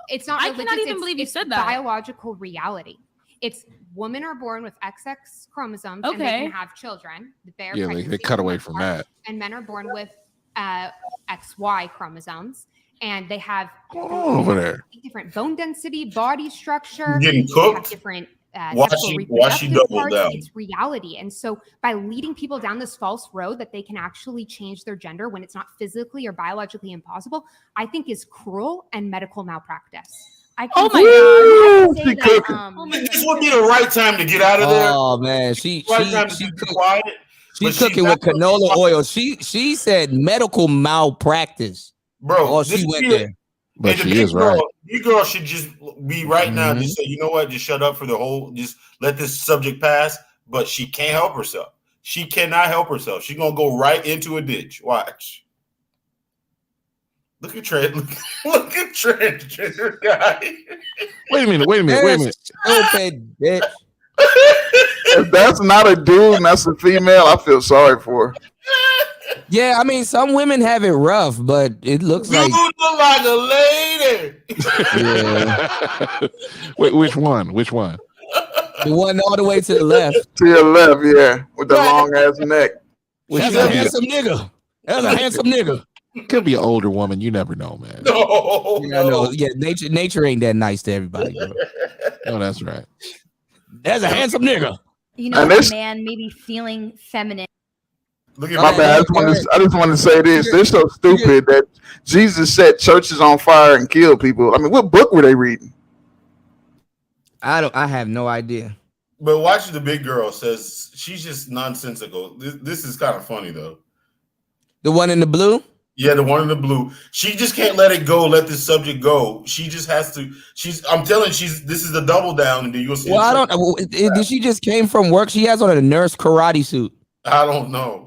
it's not. I religious, cannot even it's- believe you it's said that. Biological reality. It's women are born with XX chromosomes and they Okay. can have children. Bear Yeah, they pregnancy cut away women from are- that. And men are born with XY chromosomes, and they have over there. different bone density, body structure. You getting they have cooked? different Why sexual she reproductive double parts. down? It's reality. And so by leading people down this false road that they can actually change their gender when it's not physically or biologically impossible, I think is cruel and medical malpractice. Oh my Woo, say she that, cooking. This would be the right time to get out of there. Oh man, she Right time to be quiet. but she's cooking with canola oil. She said medical malpractice. Bro, Oh, this she went kid- there. But and the she big is right. girl, big girl should just be right now. Mhm. Just say, you know what? Just shut up for the whole. Just let this subject pass. But she can't help herself. She cannot help herself. She's gonna go right into a ditch. Watch. Look at transgender guy. Wait a minute. Stupid bitch. If that's not a dude and that's a female, I feel sorry for her. Yeah, I mean, some women have it rough, but it looks You like look like a lady. yeah. Wait, which one? Which one? The one all the way to the left. To your left, yeah, with the long ass neck. That's a handsome nigga. That's a handsome nigga. Could be an older woman. You never know, man. No, Yeah, I know. Yeah, nature ain't that nice to everybody, bro. No, that's right. That's a handsome nigga. You know, And a this- man maybe feeling feminine. Look at My bad. I just want to say this. They're so stupid that Jesus set churches on fire and killed people. I mean, what book were they reading? I have no idea. But watch the big girl says she's just nonsensical. This is kind of funny though. The one in the blue? Yeah, the one in the blue. She just can't let it go. Let this subject go. She just has to. I'm telling you, this is the double down, and then you'll see. Well, I don't. Did she just came from work? She has on a nurse karate suit. I don't know.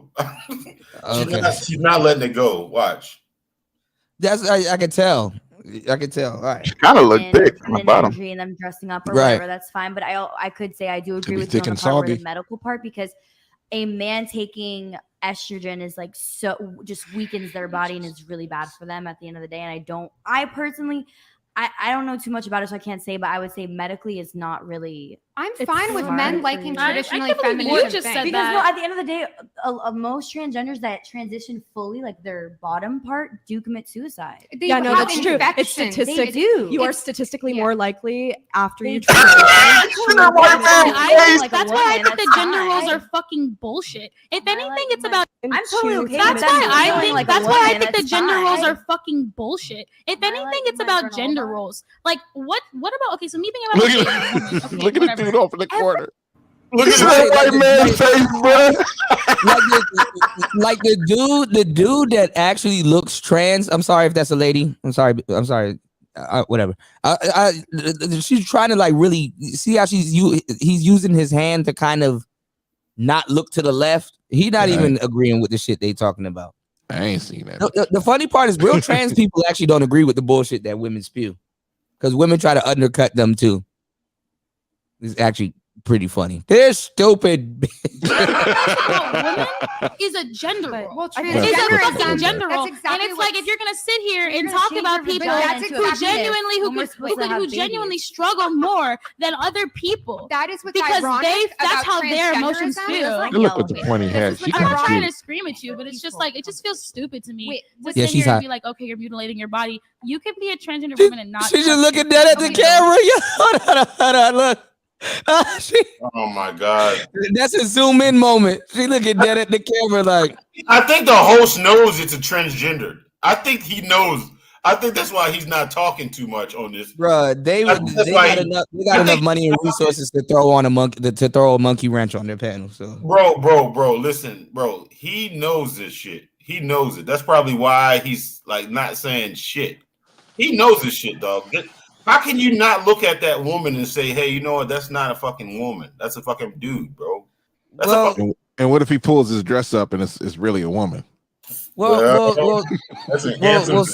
Okay. She's not letting it go. Watch. That's I can tell. I can tell. All right. Kind of look And thick on the feminine bottom. energy and them dressing up or Right. whatever, that's fine. But I could say I do agree be with you thick on and the part where soggy. the medical part, because a man taking estrogen is like so just weakens their body and is really bad for them at the end of the day. And I personally don't know too much about it, so I can't say, but I would say medically is not really. I'm It's fine with smart men for liking you. traditionally I can't believe feminine you things. just said Because that. no, at the end of the day, most transgenders that transition fully, like their bottom part, do commit suicide. They Yeah, no, have that's true. It's infections. statistics. do. You are It's- statistically yeah. more likely after you They- transition. That's why I think woman, the that's gender roles fine. are fucking bullshit. If I anything, like it's my- about. I'm totally okay with That's them why I feeling think. like a That's why I woman, think the that's gender roles fine. are fucking bullshit. If I anything, like it's my about gender granola. roles. Like what? What about? Okay, so me being about. Look dating a at woman, okay, look at the whatever. dude off in the corner. Look at Right, that white man's face, bro. like the dude that actually looks trans. I'm sorry if that's a lady. I'm sorry. Whatever. She's trying to like really see how he's using his hand to kind of not look to the left. He's not even agreeing with the shit they talking about. I ain't seen that. The funny part is real trans people actually don't agree with the bullshit that women spew, because women try to undercut them too. It's actually pretty funny. They're stupid. Women is a gender role. Well, It's a fucking gender role. exactly And it's like if you're gonna sit here You're and gonna talk change about your people vagina into who a penis genuinely when we're supposed to have genuinely babies. struggle more than other people. That is what's because ironic that's about how their emotions transgenderism. feel. Look at the pointy head. She I'm not got trying cute. to scream at you, but it's just like it just feels stupid to me Wait, to Yeah, sit she's here hot. and be like, okay, you're mutilating your body. You can be a transgender woman and not. She's just touch looking your dead at the genitals. camera. Yeah, hold on, look. Oh my god, that's a zoom in moment. She looking dead at the camera like. I think the host knows it's a transgender. I think he knows. I think that's why he's not talking too much on this. Bruh, they got enough money and resources to throw on a monkey to throw a monkey wrench on their panel. So Bro, listen, bro. He knows this shit. He knows it. That's probably why he's like not saying shit. He knows this shit, dog. How can you not look at that woman and say, "Hey, you know what? That's not a fucking woman. That's a fucking dude, bro." That's a fucking. And what if he pulls his dress up and it's really a woman? Well, that's an handsome.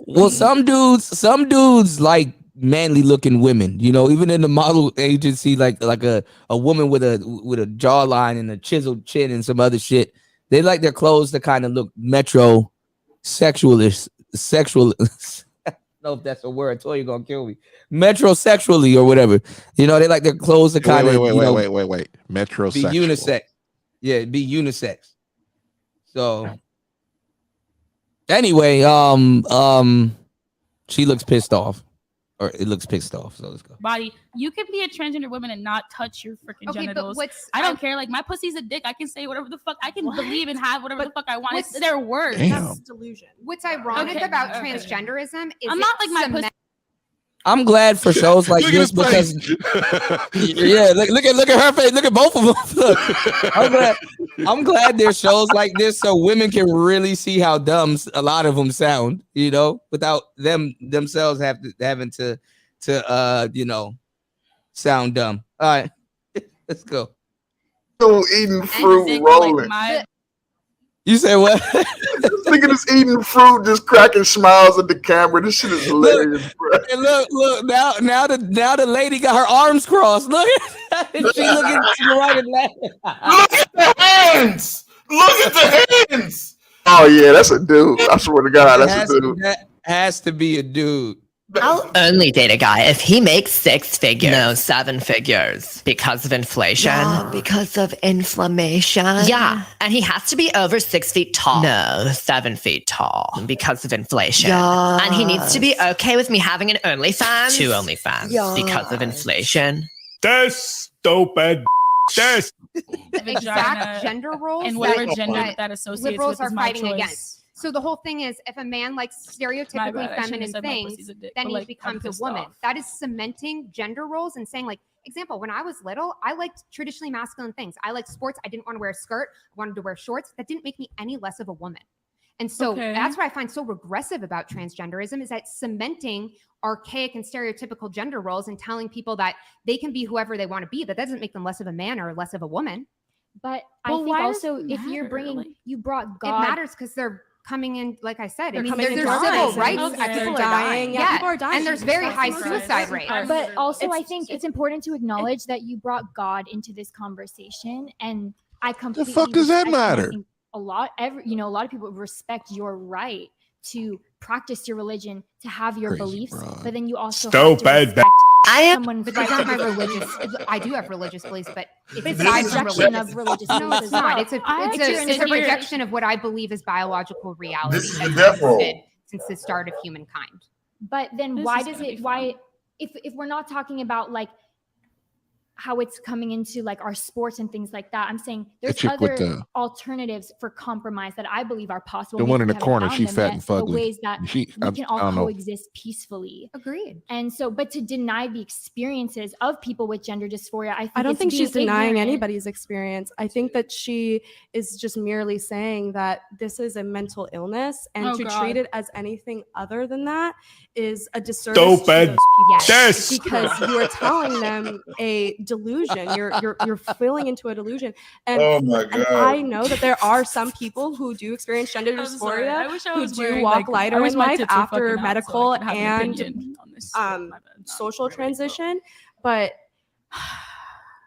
well, some dudes like manly looking women. You know, even in the model agency, like a woman with a jawline and a chiseled chin and some other shit. They like their clothes to kind of look metro sexualish. I don't know if that's a word. Toy, you're gonna kill me. Metrosexually or whatever. You know, they like their clothes to kind of wait. Metrosexual. be unisex. Yeah, be unisex. So anyway, she looks pissed off. Or it looks pissed off. So let's go. Body, you can be a transgender woman and not touch your freaking genitals. But I don't care. Like my pussy's a dick. I can say whatever the fuck. I can believe and have whatever the fuck I want. It's their words. That's delusion. What's ironic about transgenderism is I'm not like my pussy. I'm glad for shows like this because yeah, look at her face. Look at both of them. Look, I'm glad there's shows like this so women can really see how dumb a lot of them sound, you know, without themselves having to you know, sound dumb. All right, let's go. Still eating fruit, rolling. You say what? Thinking is eating fruit, just cracking smiles at the camera. This shit is hilarious, bro. And look, now the lady got her arms crossed. Look at she looking right and laughing. Look at the hands. Look at the hands. Oh yeah, that's a dude. I swear to God, that's a dude. That has to be a dude. I'll only date a guy if he makes 6 figures. No, 7 figures. Because of inflation. Yeah, because of inflammation. Yeah, and he has to be over 6 feet tall. No, 7 feet tall. Because of inflation. Yes. And he needs to be okay with me having an OnlyFans. 2 OnlyFans. Yes. Because of inflation. This stupid. This. Exact gender roles and whatever gender that associates liberals with are is my fighting choice. against. So the whole thing is, if a man likes stereotypically I shouldn't have feminine said my things, pussy's a dick, then but, he like, I'm becomes a pissed woman. off. That is cementing gender roles and saying, like, example, when I was little, I liked traditionally masculine things. I liked sports. I didn't want to wear a skirt. I wanted to wear shorts. That didn't make me any less of a woman. And so that's what I find so regressive about transgenderism is that cementing archaic and stereotypical gender roles and telling people that they can be whoever they want to be. That doesn't make them less of a man or less of a woman. But I think also if you're bringing, you brought God. It matters because they're coming in, like I said, there's coming in civil dying. rights. Okay. People are dying. dying. Yeah, people are dying. And there's very high suicide rates. But also, I think it's important to acknowledge that you brought God into this conversation, and I completely. The fuck does that respect, and I matter? think a lot of people respect your right to practice your religion, to have your beliefs, but then you also have to respect someone's But right these aren't my to religious. I do have religious beliefs, but it's It's a a rejection rejection of religious No, beliefs it's as not. well. It's a I actually it's a hear- rejection of what I believe is biological reality. This is that's the death roll. existed since the start of humankind. But then This why is does gonna it be why if we're not talking about like how it's coming into like our sports and things like that, I'm saying there's chick with other the- alternatives for compromise that I believe are possible. The We one in the haven't corner, found she them fat yet, and but fugly. ways that She- we I can all don't know. coexist peacefully. Agreed. And so, but to deny the experiences of people with gender dysphoria, I don't it's think she's being denying ignorant. anybody's experience. I think that she is just merely saying that this is a mental illness, and Oh, to God. treat it as anything other than that is a disservice Stupid. to those people. Yes. Because you are telling them a delusion. You're filling into a delusion. And, Oh my and God. I know that there are some people who do experience gender I'm sorry. dysphoria, I wish I who was do wearing, walk like, I lighter wish in my life tits were after fucking out so I medical could have an opinion and on this. social transition. But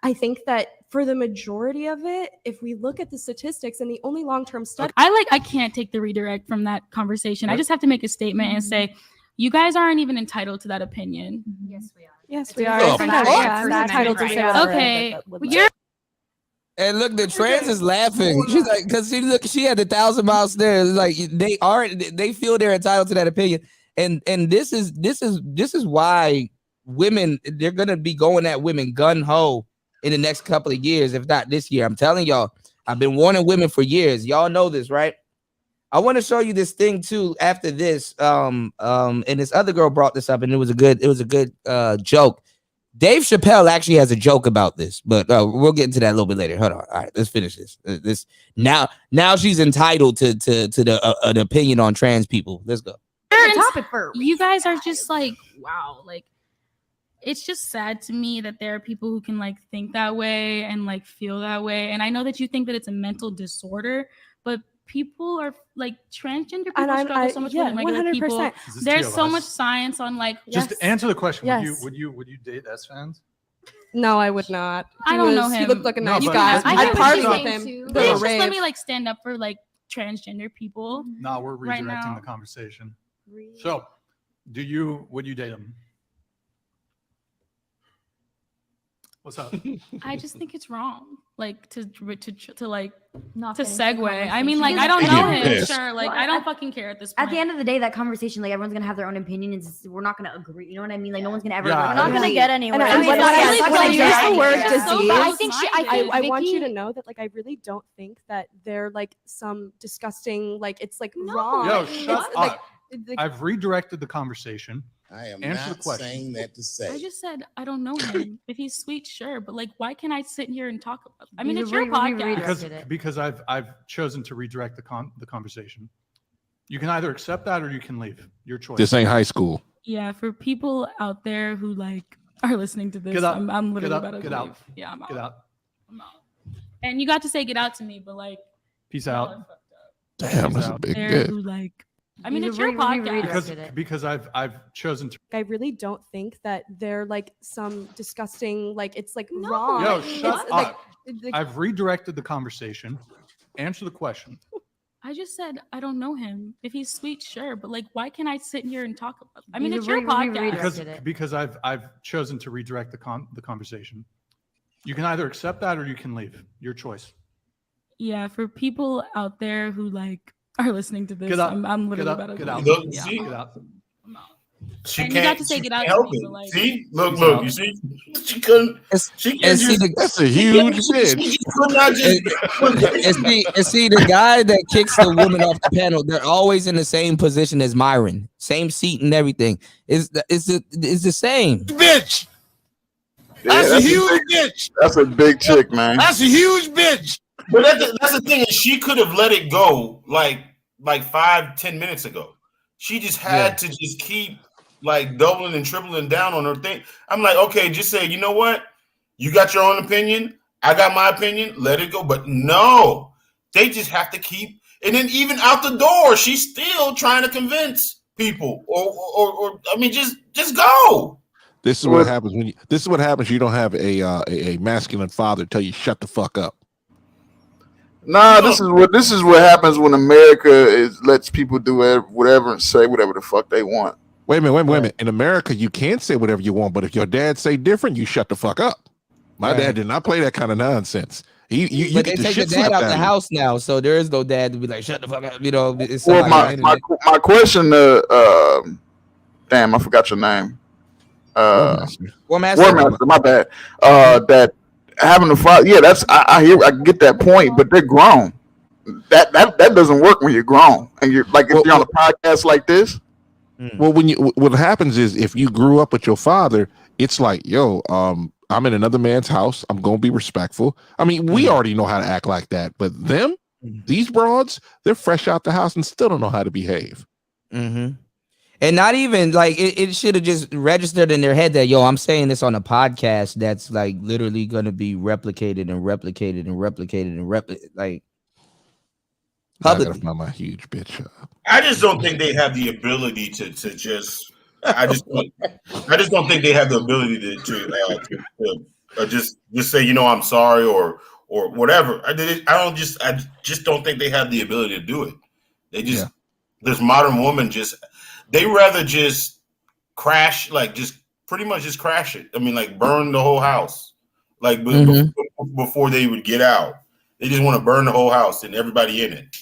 I think that for the majority of it, if we look at the statistics and the only long-term study, I can't take the redirect from that conversation. I just have to make a statement and say, you guys aren't even entitled to that opinion. Yes, we are. Yes, we are. We're entitled to say whatever. Okay, And look, the trans is laughing. She's like, because she had the 1,000-mile stare. It's like they feel they're entitled to that opinion. And this is why women, they're gonna be going at women gun ho in the next couple of years, if not this year. I'm telling y'all, I've been warning women for years. Y'all know this, right? I want to show you this thing too after this. And this other girl brought this up, and it was a good joke. Dave Chappelle actually has a joke about this, but we'll get into that a little bit later. Hold on. All right, let's finish this. Now she's entitled to an opinion on trans people. Let's go. You guys are just like, wow, like it's just sad to me that there are people who can like think that way and like feel that way. And I know that you think that it's a mental disorder, but people are like transgender people struggle so much more than regular people. There's so much science on like just answer the question. Yes. Would you date S fans? No, I would not. I don't know him. He looked like a nice but guy. I'd party with him. Please just let me like stand up for like transgender people. No, we're right redirecting now. the conversation. So, would you date him? What's up? I just think it's wrong. Like to like Not to finish the segue. I mean, conversation. like I don't At know the end him. of the- Sure, like Well, I don't fucking care at this point. At the end of the day, that conversation, like everyone's gonna have their own opinion. We're not gonna agree. You know what I mean? Like no one's gonna ever. Yeah, We're not gonna get anywhere. And when I use the word disease, I think I want you to know that like I really don't think that they're like some disgusting like it's like wrong. Yo, It's, shut like, up. I've redirected the conversation. I am Answer the not question. saying that to say. I just said I don't know him. If he's sweet, sure, but like, why can't I sit here and talk about? I mean, You it's your podcast. Because I've chosen to redirect the conversation. You can either accept that or you can leave. Your choice. This ain't high school. Yeah, for people out there who like are listening to this, Get out. I'm literally Get out. about to Get leave. out. Yeah, I'm out. Get out. I'm out. And you got to say get out to me, but like, Peace out. Damn, that's a big there bit. who like, I mean, it's your podcast. Because I've chosen to. I really don't think that they're like some disgusting like it's like wrong. Yo, It's, shut like, up. I've redirected the conversation. Answer the question. I just said I don't know him. If he's sweet, sure, but like, why can't I sit here and talk about? I mean, it's your podcast. Because I've chosen to redirect the conversation. You can either accept that or you can leave. Your choice. Yeah, for people out there who like are listening to this, Get out. I'm literally Get about out. to Get out. leave. Yeah, Yeah. get out. She And can't. you got to say she get can't out help to me, it. but, like- See, look. You see, she couldn't. She And can't see just. That's a huge bitch. She could not just. And see the guy that kicks the woman off the panel, they're always in the same position as Myron, same seat and everything. It's the same. Bitch. That's a huge bitch. That's a big chick, man. That's a huge bitch. But that's the thing is she could have let it go like 5-10 minutes ago. She just had to just keep like doubling and tripling down on her thing. I'm like, okay, just say, you know what? You got your own opinion. I got my opinion. Let it go. But no, they just have to keep. And then even out the door, she's still trying to convince people. Or I mean, just go. This is what happens when you. This is what happens. You don't have a masculine father tell you shut the fuck up. Nah, this is what happens when America lets people do whatever and say whatever the fuck they want. Wait a minute. In America, you can't say whatever you want, but if your dad say different, you shut the fuck up. My dad did not play that kind of nonsense. You But get they the take the shit dad slapped out out the of you. house now, so there is no dad to be like shut the fuck up. You know, it's Well, somebody on the internet. my question damn, I forgot your name. War Master, my bad. That having a father, yeah, that's I get that point, but they're grown. That doesn't work when you're grown and you're like if you're on a podcast like this. Well, what happens is if you grew up with your father, it's like, yo, I'm in another man's house. I'm gonna be respectful. I mean, we already know how to act like that, but them, these broads, they're fresh out the house and still don't know how to behave. Mm-hmm. And not even like it should have just registered in their head that, yo, I'm saying this on a podcast that's like literally going to be replicated and replicated and replicated and like I gotta find my huge bitch. I just don't think they have the ability to just. I just don't think they have the ability to or just say, I'm sorry or whatever. I just don't think they have the ability to do it. They just this modern woman they rather just crash, like just pretty much just crash it. I mean, like burn the whole house, like before they would get out. They just want to burn the whole house and everybody in it.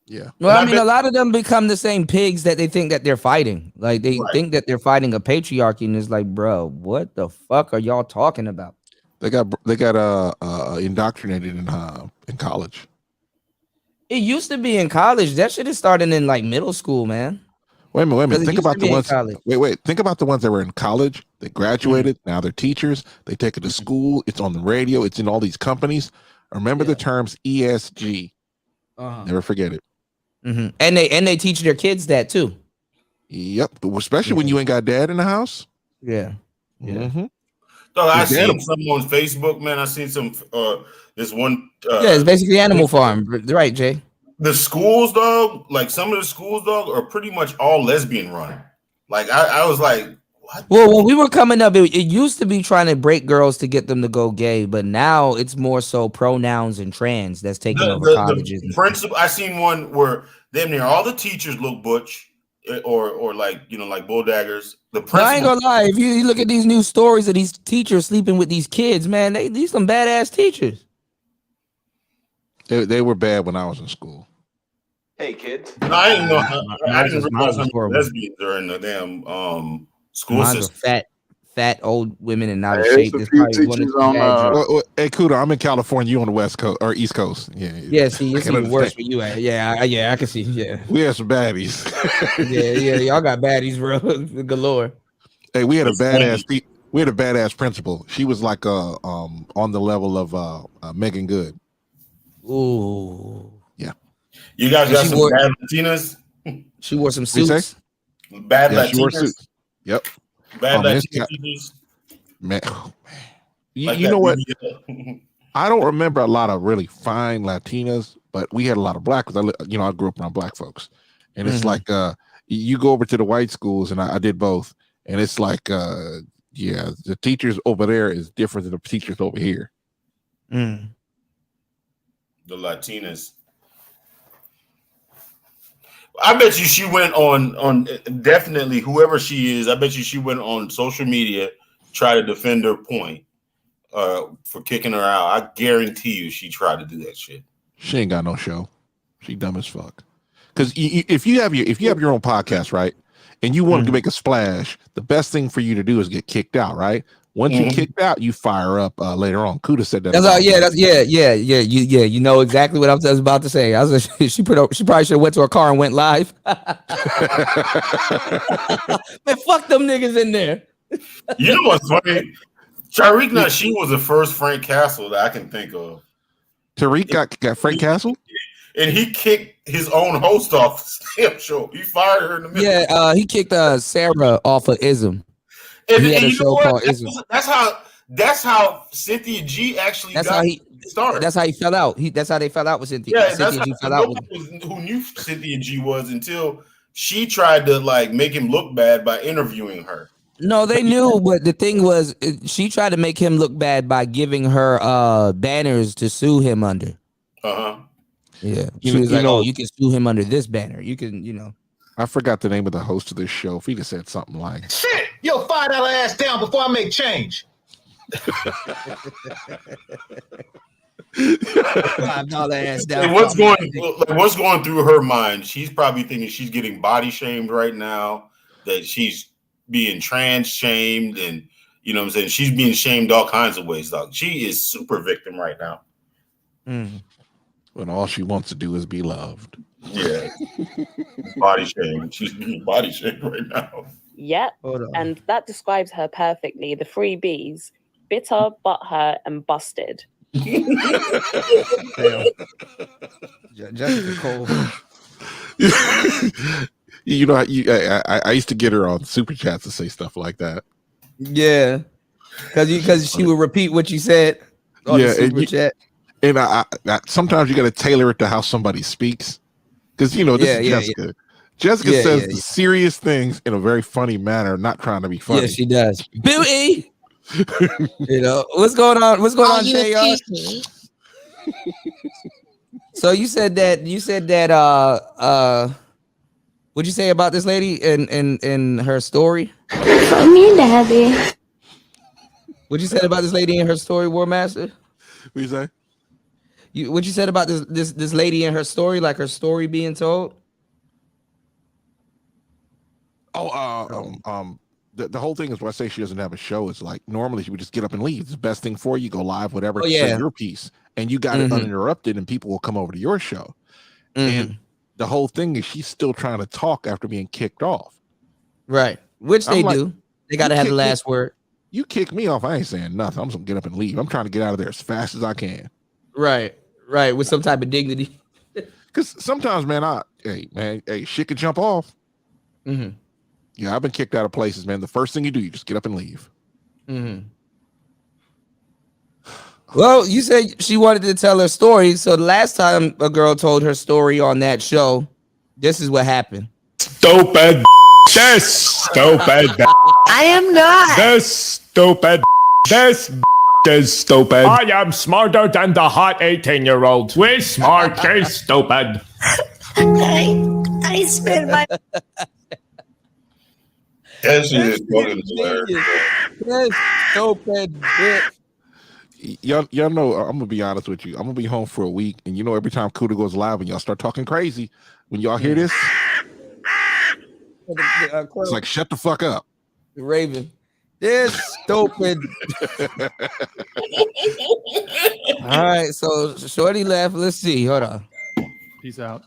Yeah. Well, I mean, a lot of them become the same pigs that they think that they're fighting. Like they think that they're fighting a patriarchy, and it's like, bro, what the fuck are y'all talking about? They got indoctrinated in college. It used to be in college. That shit is starting in like middle school, man. Wait a minute. Think about the ones. Think about the ones that were in college. They graduated. Now they're teachers. They take it to school. It's on the radio. It's in all these companies. Remember the terms ESG. Never forget it. And they teach their kids that too. Yep, but especially when you ain't got dad in the house. Yeah. Mm-hmm. So I seen some on Facebook, man. I seen some this one. It's basically Animal Farm, right, Jay? The schools, dog. Like some of the schools, dog, are pretty much all lesbian run. Like I was like, what? Well, when we were coming up, it used to be trying to break girls to get them to go gay, but now it's more so pronouns and trans that's taking over colleges. The principal, I seen one where damn near all the teachers look butch. Or like like bull daggers. The principal, I ain't gonna lie. If you look at these news stories of these teachers sleeping with these kids, man, these some badass teachers. They were bad when I was in school. Hey kids, I didn't know. I didn't realize how many lesbians are in the damn school system. Fat old women and out of shape. Hey, Kuda, I'm in California. You on the West Coast or East Coast? Yeah. See, it's even worse for you. Yeah, I can see. Yeah, we had some baddies. yeah, y'all got baddies, bro, galore. Hey, we had a badass principal. She was like on the level of Megan Good. Ooh, yeah. You guys got some bad Latinas. She wore some suits. Bad Latinas. She wore suits. Yep. Bad Latinas. Man, you know what? I don't remember a lot of really fine Latinas, but we had a lot of black. I grew up around black folks, and it's like you go over to the white schools, and I did both, and it's like the teachers over there is different than the teachers over here. The Latinas. I bet you she went on definitely whoever she is. I bet you she went on social media, try to defend her point for kicking her out. I guarantee you she tried to do that shit. She ain't got no show. She dumb as fuck. Because if you have your own podcast, right, and you want to make a splash, the best thing for you to do is get kicked out, right? Once you kicked out, you fire up later on. Kuda said that. Yeah. You know exactly what I was about to say. I was like, she probably should have went to her car and went live. Man, fuck them niggas in there. You know what's funny? Tariq, she was the first Frank Castle that I can think of. Tariq got Frank Castle? And he kicked his own host off the damn show. He fired her in the middle. Yeah, he kicked Sarah off of Ism. And you know what? That's how Cynthia G actually started. That's how he fell out. That's how they fell out with Cynthia. Yeah, Cynthia G fell out with who knew Cynthia G was until she tried to like make him look bad by interviewing her. No, they knew, but the thing was, she tried to make him look bad by giving her banners to sue him under. Yeah, she was like, "Oh, you can sue him under this banner. You can, I forgot the name of the host of this show. If he'd have said something like, "Shit, yo, $5 ass down before I make change." $5 ass down. And what's going through her mind? She's probably thinking she's getting body shamed right now. That she's being trans shamed, and you know what I'm saying. She's being shamed all kinds of ways. Dog, she is super victim right now. When all she wants to do is be loved. Yeah, body shame. She's being body shamed right now. Yep, and that describes her perfectly. The 3 Bs: bitter, butthurt, and busted. Jessica Cole. You know, I used to get her on super chats to say stuff like that. Yeah, because she would repeat what you said on the super chat. And I sometimes you got to tailor it to how somebody speaks, because this is Jessica. Yeah. Jessica says the serious things in a very funny manner, not trying to be funny. Yeah, she does. Beauty. You know what's going on? What's going Are on, you a JR? pookie? So you said that what'd you say about this lady in her story? Fuck me, daddy. What'd you say about this lady in her story, War Master? What you say? What you said about this lady in her story, like her story being told? The whole thing is when I say she doesn't have a show, it's like normally she would just get up and leave. It's the best thing for you, go live, whatever, say your piece, and you got it uninterrupted, and people will come over to your show. And the whole thing is she's still trying to talk after being kicked off. Right. Which they do. They got to have the last word. You kick me off, I ain't saying nothing. I'm just gonna get up and leave. I'm trying to get out of there as fast as I can. Right. With some type of dignity. Because sometimes, man, shit could jump off. Yeah, I've been kicked out of places, man. The first thing you do, you just get up and leave. Well, you said she wanted to tell her story. So the last time a girl told her story on that show, this is what happened. Stupid. This stupid. I am not. This stupid. This is stupid. I am smarter than the hot 18-year-old. We smart, they stupid. I spent my. That shit is fucking hilarious. That's stupid bitch. Y'all know, I'm gonna be honest with you. I'm gonna be home for a week, and you know, every time Kuda goes live and y'all start talking crazy, when y'all hear this, it's like shut the fuck up. The Raven. This stupid. All right, so Shorty left. Let's see. Hold on. Peace out.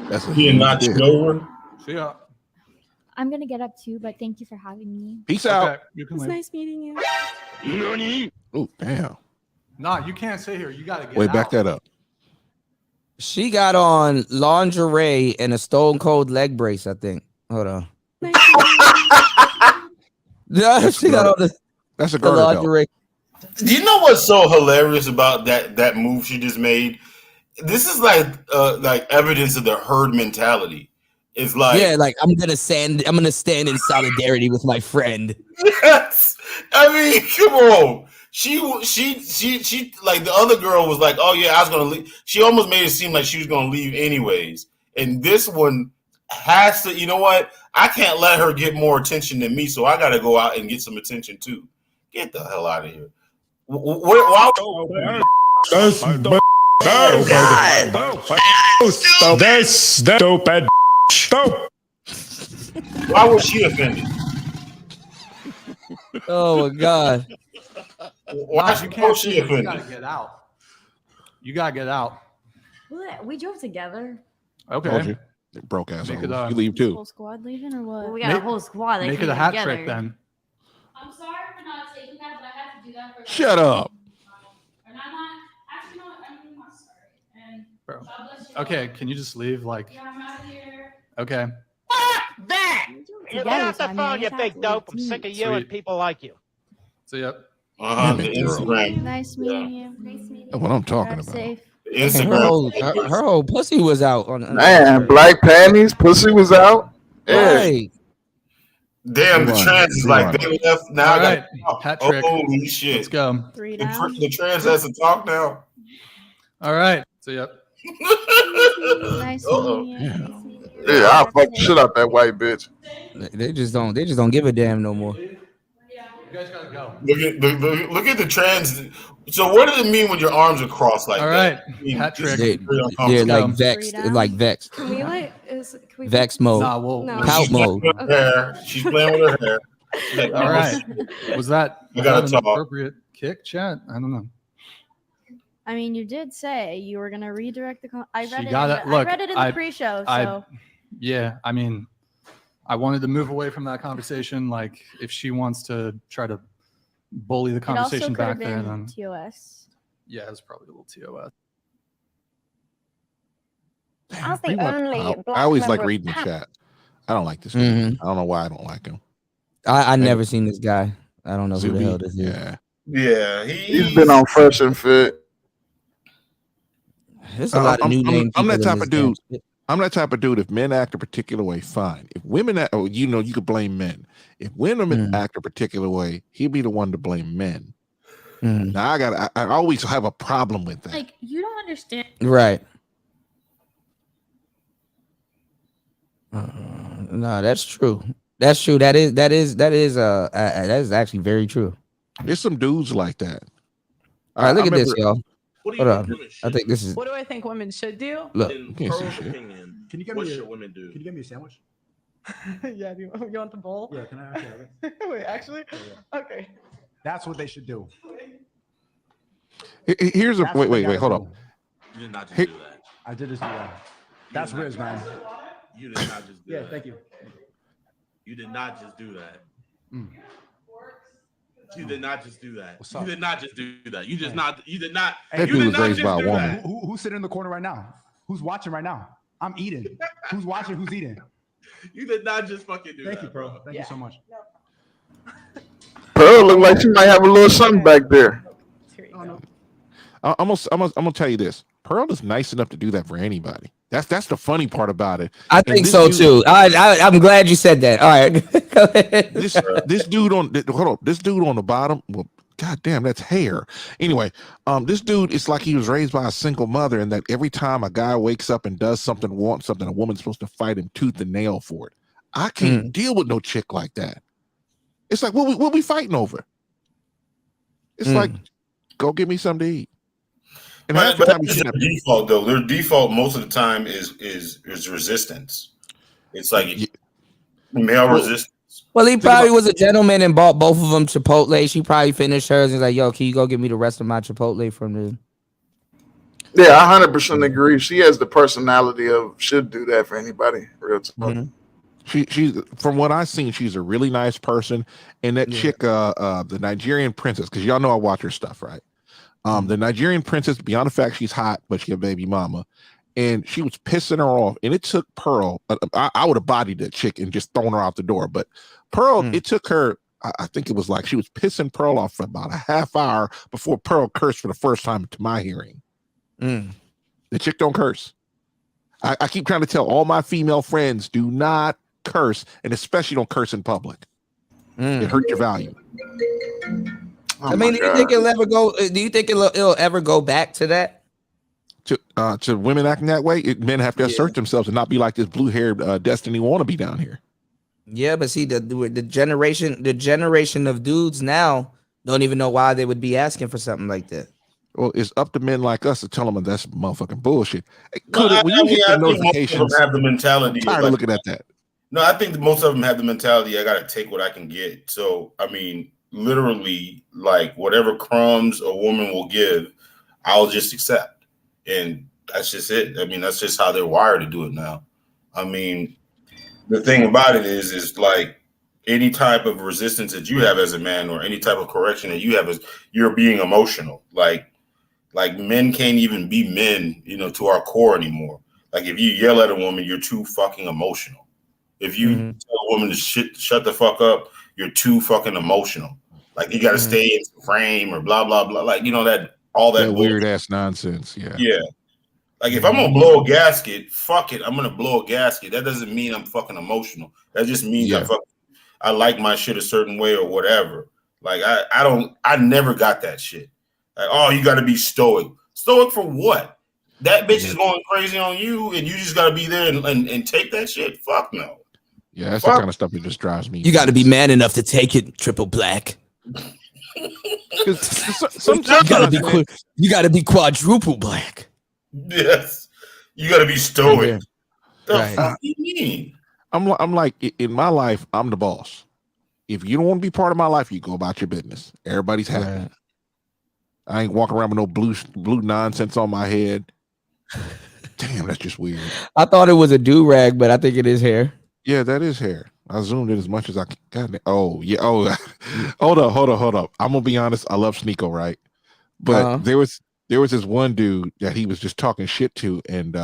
That's a he not over. See ya. I'm gonna get up too, but thank you for having me. Peace out. Okay, you can It's leave. nice meeting you. Oh, damn. Nah, you can't sit here. You gotta get Wait, out. back that up. She got on lingerie and a Stone Cold leg brace, I think. Hold on. Yeah, she got on That's a the girl. lingerie. Do you know what's so hilarious about that move she just made? This is like evidence of the herd mentality. It's like, yeah, like I'm gonna stand in solidarity with my friend. Yes. I mean, come on. She like the other girl was like, oh yeah, I was gonna leave. She almost made it seem like she was gonna leave anyways. And this one has to, you know what? I can't let her get more attention than me, so I gotta go out and get some attention too. Get the hell out of here. This stupid. Why was she offended? Oh my god. Why you can't she sit here. You offended? gotta get out. You gotta get out. What? We drove together. Told Okay. you. Broke ass. Make it, You leave too. Whole squad leaving or what? Well, we got a whole squad. They Make it came a hat together. trick then. I'm sorry for not taking that, but I had to do that for. Shut up. And I'm not. Actually, no, I'm not sorry. And Bro. God bless you. Okay, can you just leave? Like, Yeah, I'm out of here. okay. That. Get off the phone, you big dope. I'm sick of you and Sweet. people like you. See ya. The Instagram. Nice meeting you. Nice meeting That's what I'm talking Drive about. safe. The Her Instagram. whole pussy was out on Man, black panties, pussy was out. Yeah. Right. Damn, the trans is like they left. Now All I right. got Hat trick. holy shit. Let's go. Three The, down. the trans has to talk now. All right. See ya. Nice Uh-oh. meeting you. Nice meeting you. Yeah, I'll fuck the shit out that white bitch. They just don't give a damn no more. You guys gotta go. Look at the trans. So what does it mean when your arms are crossed like All that? right. I mean, Hat this trick. is very Yeah, uncomfortable. like vexed, Three down. like vexed. Can we like can we Vex mode. Nah, we'll. No. we'll- Pout She's playing mode. with her hair. She's playing with her hair. She's like, All right. Was that I gotta an talk. appropriate kick, chat? I don't know. I mean, you did say you were gonna redirect the. I She read it. got it. I Look, read it in I- the pre-show. I- So Yeah, I mean, I wanted to move away from that conversation. Like, if she wants to try to bully the it also conversation could have back there, been then TOS. yeah, it's probably a little TOS. I was the only I black always member like of reading the PAC. chat. I don't like this guy. Mhm. I don't know why I don't like him. I never seen this guy. I don't know who the Zuby, hell this is. yeah. Yeah, He's been on Fresh and Fit. There's a lot of new names. I'm that type of dude. I'm that type of dude. If men act a particular way, fine. If women act, you could blame men. If women act a particular way, he'd be the one to blame men. Now I always have a problem with that. Like, you don't understand. Right. No, that's true. That's true. That is actually very true. There's some dudes like that. All right, look at this, y'all. Hold on. I think this is. What do I think women should do? Look, In can't see Pearl's shit. opinion, Can you get what me should women do? Can you get me a sandwich? Yeah, do you want the bowl? Yeah, can I actually have it? Wait, actually? Okay. That's what they should do. Here's a That's what they wait, hold gotta up. You did not just Here- do that. I did just do that. That's Riz, man. You did not just do Yeah, that. thank you. You did not just do that. Mm. You did not just do that. What's You up? did not just do that. You just not. You did not. That you dude did was not raised just by a do woman. that. Who's sitting in the corner right now? Who's watching right now? I'm eating. Who's watching? Who's eating? You did not just fucking do Thank that. you, bro. Thank you so much. Pearl look like she might have a little something back there. I'm gonna tell you this. Pearl is nice enough to do that for anybody. That's the funny part about it. I And think this so dude- too. I'm glad you said that. All right. Go ahead. This dude on this dude on the bottom. Well, god damn, that's hair. Anyway, this dude, it's like he was raised by a single mother, and that every time a guy wakes up and does something, wants something, a woman's supposed to fight him tooth and nail for it. I can't deal with no chick like that. It's like what we fighting over? It's like, go get me something to eat. And half the But time that's you their default though. Their default most of the time is resistance. It's like male resistance. Well, he probably was a gentleman and bought both of them Chipotle. She probably finished hers and was like, "Yo, can you go get me the rest of my Chipotle from the?" Yeah, I 100% agree. She has the personality of should do that for anybody. Real talk. She's from what I've seen, she's a really nice person. And that chick, the Nigerian princess, because y'all know I watch her stuff, right? The Nigerian princess, beyond the fact she's hot, but she a baby mama, and she was pissing her off. And it took Pearl. I would have bodied that chick and just thrown her out the door. But Pearl, it took her. I think it was like she was pissing Pearl off for about a half hour before Pearl cursed for the first time to my hearing. The chick don't curse. I keep trying to tell all my female friends, do not curse, and especially don't curse in public. It hurt your value. I mean, do you think it'll ever go? Do you think it'll ever go back to that? To women acting that way, men have to assert themselves and not be like this blue-haired Destiny wannabe down here. Yeah, but see, the generation of dudes now don't even know why they would be asking for something like that. Well, it's up to men like us to tell them that's motherfucking bullshit. No, I When you hit the think most of them notifications, have the mentality. I'm tired of looking at that. No, I think most of them have the mentality. I got to take what I can get. So, I mean, literally, like whatever crumbs a woman will give, I'll just accept, and that's just it. I mean, that's just how they're wired to do it now. I mean, the thing about it is like any type of resistance that you have as a man, or any type of correction that you have, is you're being emotional. Like men can't even be men, to our core anymore. Like if you yell at a woman, you're too fucking emotional. If you tell a woman to shut the fuck up, you're too fucking emotional. Like you got to stay in frame or blah blah blah. Like that all that weird ass nonsense. Yeah. Yeah. Like if I'm gonna blow a gasket, fuck it, I'm gonna blow a gasket. That doesn't mean I'm fucking emotional. That just means I like my shit a certain way or whatever. Like I never got that shit. Like, oh, you got to be stoic. Stoic for what? That bitch is going crazy on you, and you just got to be there and take that shit. Fuck no. Yeah, that's the kind of stuff that just drives me. You got to be man enough to take it, Triple Black. Sometimes you got to be quadruple black. Yes, you got to be stoic. The Right. fuck you mean? I'm like, in my life, I'm the boss. If you don't want to be part of my life, you go about your business. Everybody's happy. Right. I ain't walking around with no blue nonsense on my head. Damn, that's just weird. I thought it was a do-rag, but I think it is hair. Yeah, that is hair. I zoomed in as much as I can. Oh, yeah. Oh, hold up. I'm gonna be honest. I love Sneako, right? But there was this one dude that he was just talking shit to, and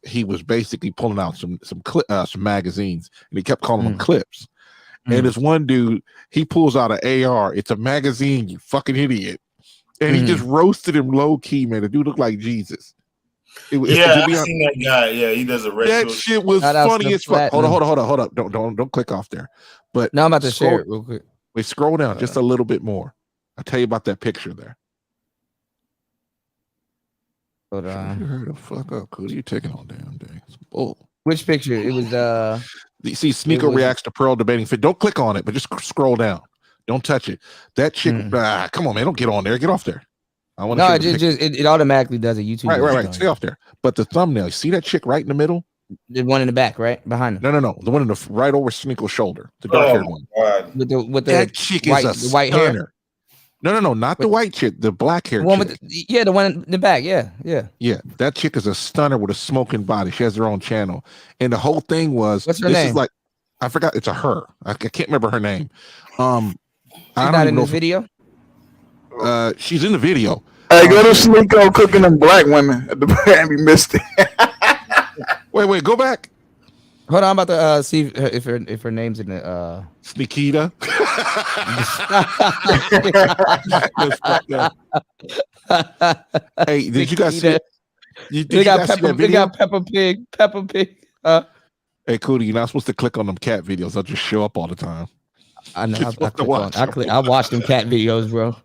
he was basically pulling out some magazines, and he kept calling them clips. And this one dude, he pulls out an AR. It's a magazine, you fucking idiot. And he just roasted him low key, man. The dude looked like Jesus. Yeah, I seen that guy. Yeah, he does a That shit was funny as fuck. Hold up. Don't click off there. But now I'm about to share it real quick. Wait, scroll down just a little bit more. I'll tell you about that picture there. Hold on. You heard the fuck up, Cootie. You taking all damn day. It's bull. Which picture? It was you see Sneako reacts to Pearl debating fit. Don't click on it, but just scroll down. Don't touch it. That chick, come on, man. Don't get on there. Get off there. I want to. No, it automatically does it. YouTube. Right. Stay off there. But the thumbnail, you see that chick right in the middle? The one in the back, right behind him. No. The one in the right over Sneako's shoulder. The dark haired one. With that chick is a white hair. No, not the white chick. The black hair. The one with the one in the back. Yeah. That chick is a stunner with a smoking body. She has her own channel, and the whole thing was what's her name? Is like I forgot. It's a her. I can't remember her name. She's not in the video. She's in the video. Hey, go to Sneako cooking them black women at the brand. We missed it. Wait, go back. Hold on, I'm about to see if her name's in the Sneakita. Hey, did you guys see it? They got Peppa Pig. Hey, Cootie, you're not supposed to click on them cat videos. They'll just show up all the time. I know. I watch them cat videos, bro.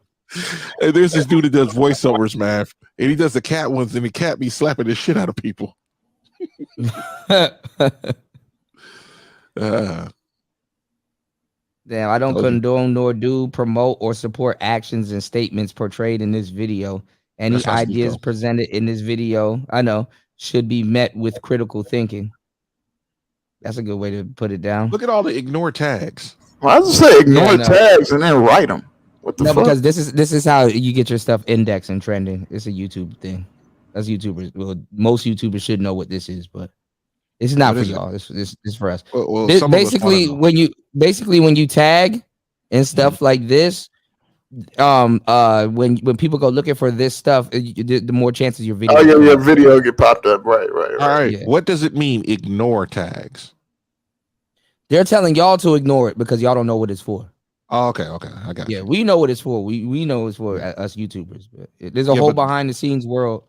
Hey, there's this dude that does voiceovers, man, and he does the cat ones, and the cat be slapping the shit out of people. Damn, I don't condone nor do promote or support actions and statements portrayed in this video. Any ideas presented in this video, I know, should be met with critical thinking. That's a good way to put it down. Look at all the ignore tags. Well, I was just say ignore tags and then write them. What the fuck? Because this is how you get your stuff indexed and trending. It's a YouTube thing. That's YouTubers. Well, most YouTubers should know what this is, but it's not for y'all. This for us. Well, basically, when you tag and stuff like this, when people go looking for this stuff, the more chances your video. Oh yeah, your video get popped up. Right. All right. Yeah. What does it mean? Ignore tags. They're telling y'all to ignore it because y'all don't know what it's for. Oh, okay. I got you. Yeah, we know what it's for. We know it's for us YouTubers, but there's a whole behind the scenes world.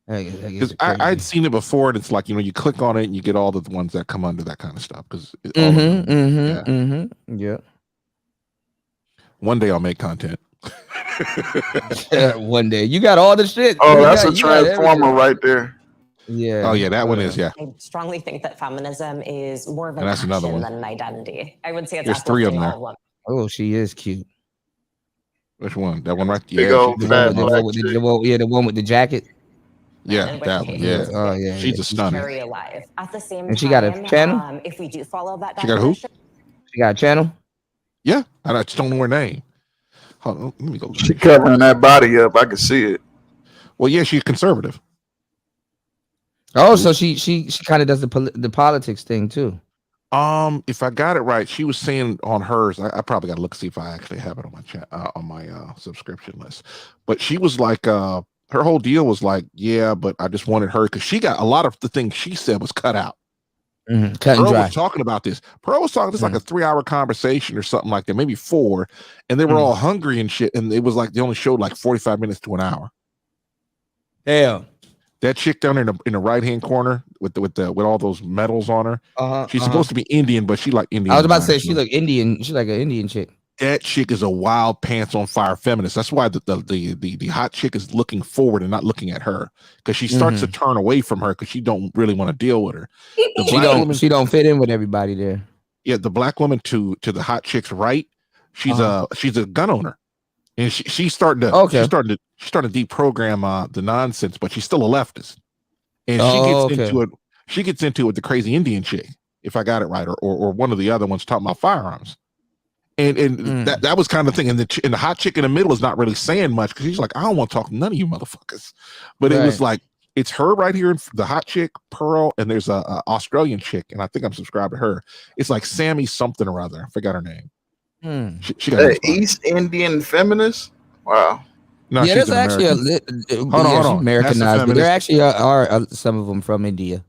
Because I'd seen it before, and it's like, you click on it and you get all the ones that come under that kind of stuff. Because yeah. One day I'll make content. One day you got all the shit. Oh, that's a transformer right there. Yeah. Oh yeah, that one is. Yeah. I strongly think that feminism is more of an that's another action one. than an identity. I would say it's There's three of them there. Oh, she is cute. Which one? That one right there. The one with the jacket. Yeah, that one. Yeah. Oh yeah. She's a stunner. Very alive. At the same and she got a channel. If we do follow that, she got a who? She got a channel. Yeah, I just don't know her name. Hold on, let me go. She covering that body up. I can see it. Well, yeah, she's conservative. Oh, so she kind of does the politics thing too. If I got it right, she was saying on hers. I probably got to look see if I actually have it on my chat on my subscription list. But she was like, her whole deal was like, yeah, but I just wanted her because she got a lot of the things she said was cut out. Pearl was talking about this. Pearl was talking this like a 3-hour conversation or something like that, maybe 4, and they were all hungry and shit. And it was like they only showed like 45 minutes to an hour. Damn. That chick down in the right hand corner with all those medals on her. She's supposed to be Indian, but she like Indian. I was about to say she look Indian. She's like an Indian chick. That chick is a wild pants on fire feminist. That's why the hot chick is looking forward and not looking at her because she starts to turn away from her because she don't really want to deal with her. She don't fit in with everybody there. Yeah, the black woman to the hot chick's right, she's a gun owner. And she's starting to deprogram the nonsense, but she's still a leftist. And she gets into it with the crazy Indian chick, if I got it right, or one of the other ones talking about firearms. And that was kind of the thing. And the hot chick in the middle is not really saying much because she's like, I don't want to talk to none of you motherfuckers. But it was like, it's her right here, the hot chick, Pearl, and there's a Australian chick, and I think I'm subscribed to her. It's like Sammy something or other. I forgot her name. She got East Indian feminist. Wow. No, yeah, there's actually hold on. Americanized, but there actually are some of them from India.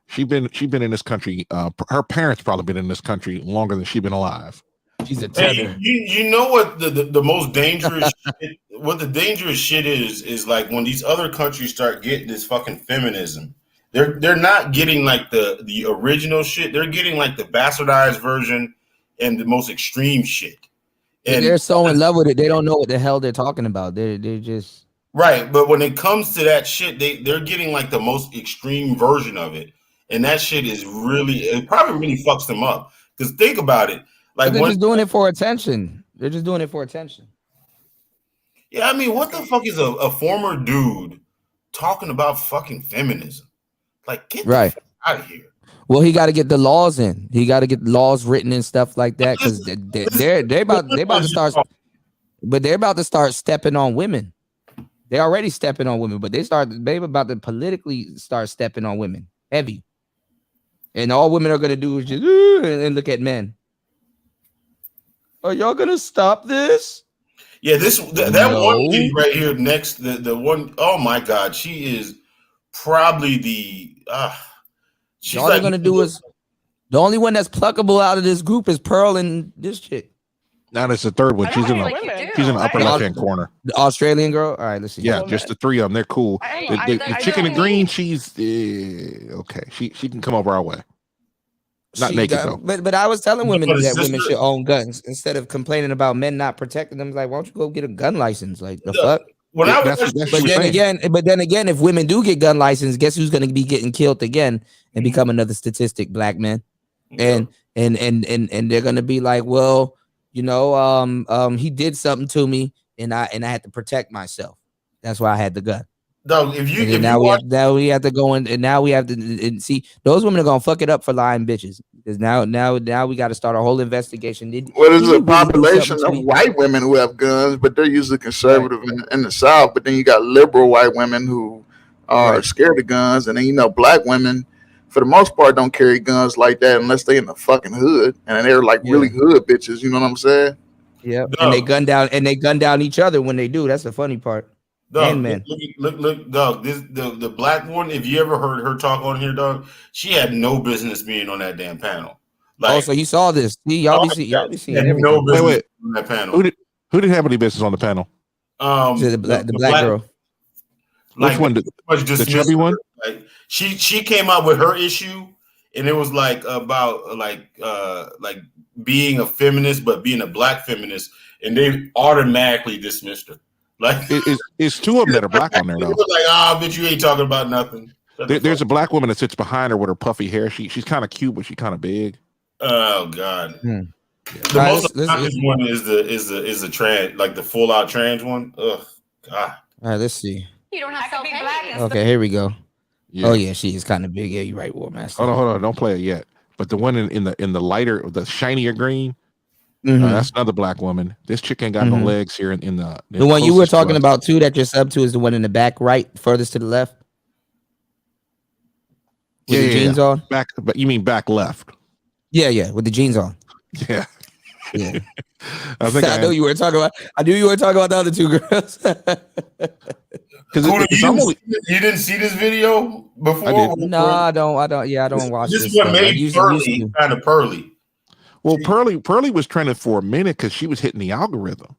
She's been in this country. Her parents probably been in this country longer than she's been alive. She's a Hey, tether. you know what the most dangerous shit, what the dangerous shit is like when these other countries start getting this fucking feminism. They're not getting like the original shit. They're getting like the bastardized version and the most extreme shit. And They're so in love with it, they don't know what the hell they're talking about. They're just right, but when it comes to that shit, they're getting like the most extreme version of it, and that shit is it probably really fucks them up. Because think about it, like they're just doing it for attention. They're just doing it for attention. Yeah, I mean, what the fuck is a former dude talking about fucking feminism? Like, get the fuck out of here. Well, he got to get the laws in. He got to get laws written and stuff like that because they're about to start, but they're about to start stepping on women. They're already stepping on women, but they're about to politically start stepping on women heavy. And all women are gonna do is just and look at men. Are y'all gonna stop this? Yeah, that one lady right here next, the one, oh my God, she is probably she's all they're gonna do is the only one that's pluckable out of this group is Pearl and this chick. Now that's the third one. She's in the upper left hand corner. The Australian girl. All right, let's see. Yeah, just the three of them. They're cool. The chicken in green, she's okay. She can come over our way. Not naked though. But I was telling women that women should own guns instead of complaining about men not protecting them. Like, why don't you go get a gun license? Like the fuck. But then again, if women do get gun license, guess who's going to be getting killed again and become another statistic? Black men, and they're going to be like, well, you know, he did something to me, and I had to protect myself. That's why I had the gun. No, now we have to go in, and now we have to see those women are gonna fuck it up for lying bitches. Because now we got to start a whole investigation. Well, there's a population of white women who have guns, but they're usually conservative in the South. But then you got liberal white women who are scared of guns, and then black women, for the most part, don't carry guns like that unless they in the fucking hood, and they're like really hood bitches. You know what I'm saying? Yeah, and they gun down each other when they do. That's the funny part. Dog, look, dog. The black one. If you ever heard her talk on here, dog, she had no business being on that damn panel. Like, so you saw this? See, y'all be seeing everything. No business on that panel. Who didn't have any business on the panel? The black girl. Which one? The chubby one? Like, she came out with her issue, and it was like about like being a feminist, but being a black feminist, and they automatically dismissed her. Like it's two of them that are black on there though. Like, bitch, you ain't talking about nothing. There's a black woman that sits behind her with her puffy hair. She's kind of cute, but she's kind of big. Oh God. The most obnoxious one is the trans, like the full out trans one. Ugh, God. All right, let's see. You don't have to be black. Okay, here we go. Yeah. Oh yeah, she is kind of big. Yeah, you're right, War Master. Hold on, don't play it yet. But the one in the lighter, the shinier green. That's another black woman. This chick ain't got no legs here in the one you were talking about too that you're sub to is the one in the back right, furthest to the left. With the jeans on? Back, but you mean back left? Yeah, with the jeans on. Yeah. I know you were talking about. I knew you were talking about the other two girls. You didn't see this video before? No, I don't. Yeah, I don't watch this. This one made Pearly kind of pearly. Well, Pearly was trending for a minute because she was hitting the algorithm.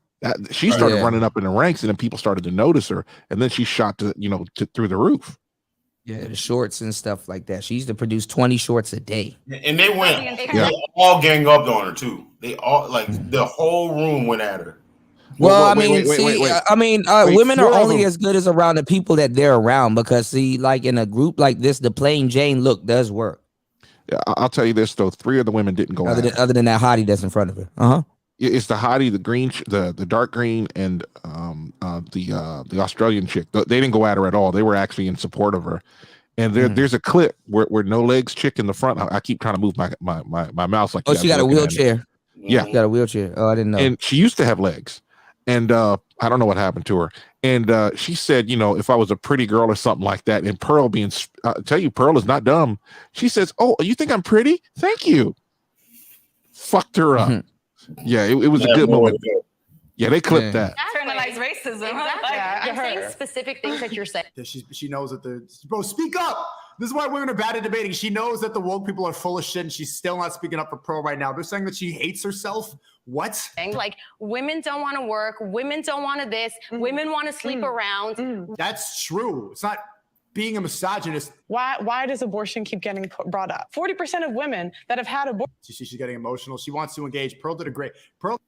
She started running up in the ranks, and then people started to notice her, and then she shot through the roof. Yeah, the shorts and stuff like that. She used to produce 20 shorts a day, and they all gang up on her too. They all the whole room went at her. Well, women are only as good as around the people that they're around because see, like in a group like this, the plain Jane look does work. Yeah, I'll tell you this though: 3 of the women didn't go other than that hottie that's in front of her. It's the hottie, the green, the dark green, and the Australian chick. They didn't go at her at all. They were actually in support of her. And there's a clip where no legs chick in the front. I keep trying to move my mouse like. Oh, she got a wheelchair. Yeah, she got a wheelchair. Oh, I didn't know. And she used to have legs, and I don't know what happened to her. And she said, if I was a pretty girl or something like that, and Pearl tell you, Pearl is not dumb. She says, "Oh, you think I'm pretty? Thank you." Fucked her up. Yeah, it was a good moment. Yeah, they clipped that. Internalized racism. Exactly. I'm saying specific things that you're saying. She knows that bro, speak up. This is why women are bad at debating. She knows that the woke people are full of shit, and she's still not speaking up for Pearl right now. They're saying that she hates herself. What? Like, women don't want to work. Women don't want to this. Women want to sleep around. That's true. It's not being a misogynist. Why does abortion keep getting brought up? 40% of women that have had abortion. She's getting emotional. She wants to engage. Pearl did a great. Pearl.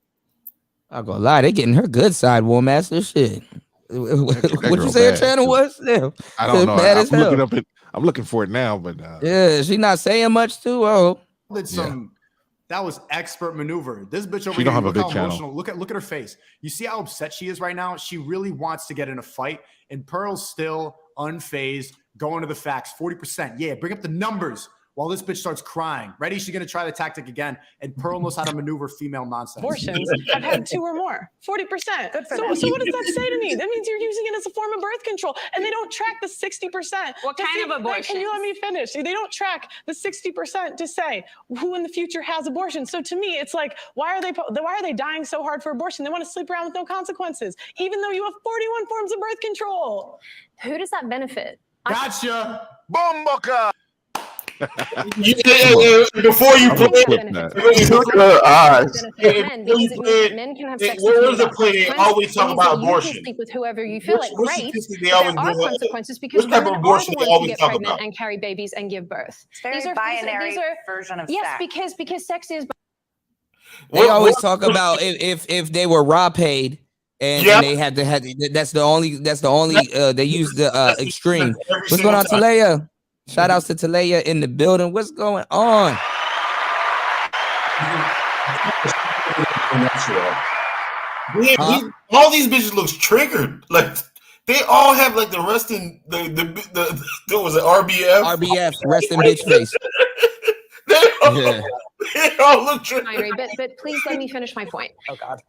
I'm gonna lie, they getting her good side, War Master. Shit. What you say her channel was? Yeah. I don't know. I'm looking for it now, but yeah, she not saying much too. Oh, that was expert maneuver. This bitch over She here, don't have a look big how channel. emotional. Look at her face. You see how upset she is right now? She really wants to get in a fight, and Pearl's still unfazed, going to the facts. 40%. Yeah, bring up the numbers. While this bitch starts crying. Ready? She's going to try the tactic again. And Pearl knows how to maneuver female nonsense. Abortions have had 2 or more. 40%. So what does that say to me? That means you're using it as a form of birth control. And they don't track the 60%. What kind of abortion? Can you let me finish? They don't track the 60% to say who in the future has abortion. So to me, it's like, why are they dying so hard for abortion? They want to sleep around with no consequences, even though you have 41 forms of birth control. Who does that benefit? Gotcha. Bomboka. Before you play Men can have sex with the play? They always talk about abortion. You can sleep with whoever you feel like. What's Great. the they But always there are bring up? consequences because What type of women are abortion the they ones who always get talk pregnant about? and carry babies and give birth. It's very binary version of yes, sex. because sex is. they always talk about if they were raw paid. And they had to have that's the only they use the extreme. What's going on, Talaya? Shout outs to Talaya in the building. What's going on? All these bitches looks triggered. Like they all have like the resting the was it RBF resting bitch face. They all look triggered. But please let me finish my point. Oh God.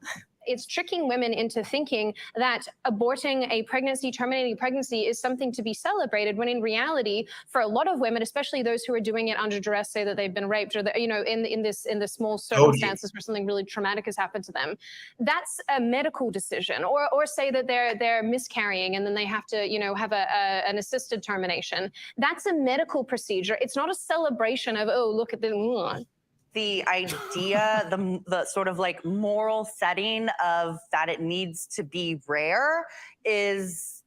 It's tricking women into thinking that aborting a pregnancy, terminating pregnancy is something to be celebrated, when in reality, for a lot of women, especially those who are doing it under duress, say that they've been raped or in the small circumstances where something really traumatic has happened to them, that's a medical decision. Or say that they're miscarrying and then they have to have an assisted termination. That's a medical procedure. It's not a celebration of, oh, look at this. The idea, the sort of like moral setting of that it needs to be rare is,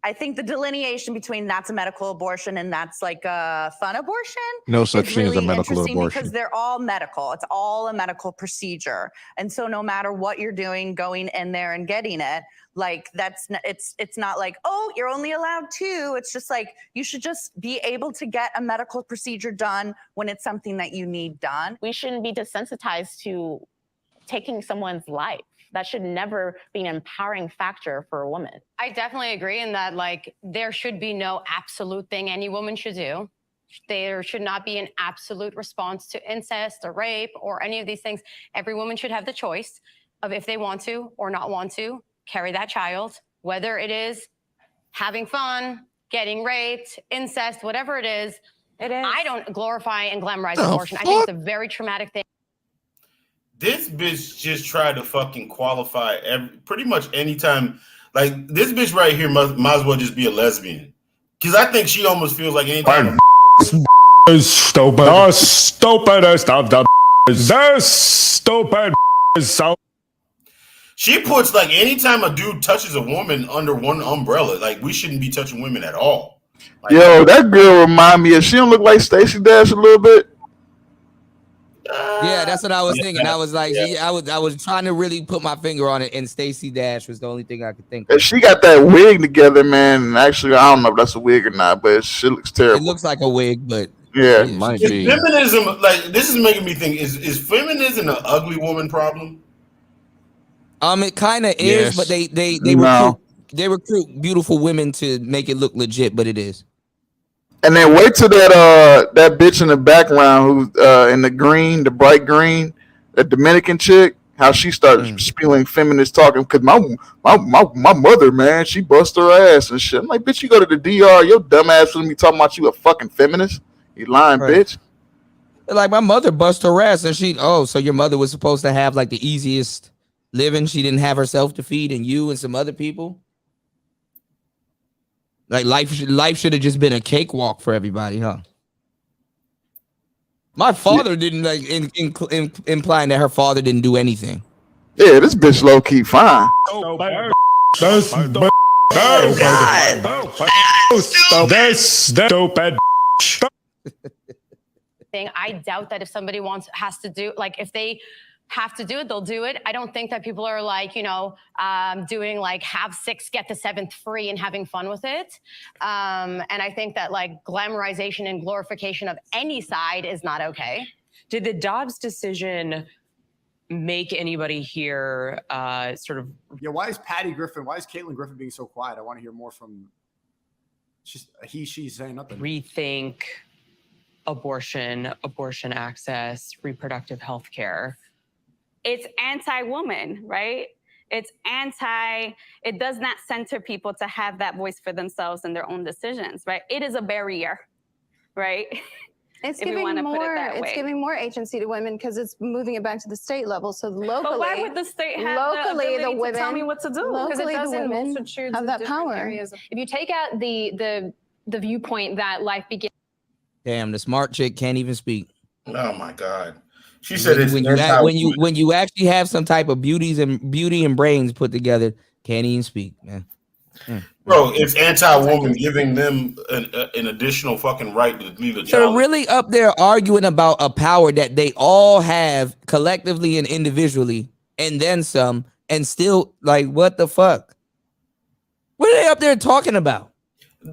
I think the delineation between that's a medical abortion and that's like a fun abortion. No such thing as a medical interesting abortion. Because they're all medical. It's all a medical procedure. And so no matter what you're doing, going in there and getting it, like it's not like, oh, you're only allowed 2. It's just like you should just be able to get a medical procedure done when it's something that you need done. We shouldn't be desensitized to taking someone's life. That should never be an empowering factor for a woman. I definitely agree in that, like, there should be no absolute thing any woman should do. There should not be an absolute response to incest or rape or any of these things. Every woman should have the choice of if they want to or not want to carry that child, whether it is having fun, getting raped, incest, whatever it is. I don't glorify and glamorize abortion. I think it's a very traumatic thing. This bitch just tried to fucking qualify pretty much anytime. Like this bitch right here might as well just be a lesbian, because I think she almost feels like anytime. Stupid. The stupidest of the stupid. So She puts like anytime a dude touches a woman under one umbrella, like we shouldn't be touching women at all. Like, Yo, that girl remind me of, she don't look like Stacey Dash a little bit? Yeah, that's what I was thinking. I was like, I was trying to really put my finger on it, and Stacey Dash was the only thing I could think of. And she got that wig together, man. And actually, I don't know if that's a wig or not, but she looks terrible. It looks like a wig, but yeah, it might is feminism, like this is making me think, is feminism an ugly woman problem? It kind of is, Yes. but they No. recruit beautiful women to make it look legit, but it is. And then wait till that bitch in the background who's in the green, the bright green, the Dominican chick, how she started spewing feminist talking. Because my mother, man, she bust her ass and shit. I'm like, bitch, you go to the DR, your dumb ass gonna be talking about you a fucking feminist. You lying, Right. bitch. Like my mother bust her ass, and so your mother was supposed to have like the easiest living. She didn't have herself to feed, and you and some other people. Like life should have just been a cakewalk for everybody, huh? My father didn't like implying that her father didn't do anything. Yeah, this bitch low key fine. That's stupid. I doubt that if somebody has to do, like, if they have to do it, they'll do it. I don't think that people are like, doing like have 6, get the 7th free and having fun with it. And I think that like glamorization and glorification of any side is not okay. Did the Dobbs decision make anybody here sort of? Yeah, why is Caitlin Griffin being so quiet? I want to hear more from she's saying nothing. Rethink abortion access, reproductive health care. It's anti-woman, right? It's it does not center people to have that voice for themselves and their own decisions, right? It is a barrier, right? It's If we giving wanna put it more. that It's way. giving more agency to women because it's moving it back to the state level. So locally, But why would the state have locally the ability to tell me what to do? Locally, Because it does the in women multitudes have of that different power. areas. If you take out the viewpoint that life begins. Damn, the smart chick can't even speak. Oh my God. She said when you actually have some type of beauty and brains put together, can't even speak, man. Bro, it's anti-woman giving them an additional fucking right to leave a They're child. really up there arguing about a power that they all have collectively and individually, and then some, and still like, what the fuck? What are they up there talking about?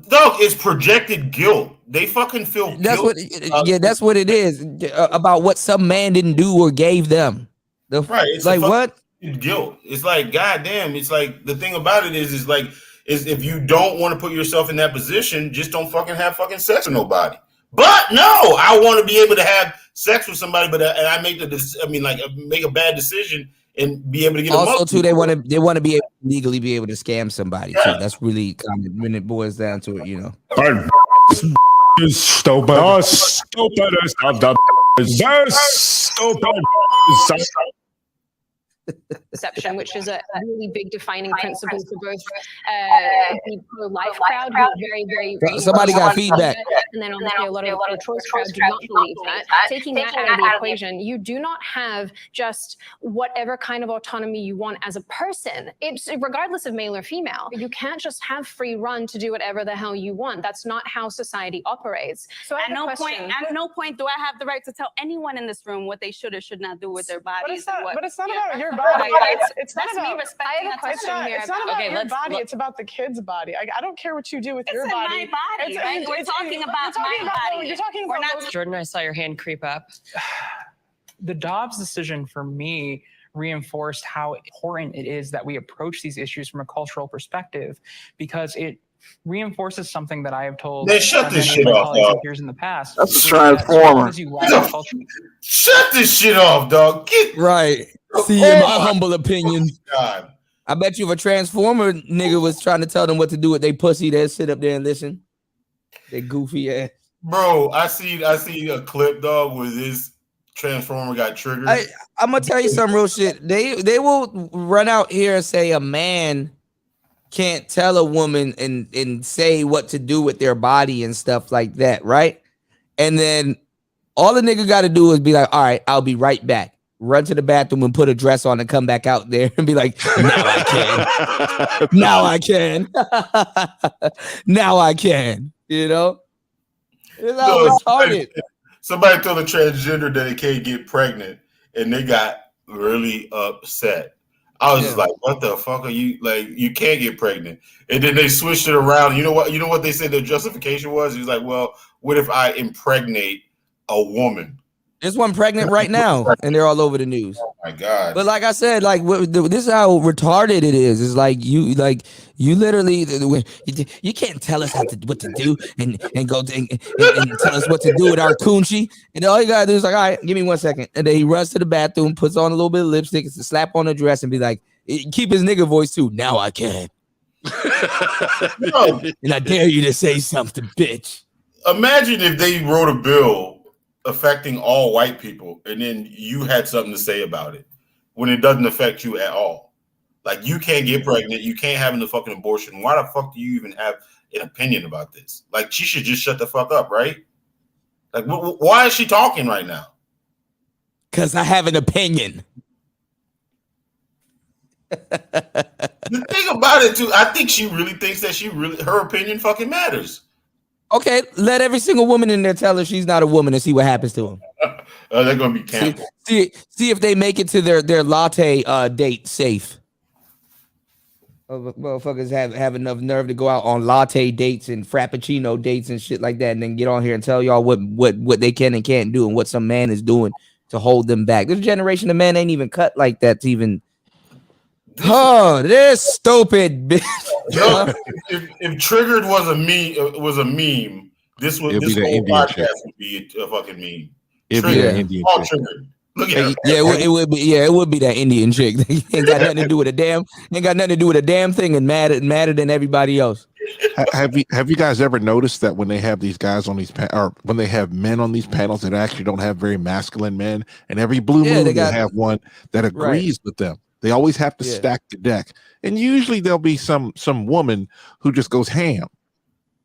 Dog, it's projected guilt. They fucking feel That's guilt. that's what it is about what some man didn't do or gave them. Right. It's like what? Guilt. It's like, goddamn. It's like the thing about it is if you don't want to put yourself in that position, just don't fucking have fucking sex with nobody. But no, I want to be able to have sex with somebody, but and I make make a bad decision and be able to get Also, too, they want to be able to legally be able to scam somebody too. That's really common when it boils down to it, you know. Stupid. The stupidest of the stupid. Perception, which is a really big defining principle for both the pro-life crowd, who are very, very Somebody got feedback. and then a lot of the pro-choice crowd do not believe that. Taking that out of the equation, you do not have just whatever kind of autonomy you want as a person. It's regardless of male or female. You can't just have free run to do whatever the hell you want. That's not how society operates. So At no point do I have the right to tell anyone in this room what they should or should not do with their bodies. But it's not about your body. It's not That's about me respecting the question here. It's not about your body. It's about the kid's body. I don't care what you do with your It's body. my body, right? We're talking about my body. You're talking We're about not. Jordan, I saw your hand creep up. The Dobbs decision for me reinforced how important it is that we approach these issues from a cultural perspective, because it reinforces something that I have told Man, shut this shit off, dog. years in the past. That's a transformer. Shut this shit off, dog. Right. See, in my humble opinion, God. I bet you if a transformer nigga was trying to tell them what to do with they pussy, they'd sit up there and listen. They goofy ass. Bro, I see a clip, dog, where this transformer got triggered. I'm gonna tell you some real shit. They will run out here and say a man can't tell a woman and say what to do with their body and stuff like that, right? And then all the nigga got to do is be like, all right, I'll be right back. Run to the bathroom and put a dress on and come back out there and be like, now I can. Now I can. Now I can. You know? It's all retarded. Somebody told a transgender that they can't get pregnant, and they got really upset. I was just like, what the fuck are you, like, you can't get pregnant. And then they switched it around. You know what they said their justification was? He's like, well, what if I impregnate a woman? There's one pregnant right now, and they're all over the news. Oh my God. But like I said, like this is how retarded it is. It's like you literally you can't tell us what to do and go and tell us what to do with our coochie. And all you gotta do is like, all right, give me 1 second. And then he runs to the bathroom, puts on a little bit of lipstick, slap on a dress, and be like, keep his nigga voice too. Now I can. And I dare you to say something, bitch. Imagine if they wrote a bill affecting all white people, and then you had something to say about it when it doesn't affect you at all. Like, you can't get pregnant, you can't have a fucking abortion. Why the fuck do you even have an opinion about this. Like, she should just shut the fuck up, right? Like, why is she talking right now? Because I have an opinion. The thing about it, too, I think she really thinks that her opinion fucking matters. Okay, let every single woman in there tell her she's not a woman and see what happens to them. They're gonna be canceled. See if they make it to their latte date safe. Motherfuckers have enough nerve to go out on latte dates and frappuccino dates and shit like that, and then get on here and tell y'all what they can and can't do and what some man is doing to hold them back. This generation of men ain't even cut like that to even. Oh, this stupid bitch. Yo, if Triggered was a meme, this whole podcast would be a fucking meme. It'd be that Indian chick. Triggered. Look at her. It would be. Yeah, it would be that Indian chick. Ain't got nothing to do with a damn. Ain't got nothing to do with a damn thing, and madder than everybody else. Have you guys ever noticed that when they have these guys on these or when they have men on these panels that actually don't have very masculine men, and every blue moon they have one that agrees with them. They always have to stack the deck, and usually there'll be some woman who just goes ham.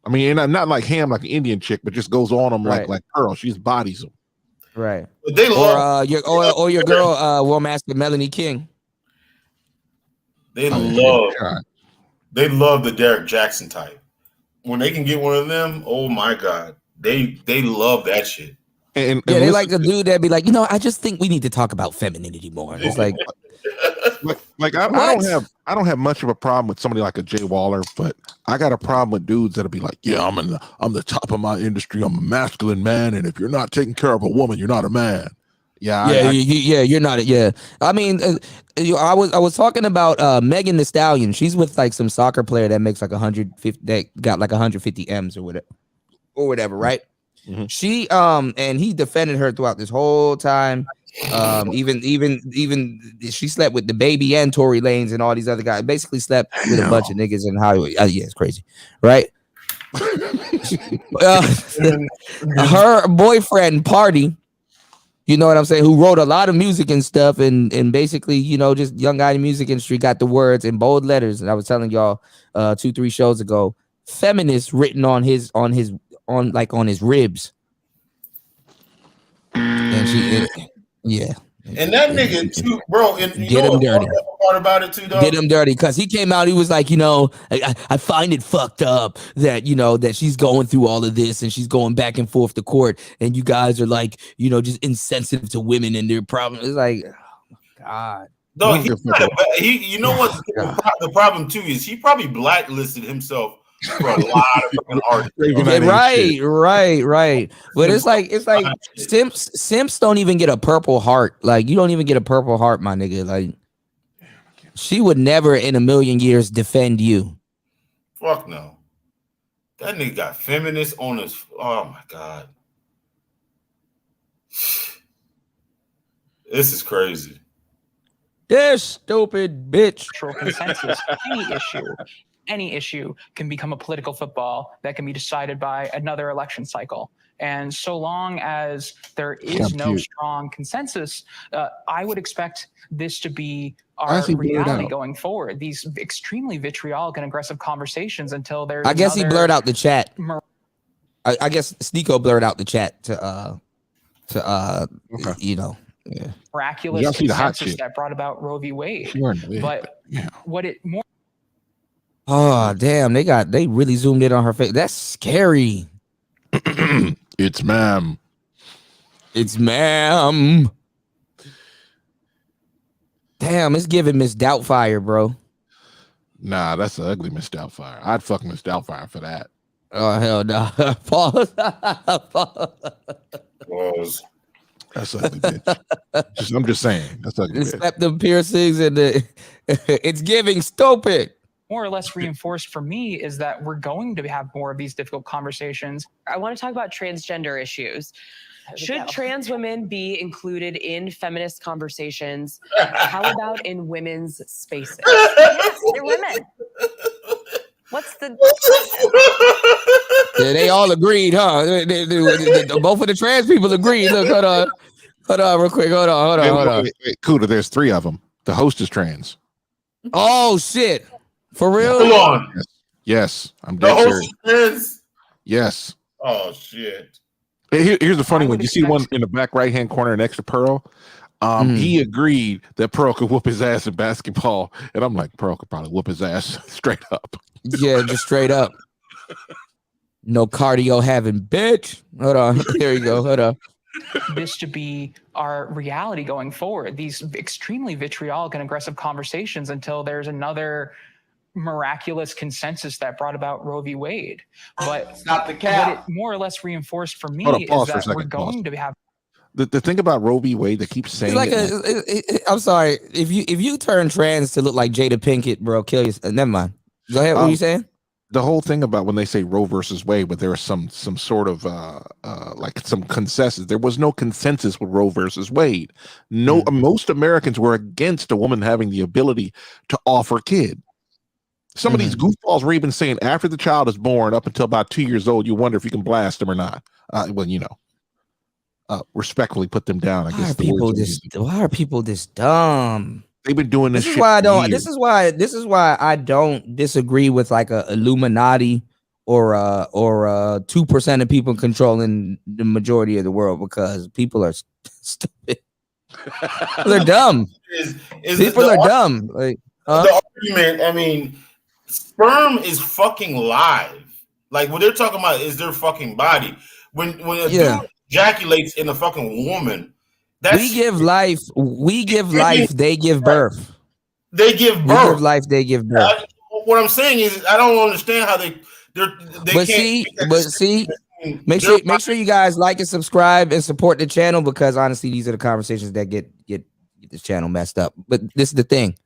I mean, not like ham like an Indian chick, but just goes on them like Pearl. She just bodies them. Right. But they love your girl, War Master Melanie King. They love the Derek Jackson type. When they can get one of them, oh my god, they love that shit. And they like the dude that be like, I just think we need to talk about femininity more. It's like. I don't have much of a problem with somebody like a Jay Waller, but I got a problem with dudes that'll be like, yeah, I'm the top of my industry. I'm a masculine man, and if you're not taking care of a woman, you're not a man. You're not. I mean, I was talking about Megan Thee Stallion. She's with like some soccer player that makes like 150, that got like 150 M's or whatever, right? Mm-hmm. She and he defended her throughout this whole time. Even she slept with the baby and Tory Lanez and all these other guys. Basically slept with a bunch of niggas in Hollywood. Yeah, it's crazy, right? Her boyfriend Party, you know what I'm saying, who wrote a lot of music and stuff, and basically, just young guy in the music industry, got the words in bold letters. And I was telling y'all 2-3 shows ago, feminist written on his ribs. And she and that nigga too, bro. And get him dirty. Part about it too, dog. Get him dirty, because he came out. He was like, I find it fucked up that that she's going through all of this and she's going back and forth to court, and you guys are like, just insensitive to women and their problems. It's like, oh my god. No, you know what? The problem too is he probably blacklisted himself for a lot of artists. Right. But it's like simps don't even get a purple heart. Like, you don't even get a purple heart, my nigga. Like, she would never in a million years defend you. Fuck no. That nigga got feminists on his. Oh my god. This is crazy. This stupid bitch. Consensus. Any issue can become a political football that can be decided by another election cycle. And so long as there is no strong consensus, I would expect this to be our reality going forward. These extremely vitriolic and aggressive conversations until there's. I guess he blurred out the chat. I guess Sneako blurred out the chat to miraculous consensus that brought about Roe v. Wade. But what it more. Oh damn! They really zoomed in on her face. That's scary. It's ma'am. Damn, it's giving Miss Doubtfire, bro. Nah, that's an ugly Miss Doubtfire. I'd fuck Miss Doubtfire for that. Oh hell no! Pause. Pause. That's ugly, bitch. I'm just saying. That's ugly. Slap them piercings and it's giving stupid. More or less reinforced for me is that we're going to have more of these difficult conversations. I want to talk about transgender issues. Should trans women be included in feminist conversations? How about in women's spaces? Yes, they're women. What's the Yeah, they all agreed, huh? Both of the trans people agreed. Look, hold on real quick. Hold on. Wait, Cuda, there's 3 of them. The host is trans. Oh shit. For real? Hold on. Yes, I'm The dead whole serious. is. Yes. Oh shit. Here's the funny one. You see one in the back right hand corner next to Pearl. He agreed that Pearl could whoop his ass in basketball, and I'm like, Pearl could probably whoop his ass straight up. Yeah, just straight up. No cardio having, bitch. Hold on. There you go. Hold on. This to be our reality going forward. These extremely vitriolic and aggressive conversations until there's another miraculous consensus that brought about Roe v. Wade. But not the cap. What it more or less reinforced for me Hold on, pause is for a that we're second, going to have. The thing about Roe v. Wade, they keep saying It's like I'm sorry. If you turn trans to look like Jada Pinkett, bro, kill you. Never mind. Go ahead. What are you saying? The whole thing about when they say Roe versus Wade, but there was some sort of like some consensus. There was no consensus with Roe versus Wade. No, most Americans were against a woman having the ability to offer kid. Some of these goofballs were even saying after the child is born, up until about 2 years old, you wonder if you can blast them or not. Well, you know, respectfully put them down. I guess Why are people this dumb? They've been doing this. This is shit why I for don't. years. This is why I don't disagree with like a Illuminati or 2% of people controlling the majority of the world, because people are stupid. They're dumb. People are dumb. Like the argument. I mean, sperm is fucking live. Like what they're talking about is their fucking body. When a dude ejaculates in a fucking woman. We give life. They give birth. They give birth. We give life. They give birth. What I'm saying is, I don't understand how they Make sure you guys like and subscribe and support the channel, because honestly, these are the conversations that get this channel messed up. But this is the thing: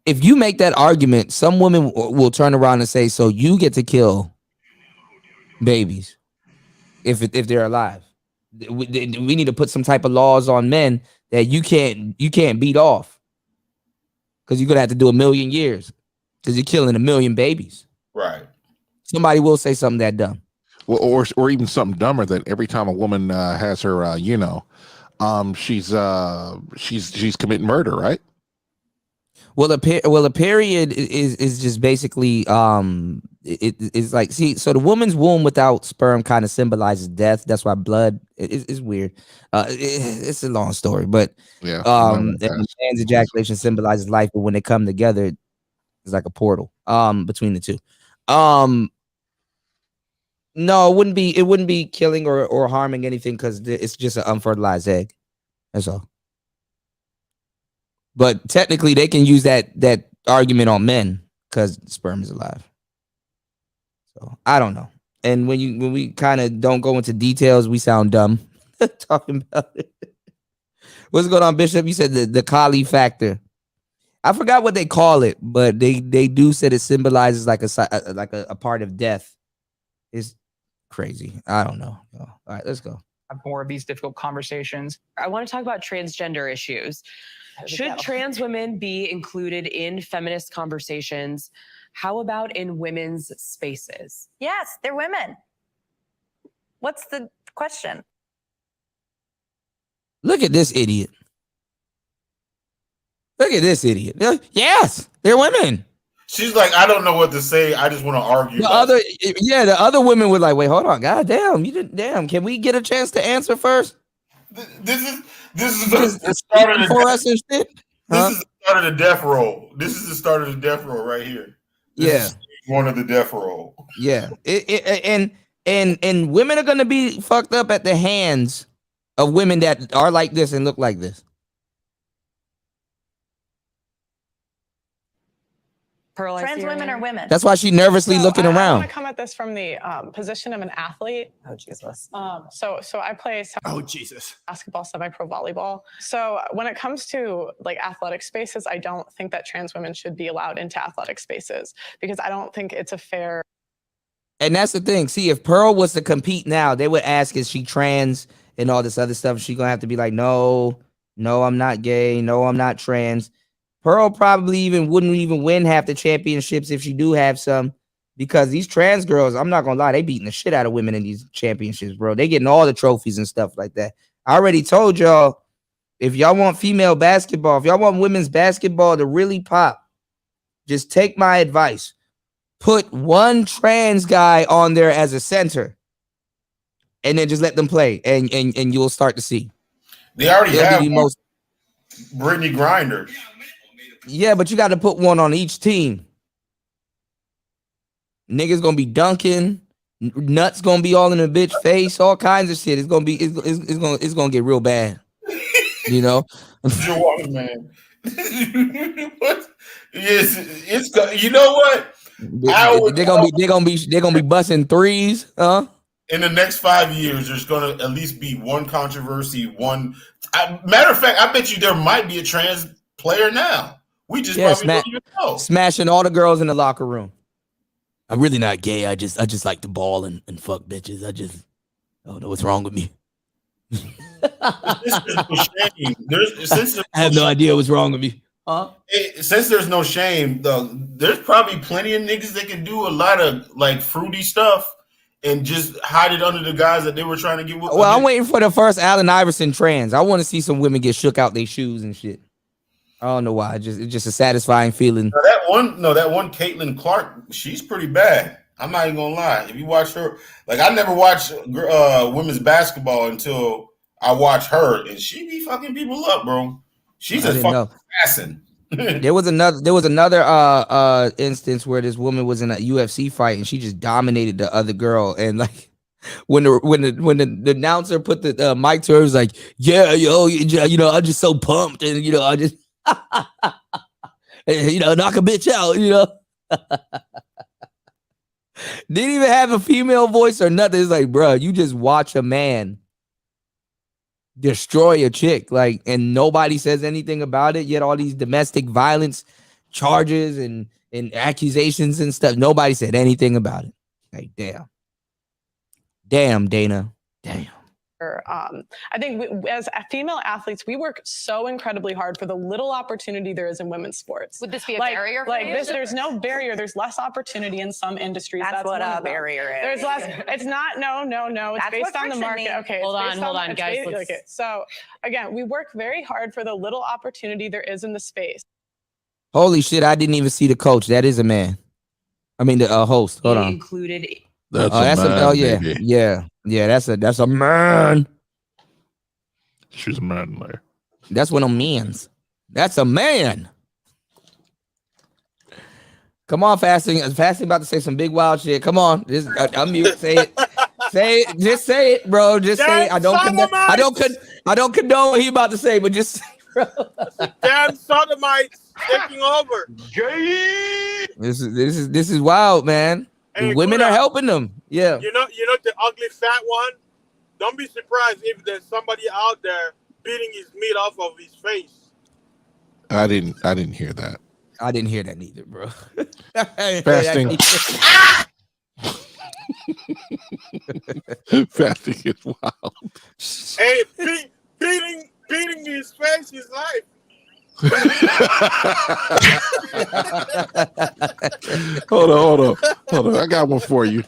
if you make that argument, some women will turn around and say, "So you get to kill babies if they're alive." We need to put some type of laws on men that you can't beat off, because you're gonna have to do 1,000,000 years because you're killing 1,000,000 babies. Right. Somebody will say something that dumb. Well, or even something dumber, that every time a woman has her, she's committing murder, right? Well, a period is just basically it's like, see, so the woman's womb without sperm kind of symbolizes death. That's why blood is weird. It's a long story, but and man's ejaculation symbolizes life, but when they come together, it's like a portal between the two. No, it wouldn't be killing or harming anything, because it's just an unfertilized egg. That's all. But technically, they can use that argument on men because sperm is alive. So I don't know. And when we kind of don't go into details, we sound dumb talking about it. What's going on, Bishop? You said the Kali factor. I forgot what they call it, but they do say it symbolizes like a part of death. It's crazy. I don't know. All right, let's go. Have more of these difficult conversations. I want to talk about transgender issues. Should trans women be included in feminist conversations? How about in women's spaces? Yes, they're women. What's the question? Look at this idiot. Look at this idiot. Yes, they're women. She's like, I don't know what to say. I just want to argue. The other women were like, wait, hold on. God damn, you didn't. Damn, can we get a chance to answer first? This is the start of the shit. This is the start of the death roll. This is the start of the death roll right here. This is one of the death roll. Yeah, and women are gonna be fucked up at the hands of women that are like this and look like this. Pearl, Trans women are women. That's why she's nervously looking I around. want to come at this from the position of an athlete. Oh, Jesus. So I play basketball, semi-pro volleyball. So when it comes to like athletic spaces, I don't think that trans women should be allowed into athletic spaces, because I don't think it's a fair. And that's the thing. See, if Pearl was to compete now, they would ask, is she trans and all this other stuff. She's going to have to be like, no, I'm not gay. No, I'm not trans. Pearl probably wouldn't even win half the championships if she do have some, because these trans girls, I'm not going to lie, they beating the shit out of women in these championships, bro. They getting all the trophies and stuff like that. I already told y'all, if y'all want female basketball, if y'all want women's basketball to really pop, just take my advice. Put one trans guy on there as a center, and then just let them play, and you'll start to see. They already They'll have be the most. Brittany Griner. Yeah, but you got to put one on each team. Niggas gonna be dunking, nuts gonna be all in the bitch face, all kinds of shit. It's gonna get real bad. You know, Man. What? Yes, it's you know what? They're gonna be busting threes, huh? In the next 5 years, there's gonna at least be one controversy. Matter of fact, I bet you there might be a trans player now. We just probably don't even know. Smashing all the girls in the locker room. I'm really not gay. I just like to ball and fuck bitches. I don't know what's wrong with me. I have no idea what's wrong with me. Huh? Since there's no shame, though, there's probably plenty of niggas that can do a lot of like fruity stuff and just hide it under the guys that they were trying to get with. Well, I'm waiting for the first Allen Iverson trans. I want to see some women get shook out their shoes and shit. I don't know why. It's just a satisfying feeling. That one Caitlin Clark, she's pretty bad. I'm not even gonna lie. If you watch her, like I never watched women's basketball until I watched her, and she be fucking people up, bro. She's a fucking assassin. There was another instance where this woman was in a UFC fight and she just dominated the other girl, and like when the announcer put the mic to her, it was like, yeah, yo, you know, I'm just so pumped, and you know, I just you know, knock a bitch out, you know. Didn't even have a female voice or nothing. It's like, bro, you just watch a man destroy a chick, like, and nobody says anything about it. Yet all these domestic violence charges and accusations and stuff, nobody said anything about it. Like, damn, Dana, damn. I think as female athletes, we work so incredibly hard for the little opportunity there is in women's sports. Would this be a barrier for you? There's no barrier. There's less opportunity in some industries. That's what a barrier is. There's less. It's not. No. It's That's based what on the friction market. means. Okay. Hold on, guys. Okay. So again, we work very hard for the little opportunity there is in the space. Holy shit! I didn't even see the coach. That is a man. I mean the host. Hold on. Included. That's a man, baby. yeah. That's a man. She's a man there. That's what a man's. That's a man. Come on, Fasting. Fasting about to say some big wild shit. Come on, I'm mute. Say it. Say it. Just say it, bro. Just say it. I don't condone what he about to say, but just say it, bro. Damn sodomites taking over. This is wild, man. Hey, women are helping them. Yeah. You know the ugly fat one? Don't be surprised if there's somebody out there beating his meat off of his face. I didn't hear that. I didn't hear that neither, bro. Fasting. Fasting is wild. Hey, beating his face is life. Hold on. I got one for you.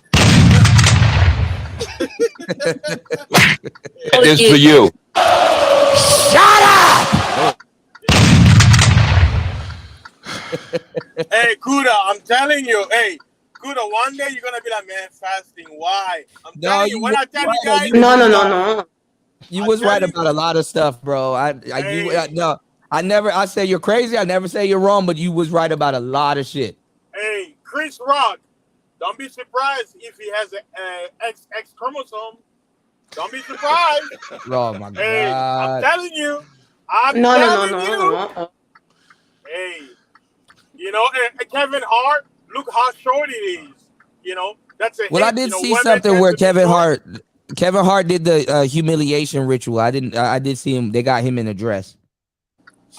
It's for you. Shut up! Hey, Kuda, I'm telling you. Hey, Kuda, one day you're gonna be like, man, fasting. Why? I'm telling you. When I tell you guys, No. You was right about a lot of stuff, bro. I say you're crazy. I never say you're wrong, but you was right about a lot of shit. Hey, Chris Rock, don't be surprised if he has an X chromosome. Don't be surprised. Oh my Hey, God. I'm telling you. I'm No. telling you. Hey, you know, and Kevin Hart, look how short it is. You know, that's a Well, hit. I did You know, see women something tend where to be short. Kevin Hart did the humiliation ritual. I did see him. They got him in a dress.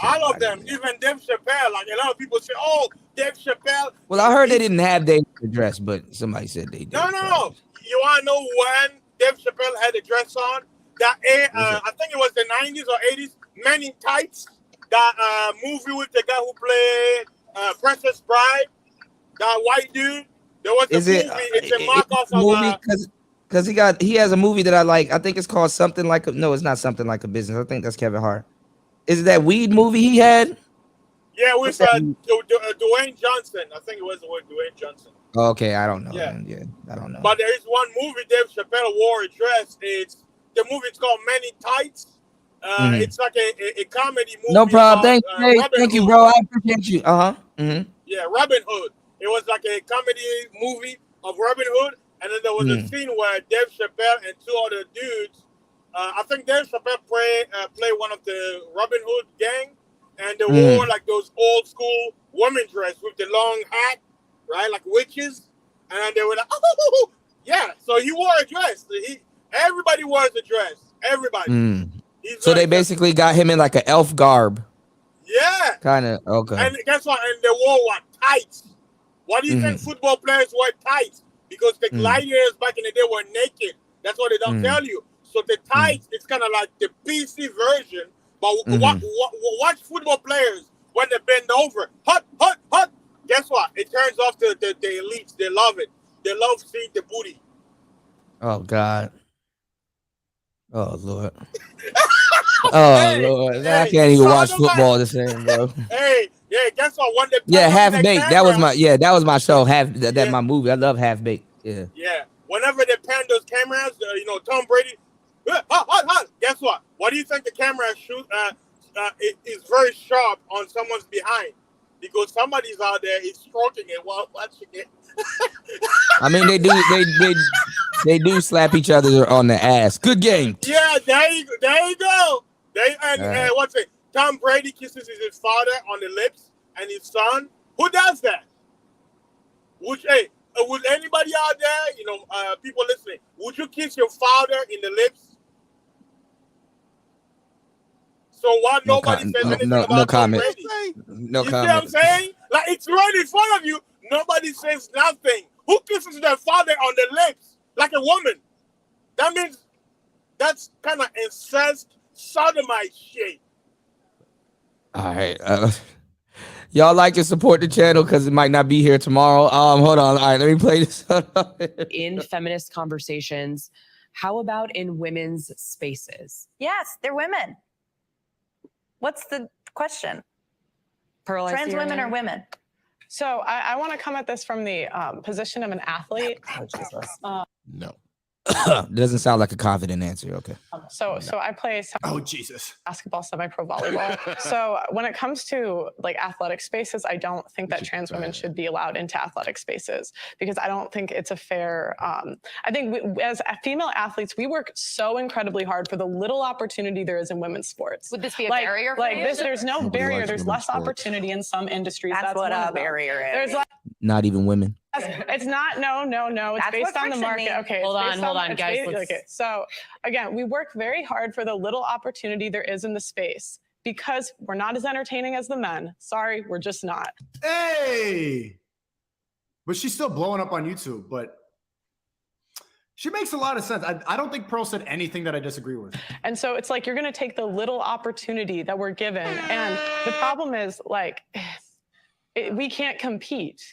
All of them, even Dave Chappelle. Like a lot of people say, "Oh, Dave Chappelle." Well, I heard they didn't have their dress, but somebody said they did. No. You want to know when Dave Chappelle had a dress on? I think it was the 90s or 80s. Men in Tights. That movie with the guy who played Princess Bride. That white dude. There was a movie. It's a knockoff of because he has a movie that I like. I think it's called something like no, it's not something like a business. I think that's Kevin Hart. Is it that weed movie he had? Yeah, with What's that? Dwayne Johnson. I think it was with Dwayne Johnson. Okay, I don't know. Yeah. Then. Yeah, I don't know. But there is one movie Dave Chappelle wore a dress. The movie is called Men in Tights. It's like a comedy movie. No problem. About, Thank you, Hood. bro. I appreciate you. Yeah, Robin Hood. It was like a comedy movie of Robin Hood, and then there was a scene where Dave Chappelle and two other dudes. I think Dave Chappelle played one of the Robin Hood gang, and they wore like those old school woman dress with the long hat, right, like witches, and they were like, oh, yeah. So he wore a dress. Everybody wears a dress. Everybody. So they basically got him in like an elf garb. Yeah. Kind of. Okay. And guess what? And they wore what? Tights. Why do you think football players wear tights? Because the gladiators back in the day were naked. That's what they don't tell you. So the tights, it's kind of like the PC version. But watch football players when they bend over. Hut. Guess what? It turns off the elites. They love it. They love seeing the booty. Oh God. Oh Lord. Oh Lord. I can't even watch football the same, bro. Hey, yeah, guess what? When Half Baked. That was my show. My movie. I love Half Baked. Yeah. Yeah. Whenever they pan those cameras, Tom Brady. Guess what? What do you think the camera shoot? It is very sharp on someone's behind because somebody's out there is stroking it while watching it. I mean, they do slap each other on the ass. Good game. Yeah, there you go. What's it? Tom Brady kisses his father on the lips and his son. Who does that? Would anybody out there, people listening, would you kiss your father in the lips? So why nobody says anything about no Tom comment. Brady? No You comment. see what I'm saying? Like, it's right in front of you. Nobody says nothing. Who kisses their father on the lips like a woman? That means that's kind of incest, sodomite shit. All right. Y'all like to support the channel because it might not be here tomorrow. Hold on. All right, let me play this. In feminist conversations, how about in women's spaces? Yes, they're women. What's the question? Pearl, Trans women or women? So I want to come at this from the position of an athlete. No. Doesn't sound like a confident answer. Okay. So I play Jesus. basketball, semi-pro volleyball. So when it comes to like athletic spaces, I don't think that trans women should be allowed into athletic spaces because I don't think it's a fair. I think as female athletes, we work so incredibly hard for the little opportunity there is in women's sports. Would this be a barrier? Like for this, you? there's no barrier. There's less opportunity in some industries. That's what a barrier is. There's like, Not even women. it's not. No. It's That's based what on the friction market. means. Okay. Hold it's based on, guys. Okay. So again, we work very hard for the little opportunity there is in the space because we're not as entertaining as the men. Sorry, we're just not. Hey, but she's still blowing up on YouTube. But she makes a lot of sense. I don't think Pearl said anything that I disagree with. And so it's like you're going to take the little opportunity that we're given, and the problem is like we can't compete.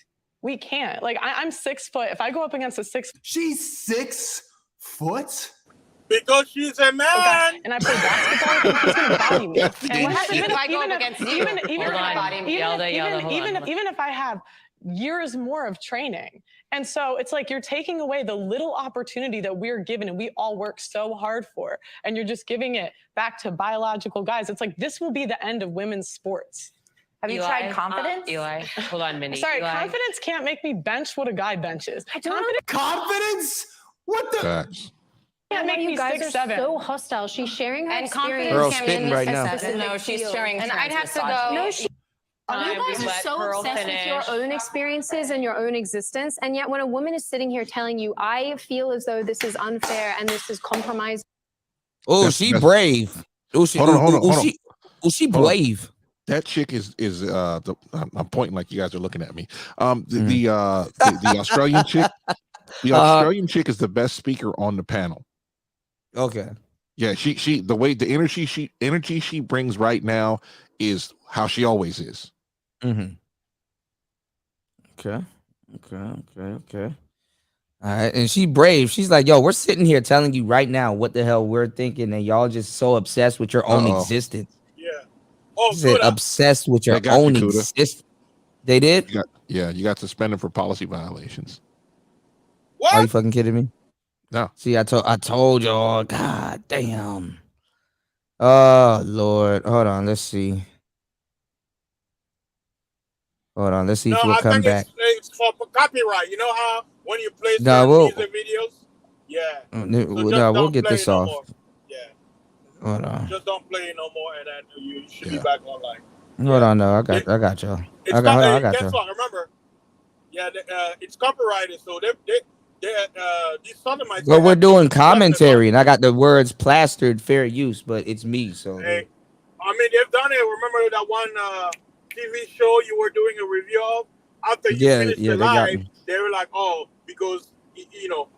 We can't. Like I'm 6 foot. If I go up against a 6, she's 6 foot. Because she's a man. Okay. And I play basketball. He's gonna body me. If I go up against you, even if I have years more of training. And so it's like you're taking away the little opportunity that we're given and we all work so hard for. And you're just giving it back to biological guys. It's like this will be the end of women's sports. Have you tried confidence? Eli, hold on, Minnie. Sorry, Eli. confidence can't make me bench what a guy benches. I don't Confidence? What the? Can't make me You guys 6'7". are so hostile. She's sharing her And experience. Pearl's confidence spitting right now. No, she's sharing. And I'd have to No, go. you guys are so obsessed with your own experiences and your own existence. And yet when a woman is sitting here telling you, I feel as though this is unfair and this is compromised. Oh, she brave. Oh, she brave. That chick is I'm pointing like you guys are looking at me. The Australian chick, the Australian chick is the best speaker on the panel. Okay. Yeah, she the energy she brings right now is how she always is. Mm-hmm. Okay. All right, and she brave. She's like, yo, we're sitting here telling you right now what the hell we're thinking, and y'all just so obsessed with your own existence. Yeah. Oh, said Kuda. obsessed with your They got you, own Kuda. existence. They did? You got suspended for policy violations. What? Are you fucking kidding me? No. See, I told y'all. God damn. Oh Lord. Hold on. Let's see. Hold on. Let's see No, if we'll I come think back. it's for copyright. You know how when you play No, certain we'll music videos? Yeah. So just no, we'll don't get play this it no off. more. Yeah. Hold on. Just don't play it no more, and then you should be back online. Hold on. No, I got y'all. It's Hold not. on, I got Guess y'all. what? Remember? Yeah, it's copyrighted, so these sodomites. Well, we're doing commentary, and I got the words plastered fair use, but it's me, so Hey, I mean, they've done it. Remember that one TV show you were doing a review of? After you finished yeah, the they got live, me. they were like, "Oh, because you know,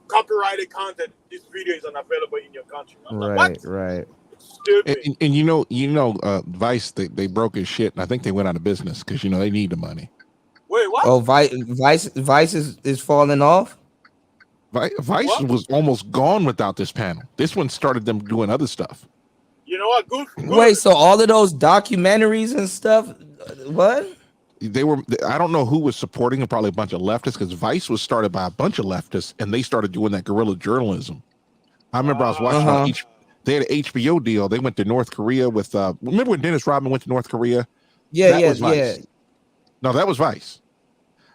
copyrighted content. This video is unavailable in your country." I'm like, Right, "What?" right. Stupid. And Vice, they broke his shit, and I think they went out of business because they need the money. Wait, what? Oh, Vice is falling off. Vice was almost gone without this panel. This one started them doing other stuff. You know what? Good. Wait, so all of those documentaries and stuff, what? They were. I don't know who was supporting them. Probably a bunch of leftists, because Vice was started by a bunch of leftists, and they started doing that guerrilla journalism. I remember I was watching. They had an HBO deal. They went to North Korea with. Remember when Dennis Rodman went to North Korea? Yeah, that was Vice. yeah. No, that was Vice.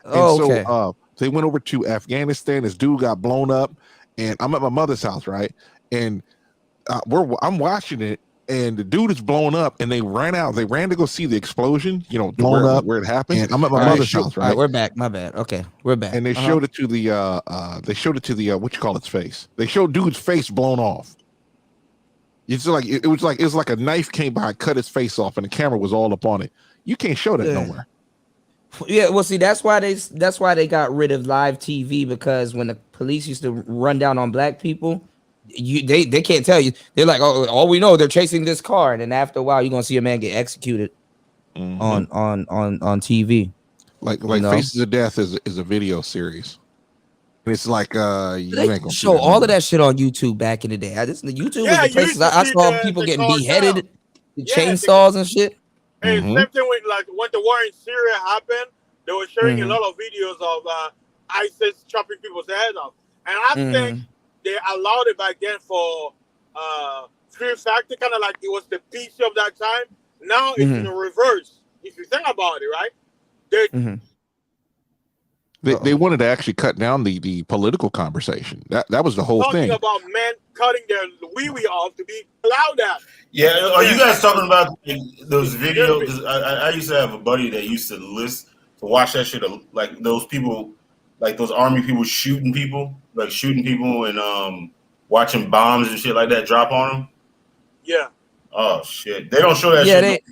Oh, and okay. So they went over to Afghanistan. This dude got blown up, and I'm at my mother's house, right? And I'm watching it, and the dude is blown up, and they ran out. They ran to go see the explosion, blown up where it happened. And I'm at my mother's house, right? All right, we're back. My bad. Okay, we're back. And they showed it to the what you call its face. They showed dude's face blown off. It's like it was like a knife came by, cut his face off, and the camera was all up on it. You can't show that nowhere. Yeah, well, see, that's why they got rid of live TV, because when the police used to run down on black people, they can't tell you. They're like, oh, all we know, they're chasing this car, and then after a while, you're gonna see a man get executed on TV. Like Faces of Death is a video series. And it's like you ain't gonna show all of that shit on YouTube back in the day. YouTube was the places I saw people getting beheaded, chainsaws and shit. Hey, same thing with like when the war in Syria happened. They were sharing a lot of videos of ISIS chopping people's heads off, and I think they allowed it back then for fear factor, kind of like it was the PC of that time. Now it's in the reverse. If you think about it, right? They wanted to actually cut down the political conversation. That was the whole thing. Talking about men cutting their wee off to be allowed that. Yeah, are you guys talking about those videos? 'Cause I used to have a buddy that used to watch that shit, like those people, like those army people shooting people and watching bombs and shit like that drop on them. Yeah. Oh shit! They don't show that shit.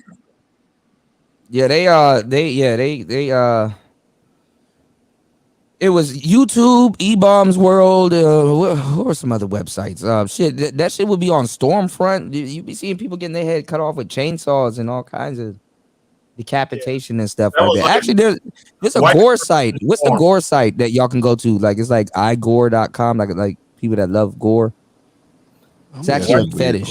It was YouTube, E-Bombs World. What were some other websites? That shit would be on Stormfront. You'd be seeing people getting their head cut off with chainsaws and all kinds of decapitation and stuff like that. Actually, there's a gore site. What's the gore site that y'all can go to? Like, it's like igore.com, like people that love gore. It's actually a fetish.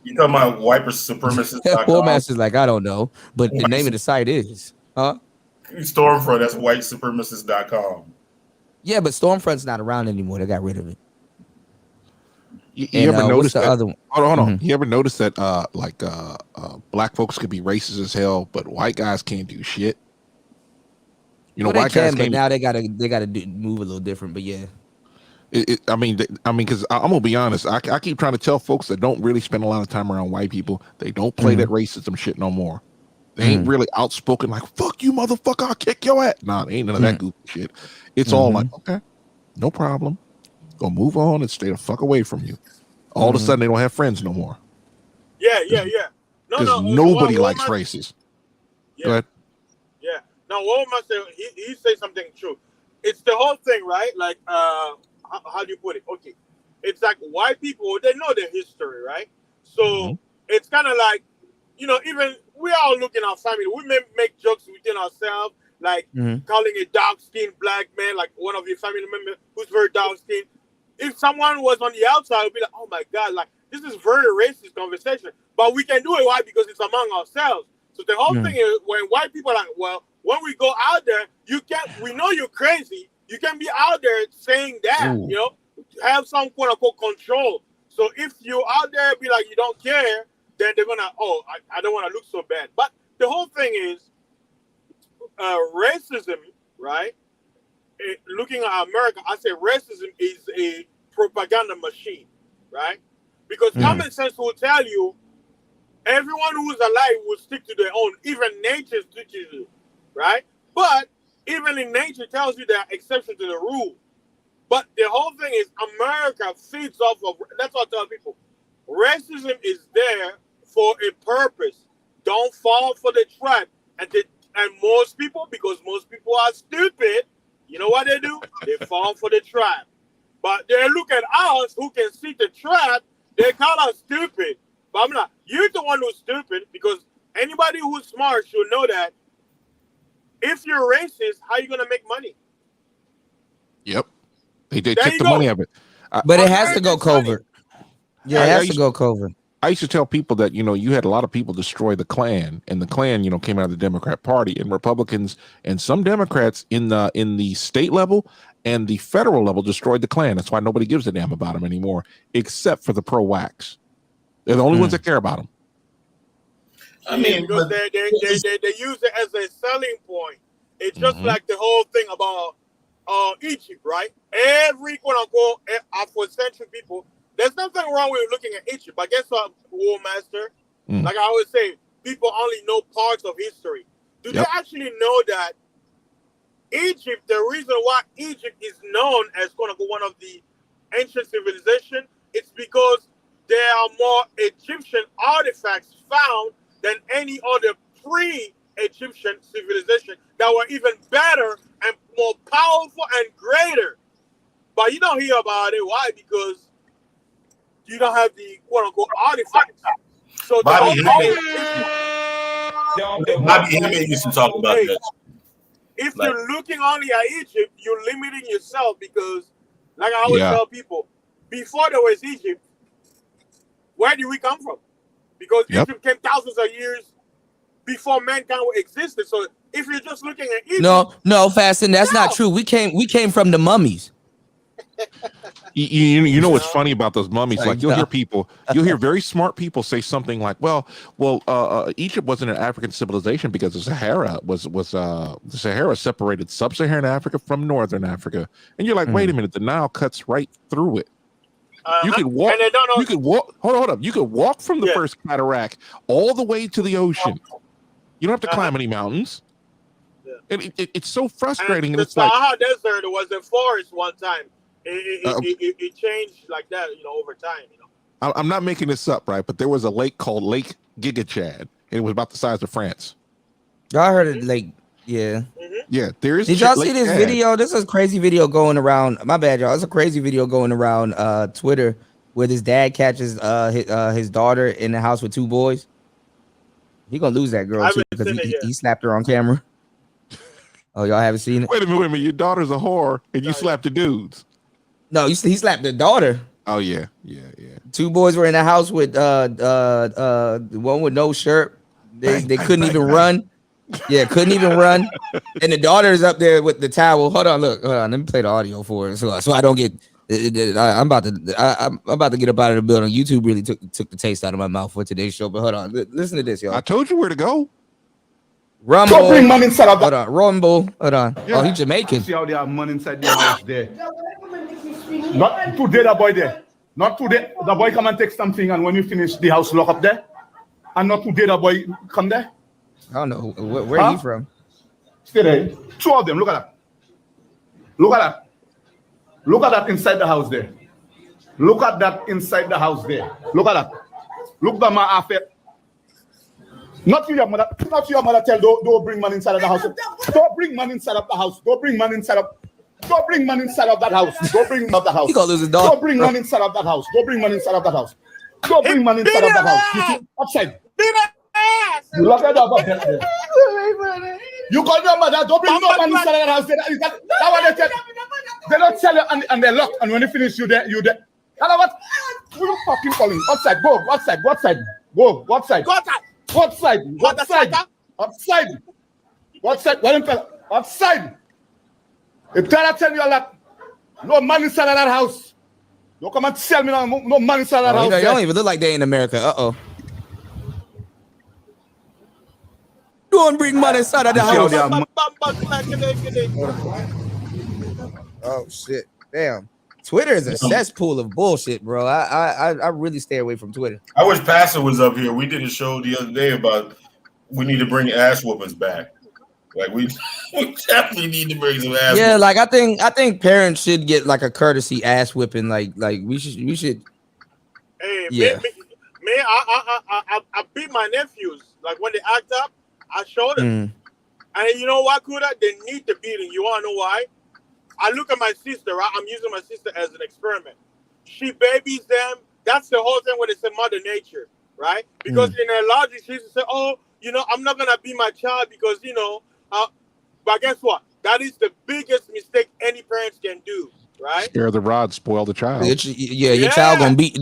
You talking about wiper supremacists.com? War Master's like, I don't know, but the name of the site is, Stormfront, that's whitesupremacist.com. Yeah, but Stormfront's not around anymore. They got rid of it. You ever notice that? Other one? Hold on. You ever notice that black folks could be racist as hell, but white guys can't do shit? White guys but now they gotta move a little different. But yeah. I mean, because I'm gonna be honest. I keep trying to tell folks that don't really spend a lot of time around white people. They don't play that racism shit no more. They ain't really outspoken like "fuck you, motherfucker, I'll kick your ass." Nah, they ain't none of that goofy shit. It's all like, okay, no problem. Gonna move on and stay the fuck away from you. All of a sudden, they don't have friends no more. Yeah. Because nobody likes racists. Yeah. Go ahead. Yeah. Now, what am I saying? He said something true. It's the whole thing, right? Like, how do you put it? Okay, it's like white people, they know their history, right? So it's kind of like, even we all look in our family. We may make jokes within ourselves, like calling a dark-skinned black man, like one of your family members who's very dark-skinned. if someone was on the outside, it'd be like, oh my God, like this is very racist conversation. But we can do it. Why? Because it's among ourselves. So the whole thing is when white people are like, well, when we go out there, we know you're crazy. You can be out there saying that, you know, have some quote unquote control. So if you're out there be like you don't care, then they're gonna, I don't want to look so bad. But the whole thing is racism, right? Looking at America, I say racism is a propaganda machine, right? Because common sense will tell you everyone who's alive will stick to their own. Even nature teaches you, right? But even in nature tells you there are exceptions to the rule. But the whole thing is America feeds off of, that's what I tell people. Racism is there for a purpose. Don't fall for the trap. And most people, because most people are stupid, you know what they do? They fall for the trap. But they look at us who can see the trap, they call us stupid. But I'm not. You're the one who's stupid, because anybody who's smart should know that if you're racist, how are you going to make money? Yep. They took the money of it. But it has to go covert. Yeah, it has to go covert. I used to tell people that, you know, you had a lot of people destroy the Klan, and the Klan, you know, came out of the Democrat Party, and Republicans and some Democrats in the state level and the federal level destroyed the Klan. That's why nobody gives a damn about them anymore, except for the pro-wax. They're the only ones that care about them. I mean, because they use it as a selling point. It's just like the whole thing about Egypt, right? Every quote unquote Afrocentric people, there's nothing wrong with looking at Egypt. But guess what, War Master? Like I always say, people only know parts of history. Do they actually know that Egypt, the reason why Egypt is known as quote unquote one of the ancient civilizations, it's because there are more Egyptian artifacts found than any other pre-Egyptian civilization that were even better and more powerful and greater. But you don't hear about it. Why? Because you don't have the quote-unquote artifacts. So Bobby Hemming used to talk about that. If you're looking only at Egypt, you're limiting yourself, because, like I always tell people, before there was Egypt, where did we come from? Because Egypt came thousands of years before mankind existed. So if you're just looking at Egypt, no, Fasten, that's not true. We came from the mummies. You know what's funny about those mummies? Like you'll hear very smart people say something like, "Well, Egypt wasn't an African civilization because the Sahara the Sahara separated sub-Saharan Africa from northern Africa." And you're like, "Wait a minute, the Nile cuts right through it." You could walk. You could walk. Hold up. You could walk from the first cataract all the way to the ocean. You don't have to climb any mountains. And it's so frustrating. And the Sahara Desert was a forest one time. It changed like that, you know, over time. You know, I'm not making this up, right? But there was a lake called Lake Gigachad, and it was about the size of France. I heard it. Lake, yeah. There is. Did y'all see this video? This is a crazy video going around. My bad, y'all. It's a crazy video going around Twitter where this dad catches his daughter in the house with two boys. He gonna lose that girl too because he slapped her on camera. Oh, y'all haven't seen it? Wait a minute. Your daughter's a whore, and you slapped the dudes. No, he slapped the daughter. Oh yeah. Two boys were in the house with one with no shirt. They couldn't even run. Yeah, couldn't even run. And the daughter's up there with the towel. Hold on. Let me play the audio for it so I don't get. I'm about to get up out of the building. YouTube really took the taste out of my mouth for today's show. But hold on, listen to this, y'all. I told you where to go. Rumble. Don't bring money inside of Hold on, Rumble. Hold on. Yeah. Oh, he's Jamaican. See how they have money inside the house there. Not today, the boy there. Not today. The boy come and take something, and when you finish, the house lock up there. And not today, the boy come there. I don't know where are you from. Stay there. Two of them. Look at that. Look at that. Look at that inside the house there. Look at that inside the house there. Look at that. Look at my affair. Not to your mother. Not to your mother. Tell don't bring money inside of the house. Don't bring money inside of the house. Don't bring money inside of. Don't bring money inside of that house. Don't bring money of the house. You gonna lose a dog. Don't bring money inside of that house. Don't bring money inside of that house. Don't bring money inside of that house. You see, upside. You look at that. You call your mother. Don't bring no money inside of that house. That what they tell. They don't tell you and they lock. And when you finish, you there. Hello, what? Who you fucking calling? Outside, go outside. Go outside. Go outside. Go outside. Go outside. Go outside. Outside. Go outside. What fella? Outside. If I tell you all that, no man inside of that house. Don't come and tell me no man inside of that house. You don't even look like they in America. Uh-oh. Don't bring money inside of the house. Oh shit! Damn. Twitter is a cesspool of bullshit, bro. I really stay away from Twitter. I wish Pastor was up here. We did a show the other day about we need to bring ass whoopings back. Like we definitely need to bring some ass. Yeah, like I think parents should get like a courtesy ass whipping. Like we should. Hey, yeah. me, I beat my nephews. Like when they act up, I showed them. And you know what, Kuda? They need the beating. You wanna know why? I look at my sister, right? I'm using my sister as an experiment. She babies them. That's the whole thing when it's in Mother Nature, right? Because in her logic, she used to say, oh, I'm not going to be my child because, but guess what? That is the biggest mistake any parents can do, right? Spare the rod, spoil the child. Your child gonna beat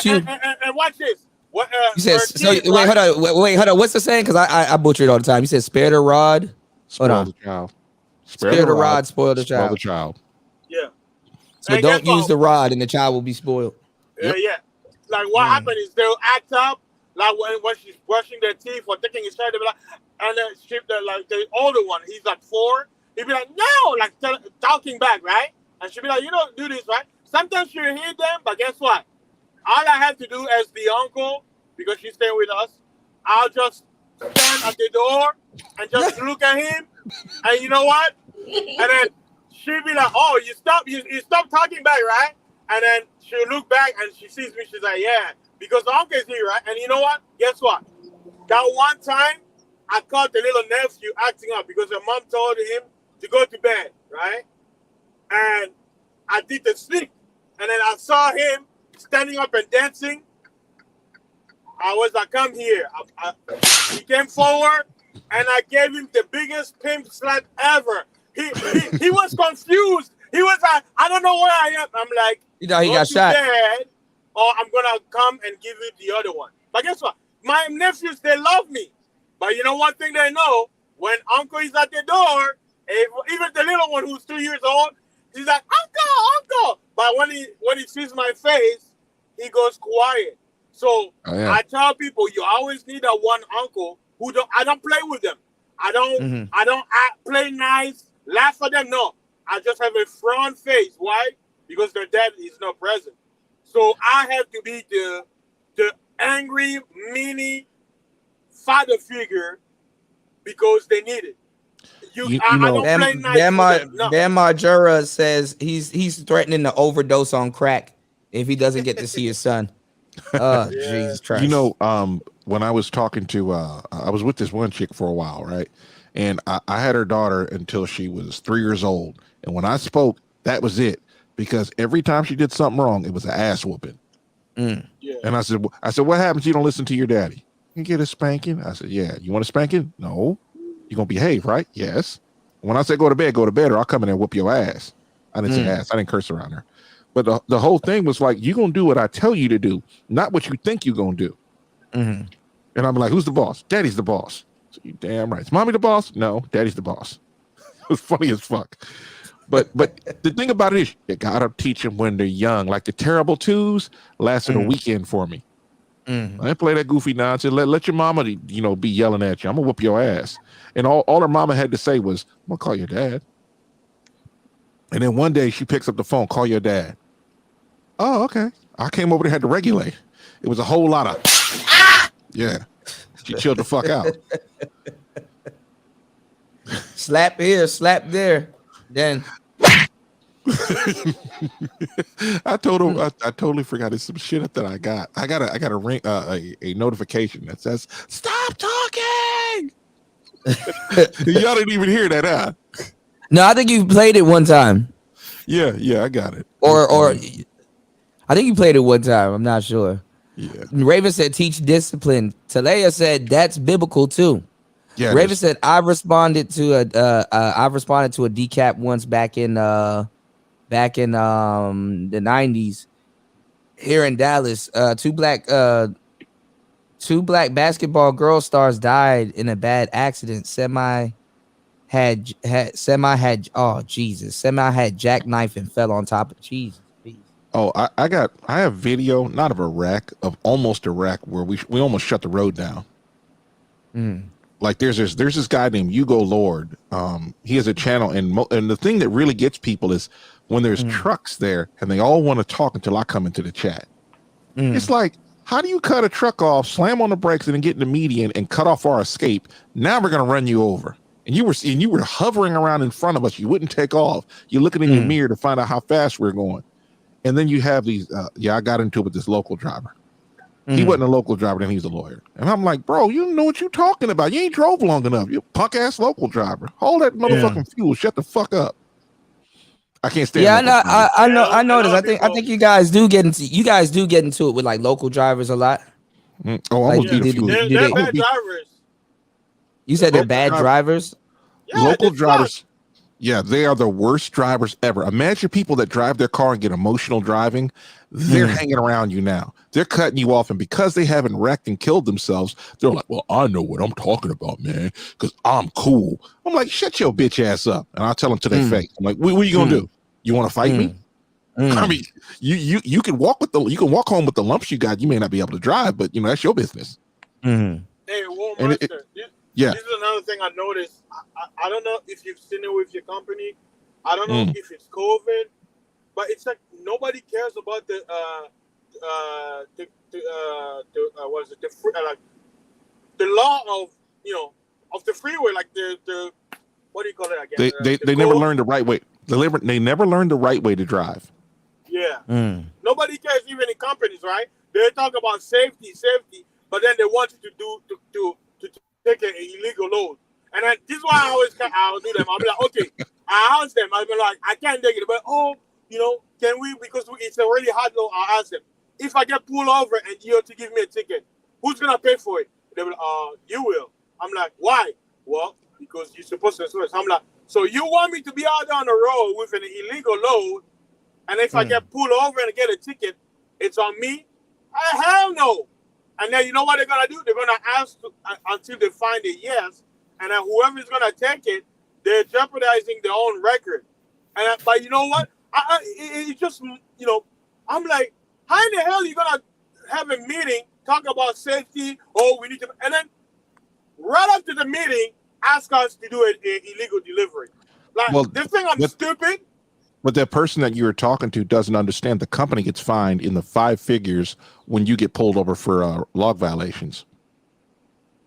you. And watch this. What, you said, so wait, hold on. What's the saying? Because I butcher it all the time. You said, spare the rod, spoil the child. Spare the rod, spoil the child. Spoil the child. Yeah. So and don't use the rod, and the child will be spoiled. Yeah. Like what happened is they'll act up, like when she's brushing their teeth or taking his hair, they'll be like, and then like the older one, he's like 4. He'd be like, no, like talking back, right? And she'll be like, you don't do this, right? Sometimes she'll hear them, but guess what? All I have to do as the uncle, because she's staying with us, I'll just stand at the door and just look at him. And you know what? And then she'll be like, oh, you stop talking back, right? And then she'll look back and she sees me. She's like, yeah, because the uncle is here, right? And you know what? Guess what? That one time, I caught the little nephew acting up because her mom told him to go to bed, right? And I did the sneak. And then I saw him standing up and dancing. I was like, come here. He came forward. And I gave him the biggest pimp slap ever. He was confused. He was like, I don't know where I am. I'm like, he got shot. Bed, or I'm gonna come and give you the other one. But guess what? My nephews, they love me. But you know one thing they know? When uncle is at the door, even the little one who's 2 years old, he's like, uncle. But when he sees my face, he goes quiet. So I tell people, you always need that one uncle. I don't play with them. I don't play nice, laugh at them. No, I just have a front face. Why? Because their dad is not present. So I have to be the angry, meanie father figure because they need it. I don't play nice. Dan Margera says he's threatening to overdose on crack if he doesn't get to see his son. Oh, Jesus Christ. When I was talking to, I was with this one chick for a while, right? And I had her daughter until she was 3 years old. And when I spoke, that was it. Because every time she did something wrong, it was an ass whooping. Yeah. And I said, what happens if you don't listen to your daddy? You get a spanking? I said, yeah. You want a spanking? No. You going to behave, right? Yes. When I say go to bed, or I'll come in and whoop your ass. I didn't say ass. I didn't curse around her. But the whole thing was like, you're going to do what I tell you to do, not what you think you're going to do. And I'm like, who's the boss? Daddy's the boss. So you damn right. Is mommy the boss? No, daddy's the boss. It was funny as fuck. But the thing about it is, you gotta teach them when they're young. Like the terrible twos lasted a weekend for me. I didn't play that goofy nonsense. Let your mama, be yelling at you. I'm gonna whoop your ass. And all her mama had to say was, I'm gonna call your dad. And then one day she picks up the phone, call your dad. Oh, okay. I came over there, had to regulate. It was a whole lot of yeah. She chilled the fuck out. Slap here, slap there. Then I told him I totally forgot. It's some shit that I got. I got a ring a notification that says stop talking. Y'all didn't even hear that, huh? No, I think you played it one time. Yeah, I got it. Or I think you played it one time. I'm not sure. Yeah. Raven said teach discipline. Talaya said that's biblical too. Yeah. Raven said I responded to a decap once back in back in the 90s here in Dallas. Two black basketball girl stars died in a bad accident. Semi had jackknife and fell on top of Jesus. Oh, I have video, not of a wreck, of almost a wreck where we almost shut the road down. Like there's this guy named Hugo Lord. He has a channel, and the thing that really gets people is when there's trucks there and they all want to talk until I come into the chat. It's like, how do you cut a truck off, slam on the brakes, and then get in the median and cut off our escape? Now we're gonna run you over. And you were hovering around in front of us. You wouldn't take off. You're looking in your mirror to find out how fast we're going. And then you have these. I got into it with this local driver. He wasn't a local driver, then he was a lawyer. And I'm like, bro, you know what you're talking about. You ain't drove long enough. You punk ass local driver. Hold that motherfucking fuel. Shut the fuck up. I can't stand. Yeah, I noticed. I think you guys do get into it with like local drivers a lot. Oh, like, almost They're bad drivers. You said they're bad drivers? Yeah, local drivers. Yeah, they are the worst drivers ever. Imagine people that drive their car and get emotional driving. They're hanging around you now. They're cutting you off. And because they haven't wrecked and killed themselves, they're like, well, I know what I'm talking about, man, because I'm cool. I'm like, shut your bitch ass up. And I'll tell them to their face. I'm like, what are you going to do? You want to fight me? I mean, you can walk home with the lumps you got. You may not be able to drive, but that's your business. Hey, Master, yeah. This is another thing I noticed. I don't know if you've seen it with your company. I don't know if it's COVID, but it's like nobody cares about the law of the freeway, like the what do you call it again? They never learned the right way. They never learned the right way to drive. Yeah. Nobody cares, even in companies, right? They talk about safety, but then they want you to take an illegal load. And then this is why I'll do them. I'll be like, okay, I ask them. I'll be like, I can't take it, but can we? Because it's a really hard load. I'll ask them. If I get pulled over and you have to give me a ticket, who's gonna pay for it? They'll be like, you will. I'm like, why? Well, because you're supposed to. So I'm like, so you want me to be out there on the road with an illegal load, and if I get pulled over and get a ticket, it's on me? Hell no. And then you know what they're gonna do? They're gonna ask until they find a yes, and then whoever is gonna take it, they're jeopardizing their own record. And but you know what? It's just I'm like, how in the hell are you gonna have a meeting, talk about safety? Oh, we need to, and then right after the meeting, ask us to do an illegal delivery. Like, they think I'm stupid. But that person that you were talking to doesn't understand the company gets fined in the 5 figures when you get pulled over for log violations.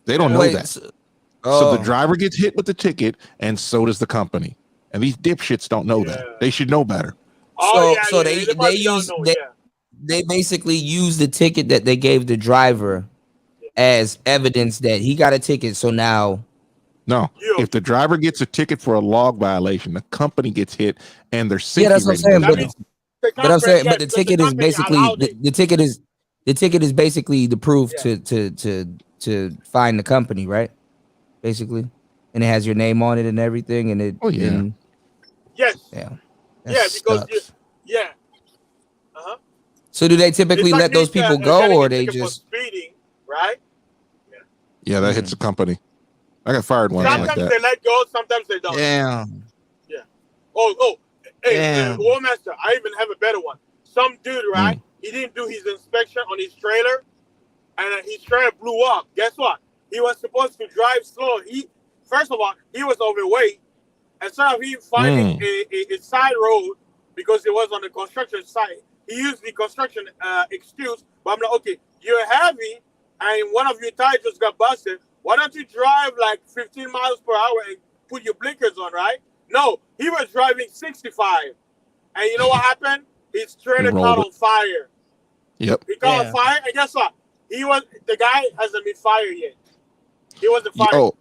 They don't know that. So the driver gets hit with the ticket, and so does the company. And these dipshits don't know that. They should know better. They basically use the ticket that they gave the driver as evidence that he got a ticket. So now. No, if the driver gets a ticket for a log violation, the company gets hit, and their safety. Yeah, that's what I'm saying. But I'm saying, but the ticket is basically the ticket is basically the proof to find the company, right? Basically, and it has your name on it and everything, and it. Oh yeah. And, yes. Yeah. Because So do they typically let those people go, or they just speeding, right? Yeah, that hits the company. I got fired once like that. Sometimes they let go, sometimes they don't. Yeah. Hey, War Master, I even have a better one. Some dude, right? He didn't do his inspection on his trailer, and his trailer blew up. Guess what? He was supposed to drive slow. First of all, he was overweight. Instead of him finding a side road because it was on the construction site, he used the construction excuse. But I'm like, okay, you're heavy, and one of your tires just got busted. Why don't you drive like 15 miles per hour and put your blinkers on, right? No, he was driving 65. And you know what happened? His trailer caught on fire. Yep. He caught on fire, and guess what? The guy hasn't been fired yet. He wasn't fired.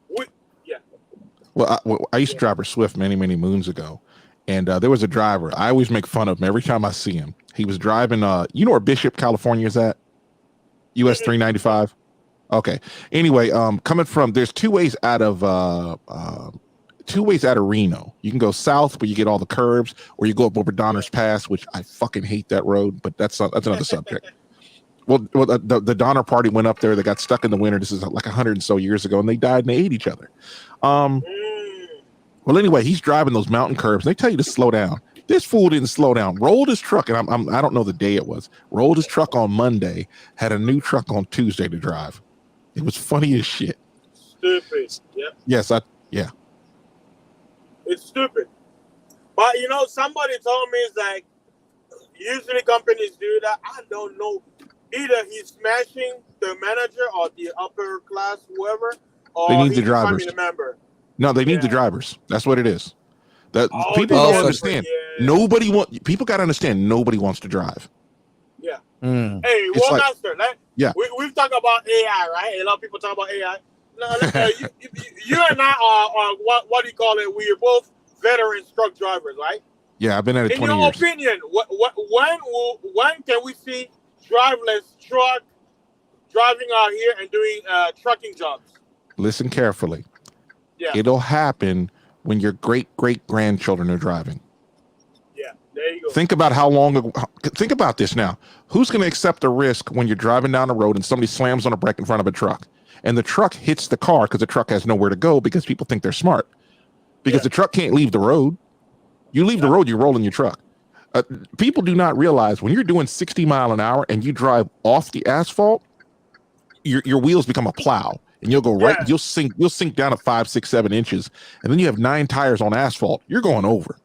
Well, I used to drive for Swift many, many moons ago. And there was a driver. I always make fun of him every time I see him. He was driving, you know where Bishop, California is at? US 395. Okay. Anyway, coming from, there's 2 ways out of two ways out of Reno. You can go south where you get all the curbs, or you go up over Donner's Pass, which I fucking hate that road, but that's another subject. Well, the Donner Party went up there. They got stuck in the winter. This is like 100 and so years ago, and they died and they ate each other. Well, anyway, he's driving those mountain curbs. They tell you to slow down. This fool didn't slow down. Rolled his truck, and I don't know the day it was. Rolled his truck on Monday. Had a new truck on Tuesday to drive. It was funny as shit. Stupid. Yep. Yes, yeah. It's stupid. But you know, somebody told me it's like usually companies do that. I don't know. Either he's smashing the manager or the upper class, whoever, or They need he's the drivers. becoming a member. No, they need the drivers. That's what it is. That people don't understand. Nobody people got to understand. Nobody wants to drive. Yeah. Mm. Hey, It's like- Master, yeah. We've talked about AI, right? A lot of people talk about AI. No, you and I are what do you call it? We are both veteran truck drivers, right? Yeah, I've been at it In 20 your years. opinion, when can we see driverless truck driving out here and doing trucking jobs? Listen carefully. Yeah. It'll happen when your great-great-grandchildren are driving. Yeah, there you go. Think about how long ago. Think about this now. Who's going to accept the risk when you're driving down the road and somebody slams on a brake in front of a truck, and the truck hits the car because the truck has nowhere to go because people think they're smart, because the truck can't leave the road. You leave the road, you're rolling your truck. People do not realize when you're doing 60 miles an hour and you drive off the asphalt, your wheels become a plow. And you'll go right, you'll sink down to 5, 6, 7 inches, and then you have 9 tires on asphalt. You're going over.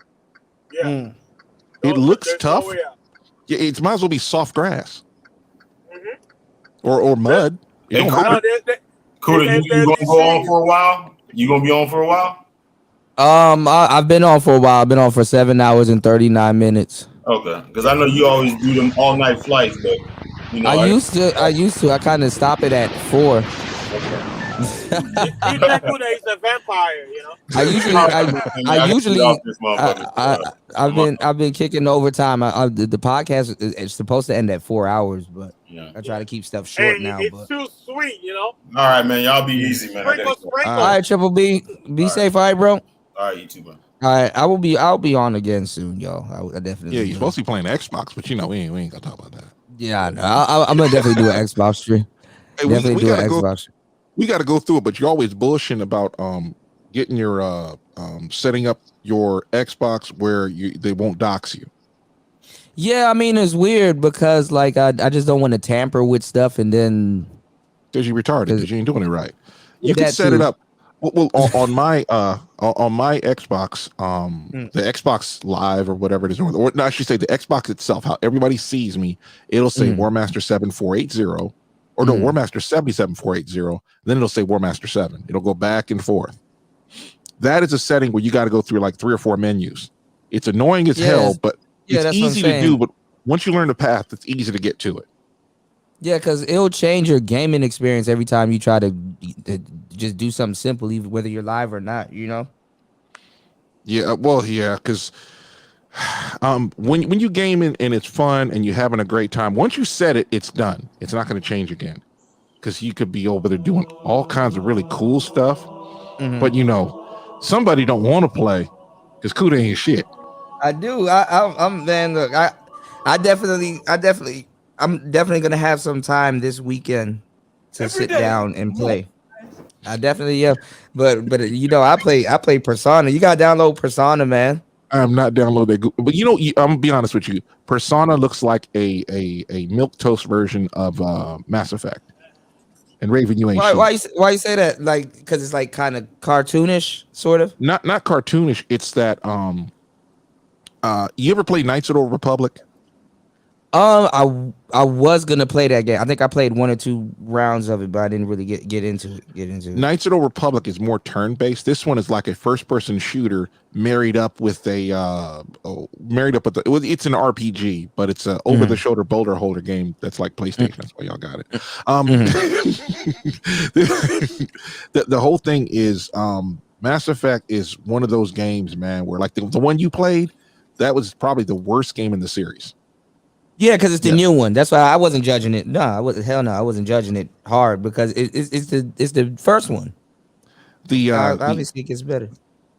Yeah. It looks tough. Yeah, it might as well be soft grass. Or mud. It don't matter. Kuda, you gonna go on for a while? You gonna be on for a while? I've been on for a while. I've been on for 7 hours and 39 minutes. Okay, because I know you always do them all night flights, but you know I used to. I kind of stop it at 4. He's a vampire, you know. I've been kicking overtime. The podcast is supposed to end at 4 hours, but I try to keep stuff short now. It's But too sweet, you know. All right, man. Y'all be easy, man. Sprinkle. all right, Triple B, be safe, all right, bro. All right, you too, man. All right, I'll be on again soon, y'all. I definitely. Yeah, you're supposed to be playing Xbox, but you know we ain't gonna talk about that. Yeah, I know. I'm gonna definitely do an Xbox stream. Hey, Definitely do an Xbox. We got to go through it, but you're always bullshitting about getting your setting up your Xbox where they won't dox you. Yeah, I mean it's weird because like I just don't want to tamper with stuff and then because you're retarded because you ain't doing it right. You can that set too. it up. Well, on my Xbox, the Xbox Live or whatever it is, or no, I should say the Xbox itself. How everybody sees me, it'll say Warmaster 7480. Or no, Warmaster 77480. Then it'll say Warmaster 7. It'll go back and forth. That is a setting where you got to go through like 3 or 4 menus. It's annoying as hell, but it's easy to do. But once you learn the path, it's easy to get to it. Yeah, because it'll change your gaming experience every time you try to just do something simple, even whether you're live or not, you know? Yeah, well, yeah, because when you game and it's fun and you're having a great time, once you set it, it's done. It's not going to change again because you could be over there doing all kinds of really cool stuff. But you know, somebody don't want to play because Kuda ain't shit. I do. I'm man. Look, I'm definitely gonna have some time this weekend to sit down and play. I definitely but you know, I play Persona. You gotta download Persona, man. I'm not downloading, but you know, I'm gonna be honest with you. Persona looks like a milquetoast version of Mass Effect. And Raven, you ain't. Why you say that? Like, because it's like kind of cartoonish, sort of. Not cartoonish. It's that you ever play Knights of the Old Republic? I was gonna play that game. I think I played 1 or 2 rounds of it, but I didn't really get into it. Knights of the Old Republic is more turn-based. This one is like a first-person shooter married up with it's an RPG, but it's a over-the-shoulder boulder holder game that's like PlayStation. That's why y'all got it. The whole thing is Mass Effect is one of those games, man, where like the one you played, that was probably the worst game in the series. Yeah, because it's the new one. That's why I wasn't judging it. No, I wasn't judging it hard because it's the first one. The obviously it gets better.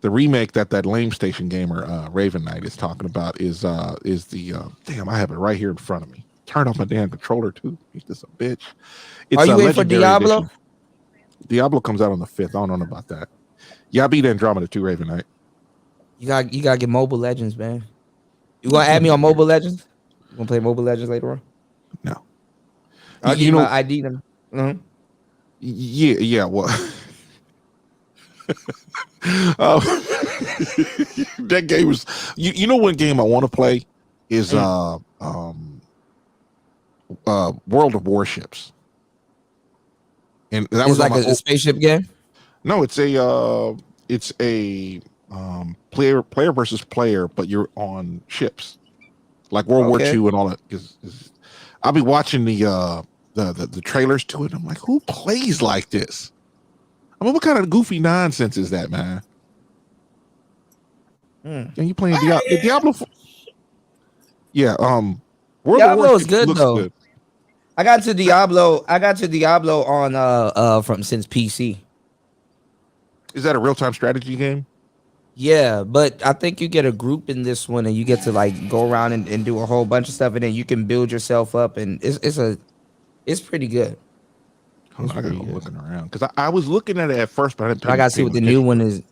the remake that lame station gamer Raven Knight is talking about is the damn, I have it right here in front of me. Turn off my damn controller too. Ain't this a bitch? It's Are you waiting for Legendary Diablo? Edition. Diablo comes out on the 5th. I don't know about that. Yeah, I beat Andromeda too, Raven Knight. You gotta get Mobile Legends, man. You gonna add me on Mobile Legends? You gonna play Mobile Legends later on? No. I'll give you my ID them. Yeah. Well, that game was. You know what game I want to play is World of Warships, and that was like a spaceship game. No, it's a player versus player, but you're on ships, like World War II and all that. I'll be watching the trailers to it. I'm like, who plays like this? I mean, what kind of goofy nonsense is that, man? And you playing Diablo? Yeah, World Diablo is good looks though. good. I got to Diablo on since PC. Is that a real-time strategy game? Yeah, but I think you get a group in this one, and you get to like go around and do a whole bunch of stuff, and then you can build yourself up, and it's pretty good. I gotta go looking around because I was looking at it at first, but I gotta see what the new one is.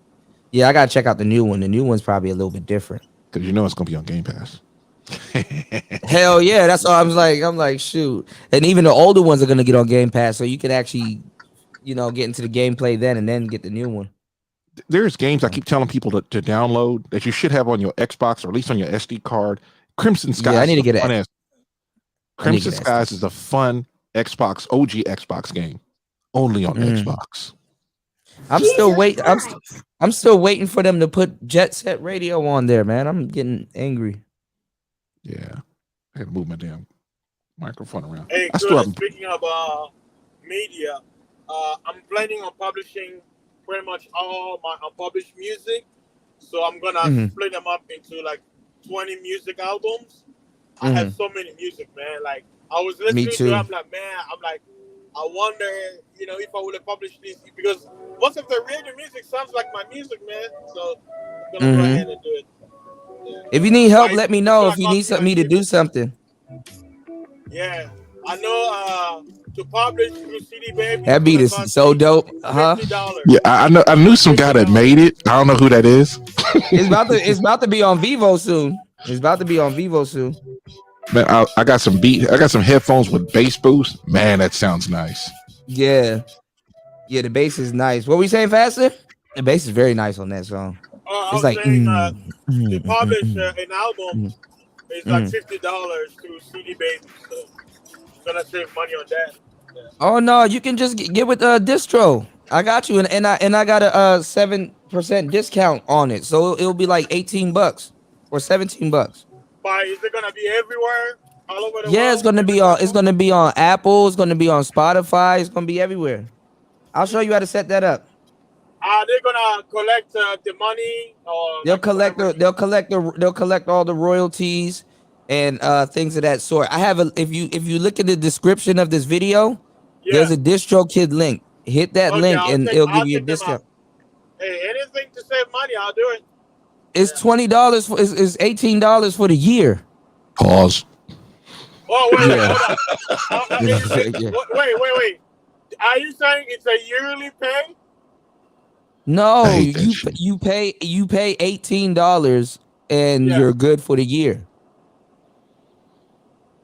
Yeah, I gotta check out the new one. The new one's probably a little bit different because you know it's gonna be on Game Pass. Hell yeah, that's all. I'm like, shoot, and even the older ones are gonna get on Game Pass, so you can actually, get into the gameplay then, and then get the new one. There's games I keep telling people to download that you should have on your Xbox or at least on your SD card. Crimson Skies. Yeah, I need to get it. Crimson Skies is a fun OG Xbox game, only on Xbox. I'm still waiting. I'm still waiting for them to put Jet Set Radio on there, man. I'm getting angry. Yeah, I gotta move my damn microphone around. Hey, speaking of media, I'm planning on publishing pretty much all my unpublished music. So I'm gonna split them up into like 20 music albums. I have so many music, man. Like I was listening to it, I'm like, I wonder, if I would have published this, because most of the radio music sounds like my music, man. So I'm gonna go ahead and do it. Yeah. If you need help, let me know. If you need me to do something. Yeah, I know. To publish through CD Baby. That beat is so dope, huh? Yeah, I knew some guy that made it. I don't know who that is. It's about to be on Vivo soon. Man, I got some headphones with bass boost. Man, that sounds nice. Yeah, the bass is nice. What were you saying, Faster? The bass is very nice on that song. It's like to publish an album is like $50 through CD Baby. So I'm gonna save money on that. Yeah. Oh no, you can just get with distro. I got you, and I got a 7% discount on it, so it'll be like $18 or $17. But is it gonna be everywhere, all over the world? Yeah, it's gonna be on Apple. It's gonna be on Spotify. It's gonna be everywhere. I'll show you how to set that up. Are they gonna collect the money? Or They'll collect all the royalties and things of that sort. I have if you look at the description of this video, there's a DistroKid link. Hit that link and it'll give you a discount. Hey, anything to save money, I'll do it. It's $20 for it's $18 for the year. Pause. Oh wait. Are you saying it's a yearly pay? No, you pay $18 and you're good for the year.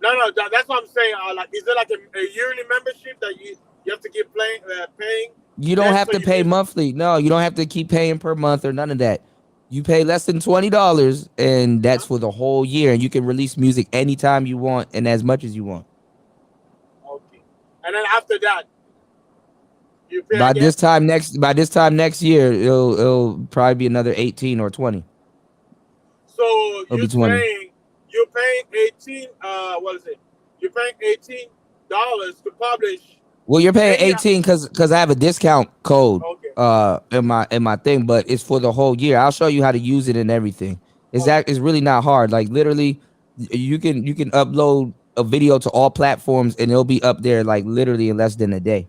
No, that's what I'm saying. Like, is it like a yearly membership that you have to keep paying? You don't have to pay monthly. No, you don't have to keep paying per month or none of that. You pay less than $20, and that's for the whole year. And you can release music anytime you want and as much as you want. Okay. And then after that, you pay by this time next year, it'll probably be another 18 or 20. So you're paying 18. What is it? You're paying $18 to publish. Well, you're paying 18 because I have a discount code in my thing, but it's for the whole year. I'll show you how to use it and everything. It's really not hard. Like literally, you can upload a video to all platforms and it'll be up there like literally in less than a day.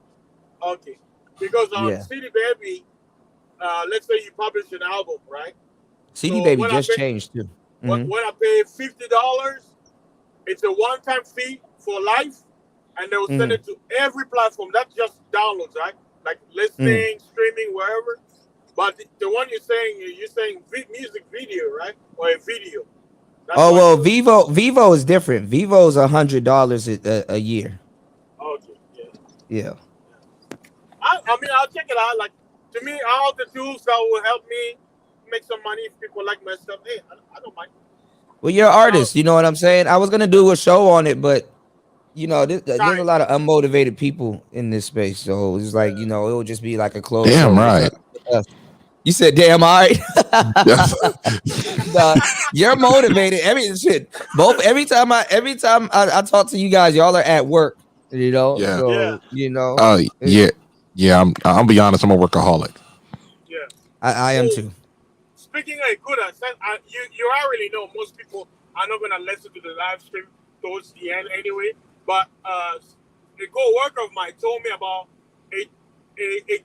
Okay, because on CD Baby, let's say you publish an album, right? CD So Baby when just I pay, changed too. when I pay $50, it's a one-time fee for life, and they will send it to every platform. That's just downloads, right? Like listening, streaming, wherever. But the one you're saying music video, right? Or a video. That's Oh well, Vivo is different. Vivo is $100 a year. Okay, Yeah. I mean, I'll check it out. Like, to me, all the tools that will help me make some money if people like my stuff, hey, I don't mind. Well, you're an artist. You know what I'm saying? I was gonna do a show on it, but you know, there's a lot of unmotivated people in this space, so it's like, you know, it will just be like a closed. Damn right. You said, "Damn, all right." Nah, you're motivated. Every time I talk to you guys, y'all are at work. You know, Yeah. So you know. Yeah. I'll be honest. I'm a workaholic. Yeah. I am too. Speaking of good, you already know most people are not gonna listen to the live stream towards the end anyway. But a co-worker of mine told me about a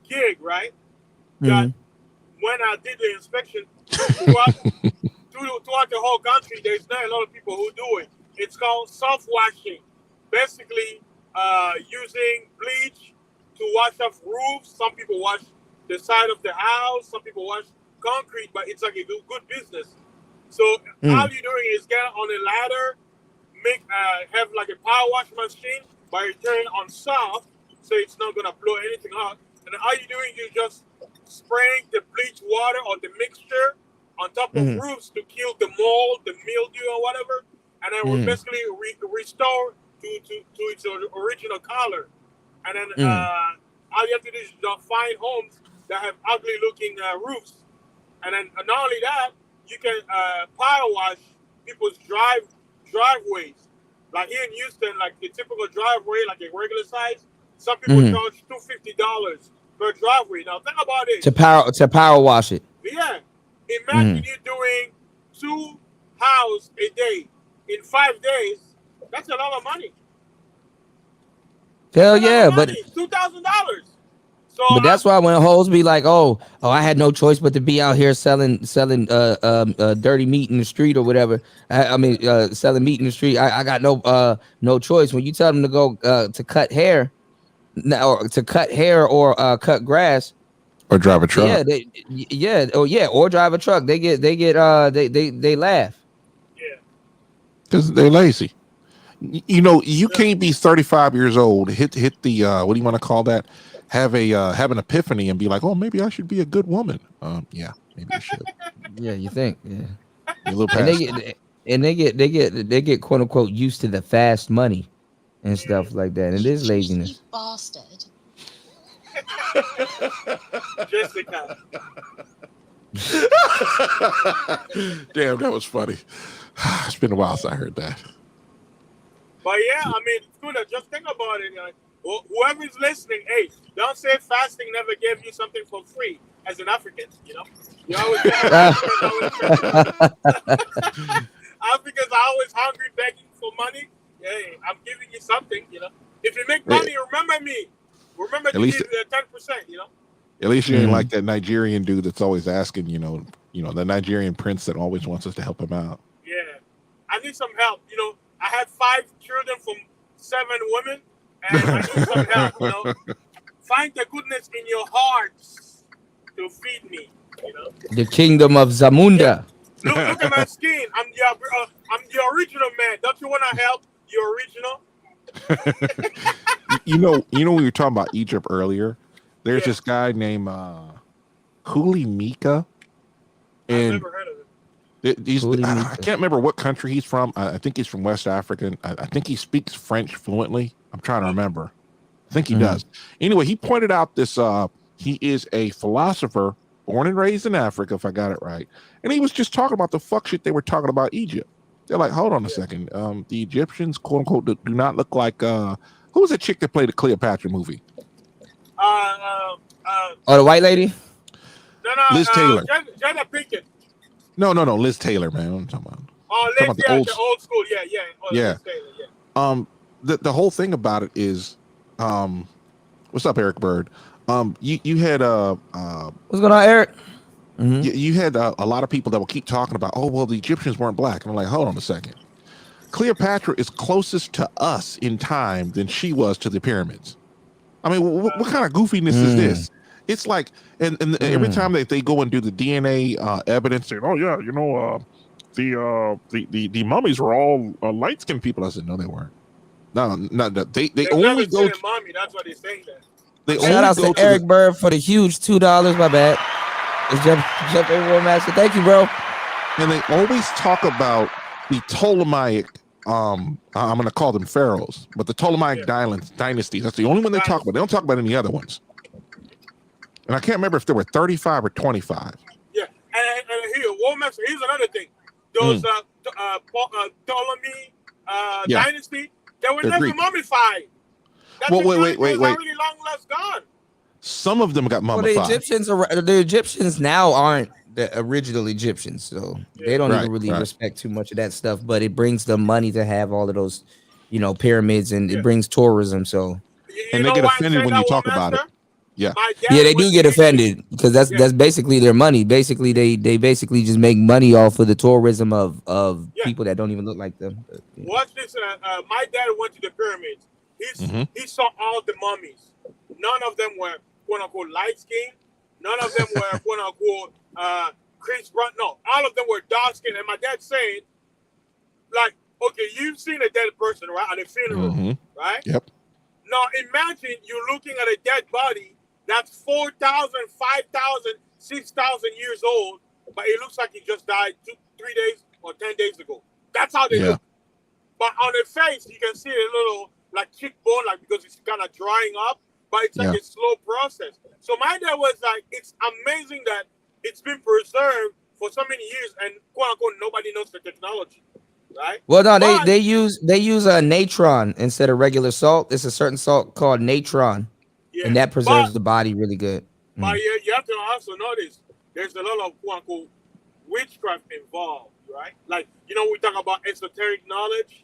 gig, right? That when I did the inspection throughout the whole country, there's not a lot of people who do it. It's called soft washing. Basically, using bleach to wash off roofs. Some people wash the side of the house. Some people wash concrete, but it's like a good business. So all you're doing is get on a ladder, have like a power wash machine, but you turn it on soft, so it's not gonna blow anything out. And all you're doing is just spraying the bleach water or the mixture on top of roofs to kill the mold, the mildew, or whatever, and then we'll basically restore to its original color. And then all you have to do is just find homes that have ugly-looking roofs. And then not only that, you can power wash people's driveways. Like here in Houston, like the typical driveway, like a regular size, some people charge $250 per driveway. Now think about it. To power wash it. Yeah. Imagine you doing 2 houses a day in 5 days. That's a lot of money. Hell yeah, but $2,000. So but that's why when hoes be like, oh, I had no choice but to be out here selling dirty meat in the street or whatever. Selling meat in the street. I got no choice. When you tell them to go to cut hair, or cut grass, or drive a truck. Or drive a truck. They laugh. Because they're lazy. You know, you can't be 35 years old, hit the what do you want to call that? Have an epiphany and be like, oh, maybe I should be a good woman. Yeah, maybe you should. Yeah, you think? Yeah. You're a little past. And they get quote unquote used to the fast money and stuff like that. And it is laziness. Bastard. Jessica. Damn, that was funny. It's been a while since I heard that. But yeah, I mean, it's good. Just think about it. Like, whoever's listening, hey, don't say fasting never gave you something for free as an African, you know? You always Africans are always hungry, begging for money. Hey, I'm giving you something, you know? If you make money, remember me. Remember to give 10%, you know? At least you ain't like that Nigerian dude that's always asking, you know, the Nigerian prince that always wants us to help him out. Yeah. I need some help. You know, I had 5 children from 7 women, and I need some help, you know? Find the goodness in your hearts to feed me, you know? The kingdom of Zamunda. Look at my skin. I'm the original man. Don't you want to help your original? you know, we were talking about Egypt earlier. There's this guy named Huli Mika, and I've never heard of it. I can't remember what country he's from. I think he's from West Africa. I think he speaks French fluently. I'm trying to remember. I think he does. Anyway, he pointed out this. He is a philosopher born and raised in Africa, if I got it right. And he was just talking about the fuck shit they were talking about Egypt. They're like, hold on a second. The Egyptians, quote unquote, do not look like. Who was the chick that played the Cleopatra movie? Oh, the white lady? No, Liz Taylor. Jada Pinkett. No, Liz Taylor, man. I'm talking about. Oh, Liz, the old school. Yeah. Oh, yeah. Liz Taylor, yeah. The whole thing about it is, what's up, Eric Bird? You had what's going on, Eric? You had a lot of people that will keep talking about, oh well, the Egyptians weren't black, and I'm like, hold on a second. Cleopatra is closest to us in time than she was to the pyramids. I mean, what kind of goofiness is this? It's like, and every time they go and do the DNA evidence, saying, oh yeah, you know, the mummies were all light skinned people. I said, no, they weren't. No, they only go. Mommy, that's what they say. They Shout out to Eric Bird for the huge $2. My bad. It's Jump War Master. Thank you, bro. And they always talk about the Ptolemaic. I'm going to call them pharaohs, but the Ptolemaic dynasty. That's the only one they talk about. They don't talk about any other ones. And I can't remember if there were 35 or 25. Yeah, and here, War Master. Here's another thing. Those Ptolemy dynasty, they were never mummified. That's wait. already long lost gone. Some of them got mummified. Well, the Egyptians now aren't the original Egyptians, so they don't even really respect too much of that stuff. But it brings them money to have all of those, you know, pyramids, and it brings tourism. So, and they get offended when you talk about it. Yeah, they do get offended because that's basically their money. Basically, they basically just make money off of the tourism of people that don't even look like them. But, Watch this. My dad went to the pyramids. He saw all the mummies. None of them were quote unquote light skinned. None of them were quote unquote Chris Brown. No, all of them were dark skinned. And my dad saying, like, okay, you've seen a dead person, right, at a funeral, right? Yep. Now imagine you're looking at a dead body that's 4,000, 5,000, 6,000 years old, but it looks like he just died 2-3 days or 10 days ago. That's how they look. But on the face, you can see a little like cheekbone, like because it's kind of drying up, but it's like a slow process. So my dad was like, it's amazing that it's been preserved for so many years, and quote unquote nobody knows the technology, right? well, no, they use a natron instead of regular salt. It's a certain salt called natron, and that preserves the body really good. But you have to also notice there's a lot of quote unquote witchcraft involved, right? Like, you know, we talk about esoteric knowledge.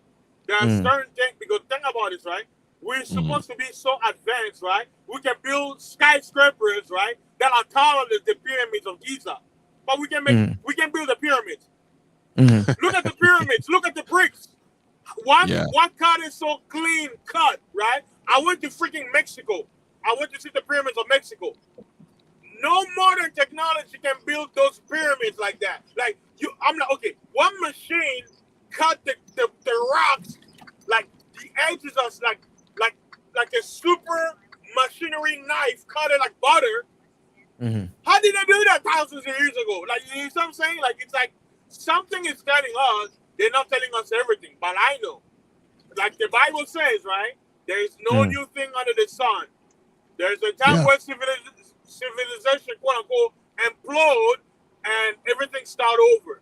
There are certain things, because think about this, right? We're supposed to be so advanced, right? We can build skyscrapers, right, that are taller than the pyramids of Giza. But we can build the pyramids. Look at the pyramids. Look at the bricks. One cut is so clean cut, right? I went to freaking Mexico. I went to see the pyramids of Mexico. No modern technology can build those pyramids like that. Like I'm like, okay, one machine cut the rocks, like the edges are like a super machinery knife, cut it like butter. How did they do that thousands of years ago? Like, you know what I'm saying? Like, it's like something is telling us, they're not telling us everything, but I know. Like the Bible says, right? There is no new thing under the sun. There's a time where civilization, quote unquote, implode and everything start over.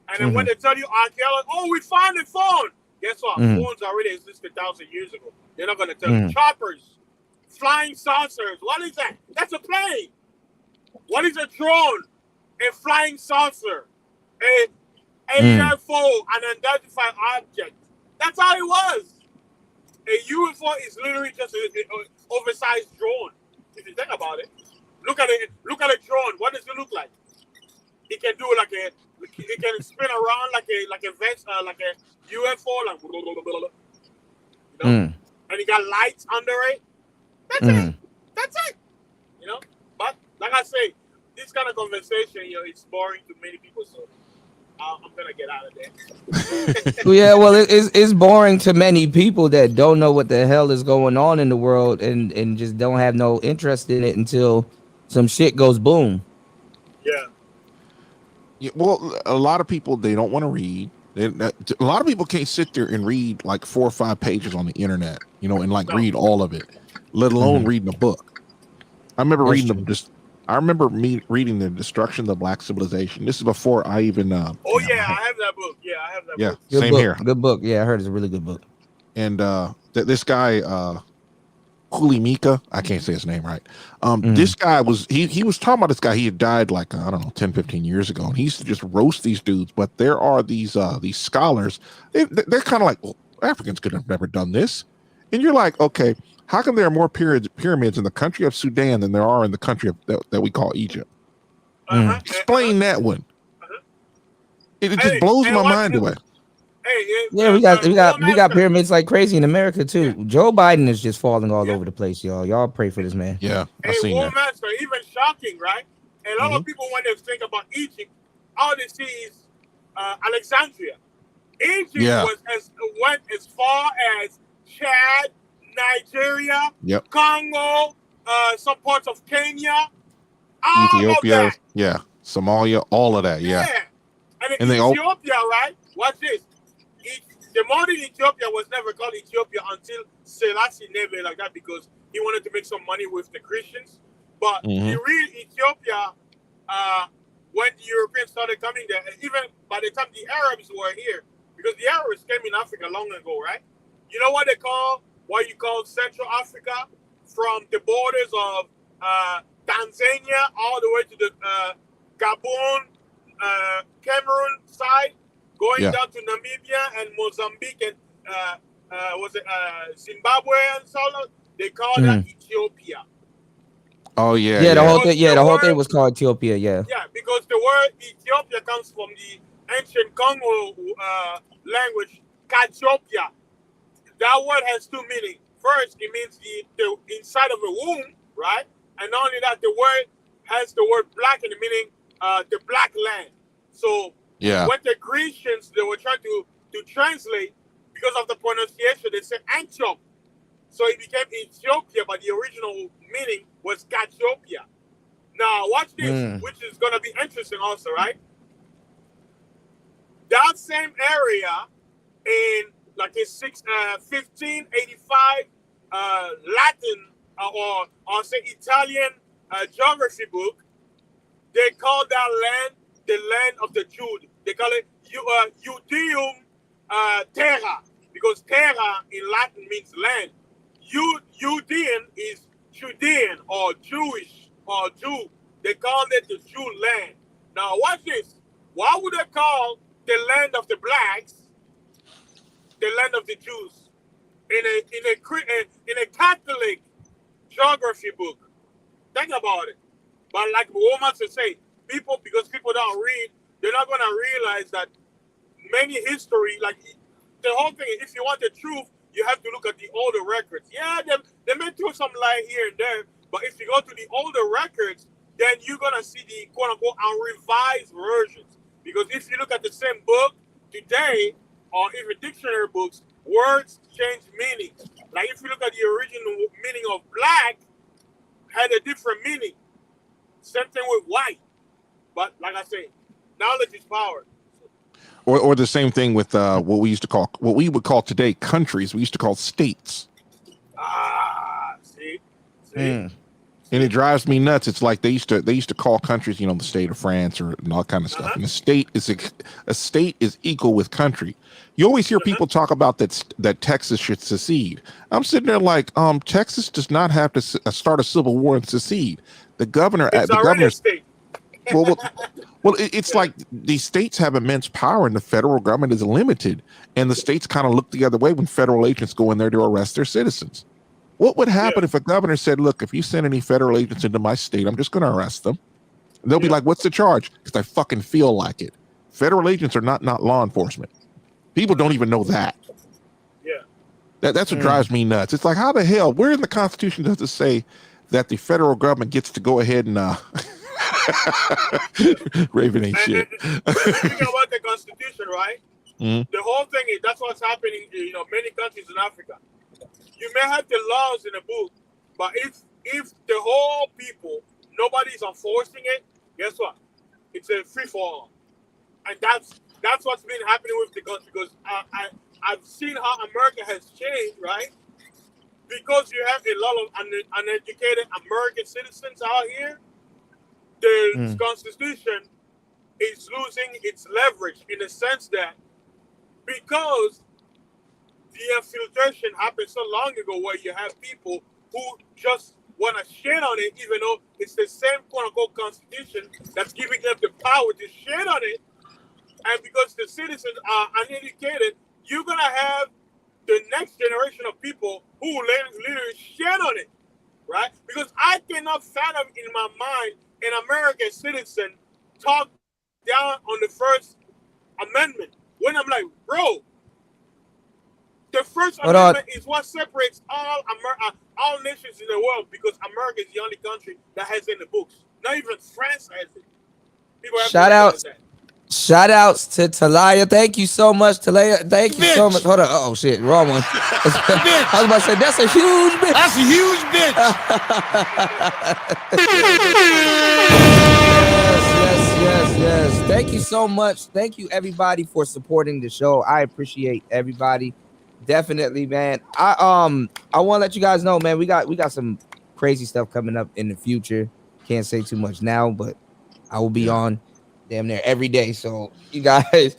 And then when they tell you archaeology, oh, we found a phone. Guess what? Phones already existed 1,000 years ago. They're not going to tell you. Choppers, flying saucers. What is that? That's a plane. What is a drone? A flying saucer. A UFO, an unidentified object. That's how it was. A UFO is literally just an oversized drone. If you think about it, look at it. Look at a drone. What does it look like? It can do it can spin around like a vest, like a UFO, like you know. And it got lights under it. That's it. That's it. You know. But like I say, this kind of conversation, you know, it's boring to many people. So I'm gonna get out of there. Yeah, well, it's boring to many people that don't know what the hell is going on in the world and just don't have no interest in it until some shit goes boom. Yeah, well, a lot of people, they don't want to read. A lot of people can't sit there and read like 4 or 5 pages on the internet, you know, and like read all of it, let alone reading a book. I remember reading reading The Destruction of the Black Civilization. This is before I even. I have that book. Yeah, I have that book. Good Same book. here. Good book. Yeah, I heard it's a really good book. And this guy, Kulimika, I can't say his name right. This guy was he was talking about this guy. He had died like, I don't know, 10, 15 years ago, and he used to just roast these dudes. But there are these scholars. They're kind of like, well, Africans could have never done this. And you're like, okay, How come there are more pyramids in the country of Sudan than there are in the country that we call Egypt? Explain that one. It just blows my mind away. Yeah, we got pyramids like crazy in America too. Joe Biden is just falling all over the place, y'all. Y'all pray for this man. Yeah, I Hey, seen that. Master, even shocking, right? A lot of people, when they think about Egypt, all they see is Alexandria. Egypt went as far as Chad, Nigeria, Congo, some parts of Kenya, Ethiopia, Somalia, all of that, And Ethiopia, right? Watch this. The modern Ethiopia was never called Ethiopia until Selassie named it like that because he wanted to make some money with the Christians. But the real Ethiopia, when the Europeans started coming there, even by the time the Arabs were here, because the Arabs came in Africa long ago, right? You know what you call Central Africa, from the borders of Tanzania all the way to the Gabon, Cameroon side, going down to Namibia and Mozambique and Zimbabwe and so on. They call that Ethiopia. Oh yeah. Yeah, the whole thing was called Ethiopia. Yeah. Yeah, because the word Ethiopia comes from the ancient Congo language, Kathiopia. That word has two meanings. First, it means the inside of a womb, right? And not only that, the word has the word black in the meaning the black land. So when the Grecians, they were trying to translate, because of the pronunciation, they said Antioch. So it became Ethiopia, but the original meaning was Kathiopia. Now, watch this, which is going to be interesting also, right? That same area in like a 1585 Latin or I'll say Italian geography book, they call that land the land of the Jude. They call it Judeum Terra, because Terra in Latin means land. Judean is Judean or Jewish or Jew. They call it the Jew land. Now watch this. Why would they call the land of the blacks the land of the Jews in a Catholic geography book? Think about it. But like Woman to say, because people don't read, they're not going to realize that many history, like the whole thing, if you want the truth, you have to look at the older records. Yeah, they may throw some light here and there, but if you go to the older records, then you're going to see the quote-unquote revised versions. Because if you look at the same book today, or even dictionary books, words change meaning. Like if you look at the original meaning of black, had a different meaning. Same thing with white. But like I say, knowledge is power. Or the same thing with what we would call today countries. We used to call states. See. And it drives me nuts. It's like they used to call countries, the state of France and all kind of stuff. And a state is equal with country. You always hear people talk about that Texas should secede. I'm sitting there like, Texas does not have to start a civil war and secede. The governor, state. Well, it's like these states have immense power and the federal government is limited. And the states kind of look the other way when federal agents go in there to arrest their citizens. What would happen if a governor said, look, if you send any federal agents into my state, I'm just going to arrest them. And they'll be like, what's the charge? Because I fucking feel like it. Federal agents are not law enforcement. People don't even know that. Yeah. That's what drives me nuts. It's like, how the hell, where in the Constitution does it say that the federal government gets to go ahead and Raven ain't shit. Speaking about the Constitution, right? The whole thing is that's what's happening in many countries in Africa. You may have the laws in a book, but if the whole people, nobody's enforcing it, guess what? It's a free for all, and that's what's been happening with the country. Because I've seen how America has changed, right? Because you have a lot of uneducated American citizens out here, the Constitution is losing its leverage in the sense that because the infiltration happened so long ago where you have people who just want to shit on it, even though it's the same quote-unquote Constitution that's giving them the power to shit on it. And because the citizens are uneducated, you're going to have the next generation of people who will literally shit on it, right? Because I cannot fathom in my mind an American citizen talk down on the First Amendment when I'm like, bro, the First Amendment is what separates all nations in the world, because America is the only country that has it in the books. Not even France has it. People have Shout outs to Talaya. Thank you so much, Talaya. Thank you so much. Hold on. Oh shit, wrong one. I was about to say that's a huge bitch. That's a huge bitch. Yes. Thank you so much. Thank you everybody for supporting the show. I appreciate everybody. Definitely, man. I want to let you guys know, man. We got some crazy stuff coming up in the future. Can't say too much now, but I will be on damn near every day. So you guys,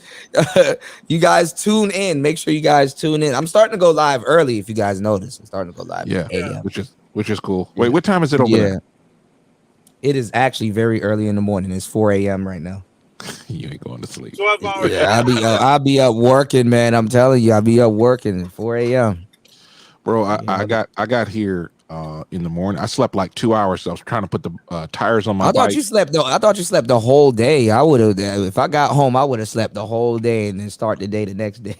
tune in. Make sure you guys tune in. I'm starting to go live early. If you guys notice, I'm starting to go live. Yeah, which is cool. Wait, what time is it over there? It is actually very early in the morning. It's 4 a.m. right now. You ain't going to sleep. 12 hours. Yeah, I'll be up working, man. I'm telling you, I'll be up working at 4 a.m. Bro, I got here in the morning. I slept like 2 hours. So I was trying to put the tires on my bike. I thought you slept the whole day. I would have, if I got home, I would have slept the whole day and then start the day the next day.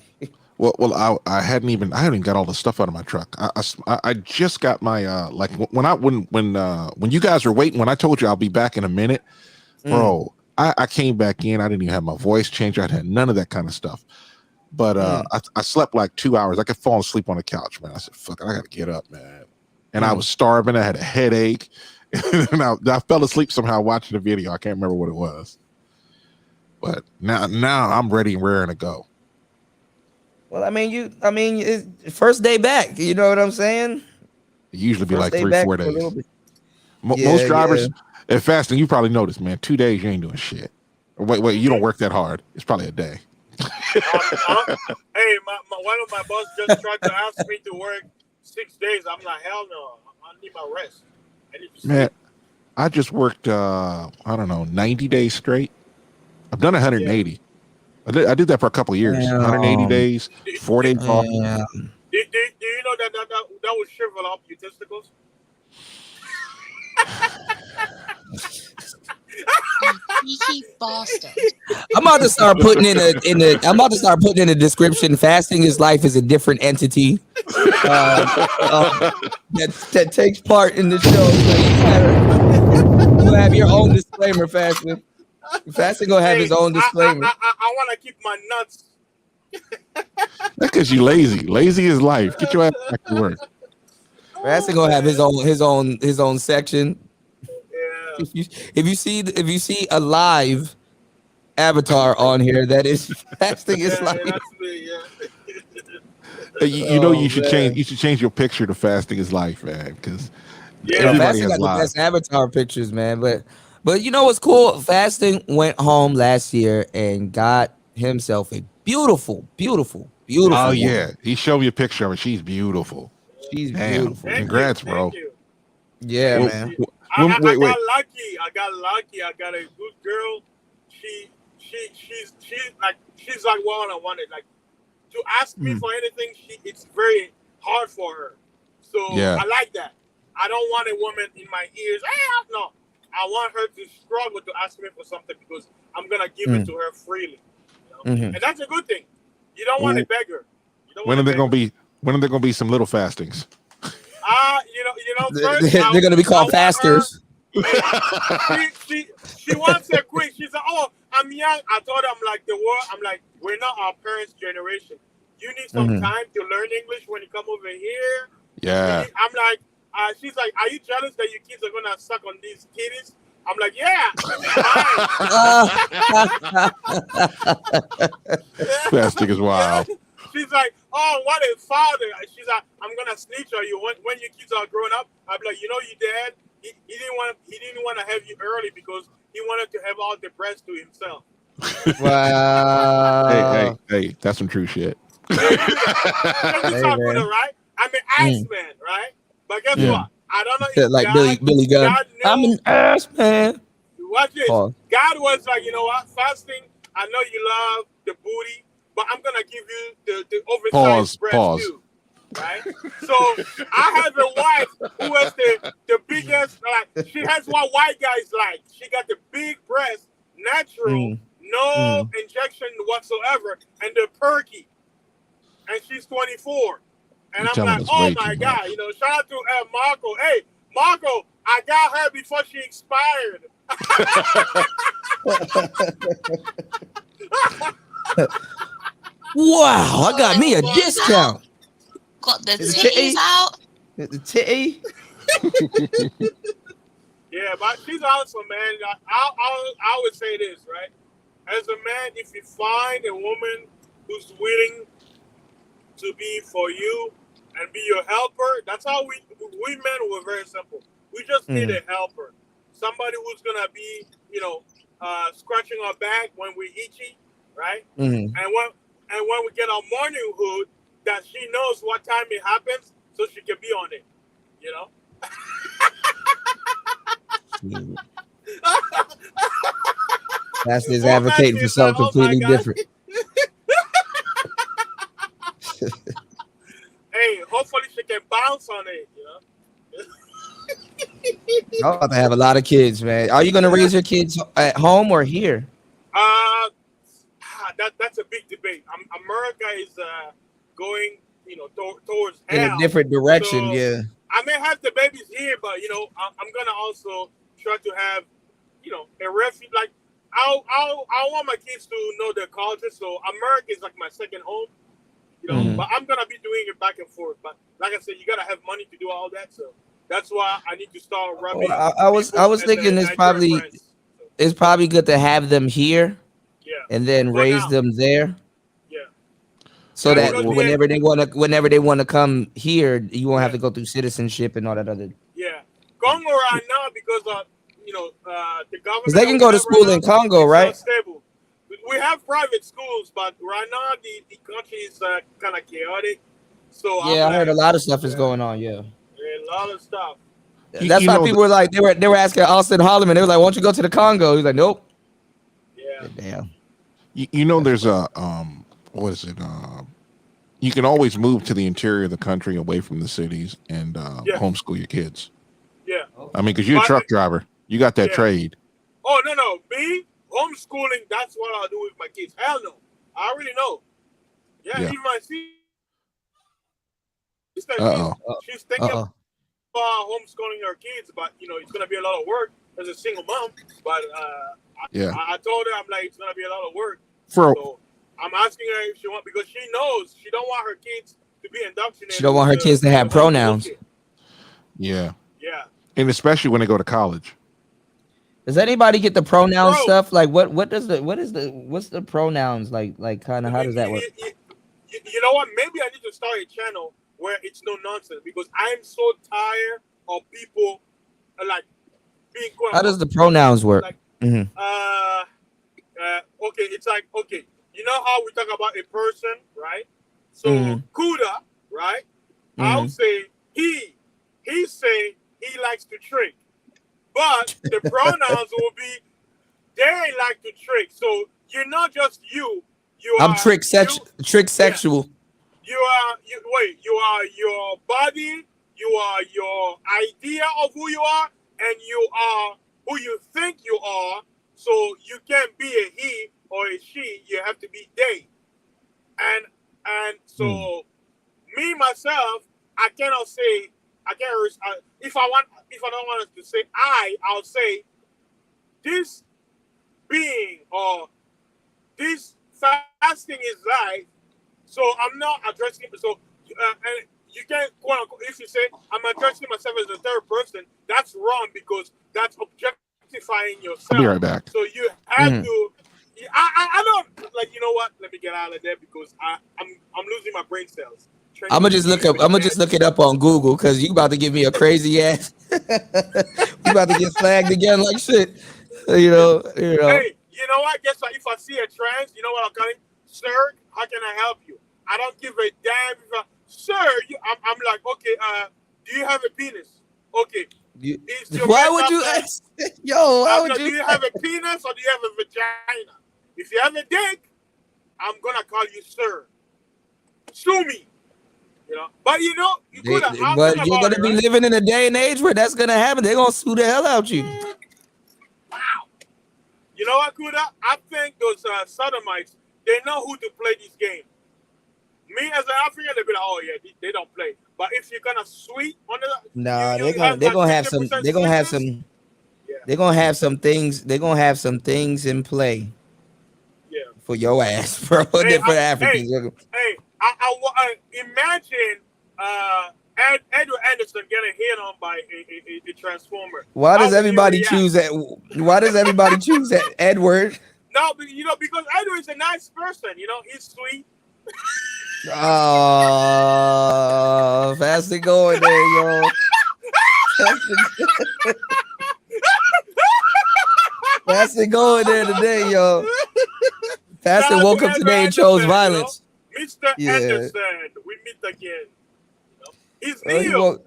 Well, I hadn't even got all the stuff out of my truck. I just got my when you guys were waiting, when I told you I'll be back in a minute, bro. I came back in. I didn't even have my voice changed. I had none of that kind of stuff. But I slept like 2 hours. I could fall asleep on the couch, man. I said, "Fuck, I gotta get up, man." And I was starving. I had a headache, and I fell asleep somehow watching the video. I can't remember what it was. But now I'm ready and raring to go. Well, I mean, it's first day back. You know what I'm saying? It usually be like 3-4 days. Most drivers at fasting, you probably noticed, man. 2 days you ain't doing shit. Wait, you don't work that hard. It's probably a day. Hey, one of my boss just tried to ask me to work 6 days. I'm like, hell no. I need my rest. Man, I just worked 90 days straight. I've done 180. I did that for a couple of years. 180 days, 4 days off. Do you know that would shrivel up your testicles? I'm about to start putting in a description. Fasting is life is a different entity that takes part in the show. So you have your own disclaimer, fasting. Fasting gonna have his own disclaimer. I want to keep my nuts. That's because you lazy. Lazy is life. Get your ass back to work. Fasting gonna have his own section. Yeah. If you see a live avatar on here, that is fasting is life. You should change your picture to fasting is life, man. Because everybody has got live. the best avatar pictures, man. But you know what's cool? Fasting went home last year and got himself a beautiful. Oh yeah, he showed me a picture of her. She's beautiful. She's beautiful. Congrats, bro. Yeah, man. I got lucky. I got a good girl. She's like what I wanted. Like to ask me for anything, it's very hard for her. So I like that. I don't want a woman in my ears. No. I want her to struggle to ask me for something because I'm gonna give it to her freely, and that's a good thing. You don't want a beggar. When are there gonna be some little fastings? First, they're gonna be called fasters. She wants a quick. She's like, "Oh, I'm young." I told her, I'm like, we're not our parents' generation. You need some time to learn English when you come over here. Yeah. I'm like. She's like, "Are you jealous that your kids are gonna suck on these titties?" I'm like, "Yeah." Fasting is wild. She's like, "Oh, what a father!" She's like, "I'm gonna snitch on you when your kids are growing up." I'm like, "You know, your dad, he didn't want to have you early because he wanted to have all the breasts to himself." Wow. Hey, that's some true shit. Right? I'm an ass man, right? But guess what? I don't know if like God, Billy Gunn. God I'm an ass man. Watch this. God was like, you know what? Fasting, I know you love the booty, but I'm gonna give you the oversized breast too. right? So I have a wife who has the biggest, like, she has what white guys like. She got the big breast, natural, no injection whatsoever, and they're perky. And she's 24. And I'm like, oh my God, you know, shout out to Marco. Hey, Marco, I got her before she expired. Wow, I got me a discount. Got the Is titties out. The titty. Yeah, but she's awesome, man. I would say this, right? As a man, if you find a woman who's willing to be for you and be your helper, that's how we men were very simple. We just need a helper, somebody who's gonna be, you know, scratching our back when we're itchy, right? And when we get our morning hood, that she knows what time it happens, so she can be on it, you know. That's his advocating for something completely different. Hey, hopefully she can bounce on it, you know. I'm about to have a lot of kids, man. Are you going to raise your kids at home or here? That's a big debate. America is going, you know, towards In hell. a different direction, So, yeah. I may have the babies here, but you know, I'm gonna also try to have, you know, a refuge. Like, I want my kids to know their culture. So America is like my second home, you know. But I'm gonna be doing it back and forth. But like I said, you gotta have money to do all that. So that's why I need to start rubbing. Well, I was thinking it's probably good to have them here, and then raise them there. So that whenever they want to come here, you won't have to go through citizenship and all that other. Yeah, Congo right now because of, you know, the government. Because they can go to school in Congo, right? Stable. We have private schools, but right now the country is kind of chaotic. So Yeah, I heard a lot of stuff is going on. Yeah, a lot of stuff. That's why people were like, they were asking Austin Holloman. They were like, "Why don't you go to the Congo?" He's like, "Nope." Yeah. Damn. You know, there's a what is it? You can always move to the interior of the country, away from the cities, and homeschool your kids. Yeah. I mean, because you're a truck driver, you got that trade. Oh no, me homeschooling. That's what I'll do with my kids. Hell no, I already know. Yeah. Even my sister, she's thinking about homeschooling her kids, but you know, it's gonna be a lot of work as a single mom. But I told her, I'm like, it's gonna be a lot of work. So I'm asking her if she wants, because she knows she don't want her kids to be indoctrinated. She don't want her kids to have pronouns. Yeah. Yeah. And especially when they go to college. Does anybody get the pronoun stuff? Like what's the pronouns like kind of how does that work? You know what? Maybe I need to start a channel where it's no nonsense, because I'm so tired of people like being. How does the pronouns work? Like, okay, it's like, okay, you know how we talk about a person, right? So Kuda, right? I'll say he say he likes to trick, but the pronouns will be they like to trick. So you're not just you. I'm trick sexual. You are your body. You are your idea of who you are, and you are who you think you are. So you can't be a he or a she. You have to be they. And so me myself, I cannot say. I can't. If I don't want to say I'll say this being or this fasting is life. So I'm not addressing it. So and you can't, quote unquote, if you say I'm addressing myself as a third person, that's wrong, because that's objectifying yourself. I'll be right back. So you have to. I don't like. You know what? Let me get out of there, because I'm losing my brain cells. I'm gonna just look it up on Google, because you about to give me a crazy ass. You about to get flagged again like shit. You know. Hey, you know what? Guess what? If I see a trans, you know what I'm calling? Sir, how can I help you? I don't give a damn if sir, I'm like, okay, do you have a penis? Okay. Why would you ask? Yo, why would do you have a penis or do you have a vagina? If you have a dick, I'm gonna call you sir. Sue me. You know, but you know, you could have. But you're gonna be living in a day and age where that's gonna happen. They're gonna sue the hell out you. Wow. You know what, Kuda? I think those sodomites, they know who to play this game. Me as an African, they be like, oh yeah, they don't play. But if you're gonna sweet on the, Nah, they're gonna have some. They're gonna have some. They're gonna have some things. They're gonna have some things in play. Yeah. For your ass, bro. Hey, For Africans. Hey, I imagine Edward Anderson getting hit on by a transformer. Why does everybody choose that? Why does everybody choose that Edward? No, but you know, because Edward is a nice person. You know, he's sweet. Oh, fast and going there, yo. Fast and going there today, yo. Fast and woke up today and chose violence. You know? Mr. Anderson, we meet again. You know? He's Neil.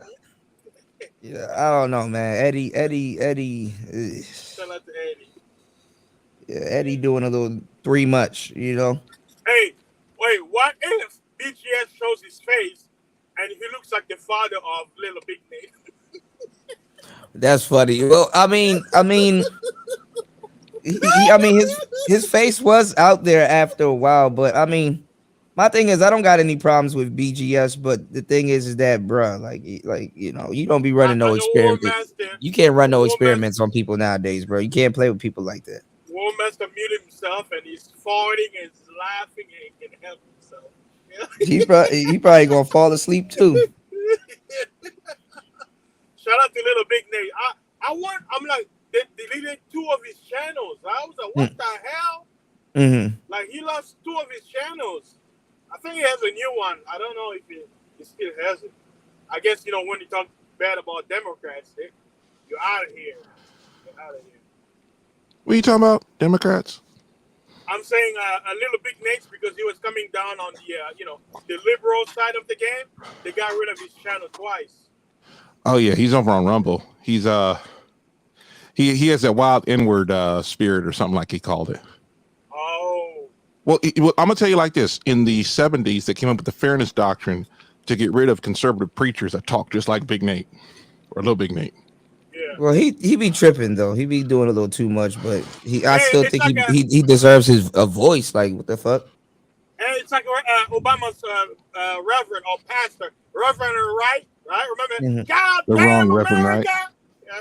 Yeah, I don't know, man. Eddie. Shout out to Eddie. Yeah, Eddie doing a little too much, you know. Hey, wait, what if BGS shows his face and he looks like the father of Little Big Nate? That's funny. Well, I mean, his face was out there after a while, but I mean, my thing is I don't got any problems with BGS, but the thing is that, bro, like you know, you don't be running no experiments. You can't run no experiments on people nowadays, bro. You can't play with people like that. Warmaster muted himself and he's farting and he's laughing and he can help himself. Yeah. He probably gonna fall asleep too. Shout out to Little Big Nate. I'm like, they deleted 2 of his channels. I was like, what the hell? Mm-hmm. Like, he lost 2 of his channels. I think he has a new one. I don't know if he still has it. I guess, you know, when you talk bad about Democrats, you're out of here. You're out of here. What are you talking about, Democrats? I'm saying a Little Big Nate because he was coming down on the, you know, the liberal side of the game. They got rid of his channel twice. Oh yeah, he's over on Rumble. He's he has that wild inward spirit or something like he called it. Oh. Well, I'm gonna tell you like this: in the 70s, they came up with the fairness doctrine to get rid of conservative preachers that talk just like Big Nate or Little Big Nate. Yeah. Well, he be tripping though. He be doing a little too much, but I still think like he deserves a voice. Like, what the fuck? And it's like Obama's reverend or pastor, Reverend Wright, right? Remember? God The damn wrong America! Reverend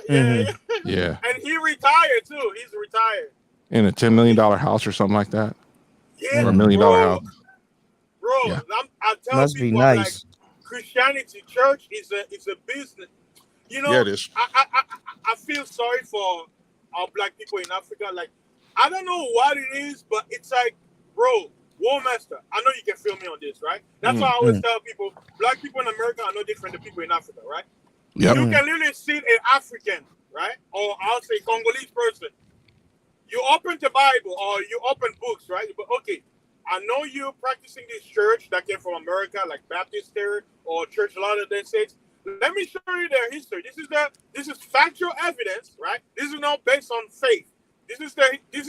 Wright. Yeah. And he retired too. He's retired. In a $10 million house or something like that. Yeah. Or $1 million house. Bro, Yeah. I tell Must people be nice. like Christianity church is a business. You know, Yeah, it is. I feel sorry for our black people in Africa. Like, I don't know what it is, but it's like, bro, Warmaster, I know you can feel me on this, right? That's why I always tell people, black people in America are no different than people in Africa, right? Yep. You can literally see an African, right? Or I'll say Congolese person. You open the Bible or you open books, right? But okay, I know you're practicing this church that came from America, like Baptist Church or Church Latter-day Saints. Let me show you their history. This is factual evidence, right? This is not based on faith. This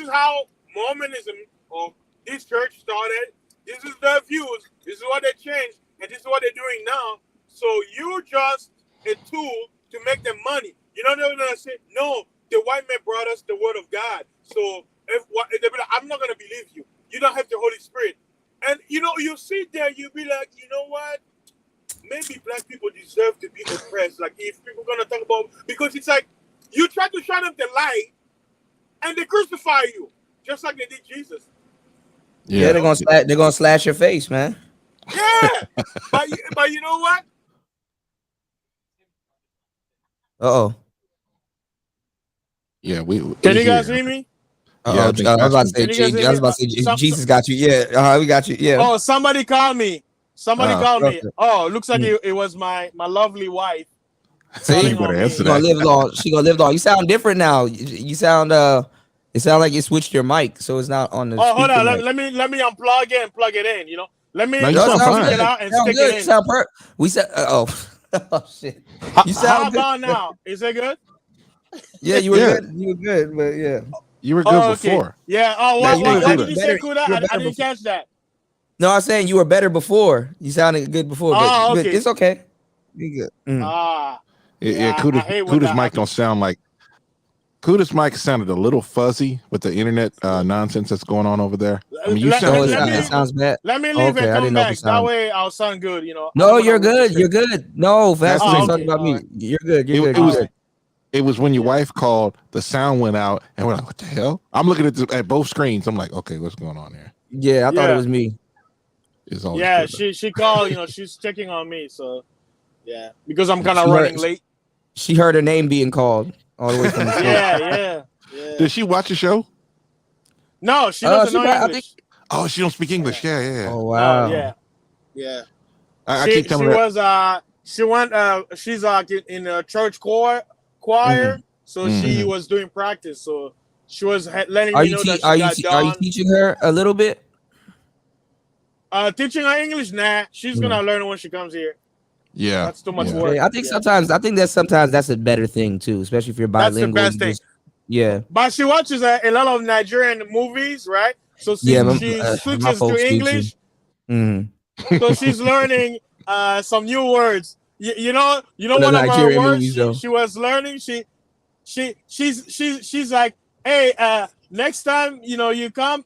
is how Mormonism or this church started. This is their views. This is what they changed, and this is what they're doing now. So you're just a tool to make them money. You know they're gonna say, no, the white man brought us the word of God. So if they'll be like, I'm not gonna believe you. You don't have the Holy Spirit. And you know, you sit there, you'll be like, you know what? Maybe black people deserve to be oppressed. Like if people are gonna talk about, because it's like you try to shine up the light and they crucify you, just like they did Jesus. Yeah, they're gonna slash your face, man. Yeah, but you know what? Uh-oh. Yeah, Can you guys hear me? I was about to say Jesus got you. Yeah, we got you. Yeah. Oh, somebody called me. Called me. Okay. Oh, looks like it was my lovely wife. See, you better answer she gonna live long. She gonna live long. You sound different now. You sound it sound like you switched your mic, so it's not on the. Oh, hold on. mic. Let me unplug it and plug it in. You know, let me No, you sound fine. it out and Sound stick good. it in. Sound we said oh shit. You sound How good. about now? Is it good? Yeah, you were good. You were good, but yeah. You were good Okay. before. Yeah. Oh, Yeah, what you did you say, Kuda? I didn't catch that. No, I'm saying you were better before. You sounded good before, but, Oh, but okay. it's okay. You good. Ah, Yeah, I hate when Kuda's that mic don't happens. sound like Kuda's mic sounded a little fuzzy with the internet nonsense that's going on over there. I mean, you sound good now. It sounds bad. Let me leave Okay, and I come didn't know if back. it That sounded. way I'll sound good. You know. I No, don't you're know what to good. say. You're good. No, fast Oh, talking okay. about me. You're good. You're good. It You're was good. it was when your wife called, the sound went out, and we're like, what the hell? I'm looking at both screens. I'm like, okay, what's going on here? Yeah, I thought it was me. It's always Yeah, Kuda. she called. You know, she's checking on me. So yeah, because I'm kind She of running heard- late. She heard her name being called all the way from the smoke. Yeah. Did she watch the show? No, she doesn't she know might- I English. Oh, she don't speak English. Yeah. Oh No, wow. yeah. I She keep telling her. she's in a church choir, so she Mhm. was doing practice. So she was letting Are me you know te- that she are you got te- are you done. teaching her a little bit? Teaching her English, nah. She's gonna learn when she comes here. Yeah, That's too much Okay, work. I think sometimes that's a better thing too, especially if you're That's the bilingual. best you thing. just- yeah. But she watches a lot of Nigerian movies, right? So she Yeah, she my switches to folks do too. English. Mhm. So she's learning some new words. You know For the one of her Nigerian words movies, though. she was learning. She's like, hey, next time you come,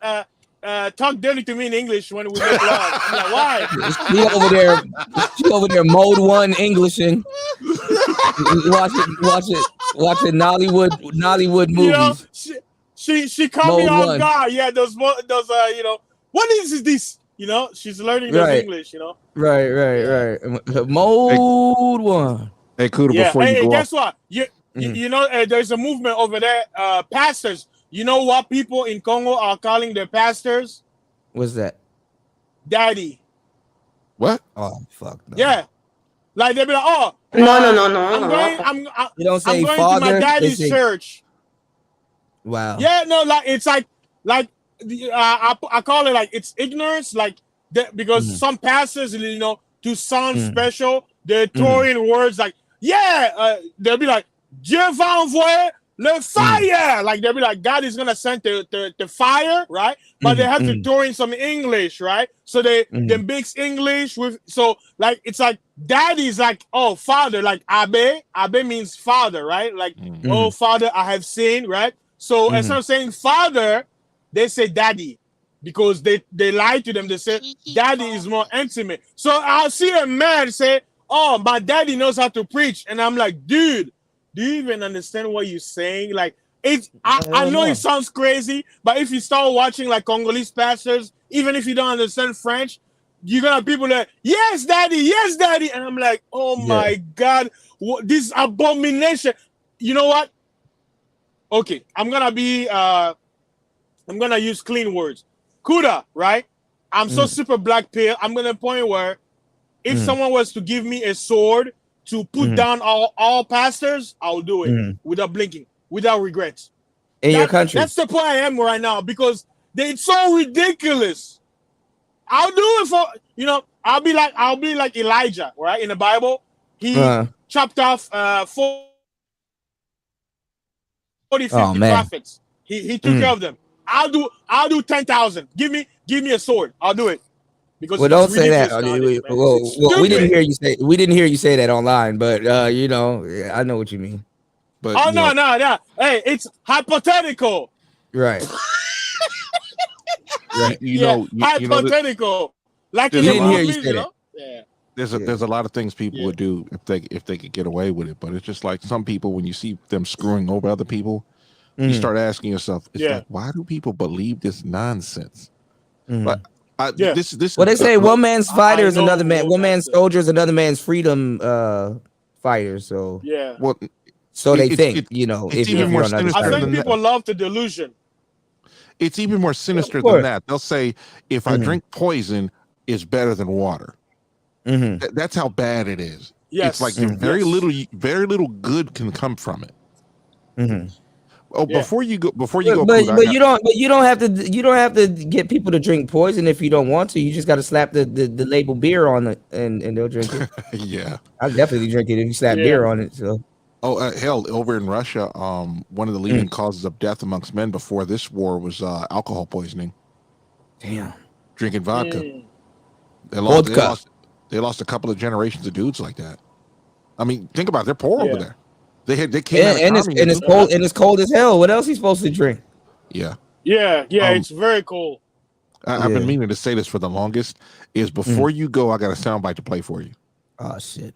talk dirty to me in English when we make love. I'm like, why? She over there mode 1 Englishing. watching Nollywood movies. You know, she caught me Mode off 1. guard. Yeah, those what is this? You know, she's learning those Right. English. You know. Right. Mode 1. Hey, Kuda, Yeah. before you Hey, go guess off, what? You know, there's a movement over there. Pastors. You know what people in Congo are calling their pastors? What's that? Daddy. What? Oh fuck. No. Yeah. Like they'll be like, oh. No. You don't say I'm going father, to my they daddy's say- church. Wow. Yeah, no, like it's like I call it like it's ignorance, like because some pastors, to sound special, they throw in words like, they'll be like, Dieu va envoyer le fire, like they'll be like, God is gonna send the fire, right? But they have to throw in some English, right? So they mix English with, so like it's like daddy's like, oh, father, like abe means father, right? Like, oh, father, I have sinned, right? So instead of saying father, they say daddy, because they lie to them. They say daddy is more intimate. So I'll see a man say, oh, my daddy knows how to preach, and I'm like, dude, do you even understand what you're saying? Like, I know it sounds crazy, but if you start watching like Congolese pastors, even if you don't understand French, you're gonna have people that, yes, daddy, and I'm like, oh my God, this abomination. You know what? Okay, I'm gonna use clean words. Kuda, right? I'm so super black pill. I'm gonna point where if someone was to give me a sword to put down all pastors, I'll do it without blinking, without regrets. In your country. That's the point I am right now, because it's so ridiculous. I'll do it for I'll be like Elijah, right? In the Bible, he chopped off 40, 50 prophets. He took care of them. I'll do 10,000. Give me a sword. I'll do it. Because don't say that. We didn't hear you say that online, but I know what you mean. But no. Hey, it's hypothetical. Right. right. Hypothetical. Like you didn't hear you say that. Yeah. There's a lot of things people would do if they could get away with it, but it's just like some people, when you see them screwing over other people, you start asking yourself, like, why do people believe this nonsense? But this they say one man's fighter is another man. One man's soldier is another man's freedom fighter. So so they think, it's even more sinister. I think people love the delusion. It's even more sinister than that. They'll say, if I drink poison, it's better than water. That's how bad it is. Yes. It's like very little good can come from it. Oh, before you go, but you don't have to get people to drink poison if you don't want to. You just got to slap the label beer on it, and they'll drink it. Yeah, I'll definitely drink it if you slap beer on it. So. Oh hell! Over in Russia, one of the leading causes of death amongst men before this war was alcohol poisoning. Damn, drinking vodka. They lost a couple of generations of dudes like that. I mean, think about it. They're poor over there. They came out of and it's cold as hell. What else he supposed to drink? Yeah. Yeah, it's very cool. I've been meaning to say this for the longest. Is before you go, I got a soundbite to play for you. Oh shit,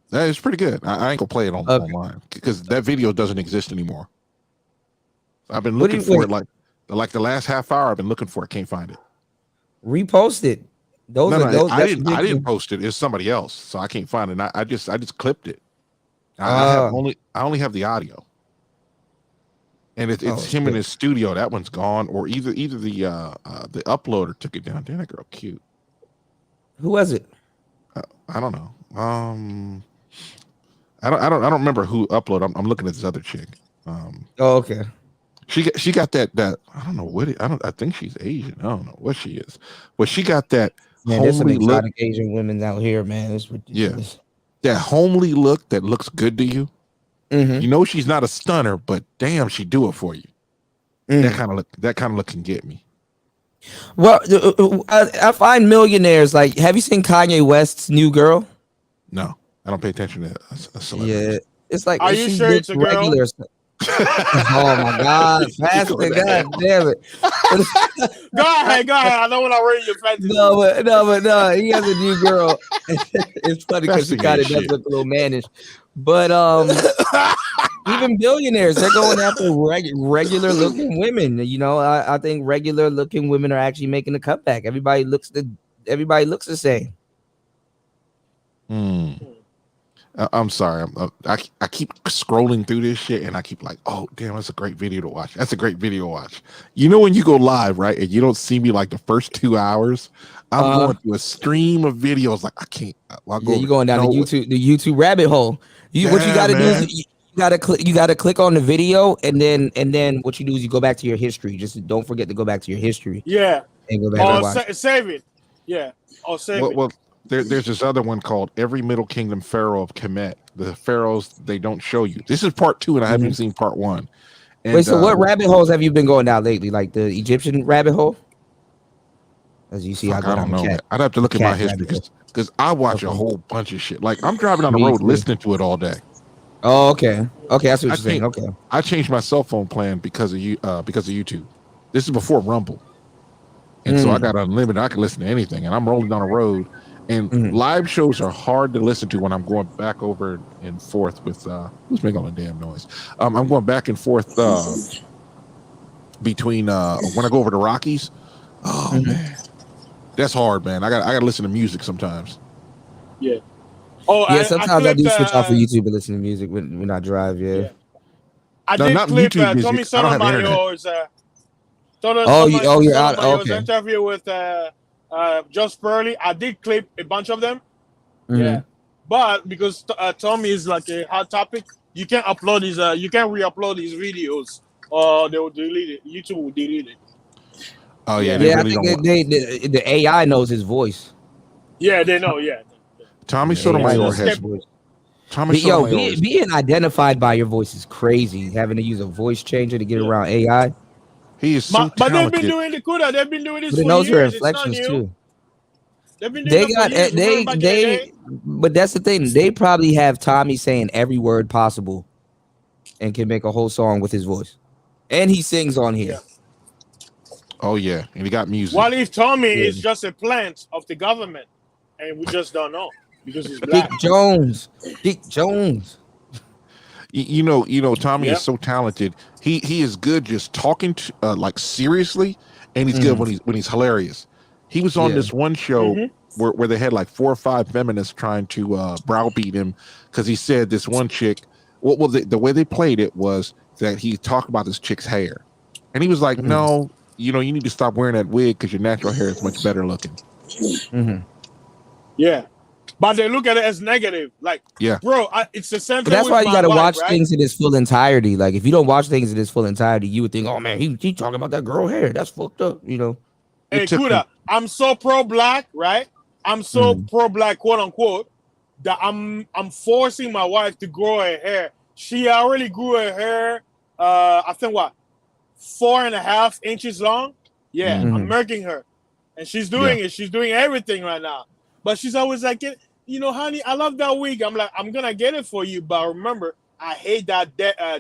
that is pretty good. I ain't gonna play it online because that video doesn't exist anymore. I've been looking for it like the last half hour. I've been looking for it. Can't find it. Repost it. I didn't post it. It's somebody else, so I can't find it. I just clipped it. I only have the audio, and it's him in his studio. That one's gone, or either the uploader took it down. Damn, that girl cute. Who was it? I don't know. I don't remember who uploaded. I'm looking at this other chick. Okay. She got that I don't know what I think she's Asian. I don't know what she is, but she got that. Man, there's some exotic Asian women out here, man. It's ridiculous. Yeah, that homely look that looks good to you. Mm-hmm. You know she's not a stunner, but damn, she do it for you. That kind of look can get me. Well, I find millionaires like. Have you seen Kanye West's new girl? No, I don't pay attention to a celebrity. Yeah, it's like. Are you sure it's a girl? Oh my God! Faster, God damn it! Go ahead. I don't want to raise your fence. No. He has a new girl. It's funny because she kind of does look a little mannish, but even billionaires, they're going after regular looking women. You know, I think regular looking women are actually making a comeback. Everybody looks the same. I'm sorry. I keep scrolling through this shit and I keep like, oh damn, that's a great video to watch. That's a great video to watch. You know when you go live, right, and you don't see me like the first 2 hours, I'm going through a stream of videos. Like I can't. You're going down the YouTube rabbit hole. What you got to do is you got to click on the video and then what you do is you go back to your history. Just don't forget to go back to your history. Yeah. And go back and watch. Save it. Yeah. Or save it. Well, there's this other one called Every Middle Kingdom Pharaoh of Kemet. The pharaohs they don't show you. This is part 2, and I haven't seen part 1. And, wait, so what rabbit holes have you been going down lately? Like the Egyptian rabbit hole? As you see, I don't know. I'd have to look at my history because I watch a whole bunch of shit. Like I'm driving on the road listening to it all day. Oh, okay. Okay, that's what you're saying. Okay. I changed my cell phone plan because of YouTube. This is before Rumble. And so I got unlimited. I can listen to anything. And I'm rolling down the road. And live shows are hard to listen to when I'm going back over and forth with who's making all the damn noise. I'm going back and forth between when I go over to Rockies. Oh man. That's hard, man. I got to listen to music sometimes. Yeah. Oh, yeah. Sometimes I do switch off of YouTube and listen to music when I drive. Yeah. I did clip Tommy Sotomayor's. You're out. Okay. Interview with Just Pearly. I did clip a bunch of them. Yeah. But because Tommy is like a hot topic, you can't upload these. You can't re-upload these videos, or they will delete it. YouTube will delete it. Oh yeah. I think the AI knows his voice. Yeah, they know. Yeah. Tommy Sotomayor has. Being identified by your voice is crazy. Having to use a voice changer to get around AI. He is so But talented. they've been doing the CUDA. They've been doing this But it for knows years. your It's not inflections new. too. They've been doing But that's the thing. They probably have Tommy saying every word possible, and can make a whole song with his voice, and he sings on here. Oh yeah, and he got music. What if Tommy is just a plant of the government, and we just don't know because he's black? Dick Jones. You know, Tommy is so talented. He is good just talking to, like seriously, and he's good when he's hilarious. He was on this one show where they had like 4 or 5 feminists trying to browbeat him because he said this one chick. Well, the way they played it was that he talked about this chick's hair, and he was like, "No, you need to stop wearing that wig because your natural hair is much better looking." Yeah. But they look at it as negative. Like, bro, it's the same thing. But that's why you got to watch right? things in its full entirety. Like, if you don't watch things in its full entirety, you would think, oh man, he talking about that girl hair. That's fucked up, you know. Hey, Kuda, I'm so pro-black, right? I'm so pro-black, quote unquote, that I'm forcing my wife to grow her hair. She already grew her hair, I think 4.5 inches long. Yeah, I'm murking her. And she's doing it. She's doing everything right now. But she's always like, you know, honey, I love that wig. I'm like, I'm gonna get it for you, but remember, I hate that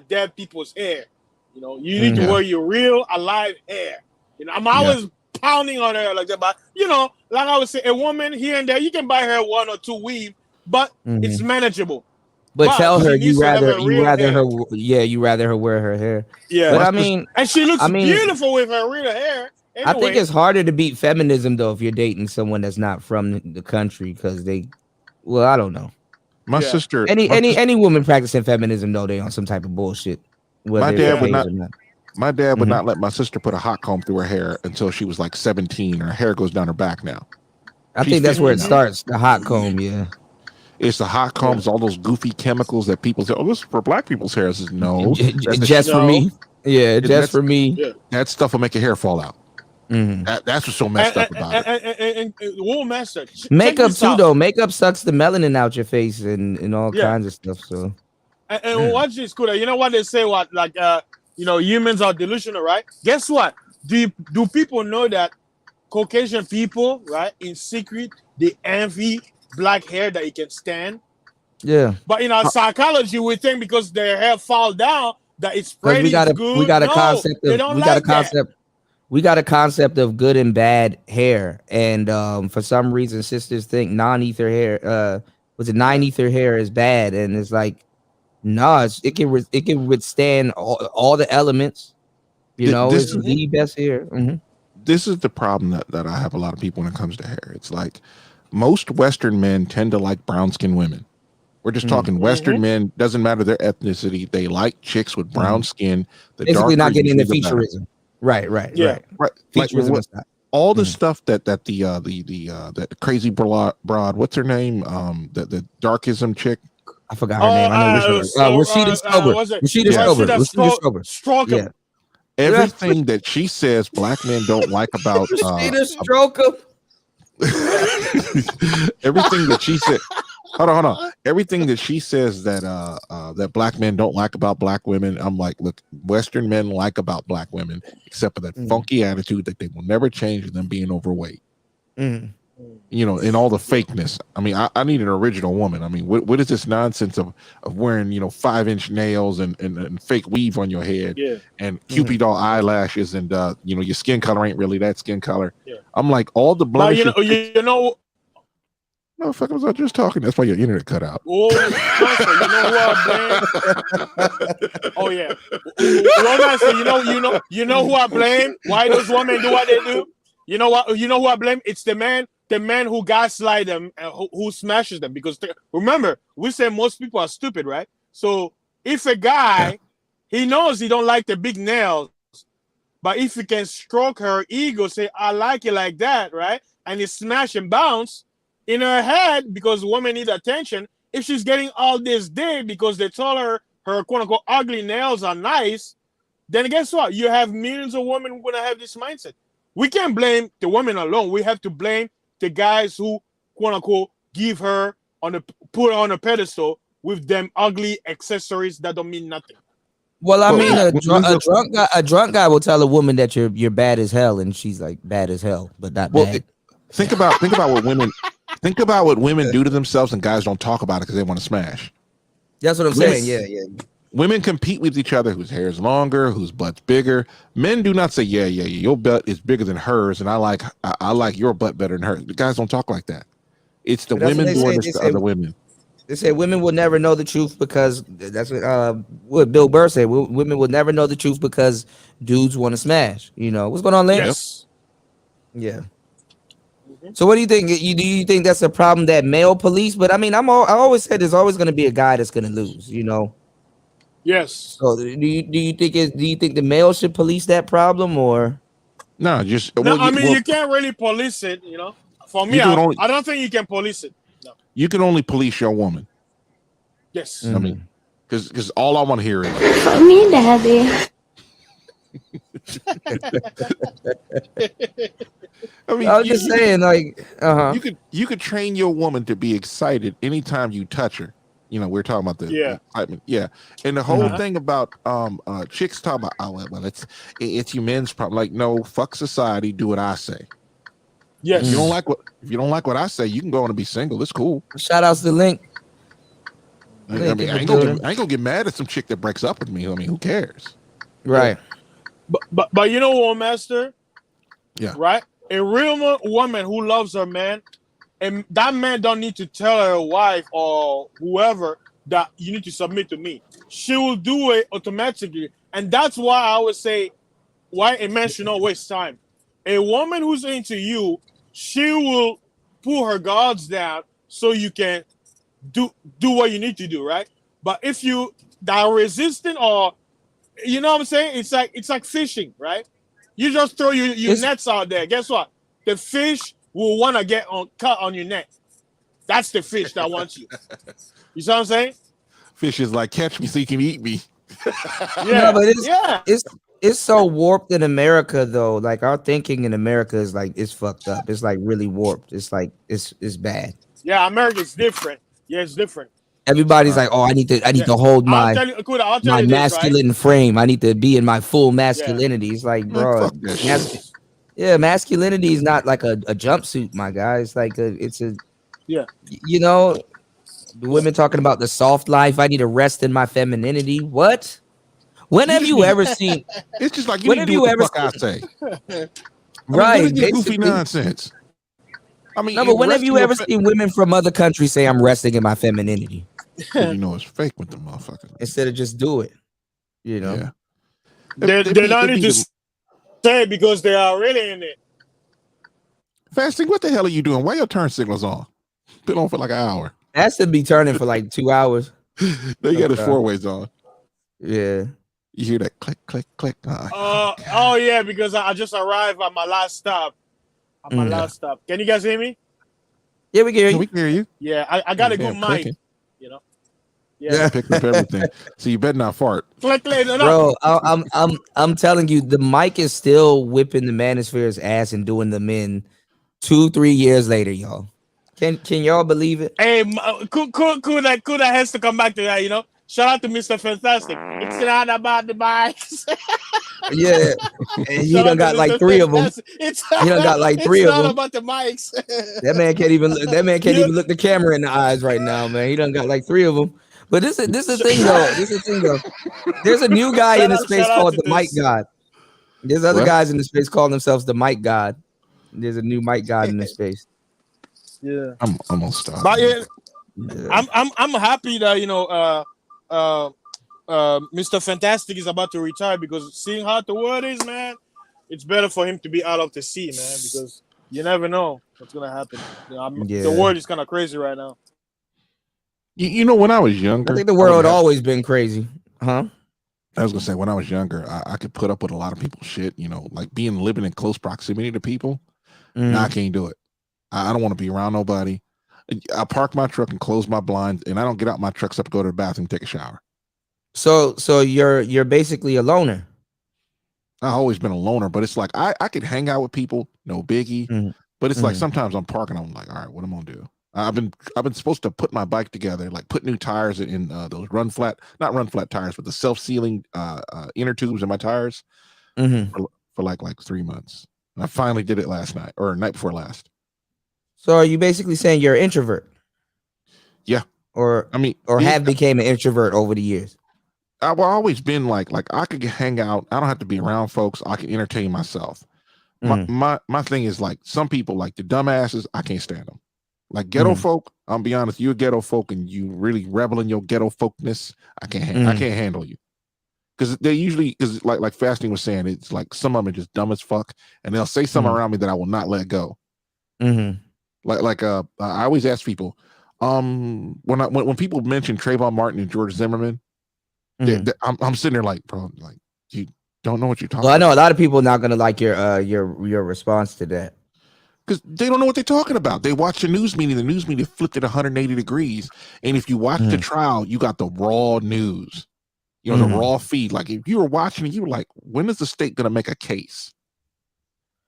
dead people's hair. You know, you need to wear your real alive hair. You know, I'm always pounding on her like that. But you know, like I would say, a woman here and there, you can buy her 1 or 2 weave, but it's manageable. But tell her you rather her wear her hair. Yeah, but I mean, and she looks beautiful with her real hair. Anyway. I think it's harder to beat feminism though if you're dating someone that's not from the country because well, I don't know. My sister, any woman practicing feminism though, they on some type of bullshit. My dad would not let my sister put a hot comb through her hair until she was like 17. Her hair goes down her back now. I think that's where it starts. The hot comb, yeah. It's the hot combs, all those goofy chemicals that people say, "Oh, this is for black people's hair." I says, no, just for me. Yeah, just for me. Yeah. That stuff will make your hair fall out. That's what's so messed up about it. We'll mess it. Makeup too, though. Makeup sucks the melanin out your face and all kinds of stuff. So, and watch this, Kuda. You know what they say? What you know, humans are delusional, right? Guess what? Do people know that Caucasian people, right, in secret, they envy black hair that you can stand? Yeah. But in our psychology, we think because their hair fall down that it's pretty we got a concept of good and bad hair, and for some reason sisters think non-ether hair non-ether hair is bad, and it's like it can withstand all the elements, you know. It's the best hair. This is the problem that I have a lot of people when it comes to hair. It's like most Western men tend to like brown-skinned women. We're just talking Western men, doesn't matter their ethnicity. They like chicks with brown skin. Basically not getting into featureism. Right. Like all the stuff that the crazy broad, what's her name? The darkism chick. I forgot her name. I know Rashida Stover. Yeah. Everything that she says black men don't like about everything that she said. Hold on. Everything that she says that black men don't like about black women, I'm like, look, Western men like about black women, except for that funky attitude that they will never change, them being overweight. You know, and all the fakeness. I mean, I need an original woman. I mean, what is this nonsense of wearing 5-inch nails and fake weave on your head, and Cupid doll eyelashes, and your skin color ain't really that skin color. I'm like, all the blemishes. You know. No, fuck, was I just talking? That's why your internet cut out. Oh, you know who I blame? Oh yeah, you know who I blame? Why those women do what they do? You know what? You know who I blame? It's the man who gaslight them and who smashes them. Because remember, we say most people are stupid, right? So if a guy, he knows he don't like the big nails, but if he can stroke her ego, say I like it like that, right? And he smash and bounce. In her head, because women need attention, if she's getting all this dig because they told her quote-unquote ugly nails are nice, then guess what? You have millions of women who are going to have this mindset. We can't blame the women alone. We have to blame the guys who, quote-unquote, put her on a pedestal with them ugly accessories that don't mean nothing. Well, I mean, a drunk guy will tell a woman that you're bad as hell, and she's like bad as hell, but not bad. Think about what women... Think about what women do to themselves, and guys don't talk about it because they want to smash. That's what I'm saying. Yeah. Women compete with each other, whose hair is longer, whose butt's bigger. Men do not say, yeah, your butt is bigger than hers, and I like your butt better than hers. The guys don't talk like that. It's the women doing this to other women. They say women will never know the truth because that's what Bill Burr said. Women will never know the truth because dudes want to smash. You know what's going on, Lance? Yes. Yeah. So what do you think? Do you think that's a problem that male police? But I mean, I always said there's always going to be a guy that's going to lose. You know. Yes. So do you think the male should police that problem or? No, you can't really police it. You know, for me, I don't think you can police it. No. You can only police your woman. Yes. I mean, because all I want to hear is for me, Daddy. I mean, I was just saying, like, you could train your woman to be excited anytime you touch her. You know, we're talking about the excitement, and the whole thing about chicks talking about, well, it's your men's problem. Like, no, fuck society, do what I say. Yes. If you don't like what I say, you can go on and be single. It's cool. Shout outs to Link. I mean, I ain't gonna get mad at some chick that breaks up with me. I mean, who cares? Right. But you know what, Master? Yeah. Right? A real woman who loves her man, and that man don't need to tell her wife or whoever that you need to submit to me. She will do it automatically. And that's why I would say why a man should not waste time. A woman who's into you, she will pull her guards down so you can do what you need to do, right? But if you are resistant or you know what I'm saying? It's like fishing, right? You just throw your nets out there. Guess what? The fish will want to get cut on your net. That's the fish that wants you. You see what I'm saying? Fish is like, catch me so you can eat me. Yeah, no, but it's so warped in America though. Like our thinking in America is like it's fucked up. It's like really warped. It's like it's bad. Yeah, America's different. Yeah, it's different. Everybody's like, oh, I need to hold my masculine frame. I need to be in my full masculinity. It's like, bro, masculinity is not like a jumpsuit, my guy. It's like you know, the women talking about the soft life. I need to rest in my femininity. What? When have you ever seen? It's just like you need to do what the fuck I say. Right? Goofy nonsense. I mean, no, but when have you ever seen women from other countries say I'm resting in my femininity? You know it's fake with the motherfuckers. Instead of just do it, you know. Yeah. They don't need to say it because they are really in it. Fasting, what the hell are you doing? Why your turn signals on? Been on for like an hour. That's to be turning for like 2 hours. They got his 4-ways on. Yeah. You hear that click, click, click. Oh yeah, because I just arrived at my last stop. Last stop. Can you guys hear me? Yeah, we can hear you. We can hear you. Yeah, I got a good mic. You know. Yeah, pick up everything. So you better not fart. Bro, I'm telling you, the mic is still whipping the manosphere's ass and doing them in 2-3 years later, y'all. Can y'all believe it? Hey, Kuda has to come back to that, you know. Shout out to Mr. Fantastic. It's not about the bikes. Yeah, and he done got like 3 of them. He done got like 3 of them. It's not about the mics. That man can't even look the camera in the eyes right now, man. He done got like 3 of them. But this is the thing though. There's a new guy in the space called the Mic God. There's other guys in the space calling themselves the Mic God. There's a new Mic God in the space. Yeah, I'm gonna stop. But yeah, I'm happy that Mr. Fantastic is about to retire because seeing how the world is, man, it's better for him to be out of the sea, man, because you never know what's gonna happen. You know, the world is kind of crazy right now. You know, when I was younger, I think the world always been crazy, huh? I was gonna say when I was younger, I could put up with a lot of people's shit. You know, like living in close proximity to people. Nah, I can't do it. I don't want to be around nobody. I park my truck and close my blinds, and I don't get out my truck except to go to the bathroom, take a shower. So you're basically a loner. I've always been a loner, but it's like I could hang out with people, no biggie. But it's like sometimes I'm parking, I'm like, all right, what am I gonna do? I've been supposed to put my bike together, like put new tires in those not run flat tires, but the self-sealing inner tubes in my tires for like 3 months. And I finally did it last night or night before last. So are you basically saying you're an introvert? Yeah. Or have became an introvert over the years? I've always been like I could hang out. I don't have to be around folks. I can entertain myself. My thing is like some people, like the dumbasses, I can't stand them. Like ghetto folk, I'll be honest, you're a ghetto folk and you really rebel in your ghetto folkness. I can't handle you. Because they usually, like Fasting was saying, it's like some of them are just dumb as fuck, and they'll say something around me that I will not let go. I always ask people, when people mention Trayvon Martin and George Zimmerman, I'm sitting there like, bro, like you don't know what you're talking about. Well, I know a lot of people not gonna like your response to that. Because they don't know what they're talking about. They watch the news media. The news media flipped it 180 degrees. And if you watch the trial, you got the raw news. You know, the raw feed. Like if you were watching it, you were like, when is the state gonna make a case?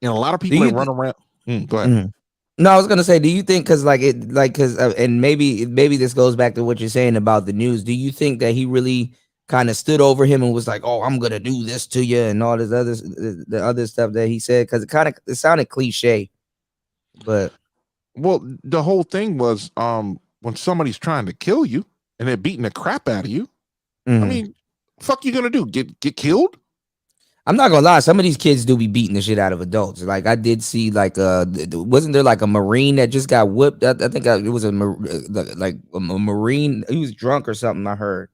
And a lot of people that run around. Go ahead. No, I was gonna say, do you think and maybe this goes back to what you're saying about the news. Do you think that he really kind of stood over him and was like, "Oh, I'm gonna do this to you," and all this other stuff that he said? Because it sounded cliche. But well, the whole thing was when somebody's trying to kill you and they're beating the crap out of you. I mean, fuck you gonna do? Get killed? I'm not gonna lie, some of these kids do be beating the shit out of adults. Like I did see, like wasn't there like a Marine that just got whipped? I think it was a Marine. He was drunk or something. I heard,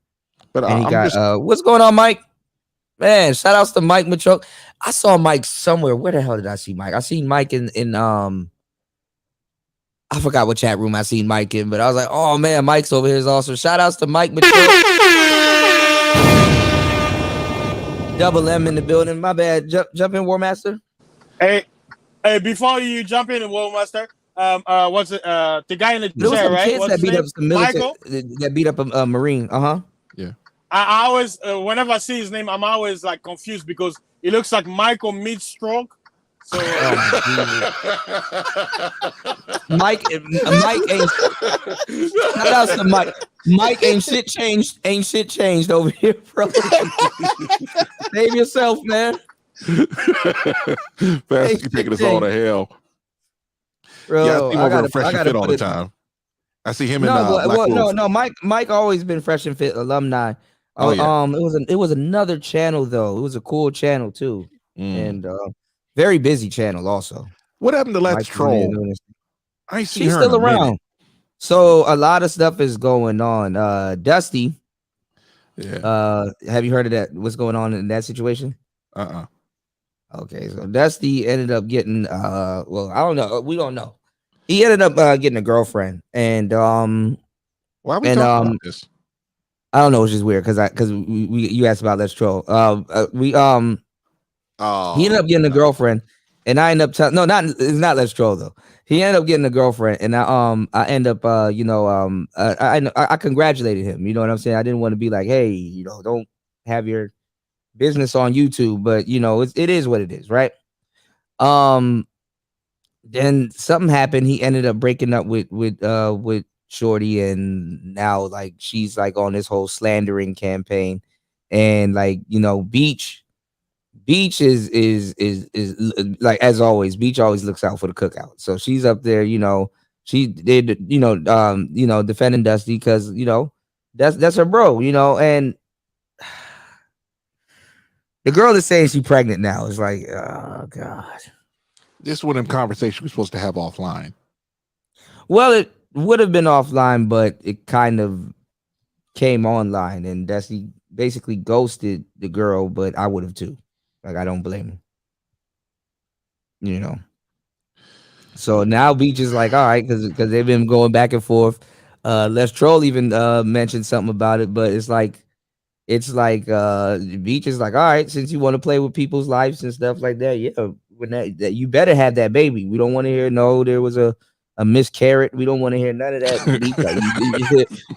but and he got what's going on, Mike? Man, shout outs to Mike Machoke. I saw Mike somewhere. Where the hell did I see Mike? I seen Mike in I forgot what chat room I seen Mike in, but I was like, oh man, Mike's over here is awesome. Shout outs to Mike Machoke. Double M in the building. My bad. Jump in, War Master. Hey, before you jump in, War Master, what's it? The guy in the chair, right? Kids that beat up some military, that beat up a Marine. Yeah. I always, whenever I see his name, I'm always like confused because it looks like Michael mid-stroke. So Mike ain't. Shout outs to Mike. Mike ain't shit changed. Ain't shit changed over here, bro. Save yourself, man. Fast, you taking us all to hell, bro. Yeah, I see him over Fresh and Fit all the time. I see him in no. Mike always been Fresh and Fit alumni. Oh, yeah. It was another channel though. It was a cool channel too, and very busy channel also. What happened to Let's Troll? I ain't seen She's her still in a around. minute. So a lot of stuff is going on. Dusty. Yeah. Have you heard of that? What's going on in that situation? Okay, so Dusty ended up getting well, I don't know. We don't know. He ended up getting a girlfriend, and why are we talking about this? I don't know, it's just weird because you asked about Let's Troll. He ended up getting a girlfriend, and I ended up telling it's not Let's Troll though. He ended up getting a girlfriend, and I end up I congratulated him. You know what I'm saying? I didn't want to be like, hey, don't have your business on YouTube, but it is what it is, right? Then something happened. He ended up breaking up with Shorty, and now like she's like on this whole slandering campaign, and like Beach is like, as always, Beach always looks out for the cookout. So she's up there, she did defending Dusty because that's her bro, and the girl is saying she's pregnant now. It's like, oh god. This is one of them conversations we're supposed to have offline. Well, it would have been offline, but it kind of came online, and Dusty basically ghosted the girl, but I would have too. Like, I don't blame him. So now Beach is like, all right, because they've been going back and forth. Let's Troll even mentioned something about it, but it's like Beach is like, all right, since you want to play with people's lives and stuff like that, yeah, when that you better have that baby. We don't want to hear there was a miscarriage. We don't want to hear none of that. Beach. Like,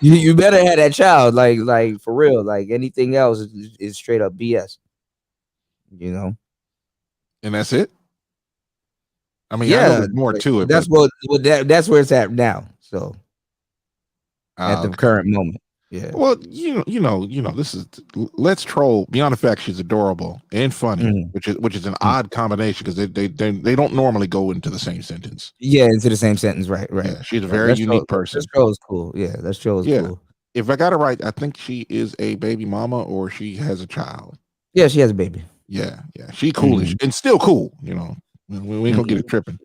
you better have that child, like for real. Like anything else is straight up BS. And that's it. I mean, yeah, I know there's more to it. That's that's where it's at now. So at the current moment. Yeah. Well, this is Let's Troll. Beyond the fact she's adorable and funny, which is an odd combination because they don't normally go into the same sentence. Yeah, into the same sentence, right? Yeah, she's a very unique person. Let's Troll is cool. Yeah, Let's Troll is cool. If I got it right, I think she is a baby mama or she has a child. Yeah, she has a baby. Yeah, she cool and still cool. We ain't gonna get it tripping.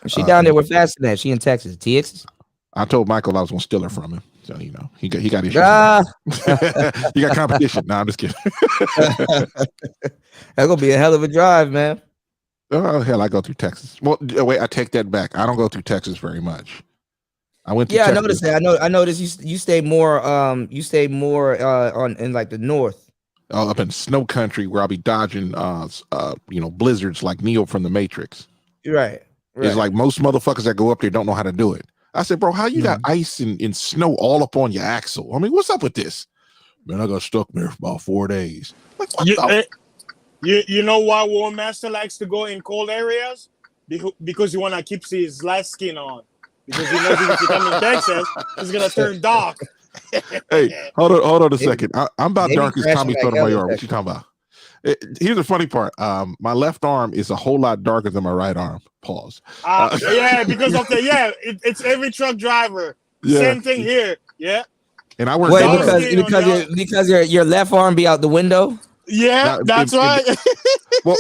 She down there with Fastnet. She in Texas. TX. I told Michael I was gonna steal her from him. So he got issues. He got competition. No, I'm just kidding. That's gonna be a hell of a drive, man. Oh hell, I go through Texas. Well, wait, I take that back. I don't go through Texas very much. I went to Texas. I noticed that. I noticed you stay more on in like the north. Up in snow country where I'll be dodging blizzards like Neo from the Matrix. Right. It's like most motherfuckers that go up there don't know how to do it. I said, bro, how you got ice and snow all up on your axle? I mean, what's up with this? Man, I got stuck there for about 4 days. Like, what you know why War Master likes to go in cold areas? Because he want to keep his light skin on. Because he knows if he come in Texas, it's going to turn dark. Hey, hold on a second. I'm about dark as Tommy Sotomayor. What you talking about? Here's the funny part. My left arm is a whole lot darker than my right arm. Pause. Yeah, because of it's every truck driver. Yeah. Same thing here. Yeah. And I work. Wait, because your left arm be out the window. Yeah, that's right. Well,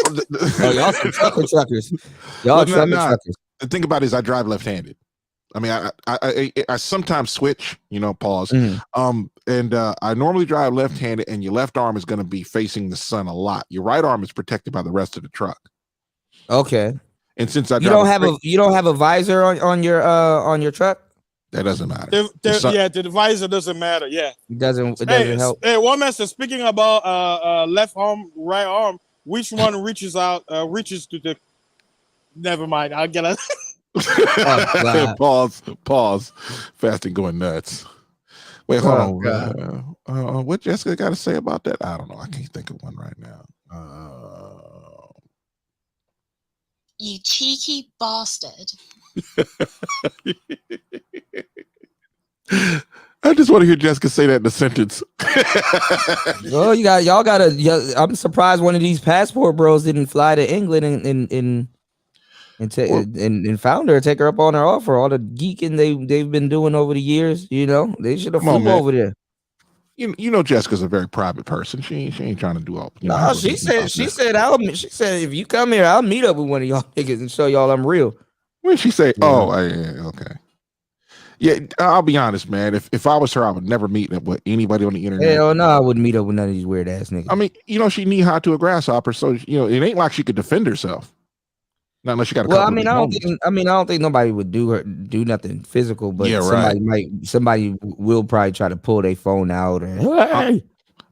y'all some truckers. Y'all truckers. The thing about it is I drive left-handed. I mean, I sometimes switch, pause. And I normally drive left-handed, and your left arm is going to be facing the sun a lot. Your right arm is protected by the rest of the truck. Okay. And since you don't have a visor on your truck. That doesn't matter. The visor doesn't matter. Yeah, it doesn't help. Hey, one master. Speaking about left arm, right arm, which one reaches to the? Never mind. I'll get it. Pause. Fasting going nuts. Wait, hold on. What Jessica got to say about that? I don't know. I can't think of one right now. You cheeky bastard. I just want to hear Jessica say that in a sentence. Well, y'all gotta. I'm surprised one of these passport bros didn't fly to England and found her, take her up on her offer. All the geeking they've been doing over the years, they should have flew over there. Jessica's a very private person. She ain't trying to do all. No, she said if you come here, I'll meet up with one of y'all niggas and show y'all I'm real. When she say, okay. Yeah, I'll be honest, man. If I was her, I would never meet with anybody on the internet. Hell no, I wouldn't meet up with none of these weird ass niggas. I mean, she knee high to a grasshopper, so it ain't like she could defend herself. Not unless she got a couple I don't think nobody would do nothing physical, but somebody will probably try to pull their phone out. I'm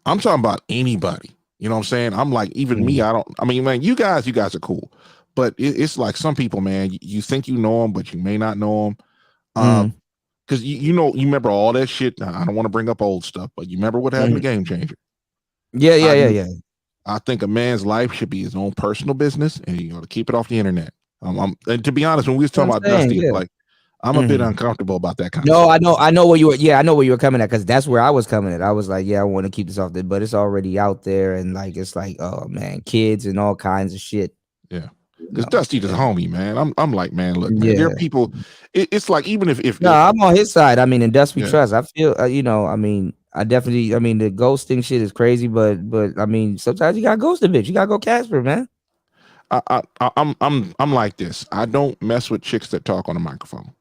talking about anybody. You know what I'm saying? I'm like, even me, man, you guys are cool. But it's like some people, man, you think you know them, but you may not know them. Because you remember all that shit. Now, I don't want to bring up old stuff, but you remember what happened to Game Changer? Yeah. I think a man's life should be his own personal business, and you got to keep it off the internet. And to be honest, when we was talking about Dusty, I'm a bit uncomfortable about that kind of stuff. I know where you were. Yeah, I know where you were coming at, because that's where I was coming at. I was like, I want to keep this off there, but it's already out there, and it's like, oh man, kids and all kinds of shit. Yeah. Because Dusty's a homie, man. I'm like, man, look, man, there are people. It's like, even if I'm on his side. I mean, in Dust we trust. I feel, I definitely. The ghosting shit is crazy, but sometimes you got to ghost a bitch. You got to go Casper, man. I'm like this. I don't mess with chicks that talk on a microphone.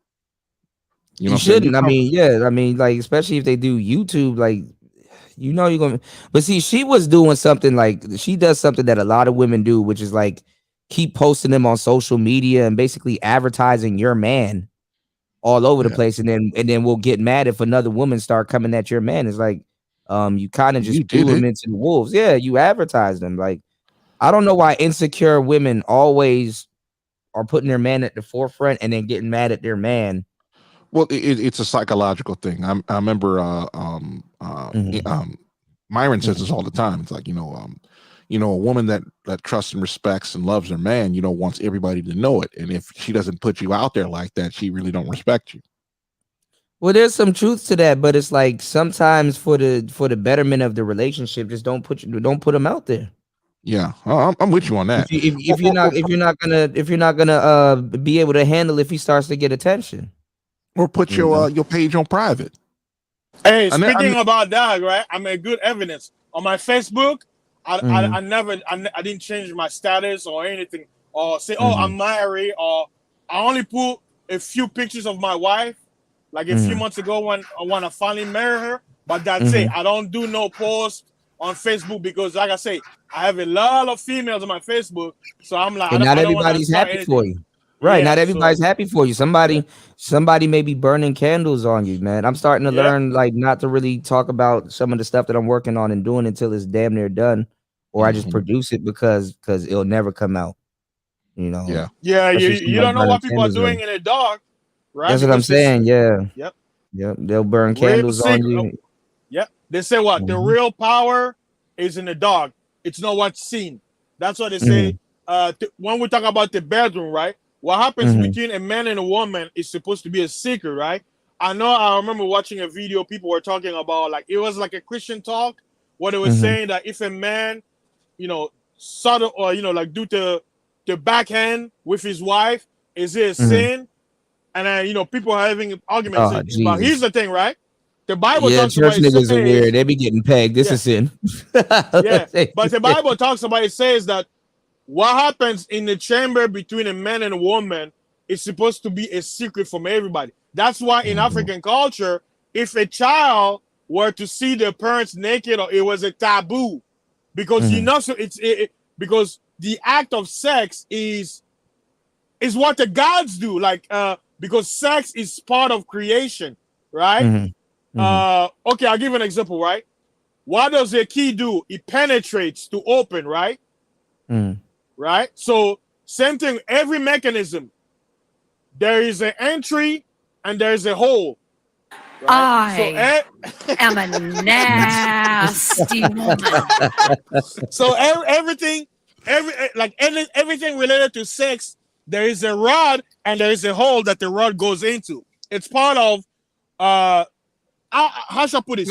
You shouldn't. Especially if they do YouTube, you're gonna. But see, she was doing something she does something that a lot of women do, which is keep posting them on social media and basically advertising your man all over the place, and then we'll get mad if another woman start coming at your man. It's like, you kind of just threw him into the wolves. Yeah, you advertise them. I don't know why insecure women always are putting their man at the forefront and then getting mad at their man. Well, it's a psychological thing. I remember Myron says this all the time. It's like, a woman that trusts and respects and loves her man, wants everybody to know it. And if she doesn't put you out there like that, she really don't respect you. Well, there's some truth to that, but it's like sometimes for the betterment of the relationship, just don't put them out there. Yeah, I'm with you on that. If you're not gonna be able to handle if he starts to get attention, or put your page on private. Hey, speaking about that, right? I mean, good evidence on my Facebook. I didn't change my status or anything, or say, I'm married, or I only put a few pictures of my wife, like a few months ago when I finally married her. But that's it. I don't do no posts on Facebook because, like I say, I have a lot of females on my Facebook, so I'm like, and not everybody's happy for you, right? Yeah, not everybody's happy for you. Somebody may be burning candles on you, man. I'm starting to learn not to really talk about some of the stuff that I'm working on and doing until it's damn near done, or I just produce it because it'll never come out. You don't know what people are doing in the dark, right? That's what I'm saying. Yeah. Yep. They'll burn candles on you. Yep. They say what the real power is in the dark. It's not what's seen. That's what they say. When we talk about the bedroom, right? What happens between a man and a woman is supposed to be a secret, right? I remember watching a video. People were talking about it was like a Christian talk where they were saying that if a man, subtle or like do the backhand with his wife, is it a sin? And then people are having arguments. But here's the thing, right? The Bible talks church about niggas are weird. They be getting pegged. This is sin. Yeah, but the Bible talks about, it says that what happens in the chamber between a man and a woman is supposed to be a secret from everybody. That's why in African culture, if a child were to see their parents naked, or it was a taboo, because because the act of sex is what the gods do, because sex is part of creation, right? Okay, I'll give you an example, right? What does a key do? It penetrates to open, right? Right? So same thing, every mechanism, there is an entry and there is a hole. Right? I am a nasty woman. So everything related to sex, there is a rod and there is a hole that the rod goes into. It's part of how should I put it?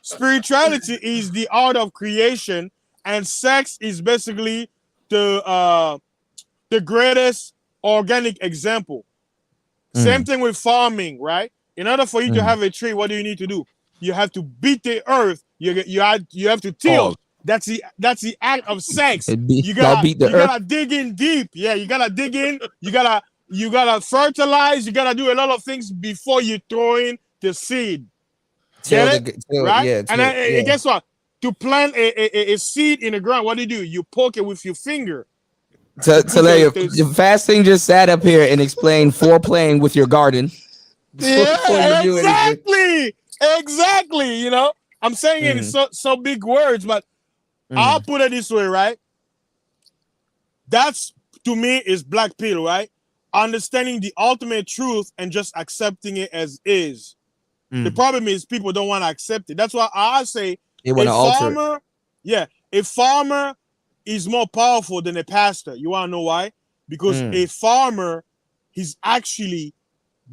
Spirituality is the art of creation, and sex is basically the greatest organic example. Same thing with farming, right? In order for you to have a tree, what do you need to do? You have to beat the earth. You have to till. That's the act of sex. You gotta dig in deep. Yeah, you gotta dig in. You gotta fertilize. You gotta do a lot of things before you throw in the seed. Right? Yeah, and guess what? To plant a seed in the ground, what do? You poke it with your finger. The fasting just sat up here and explained foreplaying with your garden. Yeah, exactly. I'm saying it in so big words, but I'll put it this way, right? That's, to me, is black pill, right? Understanding the ultimate truth and just accepting it as is. The problem is people don't want to accept it. That's why I say a farmer is more powerful than a pastor. You want to know why? Because a farmer, he's actually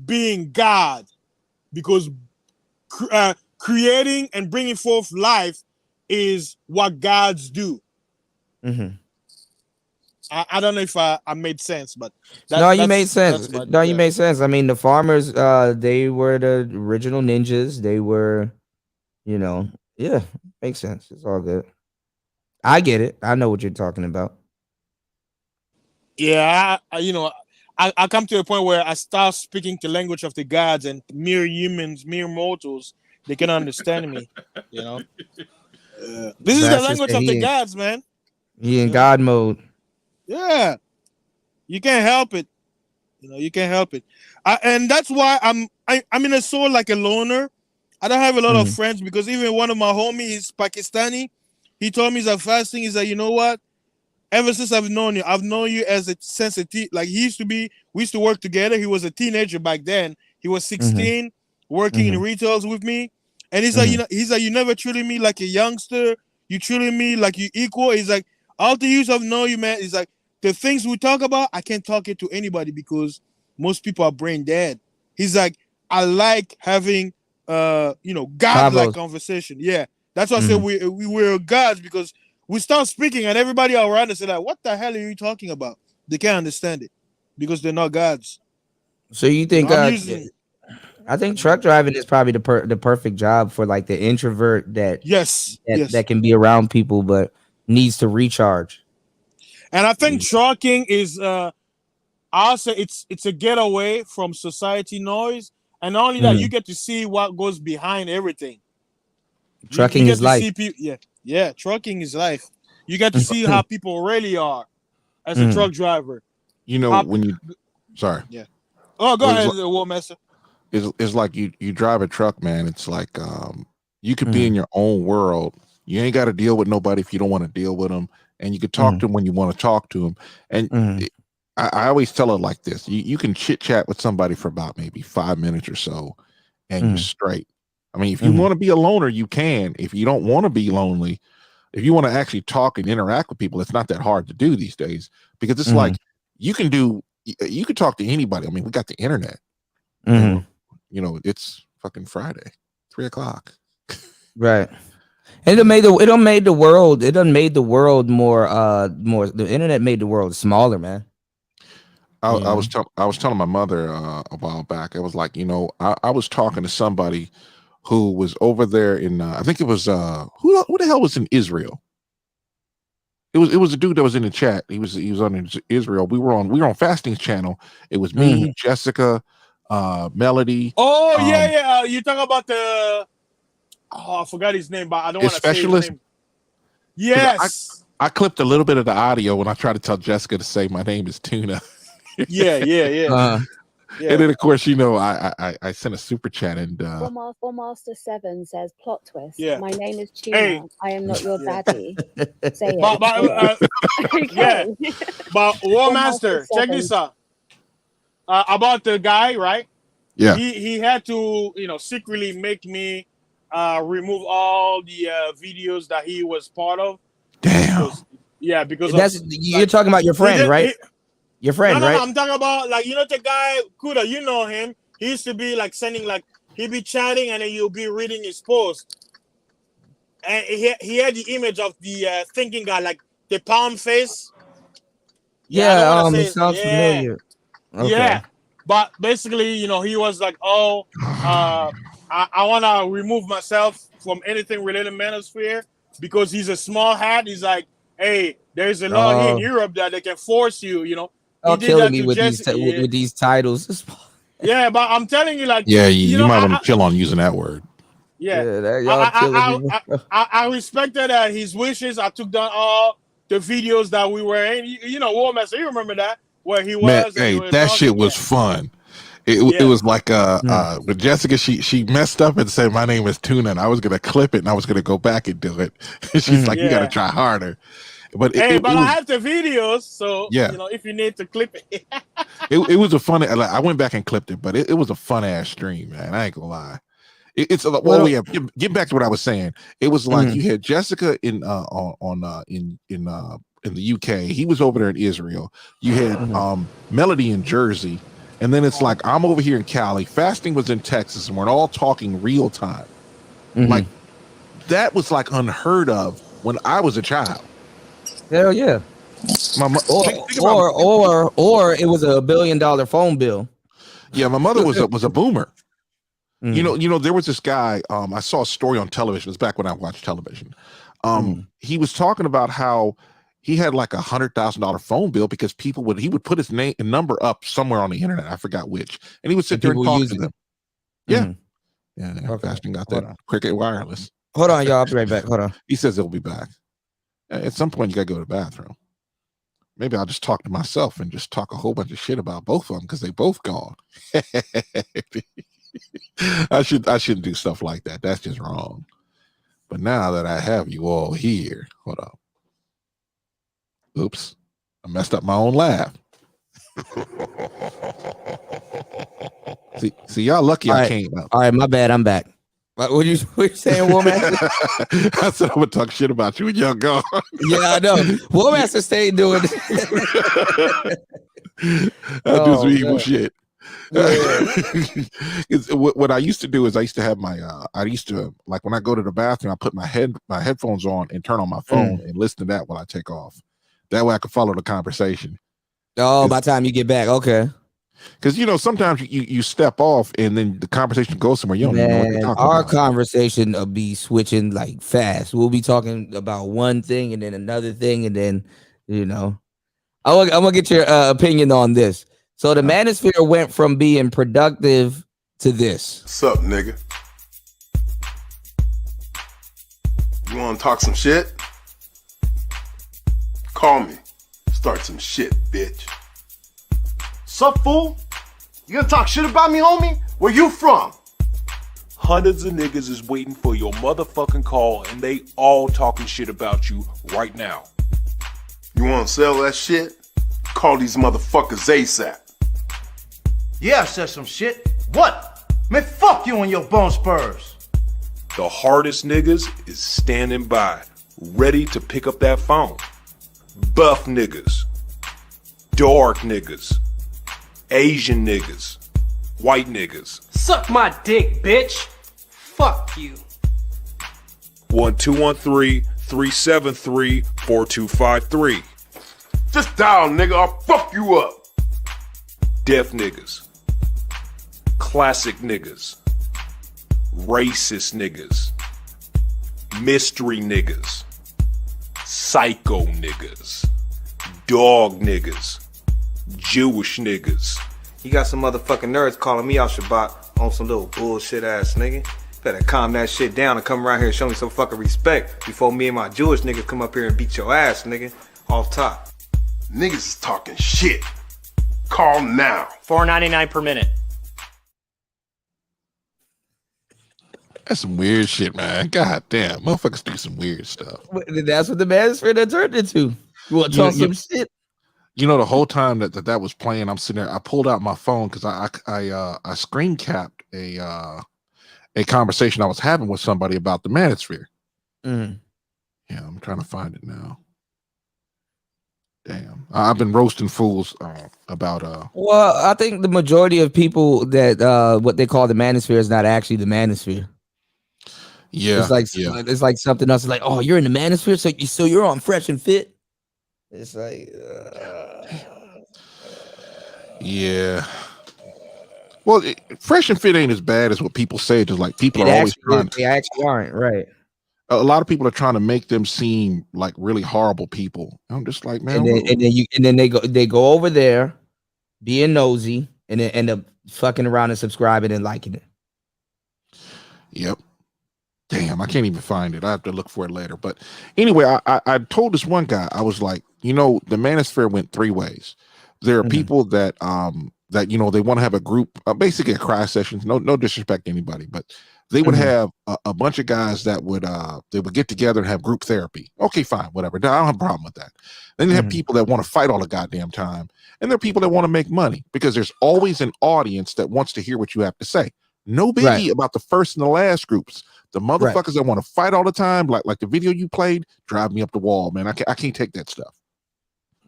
being God. Because creating and bringing forth life is what gods do. I don't know if I made sense, but you made sense. You made sense. I mean, the farmers, they were the original ninjas. They were, makes sense. It's all good. I get it. I know what you're talking about. Yeah, I come to a point where I start speaking the language of the gods, and mere humans, mere mortals, they can understand me. This is the language of the gods, man. He in God mode. Yeah, you can't help it. You can't help it. And that's why I'm in a soul like a loner. I don't have a lot of friends, because even one of my homies is Pakistani. He told me that fasting is that, you know what? Ever since I've known you as a sensitive. Like we used to work together. He was a teenager back then. He was 16, working in retails with me. And he's like, you never treated me like a youngster. You treated me like you equal. He's like, all the years I've known you, man. He's like, the things we talk about, I can't talk it to anybody because most people are brain dead. He's like, I like having God-like conversation. Yeah. That's why I said we're gods, because we start speaking and everybody around us is like, what the hell are you talking about? They can't understand it because they're not gods. So you think I think truck driving is probably the perfect job for like the introvert that can be around people but needs to recharge. And I think trucking is I'll say it's a getaway from society noise, and not only that, you get to see what goes behind everything. Trucking is life. Yeah, trucking is life. You get to see how people really are as a truck driver. Sorry. Yeah. Oh, go ahead, War Master. It's like you drive a truck, man. It's like you could be in your own world. You ain't got to deal with nobody if you don't want to deal with them, and you could talk to them when you want to talk to them. And I always tell it like this: you can chit chat with somebody for about maybe 5 minutes or so, and you're straight. I mean, if you want to be a loner, you can. If you don't want to be lonely, if you want to actually talk and interact with people, it's not that hard to do these days, because it's like you can talk to anybody. I mean, we got the internet. It's fucking Friday. 3 o'clock. Right. And it made the world more the internet made the world smaller, man. I was telling my mother a while back. It was like, I was talking to somebody who was over there in I think it was who the hell was in Israel? It was a dude that was in the chat. He was on Israel. We were on Fasting's channel. It was me, Jessica, Melody. Oh yeah. You talk about the I forgot his name, but I don't want to say his name. Yes. I clipped a little bit of the audio when I tried to tell Jessica to say my name is Tuna. Yeah. And then of course, I sent a super chat and War Master 7 says plot twist. Yeah. My name is Tuna. Hey. I am not your daddy. Say it. But War Master, check this out. About the guy, right? Yeah. He had to, secretly make me remove all the videos that he was part of. Damn. Because you're talking about your friend, right? Your friend, right? No, I'm talking about the guy Kuda. You know him. He used to be sending he'd be chatting and then you'll be reading his post. And he had the image of the thinking guy, the palm face. It sounds familiar. Okay. Yeah, but basically, he was like, I want to remove myself from anything related to manosphere because he's a small hat. He's like, hey, there's a law here in Europe that they can force you, killing me with these titles. Yeah, but I'm telling you, you might want to chill on using that word. I respected his wishes. I took down all the videos that we were in. War Master, you remember that where he was? Man, hey, that shit was fun. It was like with Jessica, she messed up and said my name is Tuna, and I was gonna clip it and I was gonna go back and do it. She's like, you gotta try harder. But I have the videos, so if you need to clip it. it was a fun. I went back and clipped it, but it was a fun ass stream, man. I ain't gonna lie. Get back to what I was saying. It was like you had Jessica in the UK. He was over there in Israel. You had Melody in Jersey, and then it's like I'm over here in Cali. Fasting was in Texas, and we're all talking real time. Like that was unheard of when I was a child. Hell yeah. Or it was a $1 billion phone bill. Yeah, my mother was a boomer. You know, there was this guy. I saw a story on television. It was back when I watched television. He was talking about how he had like $100,000 phone bill because he would put his name and number up somewhere on the internet. I forgot which, and he would sit there and talk to them. Yeah, okay. Fasting got that Cricket Wireless. Hold on, y'all. I'll be right back. Hold on. He says he'll be back. At some point, you gotta go to the bathroom. Maybe I'll just talk to myself and just talk a whole bunch of shit about both of them because they both gone. I shouldn't do stuff like that. That's just wrong. But now that I have you all here, hold up. Oops, I messed up my own laugh. see, y'all lucky I came out. All right, my bad. I'm back. What you saying, War Master? I said I would talk shit about you when y'all gone. Yeah, I know. War Master stayed doing it. I do some evil shit. What I used to do is I used to have my like when I go to the bathroom, I put my headphones on and turn on my phone and listen to that while I take off. That way I can follow the conversation. Oh, by the time you get back, okay. Because sometimes you step off and then the conversation goes somewhere. You don't even know what they're talking our about. Conversation will be switching like fast. We'll be talking about one thing and then another thing, and then I'm gonna get your opinion on this. So the manosphere went from being productive to this. What's up, nigga? You want to talk some shit? Call me. Start some shit, bitch. Sup, fool? You gonna talk shit about me, homie? Where you from? Hundreds of niggas is waiting for your motherfucking call, and they all talking shit about you right now. You want to sell that shit? Call these motherfuckers ASAP. Yeah, I said some shit. What? Man, fuck you and your bone spurs. The hardest niggas is standing by, ready to pick up that phone. Buff niggas, dark niggas, Asian niggas, white niggas. Suck my dick, bitch. Fuck fuck you. 1213-373-4253. Just dial, nigga. I'll fuck you up. Deaf niggas. Classic niggas. Racist niggas. Mystery niggas. Psycho niggas. Dog niggas. Jewish niggas. You got some motherfucking nerds calling me out Shabbat on some little bullshit ass nigga. Better calm that shit down and come around here and show me some fucking respect before me and my Jewish niggas come up here and beat your ass, nigga. Off top. Niggas is talking shit. Call now. $4.99 per minute. That's some weird shit, man. God damn, motherfuckers do some weird stuff. That's what the manosphere that turned into. You want to talk some shit? You know, the whole time that was playing, I'm sitting there. I pulled out my phone because I screen capped a conversation I was having with somebody about the manosphere. Mm. Yeah, I'm trying to find it now. Damn, I've been roasting fools about. Well, I think the majority of people that what they call the manosphere is not actually the manosphere. Yeah, it's like something else. It's like, oh, you're in the manosphere, so you're on Fresh and Fit. It's like, yeah. Well, Fresh and Fit ain't as bad as what people say. Just like people are always trying. They actually aren't, right? A lot of people are trying to make them seem like really horrible people. I'm just like, man. And then they go over there, being nosy, and then end up fucking around and subscribing and liking it. Yep. Damn, I can't even find it. I have to look for it later. But anyway, I told this one guy, I was like, the manosphere went three ways. There are people that that they want to have a group, basically a cry session. No disrespect to anybody, but they would have a bunch of guys that would get together and have group therapy. Okay, fine, whatever. I don't have a problem with that. Then you have people that want to fight all the goddamn time, and there are people that want to make money because there's always an audience that wants to hear what you have to say. No biggie about the first and the last groups. The motherfuckers that want to fight all the time, like the video you played, drive me up the wall, man. I can't take that stuff.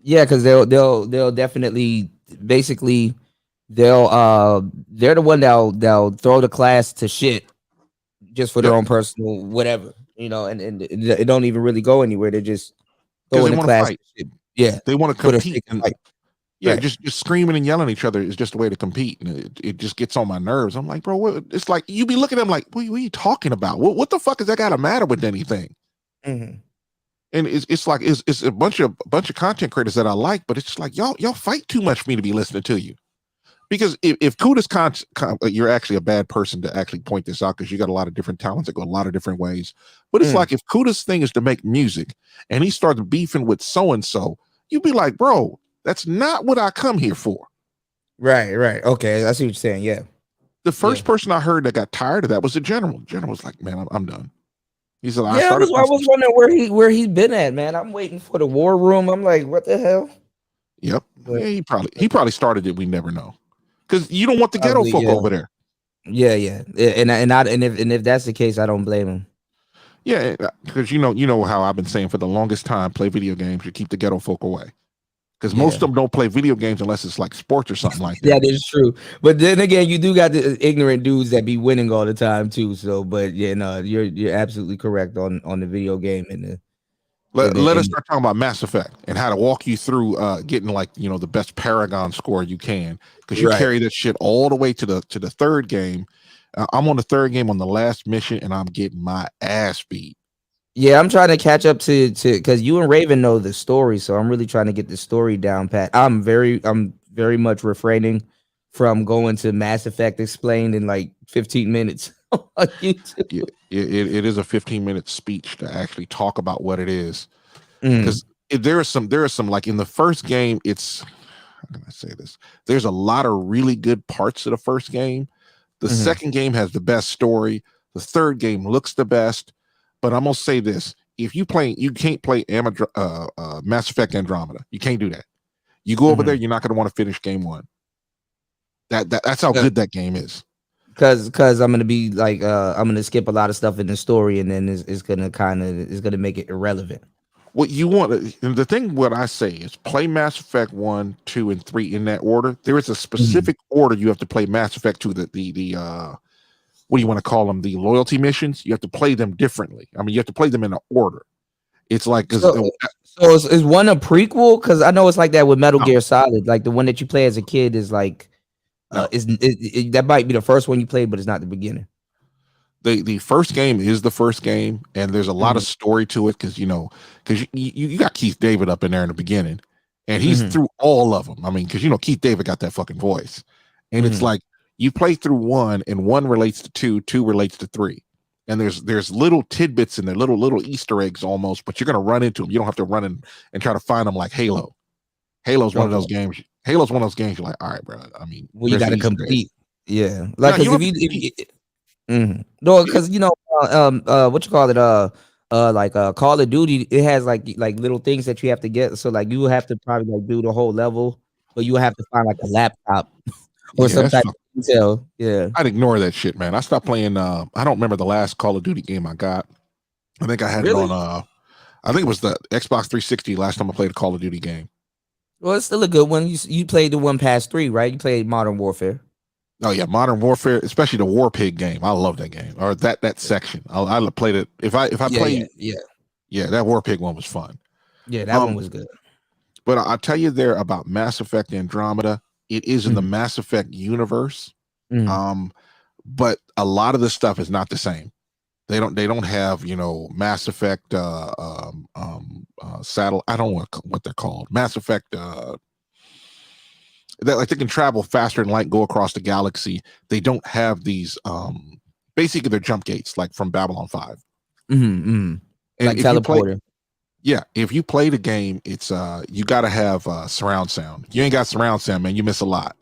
Yeah, because they'll definitely basically they're the one that'll throw the class to shit just for their own personal whatever, and it don't even really go anywhere. They're just throwing the class. Yeah, they want to compete. Just screaming and yelling at each other is just a way to compete, and it just gets on my nerves. I'm like, bro, it's like you be looking at them like, what are you talking about? What the fuck is that got to matter with anything? Mm-hmm. And it's like it's a bunch of content creators that I like, but it's just like y'all fight too much for me to be listening to you. Because if Kuda's you're actually a bad person to actually point this out because you got a lot of different talents that go a lot of different ways. But it's like if Kuda's thing is to make music and he starts beefing with so and so, you'd be like, bro, that's not what I come here for. Right. Okay, I see what you're saying. Yeah. The first person I heard that got tired of that was the general. The general was like, man, I'm done. He said, I was wondering where he's been at, man. I'm waiting for the war room. I'm like, what the hell? Yep. But, yeah, he probably started it. We never know. Because you don't want the ghetto folk over there. Yeah. And if that's the case, I don't blame him. Yeah, because you know how I've been saying for the longest time, play video games, you keep the ghetto folk away. Because most of them don't play video games unless it's like sports or something like that. That is true. But then again, you do got the ignorant dudes that be winning all the time too. So, but yeah, no, you're absolutely correct on the video game and let us start talking about Mass Effect and how to walk you through getting the best Paragon score you can, because you carry that shit all the way to the third game. I'm on the third game on the last mission and I'm getting my ass beat. Yeah, I'm trying to catch up to because you and Raven know the story, so I'm really trying to get the story down pat. I'm very much refraining from going to Mass Effect Explained in like 15 minutes on YouTube. It is a 15-minute speech to actually talk about what it is, because there are some like in the first game. How can I say this? There's a lot of really good parts of the first game. The second game has the best story. The third game looks the best. But I'm gonna say this: if you can't play Mass Effect Andromeda. You can't do that. You go over there, you're not gonna want to finish game one. That's how good that game is. Because I'm gonna be like I'm gonna skip a lot of stuff in the story, and then it's gonna make it irrelevant. What you want, and the thing what I say is play Mass Effect 1, 2, and 3 in that order. There is a specific order you have to play Mass Effect to the what do you want to call them? The loyalty missions. You have to play them differently. I mean, you have to play them in an order. It's like so is one a prequel? Because I know it's like that with Metal Gear Solid. Like the one that you play as a kid is like that might be the first one you played, but it's not the beginning. The first game is the first game, and there's a lot of story to it because you got Keith David up in there in the beginning, and he's through all of them. I mean, because Keith David got that fucking voice, and it's like you play through one, and one relates to two, two relates to three, and there's little tidbits in there, little Easter eggs almost, but you're gonna run into them. You don't have to run in and try to find them like Halo. Halo's one of those games. Halo's one of those games. You're like, all right, bro. I mean, well, you got to complete. Yeah, like no, because what you call it, like Call of Duty, it has like little things that you have to get. So like you have to probably like do the whole level, but you have to find like a laptop or some type of detail. Yeah, I'd ignore that shit, man. I stopped playing. I don't remember the last Call of Duty game I got. I think I had it on. I think it was the Xbox 360 last time I played a Call of Duty game. Well, it's still a good one. You played the one past 3, right? You played Modern Warfare. Oh yeah, Modern Warfare, especially the War Pig game. I love that game, or that section. I played it. If I played, that War Pig one was fun. Yeah, that one was good. But I'll tell you there about Mass Effect Andromeda. It is in the Mass Effect universe, but a lot of the stuff is not the same. They don't have Mass Effect saddle. I don't know what they're called. Mass Effect. That like they can travel faster than light, go across the galaxy. They don't have these basically they're jump gates like from Babylon 5. And like teleporter. If you play the game, it's you gotta have surround sound. You ain't got surround sound, man, you miss a lot.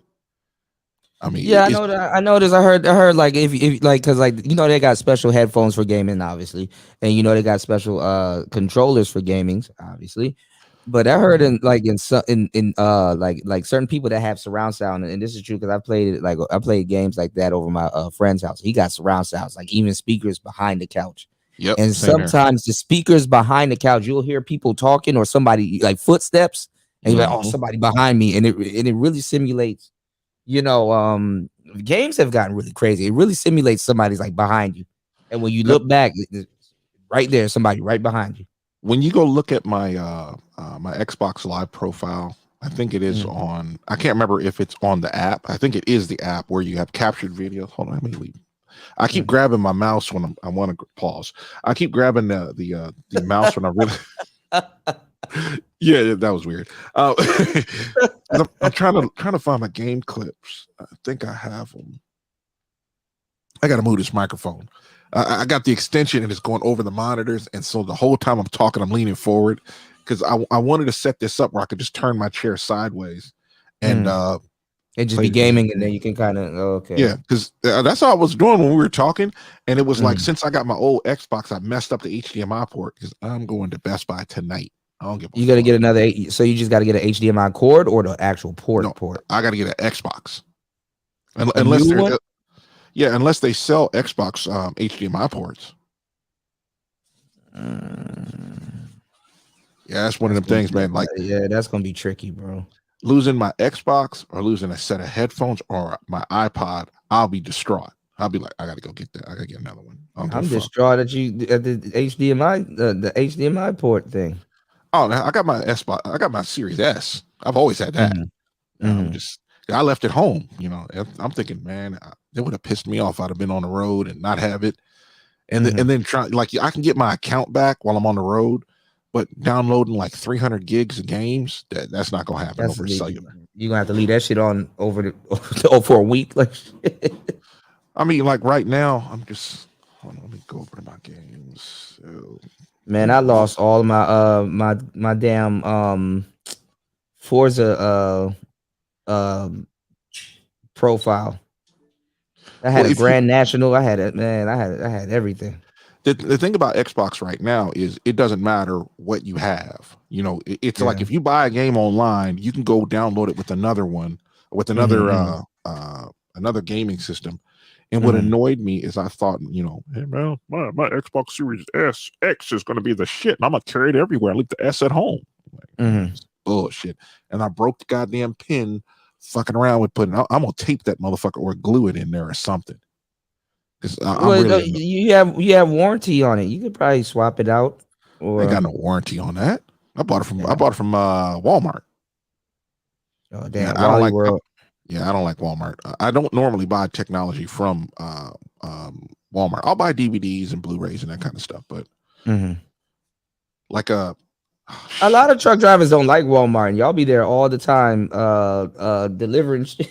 I mean, I know that. I noticed. I heard like if like because like they got special headphones for gaming, obviously, and they got special controllers for gaming, obviously. But I heard in certain people that have surround sound, and this is true because I played games like that over my friend's house. He got surround sounds, like even speakers behind the couch. Yep. And sometimes the speakers behind the couch, you'll hear people talking or somebody like footsteps, and you're like, oh, somebody behind me, and it really simulates. Games have gotten really crazy. It really simulates somebody's like behind you, and when you look back, right there, somebody right behind you. When you go look at my my Xbox Live profile, I think it is on. I can't remember if it's on the app. I think it is the app where you have captured videos. Hold on, let me leave. I keep grabbing my mouse when I want to pause. I keep grabbing the mouse when I really. Yeah, that was weird. I'm trying to find my game clips. I think I have them. I got to move this microphone. I got the extension and it's going over the monitors, and so the whole time I'm talking, I'm leaning forward because I wanted to set this up where I could just turn my chair sideways and just be gaming, and then you can kind of because that's all I was doing when we were talking, and it was like since I got my old Xbox, I messed up the HDMI port because I'm going to Best Buy tonight. I don't give a You got to get another. So you just got to get an HDMI cord or the actual port. I got to get an Xbox, unless they're. Yeah, unless they sell Xbox HDMI ports. Yeah, that's one of them things, man. Like, yeah, that's gonna be tricky, bro. Losing my Xbox or losing a set of headphones or my iPod, I'll be distraught. I'll be like, I gotta go get that. I gotta get another one. I'm distraught at you at the HDMI, the HDMI port thing. Oh, I got my S-Box. I got my Series S. I've always had that. I left it home. I'm thinking, man, it would have pissed me off. I'd have been on the road and not have it, and then try I can get my account back while I'm on the road, but downloading like 300 gigs of games, that's not gonna happen over cellular. You're gonna have to leave that shit on over for a week. Like, I mean, like right now, I'm just. Hold on, let me go over to my games. So, man, I lost all of my my damn Forza profile. I had a Grand National. I had it, man. I had everything. The thing about Xbox right now is it doesn't matter what you have. It's like if you buy a game online, you can go download it with another one, with another another gaming system. And what annoyed me is I thought, hey man, my Xbox Series X is going to be the shit, and I'm gonna carry it everywhere. I leave the S at home. Bullshit. And I broke the goddamn pin fucking around with putting. I'm gonna tape that motherfucker or glue it in there or something. You have warranty on it. You could probably swap it out. Or I got no warranty on that. I bought it from Walmart. Oh damn! I don't like World. I don't like Walmart. I don't normally buy technology from Walmart. I'll buy DVDs and Blu-rays and that kind of stuff, but like a lot of truck drivers don't like Walmart, and y'all be there all the time delivering shit.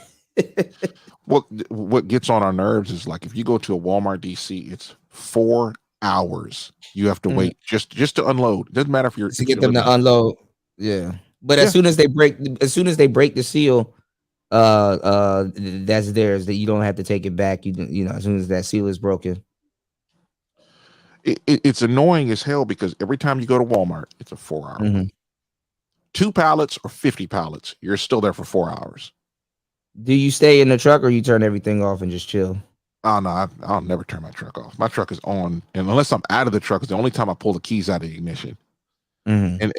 What gets on our nerves is like if you go to a Walmart DC, it's 4 hours. You have to wait just to unload. It doesn't matter if you're to get them to unload. Yeah. But as soon as they break the seal, that's theirs. That you don't have to take it back. You know, as soon as that seal is broken. It's annoying as hell because every time you go to Walmart, it's a 4 hour wait. 2 pallets or 50 pallets, you're still there for 4 hours. Do you stay in the truck or you turn everything off and just chill? Oh no, I'll never turn my truck off. My truck is on, and unless I'm out of the truck, it's the only time I pull the keys out of the ignition. And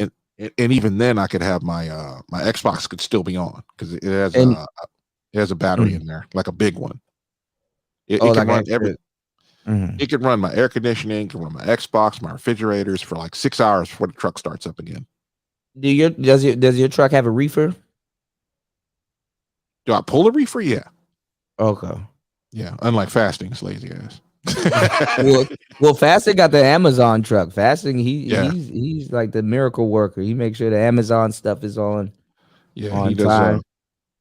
even then, I could have my my Xbox could still be on because it has a battery in there, like a big one. It can run It can run my air conditioning, can run my Xbox, my refrigerators for like 6 hours before the truck starts up again. Does your truck have a reefer? Do I pull a reefer? Yeah. Okay. Yeah, unlike Fasting, it's lazy ass. well, Fasting got the Amazon truck. Fasting, he's like the miracle worker. He makes sure the Amazon stuff is on. Yeah, on he does time.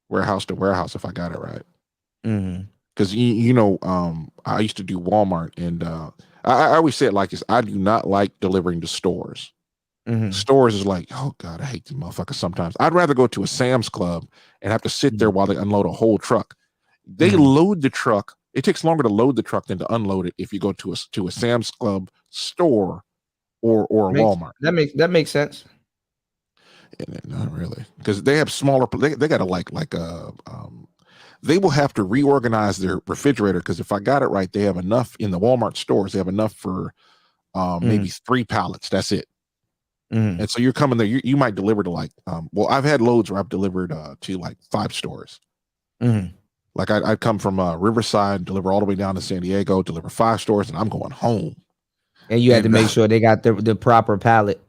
Warehouse to warehouse if I got it right. Because I used to do Walmart, and I always say it like this: I do not like delivering to stores. Stores is like, oh god, I hate these motherfuckers. Sometimes I'd rather go to a Sam's Club and have to sit there while they unload a whole truck. They load the truck. It takes longer to load the truck than to unload it if you go to a Sam's Club store or Walmart. That makes sense. Not really, because they have smaller. They got to they will have to reorganize their refrigerator because if I got it right, they have enough in the Walmart stores. They have enough for maybe 3 pallets. That's it. And so you're coming there. You might deliver to like I've had loads where I've delivered to like 5 stores. Like I'd come from Riverside, deliver all the way down to San Diego, deliver 5 stores, and I'm going home. And you had to make sure they got the proper pallet.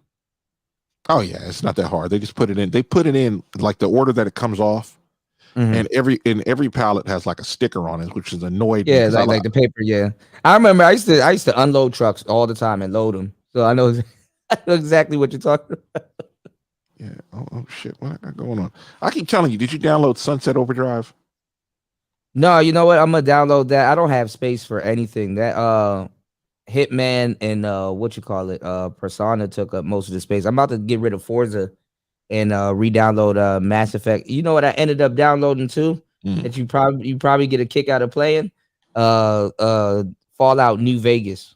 Oh yeah, it's not that hard. They just put it in. They put it in like the order that it comes off, and every pallet has like a sticker on it, which is annoyed. Yeah, like the paper. Yeah, I remember I used to unload trucks all the time and load them, so I know exactly what you're talking about. Yeah. Oh shit, what I got going on? I keep telling you, did you download Sunset Overdrive? No, you know what? I'm gonna download that. I don't have space for anything. That Hitman and Persona took up most of the space. I'm about to get rid of Forza and re-download Mass Effect. You know what I ended up downloading too? That you probably get a kick out of playing? Fallout New Vegas.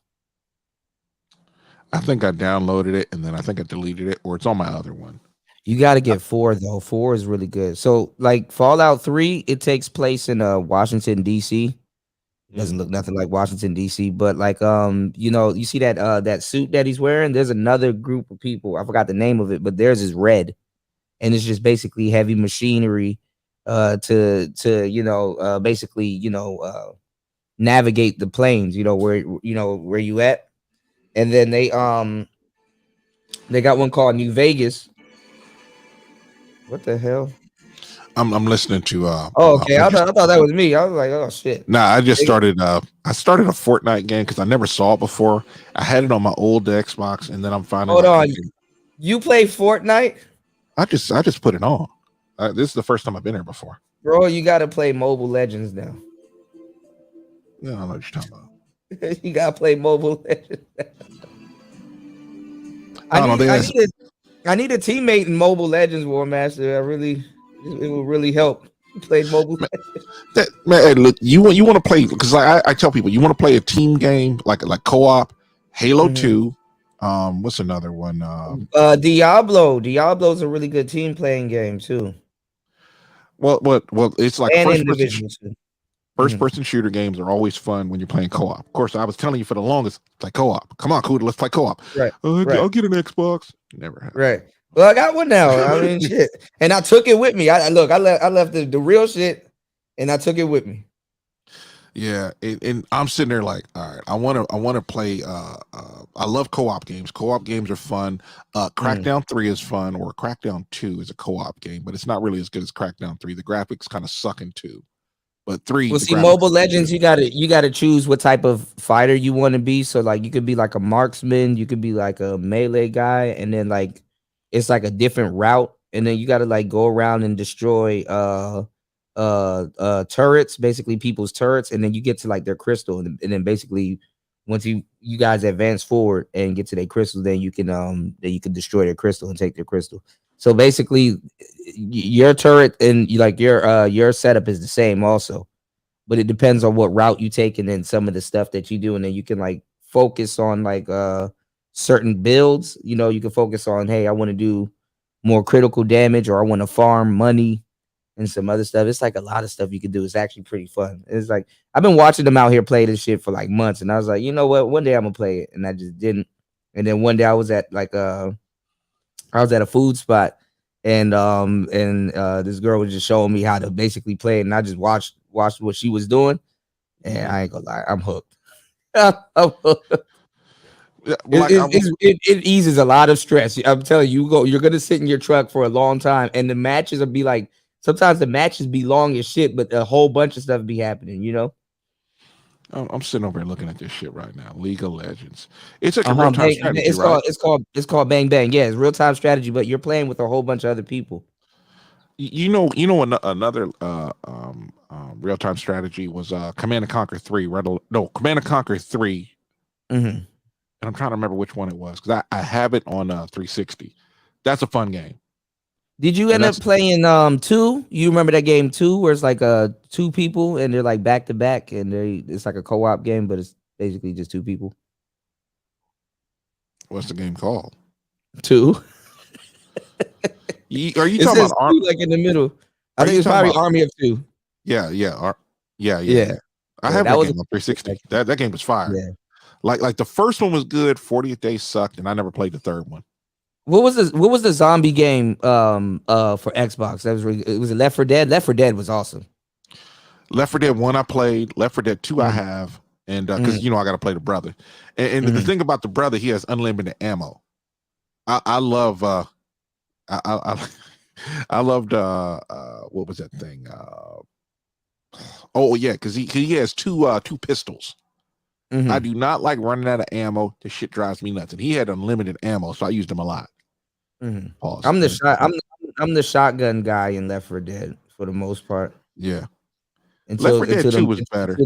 I think I downloaded it and then I think I deleted it, or it's on my other one. You got to get 4 though. 4 is really good. So like Fallout 3, it takes place in Washington DC. It doesn't look nothing like Washington DC, but like you see that suit that he's wearing. There's another group of people. I forgot the name of it, but theirs is red, and it's just basically heavy machinery to basically navigate the planes. Where you at, and then they got one called New Vegas. What the hell? I'm listening to okay. I thought that was me. I was like, oh shit. Nah, I just started a Fortnite game because I never saw it before. I had it on my old Xbox, and then I'm finding hold on. You play Fortnite? I just put it on. This is the first time I've been here before. Bro, you gotta play Mobile Legends now. No, I don't know what you're talking about. You gotta play Mobile Legends. I need a teammate in Mobile Legends, War Master. It will really help. Play Mobile Legends. Man, look, you want to play, because I tell people you want to play a team game like co-op, Halo 2. What's another one? Diablo. Diablo's a really good team playing game too. Well, it's like first person shooter games are always fun when you're playing co-op. Of course, I was telling you for the longest, play co-op. Come on, Kuda, let's play co-op. Right. I'll get an Xbox. Never happened. Right. Well, I got one now. I mean, shit, and I took it with me. I left the real shit, and I took it with me. Yeah, and I'm sitting there like, all right, I want to play. I love co-op games. Co-op games are fun. Crackdown 3 is fun, or Crackdown 2 is a co-op game, but it's not really as good as Crackdown 3. The graphics kind of suck in 2, but 3. Well, see, Mobile Legends, you gotta choose what type of fighter you want to be. So like, you could be like a marksman, you could be like a melee guy, and then like it's like a different route, and then you gotta like go around and destroy turrets, basically people's turrets, and then you get to like their crystal, and then basically once you guys advance forward and get to their crystal, then you can destroy their crystal and take their crystal. So basically your turret and your setup is the same also, but it depends on what route you take and then some of the stuff that you do, and then you can like focus on like certain builds. You know, you can focus on, hey, I want to do more critical damage, or I want to farm money and some other stuff. It's like a lot of stuff you can do. It's actually pretty fun. It's like I've been watching them out here play this shit for like months, and I was like, you know what? One day I'm gonna play it, and I just didn't. And then one day I was at like a food spot, and this girl was just showing me how to basically play it, and I just watched what she was doing, and I ain't gonna lie, I'm hooked. I'm hooked. It eases a lot of stress. I'm telling you, you're gonna sit in your truck for a long time, and the matches will be like. Sometimes the matches be long as shit, but a whole bunch of stuff be happening, you know? I'm sitting over here looking at this shit right now. League of Legends. It's like a real-time strategy, it's called Bang Bang. Yeah, it's real-time strategy, but you're playing with a whole bunch of other people. You know another real-time strategy was Command and Conquer 3. Command and Conquer 3. Mm-hmm. And I'm trying to remember which one it was, because I have it on 360. That's a fun game. Did you end up playing 2? You remember that game 2, where it's like 2 people and they're like back to back, and it's like a co-op game, but it's basically just 2 people. What's the game called? 2. Are you talking about Army? Like in the middle. I think it's probably Army of 2. Yeah. I have that game on 360. That game was fire. Yeah. Like the first one was good. 40th Day sucked, and I never played the third one. What was the zombie game for Xbox? It was Left 4 Dead. Left 4 Dead was awesome. Left 4 Dead 1 I played. Left 4 Dead 2 I have, and because I got to play the brother. And the thing about the brother, he has unlimited ammo. I love I loved what was that thing? Oh yeah, because he has two pistols. I do not like running out of ammo. This shit drives me nuts. And he had unlimited ammo, so I used him a lot. Pause. I'm the shotgun guy in Left 4 Dead for the most part. Yeah. Until, Left 4 Dead 2 was better.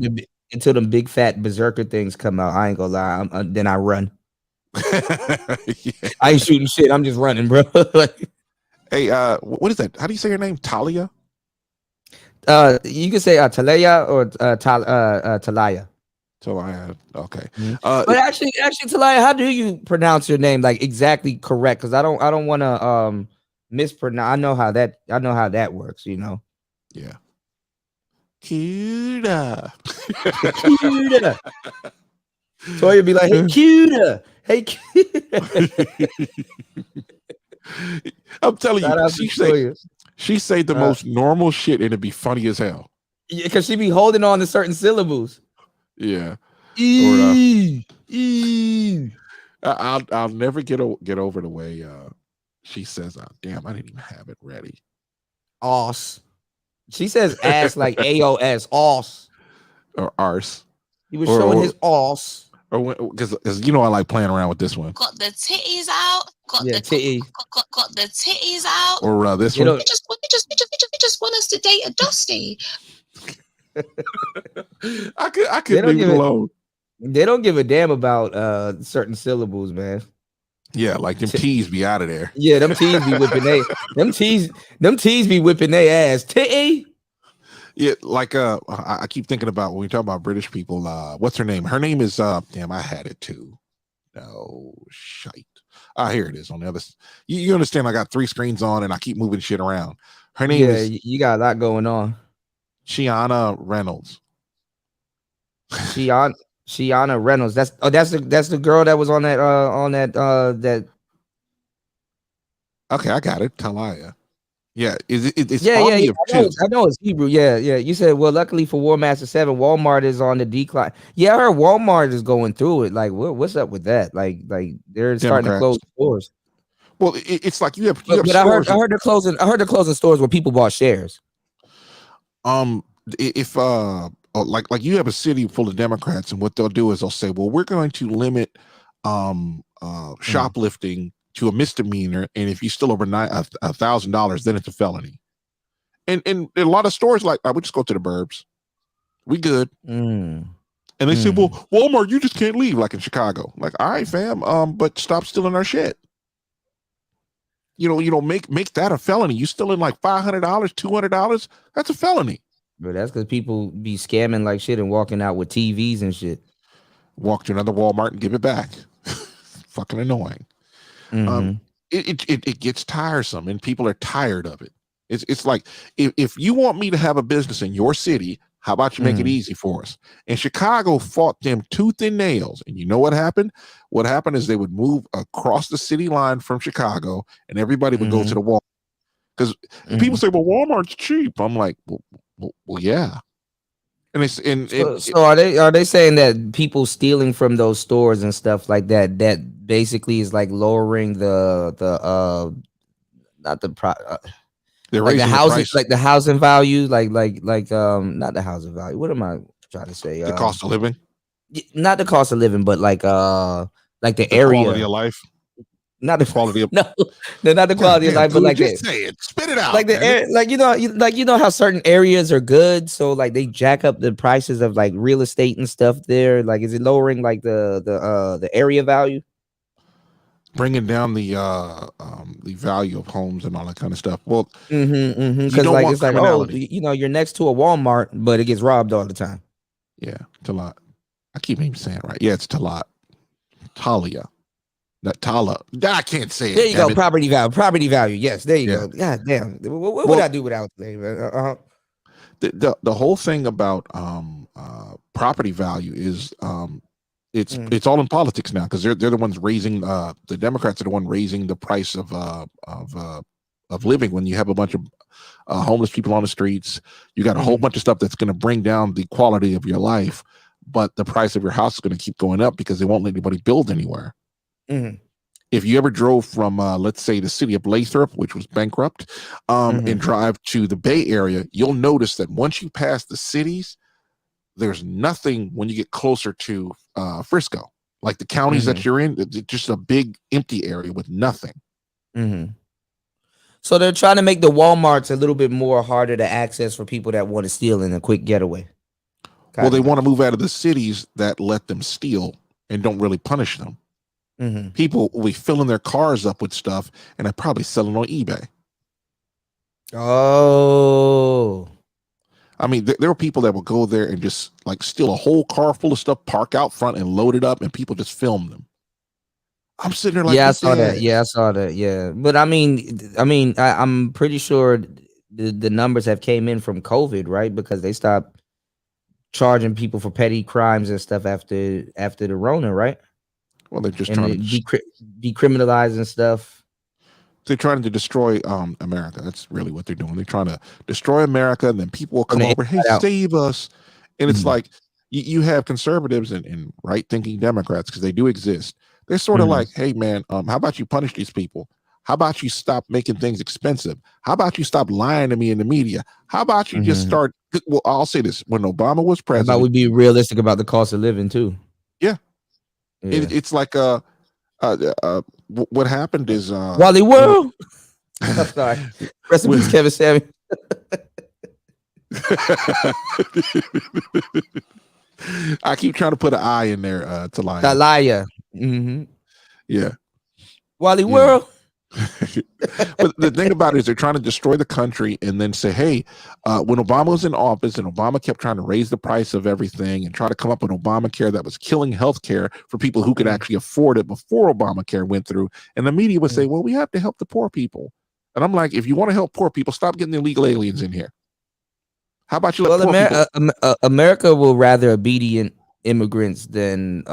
Until them big fat berserker things come out, I ain't gonna lie. Then I run. I ain't shooting shit. I'm just running, bro. Hey, what is that? How do you say your name? Talia? You can say Talaya or Talaya. Talaya. Okay. But actually, Talaya, how do you pronounce your name like exactly correct? Because I don't want to mispronounce. I know how that works. You know. Yeah. Cuda. Cuda. Toya be like, hey, Cuda. Hey, Cuda. I'm telling you, she say the most normal shit and it'd be funny as hell. Yeah, because she be holding on to certain syllables. Yeah. I'll never get over the way she says, damn, I didn't even have it ready. Os. She says ass like AOS, os. Or arse. He was showing his os. Or because I like playing around with this one. Got the titties out. Got the titties out. Or this one. We just want us to date a Dusty. I could leave it alone. They don't give a damn about certain syllables, man. Yeah, like them T's be out of there. Yeah, them T's be whipping them T's be whipping their ass. Titty. Yeah, like I keep thinking about when we talk about British people. What's her name? Her name is damn, I had it too. No shite. Here it is on the other. You understand? I got 3 screens on and I keep moving shit around. Her name is. You got a lot going on. Shiana Reynolds. Shiana Reynolds. That's the girl that was on that. Okay, I got it. Talaya. Yeah, it's Yeah, army yeah. of two. I know it's Hebrew. Yeah, yeah. You said, well, luckily for War Master 7, Walmart is on the decline. Yeah, I heard Walmart is going through it. Like, what's up with that? Like they're starting to close stores. Well, it's like you have But I heard they're closing. I heard they're closing stores where people bought shares. If like you have a city full of Democrats, and what they'll do is they'll say, well, we're going to limit shoplifting to a misdemeanor, and if you steal over $1,000, then it's a felony. And a lot of stores like, we just go to the burbs, we good. And they say, well, Walmart, you just can't leave, like in Chicago. Like, all right, fam, but stop stealing our shit. You know, make that a felony. You stealing like $500, $200, that's a felony. But that's because people be scamming like shit and walking out with TVs and shit. Walk to another Walmart and give it back. Fucking annoying. It gets tiresome, and people are tired of it. It's like, if you want me to have a business in your city, how about you make it easy for us? And Chicago fought them tooth and nails. And you know what happened? What happened is they would move across the city line from Chicago, and everybody would go to the Walmart. Because people say, well, Walmart's cheap. I'm like, well, yeah. And so are they saying that people stealing from those stores and stuff like that basically is like lowering the housing value, like not the housing value. What am I trying to say? The cost of living? Not the cost of living, but like the area quality of life. Not the quality of no, not the quality of life, but like just say it, spit it out. Like the air, like you know how certain areas are good, so like they jack up the prices of like real estate and stuff there. Like, is it lowering like the area value, bringing down the value of homes and all that kind of stuff? Well, because like it's like, oh, you're next to a Walmart, but it gets robbed all the time. Yeah, Talat. I keep even saying it right. Yeah, it's Talat. Talia. Not Tala. I can't say it. There you go. Property value. Yes, there you go. God damn. What would I do without it? The whole thing about property value is it's all in politics now, because they're the ones raising the Democrats are the one raising the price of living. When you have a bunch of homeless people on the streets, you got a whole bunch of stuff that's going to bring down the quality of your life, but the price of your house is going to keep going up because they won't let anybody build anywhere. If you ever drove from, let's say, the city of Lathrop, which was bankrupt, and drive to the Bay Area, you'll notice that once you pass the cities, there's nothing when you get closer to Frisco. Like the counties that you're in, it's just a big empty area with nothing. So they're trying to make the Walmarts a little bit more harder to access for people that want to steal in a quick getaway. Well, they want to move out of the cities that let them steal and don't really punish them. People will be filling their cars up with stuff, and they're probably selling on eBay. Oh, I mean, there are people that will go there and just like steal a whole car full of stuff, park out front, and load it up, and people just film them. I'm sitting there like, yeah, I saw that. Yeah, I saw that. Yeah, but I'm pretty sure the numbers have came in from COVID, right? Because they stopped charging people for petty crimes and stuff after the Rona, right? Well, they're just trying to decriminalize and stuff. They're trying to destroy America. That's really what they're doing. They're trying to destroy America, and then people will come over, hey, save us. And it's like you have conservatives and right-thinking Democrats, because they do exist. They're sort of like, hey, man, how about you punish these people? How about you stop making things expensive? How about you stop lying to me in the media? How about you just start? Well, I'll say this: when Obama was president, how about we be realistic about the cost of living too? Yeah. It's like what happened is Wally World. I'm sorry. Rest in peace, Kevin Sammy. I keep trying to put an I in there to lie. Talaya. Yeah. Wally World. But the thing about it is they're trying to destroy the country and then say, hey, when Obama was in office and Obama kept trying to raise the price of everything and try to come up with Obamacare that was killing healthcare for people who could actually afford it before Obamacare went through. And the media would say, well, we have to help the poor people. And I'm like, if you want to help poor people, stop getting illegal aliens in here. How about you let poor people? America will rather obedient immigrants than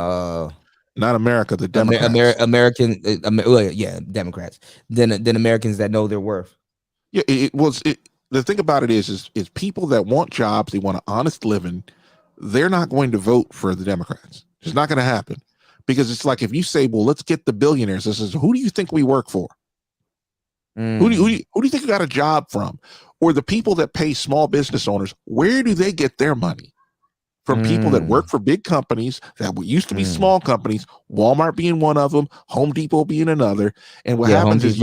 not America, the Democrats. Democrats than Americans that know their worth. Yeah, it was. The thing about it is people that want jobs, they want an honest living. They're not going to vote for the Democrats. It's not going to happen because it's like if you say, "Well, let's get the billionaires." This is who do you think we work for? Who do you think you got a job from? Or the people that pay small business owners, where do they get their money? From people that work for big companies that used to be small companies, Walmart being one of them, Home Depot being another. And what happens is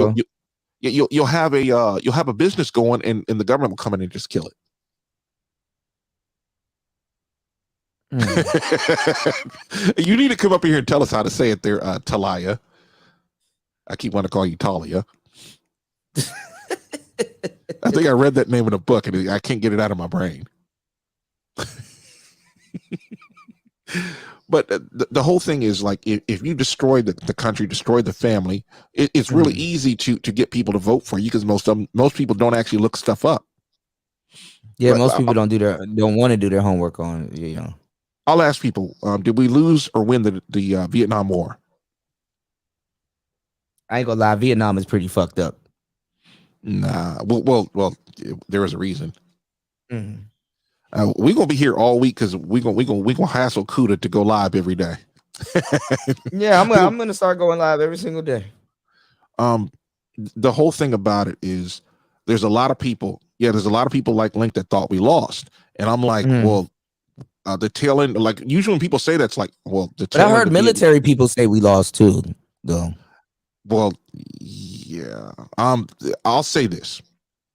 you'll have a business going and the government will come in and just kill it. You need to come up here and tell us how to say it there, Talia. I keep wanting to call you Talia. I think I read that name in a book and I can't get it out of my brain. But the whole thing is like if you destroy the country, destroy the family, it's really easy to get people to vote for you because most people don't actually look stuff up. Yeah, but most people don't want to do their homework on. I'll ask people: did we lose or win the Vietnam War? I ain't gonna lie, Vietnam is pretty fucked up. Nah, well, there was a reason. We're gonna be here all week because we gonna hassle Kuda to go live every day. Yeah, I'm gonna start going live every single day. The whole thing about it is there's a lot of people. Yeah, there's a lot of people like Link that thought we lost, and I'm like, well, the tail end. Like usually when people say that's like, well, the tail I heard military people say we lost too, though. Well, yeah. I'll say this.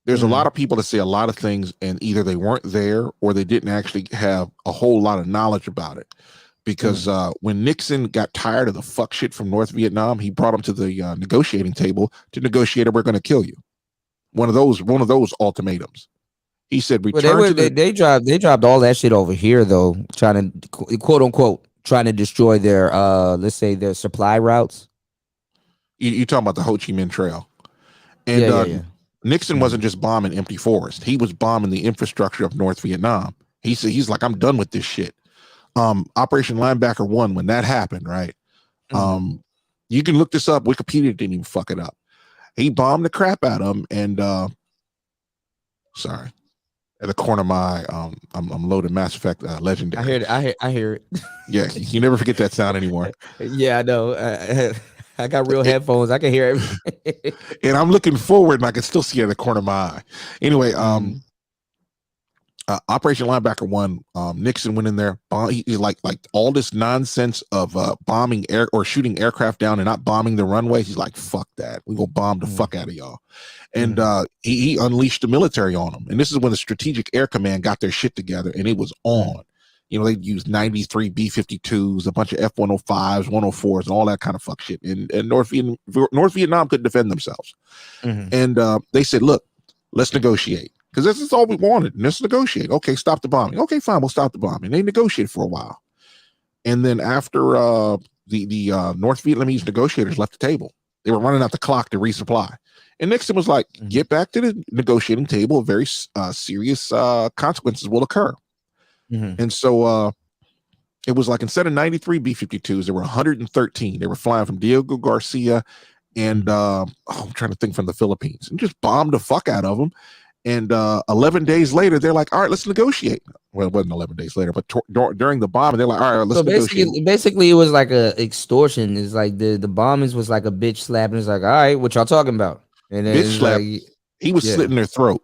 There's a lot of people that say a lot of things and either they weren't there or they didn't actually have a whole lot of knowledge about it. Because when Nixon got tired of the fuck shit from North Vietnam, he brought him to the negotiating table to negotiate, or we're going to kill you. One of those ultimatums. He said, return they dropped all that shit over here though, trying to quote unquote trying to destroy their let's say their supply routes. You're talking about the Ho Chi Minh Trail. And Nixon wasn't just bombing empty forest. He was bombing the infrastructure of North Vietnam. He's like, I'm done with this shit. Operation Linebacker 1, when that happened, right? You can look this up. Wikipedia didn't even fuck it up. He bombed the crap out of him, and sorry. At the corner of my eye, I'm loading Mass Effect Legendary. I hear it. Yeah, you never forget that sound anymore. Yeah, I know. I got real headphones. I can hear everything. And I'm looking forward, and I can still see it at the corner of my eye. Anyway, Operation Linebacker 1, Nixon went in there. He like all this nonsense of bombing air or shooting aircraft down and not bombing the runways. He's like, fuck that. We're going to bomb the fuck out of y'all. And he unleashed the military on them. And this is when the Strategic Air Command got their shit together, and it was on. You know, they used 93 B-52s, a bunch of F-105s, 104s, and all that kind of fuck shit. And North Vietnam couldn't defend themselves. And they said, look, let's negotiate. Because this is all we wanted. Let's negotiate. Okay, stop the bombing. Okay, fine, we'll stop the bombing. They negotiated for a while. And then after the North Vietnamese negotiators left the table, they were running out the clock to resupply. And Nixon was like, get back to the negotiating table. Very serious consequences will occur. And so it was like instead of 93 B-52s, there were 113. They were flying from Diego Garcia and I'm trying to think, from the Philippines, and just bombed the fuck out of them. And 11 days later, they're like, all right, let's negotiate. Well, it wasn't 11 days later, but during the bombing, they're like, all right, let's negotiate. Basically, it was like a extortion. It's like the bombings was like a bitch slapping. It's like, all right, what y'all talking about? And then bitch slap. Like, he was slitting their throat.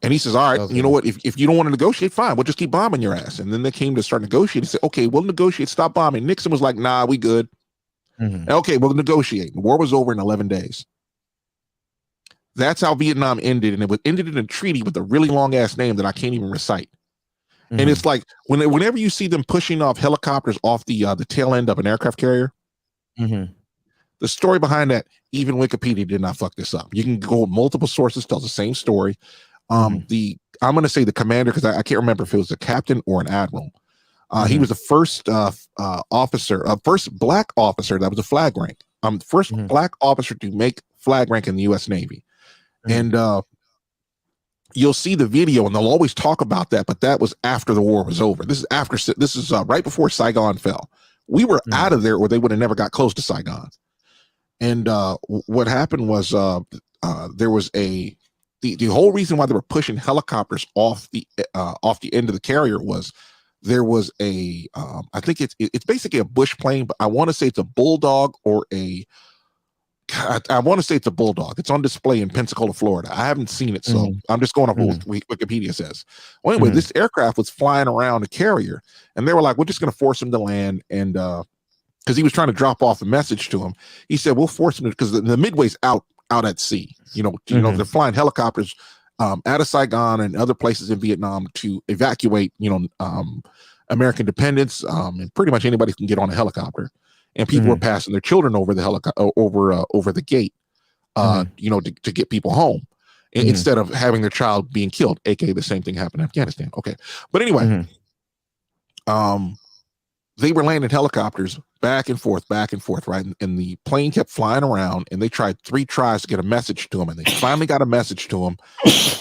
And he says, all right, you know what? If you don't want to negotiate, fine. We'll just keep bombing your ass. And then they came to start negotiating. He said, okay, we'll negotiate. Stop bombing. Nixon was like, nah, we good. Okay, we'll negotiate. The war was over in 11 days. That's how Vietnam ended. And it ended in a treaty with a really long ass name that I can't even recite. And it's like whenever you see them pushing off helicopters off the tail end of an aircraft carrier, the story behind that, even Wikipedia did not fuck this up. You can go with multiple sources, tells the same story. I'm going to say the commander, because I can't remember if it was a captain or an admiral. He was the first officer, first black officer that was a flag rank. First black officer to make flag rank in the U.S. Navy. And you'll see the video, and they'll always talk about that. But that was after the war was over. This is right before Saigon fell. We were out of there, or they would have never got close to Saigon. And what happened was there was a the whole reason why they were pushing helicopters off the end of the carrier was there was a I think it's basically a bush plane, but I want to say it's a bulldog or I want to say it's a bulldog. It's on display in Pensacola, Florida. I haven't seen it, so I'm just going off what Wikipedia says. Well, anyway, this aircraft was flying around a carrier, and they were like, "We're just going to force him to land." And because he was trying to drop off a message to him, he said, "We'll force him to," because the Midway's out at sea. They're flying helicopters out of Saigon and other places in Vietnam to evacuate, American dependents, and pretty much anybody can get on a helicopter. And people were passing their children over the over the gate, to get people home instead of having their child being killed. AKA the same thing happened in Afghanistan. Okay, but anyway, they were landing helicopters back and forth, right? And the plane kept flying around, and they tried 3 tries to get a message to him, and they finally got a message to him.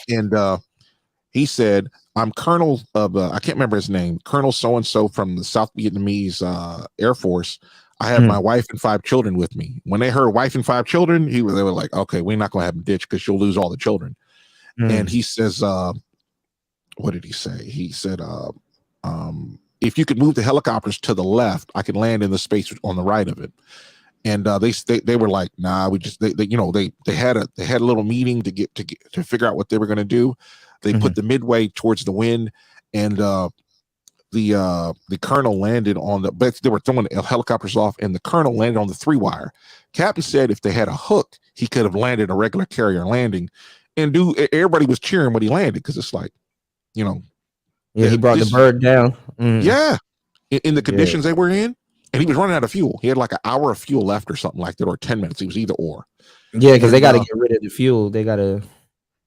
And he said, "I'm Colonel of I can't remember his name, Colonel so and so from the South Vietnamese Air Force. I have my wife and 5 children with me." When they heard wife and 5 children, they were like, "Okay, we're not going to have him ditch because you'll lose all the children." And he says, what did he say? He said, "If you could move the helicopters to the left, I could land in the space on the right of it." And they were like, "Nah, we just they had a little meeting to figure out what they were going to do. They put the Midway towards the wind, and the colonel landed on they were throwing the helicopters off, and the colonel landed on the 3-wire. Captain said if they had a hook, he could have landed a regular carrier landing, and everybody was cheering when he landed, because it's like, yeah, he brought the bird down. Yeah, in the conditions they were in, and he was running out of fuel. He had like an hour of fuel left or something like that, or 10 minutes. It was either or. Yeah, because they got to get rid of the fuel. They got to.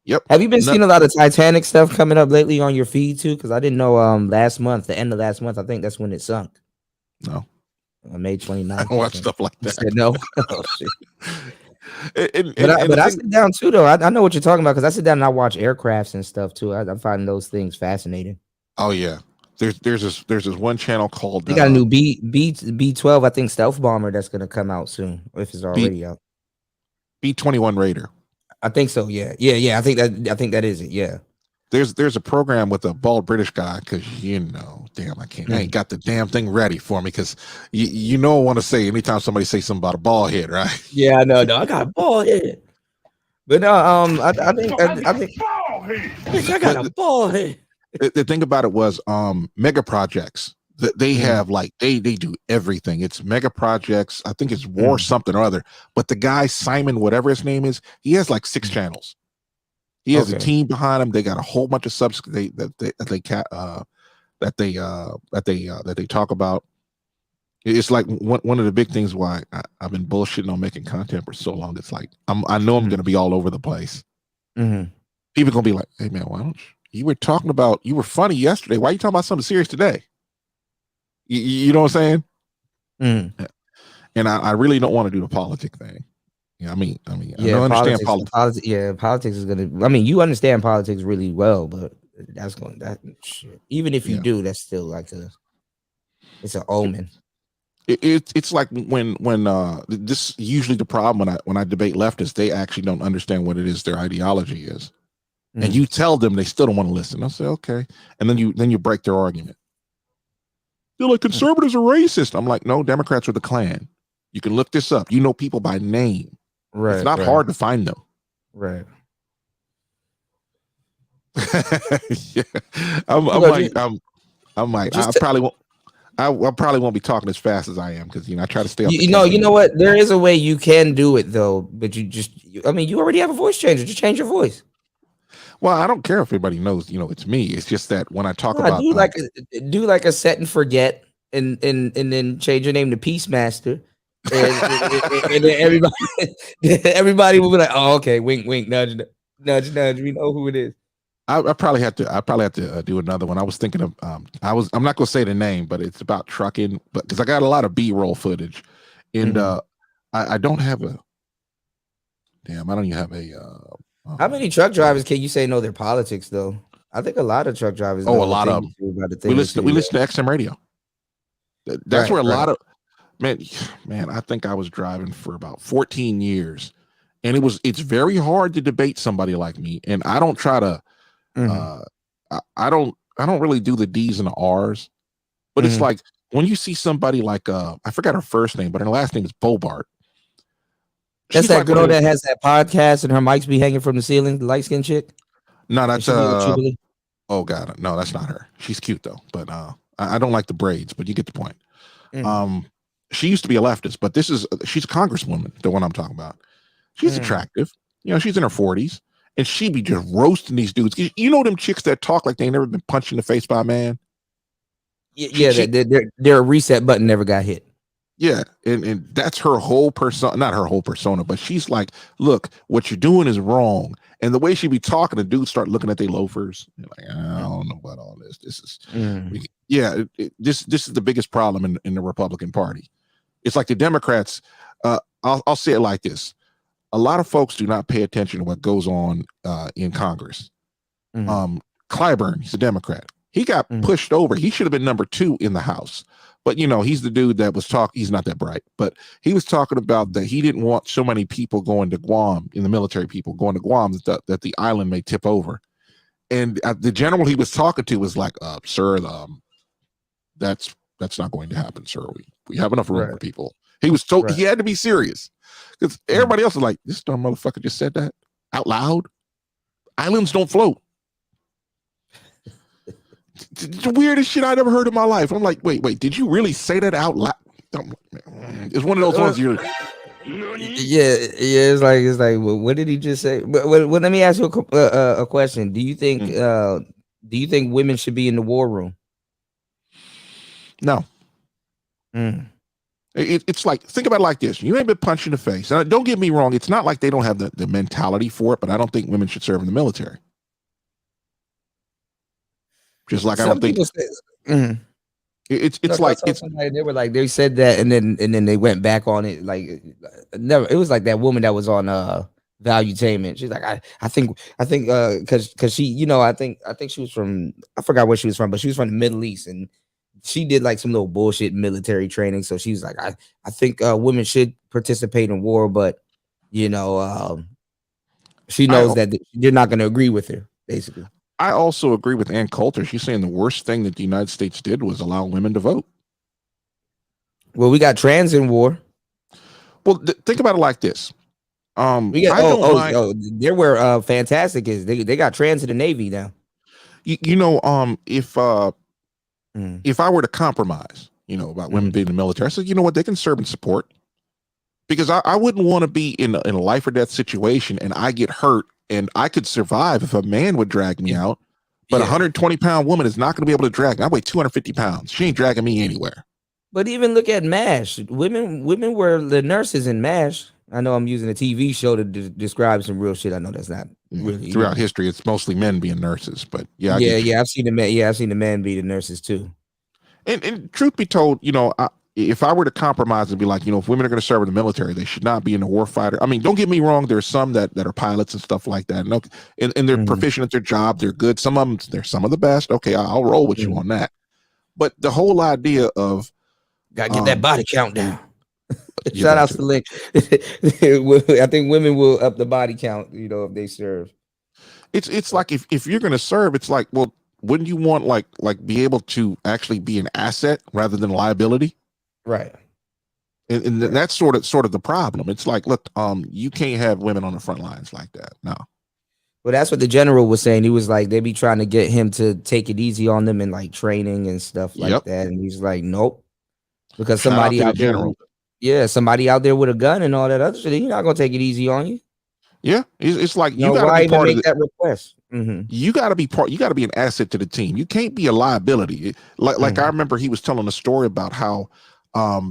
Yep. Have you been seeing a lot of Titanic stuff coming up lately on your feed too? Because I didn't know the end of last month, I think that's when it sunk. No. May 29th. I don't watch stuff like that. Said no. Oh, shit. But I sit down too, though. I know what you're talking about, because I sit down and I watch aircrafts and stuff too. I find those things fascinating. Oh yeah. There's this one channel called they got a new B-12, I think, stealth bomber that's gonna come out soon, if it's already out. B-21 Raider. I think so. Yeah. I think that is it. Yeah. There's a program with a bald British guy, because damn, I ain't got the damn thing ready for me, because I want to say anytime somebody say something about a bald head, right? Yeah, I know. I got a bald head. But no, I think I got a bald head. The thing about it was mega projects. They have they do everything. It's mega projects. I think it's war something or other. But the guy Simon, whatever his name is, he has like 6 channels. He has a team behind him. They got a whole bunch of subs that they talk about. It's like one of the big things why I've been bullshitting on making content for so long. It's like I know I'm going to be all over the place. People gonna be like, "Hey man, why don't you were talking about, you were funny yesterday. Why are you talking about something serious today?" You know what I'm saying? And I really don't want to do the politic thing. I mean, yeah, I understand politics. Yeah, politics is gonna. I mean, you understand politics really well, but shit. Even if you do, that's still like it's an omen. It's like when this usually the problem when I debate leftists, they actually don't understand what it is their ideology is, and you tell them, they still don't want to listen. I'll say okay, and then you break their argument. They're like, conservatives are racist. I'm like, no, Democrats are the Klan. You can look this up. You know people by name. Right. It's not hard to find them. Right. Yeah. I probably won't be talking as fast as I am, because I try to stay up. You know what? There is a way you can do it though, but you already have a voice changer. Just change your voice. Well, I don't care if everybody knows, it's me. It's just that when I talk about do like a set and forget, and then change your name to Peacemaster, and then everybody will be like, "Oh, okay, wink, wink, nudge, nudge, nudge. We know who it is." I probably have to do another one. I was thinking of I'm not gonna say the name, but it's about trucking, but because I got a lot of B-roll footage, and I don't have a. Damn, I don't even have a. How many truck drivers can you say know their politics though? I think a lot of truck drivers. Oh, a lot of them. We listen to XM radio. That's where a lot of man. I think I was driving for about 14 years, And it's very hard to debate somebody like me. And I don't try to, I don't really do the D's and the R's, but it's like when you see somebody like, I forgot her first name, but her last name is Bobart. That's that girl that has that podcast and her mics be hanging from the ceiling, the light skinned chick. No, that's oh god, no, that's not her. She's cute though, but I don't like the braids, but you get the point. She used to be a leftist, but she's a congresswoman, the one I'm talking about. She's attractive. You know, she's in her 40s, and she be just roasting these dudes. You know them chicks that talk like they never been punched in the face by a man? Yeah, their reset button never got hit. Yeah, and that's her whole persona, not her whole persona, but she's like, look, what you're doing is wrong. And the way she be talking, the dudes start looking at their loafers. They're like, I don't know about all this. This is, this is the biggest problem in the Republican Party. It's like the Democrats. I'll say it like this: a lot of folks do not pay attention to what goes on in Congress. Clyburn, he's a Democrat. He got pushed over. He should have been number 2 in the House. But, you know, he's the dude that was talking. He's not that bright, but he was talking about that he didn't want so many people going to Guam, in the military people going to Guam, that the island may tip over. And the general he was talking to was like, sir, that's not going to happen, sir. We have enough room for people. He was he had to be serious because everybody else was like, this dumb motherfucker just said that out loud. Islands don't float. The weirdest shit I'd ever heard in my life. I'm like, wait, did you really say that out loud? It's one of those ones you're. It's like, well, what did he just say? But let me ask you a question. Do you think women should be in the war room? No. It's like, think about it like this: you ain't been punched in the face. And don't get me wrong; it's not like they don't have the mentality for it, but I don't think women should serve in the military. Just like I don't think it's like they said that and then they went back on it. Like never. It was like that woman that was on Valuetainment. She's like, I think because she, you know, I think she was from, I forgot where she was from, but she was from the Middle East, and she did like some little bullshit military training. So she was like, I think women should participate in war, but you know, she knows that you're not going to agree with her, basically. I also agree with Ann Coulter. She's saying the worst thing that the United States did was allow women to vote. Well, we got trans in war. Well, think about it like this. We got they were fantastic. Is they got trans in the Navy now. You know, if I were to compromise, you know, about women being in the military, I said, you know what, they can serve and support, because I wouldn't want to be in a life or death situation and I get hurt. And I could survive if a man would drag me out, but a 120-pound woman is not going to be able to drag me. I weigh 250 pounds. She ain't dragging me anywhere. But even look at MASH. Women were the nurses in MASH. I know I'm using a TV show to describe some real shit. I know that's not really throughout history. It's mostly men being nurses, but I've seen the men. Yeah, I've seen the men be the nurses too. And truth be told, you know, if I were to compromise and be like, you know, if women are going to serve in the military, they should not be in the war fighter. I mean, don't get me wrong. There's some that are pilots and stuff like that. And they're proficient at their job. They're good. Some of them, they're some of the best. Okay, I'll roll with you on that. But the whole idea of gotta get that body count down. Shout out to Link. I think women will up the body count, you know, if they serve. It's like if you're going to serve, it's like, well, wouldn't you want like be able to actually be an asset rather than a liability? Right. And that's sort of the problem. It's like, look, you can't have women on the front lines like that. No. Well, that's what the general was saying. He was like, they be trying to get him to take it easy on them in like training and stuff like that. And he's like, nope. Because somebody out there, somebody out there with a gun and all that other shit, he's not gonna take it easy on you. Yeah. It's like you gotta be part of that request. You got to be part. You got to be an asset to the team. You can't be a liability. Like I remember he was telling a story about how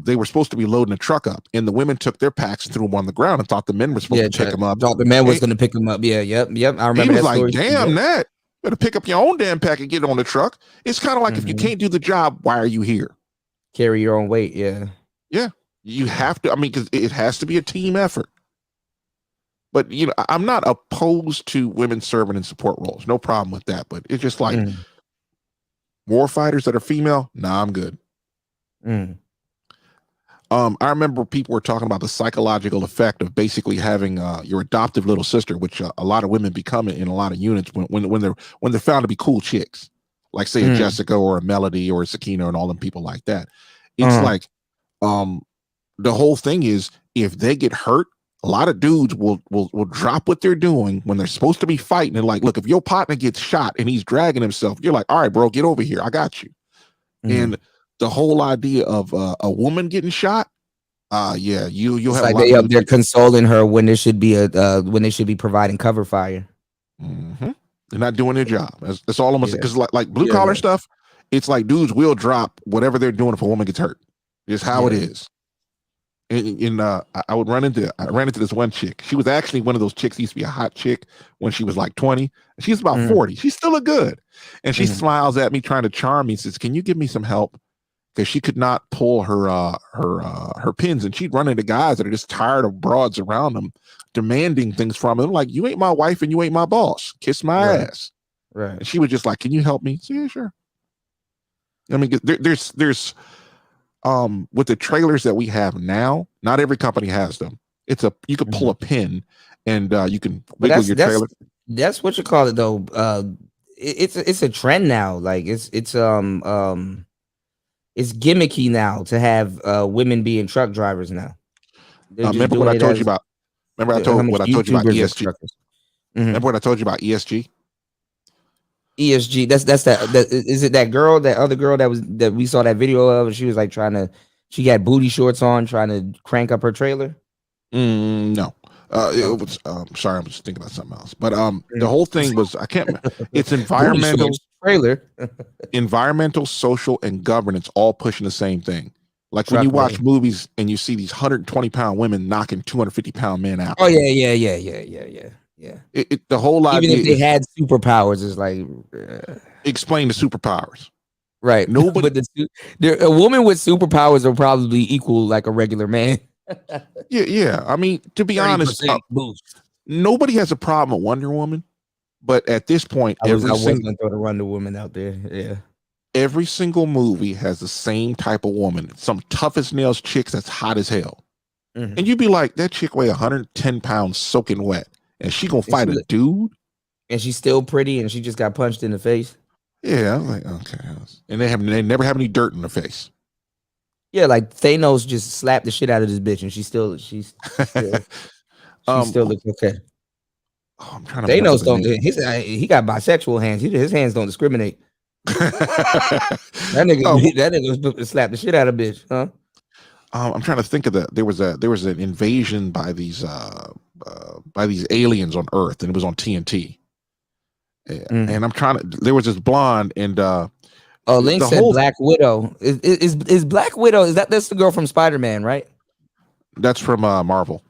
they were supposed to be loading a truck up, and the women took their packs and threw them on the ground and thought the men were supposed to pick them up. Thought the man was going to pick them up. Yeah, yep. I remember. He was that like, story. "Damn that! You better pick up your own damn pack and get it on the truck." It's kind of like if you can't do the job, why are you here? Carry your own weight. Yeah. You have to. I mean, because it has to be a team effort. But, you know, I'm not opposed to women serving in support roles. No problem with that. But it's just like war fighters that are female. Nah, I'm good. I remember people were talking about the psychological effect of basically having your adoptive little sister, which a lot of women become in a lot of units when they're found to be cool chicks, like say a Jessica or a Melody or a Sakina and all them people like that. It's like the whole thing is if they get hurt, a lot of dudes will drop what they're doing when they're supposed to be fighting and like, look, if your partner gets shot and he's dragging himself, you're like, all right, bro, get over here, I got you. And the whole idea of a woman getting shot, you'll it's have like a lot they of up there consoling her when there should be when they should be providing cover fire. They're not doing their job. That's all I'm gonna say. Because like blue collar stuff, it's like dudes will drop whatever they're doing if a woman gets hurt. It's how it is. And I ran into this one chick. She was actually one of those chicks. Used to be a hot chick when she was like 20. She's about 40. She's still a good. And she smiles at me, trying to charm me. Says, "Can you give me some help?" Because she could not pull her pins, and she'd run into guys that are just tired of broads around them, demanding things from them. Like, you ain't my wife and you ain't my boss. Kiss my ass. Right. And she was just like, "Can you help me?" So, yeah, sure. I mean, there's with the trailers that we have now, not every company has them. You can pull a pin and you can wiggle your trailer. That's what you call it though. It's a trend now. Like it's gimmicky now to have women being truck drivers now. Remember what I told you about? Remember what I told you about ESG? Remember what I told you about ESG? ESG. That's that. Is it that girl? That other girl that we saw that video of? And she was like she had booty shorts on, trying to crank up her trailer. No. It was sorry, I'm just thinking about something else. But the whole thing was it's environmental trailer. Environmental, social, and governance all pushing the same thing. Like when you watch movies and you see these 120-pound women knocking 250-pound men out. Oh yeah. The whole idea, even if they had superpowers, is like explain the superpowers. Right. Nobody. But a woman with superpowers will probably equal like a regular man. Yeah. I mean, to be honest, nobody has a problem with Wonder Woman, but at this point, I was going to throw the Wonder Woman out there. Yeah. Every single movie has the same type of woman. Some tough as nails chicks that's hot as hell, and you'd be like, that chick weigh 110 pounds soaking wet, and she gonna fight a dude, and she's still pretty, and she just got punched in the face. Yeah, I'm like, okay, and they never have any dirt in the face. Yeah, like Thanos just slapped the shit out of this bitch, and she still looks okay. Oh, I'm trying to Thanos don't. He got bisexual hands. His hands don't discriminate. that nigga slapped the shit out of bitch, huh? I'm trying to think of there was an invasion by these aliens on Earth, and it was on TNT. And I'm trying to. There was this blonde and Link said Black Widow. Is Black Widow? That's the girl from Spider-Man, right? That's from Marvel.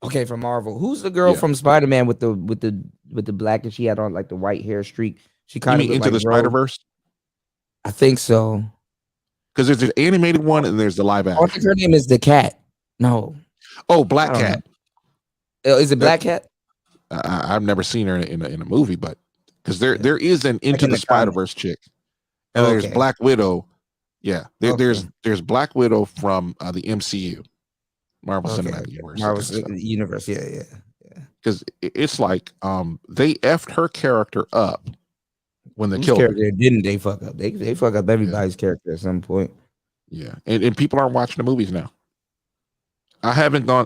Okay, from Marvel. Who's the girl from Spider-Man with the black, and she had on like the white hair streak? She kind of Into the Spider-Verse. I think so. Because there's an animated one and there's the live action. I think her name is the Cat. No. Oh, Black Cat. Is it Black Cat? I've never seen her in a movie, but because there is an Into the Spider-Verse chick, and there's Black Widow. Yeah, there's Black Widow from the MCU, Marvel Cinematic Universe. Marvel Universe, yeah. Because it's like they effed her character up when they killed her. Didn't they fuck up? They fuck up everybody's character at some point. Yeah, and people aren't watching the movies now. I haven't gone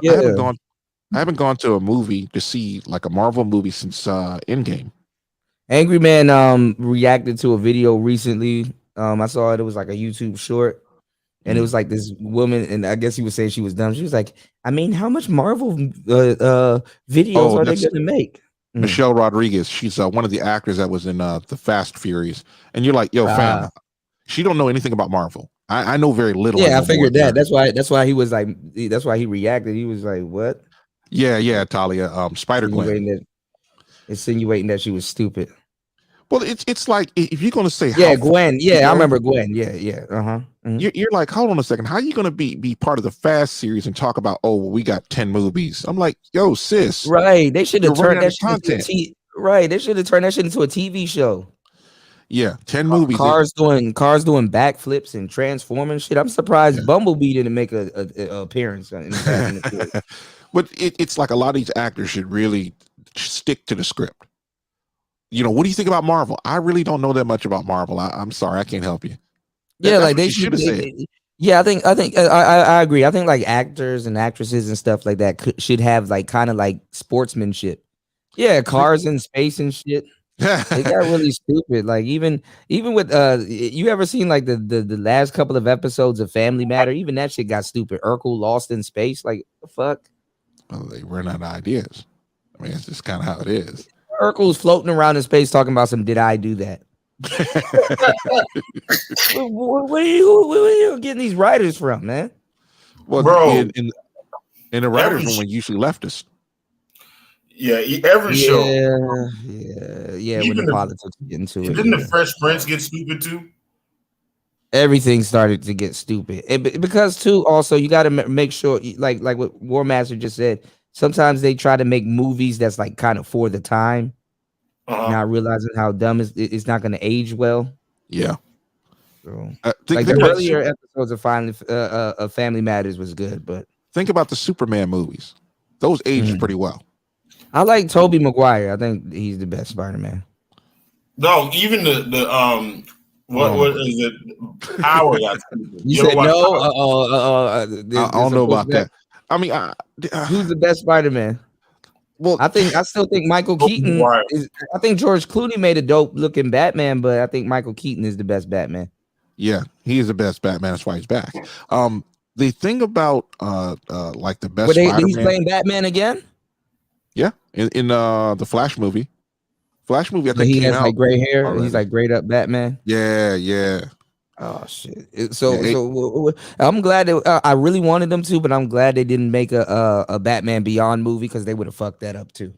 to a movie to see like a Marvel movie since Endgame. Angry Man reacted to a video recently. I saw it was like a YouTube short, and it was like this woman, and I guess he was saying she was dumb. She was like, I mean, how much Marvel videos are they gonna make? Michelle Rodriguez, she's one of the actors that was in the Fast Furious, and you're like, yo, fam, she don't know anything about Marvel. I know very little. Yeah, I figured that. That's why he was like, that's why he reacted. He was like, what? Yeah, Talia, Spider-Gwen. Insinuating that she was stupid. Well, it's like if you're gonna say Gwen. Yeah, I remember Gwen. Yeah. You're like, hold on a second. How are you gonna be part of the Fast series and talk about? Oh, well, we got 10 movies. I'm like, yo, sis. Right. They should have turned that shit into Right. They should have turned that shit into a TV show. Yeah, 10 movies. Cars doing backflips and transforming shit. I'm surprised Bumblebee didn't make a appearance in Fast and the Furious. But it's like a lot of these actors should really stick to the script. You know, what do you think about Marvel? I really don't know that much about Marvel. I'm sorry, I can't help you. Yeah, That's like what they you should have said. Yeah, I think I agree. I think like actors and actresses and stuff like that should have like kind of like sportsmanship. Yeah, cars in space and shit. It got really stupid. Like even with you ever seen like the last couple of episodes of Family Matter? Even that shit got stupid. Urkel lost in space. Like the fuck. Well, they ran out of ideas. I mean, it's just kind of how it is. Urkel's floating around in space talking about some. Did I do that? Where are you getting these writers from, man? Well, Bro, in the writers' room, when usually leftist. Yeah, every show. Yeah. When the politics get into it, Didn't the Fresh Prince get stupid too? everything started to get stupid. Because too, also you got to make sure, like what War Master just said. Sometimes they try to make movies that's like kind of for the time, not realizing how dumb it's not going to age well. Yeah. So, think the about earlier episodes of Family Matters was good, but think about the Superman movies; those aged pretty well. I like Tobey Maguire. I think he's the best Spider-Man. No, even the what is it? Power. You said no. I don't know about that. I mean, who's the best Spider-Man? Well, I still think Michael Keaton is. I think George Clooney made a dope looking Batman, but I think Michael Keaton is the best Batman. Yeah, he is the best Batman. That's why he's back. The thing about like the best Spider-Man, he's playing Batman again. Yeah, in the Flash movie. I think he came has out like gray hair. already. He's like grayed up Batman. Yeah. Oh shit! So I'm glad that I really wanted them to, but I'm glad they didn't make a Batman Beyond movie because they would have fucked that up too.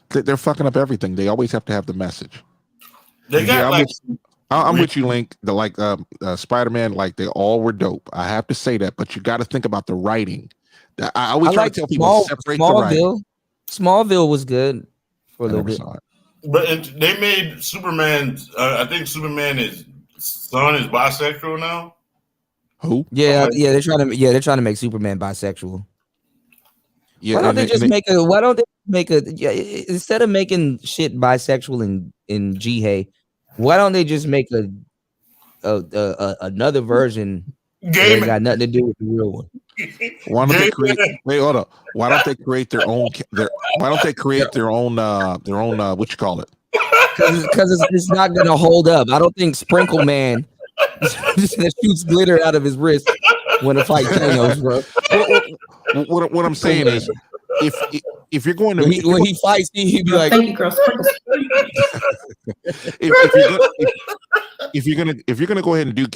They're fucking up everything. They always have to have the message. They got I'm with you, Link. The Spider-Man, like they all were dope. I have to say that, but you got to think about the writing. I always try to tell people separate the writing. Smallville was good for a little bit. But they made Superman. I think Superman's son is bisexual now. Who? Yeah, they're trying to make Superman bisexual. Yeah, why don't they make a instead of making shit bisexual in Jihei, why don't they just make another version that ain't got nothing to do with the real one? Why don't they create? Wait, hold up. Why don't they create their own? Why don't they create their own? What you call it? Because it's not gonna hold up. I don't think Sprinkle Man that shoots glitter out of his wrist when a fight Thanos, bro. What I'm saying is, if you're going to when he fights, he'd be like, "Thank you, girl." If you're gonna go ahead and do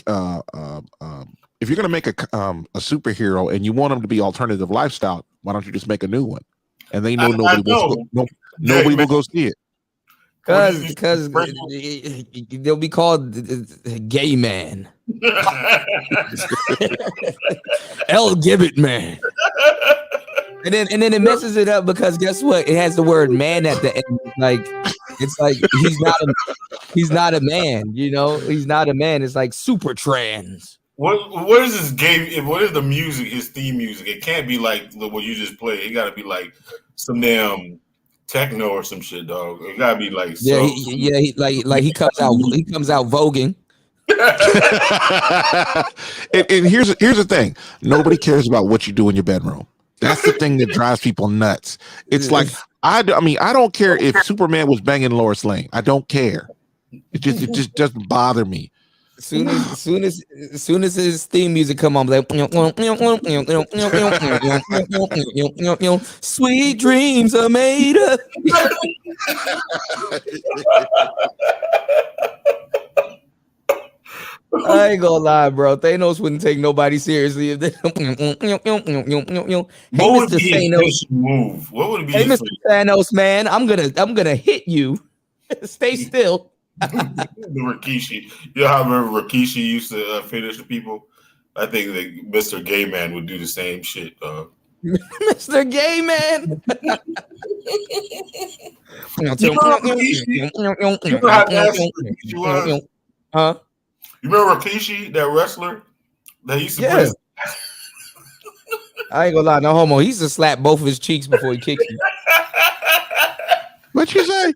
if you're gonna make a superhero and you want them to be alternative lifestyle, why don't you just make a new one? And they know nobody will go see it. Because they'll be called Gay Man, LGBT Man, and then it messes it up because guess what? It has the word man at the end. It's like he's not a man. You know, he's not a man. It's like super trans. What is this game? What is the music? His theme music? It can't be like what you just played. It got to be like some damn techno or some shit, dog. It gotta be like he comes out voguing. and here's the thing: nobody cares about what you do in your bedroom. That's the thing that drives people nuts. It's like I mean I don't care if Superman was banging Lois Lane. I don't care. It just doesn't bother me. As soon as his theme music come on, like sweet dreams are made of. I ain't gonna lie, bro. Thanos wouldn't take nobody seriously if they. What would be his move? What would be? Hey, Mr. Thanos, man, I'm gonna hit you. Stay still. The Rikishi. You know how I remember Rikishi used to finish the people? I think that Mr. Gay Man would do the same shit, dog. Mr. Gay Man. Huh? You remember Rikishi, that wrestler that used to Yeah. play? I ain't gonna lie, no homo. He used to slap both of his cheeks before he kicks you. What you say?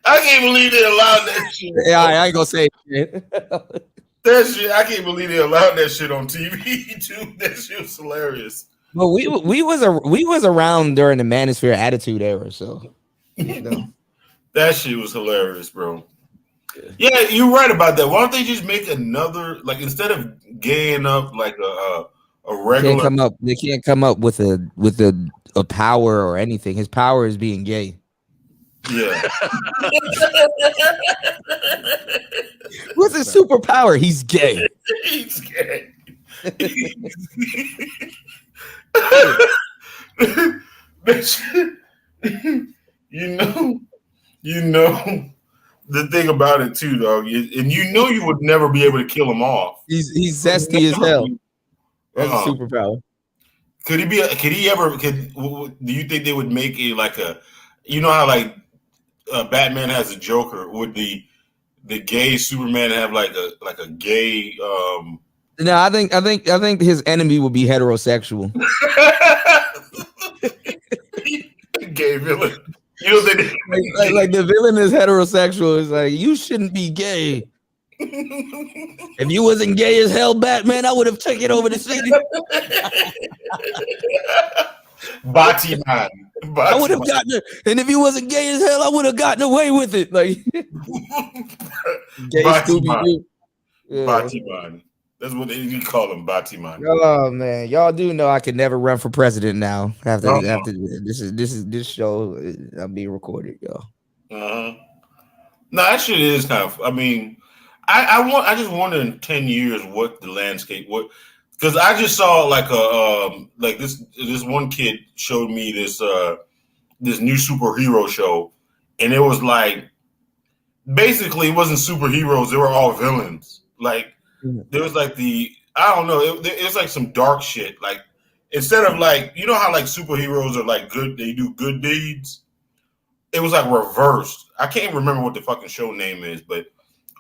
I can't believe they allowed that shit. Yeah, I ain't gonna say it. That shit, I can't believe they allowed that shit on TV too. That shit was hilarious. But we was around during the manosphere attitude era, so you know. That shit was hilarious, bro. Yeah, you're right about that. Why don't they just make another, like, instead of gaying up like a regular? They can't come up with a power or anything. His power is being gay. Yeah. What's his superpower? He's gay. He's gay. You know the thing about it too, dog, and you know you would never be able to kill him off. He's zesty as hell. That's a superpower. Could he be? Do you think they would make a like a? You know how like Batman has a Joker? Would the gay Superman have like a gay? No, I think his enemy would be heterosexual. Gay villain. You know like the villain is heterosexual. It's like, you shouldn't be gay. If you wasn't gay as hell, Batman, I would have taken over the city. Batiman. I would have gotten it. And if you wasn't gay as hell, I would have gotten away with it. Like gay Scooby-Doo. Yeah. Batiman. That's what you call him, Batiman. Oh man, y'all do know I could never run for president now. After this show, I'm being recorded, y'all. No, that shit is kind of. I mean, I just wonder in 10 years what the landscape because I just saw like like this one kid showed me this new superhero show, and it was like basically it wasn't superheroes; they were all villains. Like there was like I don't know, it was like some dark shit. Like instead of like, you know how like superheroes are like good, they do good deeds. It was like reversed. I can't remember what the fucking show name is, but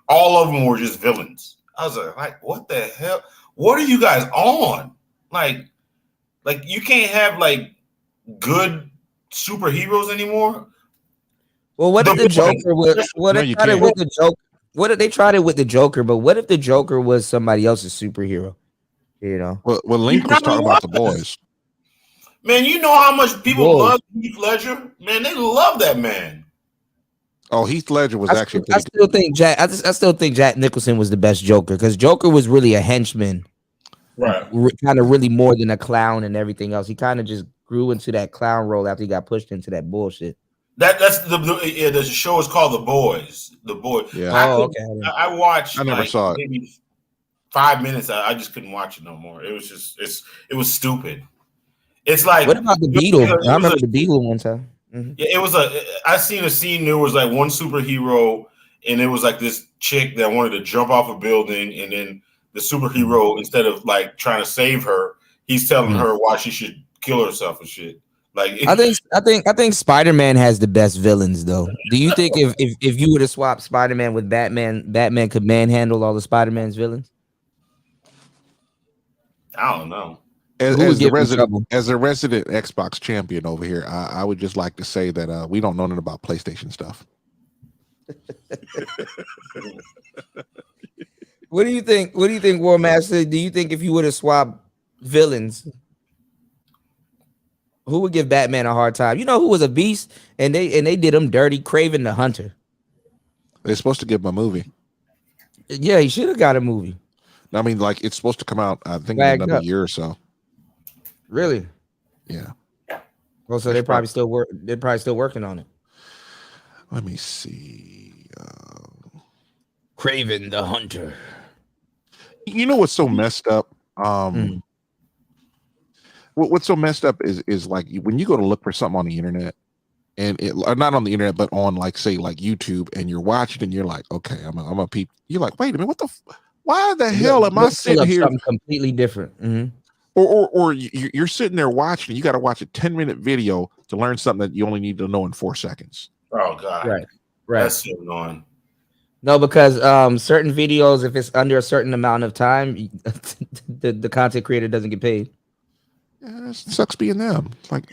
all of them were just villains. I was like, what the hell? What are you guys on? Like you can't have like good superheroes anymore. Well, what if the Joker was? What if they tried it with the Joker? What if they tried it with the Joker? But what if the Joker was somebody else's superhero? You know. Well, Link was talking about The Boys. Man, you know how much people love Heath Ledger? Man, they love that man. Oh, Heath Ledger was I still think Jack Nicholson was the best Joker, because Joker was really a henchman, right? Kind of really more than a clown and everything else. He kind of just grew into that clown role after he got pushed into that bullshit. That's the show is called The Boys. The Boys. Yeah. I watched. I never saw it. Maybe 5 minutes. I just couldn't watch it no more. It was just it was stupid. It's like, what about the Beetle? I remember the Beetle one time. Mm-hmm. Yeah, it was I seen a scene. There was like one superhero, and it was like this chick that wanted to jump off a building, and then the superhero, instead of like trying to save her, he's telling her why she should kill herself and shit. Like I think Spider-Man has the best villains though. Do you think if you were to swap Spider-Man with Batman could manhandle all the Spider-Man's villains? I don't know. As the resident Xbox champion over here, I would just like to say that we don't know nothing about PlayStation stuff. What do you think? What do you think, War Master? Do you think if you would have swapped villains, who would give Batman a hard time? You know who was a beast, and they did him dirty? Kraven the Hunter. They're supposed to give him a movie. Yeah, he should have got a movie. I mean, like it's supposed to come out, I think, in another year or so. Really? Yeah. Well, so they're probably still working on it. Let me see. Kraven the Hunter. You know what's so messed up? What's so messed up is like when you go to look for something on the internet, and not on the internet, but on like say like YouTube, and you're watching and you're like, okay, I'm a peep. You're like, wait a minute, why the hell am I sitting here? Something completely different. Mm-hmm. Or you're sitting there watching, and you got to watch a 10-minute video to learn something that you only need to know in 4 seconds. Oh God, right. That's so annoying. No, because certain videos, if it's under a certain amount of time, the content creator doesn't get paid. Yeah, it sucks being them. Like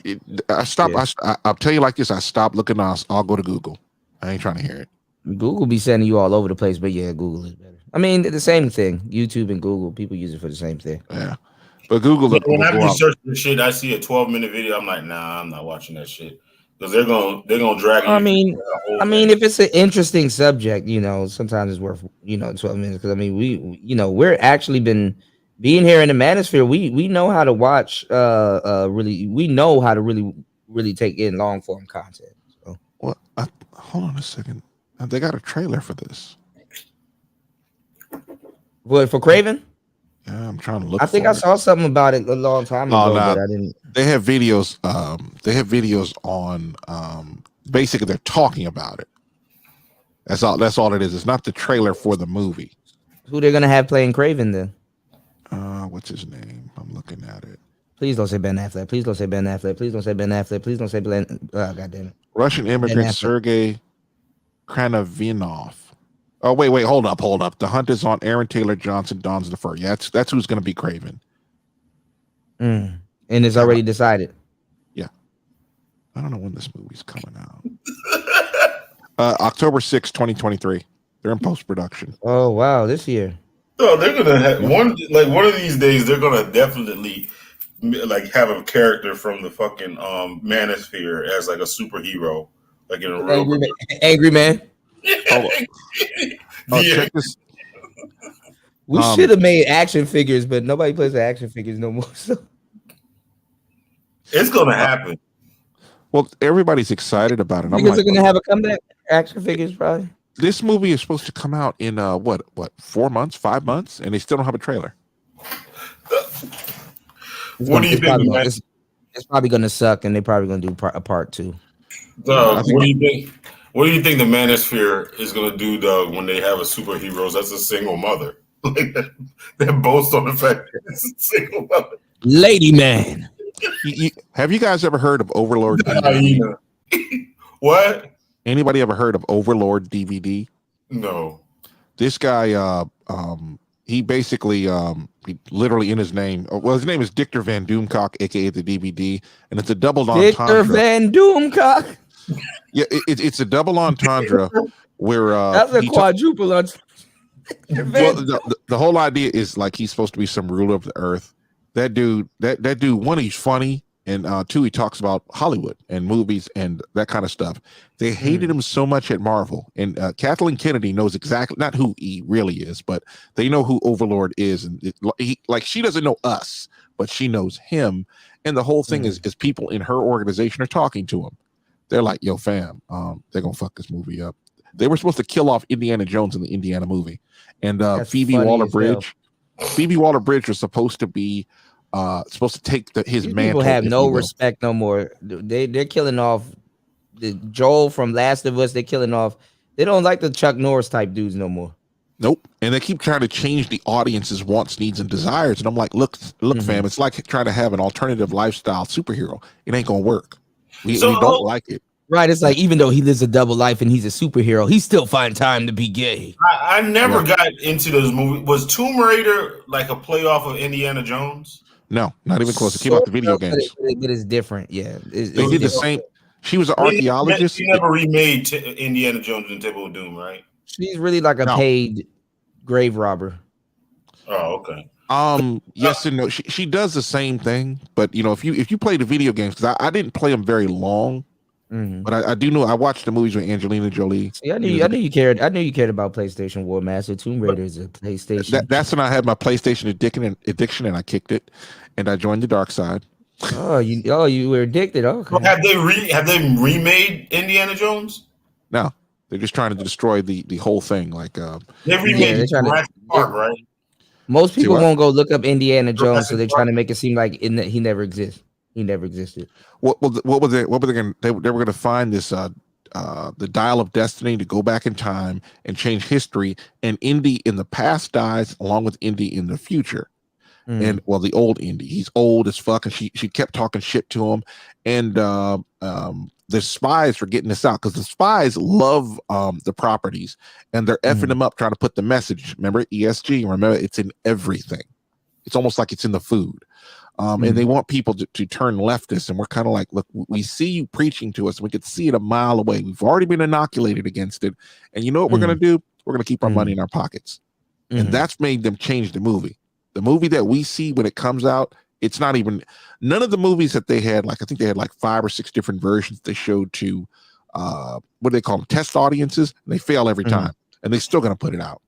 I stop. Yeah. I'll tell you like this. I stopped looking. I'll go to Google. I ain't trying to hear it. Google be sending you all over the place, but yeah, Google is better. I mean, the same thing. YouTube and Google, people use it for the same thing. Yeah, but Google. But when I research this shit, I see a 12-minute video. I'm like, nah, I'm not watching that shit because they're gonna drag. I mean, if it's an interesting subject, sometimes it's worth 12 minutes. Because I mean, we're actually been being here in the manosphere. We know how to watch. We know how to really take in long form content. So. Well, hold on a second. They got a trailer for this. What, for Craven? Yeah, I'm trying to look. I think I saw something about it a long time ago, but I didn't. They have videos. They have videos on. Basically, they're talking about it. That's all. That's all it is. It's not the trailer for the movie. Who they're gonna have playing Craven then? What's his name? I'm looking at it. Please don't say Ben Affleck. Please don't say Ben Affleck. Please don't say Ben Affleck. Please don't say Ben. Oh, God damn it. Russian immigrant Sergei Kranavinov. Oh, wait, hold up. The hunt is on. Aaron Taylor Johnson dons the fur. Yeah, that's who's going to be Craven. And it's already decided. Yeah. I don't know when this movie's coming out. October 6, 2023. They're in post-production. Oh, wow, this year. So they're going to have one of these days, they're going to definitely have a character from the fucking manosphere as like a superhero, like in a real angry man. Check this. We should have made action figures, but nobody plays with action figures no more. So. It's gonna happen. Well, everybody's excited about it. Because they're gonna have a comeback. Action figures, probably. This movie is supposed to come out in 4 months, 5 months, and they still don't have a trailer. What do you think? It's probably gonna suck, and they're probably gonna do a part 2. What do you think? What do you think the manosphere is gonna do, Doug, when they have a superhero that's a single mother? Like they boast on the fact that it's a single mother. Lady man. Have you guys ever heard of Overlord DVD? What? Anybody ever heard of Overlord DVD? No. This guy, he basically, he literally in his name. Well, his name is Dictor Van Doomcock, aka the DVD, and it's a double entendre. Dictor Van Doomcock. Yeah, it's a double entendre where that's a quadruple entendre. Well, the whole idea is like he's supposed to be some ruler of the earth. That dude, one, he's funny, and two, he talks about Hollywood and movies and that kind of stuff. They hated him so much at Marvel, and Kathleen Kennedy knows exactly not who he really is, but they know who Overlord is, and she doesn't know us, but she knows him. And the whole thing is people in her organization are talking to him. They're like, "Yo, fam, they're gonna fuck this movie up." They were supposed to kill off Indiana Jones in the Indiana movie, and Phoebe Waller-Bridge. Phoebe Waller-Bridge was supposed to be supposed to take his mantle. People have no respect no more. They're killing off the Joel from Last of Us. They're killing off. They don't like the Chuck Norris type dudes no more. Nope. And they keep trying to change the audience's wants, needs, and desires. And I'm like, look, fam, it's like trying to have an alternative lifestyle superhero. It ain't gonna work. We don't like it. Right. It's like, even though he lives a double life and he's a superhero, he still find time to be gay. I never got into those movies. Was Tomb Raider like a playoff of Indiana Jones? No, not even close. It came out the video games. But it's different. Yeah. They did the same. She was an archaeologist. She never remade Indiana Jones and Temple of Doom, right? She's really like a paid grave robber. Oh, okay. Yes and no. She does the same thing, but if you play the video games, because I didn't play them very long, but I do know I watched the movies with Angelina Jolie. See, I knew you cared. I knew you cared about PlayStation War Master. Tomb Raider is a PlayStation. That's when I had my PlayStation addiction, and I kicked it, and I joined the dark side. Oh, you were addicted. Okay. Well, have they remade Indiana Jones? No, they're just trying to destroy the whole thing. Like they remade Jurassic Park, right? Most people won't go look up Indiana Jones, so they're trying to make it seem like he never exists. He never existed. What were they going? They were going to find this the dial of destiny to go back in time and change history. And Indy in the past dies along with Indy in the future. And well, the old Indy, he's old as fuck, and she kept talking shit to him, and the spies were getting this out because the spies love the properties, and they're effing them up, trying to put the message. Remember ESG? Remember, it's in everything. It's almost like it's in the food. And they want people to turn leftist, and we're kind of like, look, we see you preaching to us. We could see it a mile away. We've already been inoculated against it, and you know what we're going to do? We're going to keep our money in our pockets, and that's made them change the movie. The movie that we see when it comes out, it's not even none of the movies that they had. Like I think they had like 5 or 6 different versions they showed to what do they call them? Test audiences, and they fail every time, and they're still going to put it out.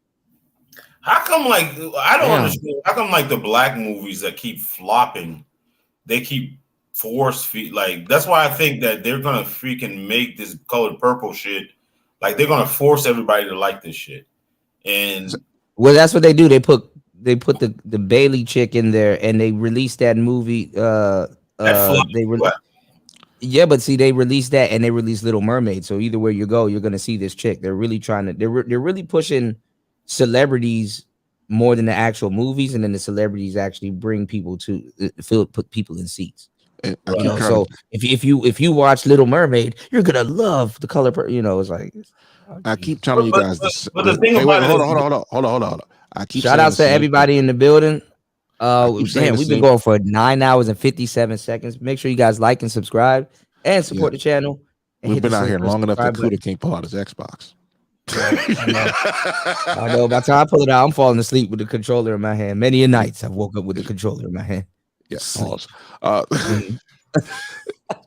How come, like, I don't understand. How come, like, the black movies that keep flopping, they keep force feed? Like, that's why I think that they're gonna freaking make this colored purple shit. Like, they're gonna force everybody to like this shit. And well, that's what they do. They put the Bailey chick in there, and they released that movie. Yeah, but see, they released that, and they released Little Mermaid. So either way you go, you're gonna see this chick. They're really trying to. They're really pushing celebrities more than the actual movies, and then the celebrities actually bring people to put people in seats. You know, so if you watch Little Mermaid, you're gonna love the color. You know, it's like I keep telling you guys this. But the thing about hold on. I keep shout out to everybody in the building. Damn, we've been going for 9 hours and 57 seconds. Make sure you guys like and subscribe and support the channel. We've been out here long enough that Kuda can't pull out his Xbox. I know. By the time I pull it out, I'm falling asleep with the controller in my hand. Many a nights I've woke up with the controller in my hand. Yes.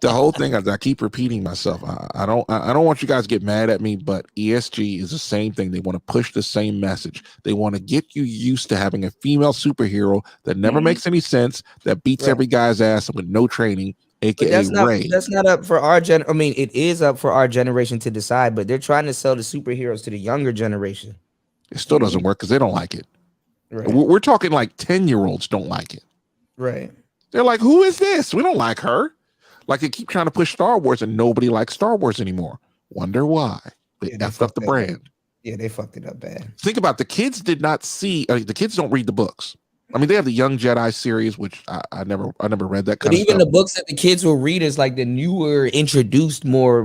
The whole thing is I keep repeating myself. I don't want you guys to get mad at me, but ESG is the same thing. They want to push the same message. They want to get you used to having a female superhero that never makes any sense, that beats every guy's ass with no training, aka Ray. That's not up for our I mean, it is up for our generation to decide, but they're trying to sell the superheroes to the younger generation. It still doesn't work because they don't like it. Right. We're talking like 10-year-olds don't like it. Right. They're like, who is this? We don't like her. Like they keep trying to push Star Wars and nobody likes Star Wars anymore. Wonder why? They effed up the brand. Yeah, they fucked it up bad. Think about it. The kids did not see. The kids don't read the books. I mean, they have the Young Jedi series, which I never read that kind of stuff. But even the books that the kids will read is like the newer, introduced more.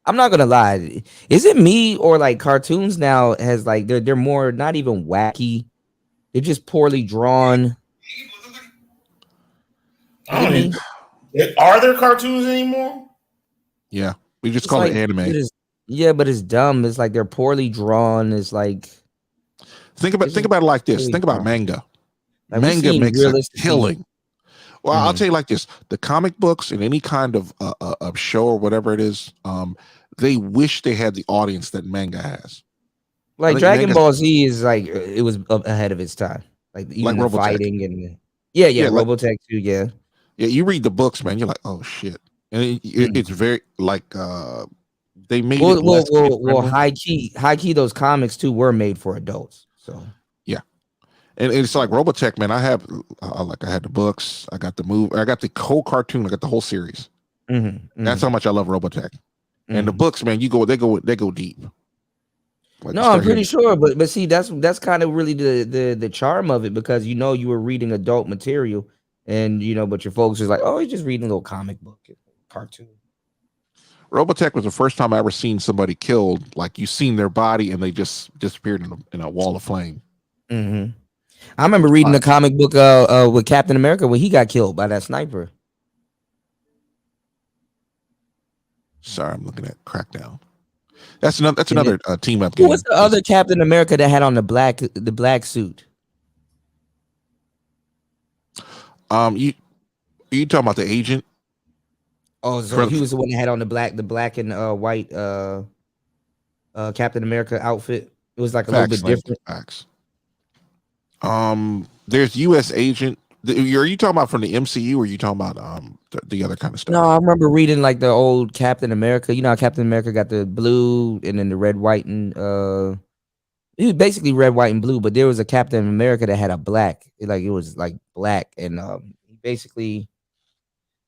I'm not gonna lie. Is it me or like cartoons now has like they're more not even wacky. They're just poorly drawn. Are there cartoons anymore? Yeah, we just call it anime. Yeah, but it's dumb. It's like they're poorly drawn. It's like think about it like this. Think about manga. Like manga makes a killing. Well, I'll tell you like this: the comic books and any kind of show or whatever it is, they wish they had the audience that manga has. Like Dragon Ball Z is like it was ahead of its time. Like even the fighting and yeah, Robotech too. Yeah. Yeah, you read the books, man. You're like, oh shit, and it's very like they made it. Well, high key, those comics too were made for adults. So yeah, and it's like Robotech, man. I had the books, I got the movie, I got the whole cartoon, I got the whole series. That's how much I love Robotech. And the books, man, they go deep. Like no, I'm pretty sure, but see, that's kind of really the charm of it because you were reading adult material. And but your folks is like, oh, he's just reading a little comic book, cartoon. Robotech was the first time I ever seen somebody killed. Like you seen their body and they just disappeared in a wall of flame. I remember reading the comic book with Captain America when he got killed by that sniper. Sorry, I'm looking at Crackdown. That's another team up game. What's the other Captain America that had on the black suit? You talking about the agent? Oh, so he was the one that had on the black and white Captain America outfit. It was like a little bit different. Facts. There's U.S. agent. Are you talking about from the MCU or are you talking about the other kind of stuff? No, I remember reading like the old Captain America. You know how Captain America got the blue and then the red, white, and it was basically red, white, and blue, but there was a Captain America that had a black. It was like black, and basically,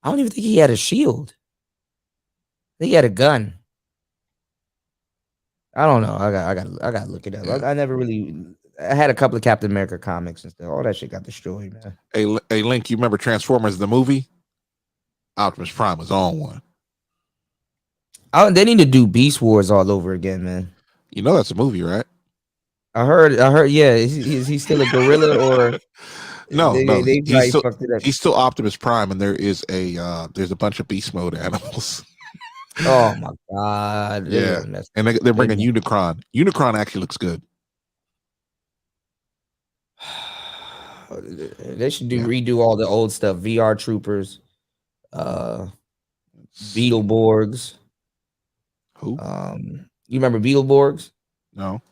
I don't even think he had a shield. I think he had a gun. I don't know. I got to look it up. I never really. I had a couple of Captain America comics and stuff. All that shit got destroyed, man. Hey, Link, you remember Transformers the movie? Optimus Prime was on one. Oh, they need to do Beast Wars all over again, man. You know that's a movie, right? I heard. Yeah, is he still a gorilla or no? He's still Optimus Prime, and there's a bunch of beast mode animals. Oh my god! Yeah, and they're bringing Unicron. Unicron actually looks good. They should redo all the old stuff. VR Troopers, Beetleborgs. Who? You remember Beetleborgs? No.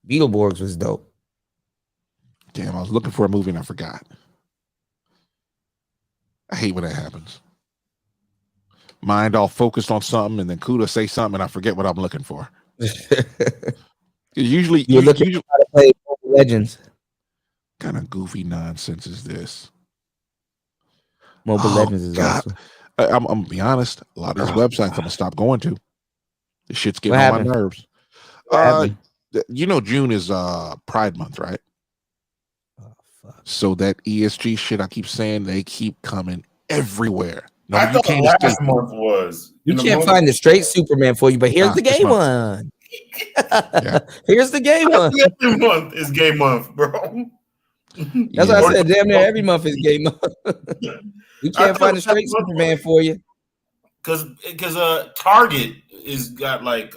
Beetleborgs was dope. Damn, I was looking for a movie and I forgot. I hate when that happens. Mind all focused on something, and then Kuda say something, and I forget what I'm looking for. Usually, you're looking to play Mobile Legends. Kind of goofy nonsense is this? Mobile Legends is awesome. I'm gonna be honest. A lot of these websites I'm gonna stop going to. This shit's getting on my nerves. You know, June is Pride Month, right? So that ESG shit I keep saying, they keep coming everywhere. No, I thought last month was. You can't find the straight Superman for you, but here's the gay one. Here's the gay one. Every month is gay month, bro. That's why I said damn near every month is gay month. You can't find a straight Superman for you. Because Target is got like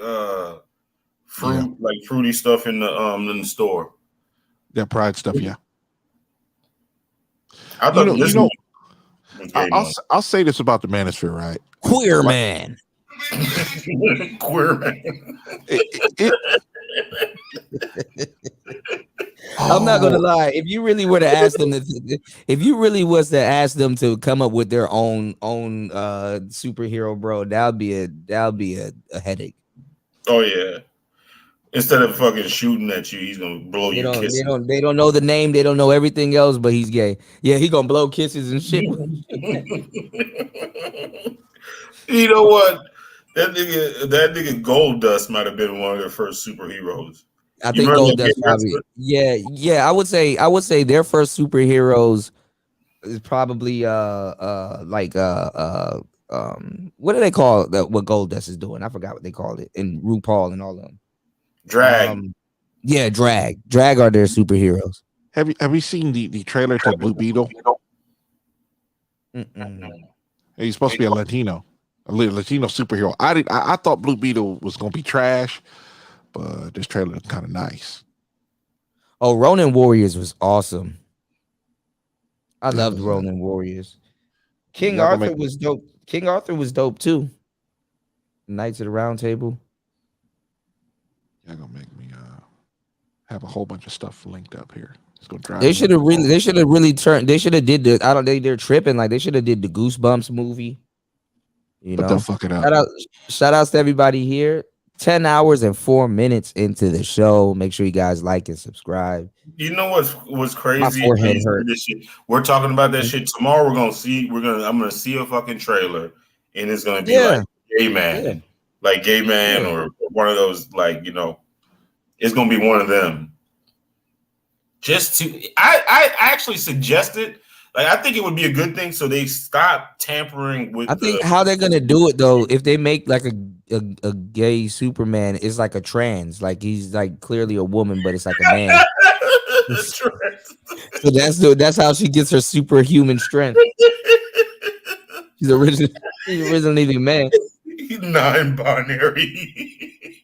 fruity stuff in the store. That Pride stuff, yeah. I thought I'll say this about the manosphere, right? Queer man. Queer man. I'm not gonna lie. If you really were to ask them, if you really was to ask them to come up with their own superhero, bro, that'll be a headache. Oh yeah. Instead of fucking shooting at you, he's gonna blow you kisses. They don't know the name, they don't know everything else, but he's gay. Yeah, he gonna blow kisses and shit. You know what? That nigga Gold Dust might have been one of their first superheroes. I think Gold Dust probably. Yeah. I would say their first superheroes is probably what do they call what Gold Dust is doing? I forgot what they called it. And RuPaul and all of them. Drag. Drag are their superheroes. Have you seen the trailer to Blue Beetle? He's supposed to be a Latino superhero. I thought Blue Beetle was gonna be trash, but this trailer is kind of nice. Oh, Ronin Warriors was awesome. I loved Ronin Warriors. King Arthur was dope. King Arthur was dope too. Knights of the Round Table. You're gonna make me have a whole bunch of stuff linked up here. It's gonna drive. They should have really turned. They should have did the. They're tripping. Like they should have did the Goosebumps movie. But they'll fuck it up. Shout outs to everybody here. 10 hours and 4 minutes into the show. Make sure you guys like and subscribe. You know what's crazy? My forehead hurt. We're talking about that shit tomorrow. I'm gonna see a fucking trailer, and it's gonna be like Gay Man, or one of those, like, you know, it's gonna be one of them. I actually suggested. Like, I think it would be a good thing so they stop tampering with. I think how they're gonna do it though, if they make like a gay Superman, it's like a trans, like he's like clearly a woman, but it's like a man. So that's how she gets her superhuman strength. She's originally a man. Non-binary.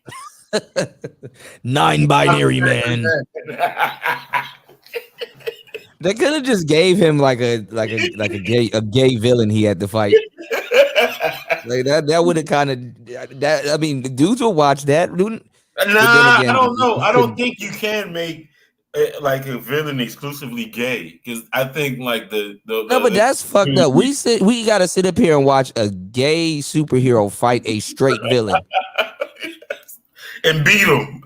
Non-binary man. They could have just gave him like a gay villain he had to fight. Like that would have kind of that. I mean, the dudes will watch that. I don't know. I don't think you can make like a villain exclusively gay, because I think like but that's fucked up. We gotta sit up here and watch a gay superhero fight a straight villain and beat them,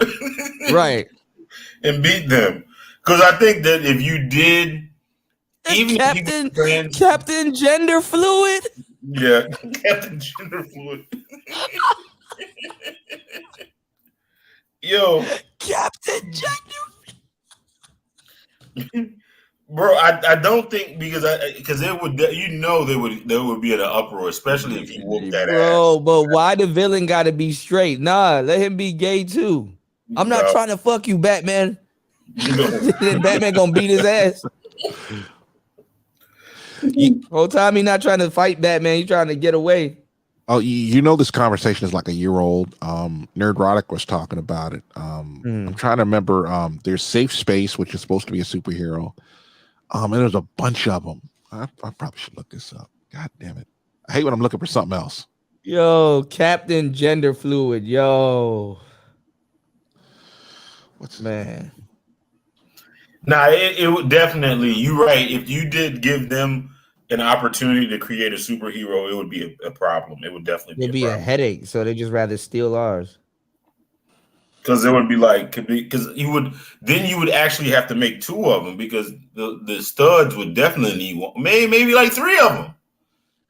right? And beat them. Because I think that if you did, even Captain Gender Fluid, Captain Gender Fluid, yo, Captain Gender. Bro, I don't think because it would there would be an uproar, especially if he whooped that ass. But why the villain got to be straight? Nah, let him be gay too. I'm not trying to fuck you, Batman. Then Batman gonna beat his ass. Whole time he not trying to fight Batman, he's trying to get away. Oh, you know this conversation is like a year old. Nerdrotic was talking about it. I'm trying to remember. There's Safe Space, which is supposed to be a superhero. And there's a bunch of them. I probably should look this up. God damn it! I hate when I'm looking for something else. Yo, Captain Gender Fluid. Yo, what's man? Nah, it would definitely. You're right. If you did give them an opportunity to create a superhero, it would be a problem. It would definitely It'd be a headache. So they just rather steal ours. Because it would be like, because you would actually have to make two of them because the studs would definitely need one, maybe like three of them.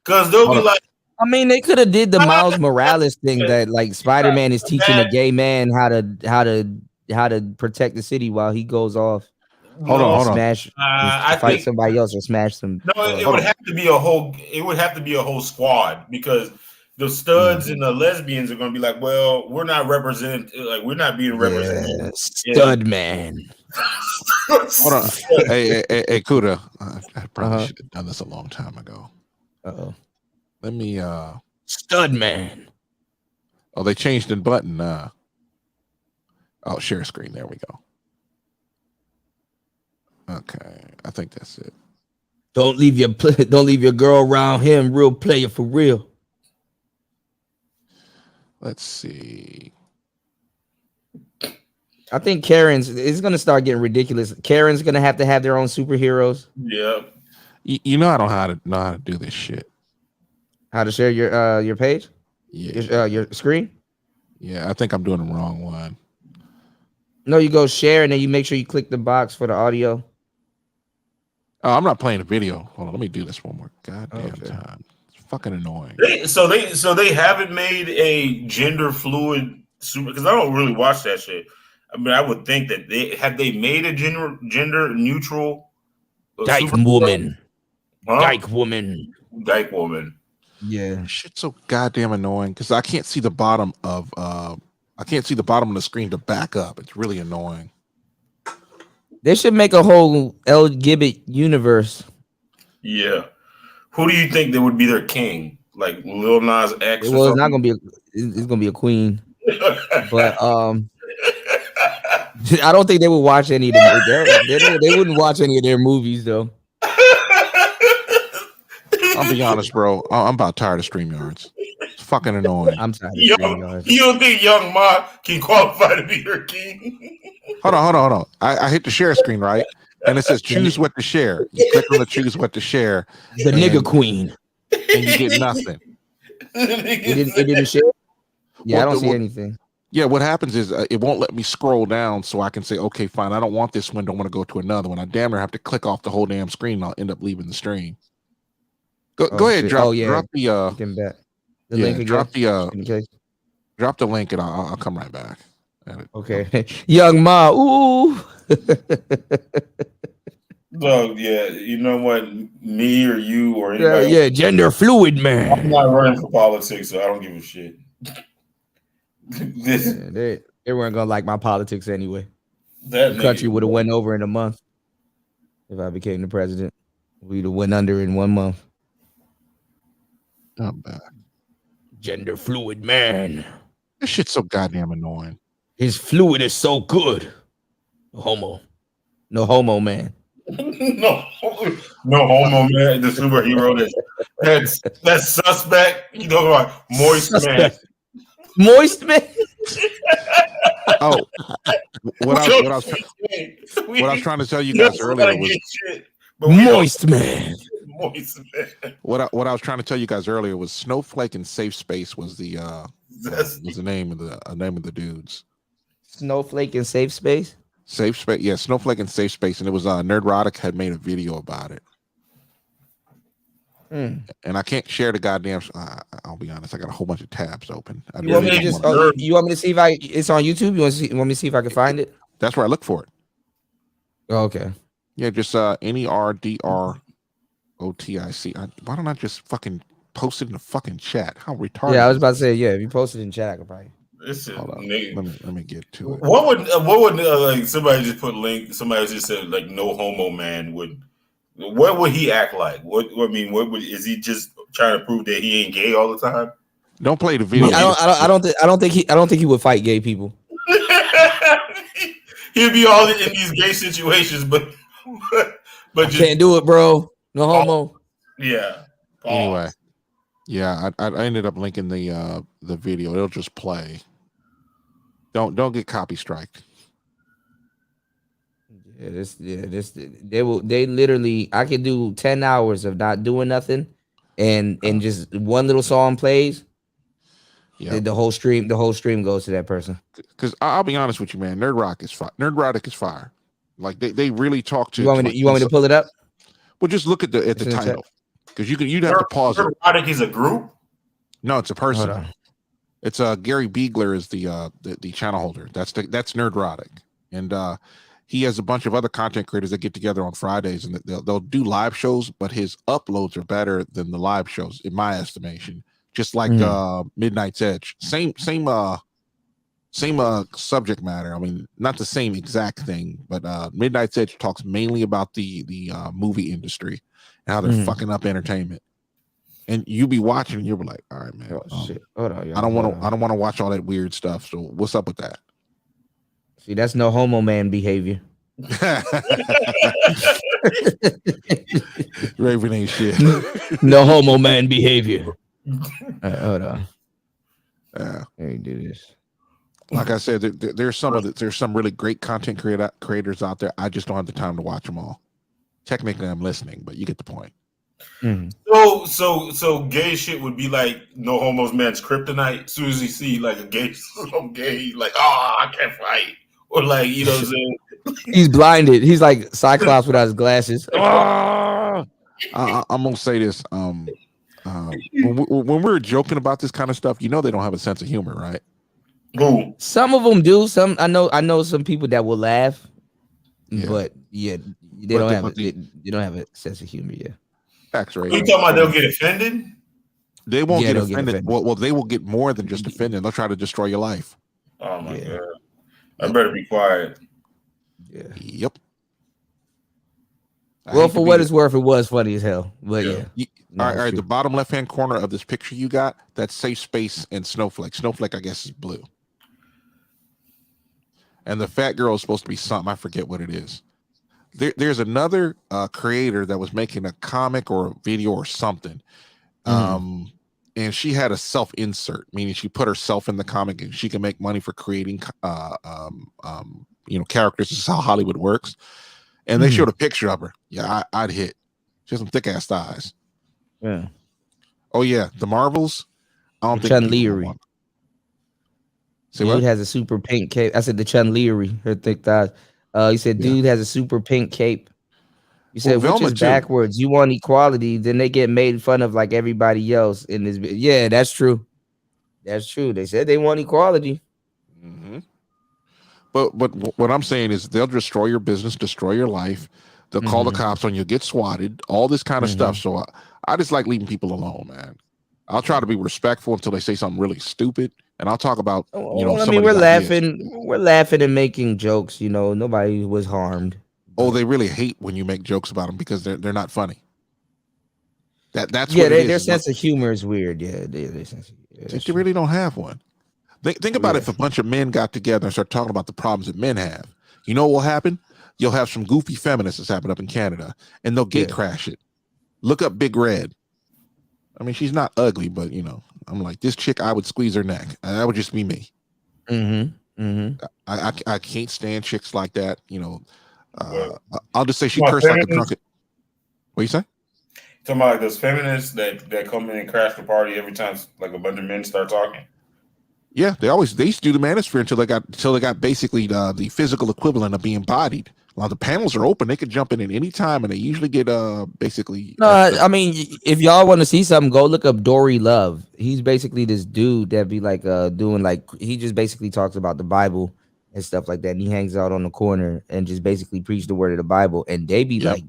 Because they'll be like, I mean, they could have did the Miles Morales thing that like Spider-Man is teaching a gay man how to protect the city while he goes off. Hold on. Smash, fight somebody else or smash them. No, it would have to be a whole. It would have to be a whole squad because the studs and the lesbians are going to be like, well, we're not represented. Like we're not being represented. Stud man. Hold on. Hey, Kuda. I probably should have done this a long time ago. Let me. Stud man. Oh, they changed the button. Share screen. There we go. Okay, I think that's it. Don't leave your girl around him. Real player for real. Let's see. I think Karen's it's gonna start getting ridiculous. Karen's gonna have to have their own superheroes. Yeah. You know I don't know how to do this shit. How to share your page? Yeah. Your screen? Yeah, I think I'm doing the wrong one. No, you go share and then you make sure you click the box for the audio. Oh, I'm not playing a video. Hold on, let me do this one more goddamn time. It's fucking annoying. So they haven't made a gender fluid super because I don't really watch that shit. I mean, I would think that they made a gender neutral dyke woman. Huh? Dyke woman. Dyke woman. Yeah, shit's so goddamn annoying because I can't see the bottom of the screen to back up. It's really annoying. They should make a whole LGBT universe. Yeah. Who do you think that would be their king? Like Lil Nas X? Well, it's not gonna be. It's gonna be a queen. But I don't think they would watch any of them. They wouldn't watch any of their movies though. I'll be honest, bro. I'm about tired of StreamYards. It's fucking annoying. I'm tired of StreamYards. You don't think Young Ma can qualify to be her king? Hold on. I hit the share screen, right? And it says choose what to share. You click on the choose what to share. The nigga queen. And you get nothing. It didn't share? Yeah, I don't see anything. Yeah, what happens is it won't let me scroll down so I can say, okay, fine, I don't want this one, don't want to go to another one. I damn near have to click off the whole damn screen and I'll end up leaving the stream. Go ahead, drop the link again. Drop the link and I'll come right back. Okay. Young Ma, ooh. So yeah, you know what? Me or you or anybody yeah, gender fluid man. I'm not running for politics, so I don't give a shit. They weren't gonna like my politics anyway. That the country would have went over in a month if I became the president. We'd have went under in 1 month. Not bad. Gender fluid man. This shit's so goddamn annoying. His fluid is so good. No homo man. no homo man. The superhero that's suspect. You know about moist man. Moist man. Oh, what I was trying to tell you guys earlier was moist man. Moist man. What I was trying to tell you guys earlier was Snowflake and Safe Space was the name of the dudes. Snowflake and Safe Space. Safe Space, yeah, Snowflake and Safe Space, and it was Nerdrotic had made a video about it. And I can't share the goddamn. I'll be honest, I got a whole bunch of tabs open. You want me to see if it's on YouTube? You want me to see if I can find it? That's where I look for it. Oh, okay. Yeah, just NERDROTIC. Why don't I just fucking post it in the fucking chat? How retarded? Yeah, I was about to say, yeah, if you post it in chat, I could probably. Hold on. Let me get to it. What would like somebody just put link? Somebody just said like no homo man would. What would he act like? What is he just trying to prove that he ain't gay all the time? Don't play the video. I don't think he would fight gay people. He'd be all in these gay situations, but just can't do it, bro. No homo. Yeah. Anyway, yeah, I ended up linking the video. It'll just play. Don't get copy striked. They literally, I could do 10 hours of not doing nothing, and just one little song plays. Yeah, the whole stream goes to that person. Because I'll be honest with you, man, Nerdrotic is fire. Like they really talk to. You want me to pull it up? Well, just look at the title, because you'd have to pause it. Nerdrotic is a group? No, it's a person. It's Gary Beegler is the channel holder. That's Nerdrotic, and he has a bunch of other content creators that get together on Fridays, and they'll do live shows, but his uploads are better than the live shows, in my estimation. Just like Midnight's Edge, same subject matter. I mean, not the same exact thing, but Midnight's Edge talks mainly about the movie industry and how they're fucking up entertainment. And you be watching, and you'll be like, "All right, man, shit. Hold on, I don't want to watch all that weird stuff." So what's up with that? See, that's no homo man behavior. Raven ain't shit. No homo man behavior. Hold on. Let me do this. Like I said, there's some really great content creators out there. I just don't have the time to watch them all. Technically, I'm listening, but you get the point. So gay shit would be like no homo's man's kryptonite. As soon as he see like a gay, like I can't fight, or like you know what I'm saying. He's blinded. He's like Cyclops without his glasses. I'm gonna say this. When we're joking about this kind of stuff, you know they don't have a sense of humor, right? Who? Some of them do. Some I know some people that will laugh, but they don't have a sense of humor. Yeah, facts, right? You talking about they'll get offended? They won't get offended. Well, they will get more than just offended. They'll try to destroy your life. Oh my god! I better be quiet. Yeah. Yep. Well, for what it's worth, it was funny as hell. But all right. The bottom left-hand corner of this picture you got, that's Safe Space and Snowflake. Snowflake, I guess, is blue. And the fat girl is supposed to be something. I forget what it is. There's another creator that was making a comic or a video or something. And she had a self-insert, meaning she put herself in the comic and she can make money for creating characters. This is how Hollywood works. And they showed a picture of her. Yeah, I'd hit. She has some thick ass thighs. Yeah. Oh yeah, the Marvels. I don't think Chun-Li. Dude has a super pink cape. I said the Chun-Li, her thick thighs. You said dude has a super pink cape. You said which is backwards. You want equality, then they get made fun of like everybody else in this. Yeah, that's true. That's true. They said they want equality. But what I'm saying is they'll destroy your business, destroy your life. They'll call the cops on you, get swatted, all this kind of stuff. So I just like leaving people alone, man. I'll try to be respectful until they say something really stupid, and I'll talk about. I mean, we're laughing and making jokes. You know, nobody was harmed. Oh, they really hate when you make jokes about them because they're not funny. That's their sense of humor is weird. Yeah, they really don't have one. Think about if a bunch of men got together and start talking about the problems that men have. You know what will happen? You'll have some goofy feminists that's happened up in Canada, and they'll gay crash it. Look up Big Red. I mean, she's not ugly, but I'm like, this chick, I would squeeze her neck. That would just be me. I can't stand chicks like that. I'll just say she cursed like a drunken. What you say? Talking about like those feminists that come in and crash the party every time like a bunch of men start talking. Yeah, they used to do the manosphere until they got basically the physical equivalent of being bodied. While the panels are open, they could jump in at any time, and they usually get basically. No, I mean, if y'all want to see something, go look up Dory Love. He's basically this dude that be like doing like he just basically talks about the Bible and stuff like that. And he hangs out on the corner and just basically preach the word of the Bible. And they be like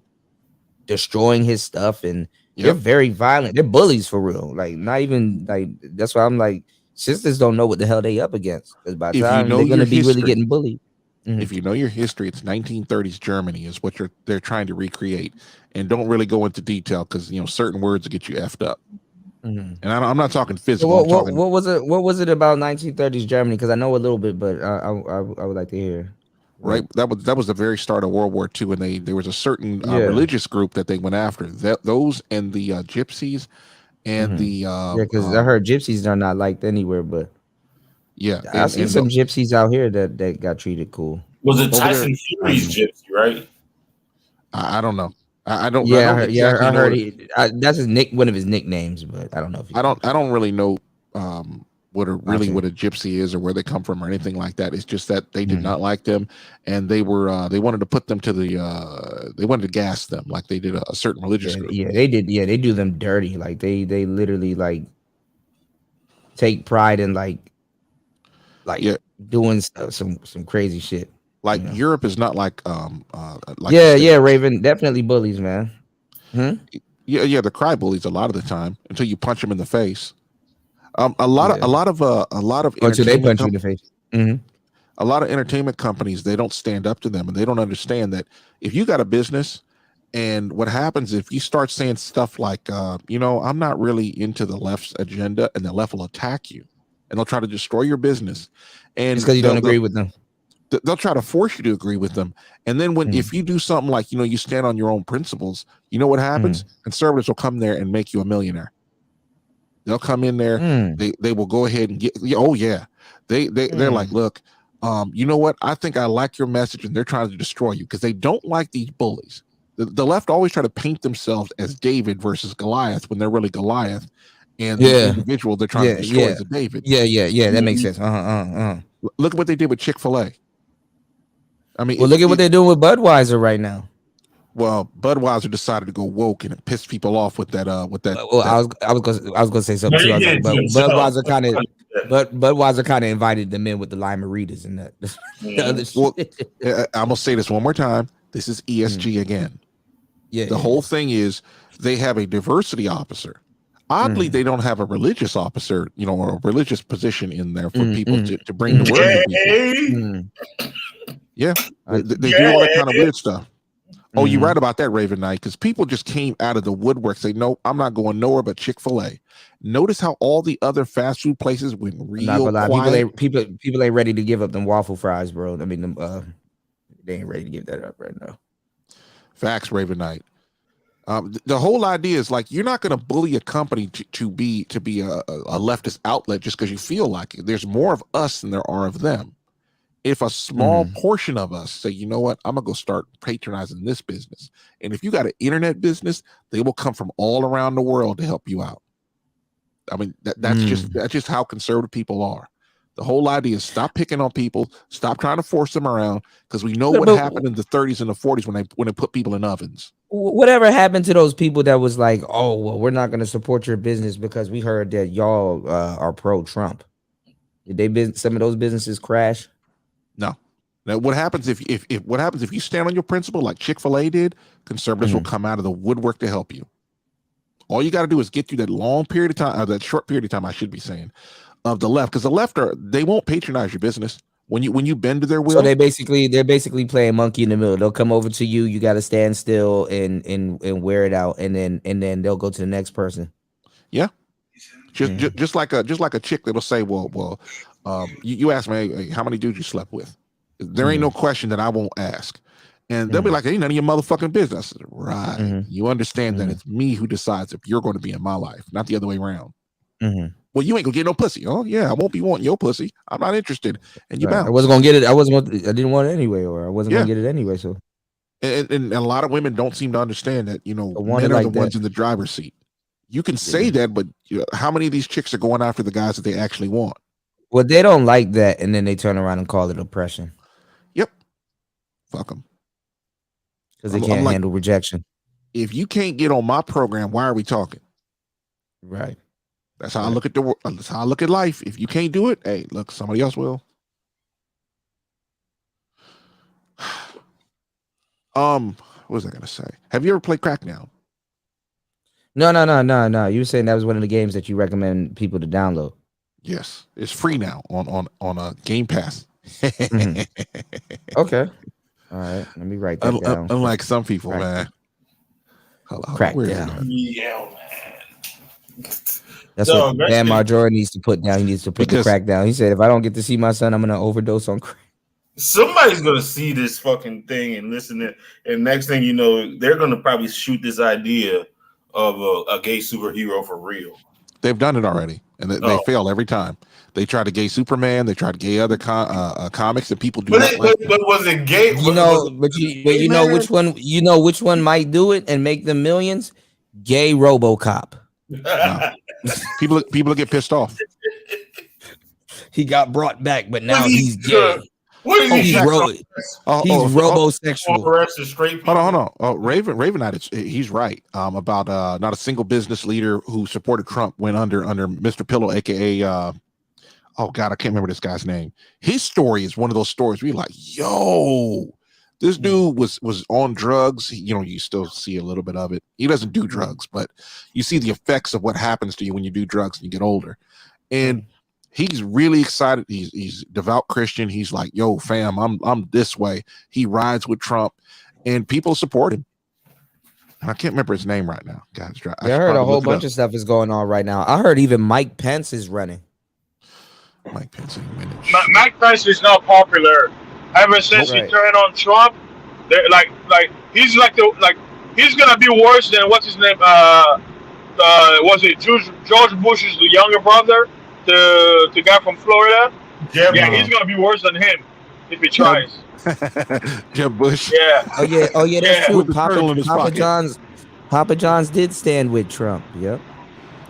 destroying his stuff, and they're very violent. They're bullies for real. Like, not even like, that's why I'm like, sisters don't know what the hell they up against, because by the time they're gonna be really getting bullied. If you know your history, it's 1930s Germany is what they're trying to recreate, and don't really go into detail because certain words will get you effed up. And I'm not talking physical. What was it? What was it about 1930s Germany? Because I know a little bit, but I would like to hear. Right, that was the very start of World War II, and there was a certain religious group that they went after. Those and the gypsies, and the because I heard gypsies are not liked anywhere, but I see some gypsies out here that got treated cool. Was it Tyson Fury's gypsy, right? I don't know. I don't. Yeah, I heard. That's one of his nicknames, but I don't know if I don't really know what a gypsy is or where they come from or anything like that. It's just that they did not like them, and they wanted to put them to they wanted to gas them like they did a certain religious group. Yeah, they did. Yeah, they do them dirty. Like they literally like take pride in like doing stuff, some crazy shit. Like Europe is not like Raven, definitely bullies, man. Yeah, the cry bullies a lot of the time until you punch them in the face. A lot of until they punch you in the face. A lot of entertainment companies, they don't stand up to them, and they don't understand that if you got a business, and what happens if you start saying stuff like, I'm not really into the left's agenda, and the left will attack you, and they'll try to destroy your business, and it's because you don't agree with them. They'll try to force you to agree with them, and then if you do something like you stand on your own principles, you know what happens? Conservatives will come there and make you a millionaire. They'll come in there. They will go ahead and get. Oh yeah, they're like, look, you know what? I think I like your message, and they're trying to destroy you because they don't like these bullies. The left always try to paint themselves as David versus Goliath when they're really Goliath, and the individual they're trying to destroy is a David. Yeah. That makes sense. Look at what they did with Chick-fil-A. I mean, look at what they're doing with Budweiser right now. Well, Budweiser decided to go woke and it pissed people off with that. I was gonna say something too. But Budweiser kind of invited them in with the Lime-A-Ritas and that. I'm gonna say this one more time. This is ESG again. The whole thing is they have a diversity officer. Oddly, they don't have a religious officer, or a religious position in there for people to bring the word to people. Yeah, they do all that kind of weird stuff. Oh, you're right about that, Raven Knight, because people just came out of the woodwork, say, no, I'm not going nowhere but Chick-fil-A. Notice how all the other fast food places went real quiet. People ain't ready to give up them waffle fries, bro. I mean, they ain't ready to give that up right now. Facts, Raven Knight. The whole idea is like you're not going to bully a company to be a leftist outlet just because you feel like it. There's more of us than there are of them. If a small portion of us say, you know what, I'm gonna go start patronizing this business, and if you got an internet business, they will come from all around the world to help you out. I mean, that's just how conservative people are. The whole idea is stop picking on people, stop trying to force them around, because we know what happened in the 30s and the 40s when they put people in ovens. Whatever happened to those people that was like, oh, well, we're not going to support your business because we heard that y'all are pro-Trump? Did some of those businesses crash? No. Now, what happens if you stand on your principle like Chick-fil-A did? Conservatives will come out of the woodwork to help you. All you got to do is get through that long period of time, that short period of time, I should be saying, of the left, because the left they won't patronize your business when you bend to their will. So they're basically playing monkey in the middle. They'll come over to you, you got to stand still and wear it out, and then they'll go to the next person. Yeah, just like a chick that'll say, well, you ask me, hey, how many dudes you slept with? There ain't no question that I won't ask. And they'll be like, ain't none of your motherfucking business. Right. You understand that it's me who decides if you're going to be in my life, not the other way around. Well, you ain't gonna get no pussy. Oh yeah, I won't be wanting your pussy. I'm not interested. And you bounce. I wasn't gonna get it. I didn't want it anyway, or I wasn't gonna get it anyway. So, and a lot of women don't seem to understand that. Men are the ones in the driver's seat. You can say that, but how many of these chicks are going after the guys that they actually want? Well, they don't like that, and then they turn around and call it oppression. Yep. Fuck them. Because they can't handle rejection. If you can't get on my program, why are we talking? Right. That's how I look at that's how I look at life. If you can't do it, hey, look, somebody else will. What was I gonna say? Have you ever played Crackdown? No. You were saying that was one of the games that you recommend people to download. Yes, it's free now on Game Pass. Mm-hmm. Okay. All right. Let me write that down. Unlike some people, man. Crackdown. Yeah, man. That's what Dan Marjorie needs to put down. He needs to put the crack down. He said, if I don't get to see my son, I'm gonna overdose on crack. Somebody's gonna see this fucking thing and listen to, and next thing you know, they're gonna probably shoot this idea of a gay superhero for real. They've done it already, and they fail every time. They try to gay Superman. They try to gay other comics, and people do. But was it gay? You know which one? You know which one might do it and make them millions? Gay RoboCop. People get pissed off. He got brought back, but now he's gay. What is he's robosexual. Hold on. Raven Knight, he's right. About not a single business leader who supported Trump went under Mr. Pillow, aka oh God, I can't remember this guy's name. His story is one of those stories where you're like, yo, this dude was on drugs. You still see a little bit of it. He doesn't do drugs, but you see the effects of what happens to you when you do drugs and you get older. And he's really excited. He's devout Christian. He's like, yo, fam, I'm this way. He rides with Trump, and people support him. And I can't remember his name right now. God, I heard a whole bunch of stuff is going on right now. I heard even Mike Pence is running. Mike Pence is not popular. Ever since he turned on Trump, he's he's gonna be worse than what's his name? Was it George Bush's the younger brother, the guy from Florida? Yeah, he's gonna be worse than him if he tries. Jeb Bush. Yeah. Oh yeah, that's true. Papa John's did stand with Trump. Yep.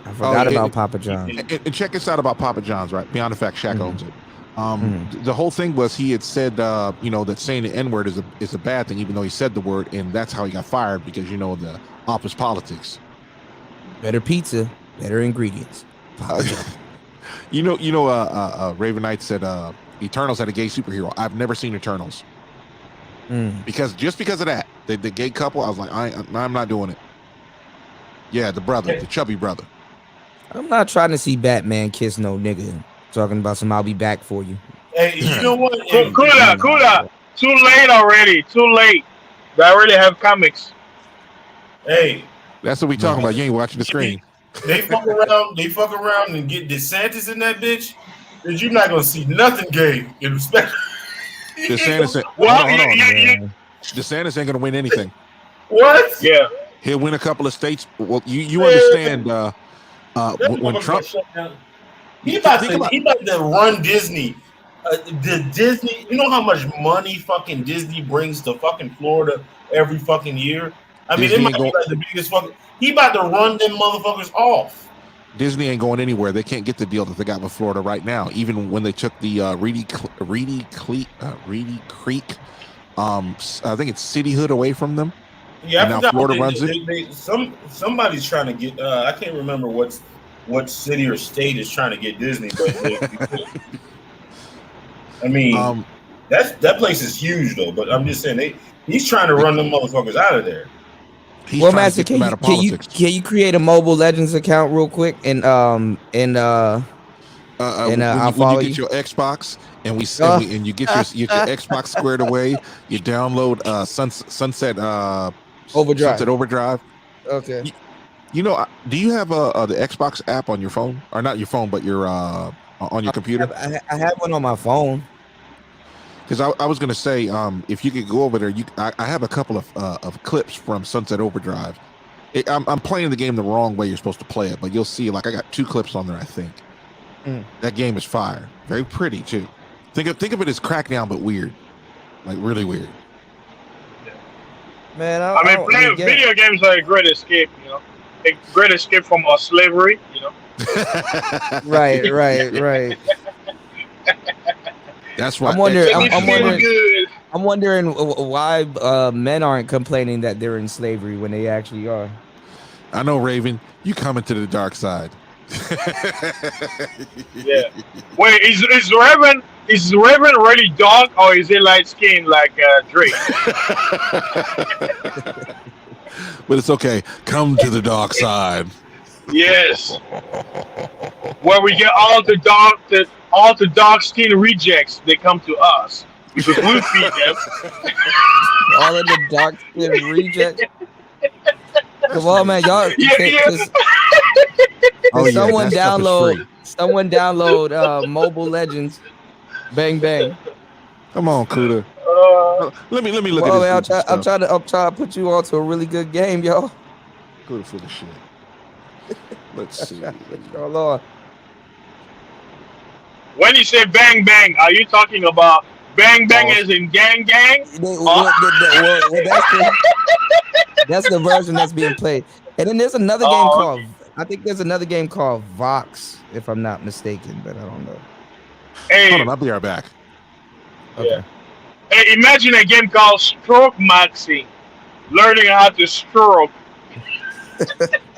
I forgot about Papa John's. And check this out about Papa John's, right? Beyond the fact Shaq owns it. The whole thing was he had said, that saying the N-word is a bad thing, even though he said the word, and that's how he got fired because the office politics. Better pizza, better ingredients. Raven Knight said Eternals had a gay superhero. I've never seen Eternals because of that, the gay couple. I was like, I'm not doing it. Yeah, the chubby brother. I'm not trying to see Batman kiss no nigga. Talking about some, I'll be back for you. Hey, you know what? Kuda. Too late already. Too late. They already have comics. Hey, that's what we talking about. You ain't watching the screen. They fuck around and get DeSantis in that bitch. Because you're not gonna see nothing gay in respect. DeSantis, DeSantis ain't gonna win anything. What? Yeah, he'll win a couple of states. Well, you understand? When Trump. He about to run Disney. The Disney, you know how much money fucking Disney brings to fucking Florida every fucking year? I mean, it might be like the biggest fucking. He about to run them motherfuckers off. Disney ain't going anywhere. They can't get the deal that they got with Florida right now. Even when they took the Reedy Creek, I think it's cityhood away from them. Yeah, and now Florida runs it. Somebody's trying to get. I can't remember what city or state is trying to get Disney, but I mean, that place is huge though. But I'm just saying he's trying to run them motherfuckers out of there. Well, Master, can you create a Mobile Legends account real quick and I'll follow you. Get your Xbox and you get your Xbox squared away. You download Sunset Overdrive. Okay. Do you have the Xbox app on your phone, or not your phone, but your on your computer? I have one on my phone. Because I was going to say, if you could go over there, I have a couple of clips from Sunset Overdrive. I'm playing the game the wrong way you're supposed to play it, but you'll see, I got 2 clips on there, I think. That game is fire. Very pretty, too. Think of it as Crackdown, but weird. Like, really weird. Man, playing video games are a great escape, A great escape from slavery, Right. That's right. I'm wondering why men aren't complaining that they're in slavery when they actually are. I know, Raven. You coming to the dark side. Yeah. Wait, is Reverend really dark or is it light skinned like Drake? But it's okay. Come to the dark side. Yes. Where we get all the dark skin rejects, they come to us because we feed them. All of the dark skin rejects. Come on, man, y'all. Someone download Mobile Legends. Bang bang. Come on, Kuda. Let me look Well, at this. man, I'm trying to put you on to a really good game, y'all. Kuda for the shit. Let's see. Y'all on. When you say bang bang, are you talking about bang bang as in gang gang? That's the version that's being played. And then there's another game called, I think there's another game called Vox, if I'm not mistaken, but I don't know. Hey, hold on, I'll be right back. Okay. Yeah. Hey, imagine a game called Stroke Maxi. Learning how to stroke.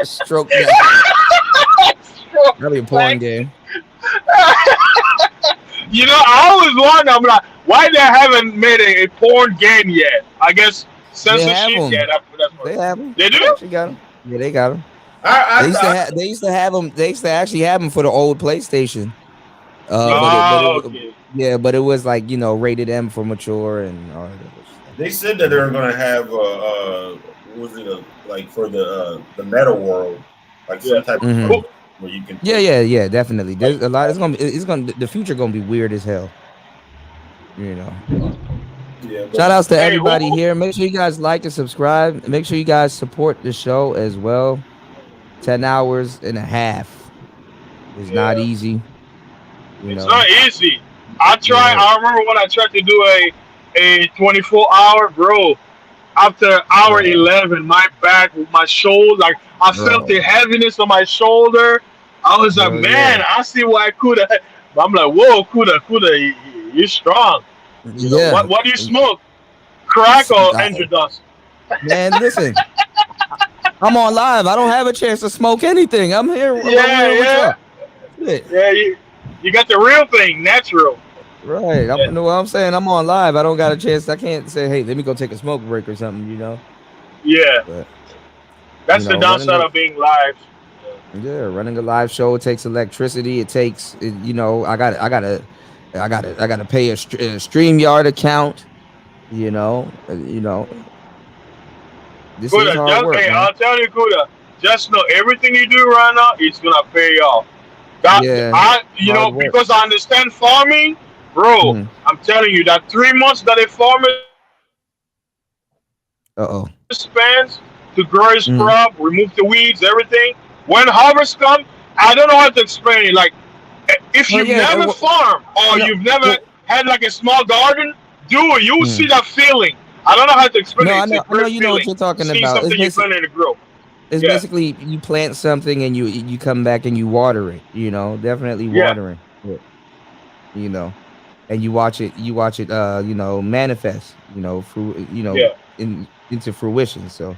Stroke that. That'll be a porn game. You know, I always wonder, I'm like, why they haven't made a porn game yet? I guess censorship. Yeah, They have them. They do? They actually got them. Yeah, they got them. They used to have them. They used to actually have them for the old PlayStation. But it was like, you know, rated M for mature and all that. They said that they're gonna have like for the meta world, like some type of where you can. Yeah, definitely. There's a lot. The future gonna be weird as hell. You know. Yeah. Shout outs to everybody here. Make sure you guys like and subscribe. Make sure you guys support the show as well. 10 hours and a half is not easy. It's not easy. I remember when I tried to do a 24-hour, bro. After hour 11, my back, my shoulder, like I felt the heaviness on my shoulder. I was like, man, I see why Kuda. I'm like, whoa, Kuda, you're strong. You know, what do you smoke? Crack or angel dust? Man, listen. I'm on live. I don't have a chance to smoke anything. I'm here. Yeah, you got the real thing, natural. Right. You know what I'm saying? I'm on live. I don't got a chance. I can't say, hey, let me go take a smoke break or something, you know? Yeah. But, that's the downside of being live. Yeah, running a live show takes electricity. It takes, you know, I gotta pay a StreamYard account, you know. This is hard work, man. I'll tell you, Kuda, just know everything you do right now, it's gonna pay off. Because I understand farming, bro. I'm telling you that 3 months that a farmer spends to grow his crop, remove the weeds, everything. When harvest comes, I don't know how to explain it. Like, if you've never farmed or you've never had like a small garden, you'll see that feeling. I don't know how to explain it. I know you know what you're talking about. Something you're planning to grow. It's basically you plant something and you come back and you water it. You know, definitely watering it. You know, and you watch it. You know, manifest. You know, through into fruition. So.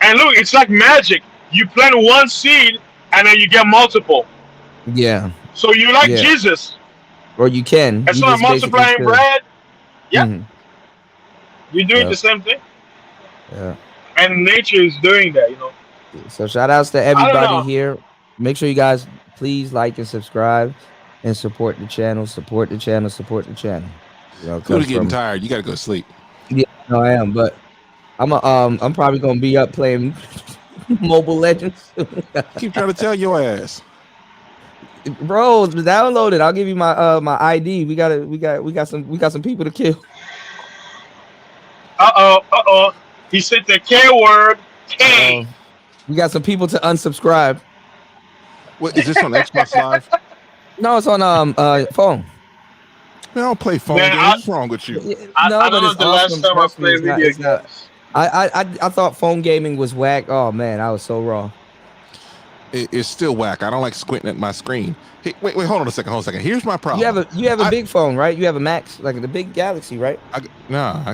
And look, it's like magic. You plant one seed and then you get multiple. Yeah. So you're like Jesus. Or you can. It's not multiplying bread. Yeah. You're doing the same thing. Yeah. And nature is doing that, you know. So shout outs to everybody here. Make sure you guys please like and subscribe and support the channel. Support the channel. You know, Kuda getting tired. You gotta go to sleep. Yeah, no, I am, but I'm probably gonna be up playing Mobile Legends. Keep trying to tell your ass. Bro, download it. I'll give you my my ID. We got some people to kill. He said the K word. K. We got some people to unsubscribe. What is this on Xbox Live? No, it's on phone. I don't play phone games. What's wrong with you? I don't know the last time I played video games. I thought phone gaming was whack. Oh man, I was so wrong. It's still whack. I don't like squinting at my screen. Hey, wait, hold on a second. Here's my problem. You have a big phone, right? You have a Max, like the big Galaxy, right? I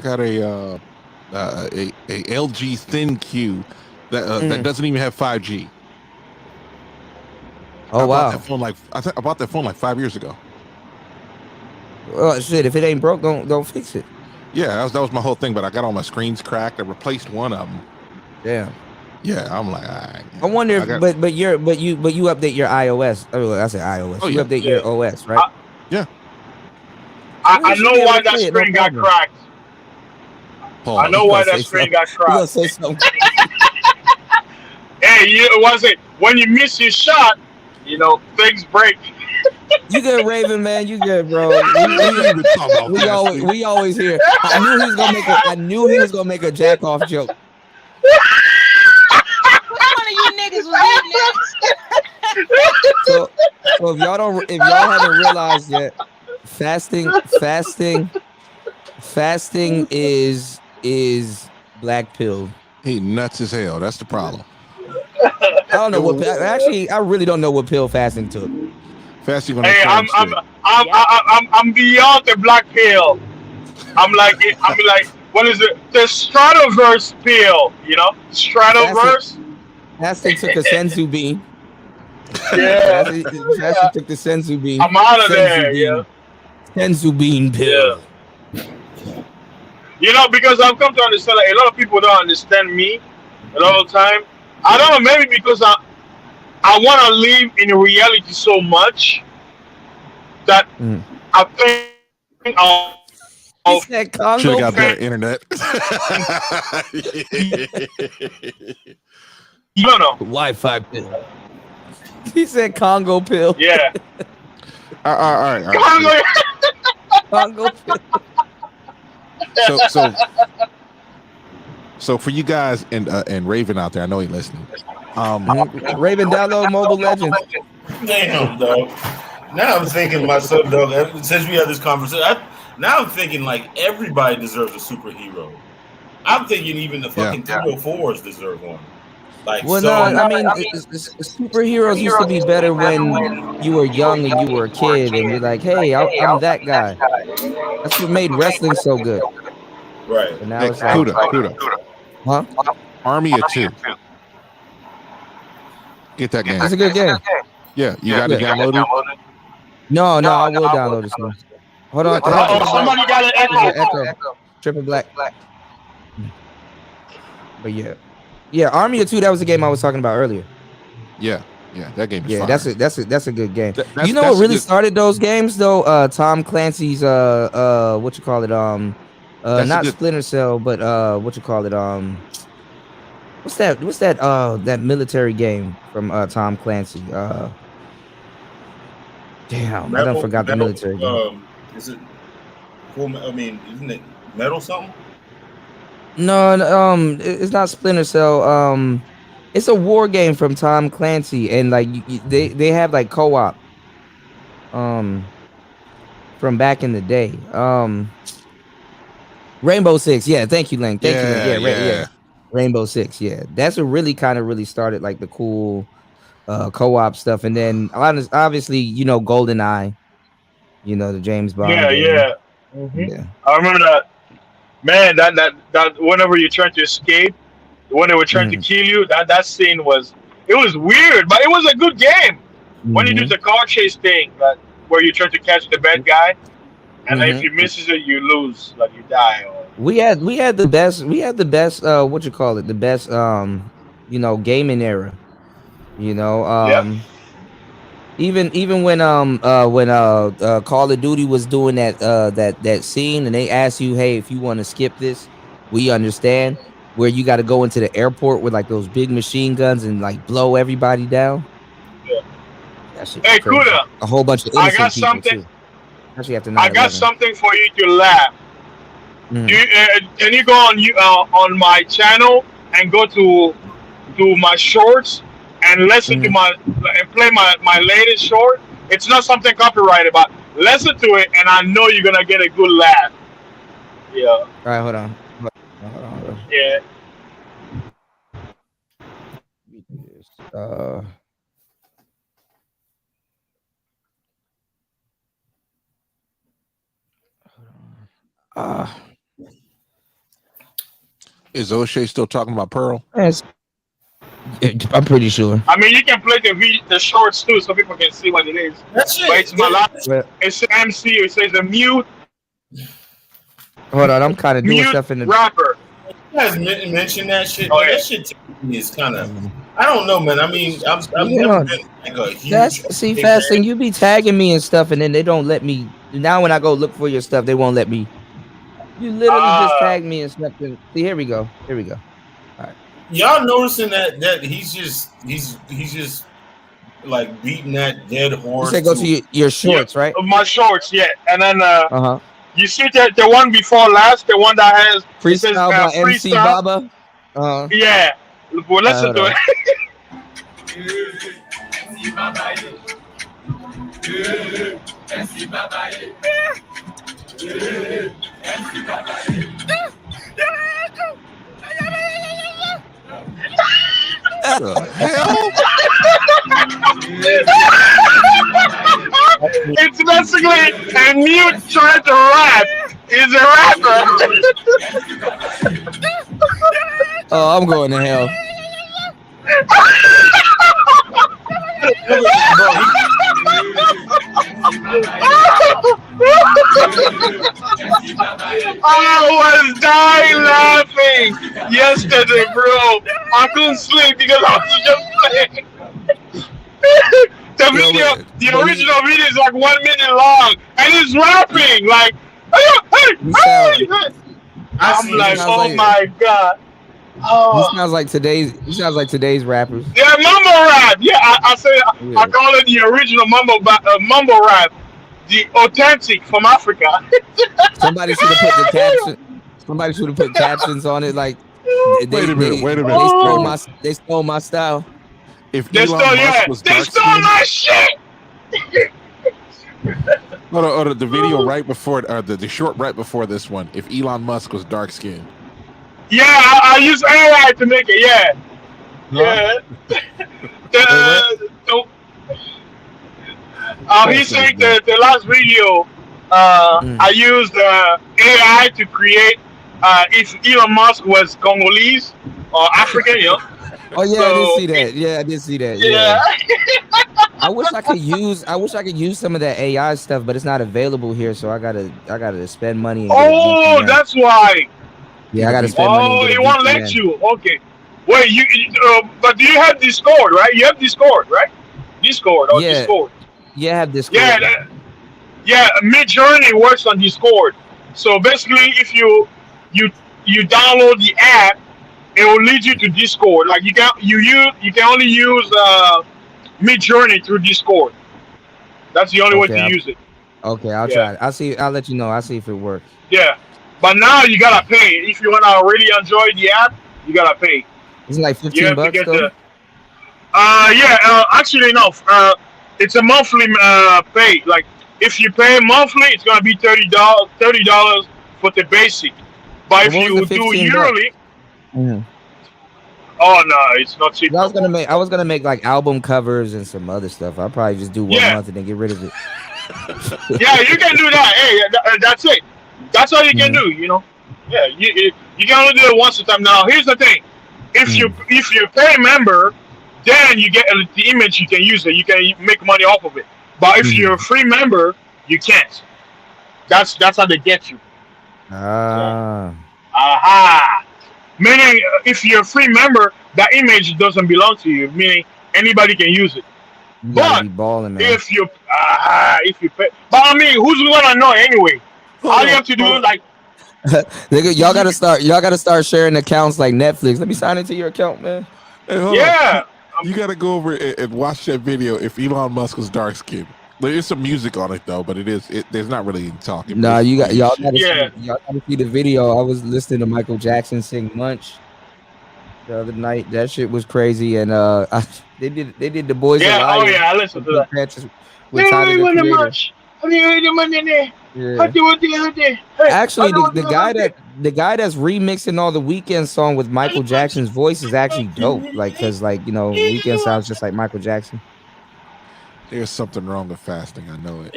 got a LG Thin Q that doesn't even have 5G. Oh, wow. I bought that phone like 5 years ago. Well, shit, if it ain't broke, don't fix it. Yeah, that was my whole thing. But I got all my screens cracked. I replaced one of them. Damn. Yeah, I'm like, all right. I wonder if, but you update your iOS. Oh, I said iOS. Oh, you yeah. update your OS, right? Yeah. I know why that screen got cracked. I know why that screen got cracked. Say something. Hey, it wasn't when you miss your shot, things break. You good, Raven, man. You good, bro. We always hear. I knew he was gonna make a jack off joke. One of you niggas was eating that. So if y'all haven't realized yet, fasting is black pill. He nuts as hell. That's the problem. I don't know what. Actually, I really don't know what pill fasting took. Fasting on. Hey, I'm beyond the black pill. I'm like, what is it? The Stratoverse pill. Stratoverse. Fasting took a senzu bean. Yeah. Fasting took the senzu bean. I'm out of there. Yeah. Senzu bean pill. Yeah. Because I've come to understand that a lot of people don't understand me a lot of the time. I don't know, maybe because I want to live in reality so much that I think I'll should have got better internet. No. Wi-Fi pill. He said Congo pill. Yeah. All right. Congo pill. So for you guys and Raven out there, I know he's listening. Raven, download Mobile Legends. Damn, dog. Now I'm thinking myself, dog. Since we had this conversation, now I'm thinking like everybody deserves a superhero. I'm thinking even the fucking 304s deserve one. Like, well, no, I mean, superheroes used to be better when you were young and you were a kid, and you're like, hey, I'm that guy. That's what made wrestling so good. Right. And now it's like, Kuda. Huh? Army of Two. Get that game. It's a good game. Yeah, you got it downloaded? No, I will download this one. Hold on. Somebody got an echo. Triple black. But yeah, Army of Two. That was the game I was talking about earlier. Yeah, that game is fire. That's a good game. You know what really started those games though? Tom Clancy's what you call it? Not Splinter Cell, but what you call it? What's that? That military game from Tom Clancy? Damn, I done forgot the military game. Is it? I mean, isn't it Metal something? No, it's not Splinter Cell. It's a war game from Tom Clancy, and like they have like co-op. From back in the day. Rainbow Six, yeah. Thank you, Link. Thank you, Link. Yeah. Rainbow Six, yeah. That's what really started like the cool co-op stuff, and then obviously GoldenEye, the James Bond. Yeah. Mm-hmm. Yeah. I remember that. Man, that whenever you're trying to escape, when they were trying to kill you, that scene was weird, but it was a good game. When you do the car chase thing, where you try to catch the bad guy, and if you misses it, you lose, like you die. We had the best what you call it, the best gaming era. Even when Call of Duty was doing that scene, and they asked you, hey, if you want to skip this, we understand, where you got to go into the airport with like those big machine guns and like blow everybody down. Yeah. Hey, Kuda, a whole bunch of I got something. Too. Actually, after 9/11. I got something for you to laugh. Can you go on my channel and go to my shorts and listen to play my latest short? It's not something copyrighted, but listen to it, and I know you're gonna get a good laugh. Yeah. All right, hold on. Yeah. Is O'Shea still talking about Pearl? Yes. I'm pretty sure. I mean, you can play the shorts too, so people can see what it is. That's it. But it's my last. It's MC. It says a mute. Hold on, I'm kind of doing Mute stuff in the rapper. You guys mentioned that shit. Oh, yeah. That shit to me is kind of. I don't know, man. I mean, I've You never know, been like a huge. see, Fasting, you be tagging me and stuff, and then they don't let me. Now when I go look for your stuff, they won't let me. You literally just tag me and stuff. And, see, here we go. Here we go. All right. Y'all noticing that he's just like beating that dead horse. You said go to your shorts, right? My shorts, yeah. And then You see the one before last, the one that has freestyle by MC Baba. Yeah. Well, listen to it. It's basically a mute trying to rap. He's a rapper. Oh, I'm going to hell. I was dying laughing yesterday, bro. I couldn't sleep because I was just playing. The original video is like 1 minute long, and he's rapping like, hey. I'm like, oh my god. He sounds like today's rappers. Yeah, mumble rap. Yeah, I call it the original mumble rap, the authentic from Africa. Somebody should have put the caption. Somebody should have put captions on it. Like, wait a minute. They stole my style. If they Elon stole, Musk was they dark stole skinned, my shit. the video right before the short right before this one. If Elon Musk was dark skinned. Yeah, I use AI to make it. Yeah. He's saying the last video. I used AI to create if Elon Musk was Congolese or African, you know. Oh yeah, I did see that. Yeah, I did see that. Yeah. I wish I could use some of that AI stuff, but it's not available here, so I gotta spend money. And that's why. Yeah, I gotta spend money. Oh, it won't let you. Okay. Wait, but do you have Discord, right? You have Discord, right? Discord. Yeah, I have Discord. Yeah, Midjourney works on Discord. So basically, if you download the app, it will lead you to Discord. Like you can only use Midjourney through Discord. That's the only way to use it. Okay, I'll try it. I'll let you know. I'll see if it works. Yeah. But now you gotta pay. If you wanna really enjoy the app, you gotta pay. It's like $15 though? Actually no. It's a monthly pay. Like if you pay monthly, it's gonna be $30 for the basic. But if you do yearly, oh no, it's not cheap. I was gonna make like album covers and some other stuff. I'll probably just do 1 month and then get rid of it. Yeah, you can do that. Hey, that's it. That's all you can do, you know. Yeah, you can only do it once a time. Now, here's the thing: if you pay member, then you get the image. You can use it. You can make money off of it. But if you're a free member, you can't. That's how they get you. Meaning, if you're a free member, that image doesn't belong to you. Meaning, anybody can use it. But if you pay, but I mean, who's gonna know anyway? All you have to do is like, y'all gotta start sharing accounts like Netflix. Let me sign into your account, man. Hey, hold on. You gotta go over and watch that video. If Elon Musk was dark skinned, there is some music on it though, but there's not really talking. Nah, y'all gotta see the video. I was listening to Michael Jackson sing "Munch" the other night. That shit was crazy, and they did the Boys. Yeah, I listened to that. With Tate, the Actually, the guy that's remixing all the Weeknd song with Michael Jackson's voice is actually dope. Like, cause Weeknd sounds just like Michael Jackson. There's something wrong with fasting. I know it.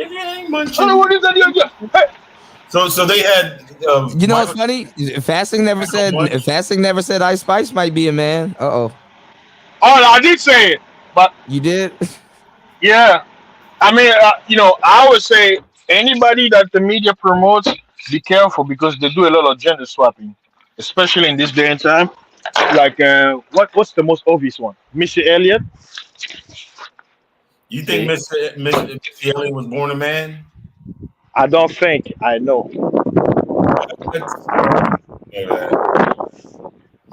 So they had. You know what's funny? Fasting never said Ice Spice might be a man. Oh, I did say it, but you did. Yeah, I mean, I would say anybody that the media promotes, be careful because they do a lot of gender swapping, especially in this day and time. Like, what's the most obvious one? Missy Elliott. You think Missy Elliott was born a man? I don't think. I know.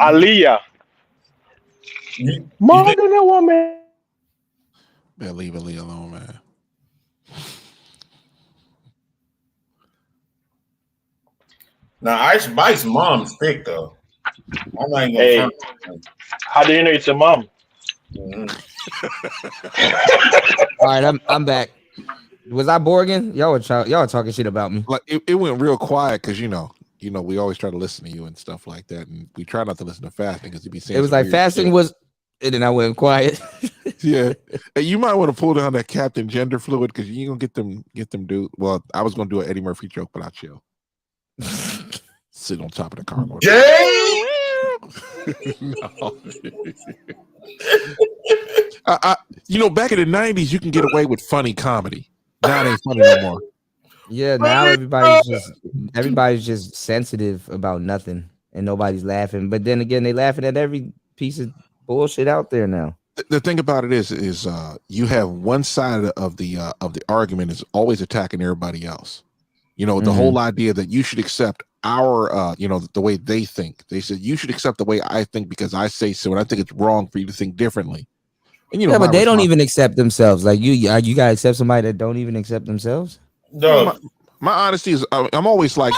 Aaliyah. More than a woman. Man, leave Aaliyah alone, man. Now, Ice Spice's mom's thick though. I'm not even gonna Hey, front. how do you know it's a mom? All right, I'm back. Was I Borgen? Y'all were talking shit about me. Like it went real quiet because you know we always try to listen to you and stuff like that, and we try not to listen to fasting because you'd be saying It was like fasting shit. was, and then I went quiet. Yeah, and you might want to pull down that Captain Gender Fluid because you ain't gonna get them dude. Well, I was gonna do an Eddie Murphy joke, but I'll chill. Sit on top of the car. Jay! No. Back in the 90s, you can get away with funny comedy. Now it ain't funny no more. Yeah, now everybody's just sensitive about nothing, and nobody's laughing. But then again, they laughing at every piece of bullshit out there now. The thing about it is you have one side of the argument is always attacking everybody else. The whole idea that you should accept our the way they think. They said you should accept the way I think because I say so, and I think it's wrong for you to think differently. And yeah, but they don't even accept themselves. Like you gotta accept somebody that don't even accept themselves. No, my honesty is I'm always like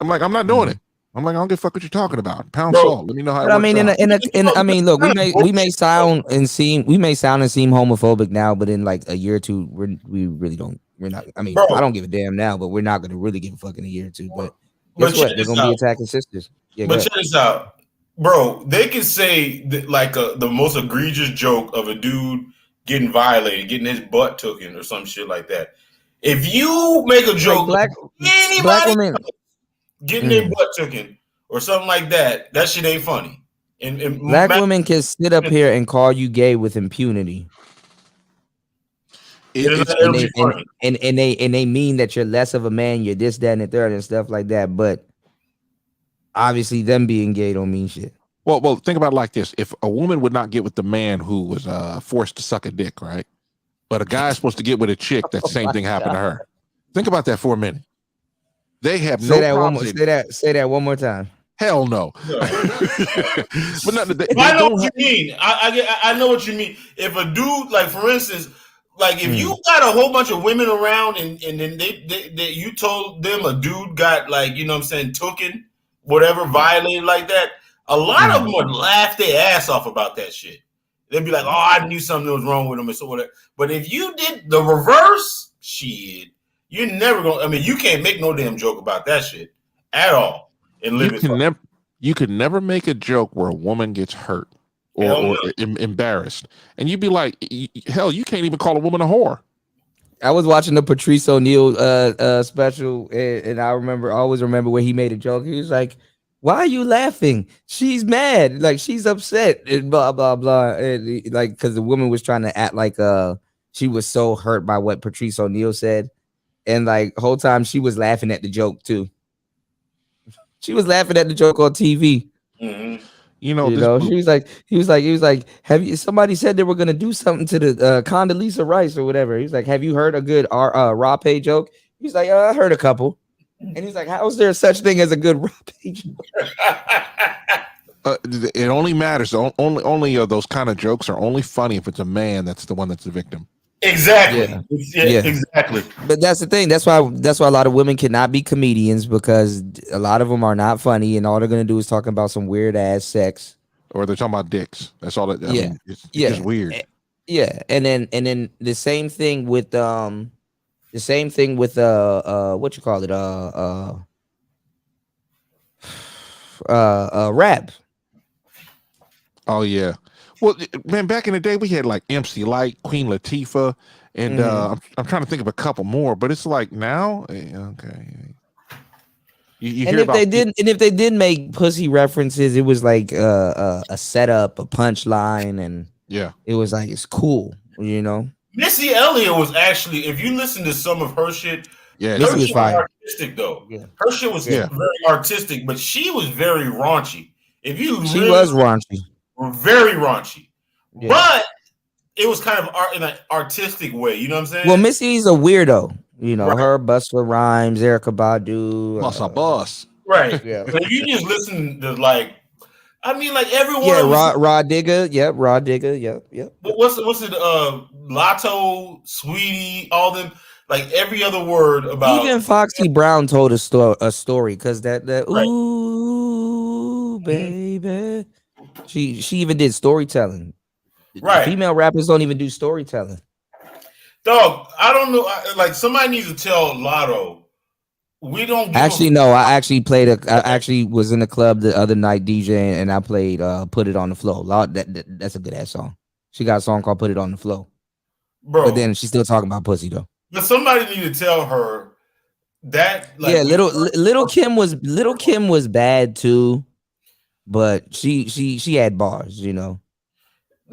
I'm like I'm not doing it. I'm like I don't give a fuck what you're talking about. Pound salt. Let me know how. But I mean, I mean, look, we may sound and seem homophobic now, but in like a year or two, we really don't. We're not. I mean, I don't give a damn now, but we're not going to really give a fuck in a year or two. But guess what? They're going to be attacking sisters. Yeah, but check this out, bro. They can say the most egregious joke of a dude getting violated, getting his butt taken, or some shit like that. If you make a joke, black women getting their butt taken or something like that, that shit ain't funny. And black women can sit up here and call you gay with impunity. And they mean that you're less of a man, you're this, that, and the third, and stuff like that. But obviously, them being gay don't mean shit. Well, think about it like this: if a woman would not get with the man who was forced to suck a dick, right? But a guy's supposed to get with a chick, that same thing happened to her. Think about that for a minute. They have no problem. Say that one more time. Hell no. But I know what you mean. I know what you mean. If a dude, like for instance, like if you got a whole bunch of women around and then they you told them a dude got like, you know what I'm saying, taken, whatever, violated like that, a lot of them would laugh their ass off about that shit. They'd be like, oh, I knew something was wrong with them or so whatever. But if you did the reverse, shit, you're never gonna, I mean, you can't make no damn joke about that shit at all. And you could never make a joke where a woman gets hurt or embarrassed, and you'd be like, hell, you can't even call a woman a whore. I was watching the Patrice O'Neal special, and I always remember where he made a joke. He was like, "Why are you laughing? She's mad, like she's upset, and blah blah blah." And like, because the woman was trying to act like she was so hurt by what Patrice O'Neal said, and like whole time she was laughing at the joke too. She was laughing at the joke on TV. Mm-hmm. He was like, have you? Somebody said they were gonna do something to the Condoleezza Rice or whatever. He's like, have you heard a good Rape joke? He's like, I heard a couple. And he's like, how is there such thing as a good Rape joke? It only matters. Only those kind of jokes are only funny if it's a man that's the one that's the victim. Exactly. Yeah. Exactly. But that's the thing. That's why a lot of women cannot be comedians, because a lot of them are not funny, and all they're gonna do is talking about some weird ass sex, or they're talking about dicks. That's all. I mean, it's just weird. Yeah, and then the same thing with what you call it rap. Oh yeah. Well, man, back in the day, we had like MC Lyte, Queen Latifah, and I'm trying to think of a couple more, but it's like now, okay. And if they did make pussy references, it was like a setup, a punchline, and it was like it's cool, you know. Missy Elliott was actually, if you listen to some of her shit, Yeah, her Missy was shit fire. artistic though. Yeah. Her shit was very artistic, but she was very raunchy. If you She was raunchy, very raunchy, Yeah. but it was kind of art in an artistic way. You know what I'm saying? Well, Missy's a weirdo, you know. Her Busta Rhymes, Erykah Badu, boss. Right. Yeah. But if you just listen to like, I mean, like everyone. Yeah, Raw Digger. Yep, Raw Digger. Yep. What's it? Lotto, Sweetie, all them. Like every other word about. Even Foxy Brown told a story because that ooh baby, she even did storytelling. Right. Female rappers don't even do storytelling. Dog, I don't know. Like somebody needs to tell Lotto. We don't give Actually, no. I actually was in the club the other night DJing, and I played "Put It on the Flow." That's a good ass song. She got a song called "Put It on the Flow," bro. But then she's still talking about pussy though. But somebody need to tell her that. Like, Yeah, little Kim was bad too, but she had bars, you know.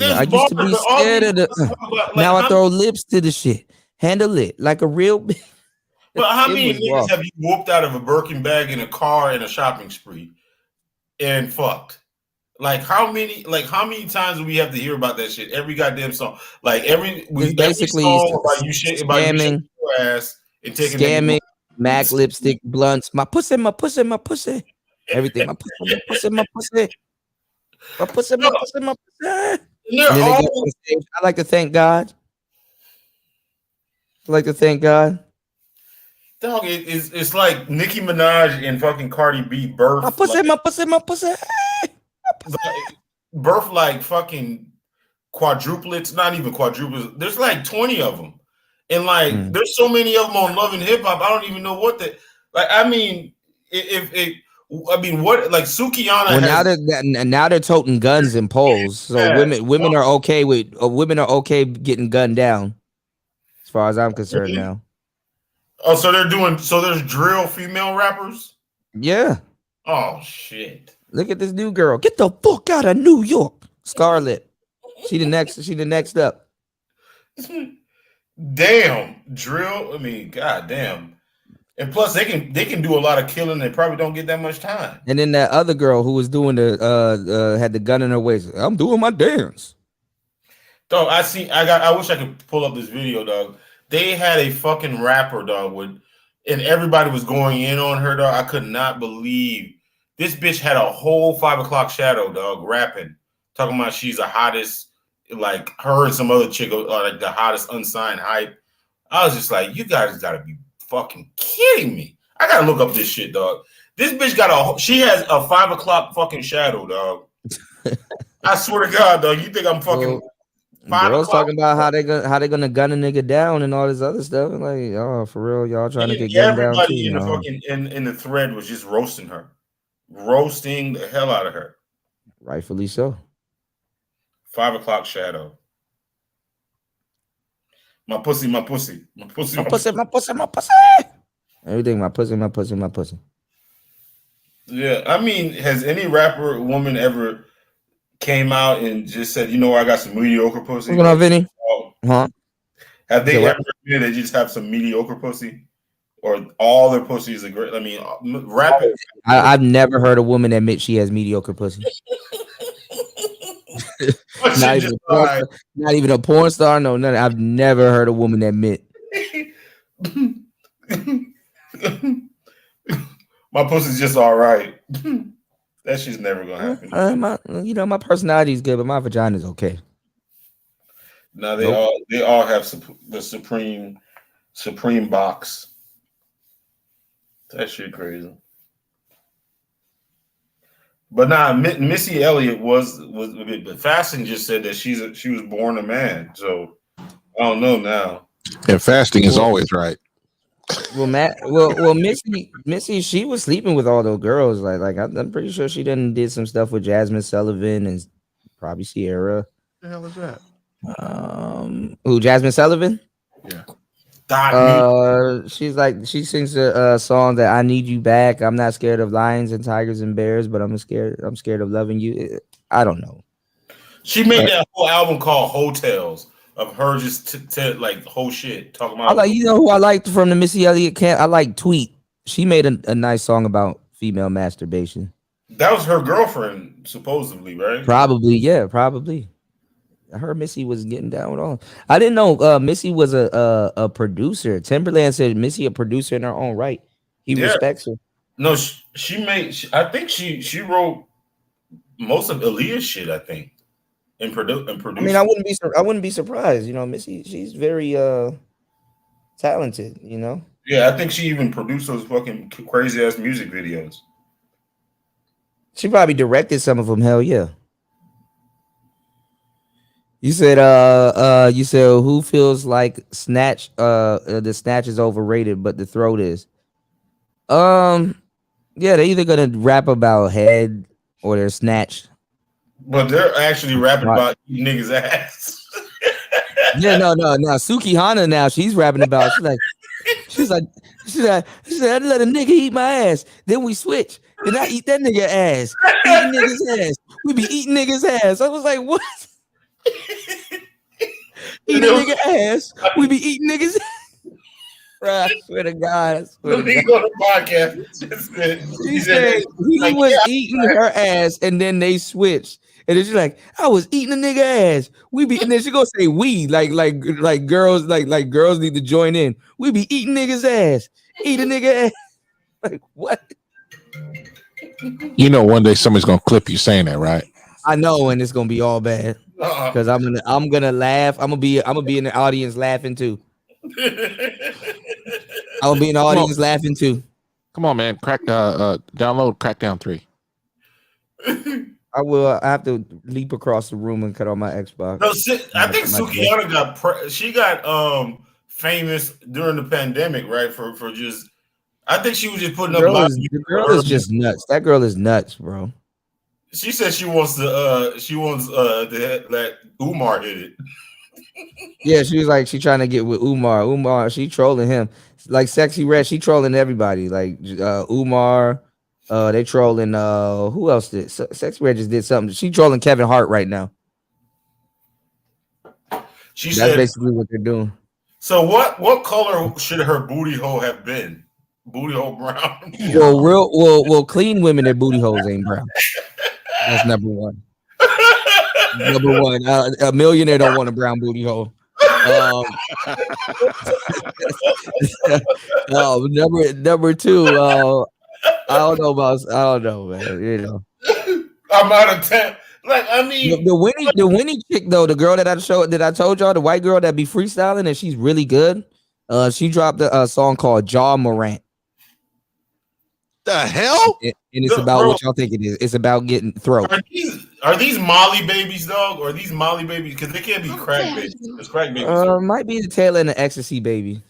I used to be scared of the. Now I throw lips to the shit. Handle it like a real. But how many niggas have you whooped out of a Birkin bag in a car in a shopping spree and fucked? Like how many times do we have to hear about that shit? Every goddamn song. Like basically song about you shit about scamming, your ass and taking scamming, MAC lipstick, blunts, my pussy. Everything, my pussy. I like to thank God. Dog, it's like Nicki Minaj and fucking Cardi B birth. My pussy. Birth like fucking quadruplets, not even quadruplets. There's like 20 of them. And like there's so many of them on Love and Hip Hop. I don't even know what that like. I mean, what like Sukiyana now they're toting guns and poles. So women are okay with getting gunned down. As far as I'm concerned now. Oh, so there's drill female rappers? Yeah. Oh shit. Look at this new girl. Get the fuck out of New York. Scarlett. She the next up. Damn. Drill. I mean, goddamn. And plus they can do a lot of killing. They probably don't get that much time. And then that other girl who was doing had the gun in her waist. I'm doing my dance. Dog, I wish I could pull up this video, dog. They had a fucking rapper, dog, and everybody was going in on her, dog. I could not believe this bitch had a whole 5 o'clock shadow, dog, rapping, talking about she's the hottest, like her and some other chick are like the hottest unsigned hype. I was just like, you guys gotta be fucking kidding me. I gotta look up this shit, dog. This bitch she has a 5 o'clock fucking shadow, dog. I swear to God, dog. You think I'm fucking? Girls talking about how they gonna gun a nigga down and all this other stuff. Like, oh, for real, y'all trying to get gunned down too. Everybody in the fucking in the thread was just roasting the hell out of her. Rightfully so. 5 o'clock shadow. My pussy. Everything, my pussy. Yeah, I mean, has any rapper woman ever came out and just said, you know, I got some mediocre pussy? What's going on, Vinny? Huh? Have they ever admitted they just have some mediocre pussy? Or all their pussies are great? I mean, rapping. I've never heard a woman admit she has mediocre pussy. not even a porn star. No, nothing. I've never heard a woman admit. My pussy's just all right. That shit's never gonna happen. My personality is good, but my vagina is okay. No, they all have the supreme box. That shit crazy. But nah, Missy Elliott was but Fasting just said that she was born a man. So I don't know now. And fasting is always right. Well, Missy, she was sleeping with all those girls. Like I'm pretty sure she did some stuff with Jasmine Sullivan and probably Sierra. What the hell is that? Who? Jasmine Sullivan? Yeah. She's like, she sings a song that I need you back. I'm not scared of lions and tigers and bears, but I'm scared of loving you. I don't know. She made that whole album called Hotels of her just like whole shit talking about. I like, you know who I liked from the Missy Elliott camp? I like Tweet. She made a nice song about female masturbation. That was her girlfriend, supposedly, right? Probably, yeah, probably. I heard Missy was getting down with all. I didn't know Missy was a producer. Timberland said Missy a producer in her own right. He respects her. No, she made. I think she wrote most of Aaliyah's shit. I think and produced. I mean, I wouldn't be surprised. You know, Missy, she's very talented. You know. Yeah, I think she even produced those fucking crazy ass music videos. She probably directed some of them. Hell yeah. You said who feels like snatch the snatch is overrated, but the throat is. Yeah, they're either gonna rap about head or they're snatch. But they're actually rapping about niggas' ass. Yeah, no. Suki Hana now, she's rapping about she's like I let a nigga eat my ass. Then we switch. Then I eat that nigga ass. Eating niggas' ass. We be eating niggas' ass. I was like, what? Eat a nigga ass. We be eating niggas. Bro, I swear to God. Let me go to podcast. She said he was eating her ass, and then they switched. And then she's like, I was eating a nigga ass. We be, and then she gonna say we like girls like girls need to join in. We be eating niggas ass. Eat a nigga ass. Like what? You know, one day somebody's gonna clip you saying that, right? I know, and it's gonna be all bad. Because I'm gonna laugh. I'm gonna be in the audience laughing too. I'll be in the audience laughing too. Come on, man. Download Crackdown 3. I will. I have to leap across the room and cut on my Xbox. No, I think Sukihana got famous during the pandemic, right? For just, I think she was just putting up. The girl is just nuts. That girl is nuts, bro. She said she wants to let Umar hit it. Yeah, she was like, she trying to get with Umar. Umar, she trolling him. Like Sexy Red, she trolling everybody. Like Umar, they trolling who else did? Sexy Red just did something. She trolling Kevin Hart right now. She That's said basically what they're doing. So what color should her booty hole have been? Booty hole brown. Well, clean women, their booty holes ain't brown. That's number one. Number one, a millionaire don't want a brown booty hole. Number two, I don't know, man. You know, I'm out of town. Like, I mean, the winning chick though, the girl that I told y'all, the white girl that be freestyling and she's really good. She dropped a song called Jaw Morant. The hell? And it's about what y'all think it is. It's about getting throat. Are these Molly babies, dog? Or are these Molly babies? Because they can't be crack babies. It's crack babies. Might be the tail end of ecstasy, baby.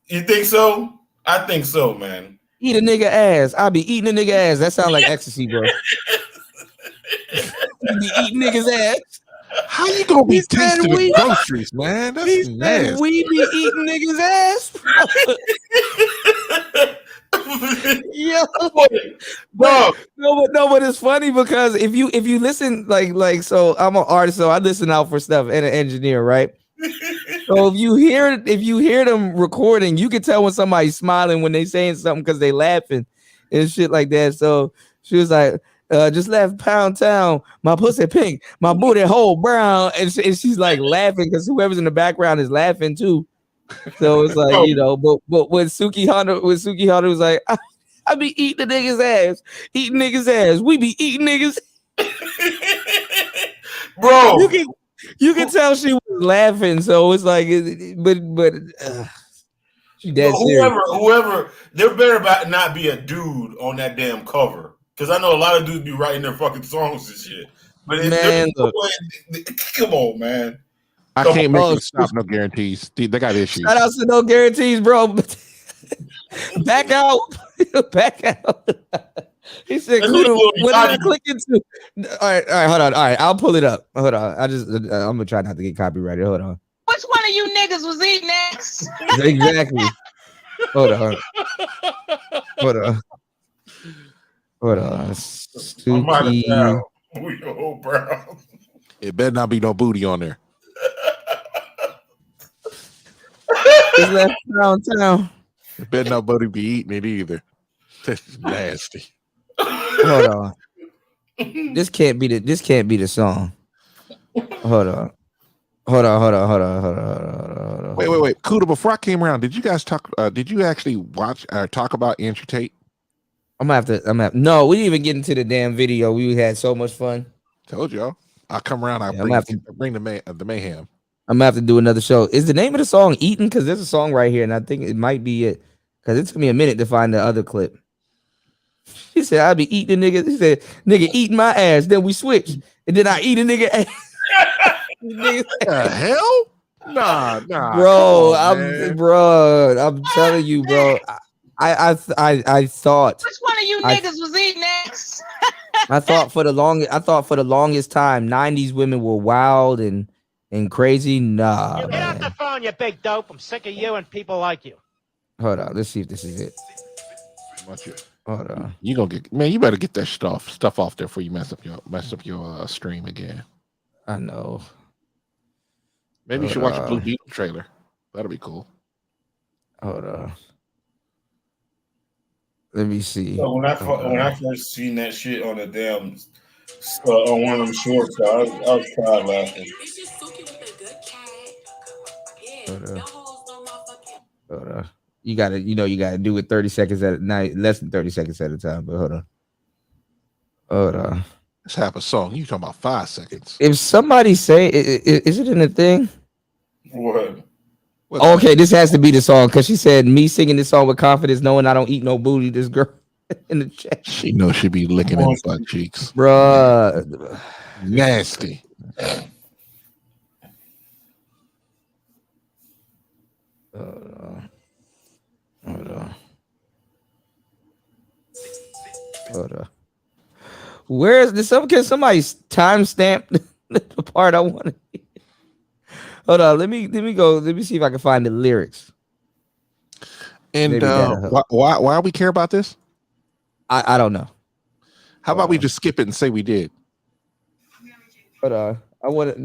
You think so? I think so, man. Eat a nigga ass. I be eating a nigga ass. That sounds like ecstasy, bro. You be eating niggas ass. How you gonna be tasting the groceries, man? That's nasty. We be eating niggas ass. Yeah, but it's funny because if you listen, like so I'm an artist, so I listen out for stuff and an engineer, right? So if you hear them recording, you can tell when somebody's smiling when they saying something because they laughing and shit like that. So she was like, just left Pound Town, my pussy pink, my booty hole brown, and she's like laughing because whoever's in the background is laughing too. So it's like, you know, but when Suki Honda was like, I be eating the niggas ass, eating niggas ass. We be eating niggas. Bro, you can tell she was laughing. So it's like, but she dead serious. Whoever, there better not be a dude on that damn cover. Because I know a lot of dudes be writing their fucking songs and shit. But man, come on, man. I can't make them stop. No guarantees. They got issues. Shout out to No Guarantees, bro. Back out. Back out. He said, what did I click into? All right, hold on. All right, I'll pull it up. Hold on. I'm gonna try not to get copyrighted. Hold on. Which one of you niggas niggas was eating ass. Exactly. Hold on. Hold on. Hold on. Suki. It better not be no booty on there. It's left downtown. It better nobody be eating it either. That's nasty. Hold on. This can't be the song. Hold on. Wait. Kuda, before I came around, did you guys talk? Did you actually watch or talk about Andrew Tate? I'm gonna have to. No, we didn't even get into the damn video. We had so much fun. Told y'all. I'll come around. I'll bring the mayhem. I'm gonna have to do another show. Is the name of the song "Eating"? Because there's a song right here, and I think it might be it. Because it took me a minute to find the other clip. He said, "I'll be eating a nigga." He said, "Nigga eating my ass." Then we switch, and then I eat a nigga ass. The hell? Nah, bro. On, I'm telling you, bro. I thought. Which one of you niggas was eating ass? I thought for the longest time, 90s women were wild and crazy. Nah, Get man. off the phone, you big dope. I'm sick of you and people like you. Hold on, let's see if this is it. Hold on. You gonna get, man? You better get that stuff off there before you mess up your stream again. I know. Maybe you should watch a Blue Beetle trailer. That'll be cool. Hold on. Let me see. So when I first seen that shit on the damn on one of them shorts, I was crying laughing. Hold on. You gotta do it 30 seconds at a night, less than 30 seconds at a time. But hold on. Let's have a song. You talking about 5 seconds? If somebody say, is it in the thing? What? Okay, this has to be the song because she said me singing this song with confidence, knowing I don't eat no booty. This girl in the chat. She knows she be licking them butt cheeks, bruh. Nasty. Hold on. Where is this? Can somebody timestamp the part I want to hear? Hold on. Let me go. Let me see if I can find the lyrics. And why we care about this? I don't know. How about we just skip it and say we did? Hold on. I want to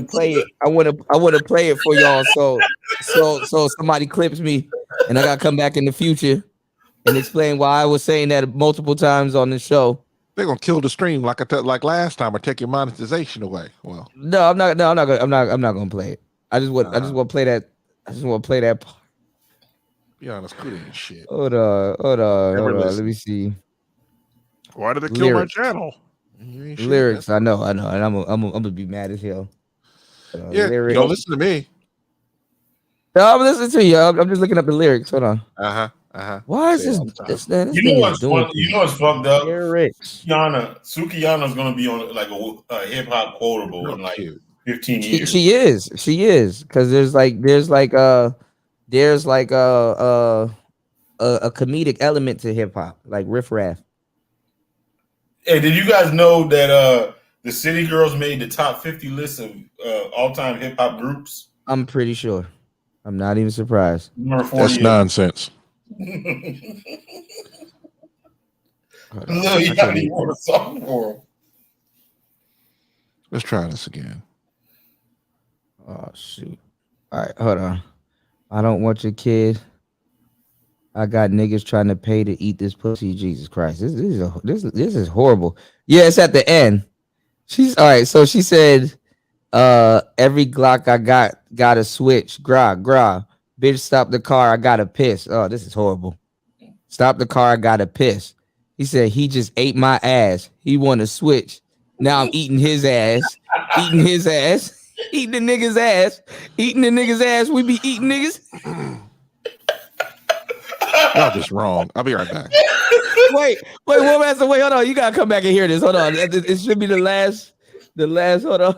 play it. I want to play it for y'all. So somebody clips me, and I gotta come back in the future and explain why I was saying that multiple times on the show. They're gonna kill the stream like last time, or take your monetization away. Well, no, I'm not gonna play it. I just want to play that. I just want to play that part. Be honest, good ain't shit. Hold on. Let me see. Why did they kill my channel? Lyrics, I know, and I'm gonna be mad as hell. Yeah, lyrics. don't listen to me. No, I'm listening to you. I'm just looking up the lyrics. Hold on. Why is this? You know what's fucked up? Lyrics. Sukiyana's gonna be on like a hip hop quotable in like 15 years. She is because there's like a comedic element to hip hop, like riff raff. Hey, did you guys know that the City Girls made the top 50 list of all-time hip hop groups? I'm pretty sure. I'm not even surprised. That's nonsense. Look, you got any more song for him. Let's try this again. Oh shoot! All right, hold on. I don't want your kid. I got niggas trying to pay to eat this pussy. Jesus Christ, this is horrible. Yeah, it's at the end. She's all right. So she said, every Glock I got a switch. Gra. Bitch, stop the car. I gotta piss. Oh, this is horrible. Stop the car. I gotta piss. He said he just ate my ass. He want to switch. Now I'm eating his ass. Eating his ass. Eating the nigga's ass. Eating the nigga's ass. We be eating niggas. Y'all just wrong. I'll be right back. Wait, Womaster, wait, hold on. You gotta come back and hear this. Hold on. It should be the last. Hold on.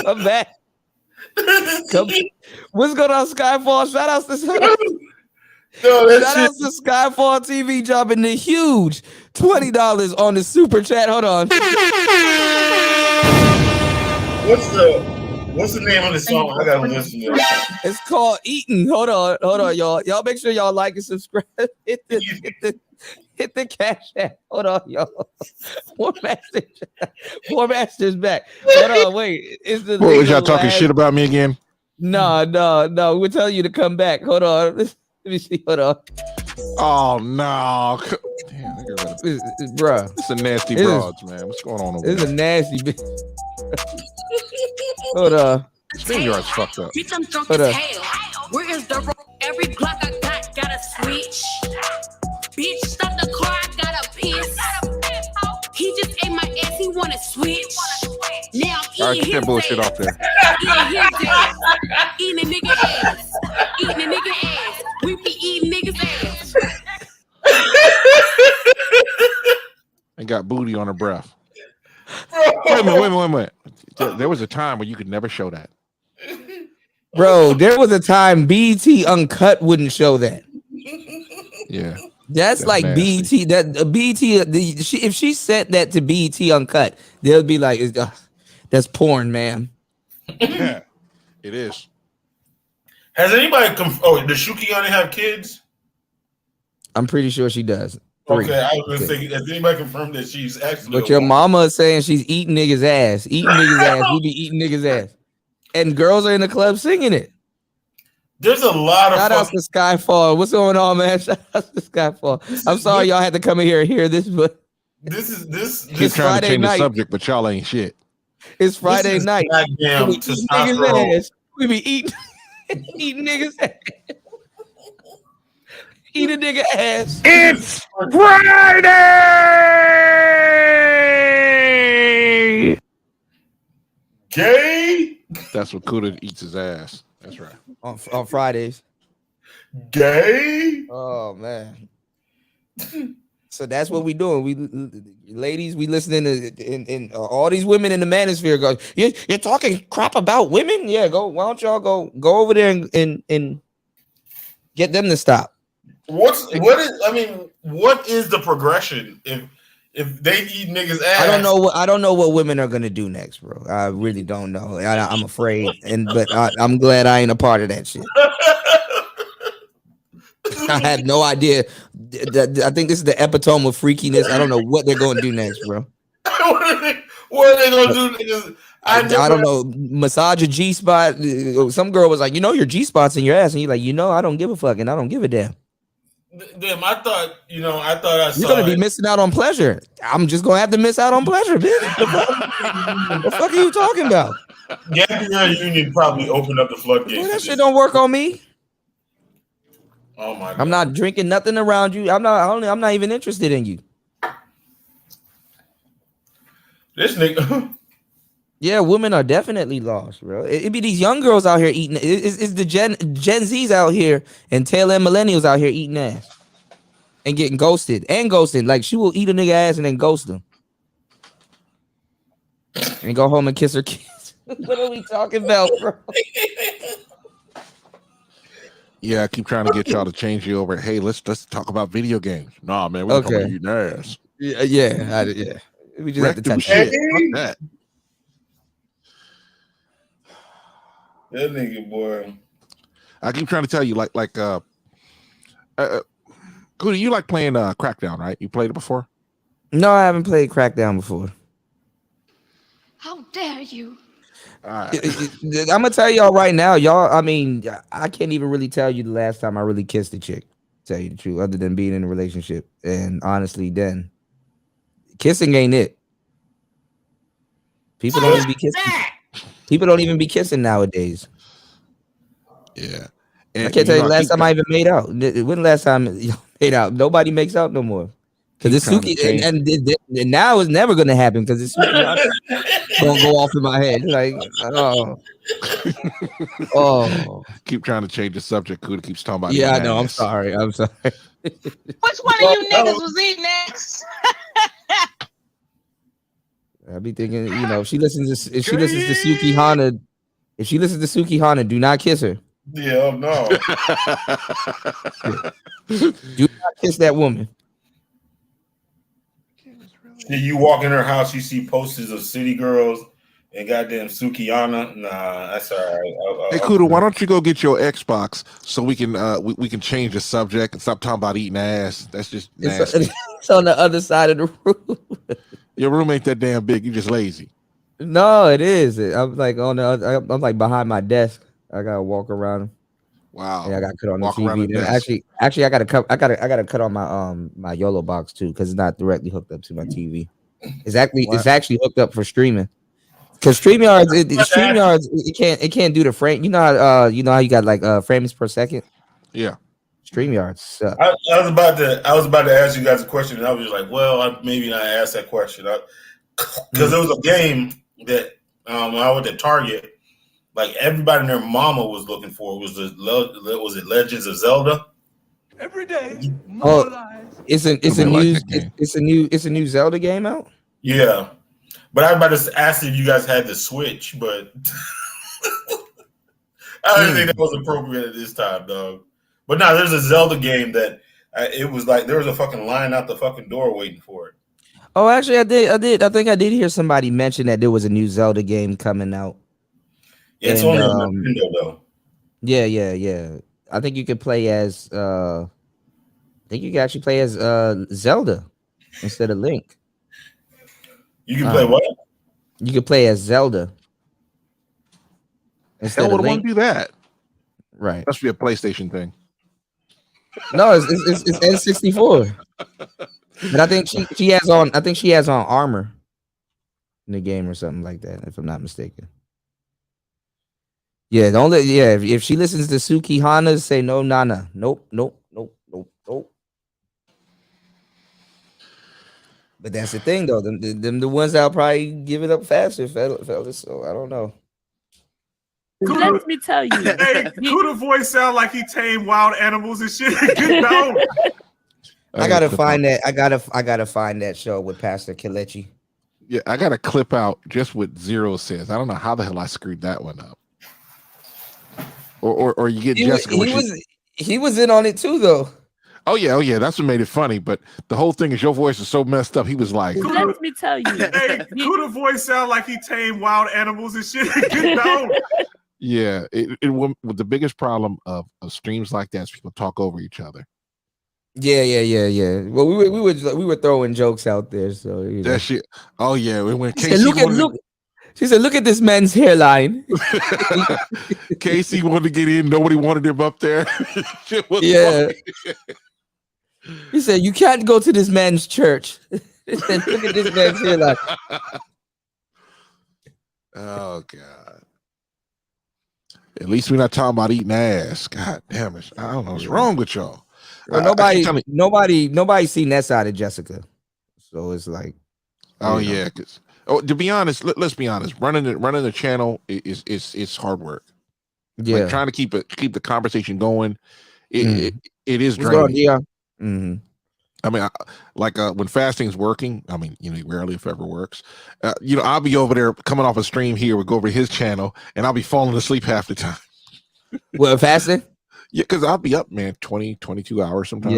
I'm back. What's going on, Skyfall? Shout outs to Shout out to Skyfall TV dropping the huge $20 on the super chat. Hold on. What's the name of the song? I gotta listen to it. It's called Eating. Hold on, y'all. Y'all make sure y'all like and subscribe. Hit the cash app. Hold on, y'all. Poor Master's back. Hold on, wait. What was y'all talking shit about me again? No. We're telling you to come back. Hold on. Let me see. Hold on. Oh no. Damn, bruh. It's a nasty broads, man. What's going on over there? This is a nasty bitch. Hold on. StreamYard's fucked up. Bitch, I'm drunk Hold as up. hell. Where is the road? Every Glock I got a switch. Bitch, stop the car, I gotta piss. He just ate my ass, he wanna switch. Now All right, I'm get that bullshit off there. Eating his ass. Eating a nigga ass. Eating a nigga ass. We be eating niggas ass. And got booty on her breath. Wait a minute. There was a time when you could never show that. Bro, there was a time BET Uncut wouldn't show that. Yeah. That's like nasty. BET. That BET. If she sent that to BET Uncut, they'll be like, "That's porn, man." Yeah, it is. Has anybody does Shuki only have kids? I'm pretty sure she does. 3. Okay, I was gonna say, has anybody confirmed that she's actually? But your mama is saying she's eating niggas' ass. Eating niggas' ass. We be eating niggas' ass. And girls are in the club singing it. There's a lot of shout out to Skyfall. What's going on, man? Shout out to Skyfall. I'm sorry y'all had to come in here and hear this, but this is He's trying Friday to change night. the subject, but y'all ain't shit. It's Friday night. Goddamn We be eating niggas' ass. We be eating niggas' ass. Eat a nigga ass. It's Friday. Gay. That's what Kuda eats his ass. That's right. On Fridays. Gay. Oh man. So that's what we doing. We ladies, we listening to and all these women in the manosphere go. You're talking crap about women? Yeah, go. Why don't y'all go over there and get them to stop? What is the progression if they eat niggas' ass? I don't know what women are gonna do next, bro. I really don't know. I'm afraid, but I'm glad I ain't a part of that shit. I had no idea. I think this is the epitome of freakiness. I don't know what they're gonna do next, bro. What are they gonna do, niggas? I don't know. Massage a G spot. Some girl was like, your G spot's in your ass, and you're like, I don't give a fuck, and I don't give a damn. Damn, I thought I saw. You're gonna be missing out on pleasure. I'm just gonna have to miss out on pleasure, bitch. The fuck are you talking about? Gabrielle Union probably opened up the floodgates. Well, that shit don't work on me. Oh my God. I'm not drinking nothing around you. I'm not even interested in you. This nigga. Yeah, women are definitely lost, bro. It be these young girls out here eating. It's the Gen Zs out here and tail end millennials out here eating ass and getting ghosted and ghosting. Like she will eat a nigga ass and then ghost them and go home and kiss her kids. What are we talking about, bro? Yeah, I keep trying to get y'all to change you over. Hey, let's talk about video games. Nah, man, we're talking about eating ass. Yeah. We just have to touch shit. it. Fuck that. That nigga boy. I keep trying to tell you, Kuda, you like playing Crackdown, right? You played it before? No, I haven't played Crackdown before. How dare you? I'm gonna tell y'all right now, y'all. I mean, I can't even really tell you the last time I really kissed a chick. To tell you the truth, other than being in a relationship, and honestly, then kissing ain't it. People don't even be kissing. People don't even be kissing nowadays. Yeah, I can't tell you the last time I even made out. When the last time you made out? Nobody makes out no more. Because it's Suki, and now it's never gonna happen because it's Suki gonna go off in my head. Like, oh. Keep trying to change the subject. Kuda keeps talking about. Yeah, I know. I'm sorry. Which one of you niggas was eating next? I be thinking, if she listens to Suki Hana, do not kiss her. Yeah, oh, no. Do not kiss that woman. You walk in her house, you see posters of city girls and goddamn Sukiyana. Nah, that's all right. Hey, Kuda, why don't you go get your Xbox so we can we can change the subject and stop talking about eating ass? That's just nasty. It's on the other side of the room. Your room ain't that damn big. You just lazy. No, it is. I'm like on the other, I'm like behind my desk. I gotta walk around. Wow. Yeah, I gotta cut on Walk the around TV. the desk. Actually, I gotta cut on my my YOLO box too because it's not directly hooked up to my TV. It's actually hooked up for streaming. Because StreamYards, it can't do the frame. You know how you got like frames per second. Yeah. StreamYards suck. I was about to ask you guys a question, and I was just like, well, I maybe not ask that question because there was a game that when I went to Target, like everybody and their mama was looking for. Was it Legends of Zelda? Every day. It's a new Zelda game out. Yeah, but I was about to ask if you guys had the Switch, but I didn't think that was appropriate at this time, dog. But no, there's a Zelda game that it was like there was a fucking line out the fucking door waiting for it. Oh, actually, I did. I think I did hear somebody mention that there was a new Zelda game coming out. Yeah, it's only on Nintendo though. Yeah. I think you could play as. I think you can actually play as Zelda instead of Link. You can play what? You can play as Zelda instead Hell of would want Link. to do that. Right. Must be a PlayStation thing. No, it's N64. But I think she has on. I think she has on armor in the game or something like that, if I'm not mistaken. Yeah, if she listens to Suki Hana, say no, Nana. Nope. But that's the thing, though. Them the ones that'll probably give it up faster, fellas. So I don't know. Let me tell you. Hey, Kuda voice sound like he tamed wild animals and shit. Get down. I gotta find that. I gotta find that show with Pastor Kelechi. Yeah, I got a clip out just what Zero says. I don't know how the hell I screwed that one up. Or you get Jessica. He was in on it too, though. Oh yeah, that's what made it funny. But the whole thing is your voice is so messed up. He was like, Let me tell you. Hey, Kuda voice sound like he tamed wild animals and shit. Get down. yeah, it the biggest problem of streams like that is people talk over each other. Yeah. Well, we were throwing jokes out there, so that shit. Oh yeah, when Casey she said, "Look at this man's hairline." Casey wanted to get in. Nobody wanted him up there. Shit was funny. He said, "You can't go to this man's church." He said, "Look at this man's hairline." Oh God. At least we're not talking about eating ass. God damn it! I don't know what's wrong with y'all. Well, nobody seen that side of Jessica, so it's like, oh yeah. To be honest, let's be honest. Running the channel is hard work. Yeah, like trying to keep the conversation going. It is What's going on, draining. Dion? I mean, when fasting's working, I mean, rarely if ever works. I'll be over there coming off a stream here. We go over to his channel, and I'll be falling asleep half the time. Well, fasting? Yeah, because I'll be up, man, 20, 22 hours sometimes.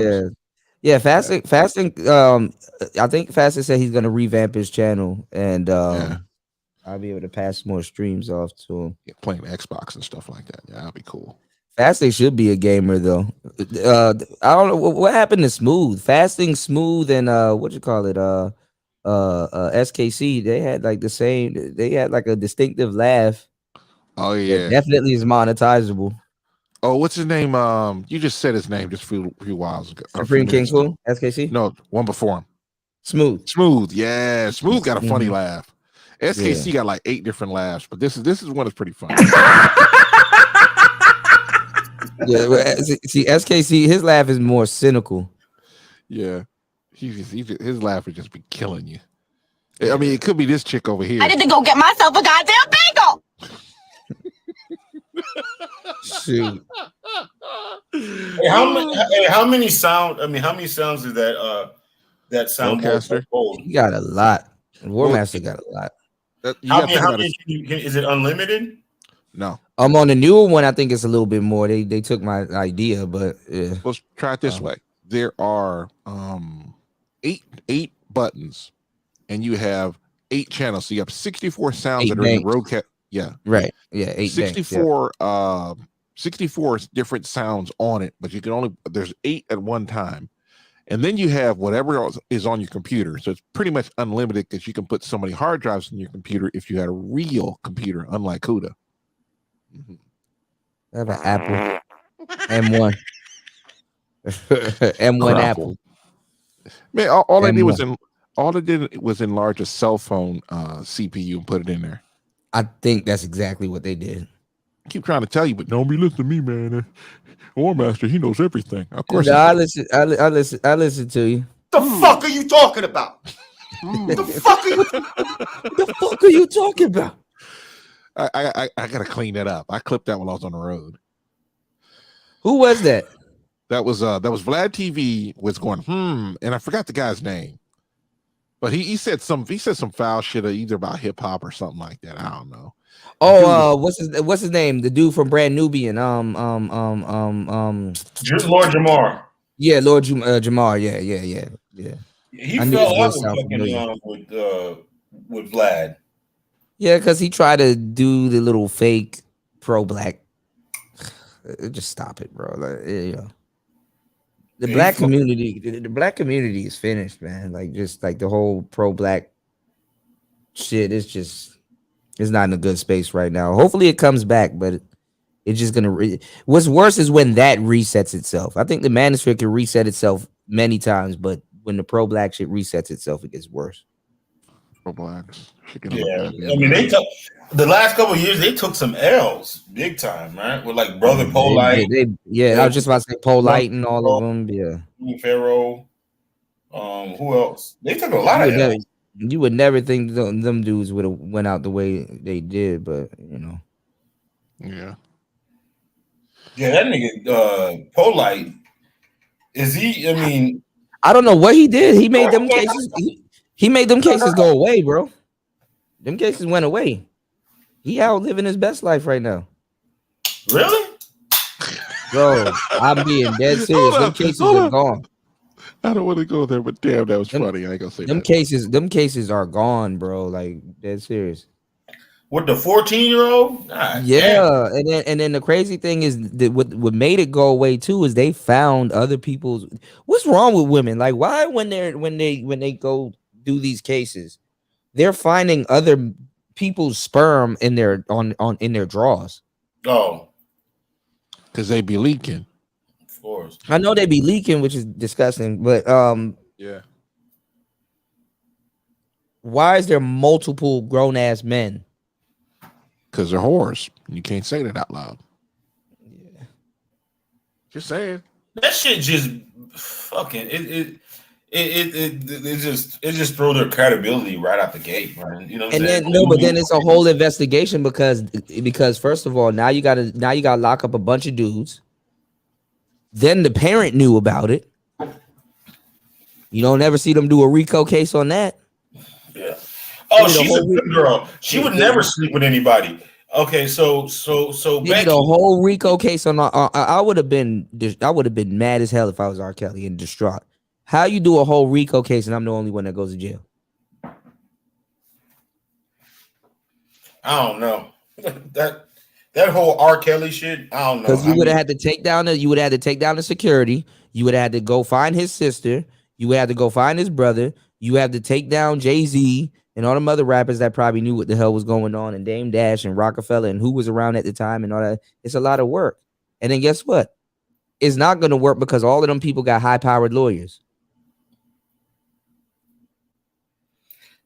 Yeah. Fasting. I think Fasting said he's gonna revamp his channel, and I'll be able to pass more streams off to him. Yeah, playing Xbox and stuff like that. Yeah, that'll be cool. Fasting should be a gamer though. I don't know what happened to Smooth. Fasting, Smooth, and what you call it? SKC. They had like the same. They had like a distinctive laugh. Oh yeah, definitely is monetizable. Oh, what's his name? You just said his name just a few whiles ago. Supreme King Cool, SKC. No, one before him. Smooth. Yeah, Smooth got a funny laugh. SKC got like 8 different laughs, but this is one that's pretty funny. Yeah, see, SKC, his laugh is more cynical. Yeah, his laugh would just be killing you. I mean, it could be this chick over here. I need to go get myself a goddamn bagel. Shoot. How many sounds is that soundcaster? He got a lot. Warmaster got a lot. How many is it unlimited? No. On the newer one, I think it's a little bit more. They took my idea, but yeah. Let's try it this way. There are 8 buttons, and you have 8 channels. So you have 64 sounds that are in the roadcast. Yeah. Right. Yeah. 8 64 64 different sounds on it, but you can only there's 8 at one time. And then you have whatever else is on your computer. So it's pretty much unlimited because you can put so many hard drives in your computer if you had a real computer, unlike CUDA. I have an Apple M1. M1 Apple. Man, all they did was enlarge a cell phone CPU and put it in there. I think that's exactly what they did. I keep trying to tell you, but don't be listening to me, man. Warmaster, he knows everything. Of course, I listen. I listen to you. The fuck are you talking about? The fuck are you talking about? I gotta clean that up. I clipped that when I was on the road. Who was that? That was Vlad TV was going and I forgot the guy's name, but he said some foul shit either about hip hop or something like that. I don't know. Oh, what's his name? The dude from Brand Nubian. Lord Jamar. Yeah, Lord Jamar. Yeah. He fell out with Vlad. Yeah, because he tried to do the little fake pro-black. Just stop it, bro. Like, you know, the black community is finished, man. Like, just like the whole pro-black shit is just. It's not in a good space right now. Hopefully it comes back, but it's just gonna. What's worse is when that resets itself. I think the manosphere can reset itself many times, but when the pro-black shit resets itself, it gets worse. Pro-blacks. Yeah, I mean they took the last couple of years. They took some L's big time, right? With like Brother Polite. I was just about to say Polite and all of them. Yeah, Pharaoh. Who else? They took a lot of L's. You would never think them dudes would have went out the way they did, but you know. Yeah, that nigga Polite. Is he? I mean, I don't know what he did. He made them cases. He made them cases go away, bro. Them cases went away. He out living his best life right now. Really? Bro, I'm being dead serious. Them cases are gone. I don't want to go there, but damn, that was funny. I ain't gonna say them that. Them cases are gone, bro. Like dead serious. With the 14-year-old? Yeah, and then the crazy thing is that what made it go away too is they found other people's. What's wrong with women? Like, why when they go do these cases, they're finding other people's sperm in their in their drawers? Oh, because they be leaking. Of course, I know they be leaking, which is disgusting. But yeah. Why is there multiple grown ass men? Because they're whores. You can't say that out loud. Yeah. Just saying. That shit just fucking it just throw their credibility right out the gate, man. You know what I'm saying? But then it's a whole investigation because first of all, now you gotta lock up a bunch of dudes. Then the parent knew about it. You don't ever see them do a RICO case on that. Yeah. Oh, she's a good girl. She would never sleep with anybody. Okay, so Becky, the whole RICO case on I would have been mad as hell if I was R. Kelly and distraught. How you do a whole RICO case and I'm the only one that goes to jail? I don't know. That whole R. Kelly shit, I don't know. Because you would have had to take down the security. You would have had to go find his sister. You would have to go find his brother. You have to take down Jay-Z and all them other rappers that probably knew what the hell was going on, and Dame Dash and Rockefeller and who was around at the time and all that. It's a lot of work. And then guess what? It's not going to work because all of them people got high-powered lawyers.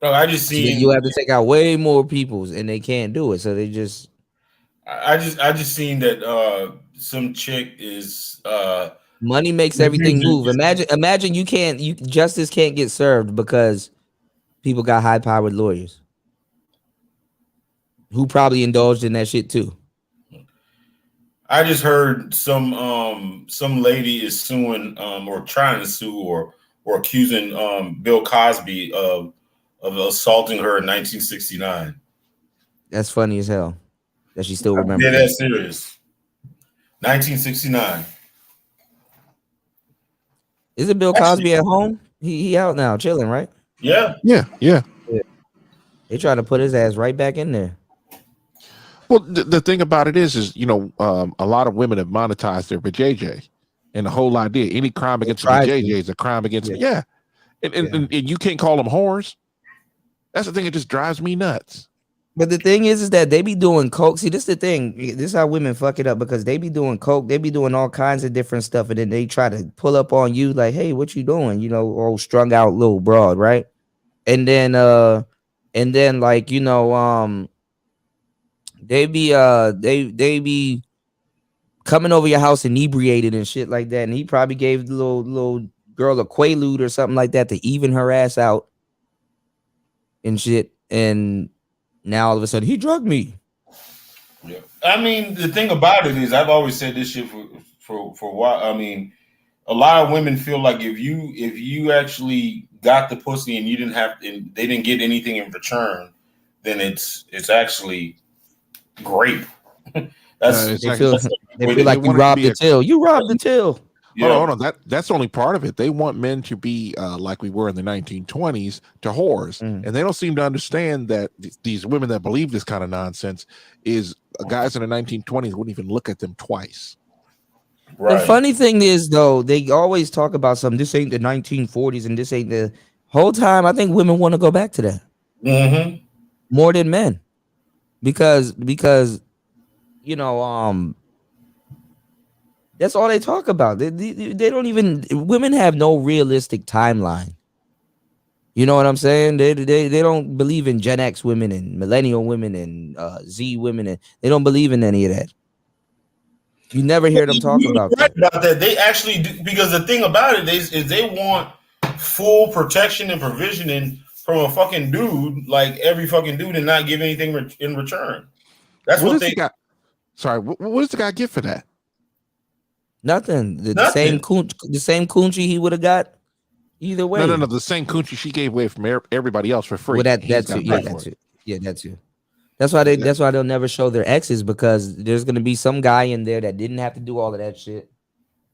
No, I just seen you have to take out way more peoples, and they can't do it. So they just. I just seen that some chick is money makes everything move. Imagine justice can't get served because people got high-powered lawyers who probably indulged in that shit too. I just heard some lady is suing or trying to sue or accusing Bill Cosby of assaulting her in 1969. That's funny as hell. that she still remembers. Yeah, that's serious. 1969. Isn't Bill Cosby at home? He out now, chilling, right? Yeah. They trying to put his ass right back in there. Well, the thing about it is a lot of women have monetized their vajayjay, and the whole idea, any crime against the vajayjay is a crime against and you can't call them whores. That's the thing that just drives me nuts. But the thing is that they be doing coke. See, this is the thing. This is how women fuck it up, because they be doing coke. They be doing all kinds of different stuff, and then they try to pull up on you like, "Hey, what you doing?" You know, old strung out little broad, right? And then like, you know, they be coming over your house inebriated and shit like that, and he probably gave the little girl a Quaalude or something like that to even her ass out and shit, and now all of a sudden he drugged me. Yeah, I mean, the thing about it is, I've always said this shit for a while. I mean, a lot of women feel like if you actually got the pussy and they didn't get anything in return, then it's actually great. They feel like you robbed the till. You robbed the till. Yeah. Hold on. That's only part of it. They want men to be like we were in the 1920s, to whores, and they don't seem to understand that these women that believe this kind of nonsense is guys in the 1920s wouldn't even look at them twice. Right. The funny thing is, though, they always talk about something. This ain't the 1940s, and this ain't the whole time. I think women want to go back to that more than men, because you know, that's all they talk about. They don't even, women have no realistic timeline. You know what I'm saying? They don't believe in Gen X women and millennial women and Z women, and they don't believe in any of that. You never hear them talk about that. About that. They actually do, because the thing about it is they want full protection and provisioning from a fucking dude, like every fucking dude, and not give anything in return. That's what they got. Sorry, what does the guy get for that? Nothing. The same coochie he would have got either way. No. The same coochie she gave away from everybody else for free. Well, that's it. Yeah, that's it. That's why they'll never show their exes, because there's gonna be some guy in there that didn't have to do all of that shit,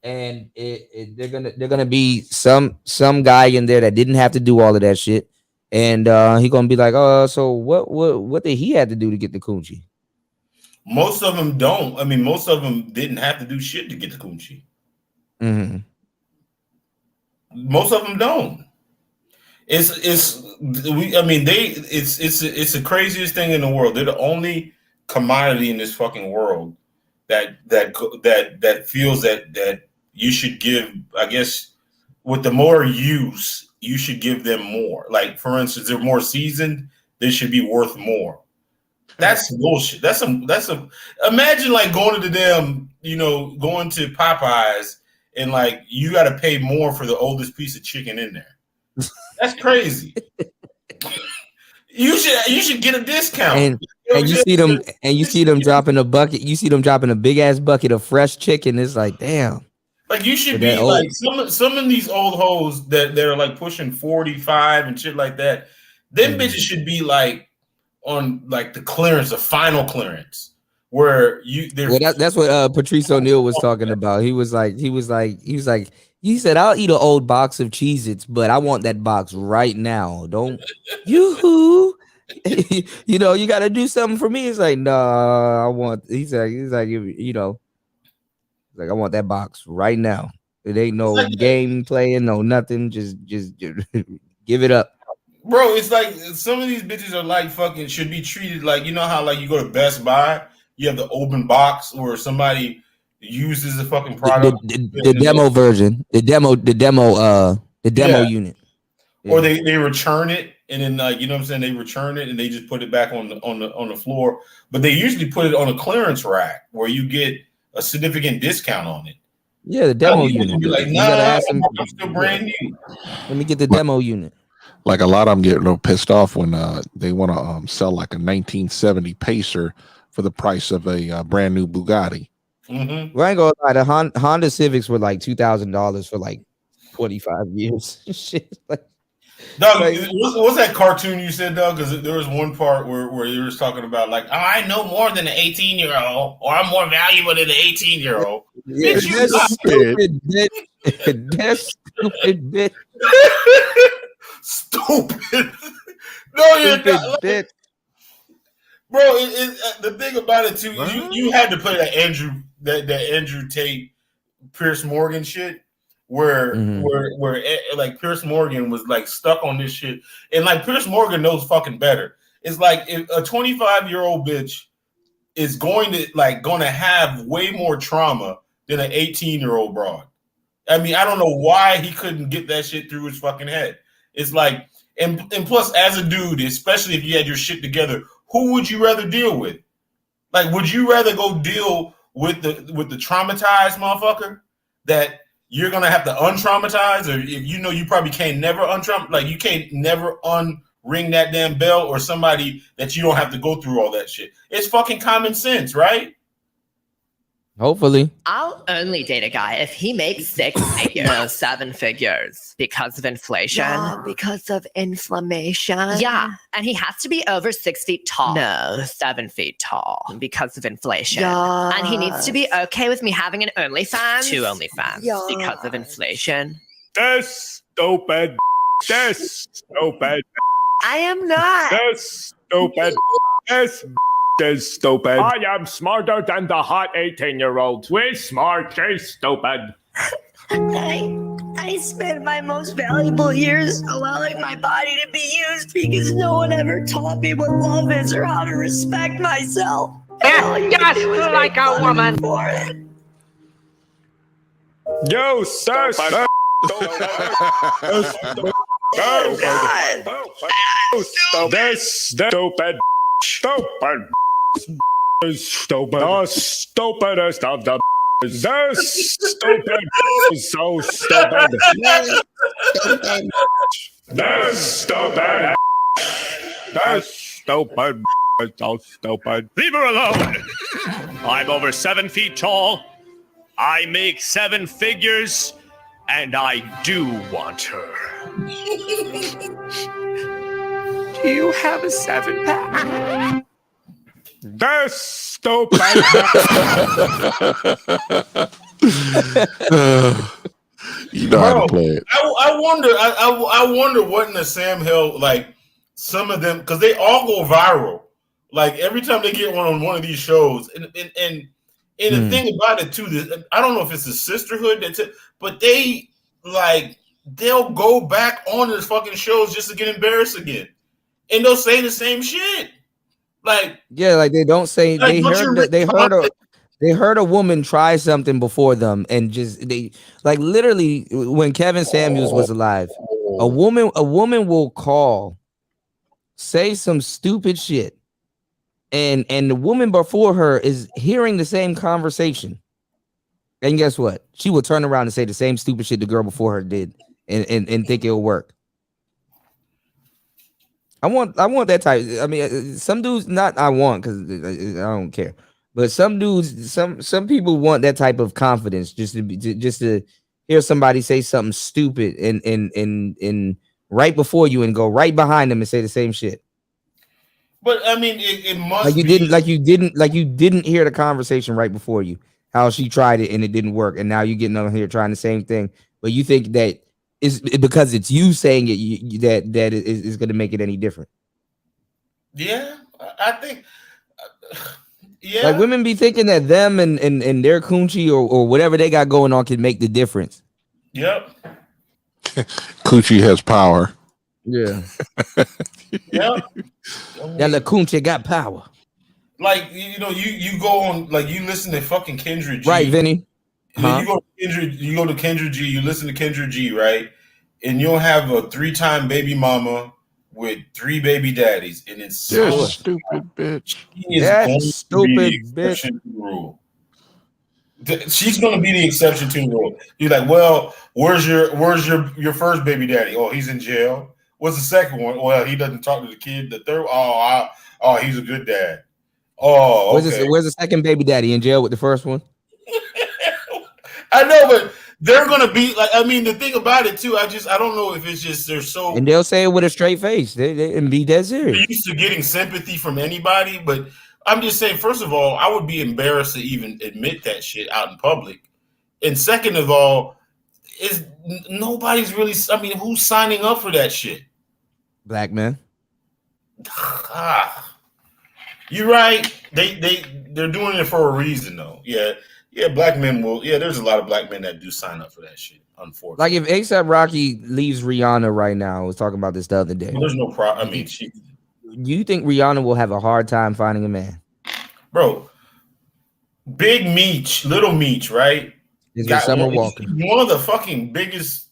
and they're gonna be some guy in there that didn't have to do all of that shit, and he gonna be like, oh, so what did he have to do to get the coochie? Most of them don't. I mean, most of them didn't have to do shit to get the coochie. Most of them don't. It's the craziest thing in the world. They're the only commodity in this fucking world that feels that you should give. I guess with the more use, you should give them more. Like, for instance, they're more seasoned, they should be worth more. That's bullshit. That's a imagine like going to the damn, going to Popeyes and like you got to pay more for the oldest piece of chicken in there. That's crazy. You should get a discount. And you see them dropping a bucket. You see them dropping a big ass bucket of fresh chicken. It's like, damn. Like you should be like some of these old hoes that they're like pushing 45 and shit like that. Them bitches should be like on like the clearance, the final clearance, where that's what Patrice O'Neal was talking about. He said, I'll eat an old box of Cheez-Its, but I want that box right now. Don't you got to do something for me. It's like, I want that box right now. It ain't no game playing, no nothing. Just give it up. Bro, it's like some of these bitches are like fucking should be treated like, you know how like you go to Best Buy, you have the open box where somebody uses the fucking product, the demo version, the demo unit, or they return it and then like, you know what I'm saying, they return it and they just put it back on the floor, but they usually put it on a clearance rack where you get a significant discount on it. Yeah, the demo unit. Be like, nah, I'm still brand new. Let me get the demo unit. Like a lot of them get a little pissed off when they want to sell like a 1970 Pacer for the price of a brand new Bugatti. Mm-hmm. Well, I ain't gonna lie, the Honda Civics were like $2,000 for like 25 years. Shit. Doug, what's that cartoon you said, Doug? Because there was one part where you was talking about like, oh, I know more than an 18-year-old, or I'm more valuable than an 18-year-old. Yeah, that's stupid bitch. That's stupid bitch. Stupid. No, you're Stupid not. bitch. Bro, the thing about it too, you had to play that Andrew Tate, Pierce Morgan shit, where like Pierce Morgan was like stuck on this shit, and like Pierce Morgan knows fucking better. It's like if a 25-year-old bitch is going to have way more trauma than an 18-year-old broad. I mean, I don't know why he couldn't get that shit through his fucking head. It's like, and plus, as a dude, especially if you had your shit together, who would you rather deal with? Like, would you rather go deal with the traumatized motherfucker that you're gonna have to untraumatize, or if you know you probably can't never you can't never unring that damn bell, or somebody that you don't have to go through all that shit? It's fucking common sense, right? Hopefully. I'll only date a guy if he makes 6 figures. No, 7 figures. Because of inflation. Yeah, because of inflammation. Yeah, and he has to be over 6 feet tall. No, 7 feet tall. Because of inflation. Yeah. And he needs to be okay with me having an OnlyFans. 2 OnlyFans. Yeah. Because of inflation. That's stupid. That's stupid. I am not. That's stupid. That's stupid. I am smarter than the hot 18-year-old. We're smart, she's stupid. I spent my most valuable years allowing my body to be used because no one ever taught me what love is or how to respect myself. Just like a woman. For it. You sus. Oh, God. This stupid. Stupid. Stupid. The stupidest of the. This stupid is so stupid. This stupid. This stupid is so stupid. Leave her alone. I'm over 7 feet tall. I make 7 figures, and I do want her. Do you have a 7-pack? This stupid. You know how to play it. I wonder what in the Sam Hill, like some of them, because they all go viral. Like every time they get on one of these shows, and the thing about it too, I don't know if it's a sisterhood but they'll go back on these fucking shows just to get embarrassed again, and they'll say the same shit. Like they don't say like, they heard a woman try something before them, and they literally when Kevin Samuels was alive, a woman will call, say some stupid shit, and the woman before her is hearing the same conversation, and guess what? She will turn around and say the same stupid shit the girl before her did, and think it'll work. I want that type. I mean, some dudes not. I want because I don't care. But some dudes, some people want that type of confidence, just to hear somebody say something stupid and right before you and go right behind them and say the same shit. But I mean, it must like you didn't hear the conversation right before you. How she tried it and it didn't work, and now you're getting on here trying the same thing. But you think that is because it's you saying it that is going to make it any different. Yeah, I think. Yeah, like women be thinking that them and their coochie or whatever they got going on can make the difference. Yep. Coochie has power. Yeah. Yep. That la coochie got power. Like you go on, like you listen to fucking Kendra G. Right, Vinny. Huh? You go to Kendra G, you listen to Kendra G, right? And you'll have a 3-time baby mama with 3 baby daddies, and it's so stupid bitch. That stupid bitch. She's gonna be the exception to the rule. You're like, well, where's your first baby daddy? Oh, he's in jail. What's the second one? Well, he doesn't talk to the kid. The third, he's a good dad. Oh, okay. Where's the second baby daddy in jail with the first one? I know, but they're gonna be like. I mean, the thing about it too, I don't know if it's just they're so. And they'll say it with a straight face. They and be dead serious. They're used to getting sympathy from anybody, but I'm just saying. First of all, I would be embarrassed to even admit that shit out in public, and second of all, nobody's really. I mean, who's signing up for that shit? Black men. You're right. They're doing it for a reason, though. Yeah. Black men will. Yeah, there's a lot of black men that do sign up for that shit. Unfortunately, Like if ASAP Rocky leaves Rihanna right now, I was talking about this the other day. well, there's no problem. I mean, You think Rihanna will have a hard time finding a man? bro, Big Meech, Little Meech, right? Is it Summer he's Walker? one of the fucking biggest.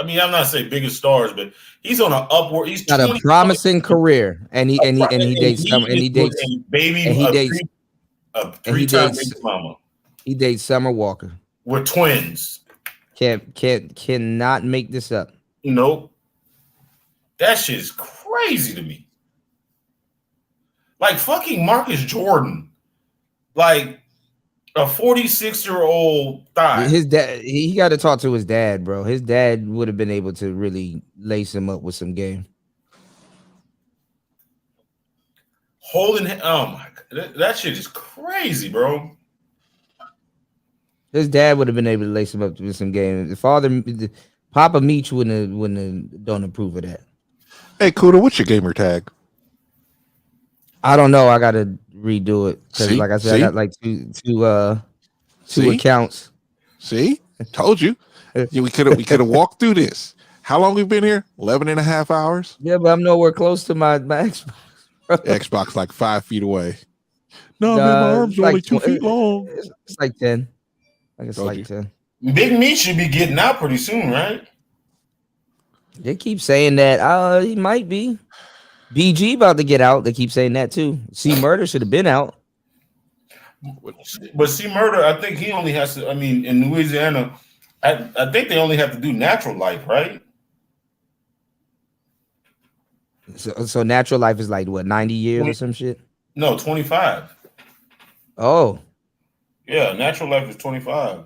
I mean, I'm not saying biggest stars, but he's on an upward. He's Got a promising career, and he dates Summer, and he dates baby, and he dates a three-time baby mama. He dates Summer Walker. We're twins. Cannot make this up. Nope. That shit is crazy to me. Like fucking Marcus Jordan, like a 46-year-old thigh. His dad, he got to talk to his dad, bro. His dad would have been able to really lace him up with some game. Holding, oh my god, that shit is crazy, bro. His dad would have been able to lace him up with some game. Papa Meech wouldn't don't approve of that. Hey, Kuda, what's your gamer tag? I don't know. I gotta redo it because, like I said, I got like two accounts. See, I told you. We could have walked through this. How long we've been here? 11 and a half hours. Yeah, but I'm nowhere close to my Xbox. Xbox like 5 feet away. No, man, my arms are only 2 feet long. It's like 10. I guess like 10. Big Meat should be getting out pretty soon, right? They keep saying that. He might be. BG about to get out. They keep saying that too. C Murder should have been out. But C Murder, I think he only has to. I mean, in Louisiana, I think they only have to do natural life, right? So natural life is like what, 90 years or some shit? No, 25. Oh. Yeah, natural life is 25.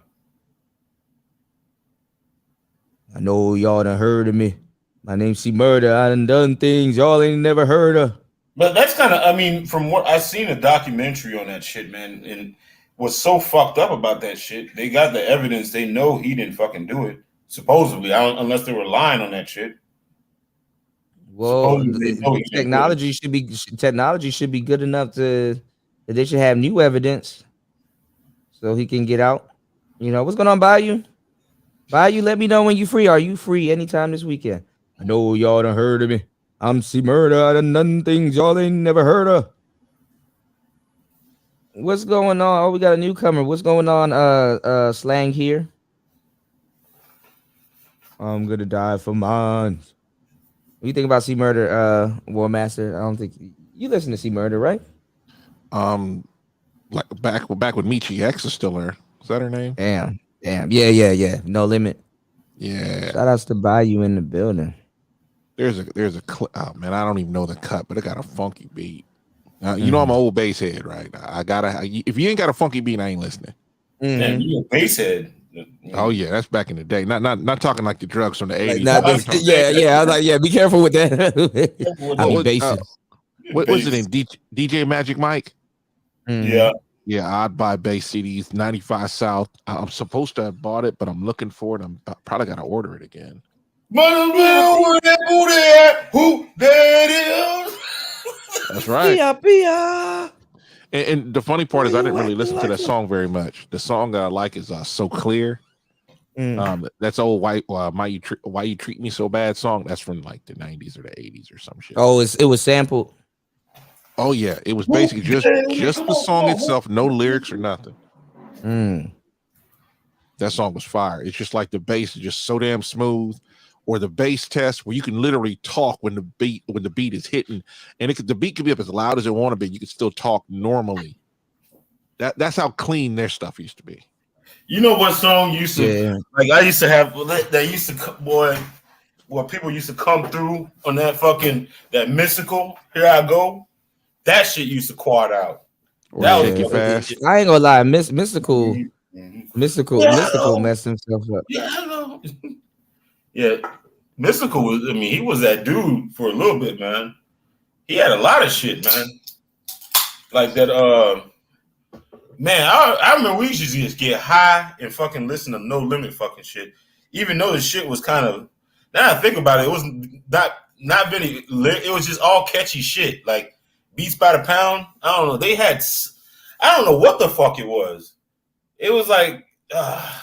I know y'all done heard of me. My name's C Murder. I done things y'all ain't never heard of. But that's kind of, I mean, from what I've seen a documentary on that shit, man, and what's so fucked up about that shit, they got the evidence. They know he didn't fucking do it, supposedly, unless they were lying on that shit. Well, technology should be good enough that they should have new evidence so he can get out. You know, what's going on, Bayou? Bayou, let me know when you free. Are you free anytime this weekend? I know y'all done heard of me. I'm C Murder. I done things y'all ain't never heard of. What's going on? Oh, we got a newcomer. What's going on? Slang here. I'm gonna die for mine. What do you think about C Murder, War Master? I don't think you listen to C Murder, right? Like back with Michi X is still there. Is that her name? Damn. Yeah. No Limit. Yeah. Shout outs to Bayou in the building. There's a oh man, I don't even know the cut, but it got a funky beat. You know I'm an old bass head, right? If you ain't got a funky beat, I ain't listening. And you a bass head. Oh yeah, that's back in the day. Not talking like the drugs from the 80s. Yeah. I was like, yeah, be careful with that. I mean, bass. What was it in DJ Magic Mike? Yeah. Yeah, I'd buy bass CDs, 95 South. I'm supposed to have bought it, but I'm looking for it. I probably got to order it again. Who that is? That's right. Pia. And the funny part is I didn't really listen to that song very much. The song that I like is So Clear. That's old Why You Treat Me So Bad song. That's from like the 90s or the 80s or some shit. Oh, it was sampled. Oh yeah, it was basically just the song itself, no lyrics or nothing. That song was fire. It's just like the bass is just so damn smooth, or the bass test where you can literally talk when the beat is hitting, and the beat can be up as loud as it want to be. You can still talk normally. That's how clean their stuff used to be. You know what song used to like? I used to have that used to where people used to come through on that mystical. Here I go. That shit used to quad out. I ain't gonna lie, Mystical. Mystical messed himself up. Yeah, I know. Yeah, Mystical was. I mean, he was that dude for a little bit, man. He had a lot of shit, man. Like that. Man, I remember we used to just get high and fucking listen to No Limit fucking shit, even though the shit was kind of. Now I think about it, it was not very. It was just all catchy shit, like Beats by the Pound. I don't know. They had. I don't know what the fuck it was. It was like. I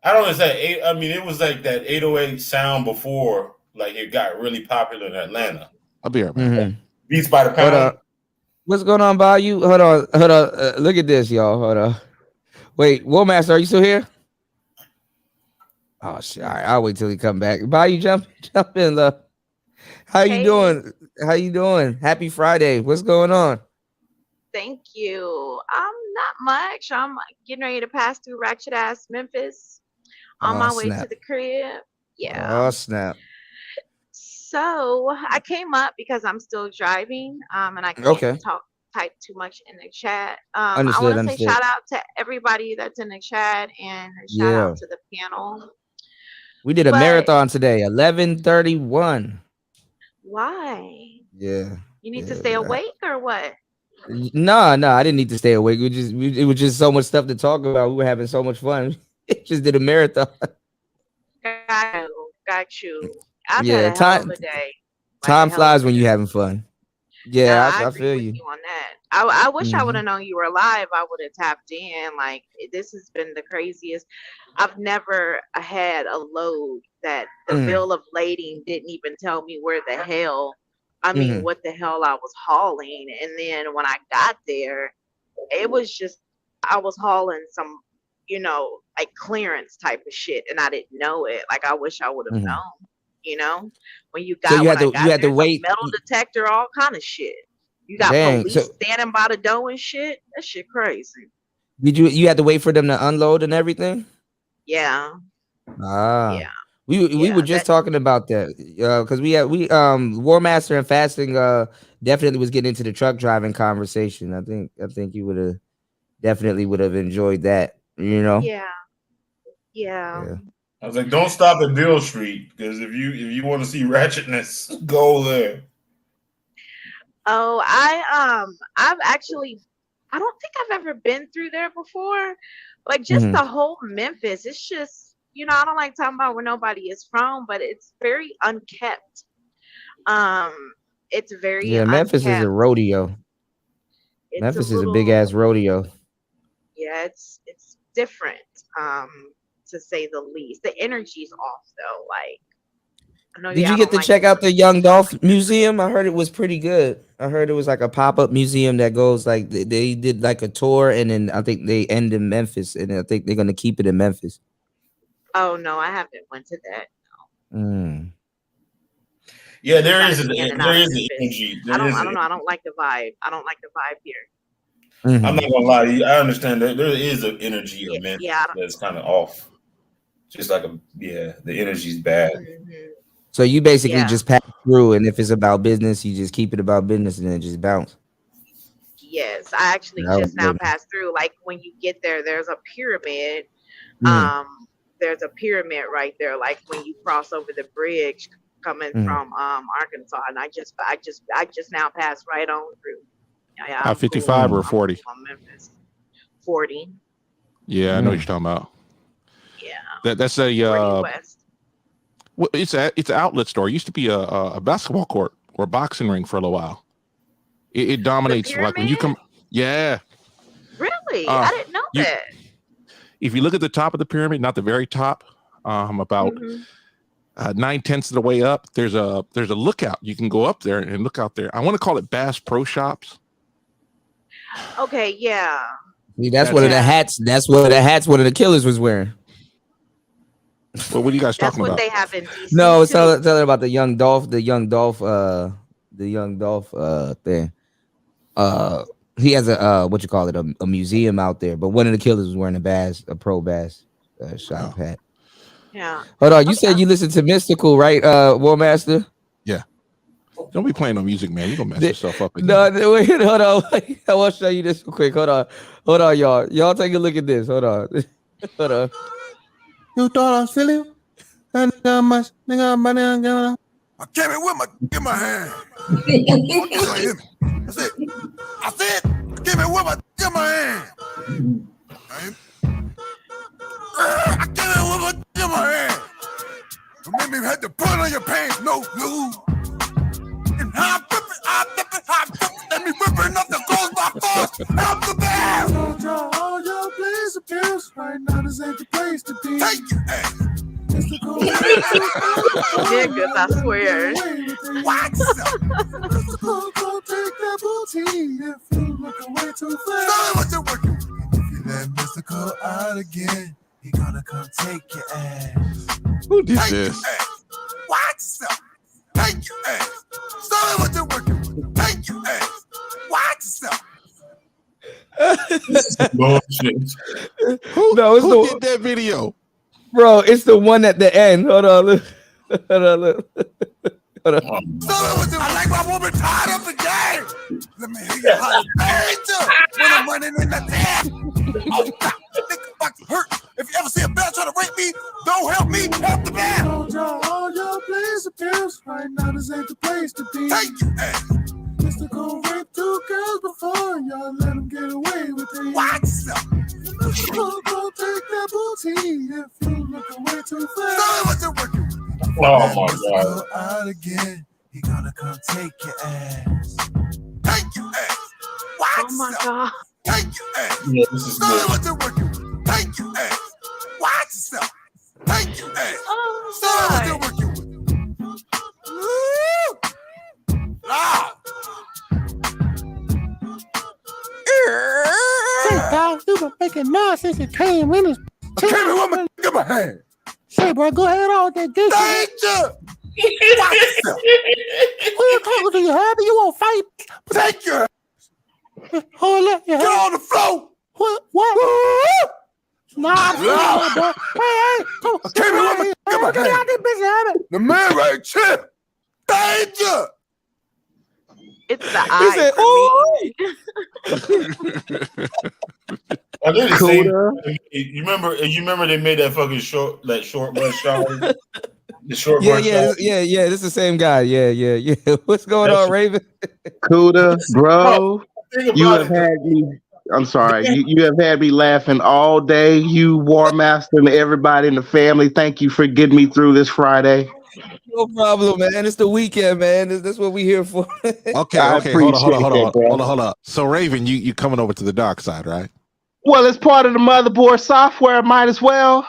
don't know. I mean, it was like that 808 sound before, like it got really popular in Atlanta. I'll be right back. Beats by the Pound. Hold on. What's going on, Bayou? Hold on. Look at this, y'all. Hold on. Wait, Warmaster, are you still here? Oh shit! All right, I'll wait till he come back. Bayou, jump in, love. How you doing? How you doing? Happy Friday. What's going on? Thank you. Not much. I'm getting ready to pass through ratchet ass Memphis on my way to the crib. Yeah. Oh snap. So I came up because I'm still driving, and I can't type too much in the chat. I want to say shout out to everybody that's in the chat and shout out to the panel. We did a marathon today, 11:31. Why? Yeah. You need to stay awake or what? No, I didn't need to stay awake. It was just so much stuff to talk about. We were having so much fun. Just did a marathon. Got you. I've had a hell of a day. Time flies when you're having fun. Yeah, I feel you. On that. I wish I would have known you were alive. I would have tapped in. Like, this has been the craziest. I've never had a load that the bill of lading didn't even tell me where the hell. I mean, what the hell I was hauling. And then when I got there, it was just, I was hauling some, like clearance type of shit. And I didn't know it. Like, I wish I would have known, when you got, so you had to wait. Metal detector, all kind of shit. You got police standing by the door and shit. That shit crazy. Did you had to wait for them to unload and everything? Yeah. Yeah. We were just talking about that because we Warmaster and Fasting definitely was getting into the truck driving conversation. I think you would have definitely enjoyed that. Yeah. I was like, don't stop at Bill Street because if you want to see ratchetness, go there. Oh, I've actually, I don't think I've ever been through there before. Like just the whole Memphis, it's just. I don't like talking about where nobody is from, but it's very unkept. It's very Memphis is a rodeo. Memphis is a big ass rodeo. Yeah, it's different, to say the least. The energy's off though. Like, I know. Did you get to check out the Young Dolph Museum? I heard it was pretty good. I heard it was like a pop-up museum that goes like they did like a tour, and then I think they end in Memphis, and I think they're gonna keep it in Memphis. Oh no, I haven't went to that. No. Yeah, there is an energy. I don't know. I don't like the vibe. I don't like the vibe here. I'm not gonna lie to you. I understand that there is an energy of Memphis that's kind of off. Just like the energy's bad. So you basically just pass through, and if it's about business, you just keep it about business, and then just bounce. Yes, I actually just now passed through. Like when you get there, there's a pyramid. There's a pyramid right there, like when you cross over the bridge coming from Arkansas, and I just now passed right on through. 55 or 40? 40. Yeah, I know what you're talking about. Yeah, that's a well, it's an outlet store. It used to be a basketball court or a boxing ring for a little while. It dominates like when you come. Yeah. Really, I didn't know that. If you look at the top of the pyramid, not the very top, about 9/10 of the way up, there's a lookout. You can go up there and look out there. I want to call it Bass Pro Shops. Okay, yeah. See, that's one of the hats. That's one of the hats one of the killers was wearing. Well, what are you guys talking about? They have in DC no, tell about the Young Dolph thing. He has a museum out there, but one of the killers was wearing a pro bass shop hat. Yeah. Hold on, you said you listened to Mystical, right, Warmaster? Yeah. Don't be playing no music, man. You're gonna mess yourself up again. No, wait, hold on. I want to show you this real quick. Hold on, y'all. Y'all take a look at this. Hold on. Hold on. You thought I silly? I came in with my hand. That's it. I said, I came in with my hand. I came in with my hand. You made me have to put on your pants, no glue. And I'm whipping, let me whipping up the clothes by force out the bag. All your place appears right now. This ain't the place to be. Take your ass. Niggas, I swear. Watch yourself. Go take that booty if you looking way too fast. Stop what you're working with. If you let Mystical out again, he gonna come take your ass. Who did this? Watch yourself. Take your ass. Stop what you're working with. Take your ass. Watch yourself. Who did that video? Bro, it's the one at the end. Hold on, look. Hold on, look. Hold on. I like my woman tied up the game. Let me hear you holler. When I'm running in the damn. Oh, God, nigga about to hurt. If you ever see a bell trying to rape me, don't help me, help the man. All your place appears right now. This ain't the place to be. Take your ass. Mystical raped 2 girls before y'all let them get away with it. Watch yourself. Go take that booty if you looking way too fast. Stop what you're working with. Oh my God. Out again, he gonna come take your ass. Take your ass. Watch Oh my God. Take your ass. Yeah, this is Stop good. what you're working with. Take your ass. Watch yourself. Take your ass. Oh, Stop what God. you're working with. Woo! Ah! Say, dog, you been making noise since you came in. I came in with my hand. Say, bro, go ahead on that dick. Thank you. Watch yourself. Who you talking to? You happy? You won't fight? Take your Hold up. Get on the floor. What? Nah, I'm bro. Hey, come on. Came in with my Get out this bitch, Abby. The man right here. Thank you. It's the eye Are they the same? You remember they made that fucking short bus shot? The short bus shot? Yeah. This is the same guy. Yeah. What's going on, Raven? Kuda, bro, you have had me. I'm sorry. You have had me laughing all day. You, War Master, and everybody in the family. Thank you for getting me through this Friday. No problem, man. It's the weekend, man. That's what we here for. Okay. Hold on. So Raven, you coming over to the dark side, right? Well, it's part of the motherboard software. Might as well.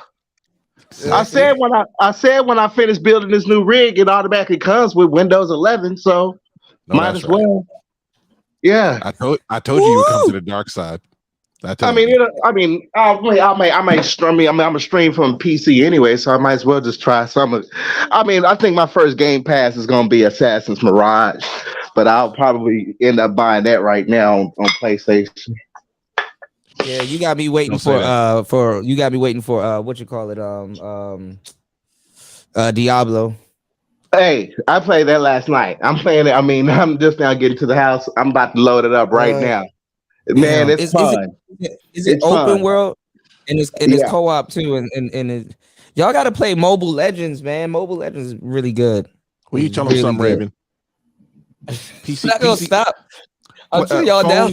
I said when I finish building this new rig, it automatically comes with Windows 11. So might as well. Yeah. I told you you would come to the dark side. I'm a stream from PC anyway, so I might as well just try some of it. I think my first Game Pass is going to be Assassin's Mirage, but I'll probably end up buying that right now on PlayStation. Yeah, you got me waiting for what you call it, Diablo. Hey, I played that last night. I'm playing it. I'm just now getting to the house. I'm about to load it up right now. Man, it's fun. Is it open world? And it's co-op too. And y'all got to play Mobile Legends, man. Mobile Legends is really good. Will you tell them something, Raven? PC, not gonna stop. I'll tell y'all now.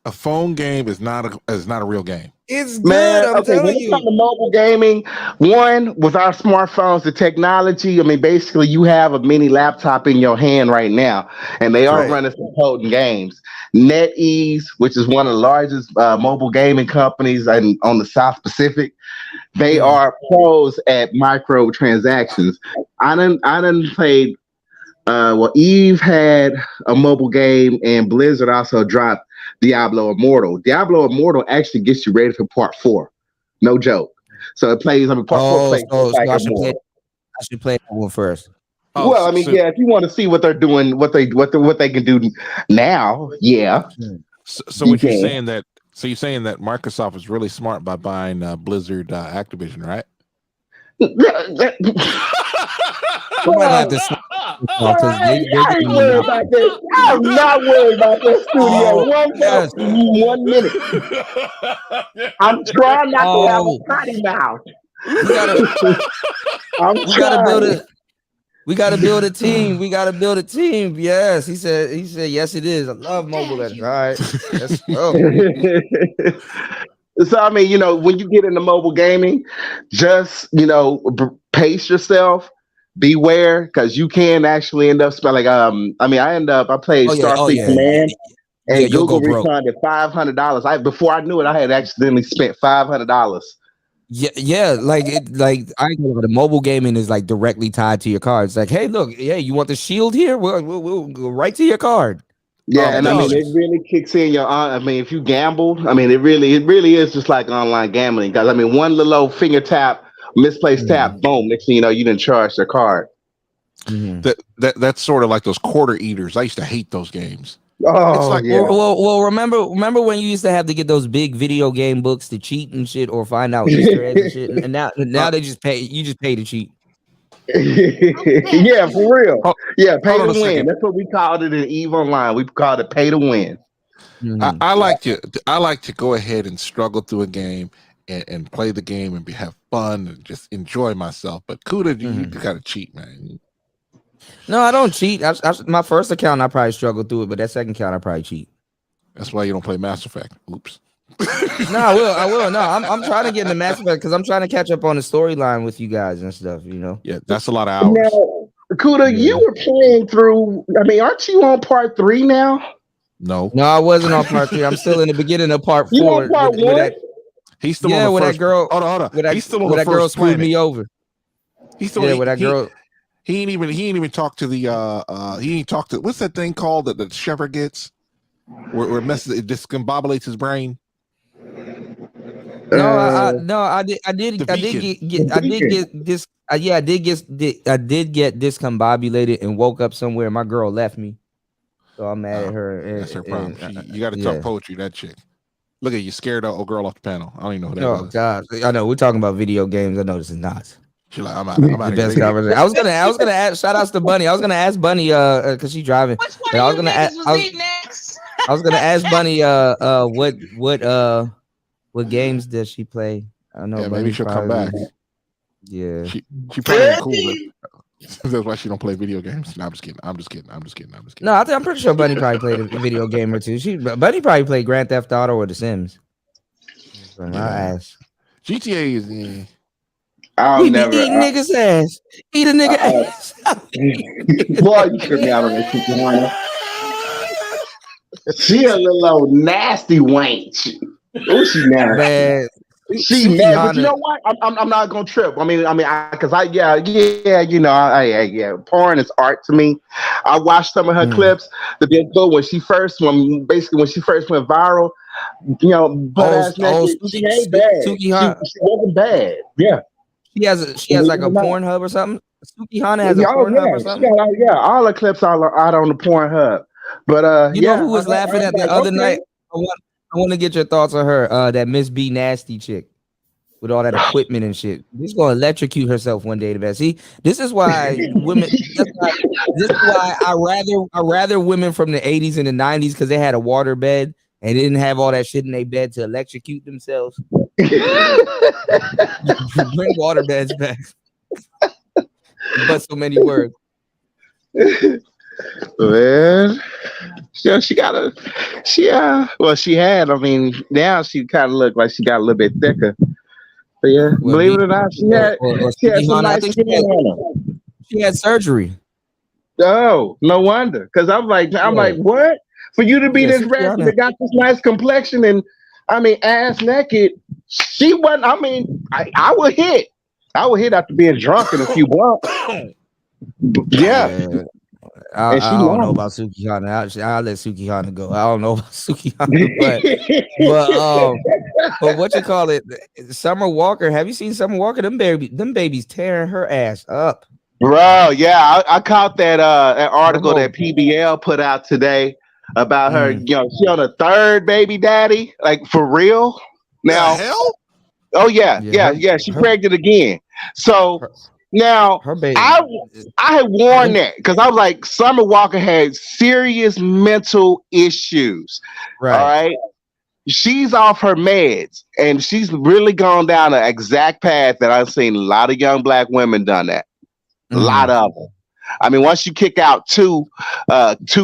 A phone game is not a real game. It's good. I'm telling when you. it comes to mobile gaming, one, with our smartphones, the technology, basically you have a mini laptop in your hand right now, and they are running some potent games. NetEase, which is one of the largest mobile gaming companies on the South Pacific, they are pros at microtransactions. I done played, Eve had a mobile game, and Blizzard also dropped Diablo Immortal. Diablo Immortal actually gets you ready for part 4. No joke. So it plays, part 4 plays I should play that one first. If you want to see what they're doing, what they can do now, yeah. So what you're saying that Microsoft is really smart by buying Blizzard Activision, right? because I ain't worried about this. I'm not worried about this studio. One minute. I'm trying not to have a potty mouth. We gotta build it. We gotta build a team. We gotta build a team. Yes, he said. Yes, it is. I love mobile legends. All right, let's go. So I mean, when you get into mobile gaming, just pace yourself. Beware, because you can actually end up spending. I played Starfleet Command, and Google refunded $500. Before I knew it, I had accidentally spent $500. Yeah, like I know the mobile gaming is like directly tied to your card. It's like, hey, look, you want the shield here? We'll go right to your card. Yeah, and I mean, it really kicks in your. if you gamble, it really is just like online gambling. Because one little old finger tap, misplaced tap, boom. Next thing you know, you didn't charge their card. That's sort of like those quarter eaters. I used to hate those games. Oh, it's like, well, remember when you used to have to get those big video game books to cheat and shit, or find out Easter eggs and shit, and now they just pay. You just pay to cheat. Yeah, for real. Pay to win. That's what we called it in EVE Online. We called it pay to win. I like to go ahead and struggle through a game and play the game and have fun and just enjoy myself. But Kuda, you gotta cheat, man. No, I don't cheat. My first account, I probably struggled through it, but that second account, I probably cheat. That's why you don't play Mass Effect. Oops. No, I will. No, I'm trying to get into Mass Effect because I'm trying to catch up on the storyline with you guys and stuff. Yeah, that's a lot of hours. Now, Kuda, you were playing through. Aren't you on part 3 now? No, I wasn't on part 3. I'm still in the beginning of part 4. You on part 1? He's still on the first. That girl. Hold on. He's still on the the that girl first screwed planet. me over. He's still with that girl. He ain't even talk to the he ain't talk to what's that thing called that the shepherd gets where it discombobulates his brain. I did get discombobulated and woke up somewhere. My girl left me, so I'm mad at her. That's her problem. You got to talk poetry, that chick. Look at you, scared old girl off the panel. I don't even know who that was. Oh God, I know we're talking about video games. I know this is not. She's like, I'm out of best conversation. I was gonna ask. Shout outs to Bunny. I was gonna ask Bunny because she's driving. Which one of you niggas was eating next? I was gonna ask Bunny what games does she play? I don't know. Yeah, maybe she'll come back. Yeah, she probably ain't cool. That's why she don't play video games. No, I'm just kidding. No, I'm pretty sure Bunny probably played a video game or two. Bunny probably played Grand Theft Auto or The Sims. So I'll ask. GTA is. I'll we never be eating niggas' ass. Eat a nigga ass. Boy, you took me out on that. She a little old nasty wench. Oh, she nasty. Man. She nasty. But you know what? I'm not gonna trip. Porn is art to me. I watched some of her clips. The big go when she first went viral. Butt ass naked. She ain't bad. She wasn't bad. Yeah. She has like a Pornhub or something. Sukihana has a Pornhub or something. All the clips are out on the Pornhub. But you know who was laughing at the other night? I want to get your thoughts on her. That Miss B Nasty chick with all that equipment and shit. She's gonna electrocute herself one day. See, this is why women. This is why I rather women from the 80s and the 90s because they had a water bed and didn't have all that shit in their bed to electrocute themselves. Bring water beds back. But so many words. Well, she had. Now she kind of looked like she got a little bit thicker. But yeah, believe it or not, she had some nice skin on her. She had surgery. Oh, no wonder. Because I'm like, what? For you to be this ratchet that got this nice complexion and ass naked, she wasn't. I would hit. I would hit after being drunk in a few blunts. Yeah. I don't know about Sukihana. I'll let Sukihana go. I don't know about Sukihana, but what you call it? Summer Walker. Have you seen Summer Walker? Them babies tearing her ass up. Bro, yeah, I caught that article that PBL put out today about her. She on her third baby daddy, like for real. Now, hell? Oh yeah. She pregnant again. So Now, her baby. I had warned that because I was like, Summer Walker had serious mental issues. Right. All right. She's off her meds, and she's really gone down an exact path that I've seen a lot of young black women done that. A lot of them. I mean, once you kick out two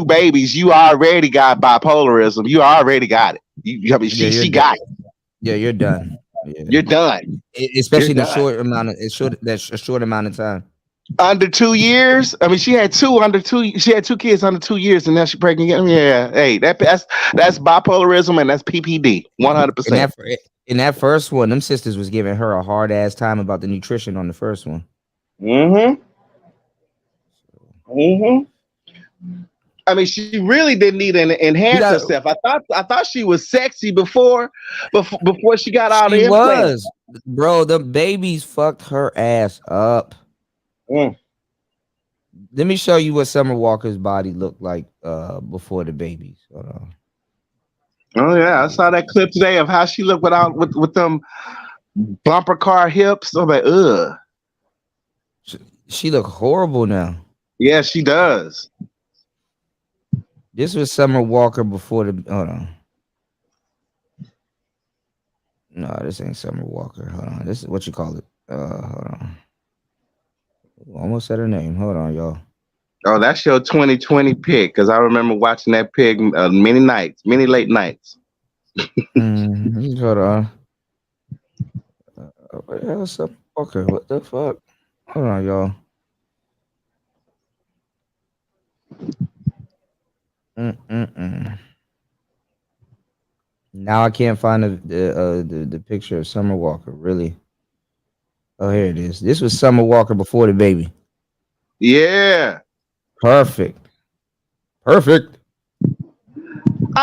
babies, you already got bipolarism. You already got it. I mean, she got it. Yeah, you're done. Yeah. You're done. Especially in a short amount of time. Under 2 years. I mean, she had two kids under 2 years, and now she's pregnant again. Yeah, hey, that's bipolarism and that's PPD, 100%. In that first one, them sisters was giving her a hard ass time about the nutrition on the first one. I mean, she really didn't need to enhance herself. I thought she was sexy before she got all the implants. Bro, the babies fucked her ass up. Let me show you what Summer Walker's body looked like before the babies. Hold on. Oh yeah, I saw that clip today of how she looked with them bumper car hips. I'm like, ugh. She look horrible now. Yeah, she does. This was Summer Walker before the. Hold on. No, this ain't Summer Walker. Hold on. This is what you call it. Hold on. Almost said her name. Hold on, y'all. Oh, that's your 2020 pick, because I remember watching that pick many late nights. Hold on. What the hell is Summer Walker? What the fuck? Hold on, y'all. Now I can't find the picture of Summer Walker. Really? Oh, here it is. This was Summer Walker before the baby. Yeah. Perfect. I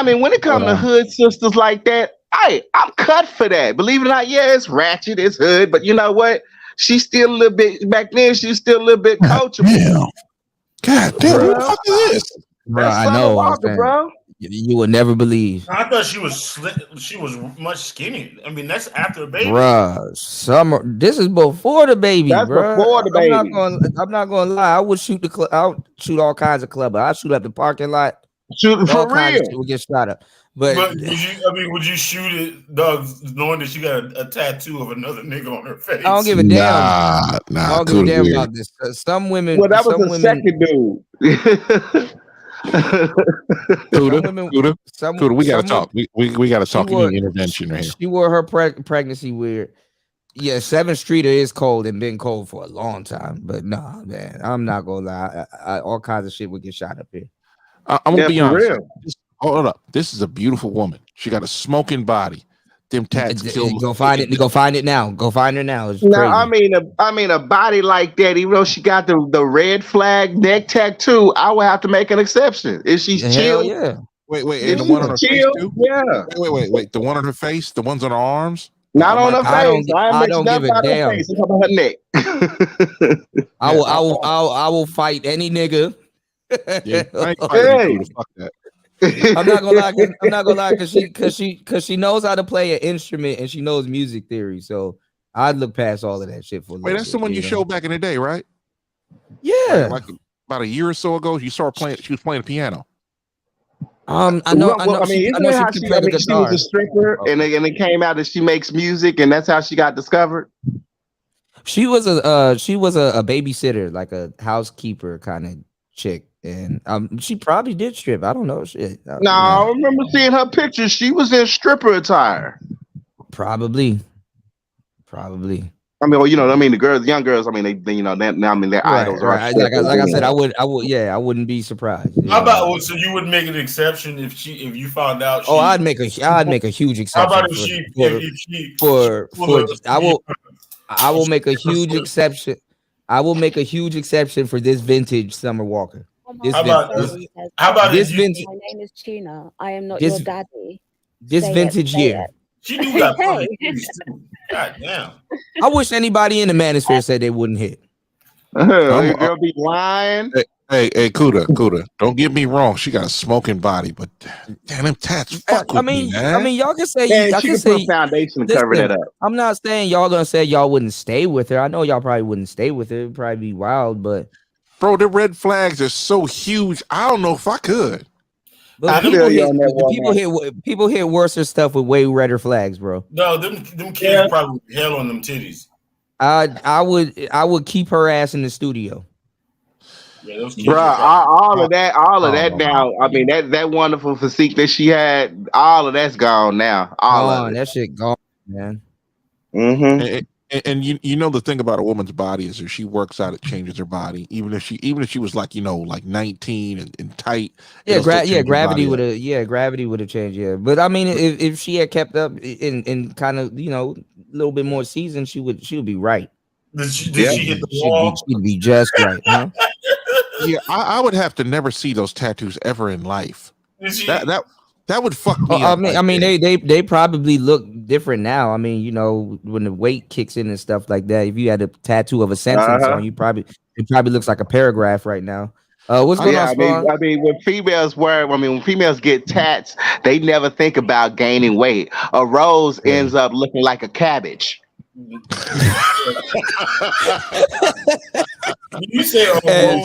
mean, when it comes to hood sisters like that, I'm cut for that. Believe it or not, yeah, it's ratchet, it's hood, but you know what? She's still a little bit back then. She's still a little bit coachable. God damn, what the fuck is this? Bro, I know, Walker, bro. You would never believe. I thought she was much skinnier. I mean, that's after the baby. Bruh, Summer. This is before the baby. That's bruh. before the baby. I'm not gonna lie. I would shoot I'll shoot all kinds of club. I'll shoot up the parking lot. Shoot for real. We'll get shot up. But would you shoot it, Doug, knowing that she got a tattoo of another nigga on her face? I don't give a damn. I don't give a damn weird. about this. Some women. Well, that was the second dude. Cuda, we gotta talk. We gotta talk. You need intervention right here. She wore her pregnancy weird. Yeah, 7th Streeter is cold and been cold for a long time. But nah, man, I'm not gonna lie. All kinds of shit would get shot up here. I'm gonna be honest. Hold up. This is a beautiful woman. She got a smoking body. Them tats kill. Go find it. Go find it now. Go find her now. It's now, crazy. I mean, a body like that, even though she got the red flag neck tattoo, I would have to make an exception. If she's chill, yeah. Wait, and the one on her face too? Yeah. Wait. The one on her face, the ones on her arms. Not on her face. I don't give a damn. Face. It's about her neck. I will fight any nigga. Yeah, I ain't fighting you, fuck that. I'm not gonna lie, because she knows how to play an instrument and she knows music theory. So I'd look past all of that shit for. Wait, that's the one you showed back in the day, right? Yeah, like about a year or so ago, you saw her playing. She was playing the piano. I know she was a stripper, and it came out that she makes music, and that's how she got discovered. She was a babysitter, like a housekeeper kind of chick. And she probably did strip. I don't know. Shit. I remember seeing her pictures. She was in stripper attire. Probably. I mean, well, the young girls. I mean, they're idols. Right. Like I said, I wouldn't be surprised. How about so you would make an exception if you found out? I'd make a huge exception. How about I will make a huge exception. I will make a huge exception for this vintage Summer Walker. How about this vintage? My name is Tina. I am not your daddy. This vintage year. She do got funny. God damn. I wish anybody in the manosphere said they wouldn't hit. Girl be lying. Hey, Kuda. Don't get me wrong. She got a smoking body, but damn, them tats fuck with me, man. I mean, y'all can say Man, y'all she can can put say a foundation to cover that up. I'm not saying y'all gonna say y'all wouldn't stay with her. I know y'all probably wouldn't stay with her. It'd probably be wild, but bro, the red flags are so huge. I don't know if I could. But people hit worse stuff with way redder flags, bro. No, them kids probably hell on them titties. I would keep her ass in the studio. Yeah, those kids. Bro, all of that now. I mean, that wonderful physique that she had, all of that's gone now. All of it. That shit gone, man. Mm-hmm. And you know the thing about a woman's body is if she works out, it changes her body. Even if she was like 19 and tight. Gravity would have changed. Yeah, but I mean, if she had kept up in kind of a little bit more seasons, she would be right. Did she hit the wall? She'd be just right, huh? Yeah, I would have to never see those tattoos ever in life. That would fuck me up. I mean, they probably look different now. I mean, when the weight kicks in and stuff like that. If you had a tattoo of a sentence on, it probably looks like a paragraph right now. What's going on, Spawn? I mean, when females get tats, they never think about gaining weight. A rose ends up looking like a cabbage. You say I'm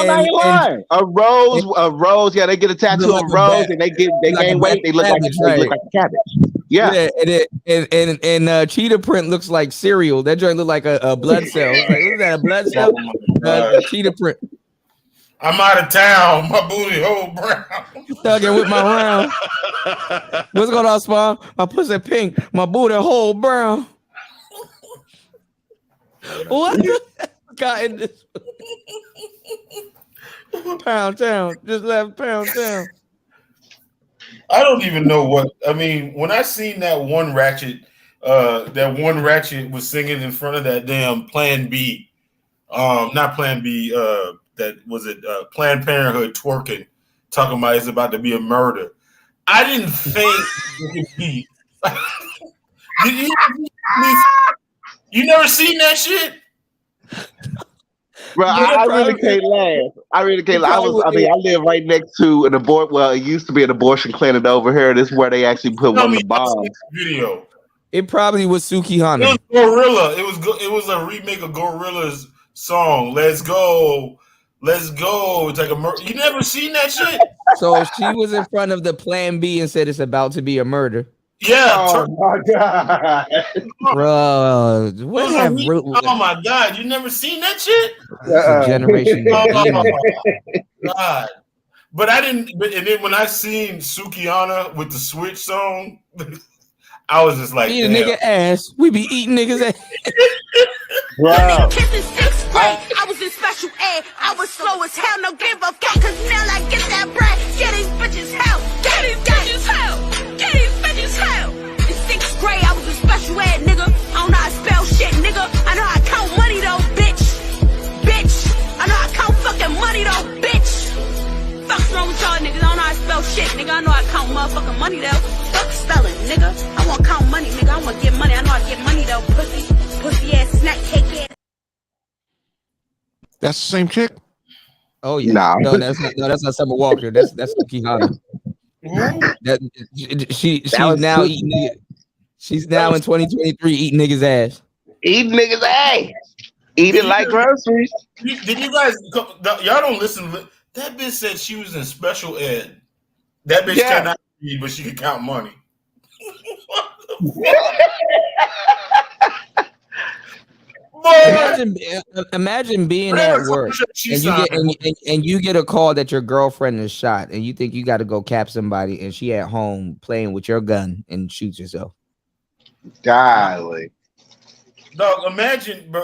not even lying. A rose. Yeah, they get a tattoo of a rose and they gain weight. They look like a cabbage. Yeah. And cheetah print looks like cereal. That joint look like a blood cell. Like, is that a blood cell? Cheetah print. I'm out of town. My booty whole brown. Thugging with my round. What's going on, Spawn? My pussy pink. My booty whole brown. What? Got in this. Pound Town. Just left Pound Town. I don't even know what. I mean, when I seen that one ratchet was singing in front of that damn Plan B. Not Plan B. That was it. Planned Parenthood twerking, talking about it's about to be a murder. I didn't think it could be. You never seen that shit? Bro, I really can't laugh. I live right next to an abortion. Well, it used to be an abortion clinic over here. This is where they actually put one of the bombs. Video. It probably was Sukihana. It was Gorilla. It was a remake of Gorilla's song. Let's go. It's like a you never seen that shit? So she was in front of the Plan B and said it's about to be a murder. Yeah. Oh my god, bro! Oh my god! You never seen that shit? Generation. God. But I didn't. And then when I seen Sukihana with the Switch song, I was just like, eat a nigga ass. We be eating niggas ass. Wow. I was in special ed. I was slow as hell. No give a fuck. Cause now I get that bread. Get these bitches hell. Get these bitches hell. Get these bitches hell. In 6th grade, I was in special ed, nigga. I don't know how to spell shit, nigga. I know how to count money though, bitch. I know how to count fucking money though, bitch. Fuck's wrong with y'all niggas? I don't know how to spell shit, nigga. I know how to count motherfucking money though. Fuck spelling, nigga. I want to count money, nigga. I want to get money. I know how to get money though, pussy ass snack cake ass. That's the same chick? Oh yeah. Nah. No, that's not Summer Walker. That's Sukihana. She's now in 2023 eating niggas ass. Eating niggas ass. Eating like groceries. Did you guys? Y'all don't listen. That bitch said she was in special ed. That bitch cannot read, but she can count money. Imagine being at work and you get a call that your girlfriend is shot and you think you got to go cap somebody and she at home playing with your gun and shoots herself. Golly. Dog, imagine, bro,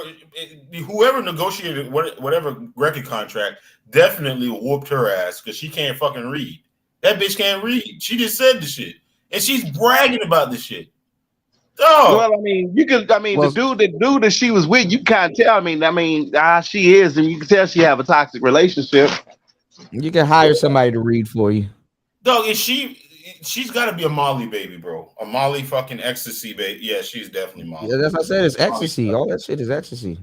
whoever negotiated whatever record contract definitely whooped her ass because she can't fucking read. That bitch can't read. She just said the shit. And she's bragging about the shit. Oh. Well, the dude that she was with, you can't tell. She is, and you can tell she have a toxic relationship. You can hire somebody to read for you. Dog, she's got to be a Molly baby, bro. A Molly fucking ecstasy baby. Yeah, she's definitely Molly. Yeah, that's what I said. It's ecstasy. All that shit is ecstasy.